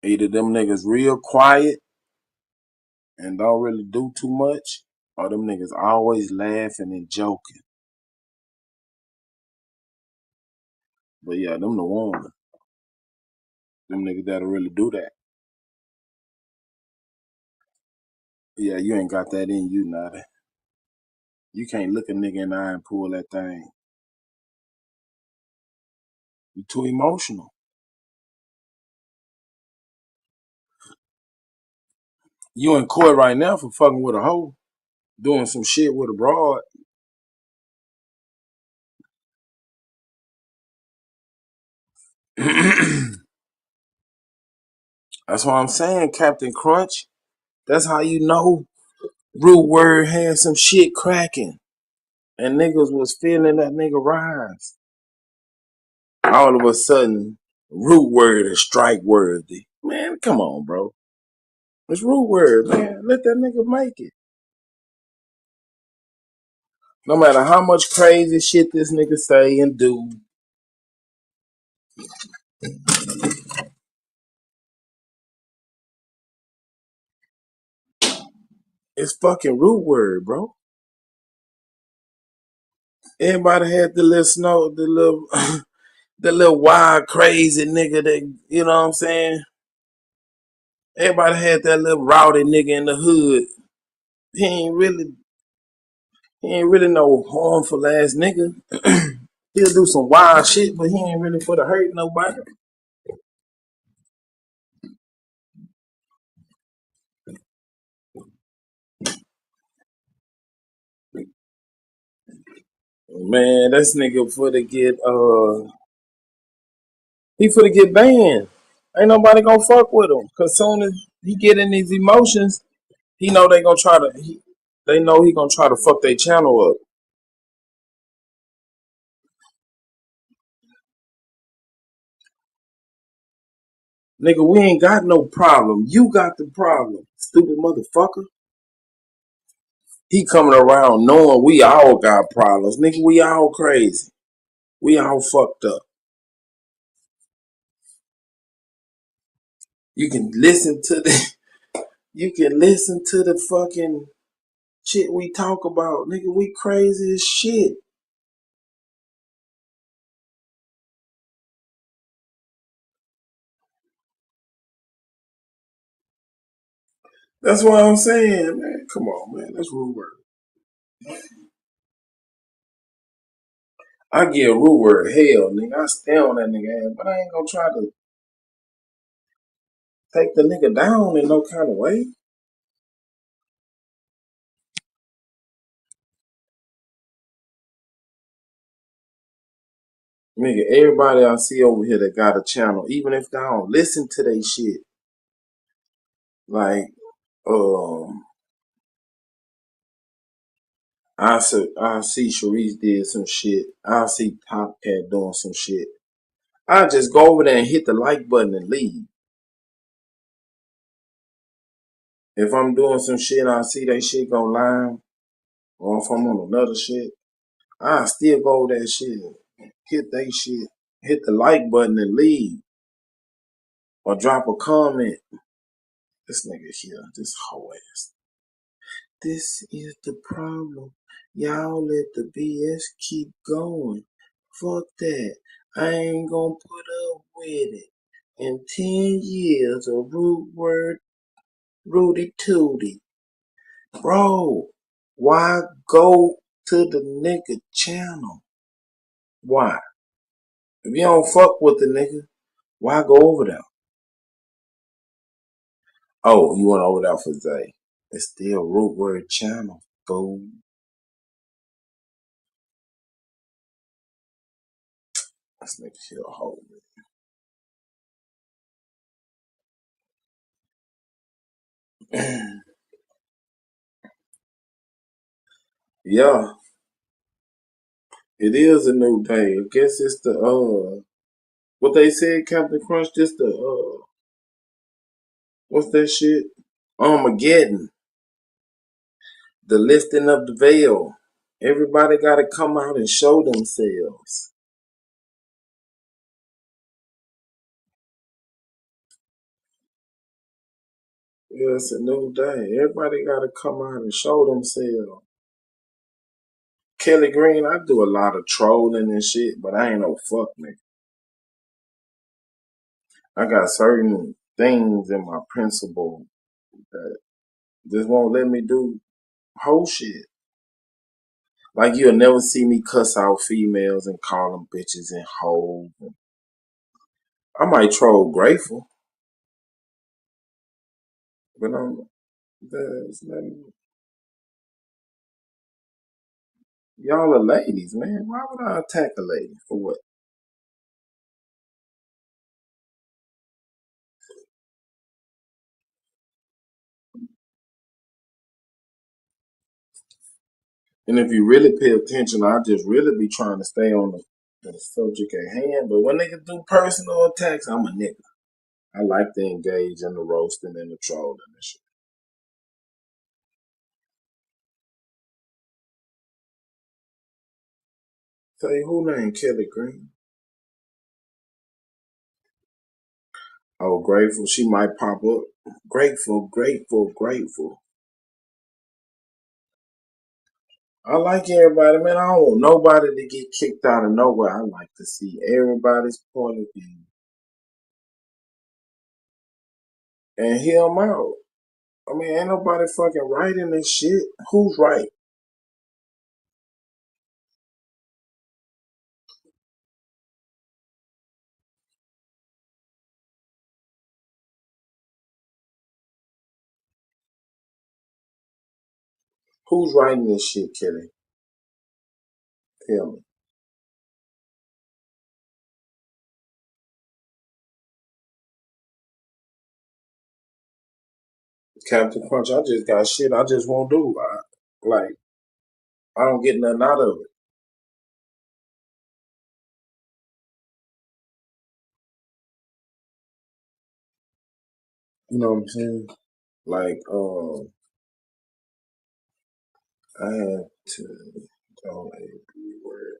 Either them niggas real quiet and don't really do too much, or them niggas always laughing and joking. But yeah, them the ones. Them niggas that'll really do that. Yeah, you ain't got that in you, Nada. You can't look a nigga in the eye and pull that thing. You too emotional. You in court right now for fucking with a hoe, doing some shit with a broad. That's what I'm saying, Captain Crunch. That's how you know Root Word had some shit cracking. And niggas was feeling that nigga rise. All of a sudden, Root Word is strike worthy. Man, come on, bro. It's Root Word, man. Let that nigga make it. No matter how much crazy shit this nigga say and do, it's fucking Root Word, bro. Everybody had the little snow, the little the little wild crazy nigga that, you know what I'm saying? Everybody had that little rowdy nigga in the hood. He ain't really no harmful ass nigga. He'll do some wild shit, but he ain't really for to hurt nobody. Man, this nigga for to get he for to get banned. Ain't nobody gonna fuck with him. Cause soon as he get in these emotions, he know they gonna try to they know he gonna try to fuck their channel up. Nigga, we ain't got no problem. You got the problem, stupid motherfucker. He coming around knowing we all got problems. Nigga, we all crazy. We all fucked up. You can listen to the fucking shit we talk about. Nigga, we crazy as shit. That's what I'm saying, man. Come on, man. That's Rude Word. I give Rude Word hell, nigga. I stay on that nigga ass, but I ain't gonna try to take the nigga down in no kind of way. Nigga, everybody I see over here that got a channel, even if they don't listen to they shit, like, I see Sharice did some shit. I see Top Cat doing some shit. I just go over there and hit the like button and leave. If I'm doing some shit, I see that shit go live, or if I'm on another shit, I still go over that shit, hit that shit, hit the like button and leave, or drop a comment. This nigga here, this hoe ass. This is the problem. Y'all let the BS keep going. Fuck that. I ain't gonna put up with it. In 10 years of Root Word, Rudy Tooty. Bro, why go to the nigga channel? Why? If you don't fuck with the nigga, why go over there? Oh, you went over there for Zay. It's still Root Word channel, fool. This nigga here a hoe. Yeah, it is a new day. I guess it's the what they said, Captain Crunch, this the what's that shit? Armageddon. The lifting of the veil. Everybody gotta come out and show themselves. Yeah, it's a new day. Everybody gotta come out and show themselves. Kelly Green, I do a lot of trolling and shit, but I ain't no fuck nigga. I got certain things in my principle that just won't let me do whole shit. Like you'll never see me cuss out females and call them bitches and hoes. I might troll Grateful, but y'all are ladies, man. Why would I attack a lady for what? And if you really pay attention, I just really be trying to stay on the subject at hand. But when niggas do personal attacks, I'm a nigga. I like to engage in the roasting and the trolling and shit. Say, who named Kelly Green? Oh, Grateful. She might pop up. Grateful, grateful, grateful. I like everybody, man. I don't want nobody to get kicked out of nowhere. I like to see everybody's point of view and hear them out. I mean, ain't nobody fucking right in this shit. Who's right? Who's writing this shit, Kelly? Tell me. Captain Crunch, I just got shit I just won't do. I don't get nothing out of it. You know what I'm saying? I had to tell a B word.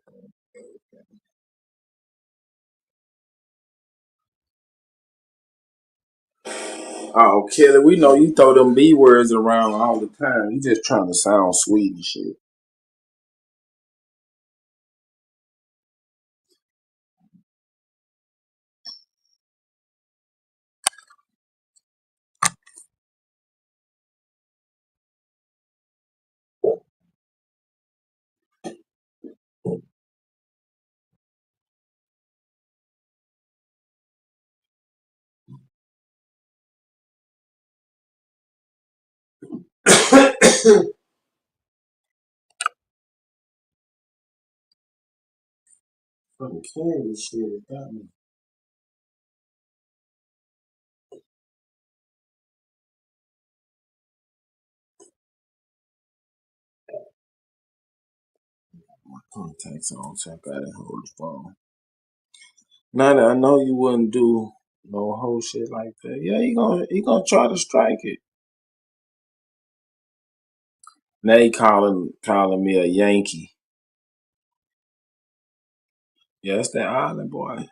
Oh, Kelly, we know you throw them B words around all the time. You just trying to sound sweet and shit. Fucking candy shit got me. My contacts on, so I gotta hold the phone. Now that I know you wouldn't do no whole shit like that. Yeah, he gonna try to strike it. Now he calling me a Yankee. Yeah, that's that island boy.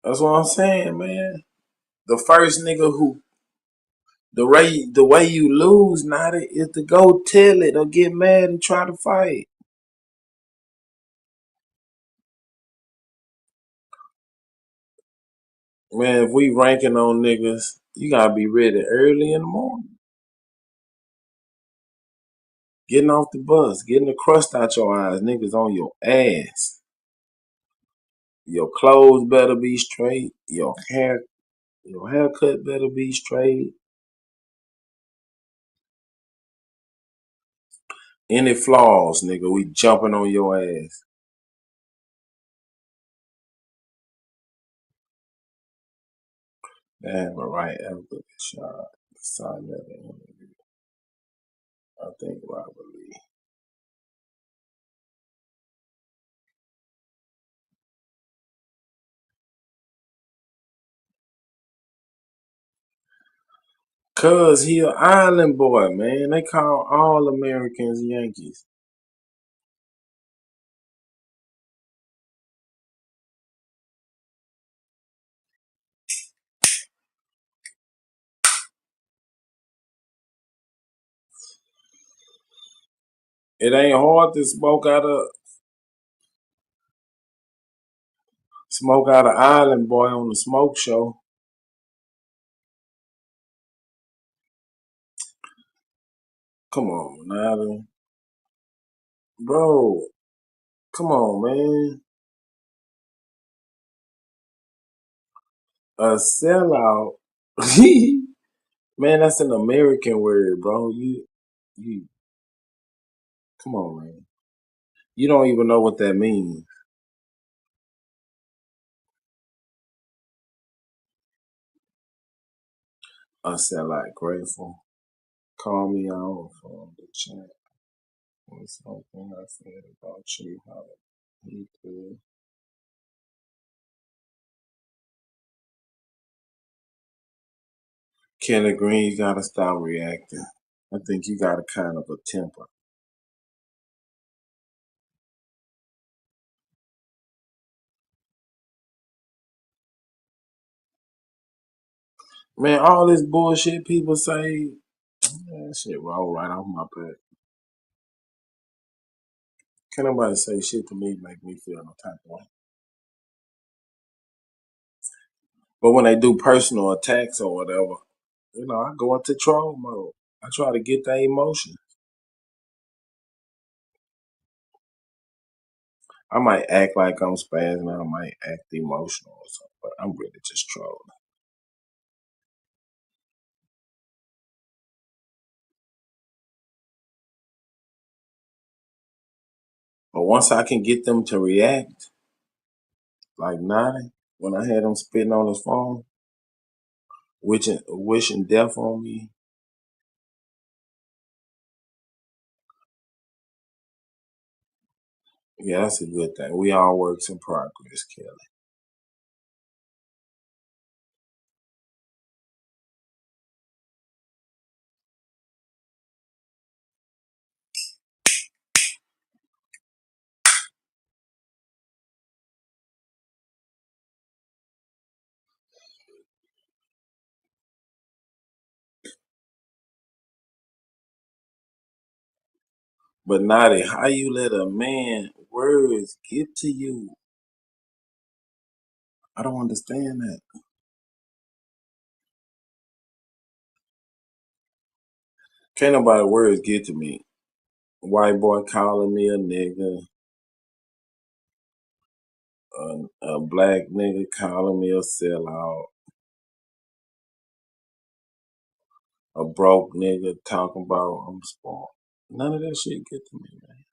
That's what I'm saying, man. The first nigga who the way you lose, not it, is to go tell it or get mad and try to fight. Man, if we ranking on niggas, you gotta be ready early in the morning. Getting off the bus, getting the crust out your eyes, niggas on your ass. Your clothes better be straight. Your haircut better be straight. Any flaws, nigga, we jumping on your ass. Damn, a right elbow shot. Sign that interview. I think Robert Lee. Cause he an island boy, man. They call all Americans Yankees. It ain't hard to smoke out of island boy on the smoke show. Come on, Nada. Bro, come on, man. A sellout. Man, that's an American word, bro. You come on, man. You don't even know what that means. A sellout, grateful. call me out from the chat. What's something I said about you? How he could. Kelly Green, you gotta stop reacting. I think you got a kind of a temper. Man, all this bullshit people say, that shit roll right off my back. Can't nobody say shit to me make me feel no type of way. But when they do personal attacks or whatever, I go into troll mode. I try to get that emotion. I might act like I'm spazzing, I might act emotional or something, but I'm really just trolling. But once I can get them to react, like Nani, when I had him spitting on his phone, wishing death on me, yeah, that's a good thing. We all works in progress, Kelly. But Nadi, how you let a man words get to you? I don't understand that. Can't nobody words get to me. White boy calling me a nigga, a black nigga calling me a sellout, a broke nigga talking about I'm spoiled. None of that shit get to me, man.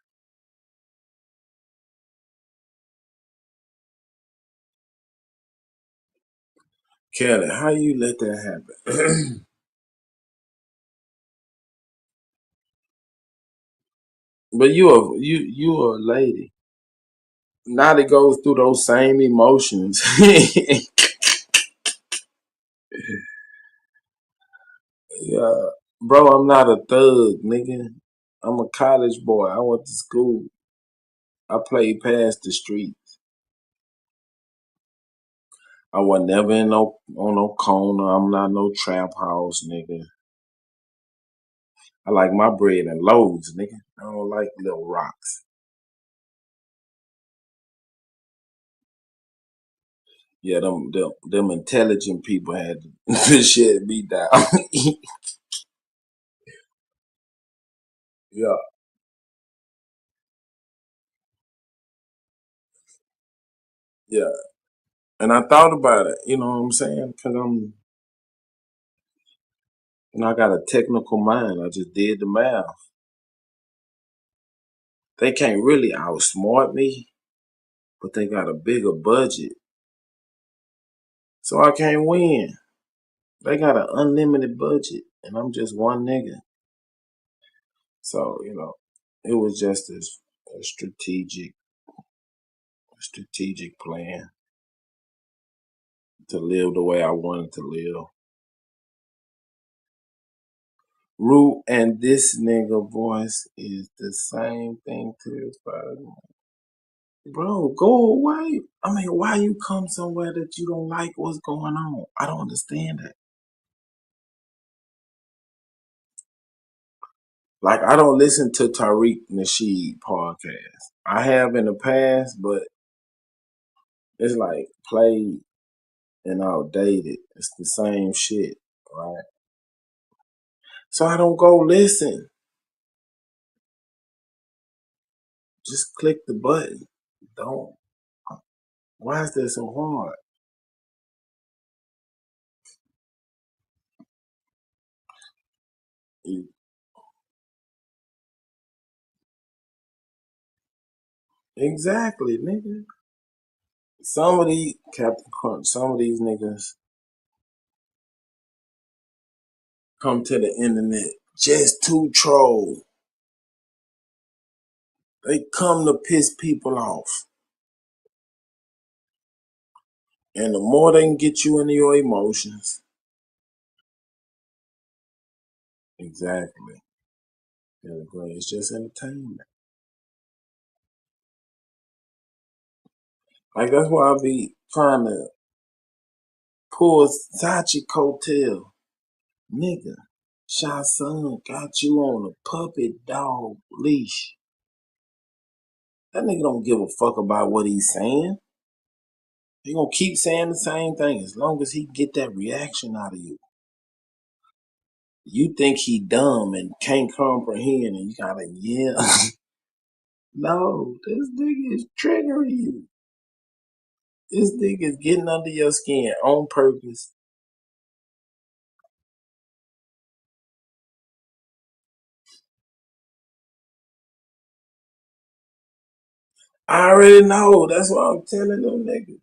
Kelly, how you let that happen? But you a lady. Now that goes through those same emotions. Yeah, bro, I'm not a thug, nigga. I'm a college boy. I went to school. I played past the streets. I was never on no corner. I'm not no trap house, nigga. I like my bread in loads, nigga. I don't like little rocks. Yeah, them intelligent people had to shit me down. Yeah, yeah. And I thought about it, you know what I'm saying? Because I got a technical mind. I just did the math. They can't really outsmart me, but they got a bigger budget. So I can't win. They got an unlimited budget, and I'm just one nigga. So, it was just a strategic plan to live the way I wanted to live. Root and this nigga voice is the same thing to his father. Bro, go away. I mean, why you come somewhere that you don't like what's going on? I don't understand that. Like, I don't listen to Tariq Nasheed podcast. I have in the past, but it's like played and outdated. It's the same shit, right? So I don't go listen. Just click the button. Don't. Why is that so hard? Exactly, nigga. Some of these Captain Crunch, some of these niggas come to the internet just to troll. They come to piss people off. And the more they can get you into your emotions. Exactly. It's just entertainment. Like, that's why I be trying to pull Sachi coattail. Nigga, Shy Son got you on a puppet dog leash. That nigga don't give a fuck about what he's saying. He gonna keep saying the same thing as long as he get that reaction out of you. You think he dumb and can't comprehend and you gotta yell. No, this nigga is triggering you. This nigga is getting under your skin on purpose. I already know. That's why I'm telling them niggas.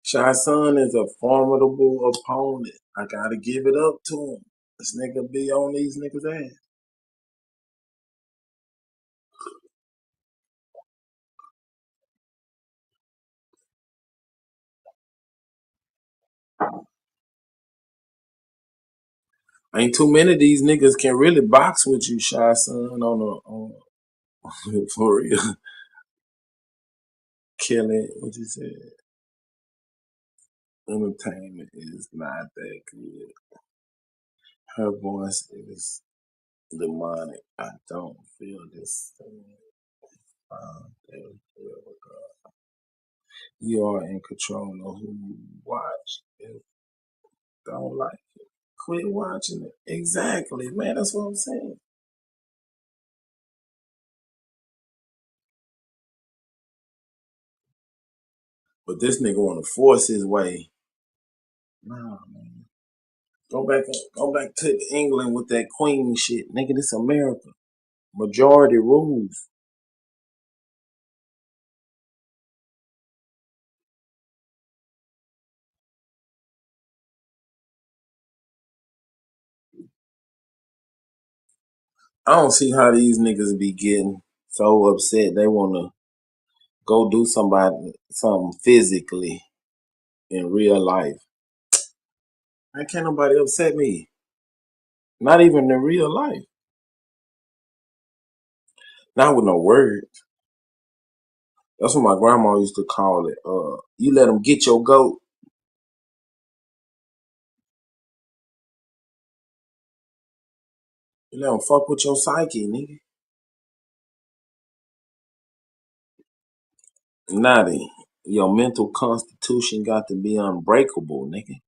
Shy Son is a formidable opponent. I gotta give it up to him. This nigga be on these niggas' ass. Ain't too many of these niggas can really box with you, Shy Son, on for real. Killing, what you said. Entertainment is not that good. Her voice is demonic. I don't feel this thing. You are in control of who you watch. If don't like it, quit watching it. Exactly, man. That's what I'm saying. But this nigga want to force his way. Nah, man. Go back to England with that queen shit. Nigga, this America. Majority rules. I don't see how these niggas be getting so upset they want to go do something physically in real life. Man, can't nobody upset me. Not even in real life. Not with no words. That's what my grandma used to call it. You let them get your goat. You let them fuck with your psyche, nigga. Naughty. Your mental constitution got to be unbreakable, nigga.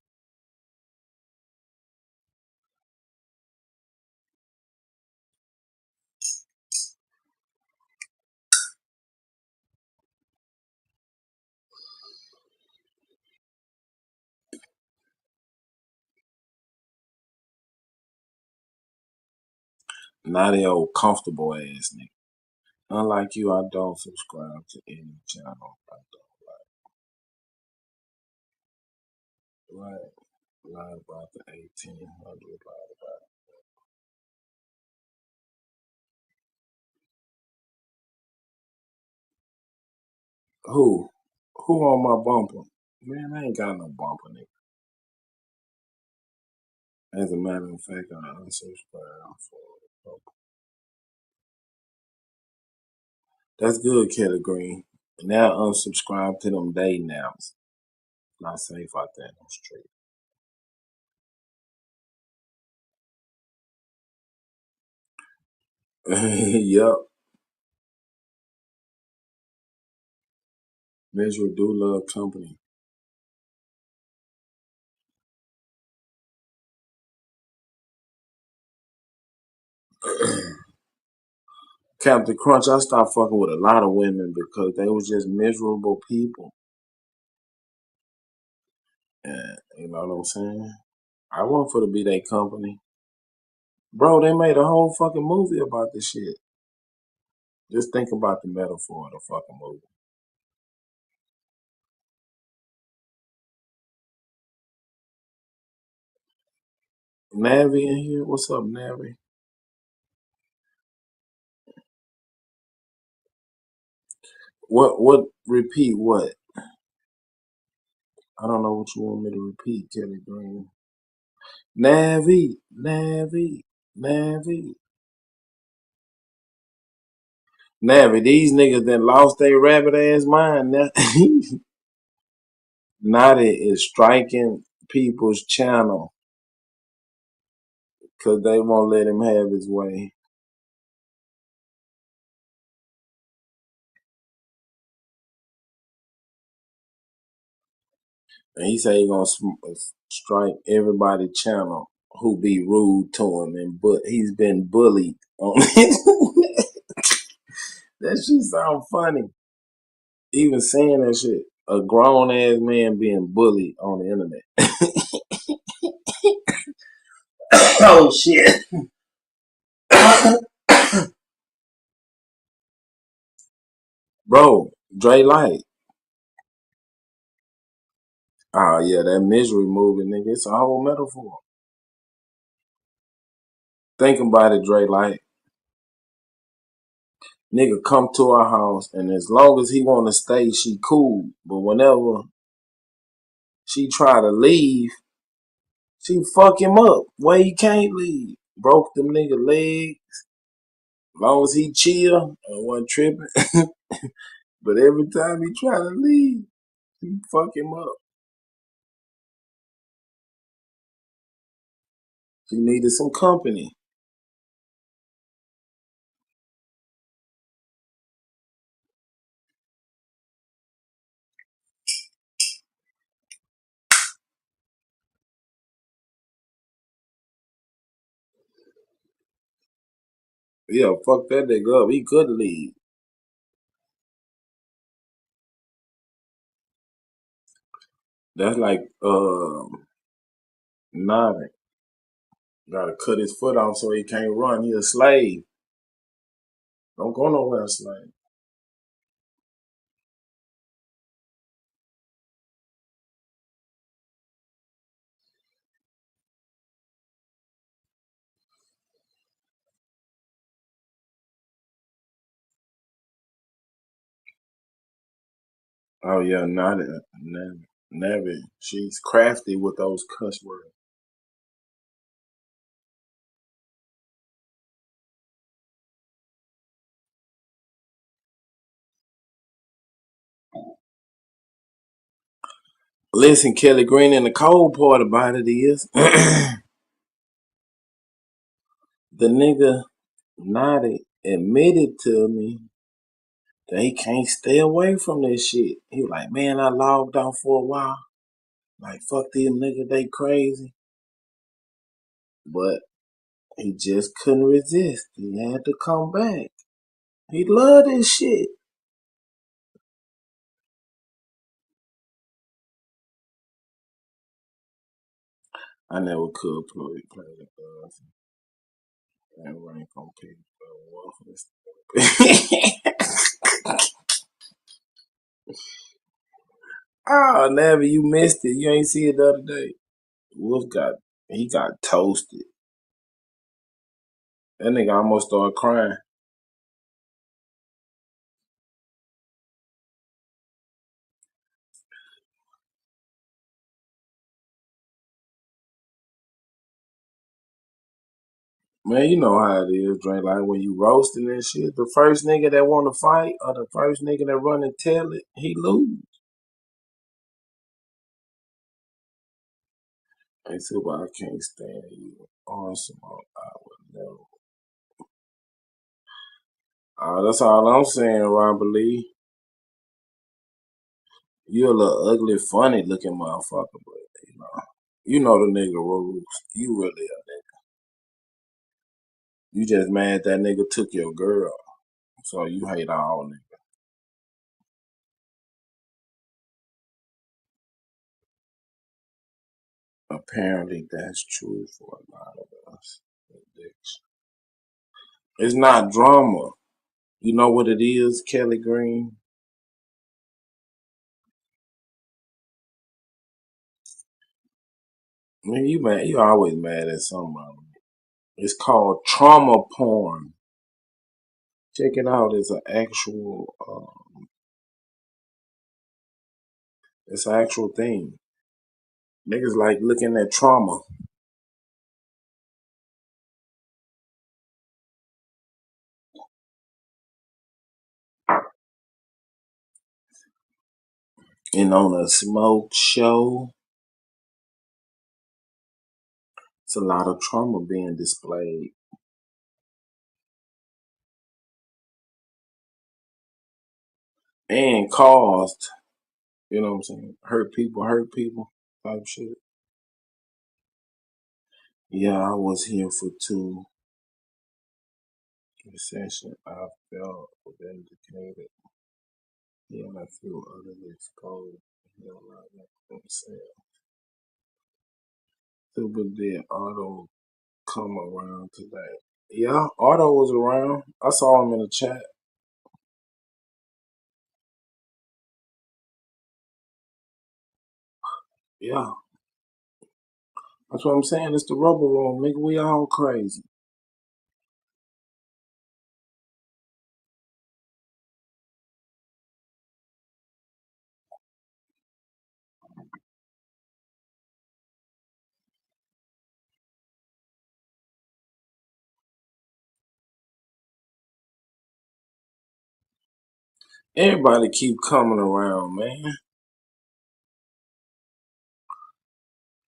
Naughty old comfortable ass nigga. Unlike you, I don't subscribe to any channel. I don't like. Right. Lie about the 1800. Lie about who? Who on my bumper? Man, I ain't got no bumper, nigga. As a matter of fact, I unsubscribe for. That's good, Kelly Green. Now unsubscribe to them day naps. Not safe out there on the street. Yup. Visual do love company. Captain Crunch, I stopped fucking with a lot of women because they was just miserable people. And you know what I'm saying? I want for to be their company. Bro, they made a whole fucking movie about this shit. Just think about the metaphor of the fucking movie. Navi in here? What's up, Navi? What repeat what? I don't know what you want me to repeat, Kelly Green. Navi, Navi, Navi. Navi, these niggas that lost their rabbit ass mind now. Naughty is striking people's channel because they won't let him have his way. And he say he gonna strike everybody channel who be rude to him, and but he's been bullied on it. That shit sound funny. Even saying that shit, a grown ass man being bullied on the internet. Oh shit, bro. Dre Light. Oh yeah, that misery movie, nigga. It's a whole metaphor. Think about it, Dre Light. Nigga come to our house, and as long as he want to stay, she cool. But whenever she try to leave, she fuck him up. Why he can't leave? Broke them nigga leg. As long as he chill and wasn't tripping. But every time he try to leave, she fuck him up. She needed some company. Yeah, fuck that nigga up. He could leave. That's like Nani. Gotta cut his foot off so he can't run. He a slave. Don't go nowhere, slave. Oh yeah, Navi. She's crafty with those cuss words. Listen, Kelly Green, and the cold part about it is the nigga Naughty admitted to me that he can't stay away from this shit. He was like, man, I logged off for a while. Like, fuck these niggas, they crazy. But he just couldn't resist. He had to come back. He loved this shit. I never could play the that rank on people. Oh, never you missed it. You ain't see it the other day. Wolf got toasted. That nigga almost started crying. Man, you know how it is, Dre. Like when you roasting and shit, the first nigga that want to fight or the first nigga that run and tell it, he lose. Hey, Super, I can't stand you. Awesome, I would never. That's all I'm saying, Robert Lee. You a little ugly, funny looking motherfucker, but you know the nigga rules. You really a nigga. You just mad that nigga took your girl, so you hate all niggas. Apparently, that's true for a lot of us. It's not drama. You know what it is, Kelly Green? Man, you mad? You always mad at somebody. It's called trauma porn. Check it out. It's an actual. It's an actual thing. Niggas like looking at trauma. And on a smoke show, it's a lot of trauma being displayed and caused. You know what I'm saying? Hurt people type shit. Yeah, I was here for 2 sessions. I felt vindicated. Yeah, and I feel utterly exposed. You know, like themselves. Super did Otto come around today? Yeah, Otto was around. I saw him in the chat. Yeah, that's what I'm saying. It's the rubber room, nigga. We all crazy. Everybody keep coming around, man.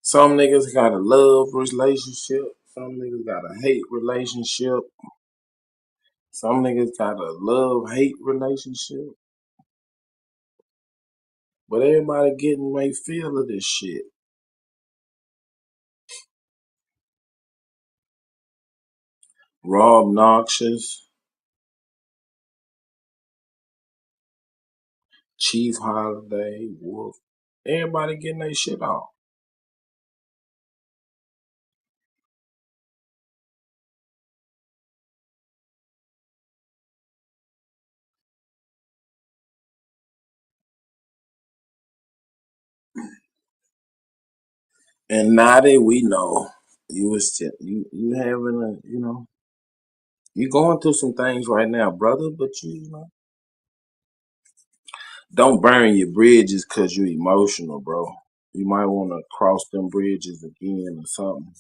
Some niggas got a love relationship. Some niggas got a hate relationship. Some niggas got a love-hate relationship. But everybody getting their feel of this shit. Rob Noxious, Chief Holiday, Wolf. Everybody getting their shit off. And now that we know, you was you having a you going through some things right now, brother. But you know, don't burn your bridges because you emotional, bro. You might want to cross them bridges again or something.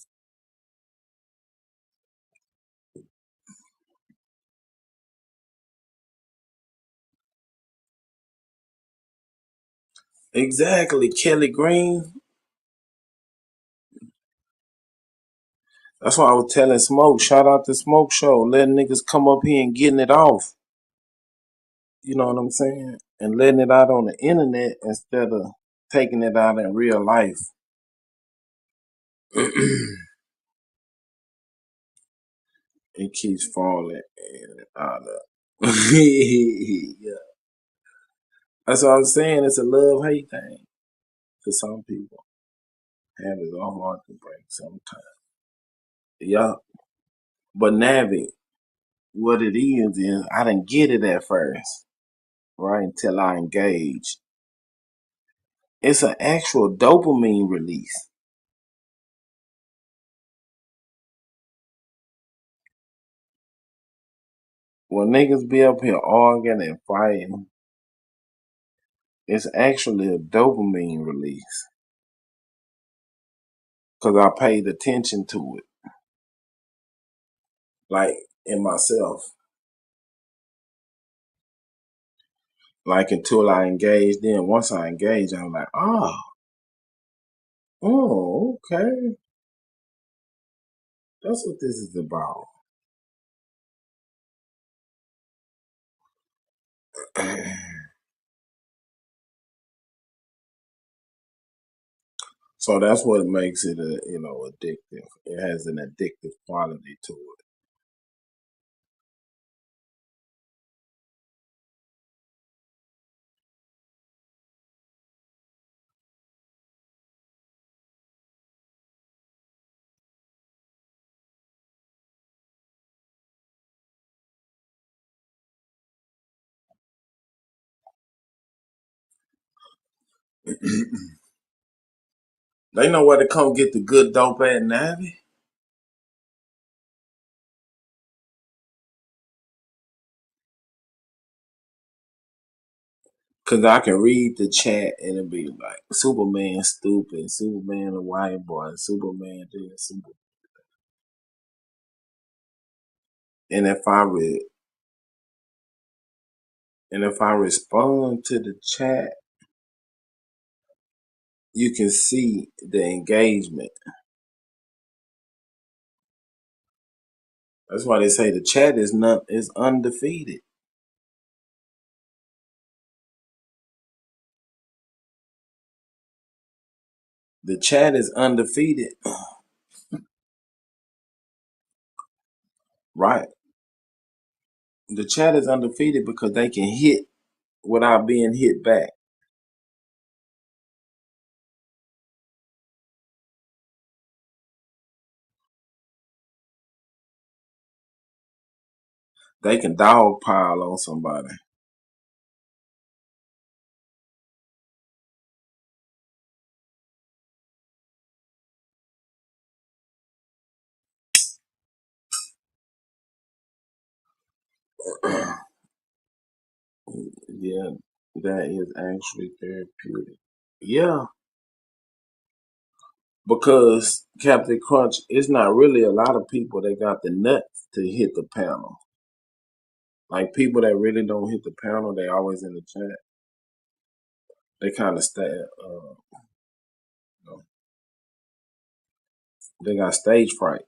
Exactly, Kelly Green. That's why I was telling Smoke. Shout out to Smoke Show, letting niggas come up here and getting it off. You know what I'm saying? And letting it out on the internet instead of taking it out in real life. It keeps falling and out of. Yeah. That's what I'm saying. It's a love hate thing to some people. And it's all hard to break sometimes. Yeah. But Navi, what it is I didn't get it at first, right? Until I engaged. It's an actual dopamine release. When niggas be up here arguing and fighting, it's actually a dopamine release. Because I paid attention to it. Like in myself. Like until I engaged, then once I engaged, I'm like, oh, okay. That's what this is about. So that's what makes it, addictive. It has an addictive quality to it. They know where to come get the good dope at Navy. Cause I can read the chat and it'll be like Superman stupid, Superman a white boy, Superman this, Superman. And if I respond to the chat, you can see the engagement. That's why they say the chat is undefeated. The chat is undefeated. Right. The chat is undefeated because they can hit without being hit back. They can dogpile on somebody. Yeah, that is actually therapeutic. Yeah, because Captain Crunch, it's not really a lot of people that got the nuts to hit the panel. Like people that really don't hit the panel, they always in the chat. They kind of stay. They got stage fright.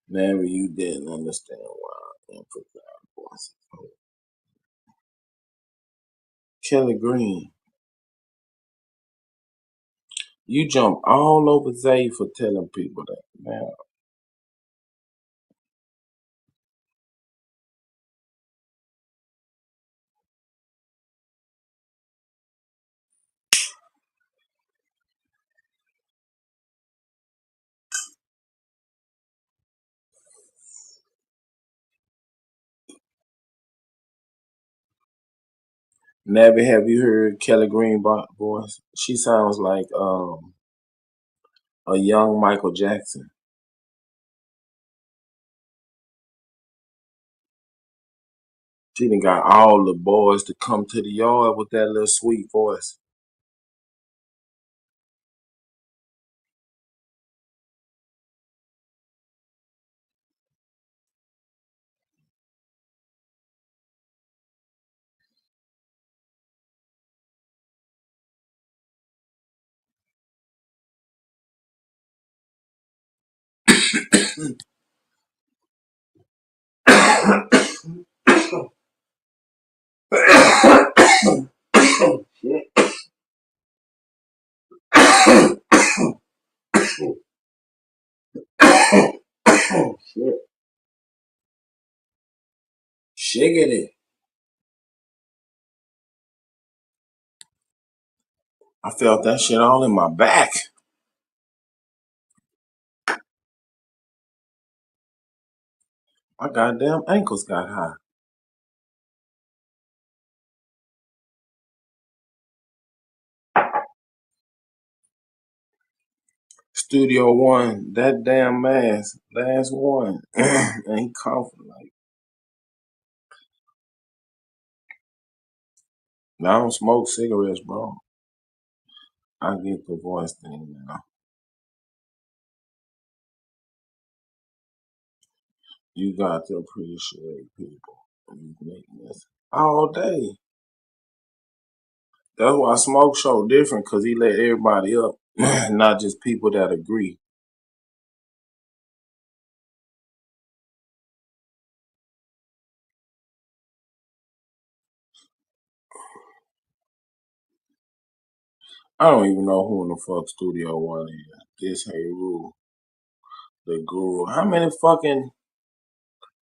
Maybe you didn't understand why I emphasize voices. Kelly Green, you jump all over Zay for telling people that. Man, Nabby, have you heard Kelly Green voice? She sounds like a young Michael Jackson. She done got all the boys to come to the yard with that little sweet voice. Shit. Shit. Shiggity. I felt that shit all in my back. My goddamn ankles got high. Studio One, that damn mask, last one. And he coughing like. Now I don't smoke cigarettes, bro. I get the voice thing now. You got to appreciate people. Uniqueness. All day. That's why Smoke Show different, because he let everybody up, not just people that agree. I don't even know who in the fuck Studio One is. This Hey Rule, the guru. How many fucking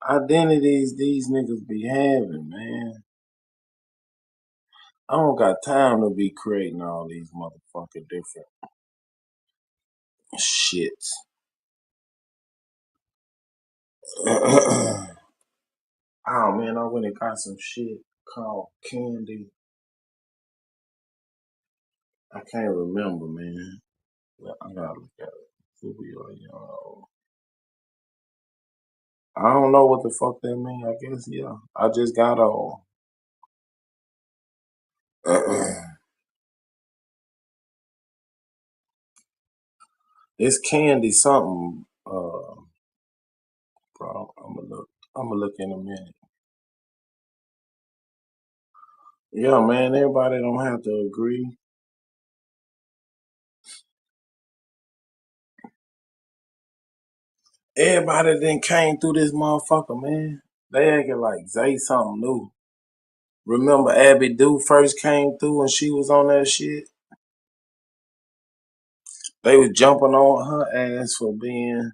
identities these niggas be having, man. I don't got time to be creating all these motherfucking different shits. Oh man, I went and got some shit called candy. I can't remember, man. I gotta look at it. Yo. I don't know what the fuck that mean. I guess yeah. I just got all. It's candy something. Bro, I'm gonna look in a minute. Yeah, man. Everybody don't have to agree. Everybody then came through this motherfucker, man. They acting like Zay something new. Remember Abby Du first came through and she was on that shit? They was jumping on her ass for being,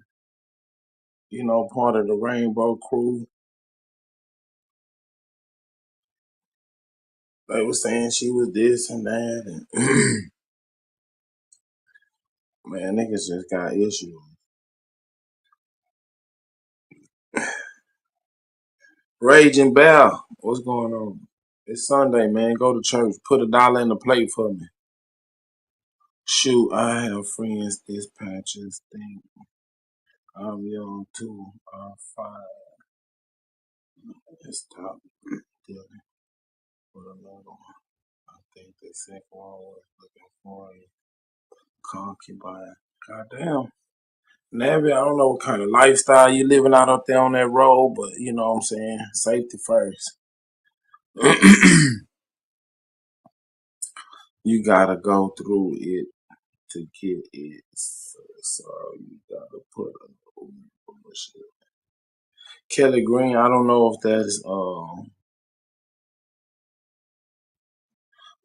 part of the Rainbow Crew. They was saying she was this and that. And man, niggas just got issues. Raging Bell, what's going on? It's Sunday, man. Go to church. Put $1 in the plate for me. Shoot, I have friends dispatchers think I'm young too. I'm fine. Let's stop dealing with another one. I think the second one was looking for a concubine. Goddamn. Navy, I don't know what kind of lifestyle you living out up there on that road, but you know what I'm saying? Safety first. You gotta go through it to get it. So you gotta put a shit. Kelly Green, I don't know if that's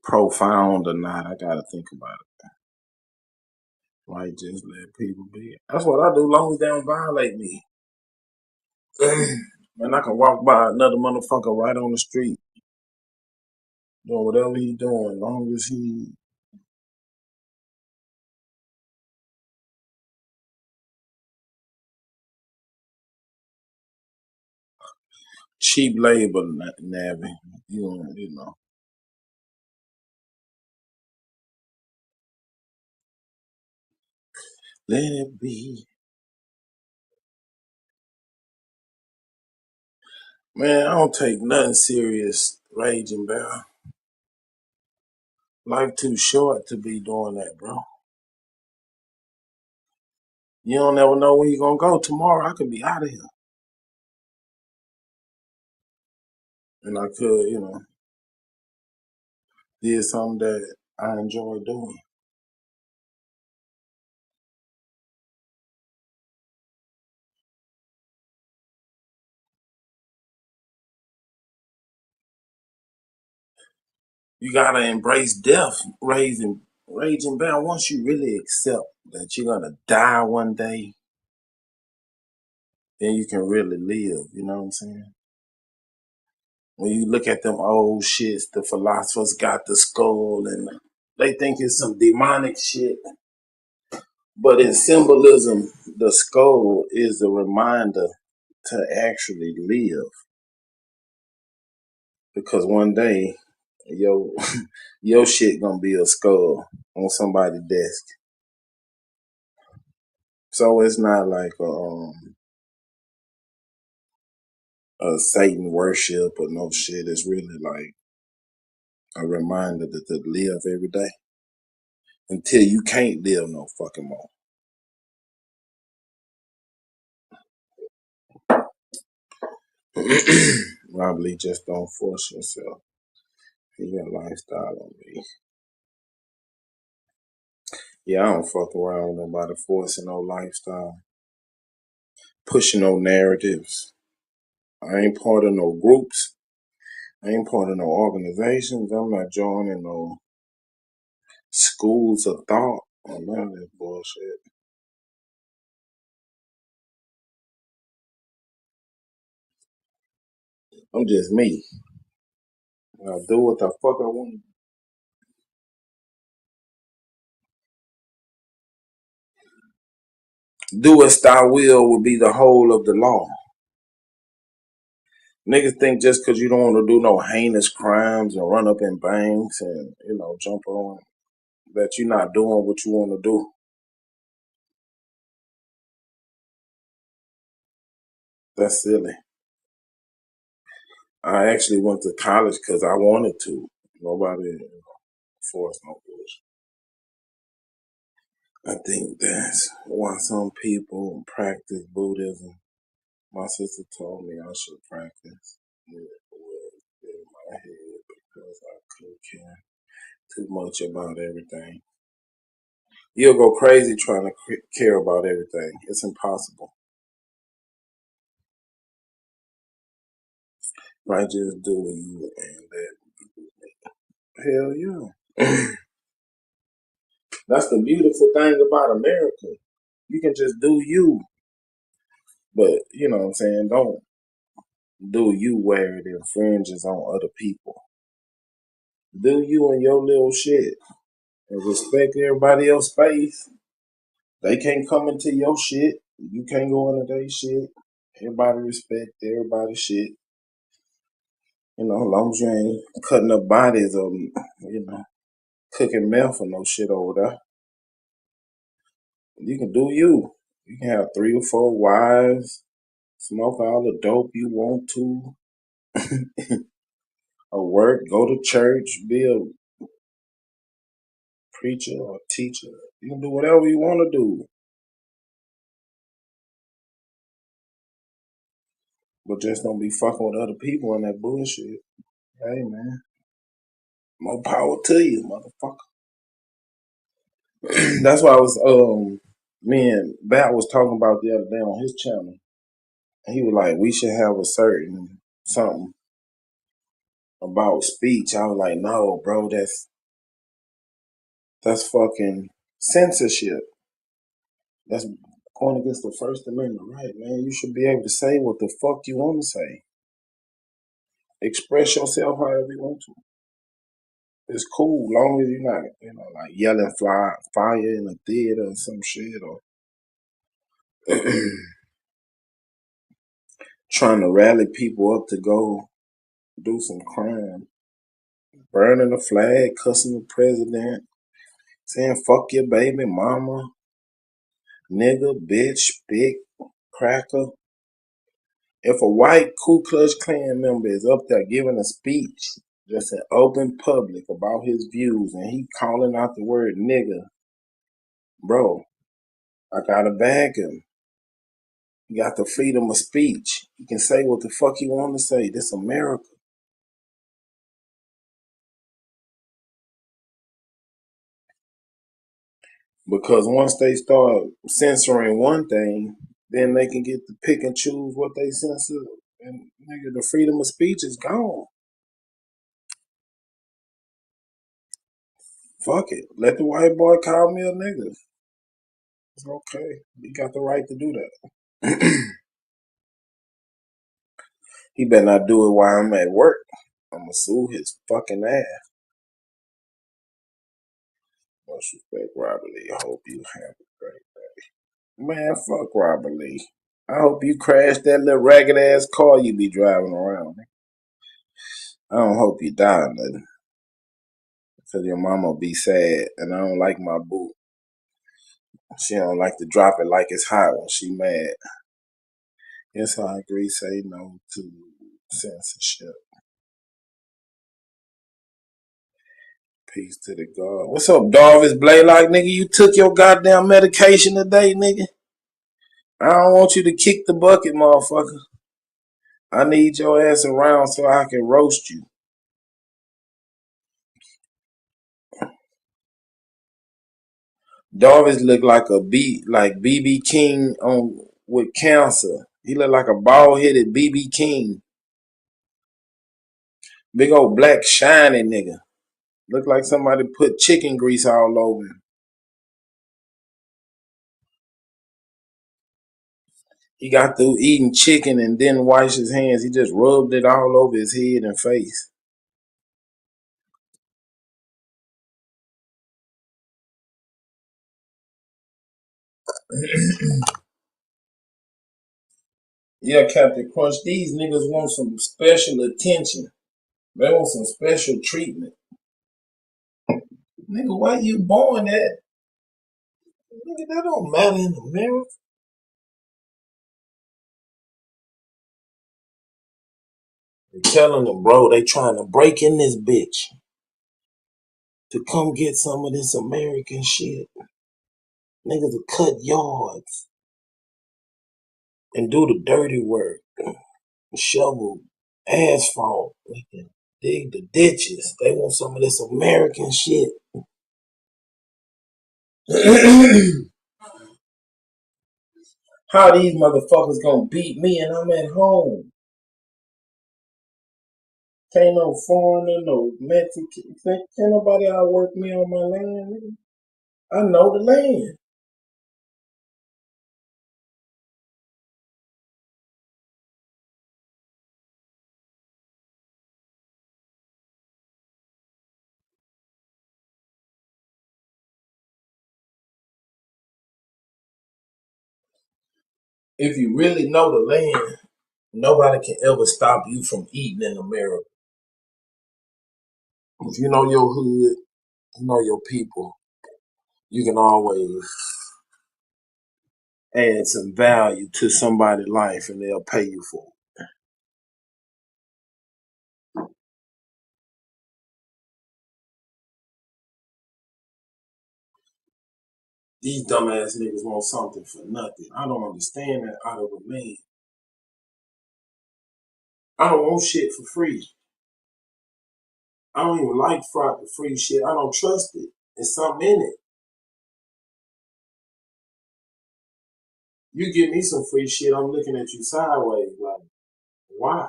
profound or not. I gotta think about it. Like just let people be. That's what I do, long as they don't violate me. Man, I can walk by another motherfucker right on the street, doing whatever he doing, long as he cheap labor, Navy. You know. Let it be. Man, I don't take nothing serious, Raging Bell. Life too short to be doing that, bro. You don't never know when you're gonna go. Tomorrow I could be out of here. And I could, did something that I enjoy doing. You gotta embrace death, Raging Bell. Once you really accept that you're gonna die one day, then you can really live. You know what I'm saying? When you look at them old shits, the philosophers got the skull and they think it's some demonic shit. But in symbolism, the skull is a reminder to actually live. Because one day, your shit gonna be a skull on somebody's desk. So it's not like a Satan worship or no shit. It's really like a reminder to live every day until you can't live no fucking more. Probably just don't force yourself. Your lifestyle on me. Yeah, I don't fuck around with nobody forcing no lifestyle, pushing no narratives. I ain't part of no groups. I ain't part of no organizations. I'm not joining no schools of thought or none of that bullshit. I'm just me. I'll do what the fuck I want. Do as thou will would be the whole of the law. Niggas think just because you don't want to do no heinous crimes and run up in banks and, jump on, that you're not doing what you want to do. That's silly. I actually went to college because I wanted to. Nobody forced no bullshit. I think that's why some people practice Buddhism. My sister told me I should practice it in my head because I couldn't care too much about everything. You'll go crazy trying to care about everything. It's impossible. Right? Just do you and that. Hell yeah. That's the beautiful thing about America. You can just do you. But, you know what I'm saying? Don't do you where it infringes on other people. Do you and your little shit. And respect everybody else's space. They can't come into your shit. You can't go into their shit. Everybody respect everybody's shit. As long as you ain't cutting up bodies or, cooking meth or no shit over there. You can do you. You can have 3 or 4 wives, smoke all the dope you want to, or work, go to church, be a preacher or teacher. You can do whatever you want to do. But just don't be fucking with other people and that bullshit. Hey, man. More power to you, motherfucker. That's why I was, me and Bat was talking about the other day on his channel. And he was like, we should have a certain something about speech. I was like, no, bro, that's fucking censorship. That's going against the First Amendment, right, man? You should be able to say what the fuck you want to say. Express yourself however you want to. It's cool, long as you're not, like yelling fire in a theater or some shit, or trying to rally people up to go do some crime. Burning the flag, cussing the president, saying fuck your baby mama, nigga, bitch, big cracker. If a white Ku Klux Klan member is up there giving a speech just in open public about his views and he calling out the word nigga, bro, I gotta bag him. You got the freedom of speech. You can say what the fuck you want to say. This America. Because once they start censoring one thing, then they can get to pick and choose what they censor. And nigga, the freedom of speech is gone. Fuck it. Let the white boy call me a nigga. It's okay. He got the right to do that. He better not do it while I'm at work. I'm gonna sue his fucking ass. Much respect, Robert Lee. I hope you have a great day. Man, fuck Robert Lee. I hope you crash that little ragged ass car you be driving around. I don't hope you die or nothing. Because your mama be sad, and I don't like my boo. She don't like to drop it like it's hot when she mad. Yes, I agree. Say no to censorship. Peace to the God. What's up, Darvis Blaylock, nigga? You took your goddamn medication today, nigga? I don't want you to kick the bucket, motherfucker. I need your ass around so I can roast you. Darvis look like BB King with cancer. He look like a bald-headed BB King. Big old black shiny nigga. Look like somebody put chicken grease all over him. He got through eating chicken and didn't wash his hands. He just rubbed it all over his head and face. Yeah, Captain Crunch, these niggas want some special attention. They want some special treatment. Nigga, why you born at? Nigga, that don't matter in America. They're telling them, bro, they trying to break in this bitch to come get some of this American shit. Niggas will cut yards and do the dirty work, shovel asphalt, dig the ditches. They want some of this American shit. How these motherfuckers gonna beat me and I'm at home? Can't no foreigner, no Mexican, can't nobody outwork me on my land, nigga. I know the land. If you really know the land, nobody can ever stop you from eating in America. If you know your hood, you know your people, you can always add some value to somebody's life and they'll pay you for it. These dumbass niggas want something for nothing. I don't understand that out of a man. I don't want shit for free. I don't even like free shit. I don't trust it. There's something in it. You give me some free shit, I'm looking at you sideways like, why?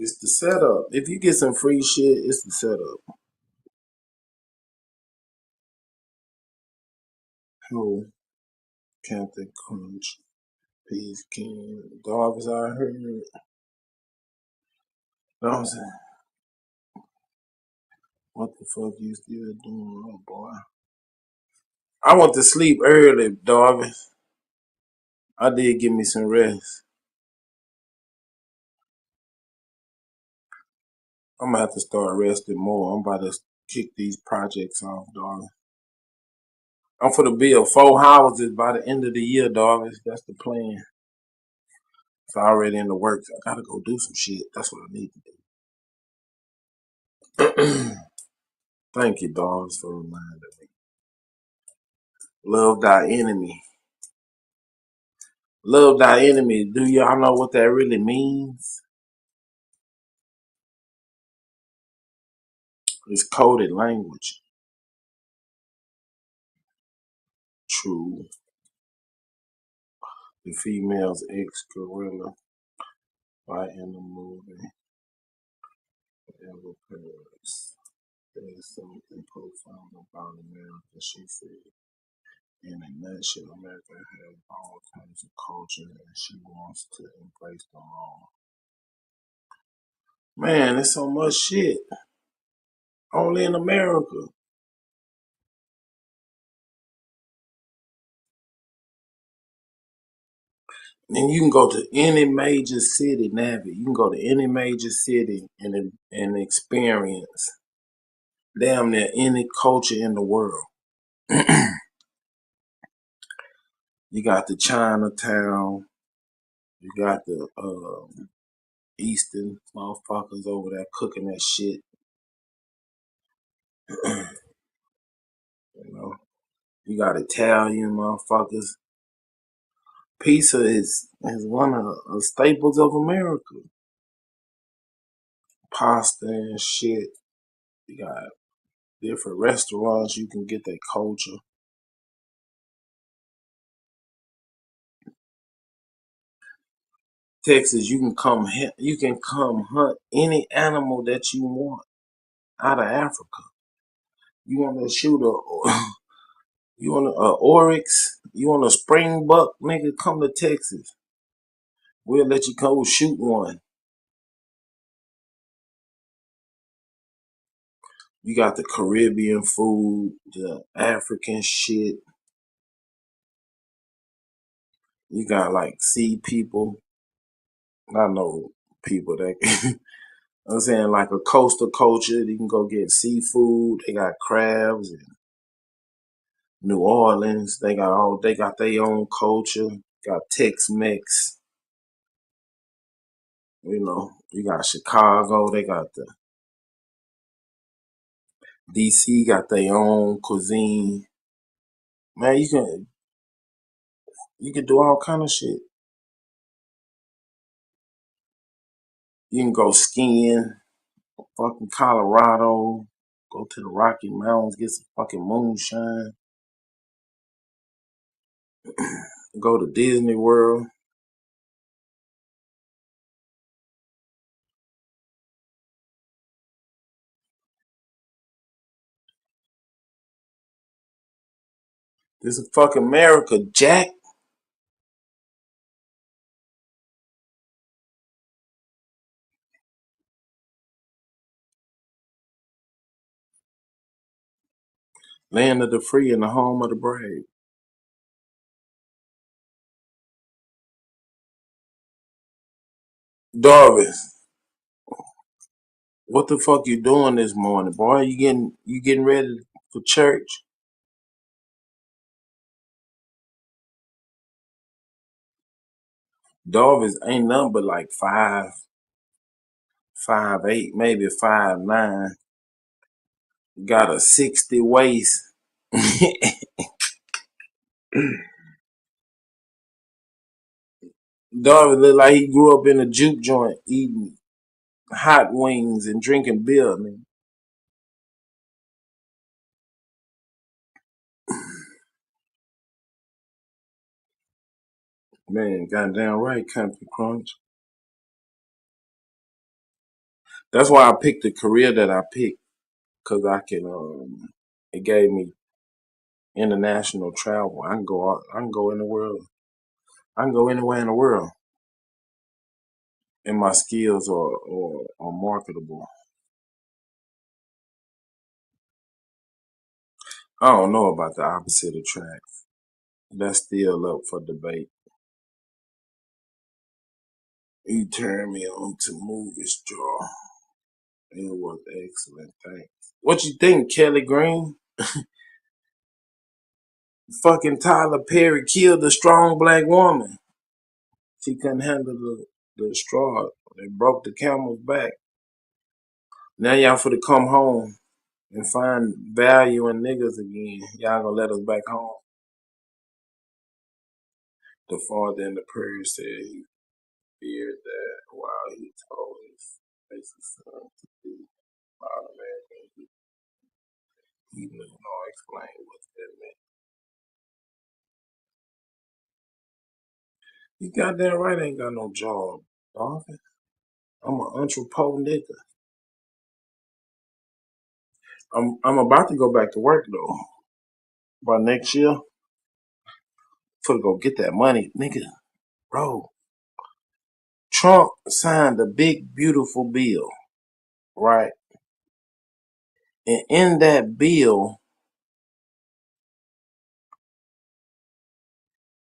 It's the setup. If you get some free shit, it's the setup. Oh, Captain Crunch, Peace King, dogs I heard. You know what I'm saying? What the fuck you still doing, oh boy? I went to sleep early, Darby. I did give me some rest. I'm gonna have to start resting more. I'm about to kick these projects off, Darby. I'm for the build 4 houses by the end of the year, Darby. That's the plan. It's already in the works. I gotta go do some shit. That's what I need to do. Thank you, dogs, for reminding me. Love thy enemy. Love thy enemy. Do y'all know what that really means? It's coded language. True. The female's ex-gorilla fight in the movie. Ever Paris. There's something profound about America, she said. In a nutshell, America has all kinds of culture and she wants to embrace them all. Man, there's so much shit. Only in America. And you can go to any major city, Navi. You can go to any major city and experience damn near any culture in the world. You got the Chinatown. You got the Eastern motherfuckers over there cooking that shit. You know, you got Italian motherfuckers. Pizza is one of the staples of America. Pasta and shit. You got Different restaurants, you can get that culture. Texas, you can come hunt any animal that you want out of Africa. You want to shoot you want a oryx, you want a springbuck, nigga, come to Texas. We'll let you go shoot one. You got the Caribbean food, the African shit. You got like sea people. I know people that I'm saying like a coastal culture. You can go get seafood. They got crabs and New Orleans. They got their own culture. Got Tex-Mex. You know, you got Chicago. They got the DC. Got their own cuisine. Man, you can do all kind of shit. You can go skiing. Fucking Colorado. Go to the Rocky Mountains. Get some fucking moonshine. Go to Disney World. This is fucking America, Jack. Land of the free and the home of the brave. Darvis, what the fuck you doing this morning, boy? You getting ready for church? Darvis ain't nothing but like 5'8", maybe 5'9". Got a 60 waist. Darvis look like he grew up in a juke joint eating hot wings and drinking beer, man. Man, goddamn right, Country Crunch. That's why I picked the career that I picked, cause I can. It gave me international travel. I can go in the world. I can go anywhere in the world, and my skills are marketable. I don't know about the opposite attract. That's still up for debate. You turned me on to movies, Jaw. It was excellent. Thanks. What you think, Kelly Green? Fucking Tyler Perry killed a strong black woman. She couldn't handle the straw. They broke the camel's back. Now y'all for to come home and find value in niggas again. Y'all gonna let us back home. The father in the prayer said he feared that while he told his son to be violent man, he knew nor explain what that meant. You goddamn right I ain't got no job, dog. I'm an entrepreneur nigga. I'm about to go back to work though. By next year, for to go get that money, nigga. Bro, Trump signed a big beautiful bill, right? And in that bill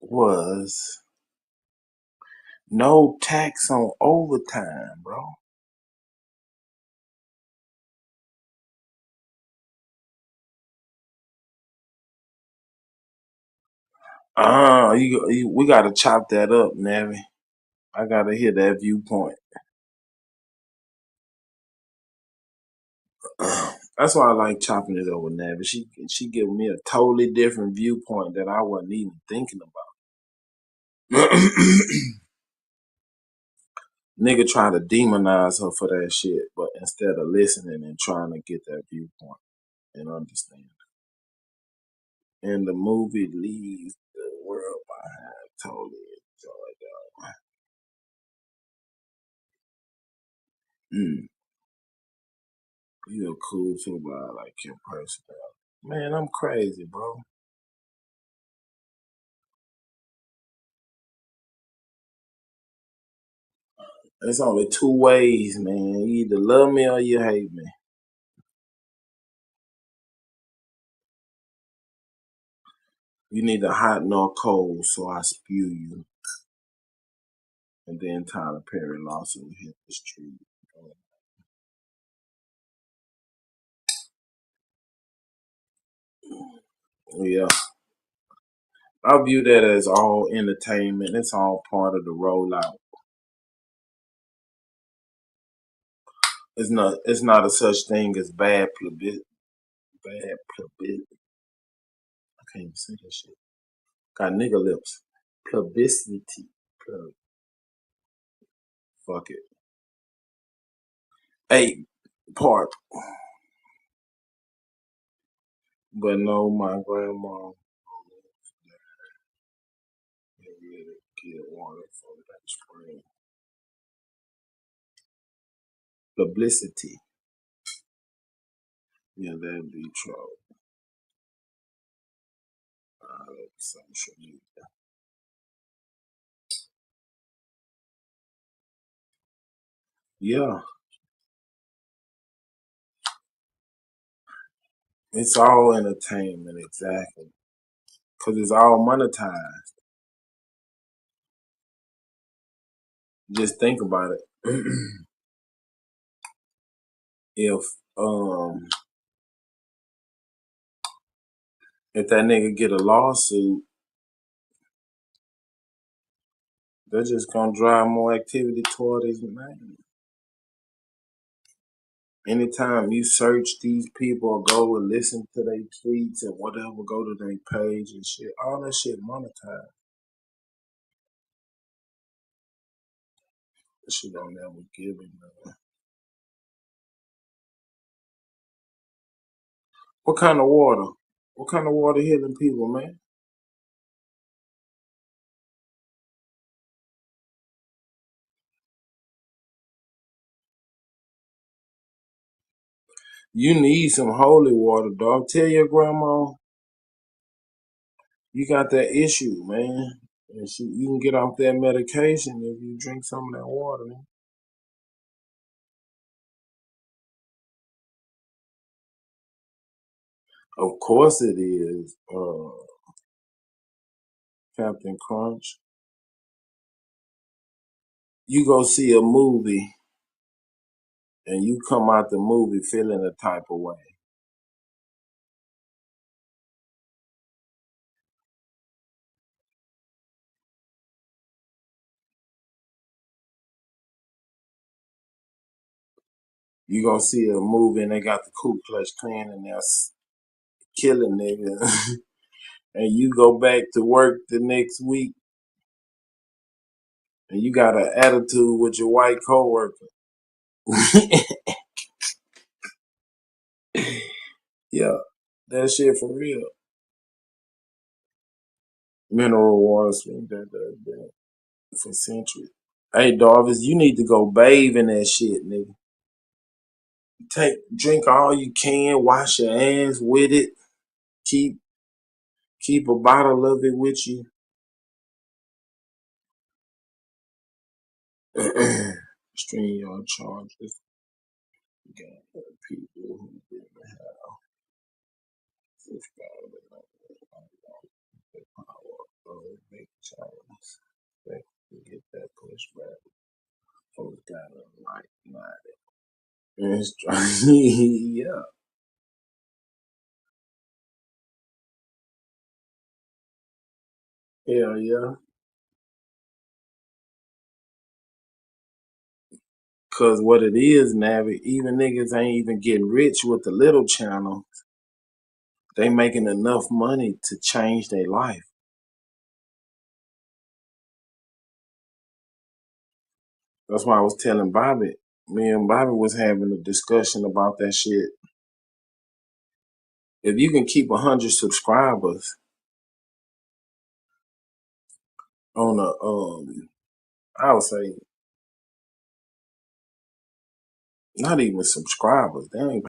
was no tax on overtime, bro. We gotta chop that up, Navi. I gotta hear that viewpoint. That's why I like chopping it over, Navi. She giving me a totally different viewpoint that I wasn't even thinking about. Nigga trying to demonize her for that shit, but instead of listening and trying to get that viewpoint. and understand. And the movie leaves the world behind. Totally enjoyed that. You're cool too, but I like your personality. Man, I'm crazy, bro. There's only two ways, man. You either love me or you hate me. You neither hot nor cold, so I spew you. And then Tyler Perry Lawson hit the street. Yeah. I view that as all entertainment. It's all part of the rollout. It's not a such thing as bad publicity. I can't even say that shit. Got nigga lips. Publicity. Fuck it. Hey, part. But no, my grandma get water from that spring. Publicity. Yeah, that'd be true. Social media. Yeah. It's all entertainment, exactly. Because it's all monetized. Just think about it. If that nigga get a lawsuit, they're just gonna drive more activity toward his name. Anytime you search these people or go and listen to their tweets and whatever, go to their page and shit, all that shit monetized. That shit don't ever give him nothing. What kind of water? What kind of water healing people, man? You need some holy water, dog. Tell your grandma you got that issue, man. And you can get off that medication if you drink some of that water, man. Of course it is, Captain Crunch. You go see a movie and you come out the movie feeling a type of way. You gonna see a movie and they got the Ku Klux Klan and they're killing niggas. And you go back to work the next week and you got an attitude with your white coworker. Yeah, that shit for real. Mineral water swing that for centuries. Hey, Darvis, you need to go bathe in that shit, nigga. Drink all you can, wash your hands with it. Keep a bottle of it with you. Stream your charges. You got people who didn't have this power of big challenges. They can get that pushback. Folks got a light minded. It's yeah. Hell yeah. Cause what it is, Navi, even niggas ain't even getting rich with the little channel. They making enough money to change their life. That's why I was telling Bobby. Me and Bobby was having a discussion about that shit. If you can keep 100 subscribers on I would say not even subscribers. They ain't